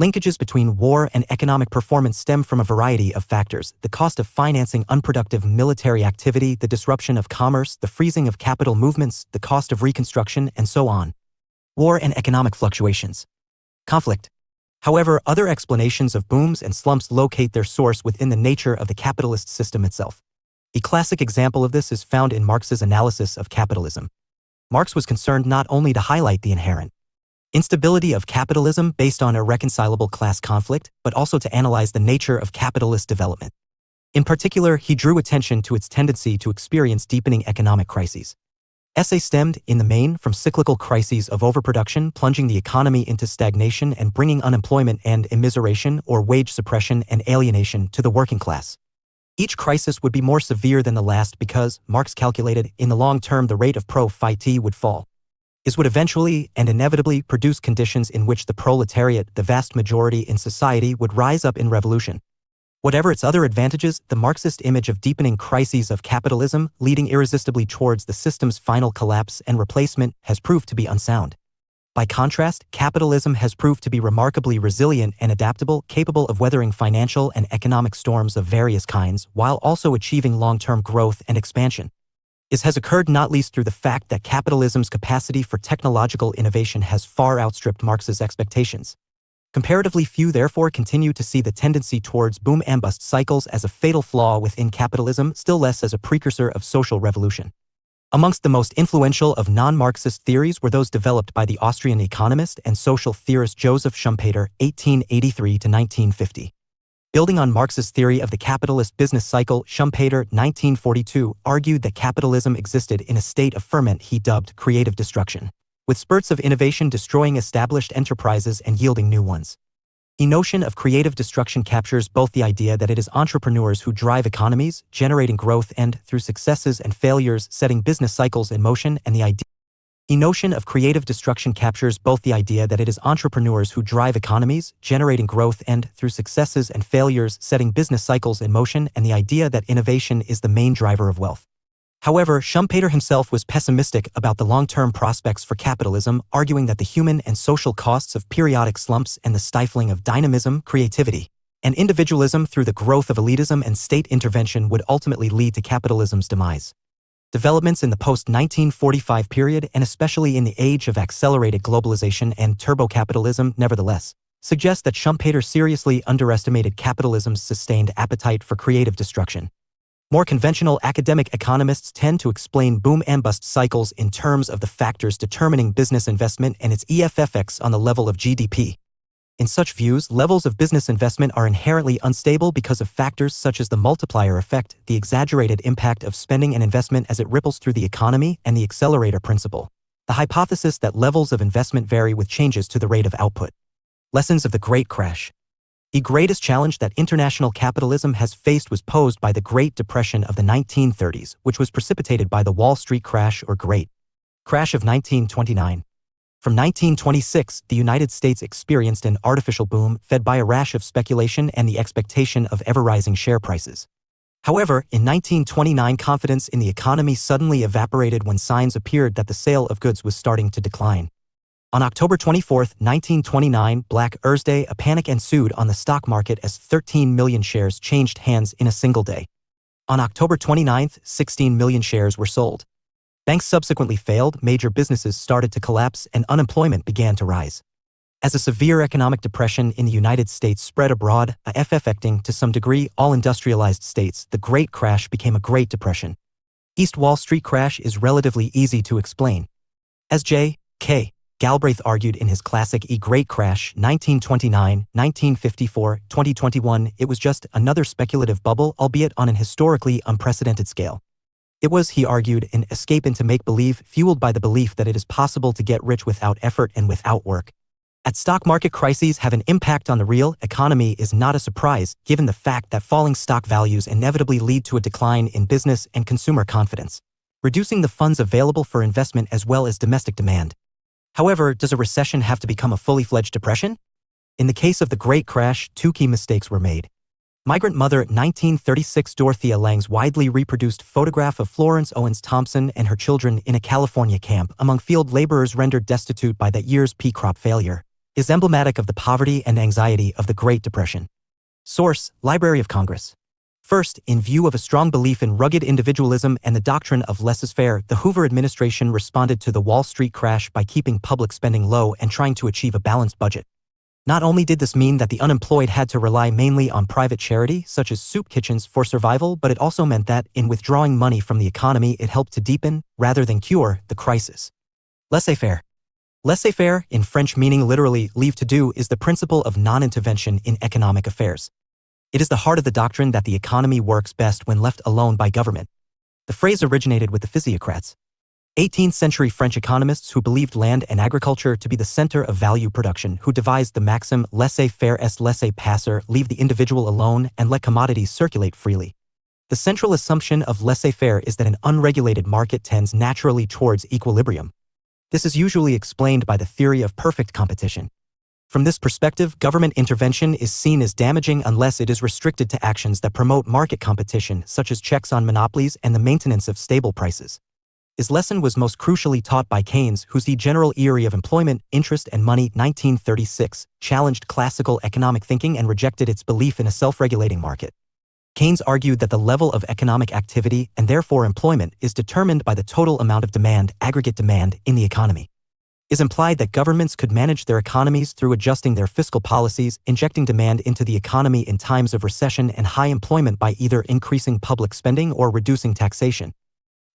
Linkages between war and economic performance stem from a variety of factors: the cost of financing unproductive military activity, the disruption of commerce, the freezing of capital movements, the cost of reconstruction, and so on. War and economic fluctuations. Conflict. However, other explanations of booms and slumps locate their source within the nature of the capitalist system itself. A classic example of this is found in Marx's analysis of capitalism. Marx was concerned not only to highlight the inherent instability of capitalism based on irreconcilable class conflict, but also to analyze the nature of capitalist development. In particular, he drew attention to its tendency to experience deepening economic crises. Essay stemmed, in the main, from cyclical crises of overproduction plunging the economy into stagnation and bringing unemployment and immiseration or wage suppression and alienation to the working class. Each crisis would be more severe than the last because, Marx calculated, in the long term the rate of profit would fall. This would eventually and inevitably produce conditions in which the proletariat, the vast majority in society, would rise up in revolution. Whatever its other advantages, the Marxist image of deepening crises of capitalism, leading irresistibly towards the system's final collapse and replacement, has proved to be unsound. By contrast, capitalism has proved to be remarkably resilient and adaptable, capable of weathering financial and economic storms of various kinds, while also achieving long-term growth and expansion. This has occurred not least through the fact that capitalism's capacity for technological innovation has far outstripped Marx's expectations. Comparatively few therefore continue to see the tendency towards boom and bust cycles as a fatal flaw within capitalism, still less as a precursor of social revolution. Amongst the most influential of non-Marxist theories were those developed by the Austrian economist and social theorist Joseph Schumpeter, 1883 to 1950. Building on Marx's theory of the capitalist business cycle, Schumpeter, 1942, argued that capitalism existed in a state of ferment he dubbed creative destruction, with spurts of innovation destroying established enterprises and yielding new ones. The notion of creative destruction captures both the idea that it is entrepreneurs who drive economies, generating growth and, through successes and failures, setting business cycles in motion, and the notion of creative destruction captures both the idea that it is entrepreneurs who drive economies, generating growth and, through successes and failures, setting business cycles in motion, and the idea that innovation is the main driver of wealth. However, Schumpeter himself was pessimistic about the long-term prospects for capitalism, arguing that the human and social costs of periodic slumps and the stifling of dynamism, creativity, and individualism through the growth of elitism and state intervention would ultimately lead to capitalism's demise. Developments in the post-1945 period, and especially in the age of accelerated globalization and turbo-capitalism, nevertheless, suggest that Schumpeter seriously underestimated capitalism's sustained appetite for creative destruction. More conventional academic economists tend to explain boom and bust cycles in terms of the factors determining business investment and its effects on the level of GDP. In such views, levels of business investment are inherently unstable because of factors such as the multiplier effect, the exaggerated impact of spending and investment as it ripples through the economy, and the accelerator principle, the hypothesis that levels of investment vary with changes to the rate of output. Lessons of the Great Crash. The greatest challenge that international capitalism has faced was posed by the Great Depression of the 1930s, which was precipitated by the Wall Street crash or Great Crash of 1929. From 1926, the United States experienced an artificial boom fed by a rash of speculation and the expectation of ever-rising share prices. However, in 1929, confidence in the economy suddenly evaporated when signs appeared that the sale of goods was starting to decline. On October 24, 1929, Black Thursday, a panic ensued on the stock market as 13 million shares changed hands in a single day. On October 29, 16 million shares were sold. Banks subsequently failed, major businesses started to collapse, and unemployment began to rise. As a severe economic depression in the United States spread abroad, affecting to some degree all industrialized states, the Great Crash became a Great Depression. East Wall Street crash is relatively easy to explain. As J.K. Galbraith argued in his classic E Great Crash 1929, 1954, 2021, it was just another speculative bubble, albeit on an historically unprecedented scale. It was, he argued, an escape into make-believe fueled by the belief that it is possible to get rich without effort and without work. At stock market crises have an impact on the real economy is not a surprise, given the fact that falling stock values inevitably lead to a decline in business and consumer confidence, reducing the funds available for investment as well as domestic demand. However, does a recession have to become a fully-fledged depression? In the case of the Great Crash, two key mistakes were made. Migrant Mother 1936 Dorothea Lange's widely reproduced photograph of Florence Owens Thompson and her children in a California camp among field laborers rendered destitute by that year's pea crop failure is emblematic of the poverty and anxiety of the Great Depression. Source: Library of Congress. First, in view of a strong belief in rugged individualism and the doctrine of laissez-faire, the Hoover administration responded to the Wall Street crash by keeping public spending low and trying to achieve a balanced budget. Not only did this mean that the unemployed had to rely mainly on private charity, such as soup kitchens, for survival, but it also meant that, in withdrawing money from the economy, it helped to deepen, rather than cure, the crisis. Laissez-faire. Laissez-faire, in French meaning literally leave to do, is the principle of non-intervention in economic affairs. It is the heart of the doctrine that the economy works best when left alone by government. The phrase originated with the physiocrats, 18th-century French economists who believed land and agriculture to be the center of value production, who devised the maxim laissez-faire est laissez-passer, leave the individual alone and let commodities circulate freely. The central assumption of laissez-faire is that an unregulated market tends naturally towards equilibrium. This is usually explained by the theory of perfect competition. From this perspective, government intervention is seen as damaging unless it is restricted to actions that promote market competition, such as checks on monopolies and the maintenance of stable prices. This lesson was most crucially taught by Keynes, whose The General Theory of Employment, Interest and Money 1936 challenged classical economic thinking and rejected its belief in a self-regulating market. Keynes argued that the level of economic activity, and therefore employment, is determined by the total amount of demand, aggregate demand, in the economy. It is implied that governments could manage their economies through adjusting their fiscal policies, injecting demand into the economy in times of recession and high employment by either increasing public spending or reducing taxation.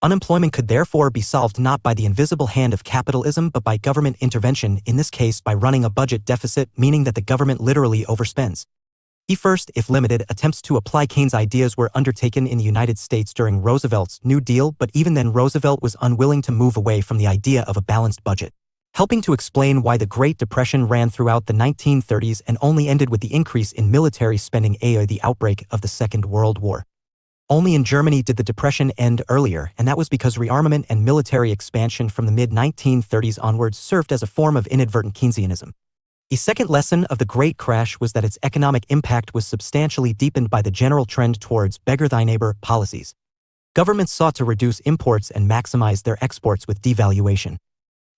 Unemployment could therefore be solved not by the invisible hand of capitalism but by government intervention, in this case by running a budget deficit, meaning that the government literally overspends. The first, if limited, attempts to apply Keynes' ideas were undertaken in the United States during Roosevelt's New Deal, but even then Roosevelt was unwilling to move away from the idea of a balanced budget, helping to explain why the Great Depression ran throughout the 1930s and only ended with the increase in military spending after the outbreak of the Second World War. Only in Germany did the Depression end earlier, and that was because rearmament and military expansion from the mid-1930s onwards served as a form of inadvertent Keynesianism. The second lesson of the Great Crash was that its economic impact was substantially deepened by the general trend towards beggar thy neighbor policies. Governments sought to reduce imports and maximize their exports with devaluation.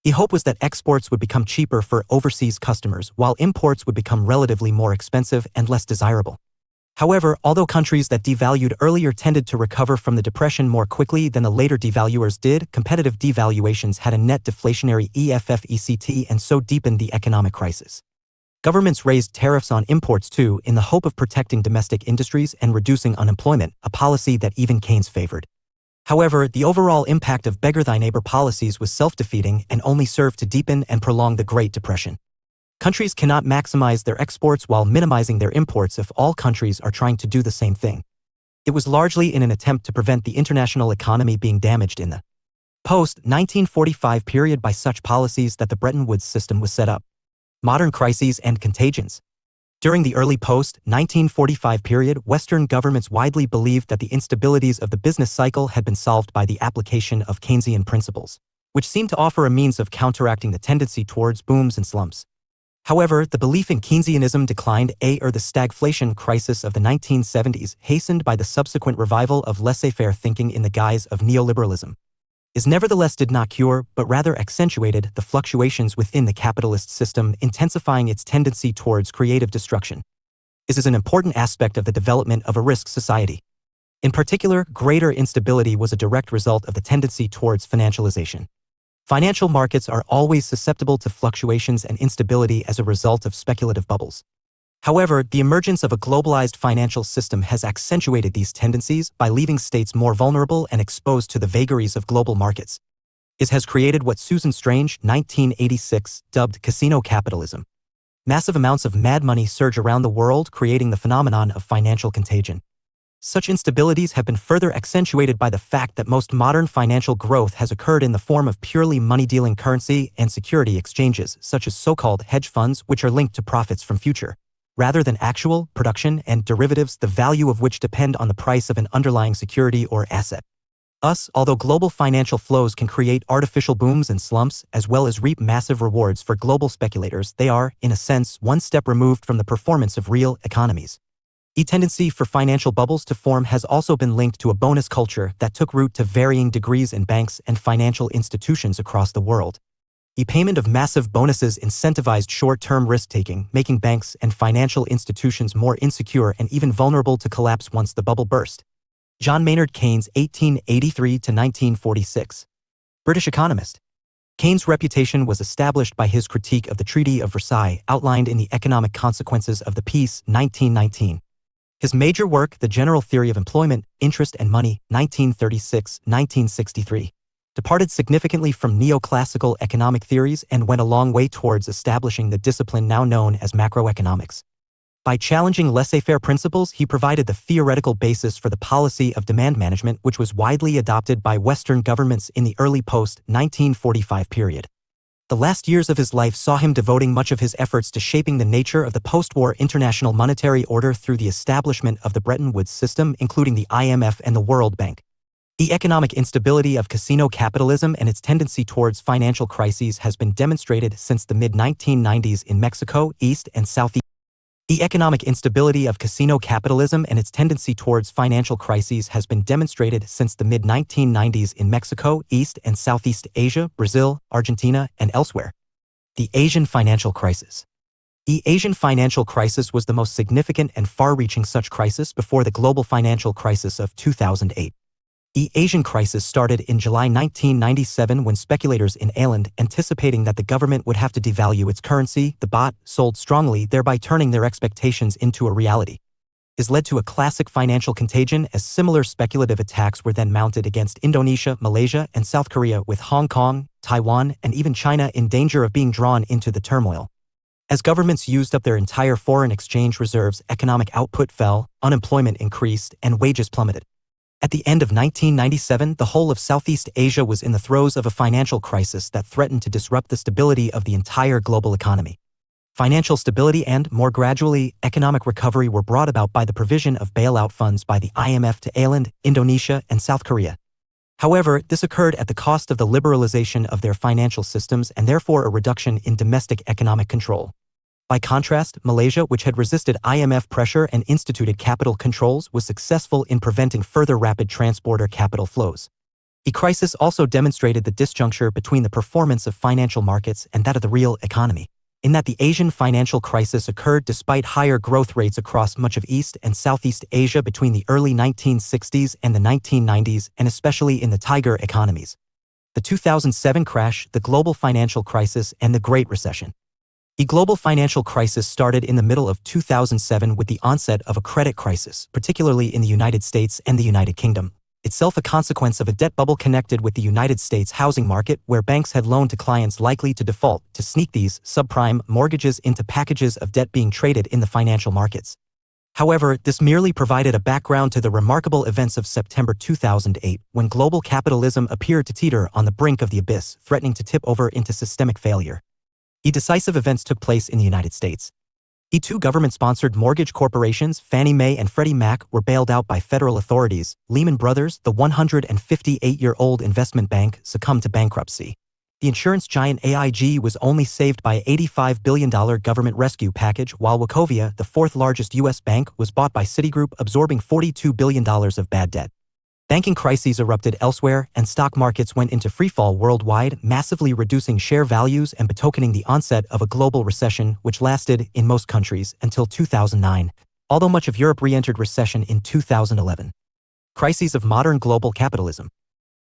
The hope was that exports would become cheaper for overseas customers, while imports would become relatively more expensive and less desirable. However, although countries that devalued earlier tended to recover from the Depression more quickly than the later devaluers did, competitive devaluations had a net deflationary effect and so deepened the economic crisis. Governments raised tariffs on imports too, in the hope of protecting domestic industries and reducing unemployment, a policy that even Keynes favored. However, the overall impact of beggar thy neighbor policies was self-defeating and only served to deepen and prolong the Great Depression. Countries cannot maximize their exports while minimizing their imports if all countries are trying to do the same thing. It was largely in an attempt to prevent the international economy being damaged in the post-1945 period by such policies that the Bretton Woods system was set up. Modern crises and contagions. During the early post-1945 period, Western governments widely believed that the instabilities of the business cycle had been solved by the application of Keynesian principles, which seemed to offer a means of counteracting the tendency towards booms and slumps. However, the belief in Keynesianism declined after the stagflation crisis of the 1970s, hastened by the subsequent revival of laissez-faire thinking in the guise of neoliberalism. is nevertheless did not cure but rather accentuated the fluctuations within the capitalist system, intensifying its tendency towards creative destruction. This is an important aspect of the development of a risk society. In particular, greater instability was a direct result of the tendency towards financialization. Financial markets are always susceptible to fluctuations and instability as a result of speculative bubbles. However, the emergence of a globalized financial system has accentuated these tendencies by leaving states more vulnerable and exposed to the vagaries of global markets. It has created what Susan Strange, 1986, dubbed casino capitalism. Massive amounts of mad money surge around the world, creating the phenomenon of financial contagion. Such instabilities have been further accentuated by the fact that most modern financial growth has occurred in the form of purely money-dealing currency and security exchanges, such as so-called hedge funds, which are linked to profits from future, rather than actual production and derivatives, the value of which depend on the price of an underlying security or asset. Thus, although global financial flows can create artificial booms and slumps, as well as reap massive rewards for global speculators, they are, in a sense, one step removed from the performance of real economies. A tendency for financial bubbles to form has also been linked to a bonus culture that took root to varying degrees in banks and financial institutions across the world. The payment of massive bonuses incentivized short-term risk-taking, making banks and financial institutions more insecure and even vulnerable to collapse once the bubble burst. John Maynard Keynes, 1883–1946. British economist. Keynes' reputation was established by his critique of the Treaty of Versailles, outlined in the Economic Consequences of the Peace, 1919. His major work, The General Theory of Employment, Interest and Money, 1936–1963, departed significantly from neoclassical economic theories and went a long way towards establishing the discipline now known as macroeconomics. By challenging laissez-faire principles, he provided the theoretical basis for the policy of demand management, which was widely adopted by Western governments in the early post-1945 period. The last years of his life saw him devoting much of his efforts to shaping the nature of the post-war international monetary order through the establishment of the Bretton Woods system, including the IMF and the World Bank. The economic instability of casino capitalism and its tendency towards financial crises has been demonstrated since the mid-1990s in Mexico, East and Southeast. The economic instability of casino capitalism and its tendency towards financial crises has been demonstrated since the mid-1990s in Mexico, East and Southeast Asia, Brazil, Argentina, and elsewhere. The Asian financial crisis. The Asian financial crisis was the most significant and far-reaching such crisis before the global financial crisis of 2008. The Asian crisis started in July 1997 when speculators in Thailand, anticipating that the government would have to devalue its currency, the baht, sold strongly, thereby turning their expectations into a reality. This led to a classic financial contagion, as similar speculative attacks were then mounted against Indonesia, Malaysia, and South Korea, with Hong Kong, Taiwan, and even China in danger of being drawn into the turmoil. As governments used up their entire foreign exchange reserves, economic output fell, unemployment increased, and wages plummeted. At the end of 1997, the whole of Southeast Asia was in the throes of a financial crisis that threatened to disrupt the stability of the entire global economy. Financial stability and, more gradually, economic recovery were brought about by the provision of bailout funds by the IMF to Thailand, Indonesia, and South Korea. However, this occurred at the cost of the liberalization of their financial systems and therefore a reduction in domestic economic control. By contrast, Malaysia, which had resisted IMF pressure and instituted capital controls, was successful in preventing further rapid transporter capital flows. The crisis also demonstrated the disjuncture between the performance of financial markets and that of the real economy, in that the Asian financial crisis occurred despite higher growth rates across much of East and Southeast Asia between the early 1960s and the 1990s, and especially in the tiger economies. The 2007 crash, the global financial crisis, and the Great Recession. The global financial crisis started in the middle of 2007 with the onset of a credit crisis, particularly in the United States and the United Kingdom, itself a consequence of a debt bubble connected with the United States housing market, where banks had loaned to clients likely to default to sneak these subprime mortgages into packages of debt being traded in the financial markets. However, this merely provided a background to the remarkable events of September 2008, when global capitalism appeared to teeter on the brink of the abyss, threatening to tip over into systemic failure. The decisive events took place in the United States. The two government-sponsored mortgage corporations, Fannie Mae and Freddie Mac, were bailed out by federal authorities. Lehman Brothers, the 158-year-old investment bank, succumbed to bankruptcy. The insurance giant AIG was only saved by an $85 billion government rescue package, while Wachovia, the fourth-largest U.S. bank, was bought by Citigroup, absorbing $42 billion of bad debt. Banking crises erupted elsewhere and stock markets went into freefall worldwide, massively reducing share values and betokening the onset of a global recession which lasted, in most countries, until 2009, although much of Europe re-entered recession in 2011. Crises of modern global capitalism.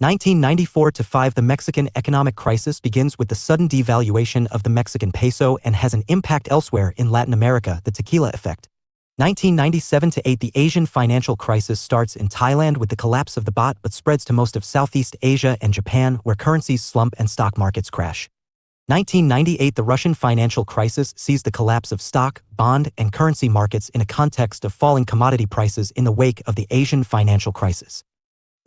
1994-5 The Mexican economic crisis begins with the sudden devaluation of the Mexican peso and has an impact elsewhere in Latin America, the tequila effect. 1997-8 The Asian financial crisis starts in Thailand with the collapse of the baht but spreads to most of Southeast Asia and Japan where currencies slump and stock markets crash. 1998 The Russian financial crisis sees the collapse of stock, bond, and currency markets in a context of falling commodity prices in the wake of the Asian financial crisis.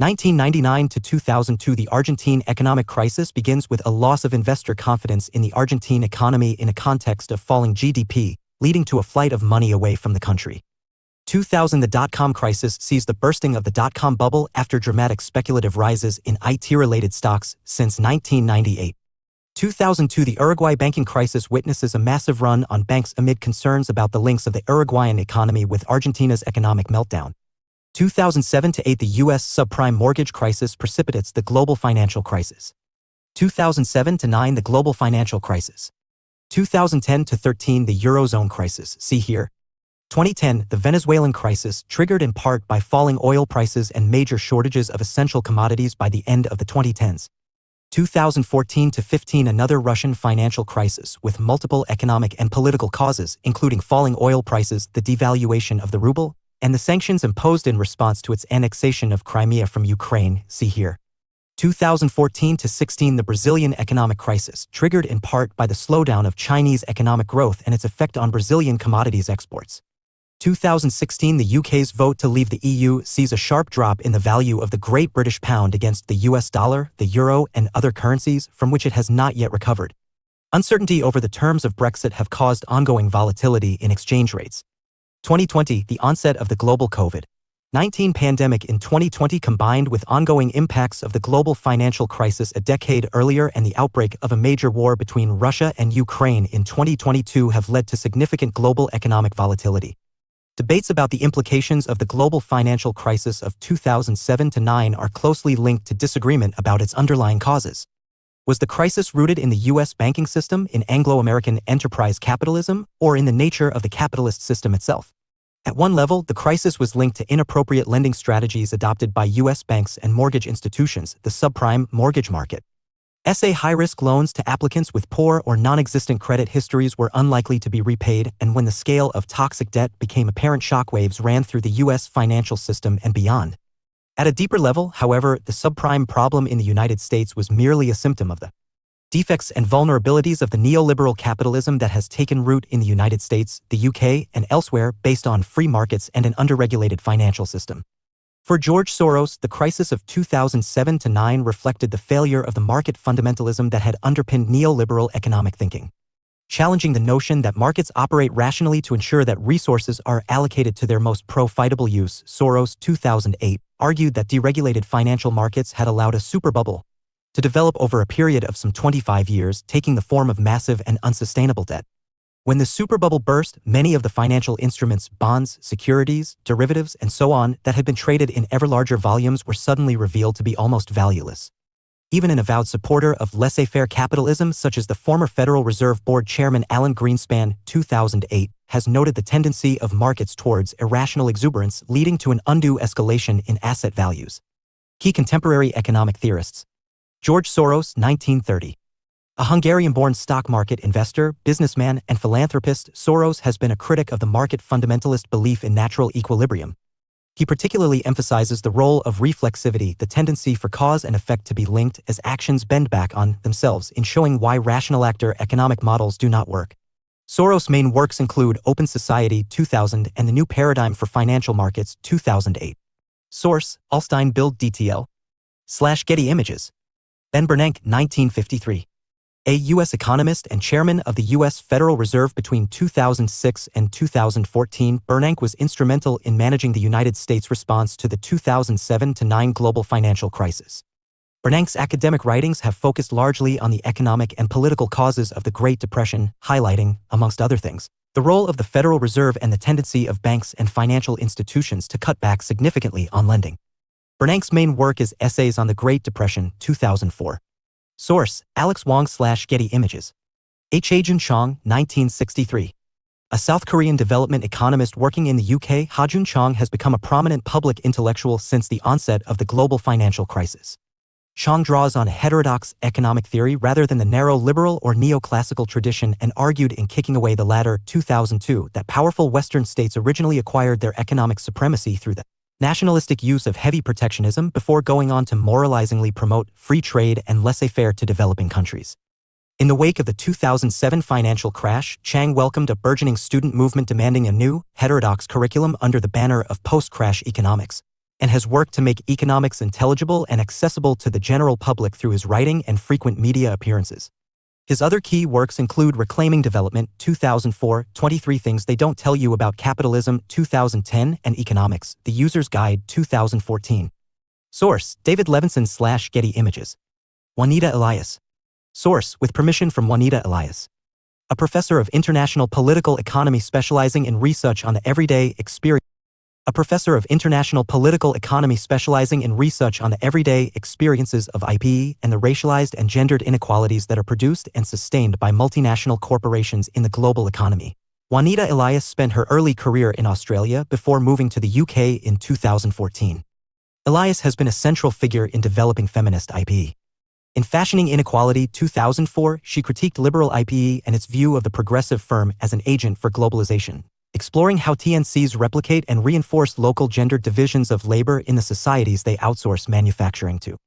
1999-2002 The Argentine economic crisis begins with a loss of investor confidence in the Argentine economy in a context of falling GDP, leading to a flight of money away from the country. 2000 The dot-com crisis sees the bursting of the dot-com bubble after dramatic speculative rises in IT-related stocks since 1998. 2002 The Uruguay banking crisis witnesses a massive run on banks amid concerns about the links of the Uruguayan economy with Argentina's economic meltdown. 2007-8 The U.S. subprime mortgage crisis precipitates the global financial crisis. 2007-9 The global financial crisis. 2010-13 The Eurozone crisis, see here. 2010 The Venezuelan crisis, triggered in part by falling oil prices and major shortages of essential commodities by the end of the 2010s. 2014-15 Another Russian financial crisis with multiple economic and political causes, including falling oil prices, the devaluation of the ruble, and the sanctions imposed in response to its annexation of Crimea from Ukraine, see here. 2014-16 The Brazilian economic crisis, triggered in part by the slowdown of Chinese economic growth and its effect on Brazilian commodities exports. 2016 The UK's vote to leave the EU sees a sharp drop in the value of the Great British Pound against the US dollar, the euro, and other currencies, from which it has not yet recovered. Uncertainty over the terms of Brexit have caused ongoing volatility in exchange rates. 2020 The onset of the global COVID-19 pandemic in 2020 combined with ongoing impacts of the global financial crisis a decade earlier and the outbreak of a major war between Russia and Ukraine in 2022 have led to significant global economic volatility. Debates about the implications of the global financial crisis of 2007-9 are closely linked to disagreement about its underlying causes. Was the crisis rooted in the U.S. banking system, in Anglo-American enterprise capitalism, or in the nature of the capitalist system itself? At one level, the crisis was linked to inappropriate lending strategies adopted by U.S. banks and mortgage institutions, the subprime mortgage market. High-risk loans to applicants with poor or non-existent credit histories were unlikely to be repaid, and when the scale of toxic debt became apparent, shockwaves ran through the U.S. financial system and beyond. At a deeper level, however, the subprime problem in the United States was merely a symptom of the defects and vulnerabilities of the neoliberal capitalism that has taken root in the United States, the UK, and elsewhere based on free markets and an underregulated financial system. For George Soros, the crisis of 2007-9 reflected the failure of the market fundamentalism that had underpinned neoliberal economic thinking. Challenging the notion that markets operate rationally to ensure that resources are allocated to their most profitable use, Soros, 2008, argued that deregulated financial markets had allowed a superbubble to develop over a period of some 25 years, taking the form of massive and unsustainable debt. When the superbubble burst, many of the financial instruments, bonds, securities, derivatives, and so on, that had been traded in ever larger volumes were suddenly revealed to be almost valueless. Even an avowed supporter of laissez-faire capitalism, such as the former Federal Reserve Board Chairman Alan Greenspan, 2008, has noted the tendency of markets towards irrational exuberance, leading to an undue escalation in asset values. Key contemporary economic theorists. George Soros, 1930. A Hungarian-born stock market investor, businessman, and philanthropist, Soros has been a critic of the market fundamentalist belief in natural equilibrium. He particularly emphasizes the role of reflexivity, the tendency for cause and effect to be linked as actions bend back on themselves, in showing why rational actor economic models do not work. Soros' main works include Open Society, 2000, and The New Paradigm for Financial Markets, 2008. Source: Alstein Bild DTL/Getty Images. Ben Bernanke, 1953. A U.S. economist and chairman of the U.S. Federal Reserve between 2006 and 2014, Bernanke was instrumental in managing the United States' response to the 2007-9 global financial crisis. Bernanke's academic writings have focused largely on the economic and political causes of the Great Depression, highlighting, amongst other things, the role of the Federal Reserve and the tendency of banks and financial institutions to cut back significantly on lending. Bernank's main work is Essays on the Great Depression, 2004. Source, Alex Wong/Getty Images. Hajun Chong, 1963. A South Korean development economist working in the UK, Hajun Chong has become a prominent public intellectual since the onset of the global financial crisis. Chong draws on heterodox economic theory rather than the narrow liberal or neoclassical tradition and argued in Kicking Away the Ladder, 2002, that powerful Western states originally acquired their economic supremacy through the nationalistic use of heavy protectionism before going on to moralizingly promote free trade and laissez-faire to developing countries. In the wake of the 2007 financial crash, Chang welcomed a burgeoning student movement demanding a new, heterodox curriculum under the banner of post-crash economics, and has worked to make economics intelligible and accessible to the general public through his writing and frequent media appearances. His other key works include Reclaiming Development, 2004, 23 Things They Don't Tell You About Capitalism, 2010, and Economics, The User's Guide, 2014. Source, David Levinson/Getty Images. Juanita Elias. Source, with permission from Juanita Elias. A professor of international political economy specializing in research on the everyday experiences of IP and the racialized and gendered inequalities that are produced and sustained by multinational corporations in the global economy. Juanita Elias spent her early career in Australia before moving to the UK in 2014. Elias has been a central figure in developing feminist IP. In Fashioning Inequality, 2004, she critiqued liberal IPE and its view of the progressive firm as an agent for globalization, exploring how TNCs replicate and reinforce local gendered divisions of labor in the societies they outsource manufacturing to.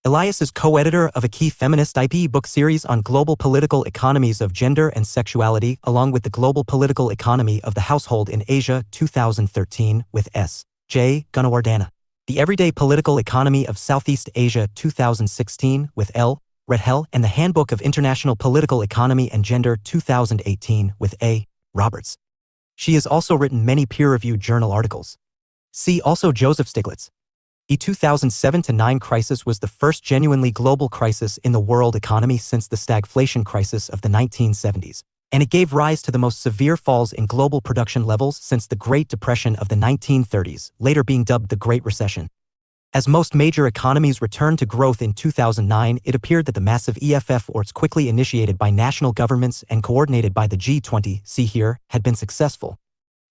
Elias is co-editor of a key feminist IPE book series on global political economies of gender and sexuality, along with the Global Political Economy of the Household in Asia, 2013, with S. J. Gunawardana. The Everyday Political Economy of Southeast Asia, 2016, with L. Redhell, and the Handbook of International Political Economy and Gender, 2018, with A. Roberts. She has also written many peer-reviewed journal articles. See also Joseph Stiglitz. The 2007-9 crisis was the first genuinely global crisis in the world economy since the stagflation crisis of the 1970s, and it gave rise to the most severe falls in global production levels since the Great Depression of the 1930s, later being dubbed the Great Recession. As most major economies returned to growth in 2009, it appeared that the massive efforts quickly initiated by national governments and coordinated by the G20, see here, had been successful.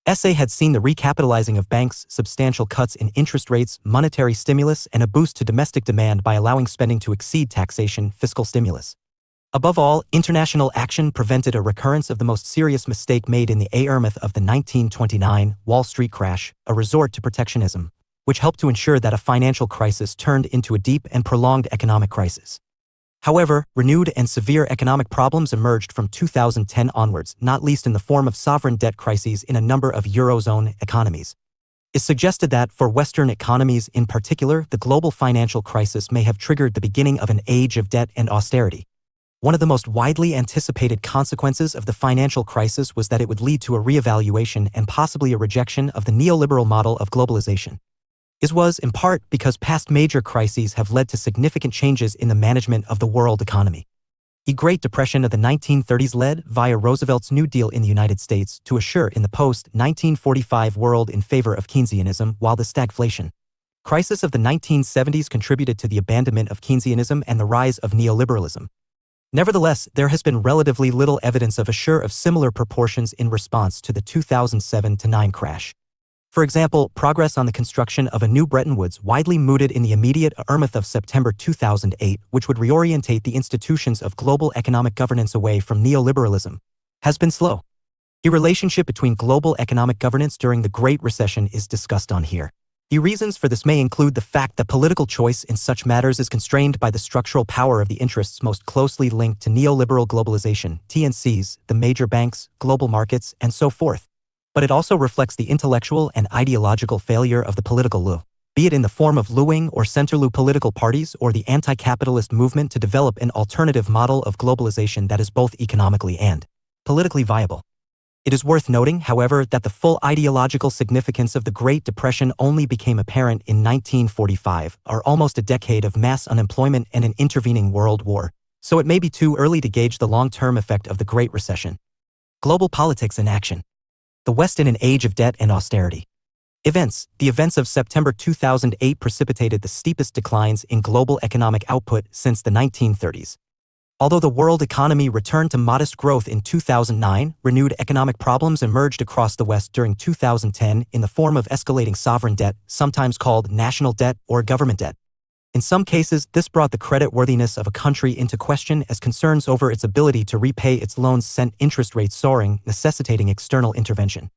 SA had seen the recapitalizing of banks, substantial cuts in interest rates, monetary stimulus, and a boost to domestic demand by allowing spending to exceed taxation, fiscal stimulus. Above all, international action prevented a recurrence of the most serious mistake made in the aftermath of the 1929 Wall Street crash, a resort to protectionism, which helped to ensure that a financial crisis turned into a deep and prolonged economic crisis. However, renewed and severe economic problems emerged from 2010 onwards, not least in the form of sovereign debt crises in a number of Eurozone economies. It's suggested that, for Western economies in particular, the global financial crisis may have triggered the beginning of an age of debt and austerity. One of the most widely anticipated consequences of the financial crisis was that it would lead to a reevaluation and possibly a rejection of the neoliberal model of globalization. This was, in part, because past major crises have led to significant changes in the management of the world economy. The Great Depression of the 1930s led, via Roosevelt's New Deal in the United States, to assure in the post-1945 world in favor of Keynesianism, while the stagflation crisis of the 1970s contributed to the abandonment of Keynesianism and the rise of neoliberalism. Nevertheless, there has been relatively little evidence of assure of similar proportions in response to the 2007-9 crash. For example, progress on the construction of a new Bretton Woods, widely mooted in the immediate aftermath of September 2008, which would reorientate the institutions of global economic governance away from neoliberalism, has been slow. The relationship between global economic governance during the Great Recession is discussed on here. The reasons for this may include the fact that political choice in such matters is constrained by the structural power of the interests most closely linked to neoliberal globalization, TNCs, the major banks, global markets, and so forth. But it also reflects the intellectual and ideological failure of the political lou, be it in the form of lewing or center-lou political parties or the anti-capitalist movement to develop an alternative model of globalization that is both economically and politically viable. It is worth noting, however, that the full ideological significance of the Great Depression only became apparent in 1945, or almost a decade of mass unemployment and an intervening world war, so it may be too early to gauge the long-term effect of the Great Recession. Global politics in action. The West in an age of debt and austerity. The events of September 2008 precipitated the steepest declines in global economic output since the 1930s. Although the world economy returned to modest growth in 2009, renewed economic problems emerged across the West during 2010 in the form of escalating sovereign debt, sometimes called national debt or government debt. In some cases, this brought the creditworthiness of a country into question as concerns over its ability to repay its loans sent interest rates soaring, necessitating external intervention.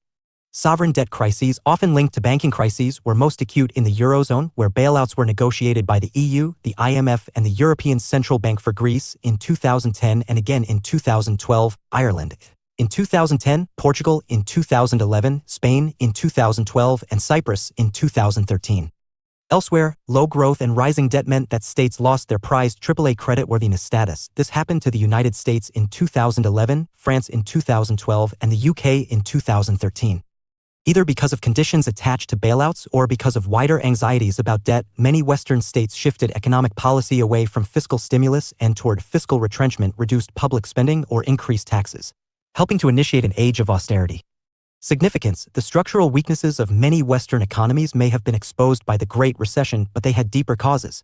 Sovereign debt crises, often linked to banking crises, were most acute in the Eurozone, where bailouts were negotiated by the EU, the IMF, and the European Central Bank for Greece in 2010 and again in 2012, Ireland in 2010, Portugal in 2011, Spain in 2012, and Cyprus in 2013. Elsewhere, low growth and rising debt meant that states lost their prized AAA creditworthiness status. This happened to the United States in 2011, France in 2012, and the UK in 2013. Either because of conditions attached to bailouts or because of wider anxieties about debt, many Western states shifted economic policy away from fiscal stimulus and toward fiscal retrenchment, reduced public spending, or increased taxes, helping to initiate an age of austerity. Significance: the structural weaknesses of many Western economies may have been exposed by the Great Recession, but they had deeper causes.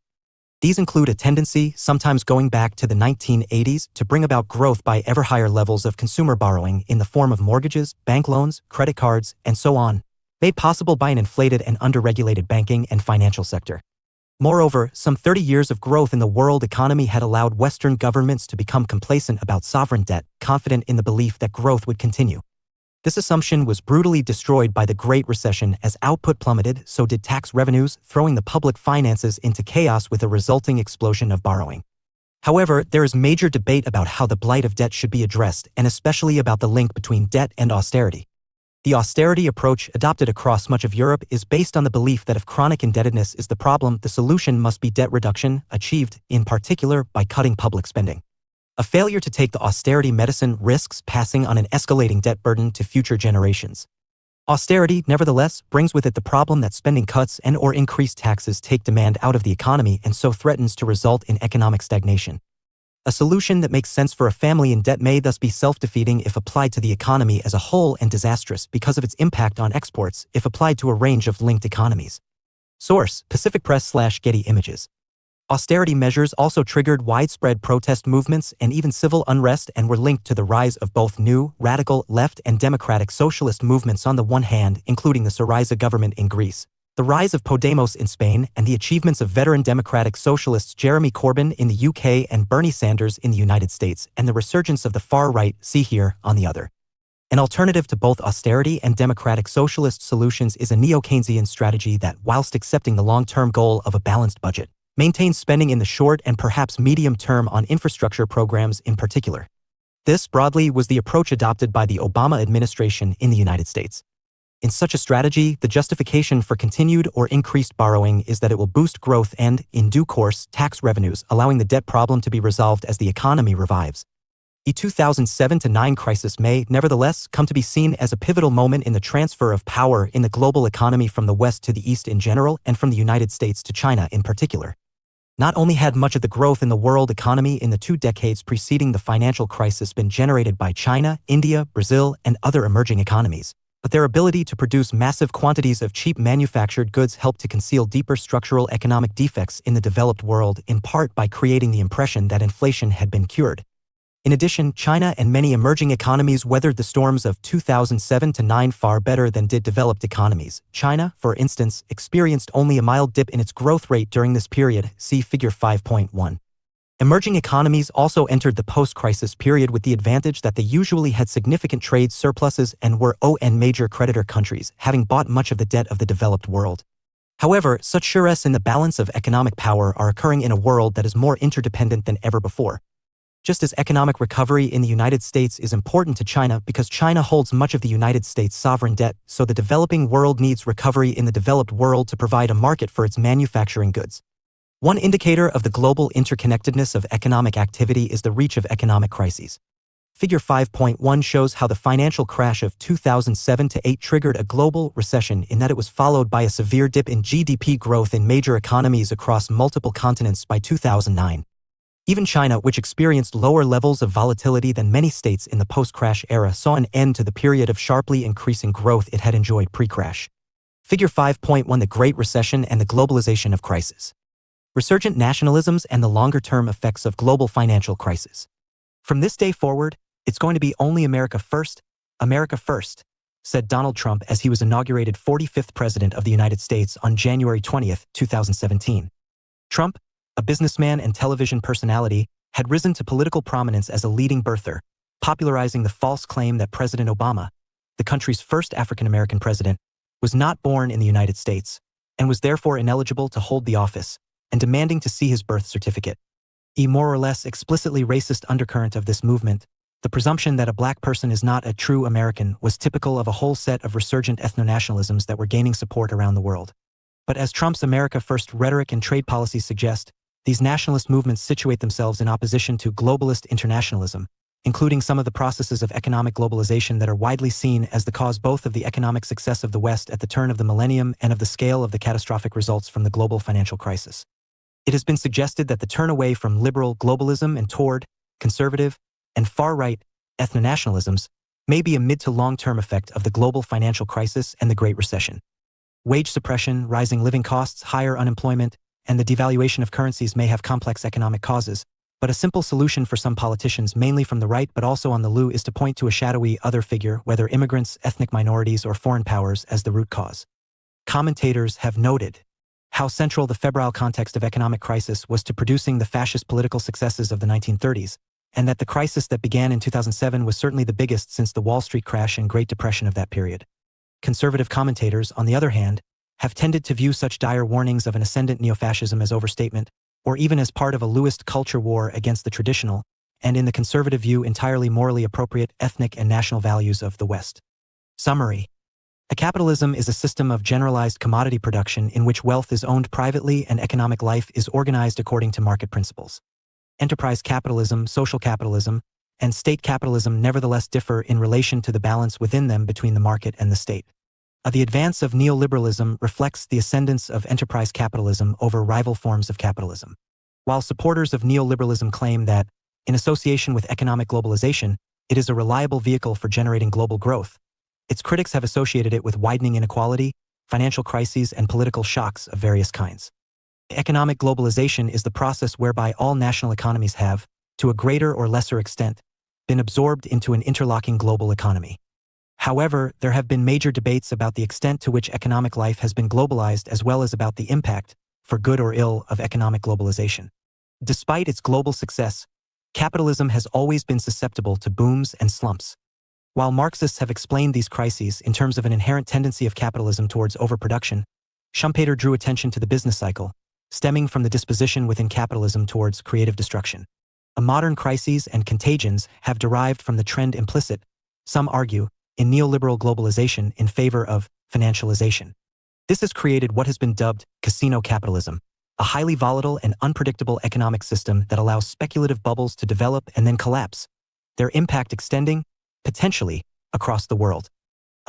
These include a tendency, sometimes going back to the 1980s, to bring about growth by ever higher levels of consumer borrowing in the form of mortgages, bank loans, credit cards, and so on, made possible by an inflated and underregulated banking and financial sector. Moreover, some 30 years of growth in the world economy had allowed Western governments to become complacent about sovereign debt, confident in the belief that growth would continue. This assumption was brutally destroyed by the Great Recession. As output plummeted, so did tax revenues, throwing the public finances into chaos with a resulting explosion of borrowing. However, there is major debate about how the blight of debt should be addressed, and especially about the link between debt and austerity. The austerity approach, adopted across much of Europe, is based on the belief that if chronic indebtedness is the problem, the solution must be debt reduction, achieved, in particular, by cutting public spending. A failure to take the austerity medicine risks passing on an escalating debt burden to future generations. Austerity, nevertheless, brings with it the problem that spending cuts and/or increased taxes take demand out of the economy and so threatens to result in economic stagnation. A solution that makes sense for a family in debt may thus be self-defeating if applied to the economy as a whole, and disastrous because of its impact on exports if applied to a range of linked economies. Source: Pacific Press/Getty Images. Austerity measures also triggered widespread protest movements and even civil unrest, and were linked to the rise of both new, radical, left and democratic socialist movements on the one hand, including the Syriza government in Greece, the rise of Podemos in Spain, and the achievements of veteran democratic socialists Jeremy Corbyn in the UK and Bernie Sanders in the United States, and the resurgence of the far right, see here, on the other. An alternative to both austerity and democratic socialist solutions is a neo-Keynesian strategy that, whilst accepting the long-term goal of a balanced budget, maintains spending in the short and perhaps medium term on infrastructure programs in particular. This, broadly, was the approach adopted by the Obama administration in the United States. In such a strategy, the justification for continued or increased borrowing is that it will boost growth and, in due course, tax revenues, allowing the debt problem to be resolved as the economy revives. The 2007-09 crisis may, nevertheless, come to be seen as a pivotal moment in the transfer of power in the global economy from the West to the East in general, and from the United States to China in particular. Not only had much of the growth in the world economy in the 2 decades preceding the financial crisis been generated by China, India, Brazil, and other emerging economies, but their ability to produce massive quantities of cheap manufactured goods helped to conceal deeper structural economic defects in the developed world, in part by creating the impression that inflation had been cured. In addition, China and many emerging economies weathered the storms of 2007-09 far better than did developed economies. China, for instance, experienced only a mild dip in its growth rate during this period, see Figure 5.1. Emerging economies also entered the post-crisis period with the advantage that they usually had significant trade surpluses and were major creditor countries, having bought much of the debt of the developed world. However, such shifts in the balance of economic power are occurring in a world that is more interdependent than ever before. Just as economic recovery in the United States is important to China because China holds much of the United States' sovereign debt, so the developing world needs recovery in the developed world to provide a market for its manufacturing goods. One indicator of the global interconnectedness of economic activity is the reach of economic crises. Figure 5.1 shows how the financial crash of 2007-08 triggered a global recession, in that it was followed by a severe dip in GDP growth in major economies across multiple continents by 2009. Even China, which experienced lower levels of volatility than many states in the post-crash era, saw an end to the period of sharply increasing growth it had enjoyed pre-crash. Figure 5.1 The Great Recession and the Globalization of Crisis. Resurgent nationalisms and the longer-term effects of global financial crisis. From this day forward, it's going to be only America first, said Donald Trump as he was inaugurated 45th President of the United States on January 20, 2017. Trump, a businessman and television personality, had risen to political prominence as a leading birther, popularizing the false claim that President Obama, the country's first African-American president, was not born in the United States, and was therefore ineligible to hold the office, and demanding to see his birth certificate. A more or less explicitly racist undercurrent of this movement, the presumption that a black person is not a true American, was typical of a whole set of resurgent ethno-nationalisms that were gaining support around the world. But as Trump's America First rhetoric and trade policies suggest, these nationalist movements situate themselves in opposition to globalist internationalism, including some of the processes of economic globalization that are widely seen as the cause both of the economic success of the West at the turn of the millennium and of the scale of the catastrophic results from the global financial crisis. It has been suggested that the turn away from liberal globalism and toward conservative and far-right ethno-nationalisms may be a mid to long-term effect of the global financial crisis and the Great Recession. Wage suppression, rising living costs, higher unemployment, and the devaluation of currencies may have complex economic causes, but a simple solution for some politicians, mainly from the right but also on the left, is to point to a shadowy other figure, whether immigrants, ethnic minorities, or foreign powers, as the root cause. Commentators have noted how central the febrile context of economic crisis was to producing the fascist political successes of the 1930s, and that the crisis that began in 2007 was certainly the biggest since the Wall Street crash and Great Depression of that period. Conservative commentators, on the other hand, have tended to view such dire warnings of an ascendant neo-fascism as overstatement, or even as part of a Lewist culture war against the traditional, and in the conservative view entirely morally appropriate, ethnic and national values of the West. Summary. A capitalism is a system of generalized commodity production in which wealth is owned privately and economic life is organized according to market principles. Enterprise capitalism, social capitalism, and state capitalism nevertheless differ in relation to the balance within them between the market and the state. The advance of neoliberalism reflects the ascendance of enterprise capitalism over rival forms of capitalism. While supporters of neoliberalism claim that, in association with economic globalization, it is a reliable vehicle for generating global growth, its critics have associated it with widening inequality, financial crises, and political shocks of various kinds. Economic globalization is the process whereby all national economies have, to a greater or lesser extent, been absorbed into an interlocking global economy. However, there have been major debates about the extent to which economic life has been globalized as well as about the impact, for good or ill, of economic globalization. Despite its global success, capitalism has always been susceptible to booms and slumps. While Marxists have explained these crises in terms of an inherent tendency of capitalism towards overproduction, Schumpeter drew attention to the business cycle, stemming from the disposition within capitalism towards creative destruction. Modern crises and contagions have derived from the trend implicit, some argue, in neoliberal globalization in favor of financialization. This has created what has been dubbed casino capitalism, a highly volatile and unpredictable economic system that allows speculative bubbles to develop and then collapse, their impact extending, potentially, across the world.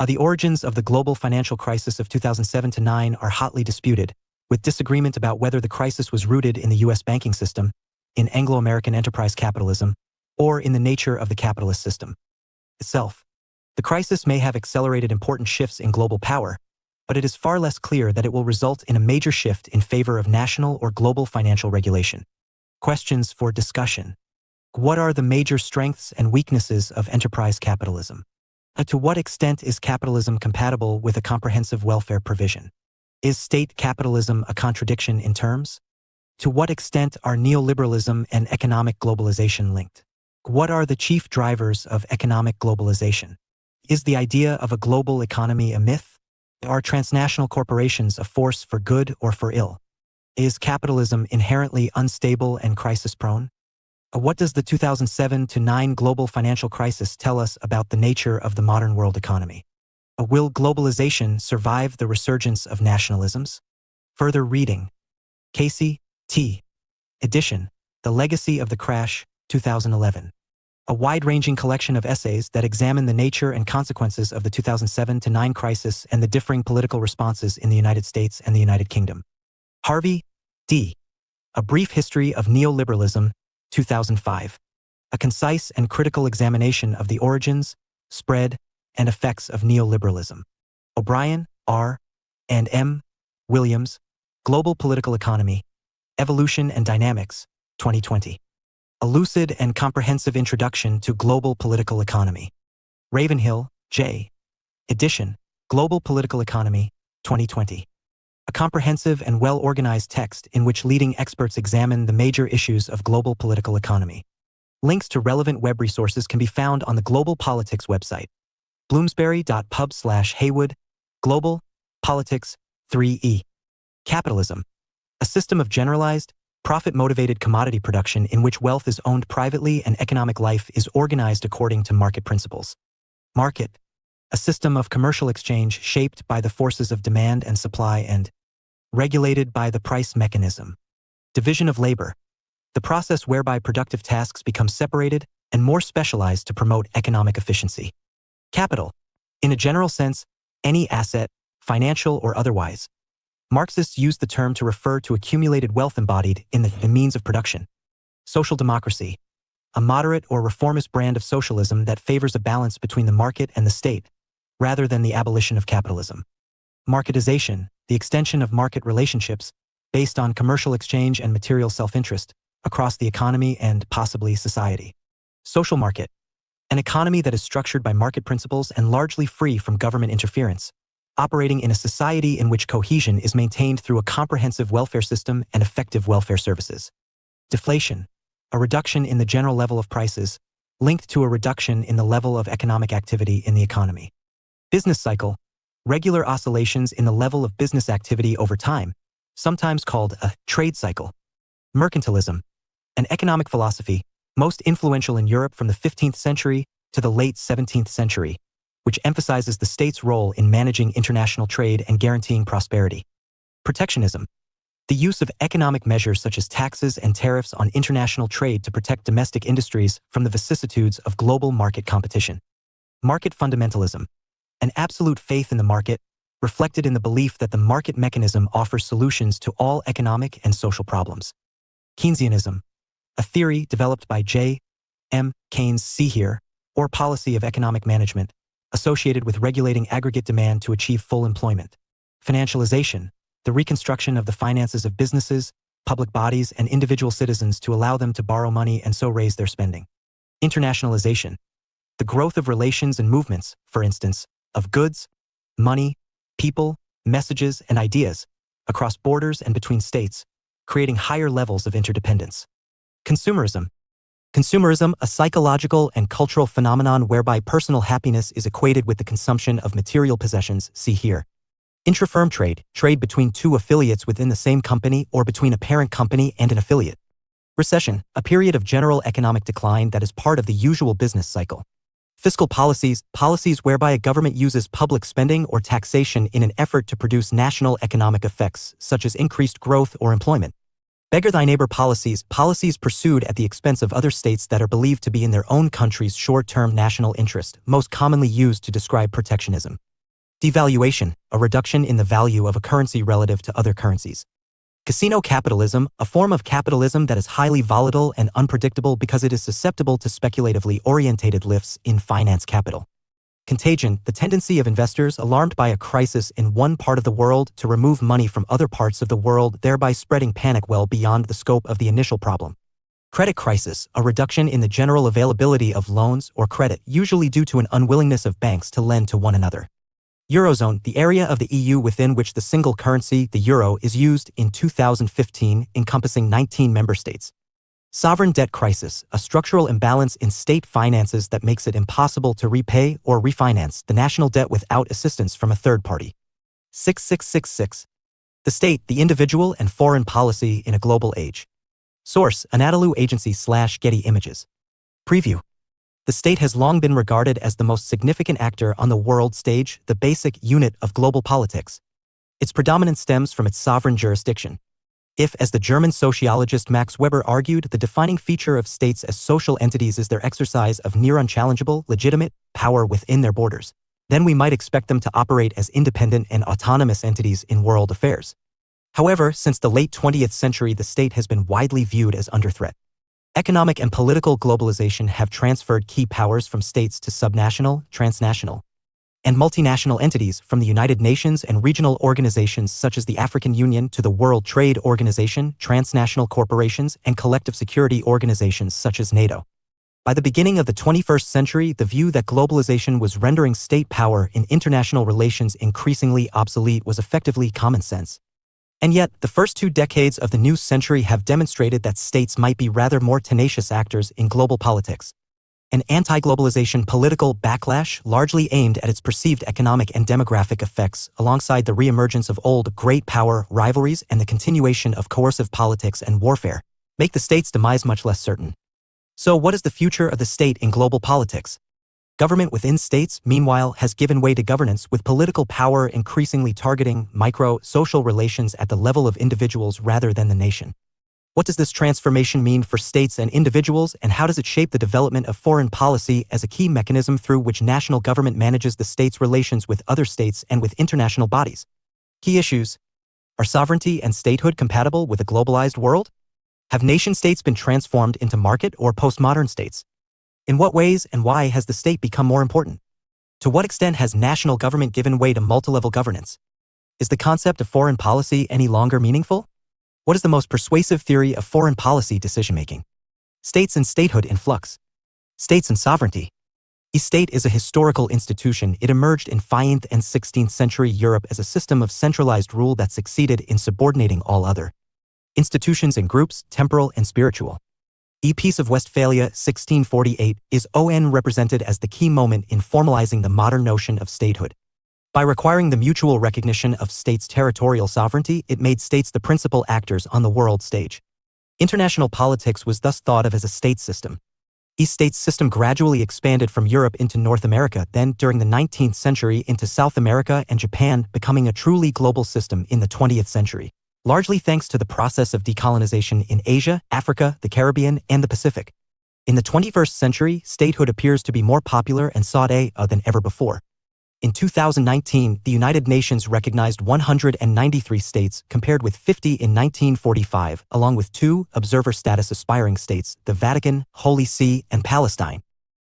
The origins of the global financial crisis of 2007-09 are hotly disputed, with disagreement about whether the crisis was rooted in the U.S. banking system, in Anglo-American enterprise capitalism, or in the nature of the capitalist system itself. The crisis may have accelerated important shifts in global power, but it is far less clear that it will result in a major shift in favor of national or global financial regulation. Questions for discussion. What are the major strengths and weaknesses of enterprise capitalism? To what extent is capitalism compatible with a comprehensive welfare provision? Is state capitalism a contradiction in terms? To what extent are neoliberalism and economic globalization linked? What are the chief drivers of economic globalization? Is the idea of a global economy a myth? Are transnational corporations a force for good or for ill? Is capitalism inherently unstable and crisis-prone? What does the 2007-09 global financial crisis tell us about the nature of the modern world economy? Will globalization survive the resurgence of nationalisms? Further reading. Casey, T. Edition, The Legacy of the Crash, 2011. A wide-ranging collection of essays that examine the nature and consequences of the 2007-09 crisis and the differing political responses in the United States and the United Kingdom. Harvey, D. A Brief History of Neoliberalism, 2005. A concise and critical examination of the origins, spread, and effects of neoliberalism. O'Brien, R., and M. Williams, Global Political Economy, Evolution and Dynamics, 2020. A Lucid and Comprehensive Introduction to Global Political Economy. Ravenhill, J. Edition, Global Political Economy, 2020. A comprehensive and well-organized text in which leading experts examine the major issues of global political economy. Links to relevant web resources can be found on the Global Politics website. bloomsbury.pub/Heywood, Global, Politics, 3E. Capitalism. A system of generalized, profit-motivated commodity production in which wealth is owned privately and economic life is organized according to market principles. Market. A system of commercial exchange shaped by the forces of demand and supply and regulated by the price mechanism. Division of labor. The process whereby productive tasks become separated and more specialized to promote economic efficiency. Capital. In a general sense, any asset, financial or otherwise. Marxists use the term to refer to accumulated wealth embodied in the means of production. Social democracy. A moderate or reformist brand of socialism that favors a balance between the market and the state, rather than the abolition of capitalism. Marketization, the extension of market relationships, based on commercial exchange and material self-interest, across the economy and, possibly, society. Social market. An economy that is structured by market principles and largely free from government interference, operating in a society in which cohesion is maintained through a comprehensive welfare system and effective welfare services. Deflation. A reduction in the general level of prices, linked to a reduction in the level of economic activity in the economy. Business cycle. Regular oscillations in the level of business activity over time, sometimes called a trade cycle. Mercantilism. An economic philosophy, most influential in Europe from the 15th century to the late 17th century, which emphasizes the state's role in managing international trade and guaranteeing prosperity. Protectionism. The use of economic measures such as taxes and tariffs on international trade to protect domestic industries from the vicissitudes of global market competition. Market fundamentalism. An absolute faith in the market, reflected in the belief that the market mechanism offers solutions to all economic and social problems. Keynesianism. A theory developed by J. M. Keynes see here, or policy of economic management, associated with regulating aggregate demand to achieve full employment. Financialization. The reconstruction of the finances of businesses, public bodies, and individual citizens to allow them to borrow money and so raise their spending. Internationalization. The growth of relations and movements, for instance, of goods, money, people, messages, and ideas, across borders and between states, creating higher levels of interdependence. Consumerism. Consumerism, a psychological and cultural phenomenon whereby personal happiness is equated with the consumption of material possessions, see here. Intrafirm trade, trade between two affiliates within the same company or between a parent company and an affiliate. Recession, a period of general economic decline that is part of the usual business cycle. Fiscal policies, policies whereby a government uses public spending or taxation in an effort to produce national economic effects, such as increased growth or employment. Beggar thy neighbor policies, policies pursued at the expense of other states that are believed to be in their own country's short-term national interest, most commonly used to describe protectionism. Devaluation, a reduction in the value of a currency relative to other currencies. Casino capitalism, a form of capitalism that is highly volatile and unpredictable because it is susceptible to speculatively orientated lifts in finance capital. Contagion, the tendency of investors alarmed by a crisis in one part of the world to remove money from other parts of the world, thereby spreading panic well beyond the scope of the initial problem. Credit crisis, a reduction in the general availability of loans or credit, usually due to an unwillingness of banks to lend to one another. Eurozone, the area of the EU within which the single currency, the euro, is used in 2015, encompassing 19 member states. Sovereign debt crisis, a structural imbalance in state finances that makes it impossible to repay or refinance the national debt without assistance from a third party. 6666. The state, the individual, and foreign policy in a global age. Source, Anadolu Agency/Getty Images. Preview. The state has long been regarded as the most significant actor on the world stage, the basic unit of global politics. Its predominance stems from its sovereign jurisdiction. If, as the German sociologist Max Weber argued, the defining feature of states as social entities is their exercise of near unchallengeable, legitimate power within their borders, then we might expect them to operate as independent and autonomous entities in world affairs. However, since the late 20th century, the state has been widely viewed as under threat. Economic and political globalization have transferred key powers from states to subnational, transnational and multinational entities from the United Nations and regional organizations such as the African Union to the World Trade Organization, transnational corporations, and collective security organizations such as NATO. By the beginning of the 21st century, the view that globalization was rendering state power in international relations increasingly obsolete was effectively common sense. And yet, the first 2 decades of the new century have demonstrated that states might be rather more tenacious actors in global politics. An anti-globalization political backlash largely aimed at its perceived economic and demographic effects, alongside the re-emergence of old great power rivalries and the continuation of coercive politics and warfare, make the state's demise much less certain. So what is the future of the state in global politics? Government within states, meanwhile, has given way to governance with political power increasingly targeting micro-social relations at the level of individuals rather than the nation. What does this transformation mean for states and individuals, and how does it shape the development of foreign policy as a key mechanism through which national government manages the state's relations with other states and with international bodies? Key issues. Are sovereignty and statehood compatible with a globalized world? Have nation-states been transformed into market or postmodern states? In what ways and why has the state become more important? To what extent has national government given way to multilevel governance? Is the concept of foreign policy any longer meaningful? What is the most persuasive theory of foreign policy decision-making? States and statehood in flux. States and sovereignty. A state is a historical institution. It emerged in 15th and 16th century Europe as a system of centralized rule that succeeded in subordinating all other institutions and groups, temporal and spiritual. A Peace of Westphalia, 1648, is represented as the key moment in formalizing the modern notion of statehood. By requiring the mutual recognition of states' territorial sovereignty, it made states the principal actors on the world stage. International politics was thus thought of as a state system. A state system gradually expanded from Europe into North America, then during the 19th century into South America and Japan, becoming a truly global system in the 20th century. Largely thanks to the process of decolonization in Asia, Africa, the Caribbean, and the Pacific. In the 21st century, statehood appears to be more popular and sought after than ever before. In 2019, the United Nations recognized 193 states, compared with 50 in 1945, along with 2 observer status aspiring states, the Vatican, Holy See, and Palestine.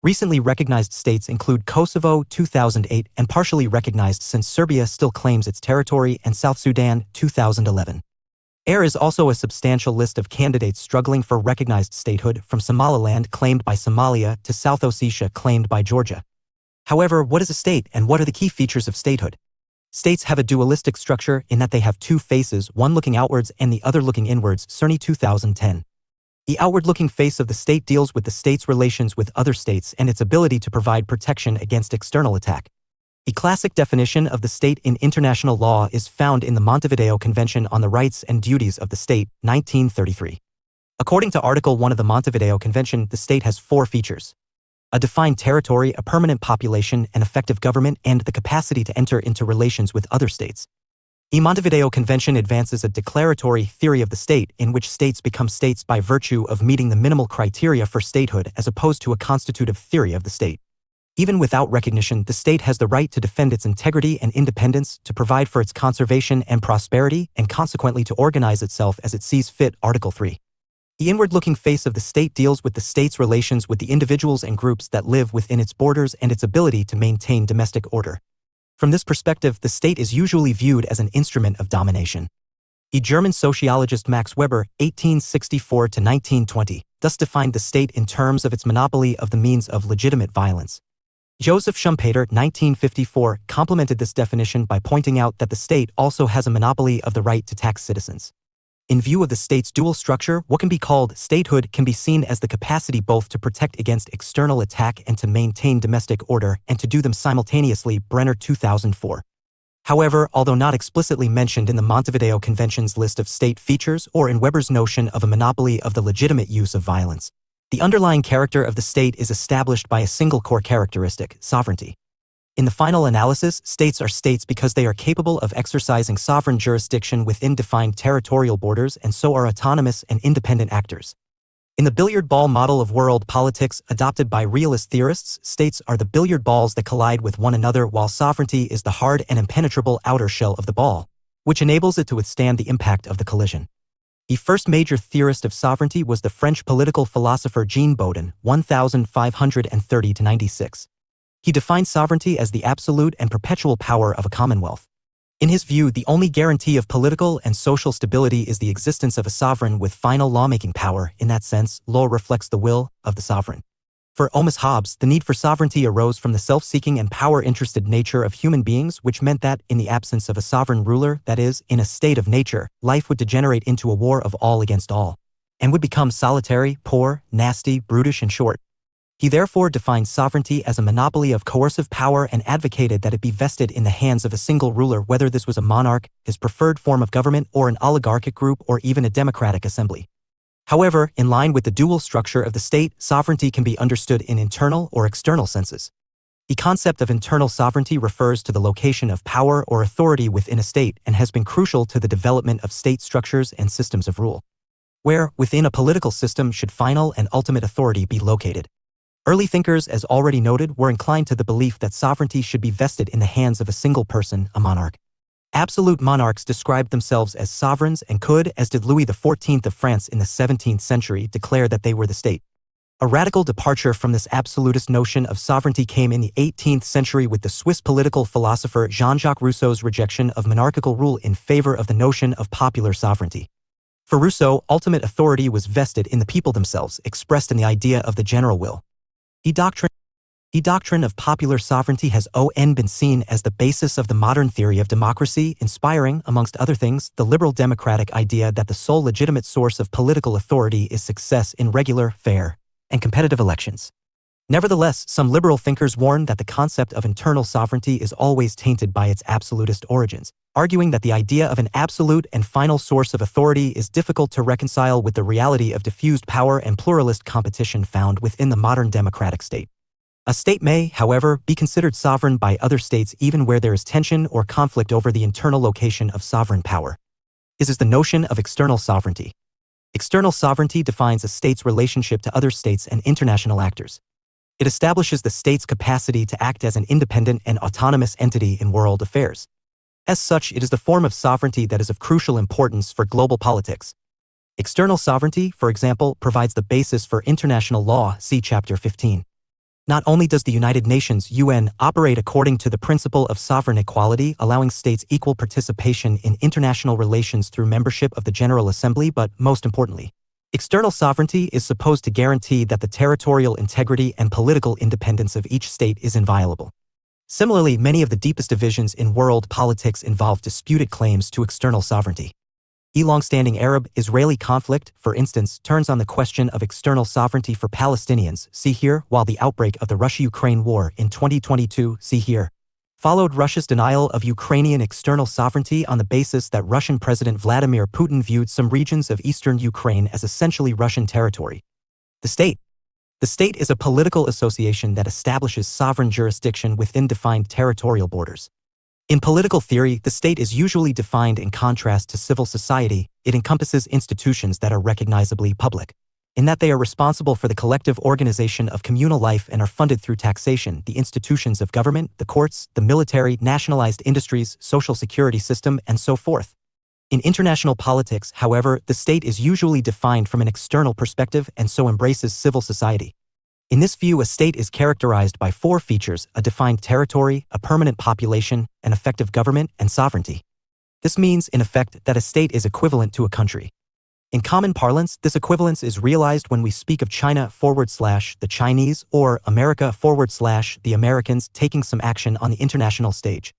Recently recognized states include Kosovo, 2008, and partially recognized since Serbia still claims its territory, and South Sudan, 2011. There is also a substantial list of candidates struggling for recognized statehood, from Somaliland claimed by Somalia to South Ossetia claimed by Georgia. However, what is a state, and what are the key features of statehood? States have a dualistic structure in that they have 2 faces, one looking outwards and the other looking inwards, Cerny 2010. The outward-looking face of the state deals with the state's relations with other states and its ability to provide protection against external attack. A classic definition of the state in international law is found in the Montevideo Convention on the Rights and Duties of the State, 1933. According to Article 1 of the Montevideo Convention, the state has 4 features: a defined territory, a permanent population, an effective government, and the capacity to enter into relations with other states. The Montevideo Convention advances a declaratory theory of the state in which states become states by virtue of meeting the minimal criteria for statehood, as opposed to a constitutive theory of the state. Even without recognition, the state has the right to defend its integrity and independence, to provide for its conservation and prosperity, and consequently to organize itself as it sees fit, Article 3. The inward-looking face of the state deals with the state's relations with the individuals and groups that live within its borders and its ability to maintain domestic order. From this perspective, the state is usually viewed as an instrument of domination. A German sociologist, Max Weber, 1864–1920, thus defined the state in terms of its monopoly of the means of legitimate violence. Joseph Schumpeter, 1954, complemented this definition by pointing out that the state also has a monopoly of the right to tax citizens. In view of the state's dual structure, what can be called statehood can be seen as the capacity both to protect against external attack and to maintain domestic order, and to do them simultaneously, Brenner 2004. However, although not explicitly mentioned in the Montevideo Convention's list of state features or in Weber's notion of a monopoly of the legitimate use of violence, the underlying character of the state is established by a single core characteristic: sovereignty. In the final analysis, states are states because they are capable of exercising sovereign jurisdiction within defined territorial borders, and so are autonomous and independent actors. In the billiard ball model of world politics adopted by realist theorists, states are the billiard balls that collide with one another, while sovereignty is the hard and impenetrable outer shell of the ball, which enables it to withstand the impact of the collision. The first major theorist of sovereignty was the French political philosopher Jean Bodin, 1530–96. He defined sovereignty as the absolute and perpetual power of a commonwealth. In his view, the only guarantee of political and social stability is the existence of a sovereign with final lawmaking power. In that sense, law reflects the will of the sovereign. For Thomas Hobbes, the need for sovereignty arose from the self-seeking and power-interested nature of human beings, which meant that, in the absence of a sovereign ruler, that is, in a state of nature, life would degenerate into a war of all against all, and would become solitary, poor, nasty, brutish, and short. He therefore defined sovereignty as a monopoly of coercive power and advocated that it be vested in the hands of a single ruler, whether this was a monarch, his preferred form of government, or an oligarchic group, or even a democratic assembly. However, in line with the dual structure of the state, sovereignty can be understood in internal or external senses. The concept of internal sovereignty refers to the location of power or authority within a state and has been crucial to the development of state structures and systems of rule. Where, within a political system, should final and ultimate authority be located? Early thinkers, as already noted, were inclined to the belief that sovereignty should be vested in the hands of a single person, a monarch. Absolute monarchs described themselves as sovereigns and could, as did Louis XIV of France in the 17th century, declare that they were the state. A radical departure from this absolutist notion of sovereignty came in the 18th century with the Swiss political philosopher Jean-Jacques Rousseau's rejection of monarchical rule in favor of the notion of popular sovereignty. For Rousseau, ultimate authority was vested in the people themselves, expressed in the idea of the general will. The doctrine of popular sovereignty has been seen as the basis of the modern theory of democracy, inspiring, amongst other things, the liberal democratic idea that the sole legitimate source of political authority is success in regular, fair, and competitive elections. Nevertheless, some liberal thinkers warn that the concept of internal sovereignty is always tainted by its absolutist origins, arguing that the idea of an absolute and final source of authority is difficult to reconcile with the reality of diffused power and pluralist competition found within the modern democratic state. A state may, however, be considered sovereign by other states even where there is tension or conflict over the internal location of sovereign power. This is the notion of external sovereignty. External sovereignty defines a state's relationship to other states and international actors. It establishes the state's capacity to act as an independent and autonomous entity in world affairs. As such, it is the form of sovereignty that is of crucial importance for global politics. External sovereignty, for example, provides the basis for international law, see Chapter 15. Not only does the United Nations (UN) operate according to the principle of sovereign equality, allowing states equal participation in international relations through membership of the General Assembly, but, most importantly, external sovereignty is supposed to guarantee that the territorial integrity and political independence of each state is inviolable. Similarly, many of the deepest divisions in world politics involve disputed claims to external sovereignty. The long-standing Arab-Israeli conflict, for instance, turns on the question of external sovereignty for Palestinians, see here, while the outbreak of the Russia-Ukraine war in 2022, see here, followed Russia's denial of Ukrainian external sovereignty on the basis that Russian President Vladimir Putin viewed some regions of eastern Ukraine as essentially Russian territory. The state is a political association that establishes sovereign jurisdiction within defined territorial borders. In political theory, the state is usually defined in contrast to civil society. It encompasses institutions that are recognizably public, in that they are responsible for the collective organization of communal life and are funded through taxation, the institutions of government, the courts, the military, nationalized industries, social security system, and so forth. In international politics, however, the state is usually defined from an external perspective and so embraces civil society. In this view, a state is characterized by four features: a defined territory, a permanent population, an effective government, and sovereignty. This means, in effect, that a state is equivalent to a country. In common parlance, this equivalence is realized when we speak of China / the Chinese or America / the Americans taking some action on the international stage.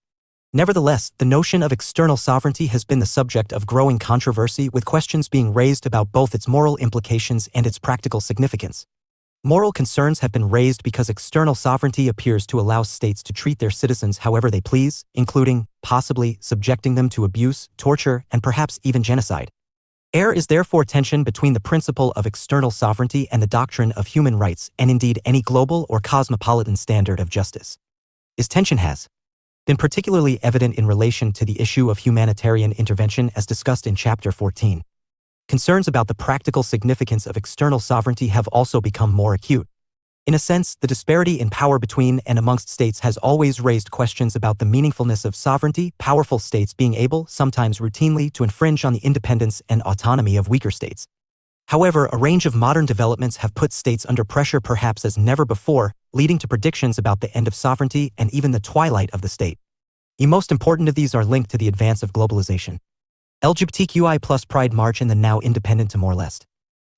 Nevertheless, the notion of external sovereignty has been the subject of growing controversy, with questions being raised about both its moral implications and its practical significance. Moral concerns have been raised because external sovereignty appears to allow states to treat their citizens however they please, including, possibly, subjecting them to abuse, torture, and perhaps even genocide. There is therefore tension between the principle of external sovereignty and the doctrine of human rights, and indeed any global or cosmopolitan standard of justice. This tension has been particularly evident in relation to the issue of humanitarian intervention as discussed in Chapter 14. Concerns about the practical significance of external sovereignty have also become more acute. In a sense, the disparity in power between and amongst states has always raised questions about the meaningfulness of sovereignty, powerful states being able, sometimes routinely, to infringe on the independence and autonomy of weaker states. However, a range of modern developments have put states under pressure perhaps as never before, leading to predictions about the end of sovereignty and even the twilight of the state. The most important of these are linked to the advance of globalization. LGBTQI+ Pride March in the now independent Timor-Leste.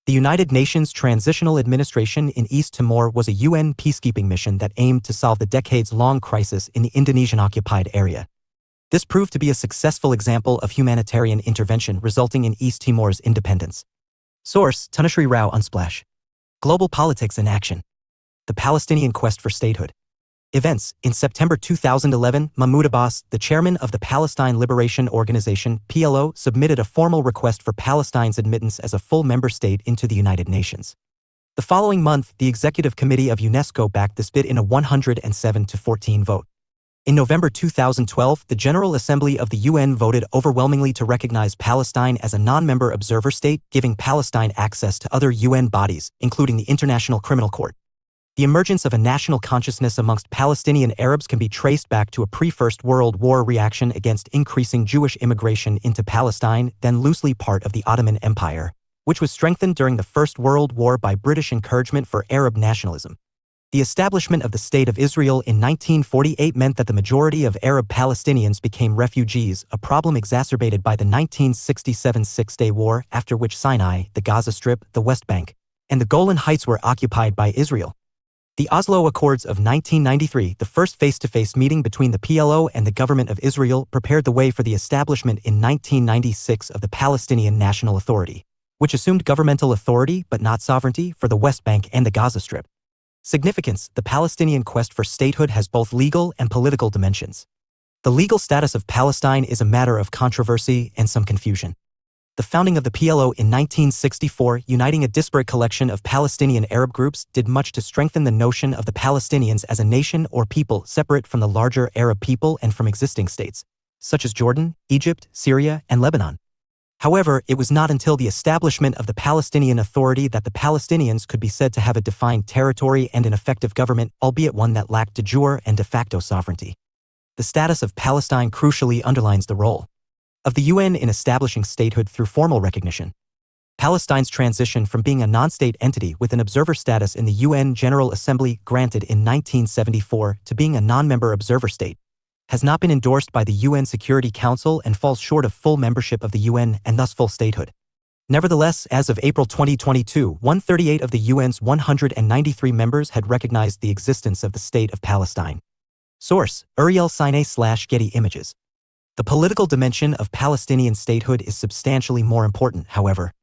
The United Nations Transitional Administration in East Timor was a UN peacekeeping mission that aimed to solve the decades-long crisis in the Indonesian-occupied area. This proved to be a successful example of humanitarian intervention resulting in East Timor's independence. Source: Tanushree Rao Unsplash. Global Politics in Action. The Palestinian Quest for Statehood. Events. In September 2011, Mahmoud Abbas, the chairman of the Palestine Liberation Organization (PLO), submitted a formal request for Palestine's admittance as a full member state into the United Nations. The following month, the Executive Committee of UNESCO backed this bid in a 107-14 vote. In November 2012, the General Assembly of the UN voted overwhelmingly to recognize Palestine as a non-member observer state, giving Palestine access to other UN bodies, including the International Criminal Court. The emergence of a national consciousness amongst Palestinian Arabs can be traced back to a pre-First World War reaction against increasing Jewish immigration into Palestine, then loosely part of the Ottoman Empire, which was strengthened during the First World War by British encouragement for Arab nationalism. The establishment of the State of Israel in 1948 meant that the majority of Arab Palestinians became refugees, a problem exacerbated by the 1967 Six-Day War, after which Sinai, the Gaza Strip, the West Bank, and the Golan Heights were occupied by Israel. The Oslo Accords of 1993, the first face-to-face meeting between the PLO and the government of Israel, prepared the way for the establishment in 1996 of the Palestinian National Authority, which assumed governmental authority but not sovereignty for the West Bank and the Gaza Strip. Significance: the Palestinian quest for statehood has both legal and political dimensions. The legal status of Palestine is a matter of controversy and some confusion. The founding of the PLO in 1964, uniting a disparate collection of Palestinian Arab groups, did much to strengthen the notion of the Palestinians as a nation or people separate from the larger Arab people and from existing states, such as Jordan, Egypt, Syria, and Lebanon. However, it was not until the establishment of the Palestinian Authority that the Palestinians could be said to have a defined territory and an effective government, albeit one that lacked de jure and de facto sovereignty. The status of Palestine crucially underlines the role of the UN in establishing statehood through formal recognition. Palestine's transition from being a non-state entity with an observer status in the UN General Assembly granted in 1974 to being a non-member observer state has not been endorsed by the UN Security Council and falls short of full membership of the UN and thus full statehood. Nevertheless, as of April 2022, 138 of the UN's 193 members had recognized the existence of the State of Palestine. Source: Uriel Sine/Getty Images. The political dimension of Palestinian statehood is substantially more important, however.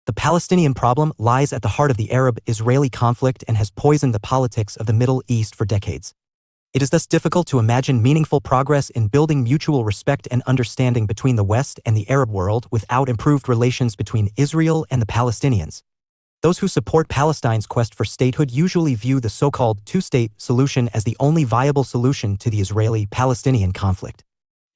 The Palestinian problem lies at the heart of the Arab-Israeli conflict and has poisoned the politics of the Middle East for decades. It is thus difficult to imagine meaningful progress in building mutual respect and understanding between the West and the Arab world without improved relations between Israel and the Palestinians. Those who support Palestine's quest for statehood usually view the so-called two-state solution as the only viable solution to the Israeli-Palestinian conflict.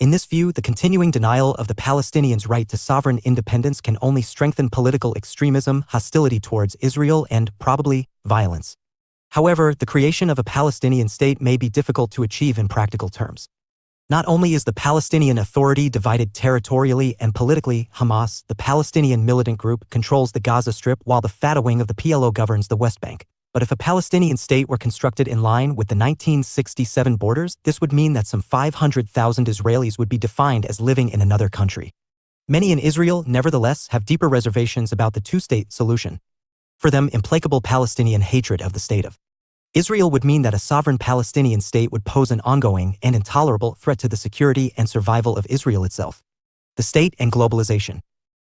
In this view, the continuing denial of the Palestinians' right to sovereign independence can only strengthen political extremism, hostility towards Israel, and, probably, violence. However, the creation of a Palestinian state may be difficult to achieve in practical terms. Not only is the Palestinian Authority divided territorially and politically, Hamas, the Palestinian militant group, controls the Gaza Strip while the Fatah wing of the PLO governs the West Bank. But if a Palestinian state were constructed in line with the 1967 borders, this would mean that some 500,000 Israelis would be defined as living in another country. Many in Israel, nevertheless, have deeper reservations about the two-state solution. For them, implacable Palestinian hatred of the state of Israel would mean that a sovereign Palestinian state would pose an ongoing and intolerable threat to the security and survival of Israel itself. The state and globalization.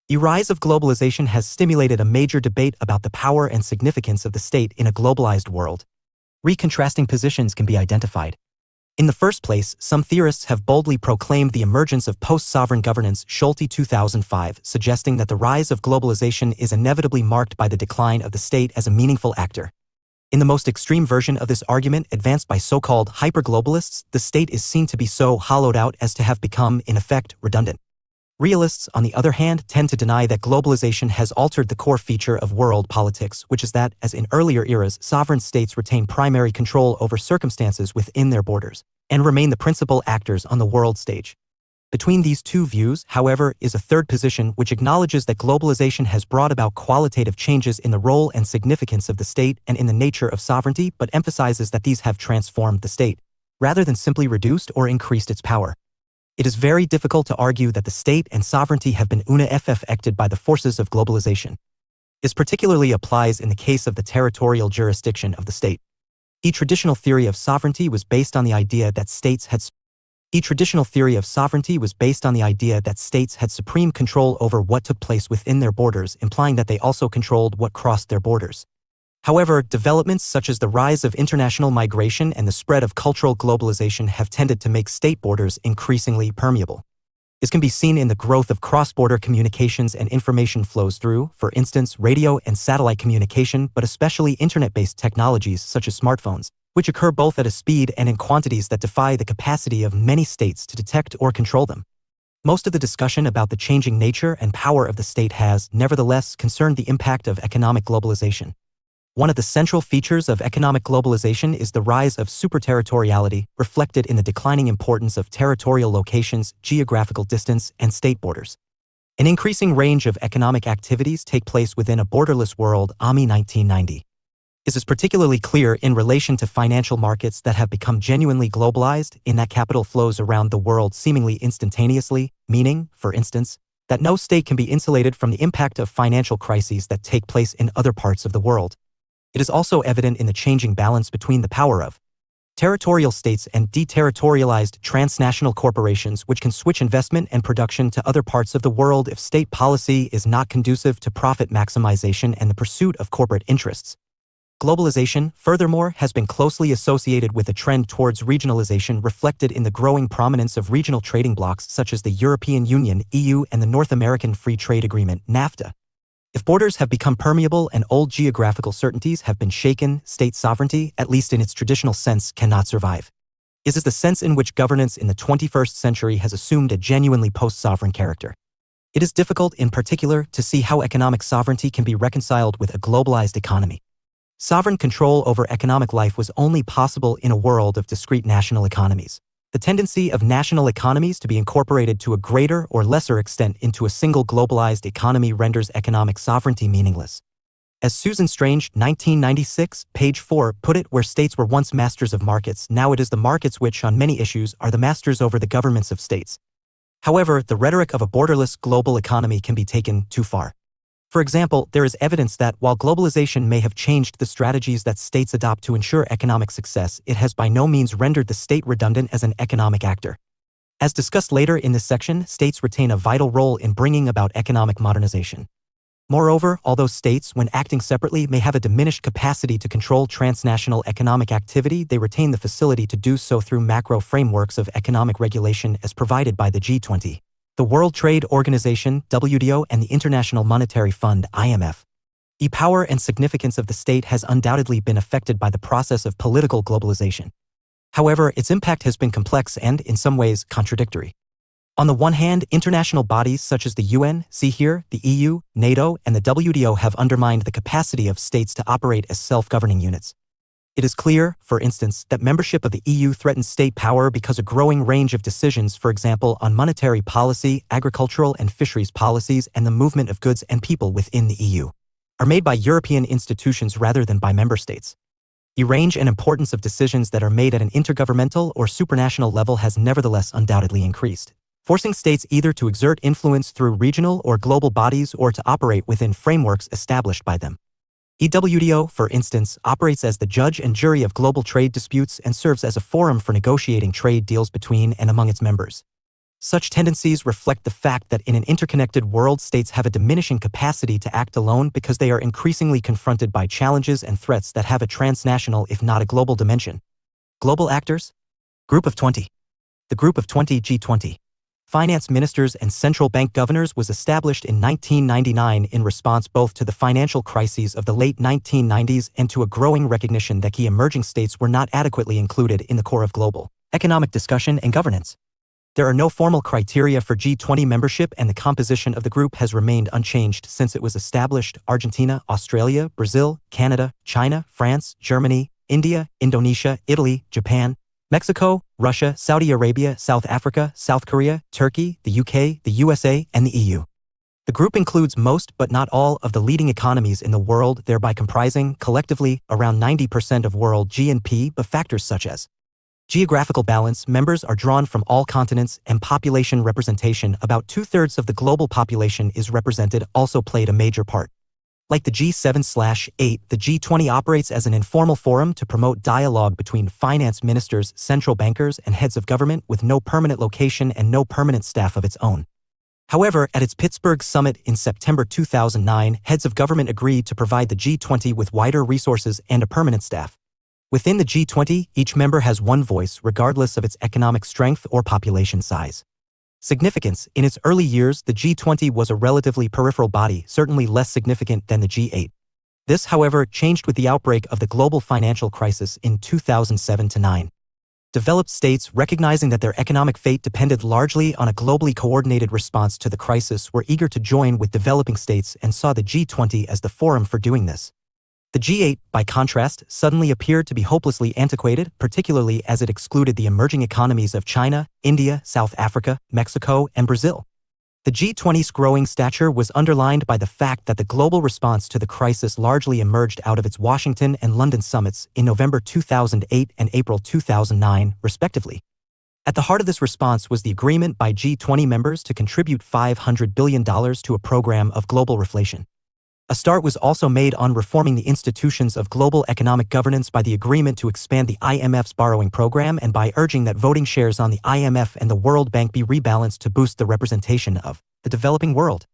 The rise of globalization has stimulated a major debate about the power and significance of the state in a globalized world. Contrasting positions can be identified. In the first place, some theorists have boldly proclaimed the emergence of post-sovereign governance, Schulte 2005, suggesting that the rise of globalization is inevitably marked by the decline of the state as a meaningful actor. In the most extreme version of this argument, advanced by so-called hyper-globalists, the state is seen to be so hollowed out as to have become, in effect, redundant. Realists, on the other hand, tend to deny that globalization has altered the core feature of world politics, which is that, as in earlier eras, sovereign states retain primary control over circumstances within their borders, and remain the principal actors on the world stage. Between these two views, however, is a third position which acknowledges that globalization has brought about qualitative changes in the role and significance of the state and in the nature of sovereignty, but emphasizes that these have transformed the state, rather than simply reduced or increased its power. It is very difficult to argue that the state and sovereignty have been affected by the forces of globalization. This particularly applies in the case of the territorial jurisdiction of the state. A traditional theory of sovereignty was based on the idea that states had supreme control over what took place within their borders, implying that they also controlled what crossed their borders. However, developments such as the rise of international migration and the spread of cultural globalization have tended to make state borders increasingly permeable. This can be seen in the growth of cross-border communications and information flows through, for instance, radio and satellite communication, but especially internet-based technologies such as smartphones, which occur both at a speed and in quantities that defy the capacity of many states to detect or control them. Most of the discussion about the changing nature and power of the state has, nevertheless, concerned the impact of economic globalization. One of the central features of economic globalization is the rise of superterritoriality, reflected in the declining importance of territorial locations, geographical distance, and state borders. An increasing range of economic activities take place within a borderless world, AMI 1990. This is particularly clear in relation to financial markets that have become genuinely globalized, in that capital flows around the world seemingly instantaneously, meaning, for instance, that no state can be insulated from the impact of financial crises that take place in other parts of the world. It is also evident in the changing balance between the power of territorial states and deterritorialized transnational corporations, which can switch investment and production to other parts of the world if state policy is not conducive to profit maximization and the pursuit of corporate interests. Globalization, furthermore, has been closely associated with a trend towards regionalization, reflected in the growing prominence of regional trading blocs such as the European Union, EU, and the North American Free Trade Agreement, NAFTA. If borders have become permeable and old geographical certainties have been shaken, state sovereignty, at least in its traditional sense, cannot survive. This is the sense in which governance in the 21st century has assumed a genuinely post-sovereign character. It is difficult, in particular, to see how economic sovereignty can be reconciled with a globalized economy. Sovereign control over economic life was only possible in a world of discrete national economies. The tendency of national economies to be incorporated to a greater or lesser extent into a single globalized economy renders economic sovereignty meaningless. As Susan Strange, 1996, page 4, put it, where states were once masters of markets, now it is the markets which, on many issues, are the masters over the governments of states. However, the rhetoric of a borderless global economy can be taken too far. For example, there is evidence that, while globalization may have changed the strategies that states adopt to ensure economic success, it has by no means rendered the state redundant as an economic actor. As discussed later in this section, states retain a vital role in bringing about economic modernization. Moreover, although states, when acting separately, may have a diminished capacity to control transnational economic activity, they retain the facility to do so through macro frameworks of economic regulation as provided by the G20. The World Trade Organization, WTO, and the International Monetary Fund, IMF. The power and significance of the state has undoubtedly been affected by the process of political globalization. However, its impact has been complex and, in some ways, contradictory. On the one hand, international bodies such as the UN, see here, the EU, NATO, and the WTO have undermined the capacity of states to operate as self-governing units. It is clear, for instance, that membership of the EU threatens state power because a growing range of decisions, for example, on monetary policy, agricultural and fisheries policies, and the movement of goods and people within the EU, are made by European institutions rather than by member states. The range and importance of decisions that are made at an intergovernmental or supranational level has nevertheless undoubtedly increased, forcing states either to exert influence through regional or global bodies or to operate within frameworks established by them. WTO, for instance, operates as the judge and jury of global trade disputes and serves as a forum for negotiating trade deals between and among its members. Such tendencies reflect the fact that in an interconnected world, states have a diminishing capacity to act alone because they are increasingly confronted by challenges and threats that have a transnational, if not a global dimension. Global actors? Group of 20. The Group of 20, G20. Finance Ministers and Central Bank Governors was established in 1999 in response both to the financial crises of the late 1990s and to a growing recognition that key emerging states were not adequately included in the core of global economic discussion and governance. There are no formal criteria for G20 membership, and the composition of the group has remained unchanged since it was established. Argentina, Australia, Brazil, Canada, China, France, Germany, India, Indonesia, Italy, Japan, Mexico, Russia, Saudi Arabia, South Africa, South Korea, Turkey, the UK, the USA, and the EU. The group includes most but not all of the leading economies in the world, thereby comprising, collectively, around 90% of world GNP, but factors such as geographical balance, members are drawn from all continents, and population representation, about 2/3 of the global population is represented, also played a major part. Like the G7/8, the G20 operates as an informal forum to promote dialogue between finance ministers, central bankers, and heads of government with no permanent location and no permanent staff of its own. However, at its Pittsburgh summit in September 2009, heads of government agreed to provide the G20 with wider resources and a permanent staff. Within the G20, each member has one voice regardless of its economic strength or population size. Significance: in its early years, the G20 was a relatively peripheral body, certainly less significant than the G8. This, however, changed with the outbreak of the global financial crisis in 2007-9. Developed states, recognizing that their economic fate depended largely on a globally coordinated response to the crisis, were eager to join with developing states and saw the G20 as the forum for doing this. The G8, by contrast, suddenly appeared to be hopelessly antiquated, particularly as it excluded the emerging economies of China, India, South Africa, Mexico, and Brazil. The G20's growing stature was underlined by the fact that the global response to the crisis largely emerged out of its Washington and London summits in November 2008 and April 2009, respectively. At the heart of this response was the agreement by G20 members to contribute $500 billion to a program of global reflation. A start was also made on reforming the institutions of global economic governance by the agreement to expand the IMF's borrowing program and by urging that voting shares on the IMF and the World Bank be rebalanced to boost the representation of the developing world.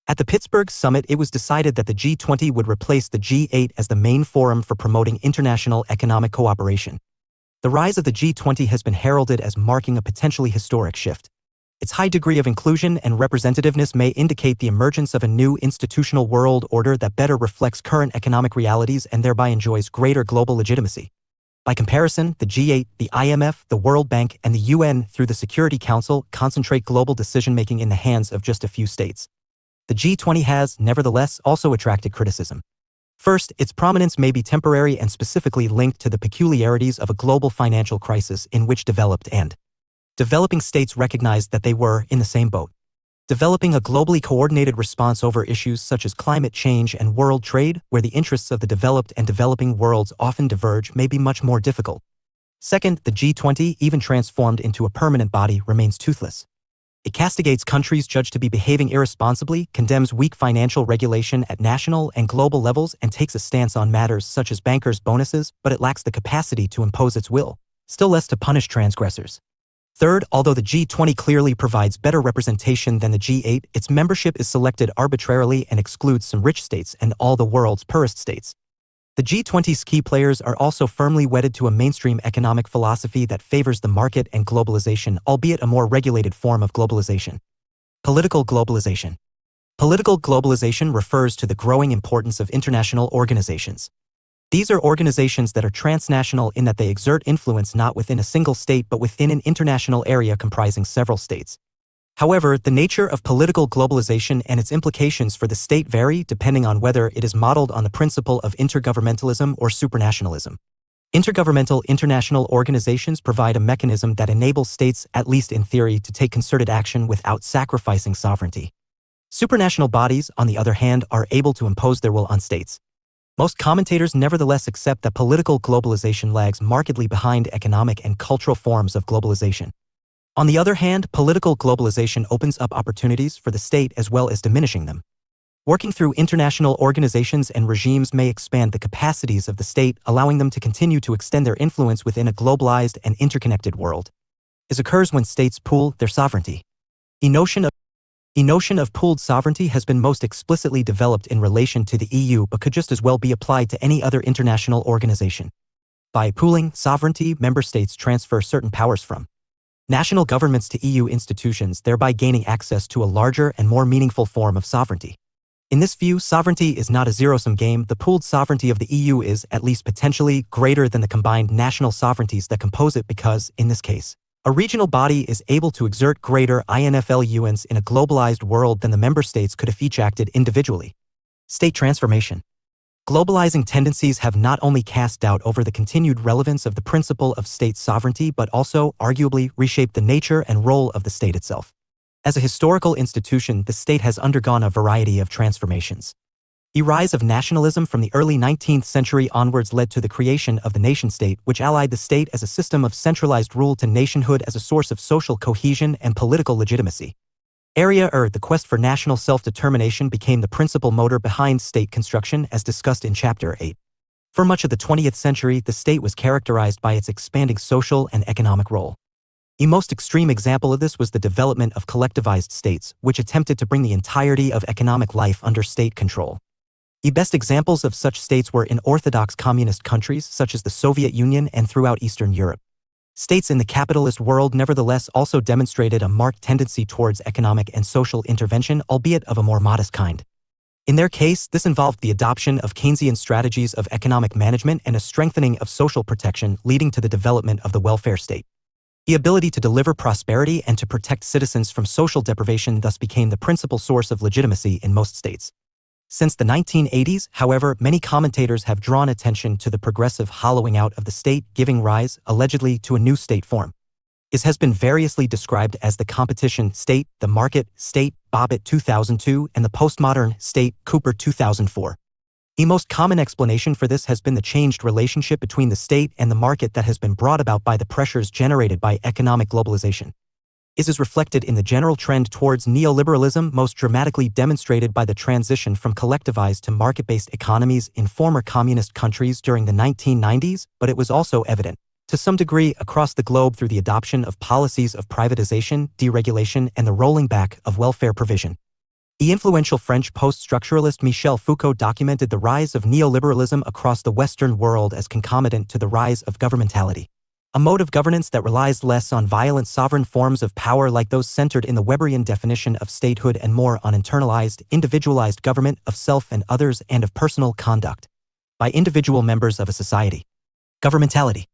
At the Pittsburgh summit, it was decided that the G20 would replace the G8 as the main forum for promoting international economic cooperation. The rise of the G20 has been heralded as marking a potentially historic shift. Its high degree of inclusion and representativeness may indicate the emergence of a new institutional world order that better reflects current economic realities and thereby enjoys greater global legitimacy. By comparison, the G8, the IMF, the World Bank, and the UN, through the Security Council, concentrate global decision-making in the hands of just a few states. The G20 has, nevertheless, also attracted criticism. First, its prominence may be temporary and specifically linked to the peculiarities of a global financial crisis in which developed and developing states recognized that they were in the same boat. Developing a globally coordinated response over issues such as climate change and world trade, where the interests of the developed and developing worlds often diverge, may be much more difficult. Second, the G20, even transformed into a permanent body, remains toothless. It castigates countries judged to be behaving irresponsibly, condemns weak financial regulation at national and global levels, and takes a stance on matters such as bankers' bonuses, but it lacks the capacity to impose its will, still less to punish transgressors. Third, although the G20 clearly provides better representation than the G8, its membership is selected arbitrarily and excludes some rich states and all the world's poorest states. The G20's key players are also firmly wedded to a mainstream economic philosophy that favors the market and globalization, albeit a more regulated form of globalization. Political globalization. Political globalization refers to the growing importance of international organizations. These are organizations that are transnational in that they exert influence not within a single state but within an international area comprising several states. However, the nature of political globalization and its implications for the state vary depending on whether it is modeled on the principle of intergovernmentalism or supranationalism. Intergovernmental international organizations provide a mechanism that enables states, at least in theory, to take concerted action without sacrificing sovereignty. Supranational bodies, on the other hand, are able to impose their will on states. Most commentators nevertheless accept that political globalization lags markedly behind economic and cultural forms of globalization. On the other hand, political globalization opens up opportunities for the state as well as diminishing them. Working through international organizations and regimes may expand the capacities of the state, allowing them to continue to extend their influence within a globalized and interconnected world. This occurs when states pool their sovereignty. The notion of pooled sovereignty has been most explicitly developed in relation to the EU but could just as well be applied to any other international organization. By pooling sovereignty, member states transfer certain powers from national governments to EU institutions, thereby gaining access to a larger and more meaningful form of sovereignty. In this view, sovereignty is not a zero-sum game. The pooled sovereignty of the EU is, at least potentially, greater than the combined national sovereignties that compose it because, in this case, a regional body is able to exert greater influence in a globalized world than the member states could if each acted individually. State transformation. Globalizing tendencies have not only cast doubt over the continued relevance of the principle of state sovereignty but also, arguably, reshaped the nature and role of the state itself. As a historical institution, the state has undergone a variety of transformations. The rise of nationalism from the early 19th century onwards led to the creation of the nation-state, which allied the state as a system of centralized rule to nationhood as a source of social cohesion and political legitimacy. The quest for national self-determination became the principal motor behind state construction, as discussed in Chapter 8. For much of the 20th century, the state was characterized by its expanding social and economic role. The most extreme example of this was the development of collectivized states, which attempted to bring the entirety of economic life under state control. The best examples of such states were in orthodox communist countries such as the Soviet Union and throughout Eastern Europe. States in the capitalist world nevertheless also demonstrated a marked tendency towards economic and social intervention, albeit of a more modest kind. In their case, this involved the adoption of Keynesian strategies of economic management and a strengthening of social protection, leading to the development of the welfare state. The ability to deliver prosperity and to protect citizens from social deprivation thus became the principal source of legitimacy in most states. Since the 1980s, however, many commentators have drawn attention to the progressive hollowing out of the state, giving rise, allegedly, to a new state form. It has been variously described as the competition state, the market state, Bobbitt 2002, and the postmodern state, Cooper 2004. The most common explanation for this has been the changed relationship between the state and the market that has been brought about by the pressures generated by economic globalization. This is reflected in the general trend towards neoliberalism, most dramatically demonstrated by the transition from collectivized to market-based economies in former communist countries during the 1990s, but it was also evident, to some degree, across the globe through the adoption of policies of privatization, deregulation, and the rolling back of welfare provision. The influential French post-structuralist Michel Foucault documented the rise of neoliberalism across the Western world as concomitant to the rise of governmentality, a mode of governance that relies less on violent sovereign forms of power like those centered in the Weberian definition of statehood and more on internalized, individualized government of self and others and of personal conduct by individual members of a society. Governmentality.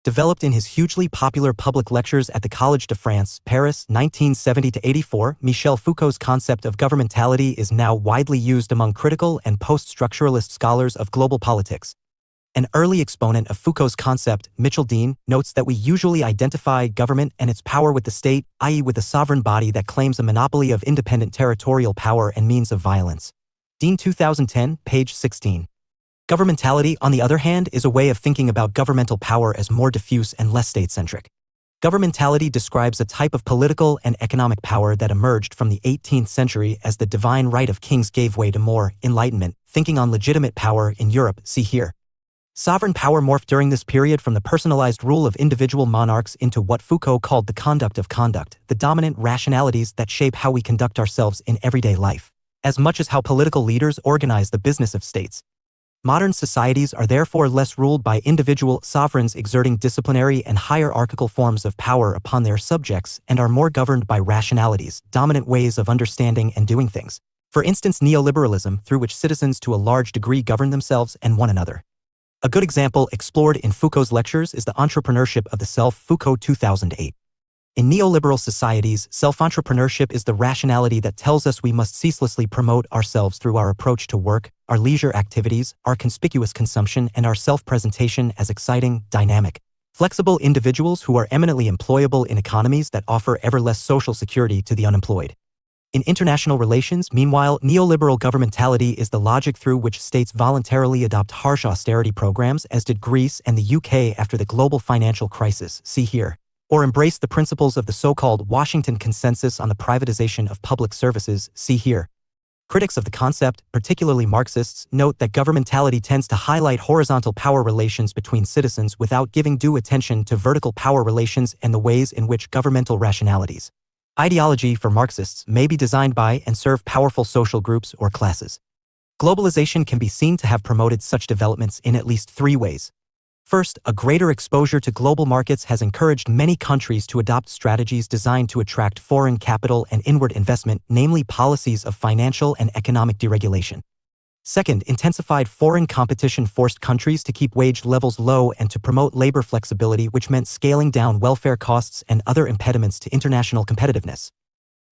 Developed in his hugely popular public lectures at the Collège de France, Paris, 1970-84, Michel Foucault's concept of governmentality is now widely used among critical and post-structuralist scholars of global politics. An early exponent of Foucault's concept, Mitchell Dean, notes that we usually identify government and its power with the state, i.e. with a sovereign body that claims a monopoly of independent territorial power and means of violence. Dean 2010, page 16. Governmentality, on the other hand, is a way of thinking about governmental power as more diffuse and less state-centric. Governmentality describes a type of political and economic power that emerged from the 18th century as the divine right of kings gave way to more Enlightenment thinking on legitimate power in Europe, see here. Sovereign power morphed during this period from the personalized rule of individual monarchs into what Foucault called the conduct of conduct, the dominant rationalities that shape how we conduct ourselves in everyday life, as much as how political leaders organize the business of states. Modern societies are therefore less ruled by individual sovereigns exerting disciplinary and hierarchical forms of power upon their subjects and are more governed by rationalities, dominant ways of understanding and doing things. For instance, neoliberalism, through which citizens to a large degree govern themselves and one another. A good example explored in Foucault's lectures is the entrepreneurship of the self, Foucault 2008. In neoliberal societies, self-entrepreneurship is the rationality that tells us we must ceaselessly promote ourselves through our approach to work, our leisure activities, our conspicuous consumption, and our self-presentation as exciting, dynamic, flexible individuals who are eminently employable in economies that offer ever less social security to the unemployed. In international relations, meanwhile, neoliberal governmentality is the logic through which states voluntarily adopt harsh austerity programs, as did Greece and the UK after the global financial crisis, see here, or embrace the principles of the so-called Washington Consensus on the privatization of public services, see here. Critics of the concept, particularly Marxists, note that governmentality tends to highlight horizontal power relations between citizens without giving due attention to vertical power relations and the ways in which governmental rationalities, ideology for Marxists, may be designed by and serve powerful social groups or classes. Globalization can be seen to have promoted such developments in at least three ways. First, a greater exposure to global markets has encouraged many countries to adopt strategies designed to attract foreign capital and inward investment, namely policies of financial and economic deregulation. Second, intensified foreign competition forced countries to keep wage levels low and to promote labor flexibility, which meant scaling down welfare costs and other impediments to international competitiveness.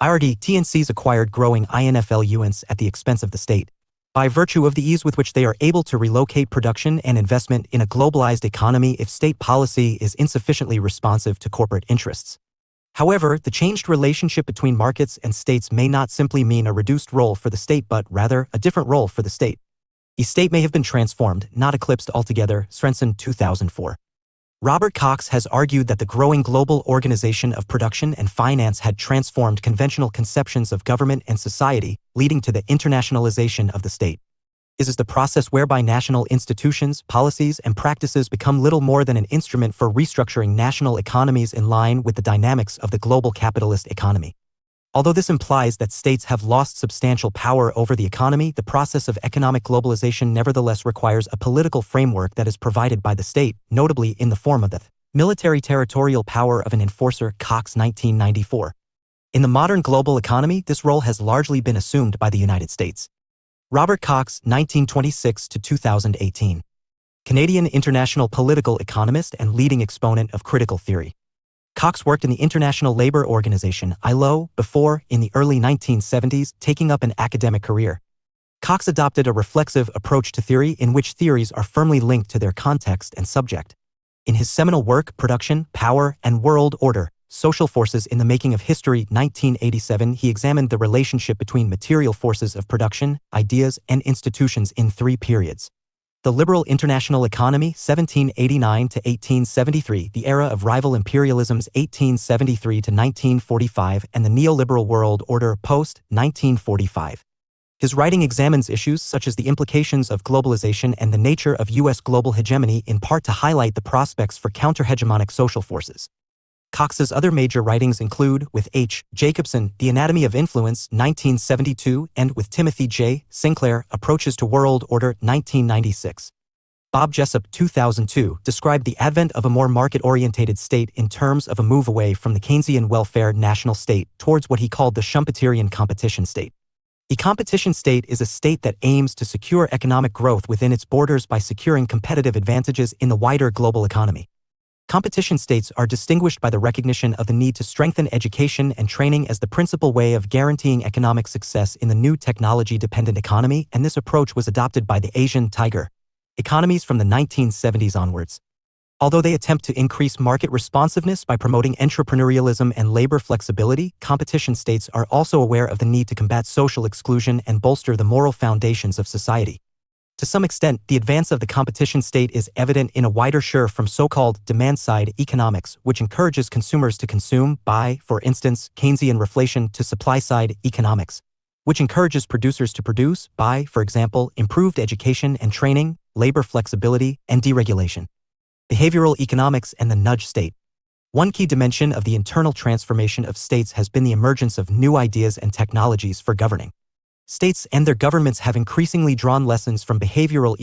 TNCs acquired growing INFL yuans at the expense of the state. by virtue of the ease with which they are able to relocate production and investment in a globalized economy if state policy is insufficiently responsive to corporate interests. However, the changed relationship between markets and states may not simply mean a reduced role for the state but rather a different role for the state. The state may have been transformed, not eclipsed altogether. Svensson 2004. Robert Cox has argued that the growing global organization of production and finance had transformed conventional conceptions of government and society, leading to the internationalization of the state. This is the process whereby national institutions, policies, and practices become little more than an instrument for restructuring national economies in line with the dynamics of the global capitalist economy. Although this implies that states have lost substantial power over the economy, the process of economic globalization nevertheless requires a political framework that is provided by the state, notably in the form of the military territorial power of an enforcer. Cox 1994. In the modern global economy, this role has largely been assumed by the United States. Robert Cox 1926 to 2018. Canadian international political economist and leading exponent of critical theory. Cox worked in the International Labour Organization (ILO) before, in the early 1970s, taking up an academic career. Cox adopted a reflexive approach to theory in which theories are firmly linked to their context and subject. In his seminal work Production, Power, and World Order, Social Forces in the Making of History 1987, he examined the relationship between material forces of production, ideas, and institutions in three periods. The liberal international economy 1789 to 1873, the era of rival imperialisms 1873 to 1945, and the neoliberal world order post 1945. His writing examines issues such as the implications of globalization and the nature of U.S. global hegemony, in part to highlight the prospects for counter-hegemonic social forces. Cox's other major writings include, with H. Jacobson, The Anatomy of Influence, 1972, and with Timothy J. Sinclair, Approaches to World Order, 1996. Bob Jessup, 2002, described the advent of a more market-orientated state in terms of a move away from the Keynesian welfare national state towards what he called the Schumpeterian competition state. The competition state is a state that aims to secure economic growth within its borders by securing competitive advantages in the wider global economy. Competition states are distinguished by the recognition of the need to strengthen education and training as the principal way of guaranteeing economic success in the new technology-dependent economy, and this approach was adopted by the Asian tiger economies from the 1970s onwards. Although they attempt to increase market responsiveness by promoting entrepreneurialism and labor flexibility, competition states are also aware of the need to combat social exclusion and bolster the moral foundations of society. To some extent, the advance of the competition state is evident in a wider share from so-called demand-side economics, which encourages consumers to consume, by, for instance, Keynesian reflation, to supply-side economics, which encourages producers to produce, by, for example, improved education and training, labor flexibility, and deregulation. Behavioral economics and the nudge state. One key dimension of the internal transformation of states has been the emergence of new ideas and technologies for governing. States and their governments have increasingly drawn lessons from behavioral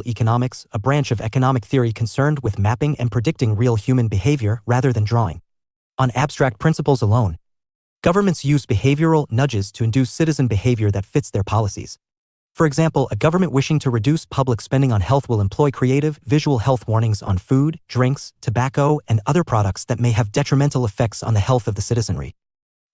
economics, a branch of economic theory concerned with mapping and predicting real human behavior rather than drawing on abstract principles alone. Governments use behavioral nudges to induce citizen behavior that fits their policies. For example, a government wishing to reduce public spending on health will employ creative, visual health warnings on food, drinks, tobacco, and other products that may have detrimental effects on the health of the citizenry.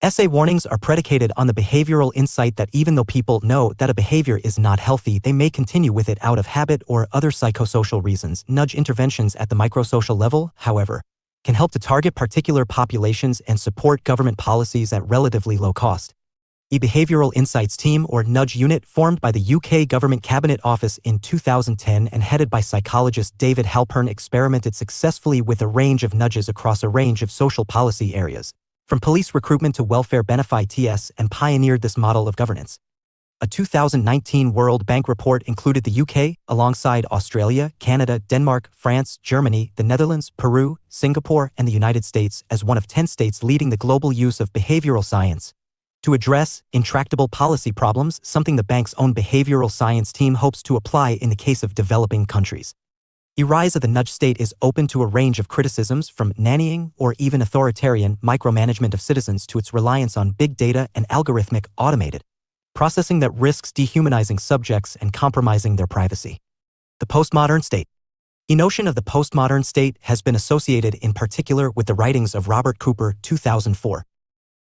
Essay warnings are predicated on the behavioral insight that even though people know that a behavior is not healthy, they may continue with it out of habit or other psychosocial reasons. Nudge interventions at the microsocial level, however, can help to target particular populations and support government policies at relatively low cost. The Behavioral Insights Team, or Nudge Unit, formed by the UK Government Cabinet Office in 2010 and headed by psychologist David Halpern, experimented successfully with a range of nudges across a range of social policy areas, from police recruitment to welfare benefits, and pioneered this model of governance. A 2019 World Bank report included the UK, alongside Australia, Canada, Denmark, France, Germany, the Netherlands, Peru, Singapore, and the United States, as one of 10 states leading the global use of behavioral science to address intractable policy problems, something the bank's own behavioral science team hopes to apply in the case of developing countries. The rise of the nudge state is open to a range of criticisms, from nannying or even authoritarian micromanagement of citizens to its reliance on big data and algorithmic, automated processing that risks dehumanizing subjects and compromising their privacy. The postmodern state. The notion of the postmodern state has been associated in particular with the writings of Robert Cooper, 2004.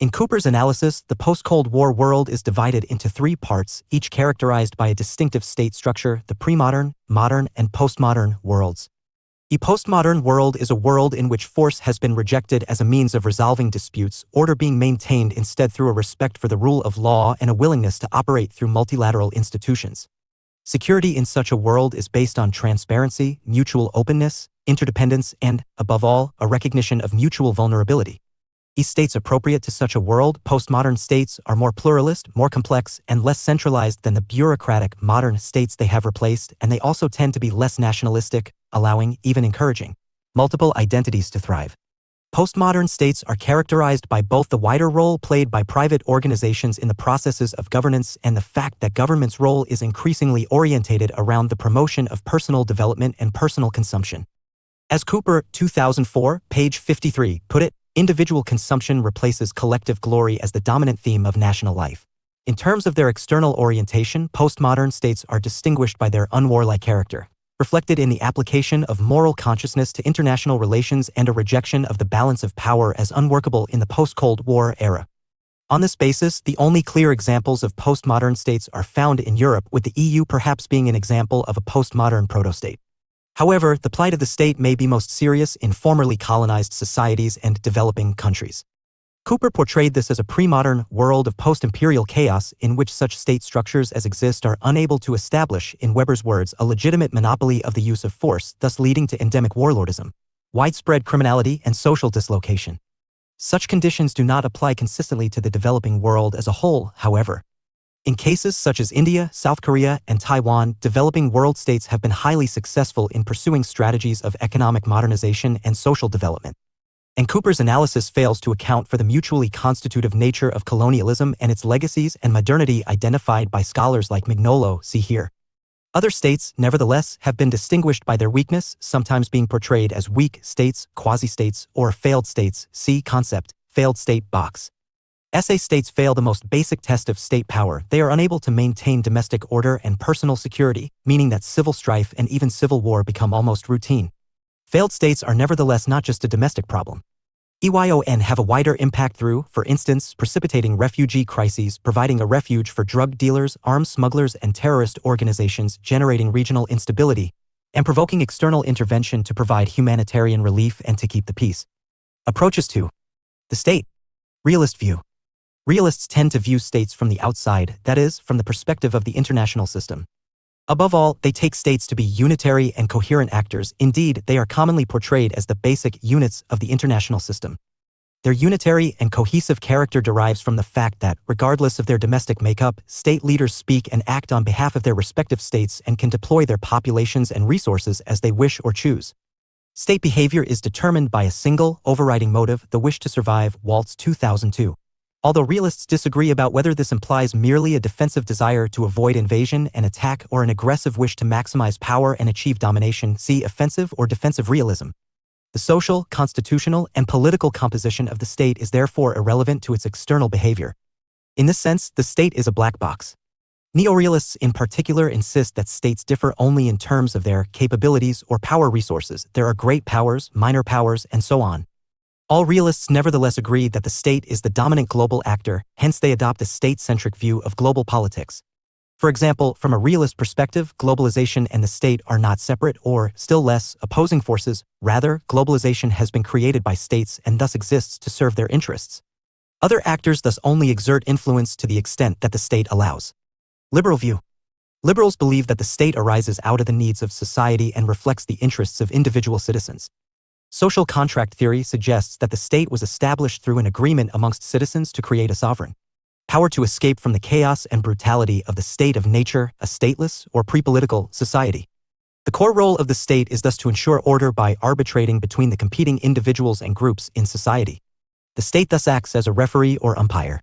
In Cooper's analysis, the post-Cold War world is divided into three parts, each characterized by a distinctive state structure: the pre-modern, modern, and postmodern worlds. A postmodern world is a world in which force has been rejected as a means of resolving disputes, order being maintained instead through a respect for the rule of law and a willingness to operate through multilateral institutions. Security in such a world is based on transparency, mutual openness, interdependence, and, above all, a recognition of mutual vulnerability. States appropriate to such a world, postmodern states, are more pluralist, more complex, and less centralized than the bureaucratic modern states they have replaced, and they also tend to be less nationalistic, allowing, even encouraging, multiple identities to thrive. Postmodern states are characterized by both the wider role played by private organizations in the processes of governance and the fact that government's role is increasingly orientated around the promotion of personal development and personal consumption. As Cooper, 2004, page 53, put it, individual consumption replaces collective glory as the dominant theme of national life. In terms of their external orientation, postmodern states are distinguished by their unwarlike character, reflected in the application of moral consciousness to international relations and a rejection of the balance of power as unworkable in the post-Cold War era. On this basis, the only clear examples of postmodern states are found in Europe, with the EU perhaps being an example of a postmodern proto-state. However, the plight of the state may be most serious in formerly colonized societies and developing countries. Cooper portrayed this as a pre-modern world of post-imperial chaos in which such state structures as exist are unable to establish, in Weber's words, a legitimate monopoly of the use of force, thus leading to endemic warlordism, widespread criminality, and social dislocation. Such conditions do not apply consistently to the developing world as a whole, however. In cases such as India, South Korea, and Taiwan, developing world states have been highly successful in pursuing strategies of economic modernization and social development. And Cooper's analysis fails to account for the mutually constitutive nature of colonialism and its legacies and modernity identified by scholars like Mignolo, see here. Other states, nevertheless, have been distinguished by their weakness, sometimes being portrayed as weak states, quasi-states, or failed states, see concept, failed state box. States fail the most basic test of state power. They are unable to maintain domestic order and personal security, meaning that civil strife and even civil war become almost routine. Failed states are nevertheless not just a domestic problem. EYON have a wider impact through, for instance, precipitating refugee crises, providing a refuge for drug dealers, arms smugglers, and terrorist organizations, generating regional instability, and provoking external intervention to provide humanitarian relief and to keep the peace. Approaches to the state. Realist view. Realists tend to view states from the outside, that is, from the perspective of the international system. Above all, they take states to be unitary and coherent actors. Indeed, they are commonly portrayed as the basic units of the international system. Their unitary and cohesive character derives from the fact that, regardless of their domestic makeup, state leaders speak and act on behalf of their respective states and can deploy their populations and resources as they wish or choose. State behavior is determined by a single, overriding motive, the wish to survive, Waltz 2002. Although realists disagree about whether this implies merely a defensive desire to avoid invasion and attack or an aggressive wish to maximize power and achieve domination, see offensive or defensive realism. The social, constitutional, and political composition of the state is therefore irrelevant to its external behavior. In this sense, the state is a black box. Neorealists in particular insist that states differ only in terms of their capabilities or power resources. There are great powers, minor powers, and so on. All realists nevertheless agree that the state is the dominant global actor, hence they adopt a state-centric view of global politics. For example, from a realist perspective, globalization and the state are not separate or, still less, opposing forces. Rather, globalization has been created by states and thus exists to serve their interests. Other actors thus only exert influence to the extent that the state allows. Liberal view. Liberals believe that the state arises out of the needs of society and reflects the interests of individual citizens. Social contract theory suggests that the state was established through an agreement amongst citizens to create a sovereign power to escape from the chaos and brutality of the state of nature, a stateless or pre-political society. The core role of the state is thus to ensure order by arbitrating between the competing individuals and groups in society. The state thus acts as a referee or umpire.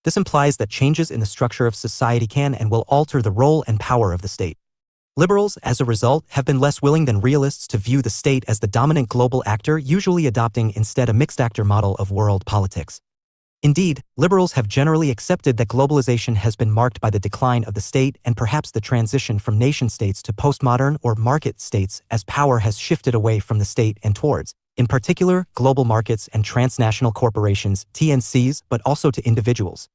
This implies that changes in the structure of society can and will alter the role and power of the state. Liberals, as a result, have been less willing than realists to view the state as the dominant global actor, usually adopting instead a mixed-actor model of world politics. Indeed, liberals have generally accepted that globalization has been marked by the decline of the state and perhaps the transition from nation-states to postmodern or market states as power has shifted away from the state and towards in particular global markets and transnational corporations, TNCs, but also to individuals.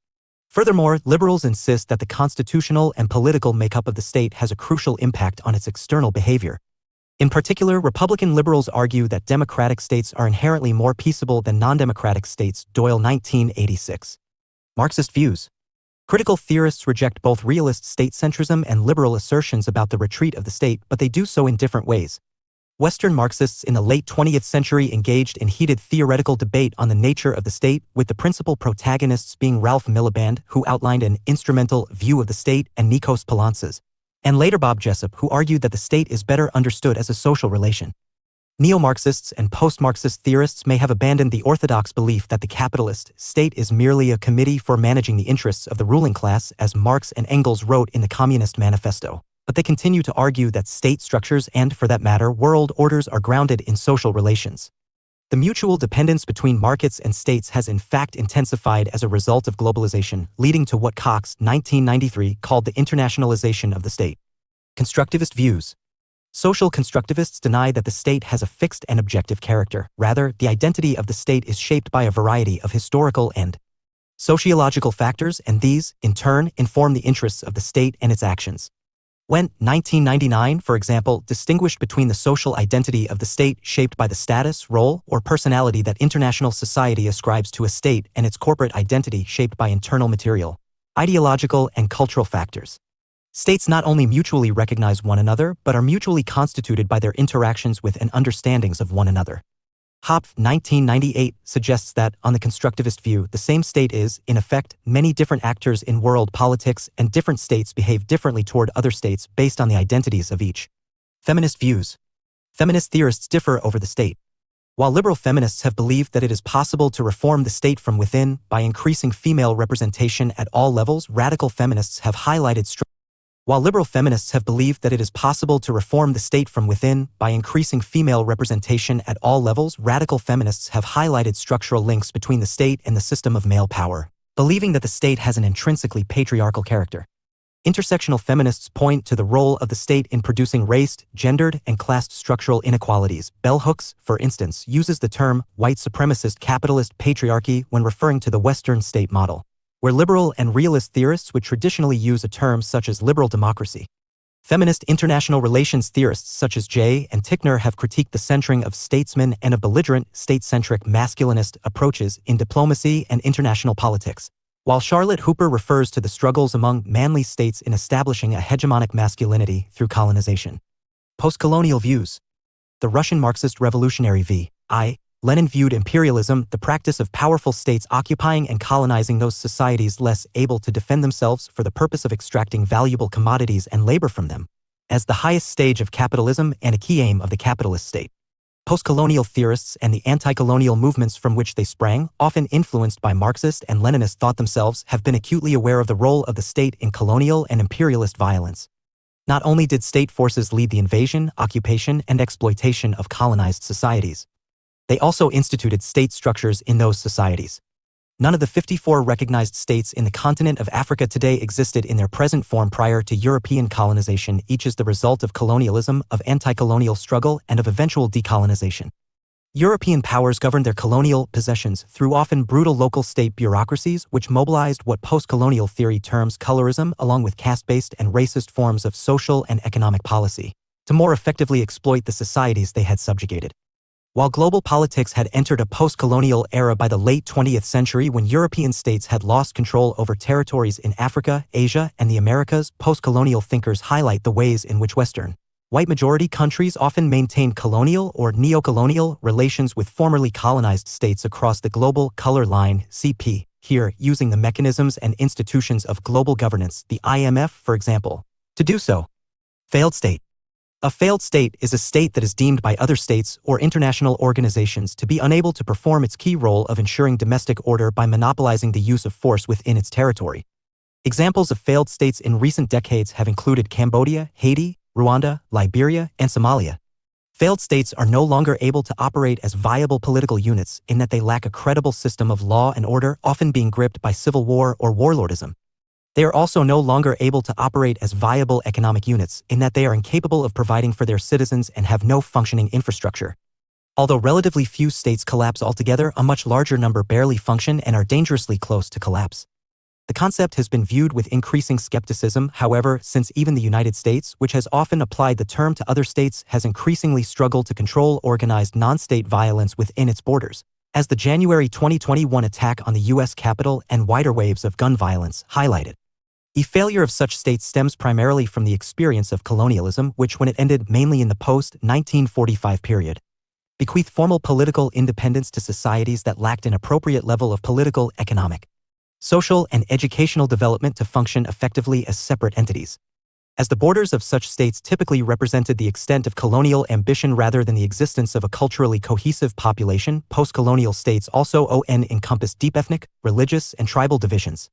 Furthermore, liberals insist that the constitutional and political makeup of the state has a crucial impact on its external behavior. In particular, Republican liberals argue that democratic states are inherently more peaceable than non-democratic states. Doyle, 1986. Marxist views. Critical theorists reject both realist state-centrism and liberal assertions about the retreat of the state, but they do so in different ways. Western Marxists in the late 20th century engaged in heated theoretical debate on the nature of the state, with the principal protagonists being Ralph Miliband, who outlined an instrumental view of the state, and Nikos Poulantzas, and later Bob Jessup, who argued that the state is better understood as a social relation. Neo-Marxists and post-Marxist theorists may have abandoned the orthodox belief that the capitalist state is merely a committee for managing the interests of the ruling class, as Marx and Engels wrote in the Communist Manifesto. But they continue to argue that state structures and, for that matter, world orders are grounded in social relations. The mutual dependence between markets and states has in fact intensified as a result of globalization, leading to what Cox, 1993, called the internationalization of the state. Constructivist views. Social constructivists deny that the state has a fixed and objective character. Rather, the identity of the state is shaped by a variety of historical and sociological factors, and these, in turn, inform the interests of the state and its actions. When 1999, for example, distinguished between the social identity of the state shaped by the status, role, or personality that international society ascribes to a state and its corporate identity shaped by internal material, ideological, and cultural factors. States not only mutually recognize one another, but are mutually constituted by their interactions with and understandings of one another. Hopf, 1998, suggests that, on the constructivist view, the same state is, in effect, many different actors in world politics, and different states behave differently toward other states based on the identities of each. Feminist views. Feminist theorists differ over the state. While liberal feminists have believed that it is possible to reform the state from within by increasing female representation at all levels, radical feminists have highlighted While liberal feminists have believed that it is possible to reform the state from within by increasing female representation at all levels, radical feminists have highlighted structural links between the state and the system of male power, believing that the state has an intrinsically patriarchal character. Intersectional feminists point to the role of the state in producing raced, gendered, and classed structural inequalities. Bell Hooks, for instance, uses the term white supremacist capitalist patriarchy when referring to the Western state model, where liberal and realist theorists would traditionally use a term such as liberal democracy. Feminist international relations theorists such as Jay and Tickner have critiqued the centering of statesmen and of belligerent, state-centric masculinist approaches in diplomacy and international politics, while Charlotte Hooper refers to the struggles among manly states in establishing a hegemonic masculinity through colonization. Postcolonial views. The Russian Marxist revolutionary V.I. Lenin viewed imperialism, the practice of powerful states occupying and colonizing those societies less able to defend themselves for the purpose of extracting valuable commodities and labor from them, as the highest stage of capitalism and a key aim of the capitalist state. Postcolonial theorists and the anti-colonial movements from which they sprang, often influenced by Marxist and Leninist thought themselves, have been acutely aware of the role of the state in colonial and imperialist violence. Not only did state forces lead the invasion, occupation, and exploitation of colonized societies, they also instituted state structures in those societies. None of the 54 recognized states in the continent of Africa today existed in their present form prior to European colonization. Each is the result of colonialism, of anti-colonial struggle, and of eventual decolonization. European powers governed their colonial possessions through often brutal local state bureaucracies, which mobilized what postcolonial theory terms colorism, along with caste-based and racist forms of social and economic policy, to more effectively exploit the societies they had subjugated. While global politics had entered a post-colonial era by the late 20th century when European states had lost control over territories in Africa, Asia, and the Americas, post-colonial thinkers highlight the ways in which Western, white-majority countries often maintained colonial or neo-colonial relations with formerly colonized states across the global color line, CP, here using the mechanisms and institutions of global governance, the IMF, for example, to do so. Failed state. A failed state is a state that is deemed by other states or international organizations to be unable to perform its key role of ensuring domestic order by monopolizing the use of force within its territory. Examples of failed states in recent decades have included Cambodia, Haiti, Rwanda, Liberia, and Somalia. Failed states are no longer able to operate as viable political units in that they lack a credible system of law and order, often being gripped by civil war or warlordism. They are also no longer able to operate as viable economic units in that they are incapable of providing for their citizens and have no functioning infrastructure. Although relatively few states collapse altogether, a much larger number barely function and are dangerously close to collapse. The concept has been viewed with increasing skepticism, however, since even the United States, which has often applied the term to other states, has increasingly struggled to control organized non-state violence within its borders, as the January 2021 attack on the U.S. Capitol and wider waves of gun violence highlighted. The failure of such states stems primarily from the experience of colonialism, which, when it ended mainly in the post-1945 period, bequeathed formal political independence to societies that lacked an appropriate level of political, economic, social, and educational development to function effectively as separate entities. As the borders of such states typically represented the extent of colonial ambition rather than the existence of a culturally cohesive population, post-colonial states also encompass deep ethnic, religious, and tribal divisions.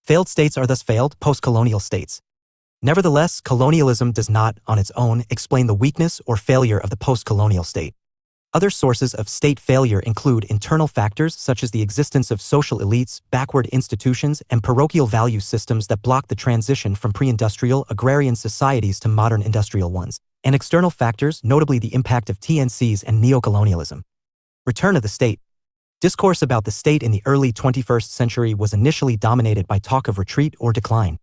Failed states are thus failed post-colonial states. Nevertheless, colonialism does not, on its own, explain the weakness or failure of the post-colonial state. Other sources of state failure include internal factors such as the existence of social elites, backward institutions, and parochial value systems that block the transition from pre-industrial agrarian societies to modern industrial ones, and external factors, notably the impact of TNCs and neocolonialism. Return of the state. Discourse about the state in the early 21st century was initially dominated by talk of retreat or decline.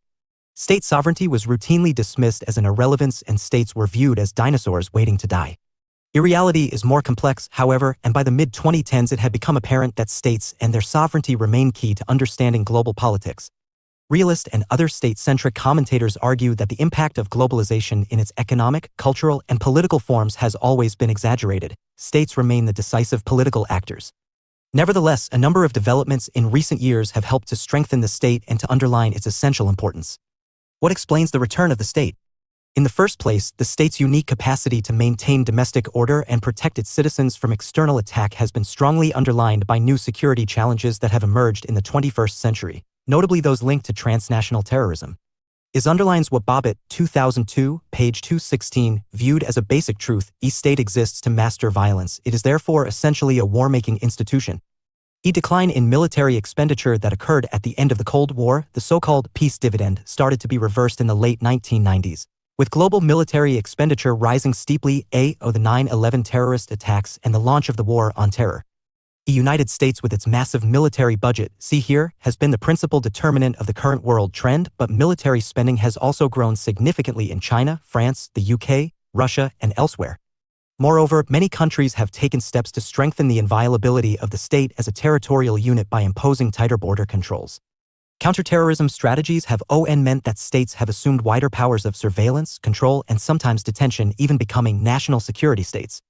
State sovereignty was routinely dismissed as an irrelevance and states were viewed as dinosaurs waiting to die. Reality is more complex, however, and by the mid-2010s it had become apparent that states and their sovereignty remain key to understanding global politics. Realist and other state-centric commentators argue that the impact of globalization in its economic, cultural, and political forms has always been exaggerated. States remain the decisive political actors. Nevertheless, a number of developments in recent years have helped to strengthen the state and to underline its essential importance. What explains the return of the state? In the first place, the state's unique capacity to maintain domestic order and protect its citizens from external attack has been strongly underlined by new security challenges that have emerged in the 21st century, notably those linked to transnational terrorism. It underlines what Bobbitt, 2002, page 216, viewed as a basic truth: each state exists to master violence. It is therefore essentially a war-making institution. A decline in military expenditure that occurred at the end of the Cold War, the so-called peace dividend, started to be reversed in the late 1990s. With global military expenditure rising steeply of the 9/11 terrorist attacks and the launch of the War on Terror. The United States, with its massive military budget, see here, has been the principal determinant of the current world trend, but military spending has also grown significantly in China, France, the UK, Russia, and elsewhere. Moreover, many countries have taken steps to strengthen the inviolability of the state as a territorial unit by imposing tighter border controls. Counterterrorism strategies have meant that states have assumed wider powers of surveillance, control, and sometimes detention, even becoming national security states.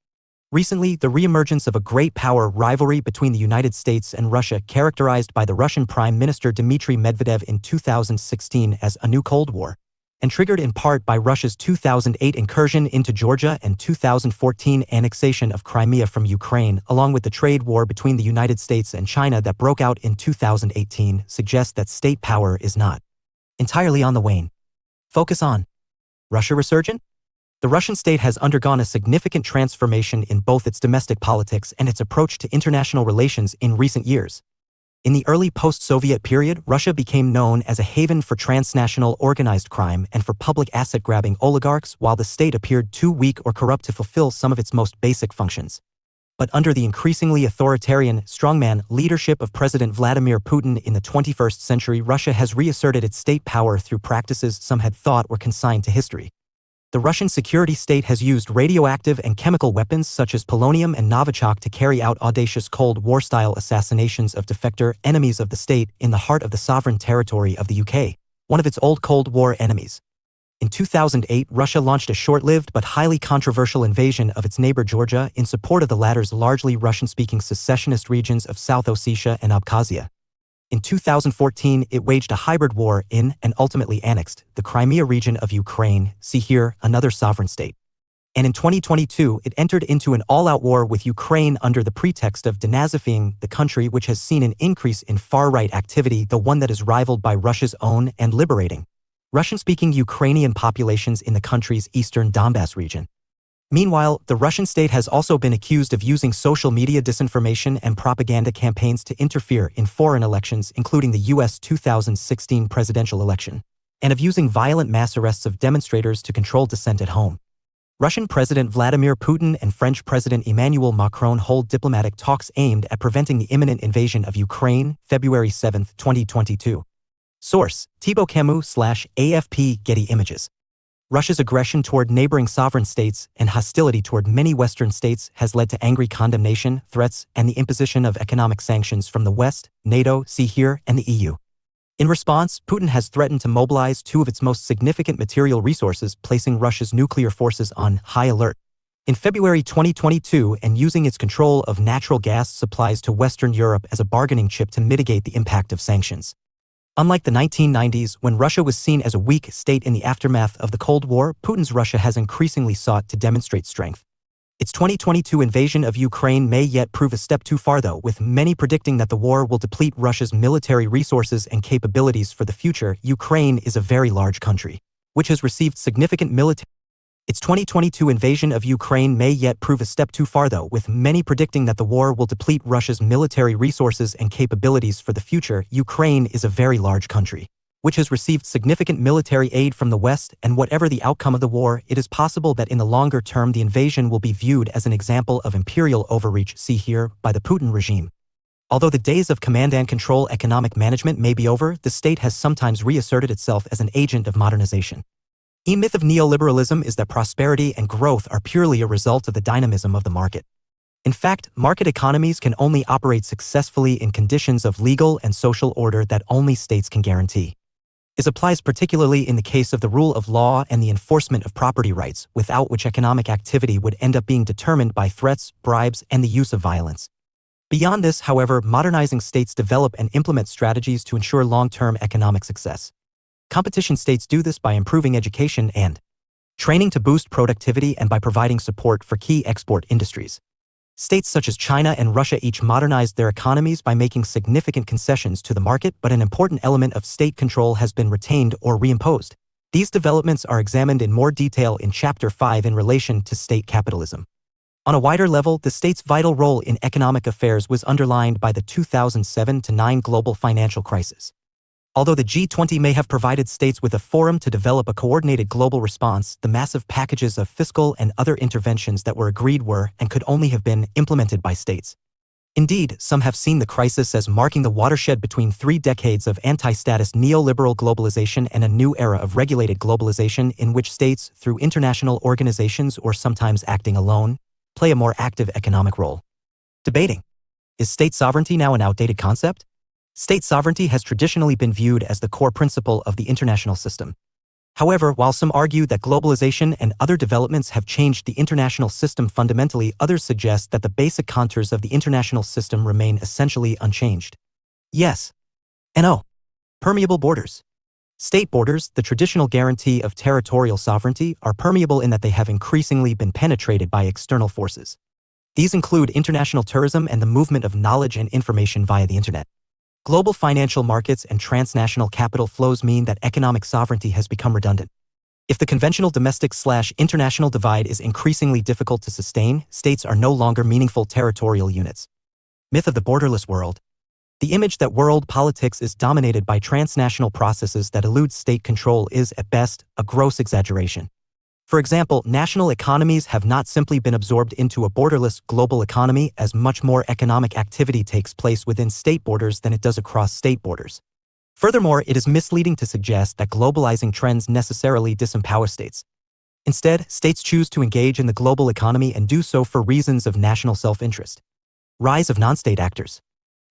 Recently, the reemergence of a great power rivalry between the United States and Russia, characterized by the Russian Prime Minister Dmitry Medvedev in 2016 as a new Cold War, and triggered in part by Russia's 2008 incursion into Georgia and 2014 annexation of Crimea from Ukraine, along with the trade war between the United States and China that broke out in 2018, suggest that state power is not entirely on the wane. Focus on Russia resurgent? The Russian state has undergone a significant transformation in both its domestic politics and its approach to international relations in recent years. In the early post-Soviet period, Russia became known as a haven for transnational organized crime and for public asset-grabbing oligarchs, while the state appeared too weak or corrupt to fulfill some of its most basic functions. But under the increasingly authoritarian, strongman leadership of President Vladimir Putin in the 21st century, Russia has reasserted its state power through practices some had thought were consigned to history. The Russian security state has used radioactive and chemical weapons such as polonium and Novichok to carry out audacious Cold War-style assassinations of defector enemies of the state in the heart of the sovereign territory of the UK, one of its old Cold War enemies. In 2008, Russia launched a short-lived but highly controversial invasion of its neighbor Georgia in support of the latter's largely Russian-speaking secessionist regions of South Ossetia and Abkhazia. In 2014, it waged a hybrid war in, and ultimately annexed, the Crimea region of Ukraine, see here, another sovereign state. And in 2022, it entered into an all-out war with Ukraine under the pretext of denazifying the country, which has seen an increase in far-right activity, the one that is rivaled by Russia's own, and liberating Russian-speaking Ukrainian populations in the country's eastern Donbass region. Meanwhile, the Russian state has also been accused of using social media disinformation and propaganda campaigns to interfere in foreign elections, including the U.S. 2016 presidential election, and of using violent mass arrests of demonstrators to control dissent at home. Russian President Vladimir Putin and French President Emmanuel Macron hold diplomatic talks aimed at preventing the imminent invasion of Ukraine, February 7, 2022. Source: Thibaut Camus/AFP Getty Images. Russia's aggression toward neighboring sovereign states and hostility toward many Western states has led to angry condemnation, threats, and the imposition of economic sanctions from the West, NATO, see here, and the EU. In response, Putin has threatened to mobilize two of its most significant material resources, placing Russia's nuclear forces on high alert. In February 2022, and using its control of natural gas supplies to Western Europe as a bargaining chip to mitigate the impact of sanctions. Unlike the 1990s, when Russia was seen as a weak state in the aftermath of the Cold War, Putin's Russia has increasingly sought to demonstrate strength. Its 2022 invasion of Ukraine may yet prove a step too far, though, with many predicting that the war will deplete Russia's military resources and capabilities for the future. Ukraine is a very large country, which has received significant military. Its 2022 invasion of Ukraine may yet prove a step too far, though, with many predicting that the war will deplete Russia's military resources and capabilities for the future. Ukraine is a very large country, which has received significant military aid from the West, and whatever the outcome of the war, it is possible that in the longer term the invasion will be viewed as an example of imperial overreach, see here, by the Putin regime. Although the days of command and control economic management may be over, the state has sometimes reasserted itself as an agent of modernization. The myth of neoliberalism is that prosperity and growth are purely a result of the dynamism of the market. In fact, market economies can only operate successfully in conditions of legal and social order that only states can guarantee. This applies particularly in the case of the rule of law and the enforcement of property rights, without which economic activity would end up being determined by threats, bribes, and the use of violence. Beyond this, however, modernizing states develop and implement strategies to ensure long-term economic success. Competition states do this by improving education and training to boost productivity and by providing support for key export industries. States such as China and Russia each modernized their economies by making significant concessions to the market, but an important element of state control has been retained or reimposed. These developments are examined in more detail in Chapter 5 in relation to state capitalism. On a wider level, the state's vital role in economic affairs was underlined by the 2007-9 global financial crisis. Although the G20 may have provided states with a forum to develop a coordinated global response, the massive packages of fiscal and other interventions that were agreed were and could only have been implemented by states. Indeed, some have seen the crisis as marking the watershed between 3 decades of anti-status neoliberal globalization and a new era of regulated globalization in which states, through international organizations or sometimes acting alone, play a more active economic role. Debating: is state sovereignty now an outdated concept? State sovereignty has traditionally been viewed as the core principle of the international system. However, while some argue that globalization and other developments have changed the international system fundamentally, others suggest that the basic contours of the international system remain essentially unchanged. Yes and no. Permeable borders. State borders, the traditional guarantee of territorial sovereignty, are permeable in that they have increasingly been penetrated by external forces. These include international tourism and the movement of knowledge and information via the internet. Global financial markets and transnational capital flows mean that economic sovereignty has become redundant. If the conventional domestic/international divide is increasingly difficult to sustain, states are no longer meaningful territorial units. Myth of the borderless world. The image that world politics is dominated by transnational processes that elude state control is, at best, a gross exaggeration. For example, national economies have not simply been absorbed into a borderless global economy, as much more economic activity takes place within state borders than it does across state borders. Furthermore, it is misleading to suggest that globalizing trends necessarily disempower states. Instead, states choose to engage in the global economy and do so for reasons of national self-interest. Rise of non-state actors.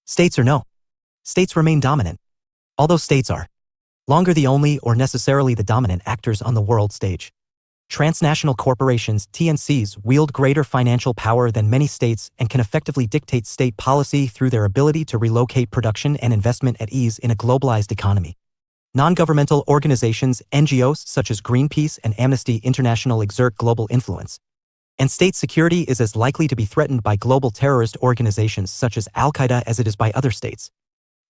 States or no? States remain dominant. Although states are longer the only or necessarily the dominant actors on the world stage. Transnational corporations, TNCs, wield greater financial power than many states and can effectively dictate state policy through their ability to relocate production and investment at ease in a globalized economy. Non-governmental organizations, NGOs such as Greenpeace and Amnesty International exert global influence. And state security is as likely to be threatened by global terrorist organizations such as Al-Qaeda as it is by other states.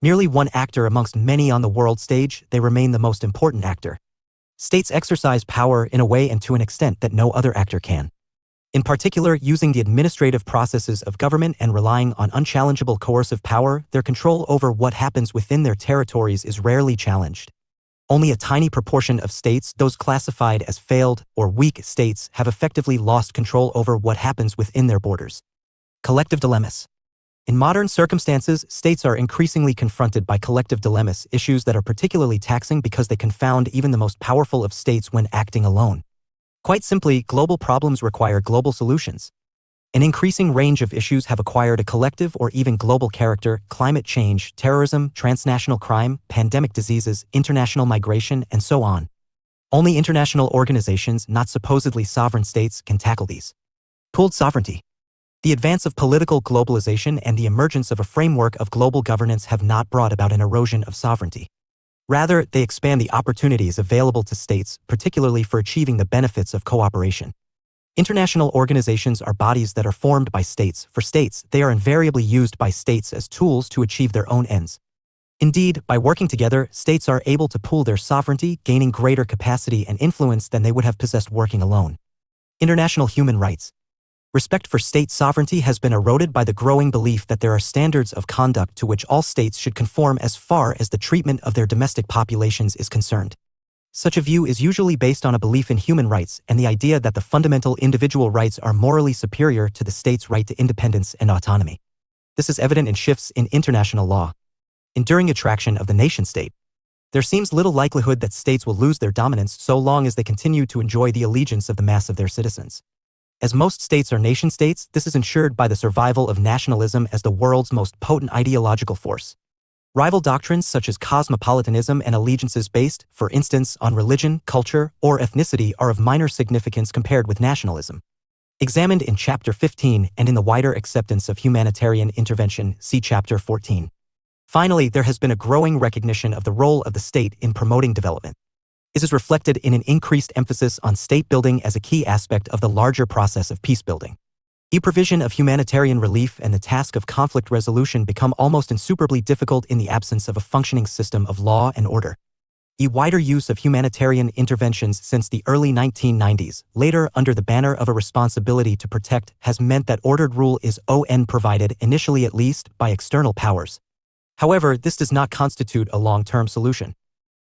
Merely one actor amongst many on the world stage, they remain the most important actor. States exercise power in a way and to an extent that no other actor can. In particular, using the administrative processes of government and relying on unchallengeable coercive power, their control over what happens within their territories is rarely challenged. Only a tiny proportion of states, those classified as failed or weak states, have effectively lost control over what happens within their borders. Collective dilemmas. In modern circumstances, states are increasingly confronted by collective dilemmas, issues that are particularly taxing because they confound even the most powerful of states when acting alone. Quite simply, global problems require global solutions. An increasing range of issues have acquired a collective or even global character: climate change, terrorism, transnational crime, pandemic diseases, international migration, and so on. Only international organizations, not supposedly sovereign states, can tackle these. Pooled sovereignty. The advance of political globalization and the emergence of a framework of global governance have not brought about an erosion of sovereignty. Rather, they expand the opportunities available to states, particularly for achieving the benefits of cooperation. International organizations are bodies that are formed by states. For states, they are invariably used by states as tools to achieve their own ends. Indeed, by working together, states are able to pool their sovereignty, gaining greater capacity and influence than they would have possessed working alone. International human rights. Respect for state sovereignty has been eroded by the growing belief that there are standards of conduct to which all states should conform as far as the treatment of their domestic populations is concerned. Such a view is usually based on a belief in human rights and the idea that the fundamental individual rights are morally superior to the state's right to independence and autonomy. This is evident in shifts in international law. Enduring attraction of the nation-state. There seems little likelihood that states will lose their dominance so long as they continue to enjoy the allegiance of the mass of their citizens. As most states are nation-states, this is ensured by the survival of nationalism as the world's most potent ideological force. Rival doctrines such as cosmopolitanism and allegiances based, for instance, on religion, culture, or ethnicity are of minor significance compared with nationalism. Examined in Chapter 15 and in the wider acceptance of humanitarian intervention, see Chapter 14. Finally, there has been a growing recognition of the role of the state in promoting development. This is reflected in an increased emphasis on state building as a key aspect of the larger process of peace building. The provision of humanitarian relief and the task of conflict resolution become almost insuperably difficult in the absence of a functioning system of law and order. The wider use of humanitarian interventions since the early 1990s, later under the banner of a responsibility to protect, has meant that ordered rule is provided, initially at least, by external powers. However, this does not constitute a long-term solution.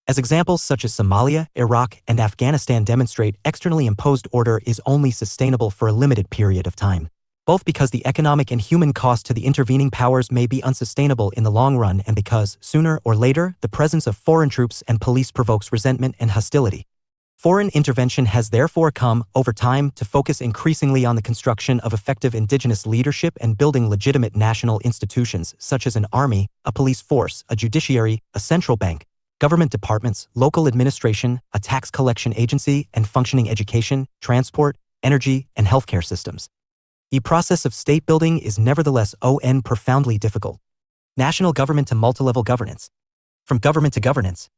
As examples such as Somalia, Iraq, and Afghanistan demonstrate, externally imposed order is only sustainable for a limited period of time, both because the economic and human cost to the intervening powers may be unsustainable in the long run and because, sooner or later, the presence of foreign troops and police provokes resentment and hostility. Foreign intervention has therefore come, over time, to focus increasingly on the construction of effective indigenous leadership and building legitimate national institutions such as an army, a police force, a judiciary, a central bank, government departments, local administration, a tax collection agency, and functioning education, transport, energy, and healthcare systems. The process of state building is nevertheless profoundly difficult. National government to multilevel governance. From government to governance.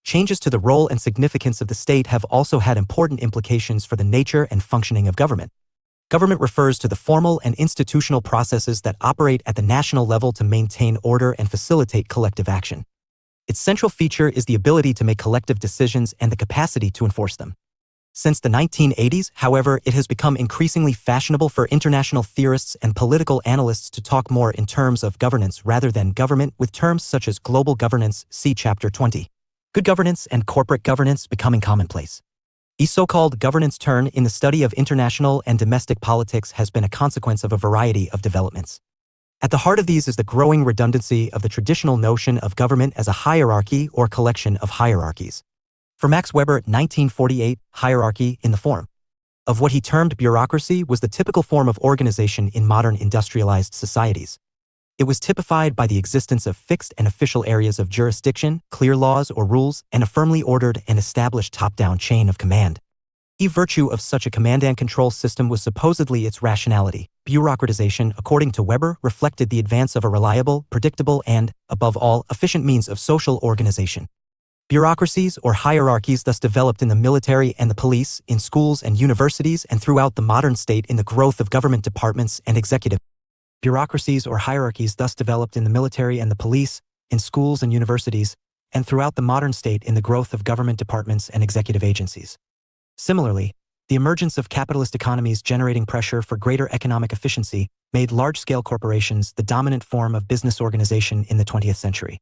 Changes to the role and significance of the state have also had important implications for the nature and functioning of government. Government refers to the formal and institutional processes that operate at the national level to maintain order and facilitate collective action. Its central feature is the ability to make collective decisions and the capacity to enforce them. Since the 1980s, however, it has become increasingly fashionable for international theorists and political analysts to talk more in terms of governance rather than government, with terms such as global governance, see Chapter 20. Good governance and corporate governance becoming commonplace. The so-called governance turn in the study of international and domestic politics has been a consequence of a variety of developments. At the heart of these is the growing redundancy of the traditional notion of government as a hierarchy or collection of hierarchies. For Max Weber, 1948, hierarchy, in the form of what he termed bureaucracy, was the typical form of organization in modern industrialized societies. It was typified by the existence of fixed and official areas of jurisdiction, clear laws or rules, and a firmly ordered and established top-down chain of command. The virtue of such a command-and-control system was supposedly its rationality. Bureaucratization, according to Weber, reflected the advance of a reliable, predictable, and, above all, efficient means of social organization. Bureaucracies or hierarchies thus developed in the military and the police, in schools and universities, and throughout the modern state in the growth of government departments and executive. Bureaucracies or hierarchies thus developed in the military and the police, in schools and universities, and throughout the modern state in the growth of government departments and executive agencies. Similarly, the emergence of capitalist economies generating pressure for greater economic efficiency made large-scale corporations the dominant form of business organization in the 20th century.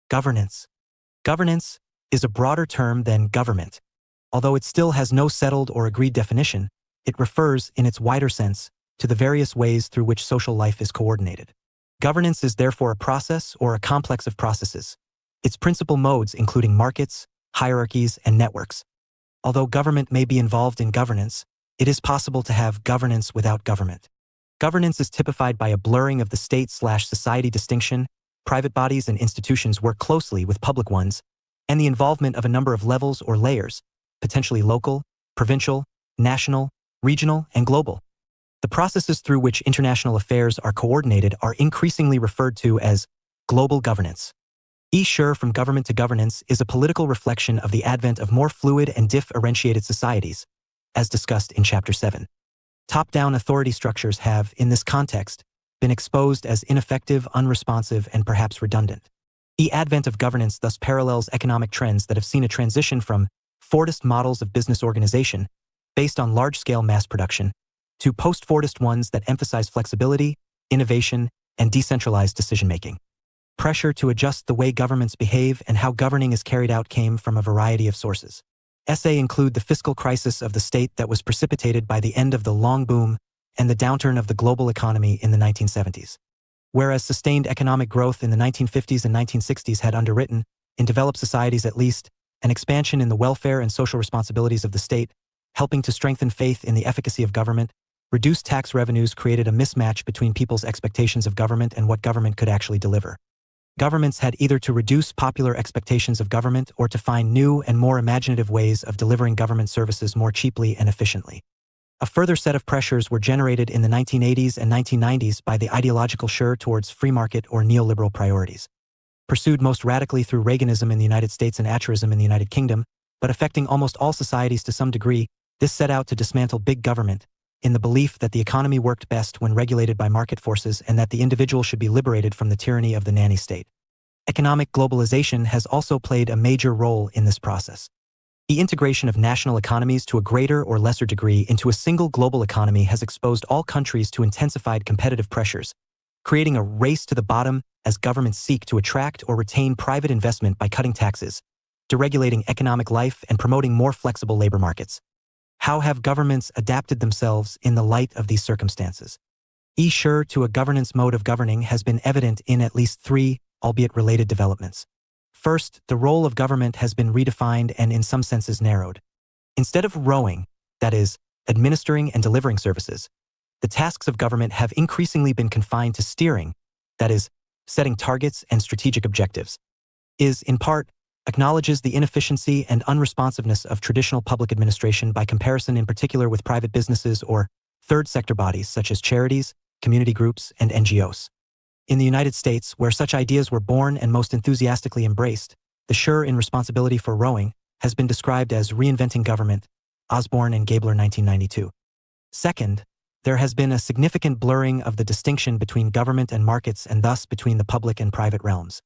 Governance. Governance, is a broader term than government. Although it still has no settled or agreed definition, it refers, in its wider sense, to the various ways through which social life is coordinated. Governance is therefore a process or a complex of processes. Its principal modes including markets, hierarchies, and networks. Although government may be involved in governance, it is possible to have governance without government. Governance is typified by a blurring of the state/society distinction. Private bodies and institutions work closely with public ones, and the involvement of a number of levels or layers, potentially local, provincial, national, regional, and global. The processes through which international affairs are coordinated are increasingly referred to as global governance. Sure from government to governance is a political reflection of the advent of more fluid and differentiated societies, as discussed in Chapter 7. Top-down authority structures have, in this context, been exposed as ineffective, unresponsive, and perhaps redundant. The advent of governance thus parallels economic trends that have seen a transition from Fordist models of business organization, based on large-scale mass production, to post-Fordist ones that emphasize flexibility, innovation, and decentralized decision-making. Pressure to adjust the way governments behave and how governing is carried out came from a variety of sources. Essay include the fiscal crisis of the state that was precipitated by the end of the long boom and the downturn of the global economy in the 1970s. Whereas sustained economic growth in the 1950s and 1960s had underwritten, in developed societies at least, an expansion in the welfare and social responsibilities of the state, helping to strengthen faith in the efficacy of government, reduced tax revenues created a mismatch between people's expectations of government and what government could actually deliver. Governments had either to reduce popular expectations of government or to find new and more imaginative ways of delivering government services more cheaply and efficiently. A further set of pressures were generated in the 1980s and 1990s by the ideological shift towards free market or neoliberal priorities. Pursued most radically through Reaganism in the United States and Thatcherism in the United Kingdom, but affecting almost all societies to some degree, this set out to dismantle big government, in the belief that the economy worked best when regulated by market forces and that the individual should be liberated from the tyranny of the nanny state. Economic globalization has also played a major role in this process. The integration of national economies to a greater or lesser degree into a single global economy has exposed all countries to intensified competitive pressures, creating a race to the bottom as governments seek to attract or retain private investment by cutting taxes, deregulating economic life, and promoting more flexible labor markets. How have governments adapted themselves in the light of these circumstances? Sure to a governance mode of governing has been evident in at least three, albeit related developments. First, the role of government has been redefined and in some senses narrowed. Instead of rowing, that is, administering and delivering services, the tasks of government have increasingly been confined to steering, that is, setting targets and strategic objectives. In part, acknowledges the inefficiency and unresponsiveness of traditional public administration by comparison in particular with private businesses or third sector bodies such as charities, community groups, and NGOs. In the United States, where such ideas were born and most enthusiastically embraced, the sure in responsibility for rowing has been described as reinventing government, Osborne and Gabler 1992. Second, there has been a significant blurring of the distinction between government and markets and thus between the public and private realms.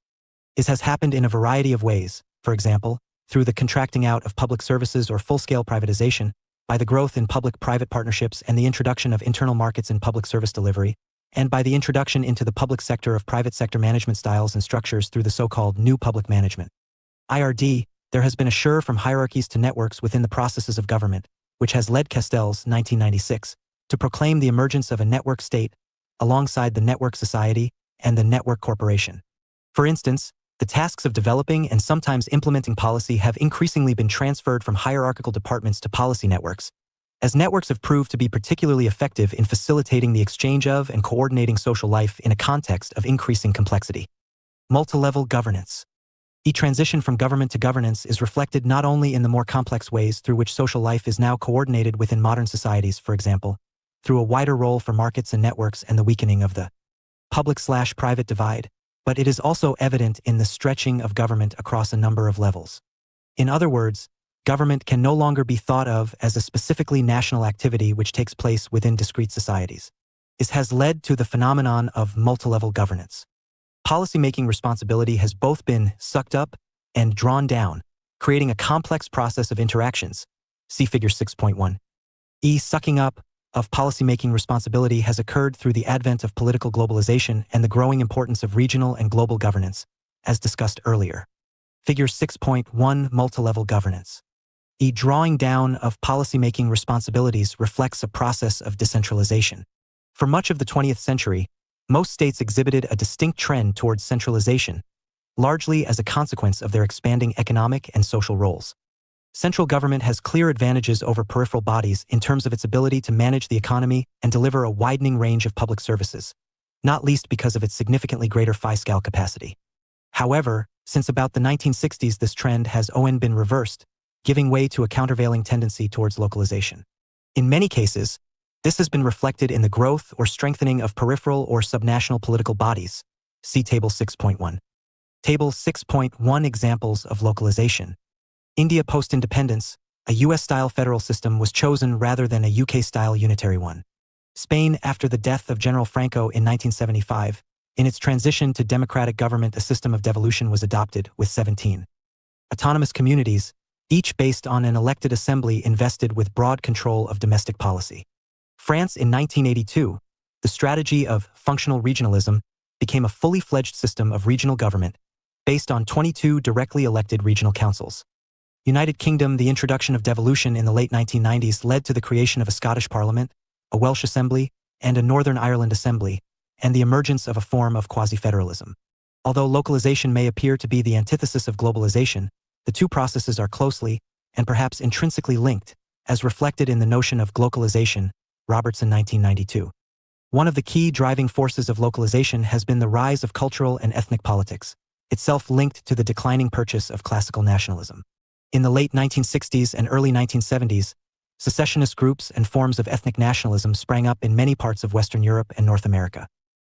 This has happened in a variety of ways, for example, through the contracting out of public services or full-scale privatization, by the growth in public-private partnerships and the introduction of internal markets in public service delivery, and by the introduction into the public sector of private sector management styles and structures through the so-called new public management. There has been a sure from hierarchies to networks within the processes of government, which has led Castells 1996 to proclaim the emergence of a network state alongside the network society and the network corporation. For instance, the tasks of developing and sometimes implementing policy have increasingly been transferred from hierarchical departments to policy networks, as networks have proved to be particularly effective in facilitating the exchange of and coordinating social life in a context of increasing complexity. Multilevel governance. The transition from government to governance is reflected not only in the more complex ways through which social life is now coordinated within modern societies, for example, through a wider role for markets and networks and the weakening of the public/private divide, but it is also evident in the stretching of government across a number of levels. In other words, government can no longer be thought of as a specifically national activity which takes place within discrete societies. This has led to the phenomenon of multilevel governance. Policymaking responsibility has both been sucked up and drawn down, creating a complex process of interactions. See Figure 6.1. Sucking up of policymaking responsibility has occurred through the advent of political globalization and the growing importance of regional and global governance, as discussed earlier. Figure 6.1 Multilevel Governance. The drawing down of policymaking responsibilities reflects a process of decentralization. For much of the 20th century, most states exhibited a distinct trend towards centralization, largely as a consequence of their expanding economic and social roles. Central government has clear advantages over peripheral bodies in terms of its ability to manage the economy and deliver a widening range of public services, not least because of its significantly greater fiscal capacity. However, since about the 1960s, this trend has been reversed, giving way to a countervailing tendency towards localization. In many cases, this has been reflected in the growth or strengthening of peripheral or subnational political bodies. See Table 6.1. Table 6.1 Examples of localization. India post-independence, a US-style federal system was chosen rather than a UK-style unitary one. Spain, after the death of General Franco in 1975, in its transition to democratic government, a system of devolution was adopted, with 17 autonomous communities, each based on an elected assembly invested with broad control of domestic policy. France in 1982, the strategy of functional regionalism became a fully fledged system of regional government based on 22 directly elected regional councils. United Kingdom, the introduction of devolution in the late 1990s led to the creation of a Scottish Parliament, a Welsh Assembly, and a Northern Ireland Assembly, and the emergence of a form of quasi-federalism. Although localization may appear to be the antithesis of globalization, the two processes are closely, and perhaps intrinsically linked, as reflected in the notion of globalization, Robertson 1992. One of the key driving forces of localization has been the rise of cultural and ethnic politics, itself linked to the declining purchase of classical nationalism. In the late 1960s and early 1970s, secessionist groups and forms of ethnic nationalism sprang up in many parts of Western Europe and North America.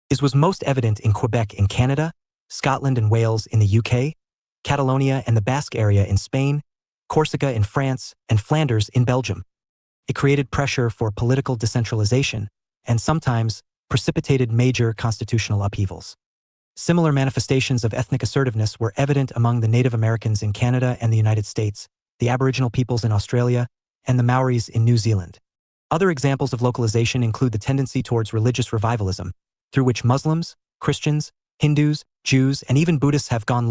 This was most evident in Quebec in Canada, Scotland and Wales in the UK, Catalonia and the Basque area in Spain, Corsica in France, and Flanders in Belgium. It created pressure for political decentralization and sometimes precipitated major constitutional upheavals. Similar manifestations of ethnic assertiveness were evident among the Native Americans in Canada and the United States, the Aboriginal peoples in Australia, and the Maoris in New Zealand. Other examples of localization include the tendency towards religious revivalism, through which Muslims, Christians, Hindus, Jews, and even Buddhists have gone.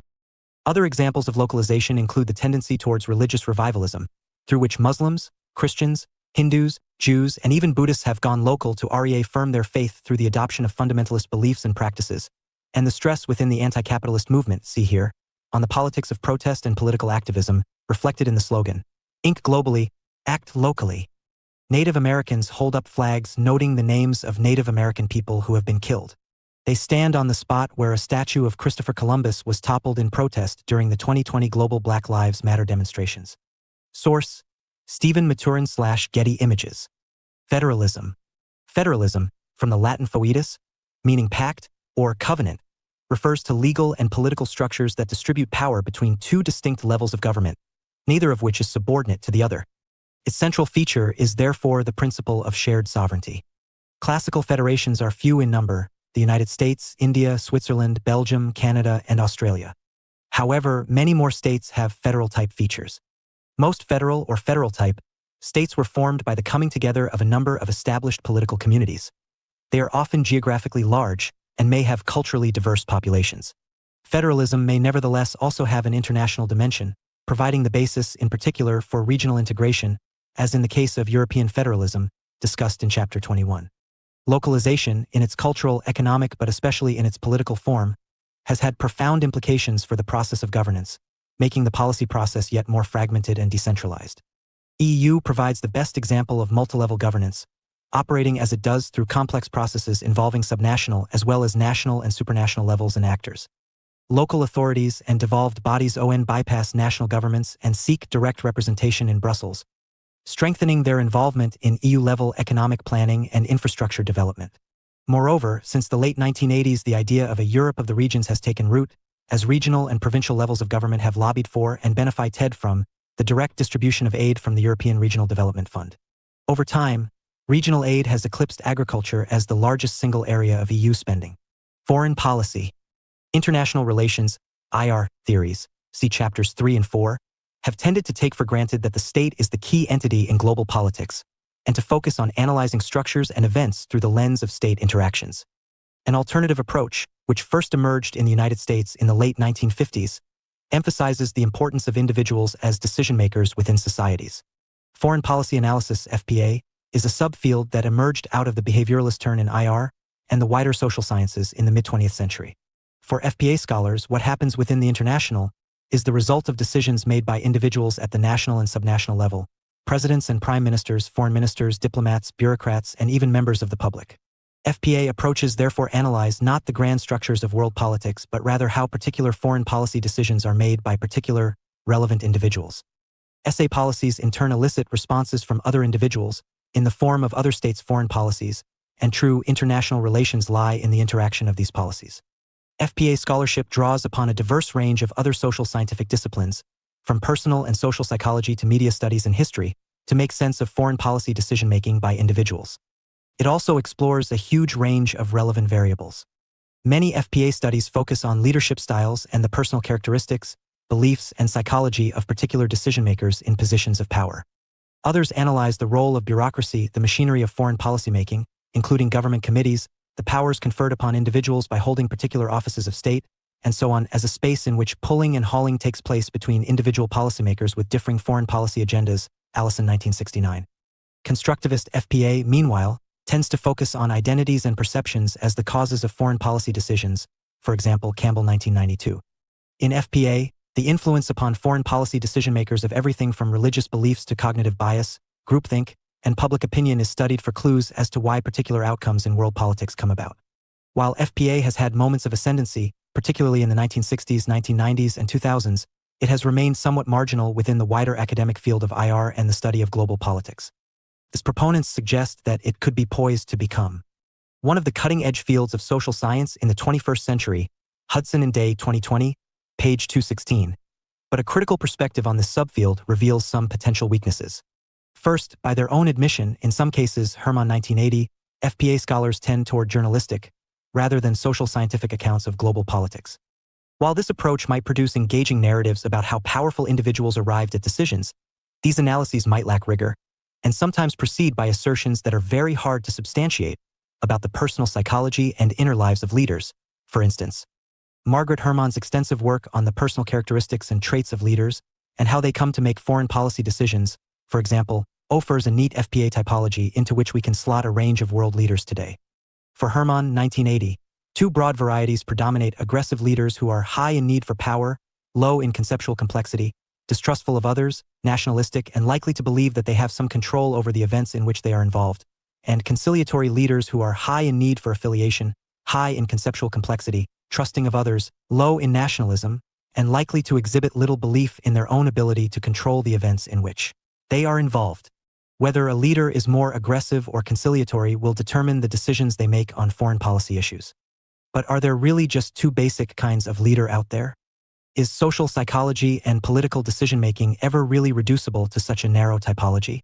Other examples of localization include the tendency towards religious revivalism, through which Muslims, Christians, Hindus, Jews, and even Buddhists have gone local to reaffirm their faith through the adoption of fundamentalist beliefs and practices, and the stress within the anti-capitalist movement, see here, on the politics of protest and political activism, reflected in the slogan, "Think globally, act locally." Native Americans hold up flags noting the names of Native American people who have been killed. They stand on the spot where a statue of Christopher Columbus was toppled in protest during the 2020 global Black Lives Matter demonstrations. Source: Stephen Maturin/Getty Images. Federalism. Federalism, from the Latin foedus, meaning pact or covenant, refers to legal and political structures that distribute power between two distinct levels of government, neither of which is subordinate to the other. Its central feature is therefore the principle of shared sovereignty. Classical federations are few in number: the United States, India, Switzerland, Belgium, Canada, and Australia. However, many more states have federal-type features. Most federal or federal-type states were formed by the coming together of a number of established political communities. They are often geographically large and may have culturally diverse populations. Federalism may nevertheless also have an international dimension, providing the basis in particular for regional integration, as in the case of European federalism, discussed in Chapter 21. Localization, in its cultural, economic, but especially in its political form, has had profound implications for the process of governance, making the policy process yet more fragmented and decentralized. EU provides the best example of multilevel governance, operating as it does through complex processes involving subnational as well as national and supranational levels and actors. Local authorities and devolved bodies bypass national governments and seek direct representation in Brussels, strengthening their involvement in EU-level economic planning and infrastructure development. Moreover, since the late 1980s, the idea of a Europe of the regions has taken root, as regional and provincial levels of government have lobbied for and benefited from the direct distribution of aid from the European Regional Development Fund. Over time, regional aid has eclipsed agriculture as the largest single area of EU spending. Foreign policy. International relations, IR, theories, see chapters 3 and 4, have tended to take for granted that the state is the key entity in global politics, and to focus on analyzing structures and events through the lens of state interactions. An alternative approach, which first emerged in the United States in the late 1950s, emphasizes the importance of individuals as decision-makers within societies. Foreign policy analysis, FPA, is a subfield that emerged out of the behavioralist turn in IR and the wider social sciences in the mid-20th century. For FPA scholars, what happens within the international is the result of decisions made by individuals at the national and subnational level, presidents and prime ministers, foreign ministers, diplomats, bureaucrats, and even members of the public. FPA approaches therefore analyze not the grand structures of world politics but rather how particular foreign policy decisions are made by particular, relevant individuals. SA policies in turn elicit responses from other individuals in the form of other states' foreign policies, and true international relations lie in the interaction of these policies. FPA scholarship draws upon a diverse range of other social scientific disciplines, from personal and social psychology to media studies and history, to make sense of foreign policy decision-making by individuals. It also explores a huge range of relevant variables. Many FPA studies focus on leadership styles and the personal characteristics, beliefs, and psychology of particular decision-makers in positions of power. Others analyze the role of bureaucracy, the machinery of foreign policymaking, including government committees, the powers conferred upon individuals by holding particular offices of state, and so on, as a space in which pulling and hauling takes place between individual policymakers with differing foreign policy agendas, Allison 1969. Constructivist FPA, meanwhile, tends to focus on identities and perceptions as the causes of foreign policy decisions, for example, Campbell 1992. In FPA, the influence upon foreign policy decision-makers of everything from religious beliefs to cognitive bias, groupthink, and public opinion is studied for clues as to why particular outcomes in world politics come about. While FPA has had moments of ascendancy, particularly in the 1960s, 1990s, and 2000s, it has remained somewhat marginal within the wider academic field of IR and the study of global politics. Its proponents suggest that it could be poised to become one of the cutting-edge fields of social science in the 21st century, Hudson and Day 2020, page 216. But a critical perspective on this subfield reveals some potential weaknesses. First, by their own admission, in some cases, Herman 1980, FPA scholars tend toward journalistic, rather than social scientific accounts of global politics. While this approach might produce engaging narratives about how powerful individuals arrived at decisions, these analyses might lack rigor, and sometimes proceed by assertions that are very hard to substantiate about the personal psychology and inner lives of leaders. For instance, Margaret Herman's extensive work on the personal characteristics and traits of leaders and how they come to make foreign policy decisions, for example, offers a neat FPA typology into which we can slot a range of world leaders today. For Herman, 1980, two broad varieties predominate: aggressive leaders who are high in need for power, low in conceptual complexity, distrustful of others, nationalistic, and likely to believe that they have some control over the events in which they are involved, and conciliatory leaders who are high in need for affiliation, high in conceptual complexity, trusting of others, low in nationalism, and likely to exhibit little belief in their own ability to control the events in which they are involved. Whether a leader is more aggressive or conciliatory will determine the decisions they make on foreign policy issues. But are there really just two basic kinds of leader out there? Is social psychology and political decision-making ever really reducible to such a narrow typology?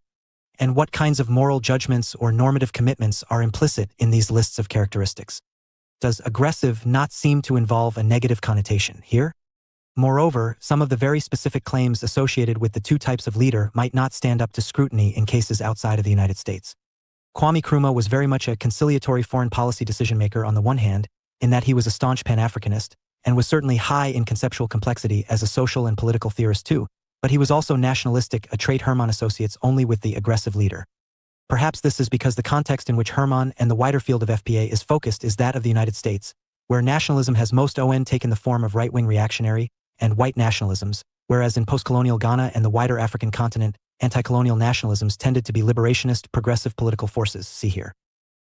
And what kinds of moral judgments or normative commitments are implicit in these lists of characteristics? Does aggressive not seem to involve a negative connotation here? Moreover, some of the very specific claims associated with the two types of leader might not stand up to scrutiny in cases outside of the United States. Kwame Nkrumah was very much a conciliatory foreign policy decision-maker on the one hand, in that he was a staunch Pan-Africanist, and was certainly high in conceptual complexity as a social and political theorist too, but he was also nationalistic, a trait Herman associates only with the aggressive leader. Perhaps this is because the context in which Herman and the wider field of FPA is focused is that of the United States, where nationalism has most often taken the form of right-wing reactionary and white nationalisms, whereas in postcolonial Ghana and the wider African continent, anti-colonial nationalisms tended to be liberationist, progressive political forces, see here.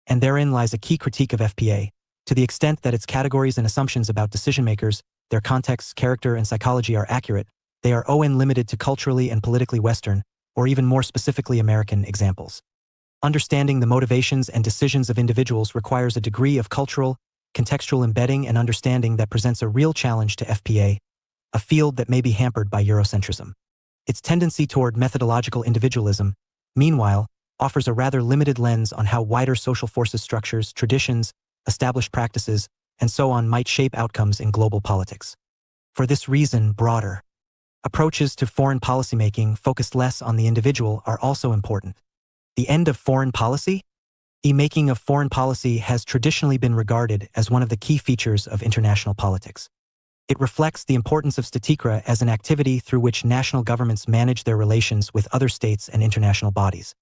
And therein lies a key critique of FPA. To the extent that its categories and assumptions about decision-makers, their contexts, character, and psychology are accurate, they are often limited to culturally and politically Western, or even more specifically American, examples. Understanding the motivations and decisions of individuals requires a degree of cultural, contextual embedding and understanding that presents a real challenge to FPA, a field that may be hampered by Eurocentrism. Its tendency toward methodological individualism, meanwhile, offers a rather limited lens on how wider social forces, structures, traditions, established practices, and so on might shape outcomes in global politics. For this reason, broader approaches to foreign policymaking focused less on the individual are also important. The end of foreign policy? Making of foreign policy has traditionally been regarded as one of the key features of international politics. It reflects the importance of statikra as an activity through which national governments manage their relations with other states and international bodies.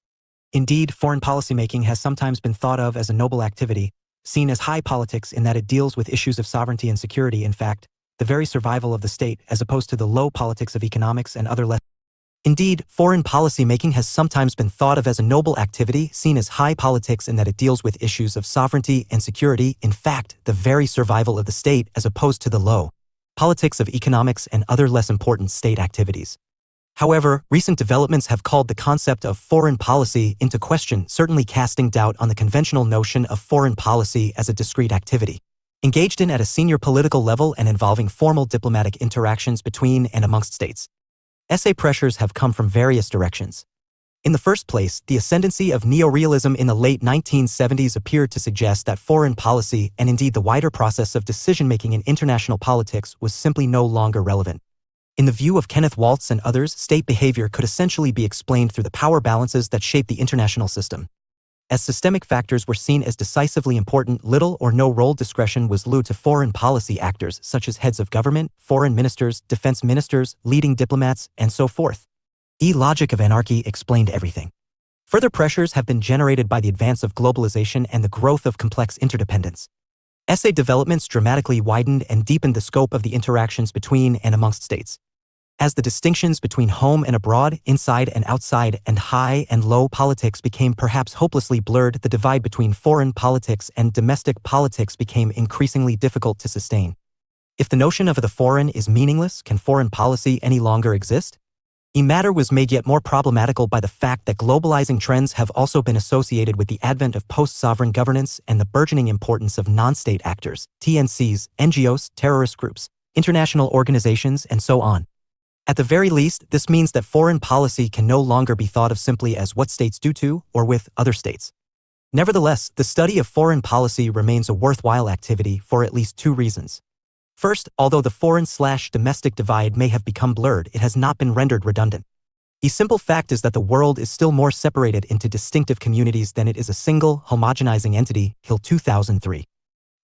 Indeed, foreign policymaking has sometimes been thought of as a noble activity, seen as high politics in that it deals with issues of sovereignty and security, in fact, the very survival of the state, as opposed to the low politics of economics and other less. Indeed, foreign policymaking has sometimes been thought of as a noble activity, seen as high politics in that it deals with issues of sovereignty and security, in fact, the very survival of the state, as opposed to the low politics of economics and other less important state activities. However, recent developments have called the concept of foreign policy into question, certainly casting doubt on the conventional notion of foreign policy as a discrete activity, engaged in at a senior political level and involving formal diplomatic interactions between and amongst states. Essay pressures have come from various directions. In the first place, the ascendancy of neorealism in the late 1970s appeared to suggest that foreign policy, and indeed the wider process of decision-making in international politics, was simply no longer relevant. In the view of Kenneth Waltz and others, state behavior could essentially be explained through the power balances that shape the international system. As systemic factors were seen as decisively important, little or no role discretion was allowed to foreign policy actors such as heads of government, foreign ministers, defense ministers, leading diplomats, and so forth. The logic of anarchy explained everything. Further pressures have been generated by the advance of globalization and the growth of complex interdependence. Essay developments dramatically widened and deepened the scope of the interactions between and amongst states. As the distinctions between home and abroad, inside and outside, and high and low politics became perhaps hopelessly blurred, the divide between foreign politics and domestic politics became increasingly difficult to sustain. If the notion of the foreign is meaningless, can foreign policy any longer exist? The matter was made yet more problematical by the fact that globalizing trends have also been associated with the advent of post-sovereign governance and the burgeoning importance of non-state actors, TNCs, NGOs, terrorist groups, international organizations, and so on. At the very least, this means that foreign policy can no longer be thought of simply as what states do to or with other states. Nevertheless, the study of foreign policy remains a worthwhile activity for at least two reasons. First, although the foreign/domestic divide may have become blurred, it has not been rendered redundant. The simple fact is that the world is still more separated into distinctive communities than it is a single, homogenizing entity, Hill 2003.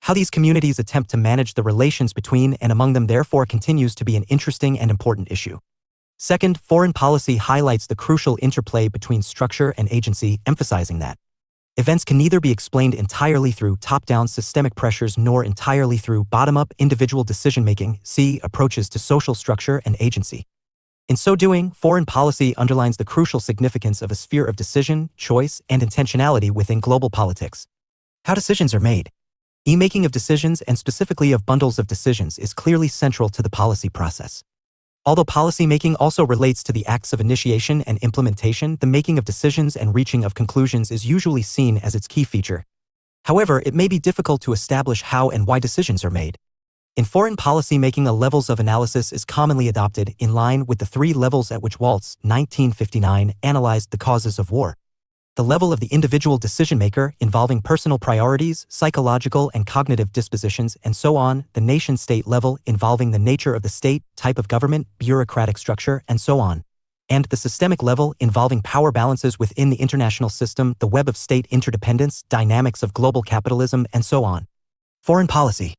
How these communities attempt to manage the relations between and among them therefore continues to be an interesting and important issue. Second, foreign policy highlights the crucial interplay between structure and agency, emphasizing that events can neither be explained entirely through top-down systemic pressures nor entirely through bottom-up individual decision-making, see approaches to social structure and agency. In so doing, foreign policy underlines the crucial significance of a sphere of decision, choice, and intentionality within global politics. How decisions are made. The making of decisions, and specifically of bundles of decisions, is clearly central to the policy process. Although policy-making also relates to the acts of initiation and implementation, the making of decisions and reaching of conclusions is usually seen as its key feature. However, it may be difficult to establish how and why decisions are made. In foreign policy-making, a levels of analysis is commonly adopted in line with the three levels at which Waltz, 1959, analyzed the causes of war. The level of the individual decision-maker, involving personal priorities, psychological and cognitive dispositions, and so on, the nation-state level, involving the nature of the state, type of government, bureaucratic structure, and so on, and the systemic level, involving power balances within the international system, the web of state interdependence, dynamics of global capitalism, and so on. Foreign policy.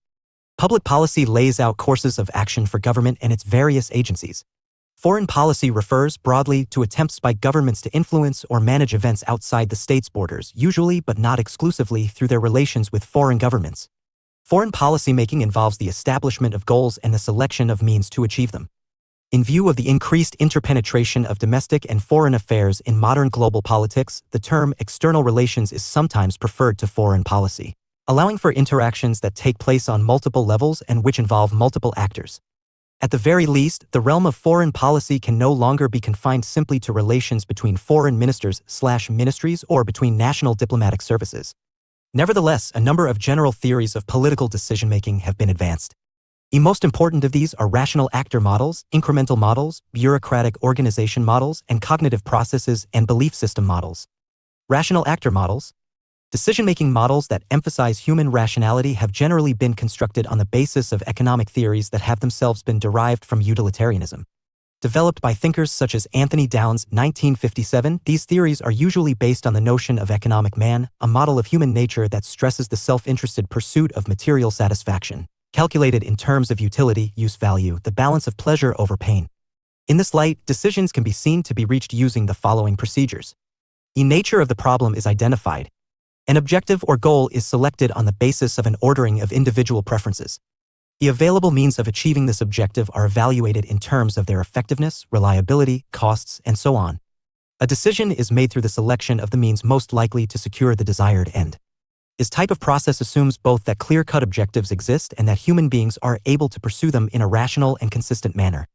Public policy lays out courses of action for government and its various agencies. Foreign policy refers broadly to attempts by governments to influence or manage events outside the state's borders, usually but not exclusively through their relations with foreign governments. Foreign policymaking involves the establishment of goals and the selection of means to achieve them. In view of the increased interpenetration of domestic and foreign affairs in modern global politics, the term external relations is sometimes preferred to foreign policy, allowing for interactions that take place on multiple levels and which involve multiple actors. At the very least, the realm of foreign policy can no longer be confined simply to relations between foreign ministers/ministries or between national diplomatic services. Nevertheless, a number of general theories of political decision-making have been advanced. The most important of these are rational actor models, incremental models, bureaucratic organization models, and cognitive processes and belief system models. Rational actor models. Decision-making models that emphasize human rationality have generally been constructed on the basis of economic theories that have themselves been derived from utilitarianism. Developed by thinkers such as Anthony Downs, 1957, these theories are usually based on the notion of economic man, a model of human nature that stresses the self-interested pursuit of material satisfaction. calculated in terms of utility, use value, the balance of pleasure over pain. In this light, decisions can be seen to be reached using the following procedures. The nature of the problem is identified. An objective or goal is selected on the basis of an ordering of individual preferences. The available means of achieving this objective are evaluated in terms of their effectiveness, reliability, costs, and so on. A decision is made through the selection of the means most likely to secure the desired end. This type of process assumes both that clear-cut objectives exist and that human beings are able to pursue them in a rational and consistent manner.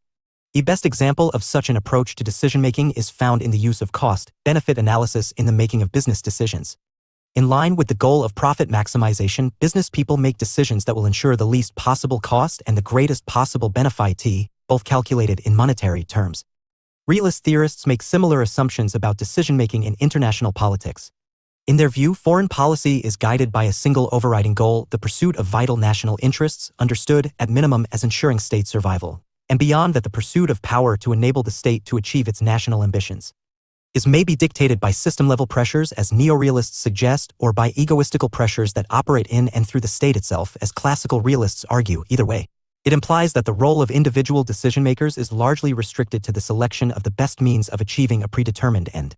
The best example of such an approach to decision-making is found in the use of cost-benefit analysis in the making of business decisions. In line with the goal of profit maximization, business people make decisions that will ensure the least possible cost and the greatest possible benefit, both calculated in monetary terms. Realist theorists make similar assumptions about decision-making in international politics. In their view, foreign policy is guided by a single overriding goal, the pursuit of vital national interests, understood, at minimum, as ensuring state survival, and beyond that the pursuit of power to enable the state to achieve its national ambitions. This may be dictated by system-level pressures, as neorealists suggest, or by egoistical pressures that operate in and through the state itself, as classical realists argue. Either way, it implies that the role of individual decision-makers is largely restricted to the selection of the best means of achieving a predetermined end.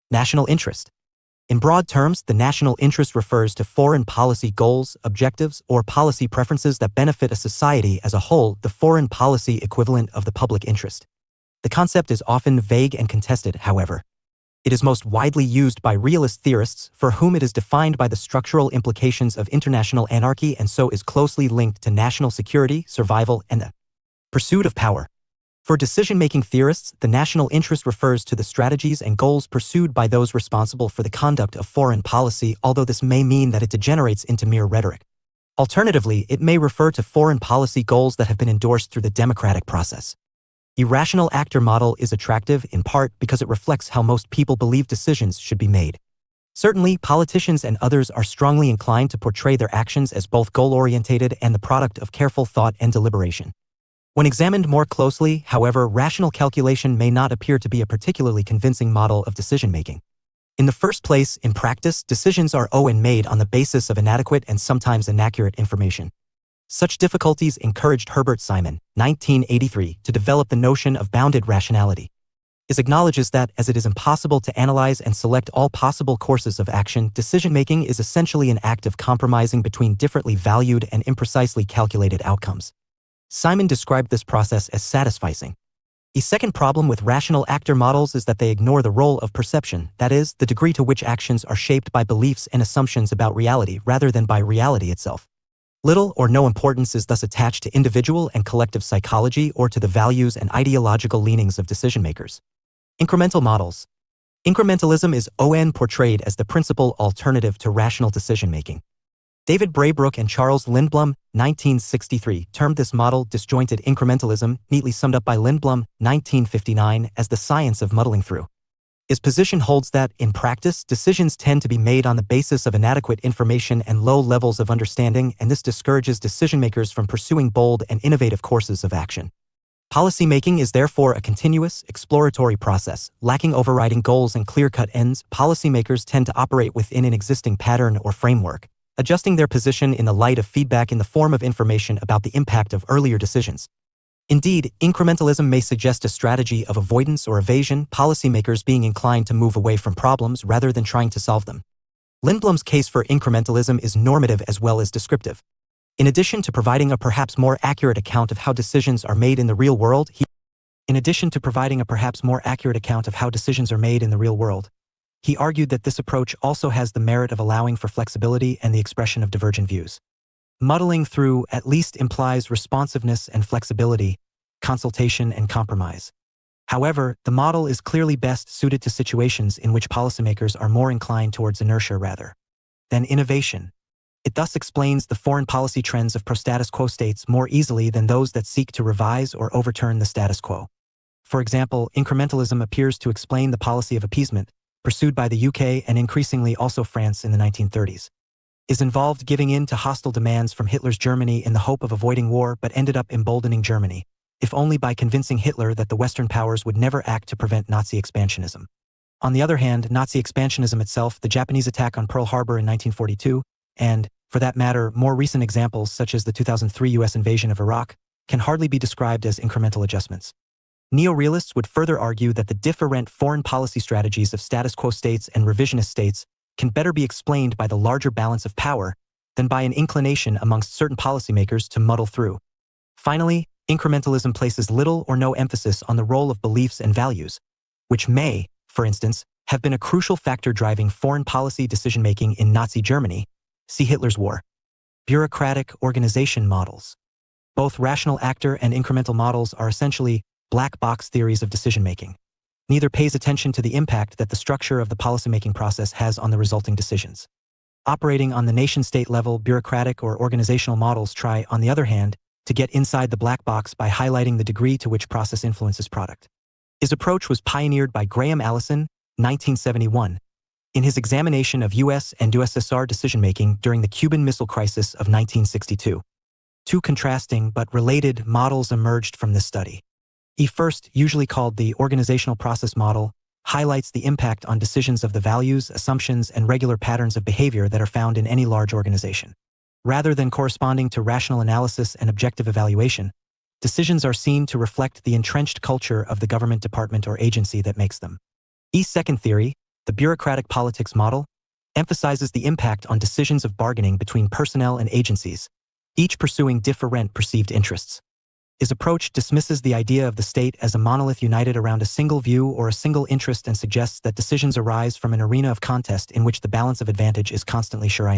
National interest. In broad terms, the national interest refers to foreign policy goals, objectives, or policy preferences that benefit a society as a whole, the foreign policy equivalent of the public interest. The concept is often vague and contested, however. It is most widely used by realist theorists, for whom it is defined by the structural implications of international anarchy and so is closely linked to national security, survival, and the pursuit of power. For decision-making theorists, the national interest refers to the strategies and goals pursued by those responsible for the conduct of foreign policy, although this may mean that it degenerates into mere rhetoric. Alternatively, it may refer to foreign policy goals that have been endorsed through the democratic process. The rational actor model is attractive in part because it reflects how most people believe decisions should be made. Certainly, politicians and others are strongly inclined to portray their actions as both goal-orientated and the product of careful thought and deliberation. When examined more closely, however, rational calculation may not appear to be a particularly convincing model of decision-making. In the first place, in practice, decisions are often made on the basis of inadequate and sometimes inaccurate information. Such difficulties encouraged Herbert Simon, 1983, to develop the notion of bounded rationality. It acknowledges that, as it is impossible to analyze and select all possible courses of action, decision-making is essentially an act of compromising between differently valued and imprecisely calculated outcomes. Simon described this process as satisficing. The second problem with rational actor models is that they ignore the role of perception, that is, the degree to which actions are shaped by beliefs and assumptions about reality rather than by reality itself. Little or no importance is thus attached to individual and collective psychology or to the values and ideological leanings of decision-makers. Incremental models. Incrementalism is often portrayed as the principal alternative to rational decision-making. David Braybrook and Charles Lindblom, 1963, termed this model disjointed incrementalism, neatly summed up by Lindblom, 1959, as the science of muddling through. His position holds that, in practice, decisions tend to be made on the basis of inadequate information and low levels of understanding, and this discourages decision-makers from pursuing bold and innovative courses of action. Policy-making is therefore a continuous, exploratory process. Lacking overriding goals and clear-cut ends, policymakers tend to operate within an existing pattern or framework, adjusting their position in the light of feedback in the form of information about the impact of earlier decisions. Indeed, incrementalism may suggest a strategy of avoidance or evasion, policymakers being inclined to move away from problems rather than trying to solve them. Lindblom's case for incrementalism is normative as well as descriptive. In addition to providing a perhaps more accurate account of how decisions are made in the real world, he argued that this approach also has the merit of allowing for flexibility and the expression of divergent views. Muddling through at least implies responsiveness and flexibility, consultation and compromise. However, the model is clearly best suited to situations in which policymakers are more inclined towards inertia rather than innovation. It thus explains the foreign policy trends of pro-status quo states more easily than those that seek to revise or overturn the status quo. For example, incrementalism appears to explain the policy of appeasement, pursued by the UK and increasingly also France in the 1930s. Is involved giving in to hostile demands from Hitler's Germany in the hope of avoiding war but ended up emboldening Germany, if only by convincing Hitler that the Western powers would never act to prevent Nazi expansionism. On the other hand, Nazi expansionism itself, the Japanese attack on Pearl Harbor in 1942, and, For that matter, more recent examples such as the 2003 US invasion of Iraq can hardly be described as incremental adjustments. Neo-realists would further argue that the different foreign policy strategies of status quo states and revisionist states can better be explained by the larger balance of power than by an inclination amongst certain policymakers to muddle through. Finally, incrementalism places little or no emphasis on the role of beliefs and values, which may, for instance, have been a crucial factor driving foreign policy decision-making in Nazi Germany. See Hitler's War. Bureaucratic organization models. Both rational actor and incremental models are essentially black box theories of decision-making. Neither pays attention to the impact that the structure of the policymaking process has on the resulting decisions. Operating on the nation-state level, bureaucratic or organizational models try, on the other hand, to get inside the black box by highlighting the degree to which process influences product. His approach was pioneered by Graham Allison, 1971, in his examination of U.S. and USSR decision-making during the Cuban Missile Crisis of 1962. Two contrasting but related models emerged from this study. The first, usually called the organizational process model, highlights the impact on decisions of the values, assumptions, and regular patterns of behavior that are found in any large organization. Rather than corresponding to rational analysis and objective evaluation, decisions are seen to reflect the entrenched culture of the government department or agency that makes them. The second theory, the bureaucratic politics model, emphasizes the impact on decisions of bargaining between personnel and agencies, each pursuing different perceived interests. His approach dismisses the idea of the state as a monolith united around a single view or a single interest and suggests that decisions arise from an arena of contest in which the balance of advantage is constantly sure.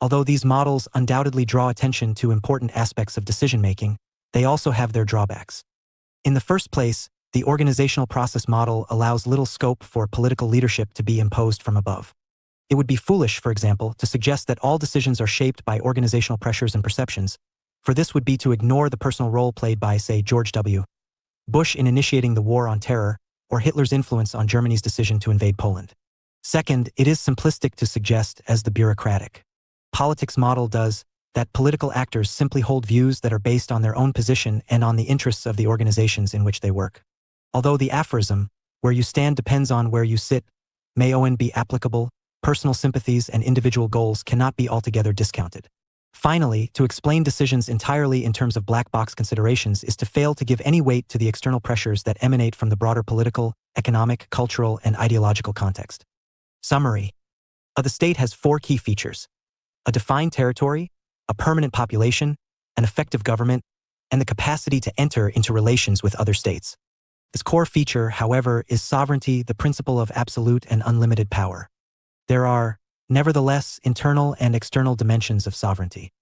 Although these models undoubtedly draw attention to important aspects of decision-making, they also have their drawbacks. In the first place, the organizational process model allows little scope for political leadership to be imposed from above. It would be foolish, for example, to suggest that all decisions are shaped by organizational pressures and perceptions, for this would be to ignore the personal role played by, say, George W. Bush in initiating the War on Terror, or Hitler's influence on Germany's decision to invade Poland. Second, it is simplistic to suggest, as the bureaucratic politics model does, that political actors simply hold views that are based on their own position and on the interests of the organizations in which they work. Although the aphorism, "where you stand depends on where you sit," may be applicable, personal sympathies and individual goals cannot be altogether discounted. Finally, to explain decisions entirely in terms of black box considerations is to fail to give any weight to the external pressures that emanate from the broader political, economic, cultural, and ideological context. Summary. The state has four key features: a defined territory, a permanent population, an effective government, and the capacity to enter into relations with other states. This core feature, however, is sovereignty, the principle of absolute and unlimited power. There are, nevertheless, internal and external dimensions of sovereignty.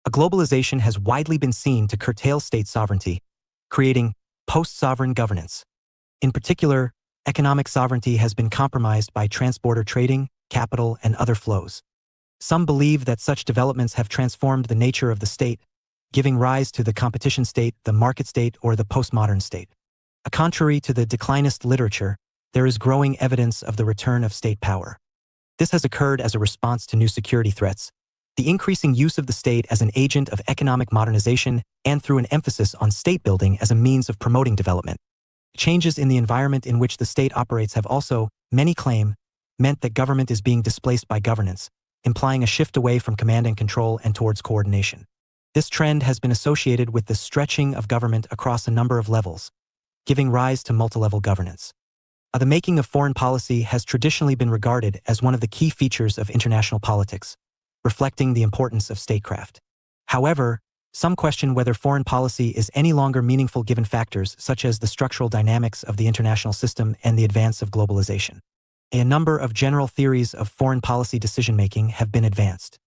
A globalization has widely been seen to curtail state sovereignty, creating post-sovereign governance. In particular, economic sovereignty has been compromised by transborder trading, capital, and other flows. Some believe that such developments have transformed the nature of the state, giving rise to the competition state, the market state, or the postmodern state. Contrary to the declinist literature, there is growing evidence of the return of state power. This has occurred as a response to new security threats, the increasing use of the state as an agent of economic modernization, and through an emphasis on state building as a means of promoting development. Changes in the environment in which the state operates have also, many claim, meant that government is being displaced by governance, implying a shift away from command and control and towards coordination. This trend has been associated with the stretching of government across a number of levels, giving rise to multilevel governance. The making of foreign policy has traditionally been regarded as one of the key features of international politics, reflecting the importance of statecraft. However, some question whether foreign policy is any longer meaningful given factors such as the structural dynamics of the international system and the advance of globalization. A number of general theories of foreign policy decision-making have been advanced.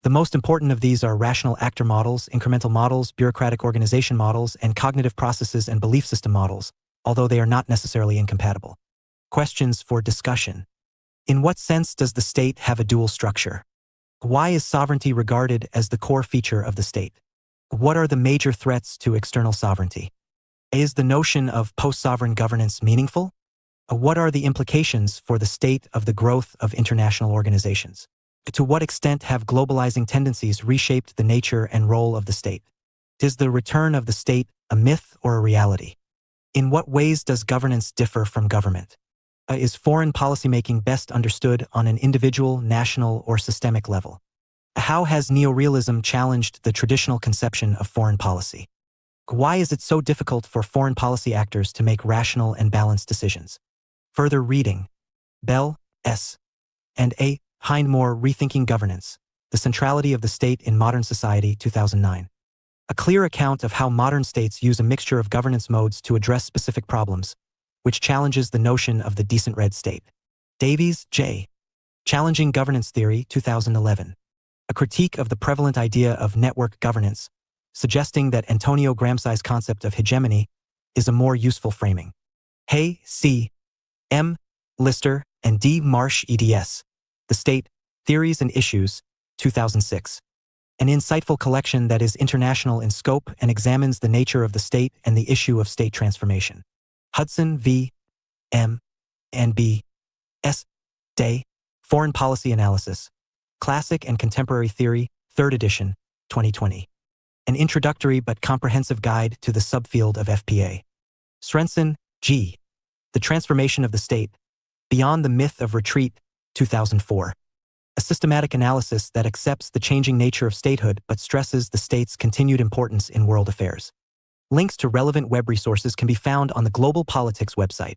The most important of these are rational actor models, incremental models, bureaucratic organization models, and cognitive processes and belief system models, although they are not necessarily incompatible. Questions for discussion. In what sense does the state have a dual structure? Why is sovereignty regarded as the core feature of the state? What are the major threats to external sovereignty? Is the notion of post-sovereign governance meaningful? What are the implications for the state of the growth of international organizations? To what extent have globalizing tendencies reshaped the nature and role of the state? Is the return of the state a myth or a reality? In what ways does governance differ from government? Is foreign policymaking best understood on an individual, national, or systemic level? How has neorealism challenged the traditional conception of foreign policy? Why is it so difficult for foreign policy actors to make rational and balanced decisions? Further reading. Bell, S. and A. Hindmore, Rethinking Governance, The Centrality of the State in Modern Society, 2009. A clear account of how modern states use a mixture of governance modes to address specific problems, which challenges the notion of the decent red state. Davies, J. Challenging Governance Theory, 2011. A critique of the prevalent idea of network governance, suggesting that Antonio Gramsci's concept of hegemony is a more useful framing. Hay, C. M. Lister, and D. Marsh, eds. The State, Theories and Issues, 2006. An insightful collection that is international in scope and examines the nature of the state and the issue of state transformation. Hudson, V. M. and B. S. Day, Foreign Policy Analysis, Classic and Contemporary Theory, 3rd edition, 2020. An introductory but comprehensive guide to the subfield of FPA. Svensson, G. The Transformation of the State, Beyond the Myth of Retreat, 2004. A systematic analysis that accepts the changing nature of statehood but stresses the state's continued importance in world affairs. Links to relevant web resources can be found on the Global Politics website.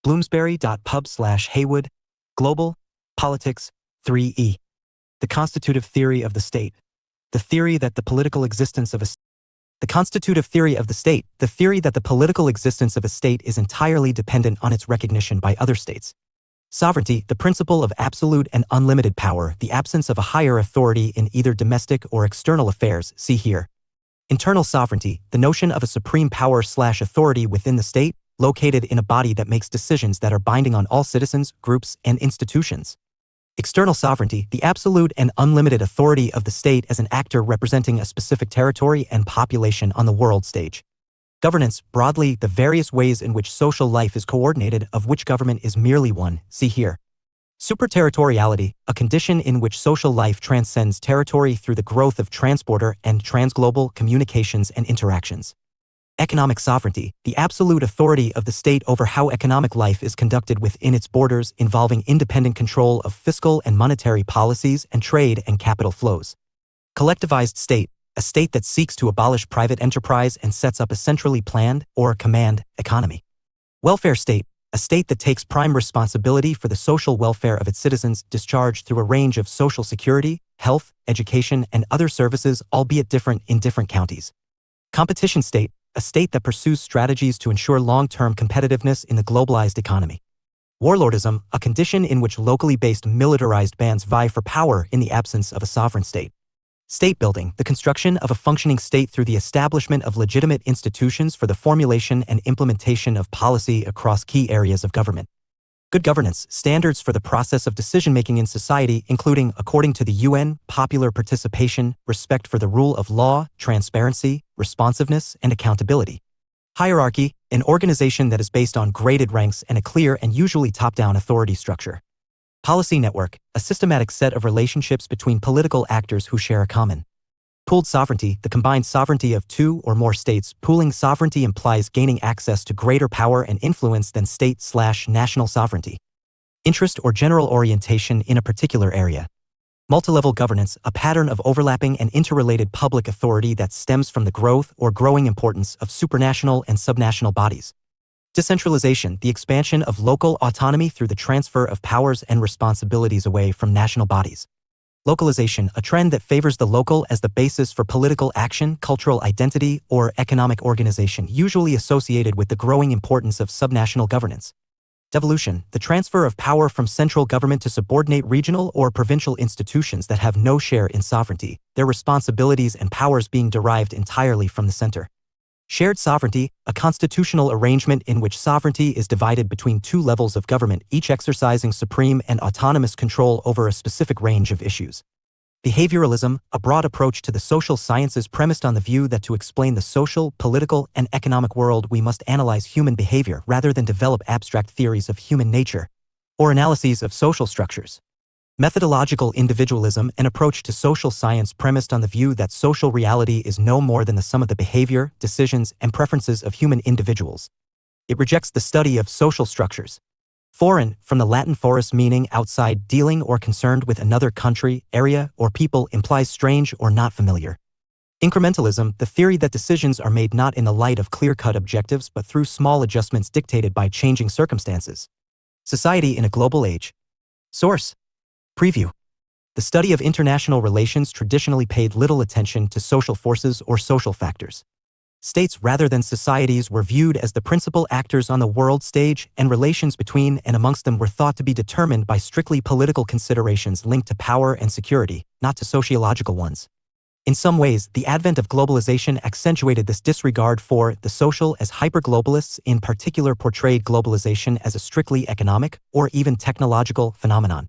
bloomsbury.pub/Heywood, Global, Politics, 3e. The Constitutive Theory of the State. The theory that the political existence of a The constitutive theory of the state, the theory that the political existence of a state is entirely dependent on its recognition by other states. Sovereignty, the principle of absolute and unlimited power, the absence of a higher authority in either domestic or external affairs, see here. Internal sovereignty, the notion of a supreme power/authority within the state, located in a body that makes decisions that are binding on all citizens, groups, and institutions. External sovereignty, the absolute and unlimited authority of the state as an actor representing a specific territory and population on the world stage. Governance, broadly, the various ways in which social life is coordinated, of which government is merely one, see here. Superterritoriality, a condition in which social life transcends territory through the growth of transporter and transglobal communications and interactions. Economic sovereignty, the absolute authority of the state over how economic life is conducted within its borders, involving independent control of fiscal and monetary policies and trade and capital flows. Collectivized state, a state that seeks to abolish private enterprise and sets up a centrally planned, or command, economy. Welfare state, a state that takes prime responsibility for the social welfare of its citizens, discharged through a range of social security, health, education, and other services, albeit different in different counties. Competition state, a state that pursues strategies to ensure long-term competitiveness in the globalized economy. Warlordism, a condition in which locally based militarized bands vie for power in the absence of a sovereign state. State building, the construction of a functioning state through the establishment of legitimate institutions for the formulation and implementation of policy across key areas of government. Good governance, standards for the process of decision-making in society, including, according to the UN, popular participation, respect for the rule of law, transparency, responsiveness, and accountability. Hierarchy, an organization that is based on graded ranks and a clear and usually top-down authority structure. Policy network, a systematic set of relationships between political actors who share a common. Pooled sovereignty, the combined sovereignty of two or more states. Pooling sovereignty implies gaining access to greater power and influence than state/national sovereignty. Interest or general orientation in a particular area. Multilevel governance, a pattern of overlapping and interrelated public authority that stems from the growth or growing importance of supranational and subnational bodies. Decentralization, the expansion of local autonomy through the transfer of powers and responsibilities away from national bodies. Localization, a trend that favors the local as the basis for political action, cultural identity, or economic organization, usually associated with the growing importance of subnational governance. Devolution, the transfer of power from central government to subordinate regional or provincial institutions that have no share in sovereignty, their responsibilities and powers being derived entirely from the center. Shared sovereignty, a constitutional arrangement in which sovereignty is divided between two levels of government, each exercising supreme and autonomous control over a specific range of issues. Behavioralism, a broad approach to the social sciences premised on the view that to explain the social, political, and economic world we must analyze human behavior rather than develop abstract theories of human nature, or analyses of social structures. Methodological individualism, an approach to social science premised on the view that social reality is no more than the sum of the behavior, decisions, and preferences of human individuals. It rejects the study of social structures. Foreign, from the Latin forus meaning outside, dealing or concerned with another country, area, or people, implies strange or not familiar. Incrementalism, the theory that decisions are made not in the light of clear-cut objectives but through small adjustments dictated by changing circumstances. Society in a global age. Source. Preview. The study of international relations traditionally paid little attention to social forces or social factors. States rather than societies were viewed as the principal actors on the world stage, and relations between and amongst them were thought to be determined by strictly political considerations linked to power and security, not to sociological ones. In some ways, the advent of globalization accentuated this disregard for the social, as hyperglobalists in particular portrayed globalization as a strictly economic or even technological phenomenon.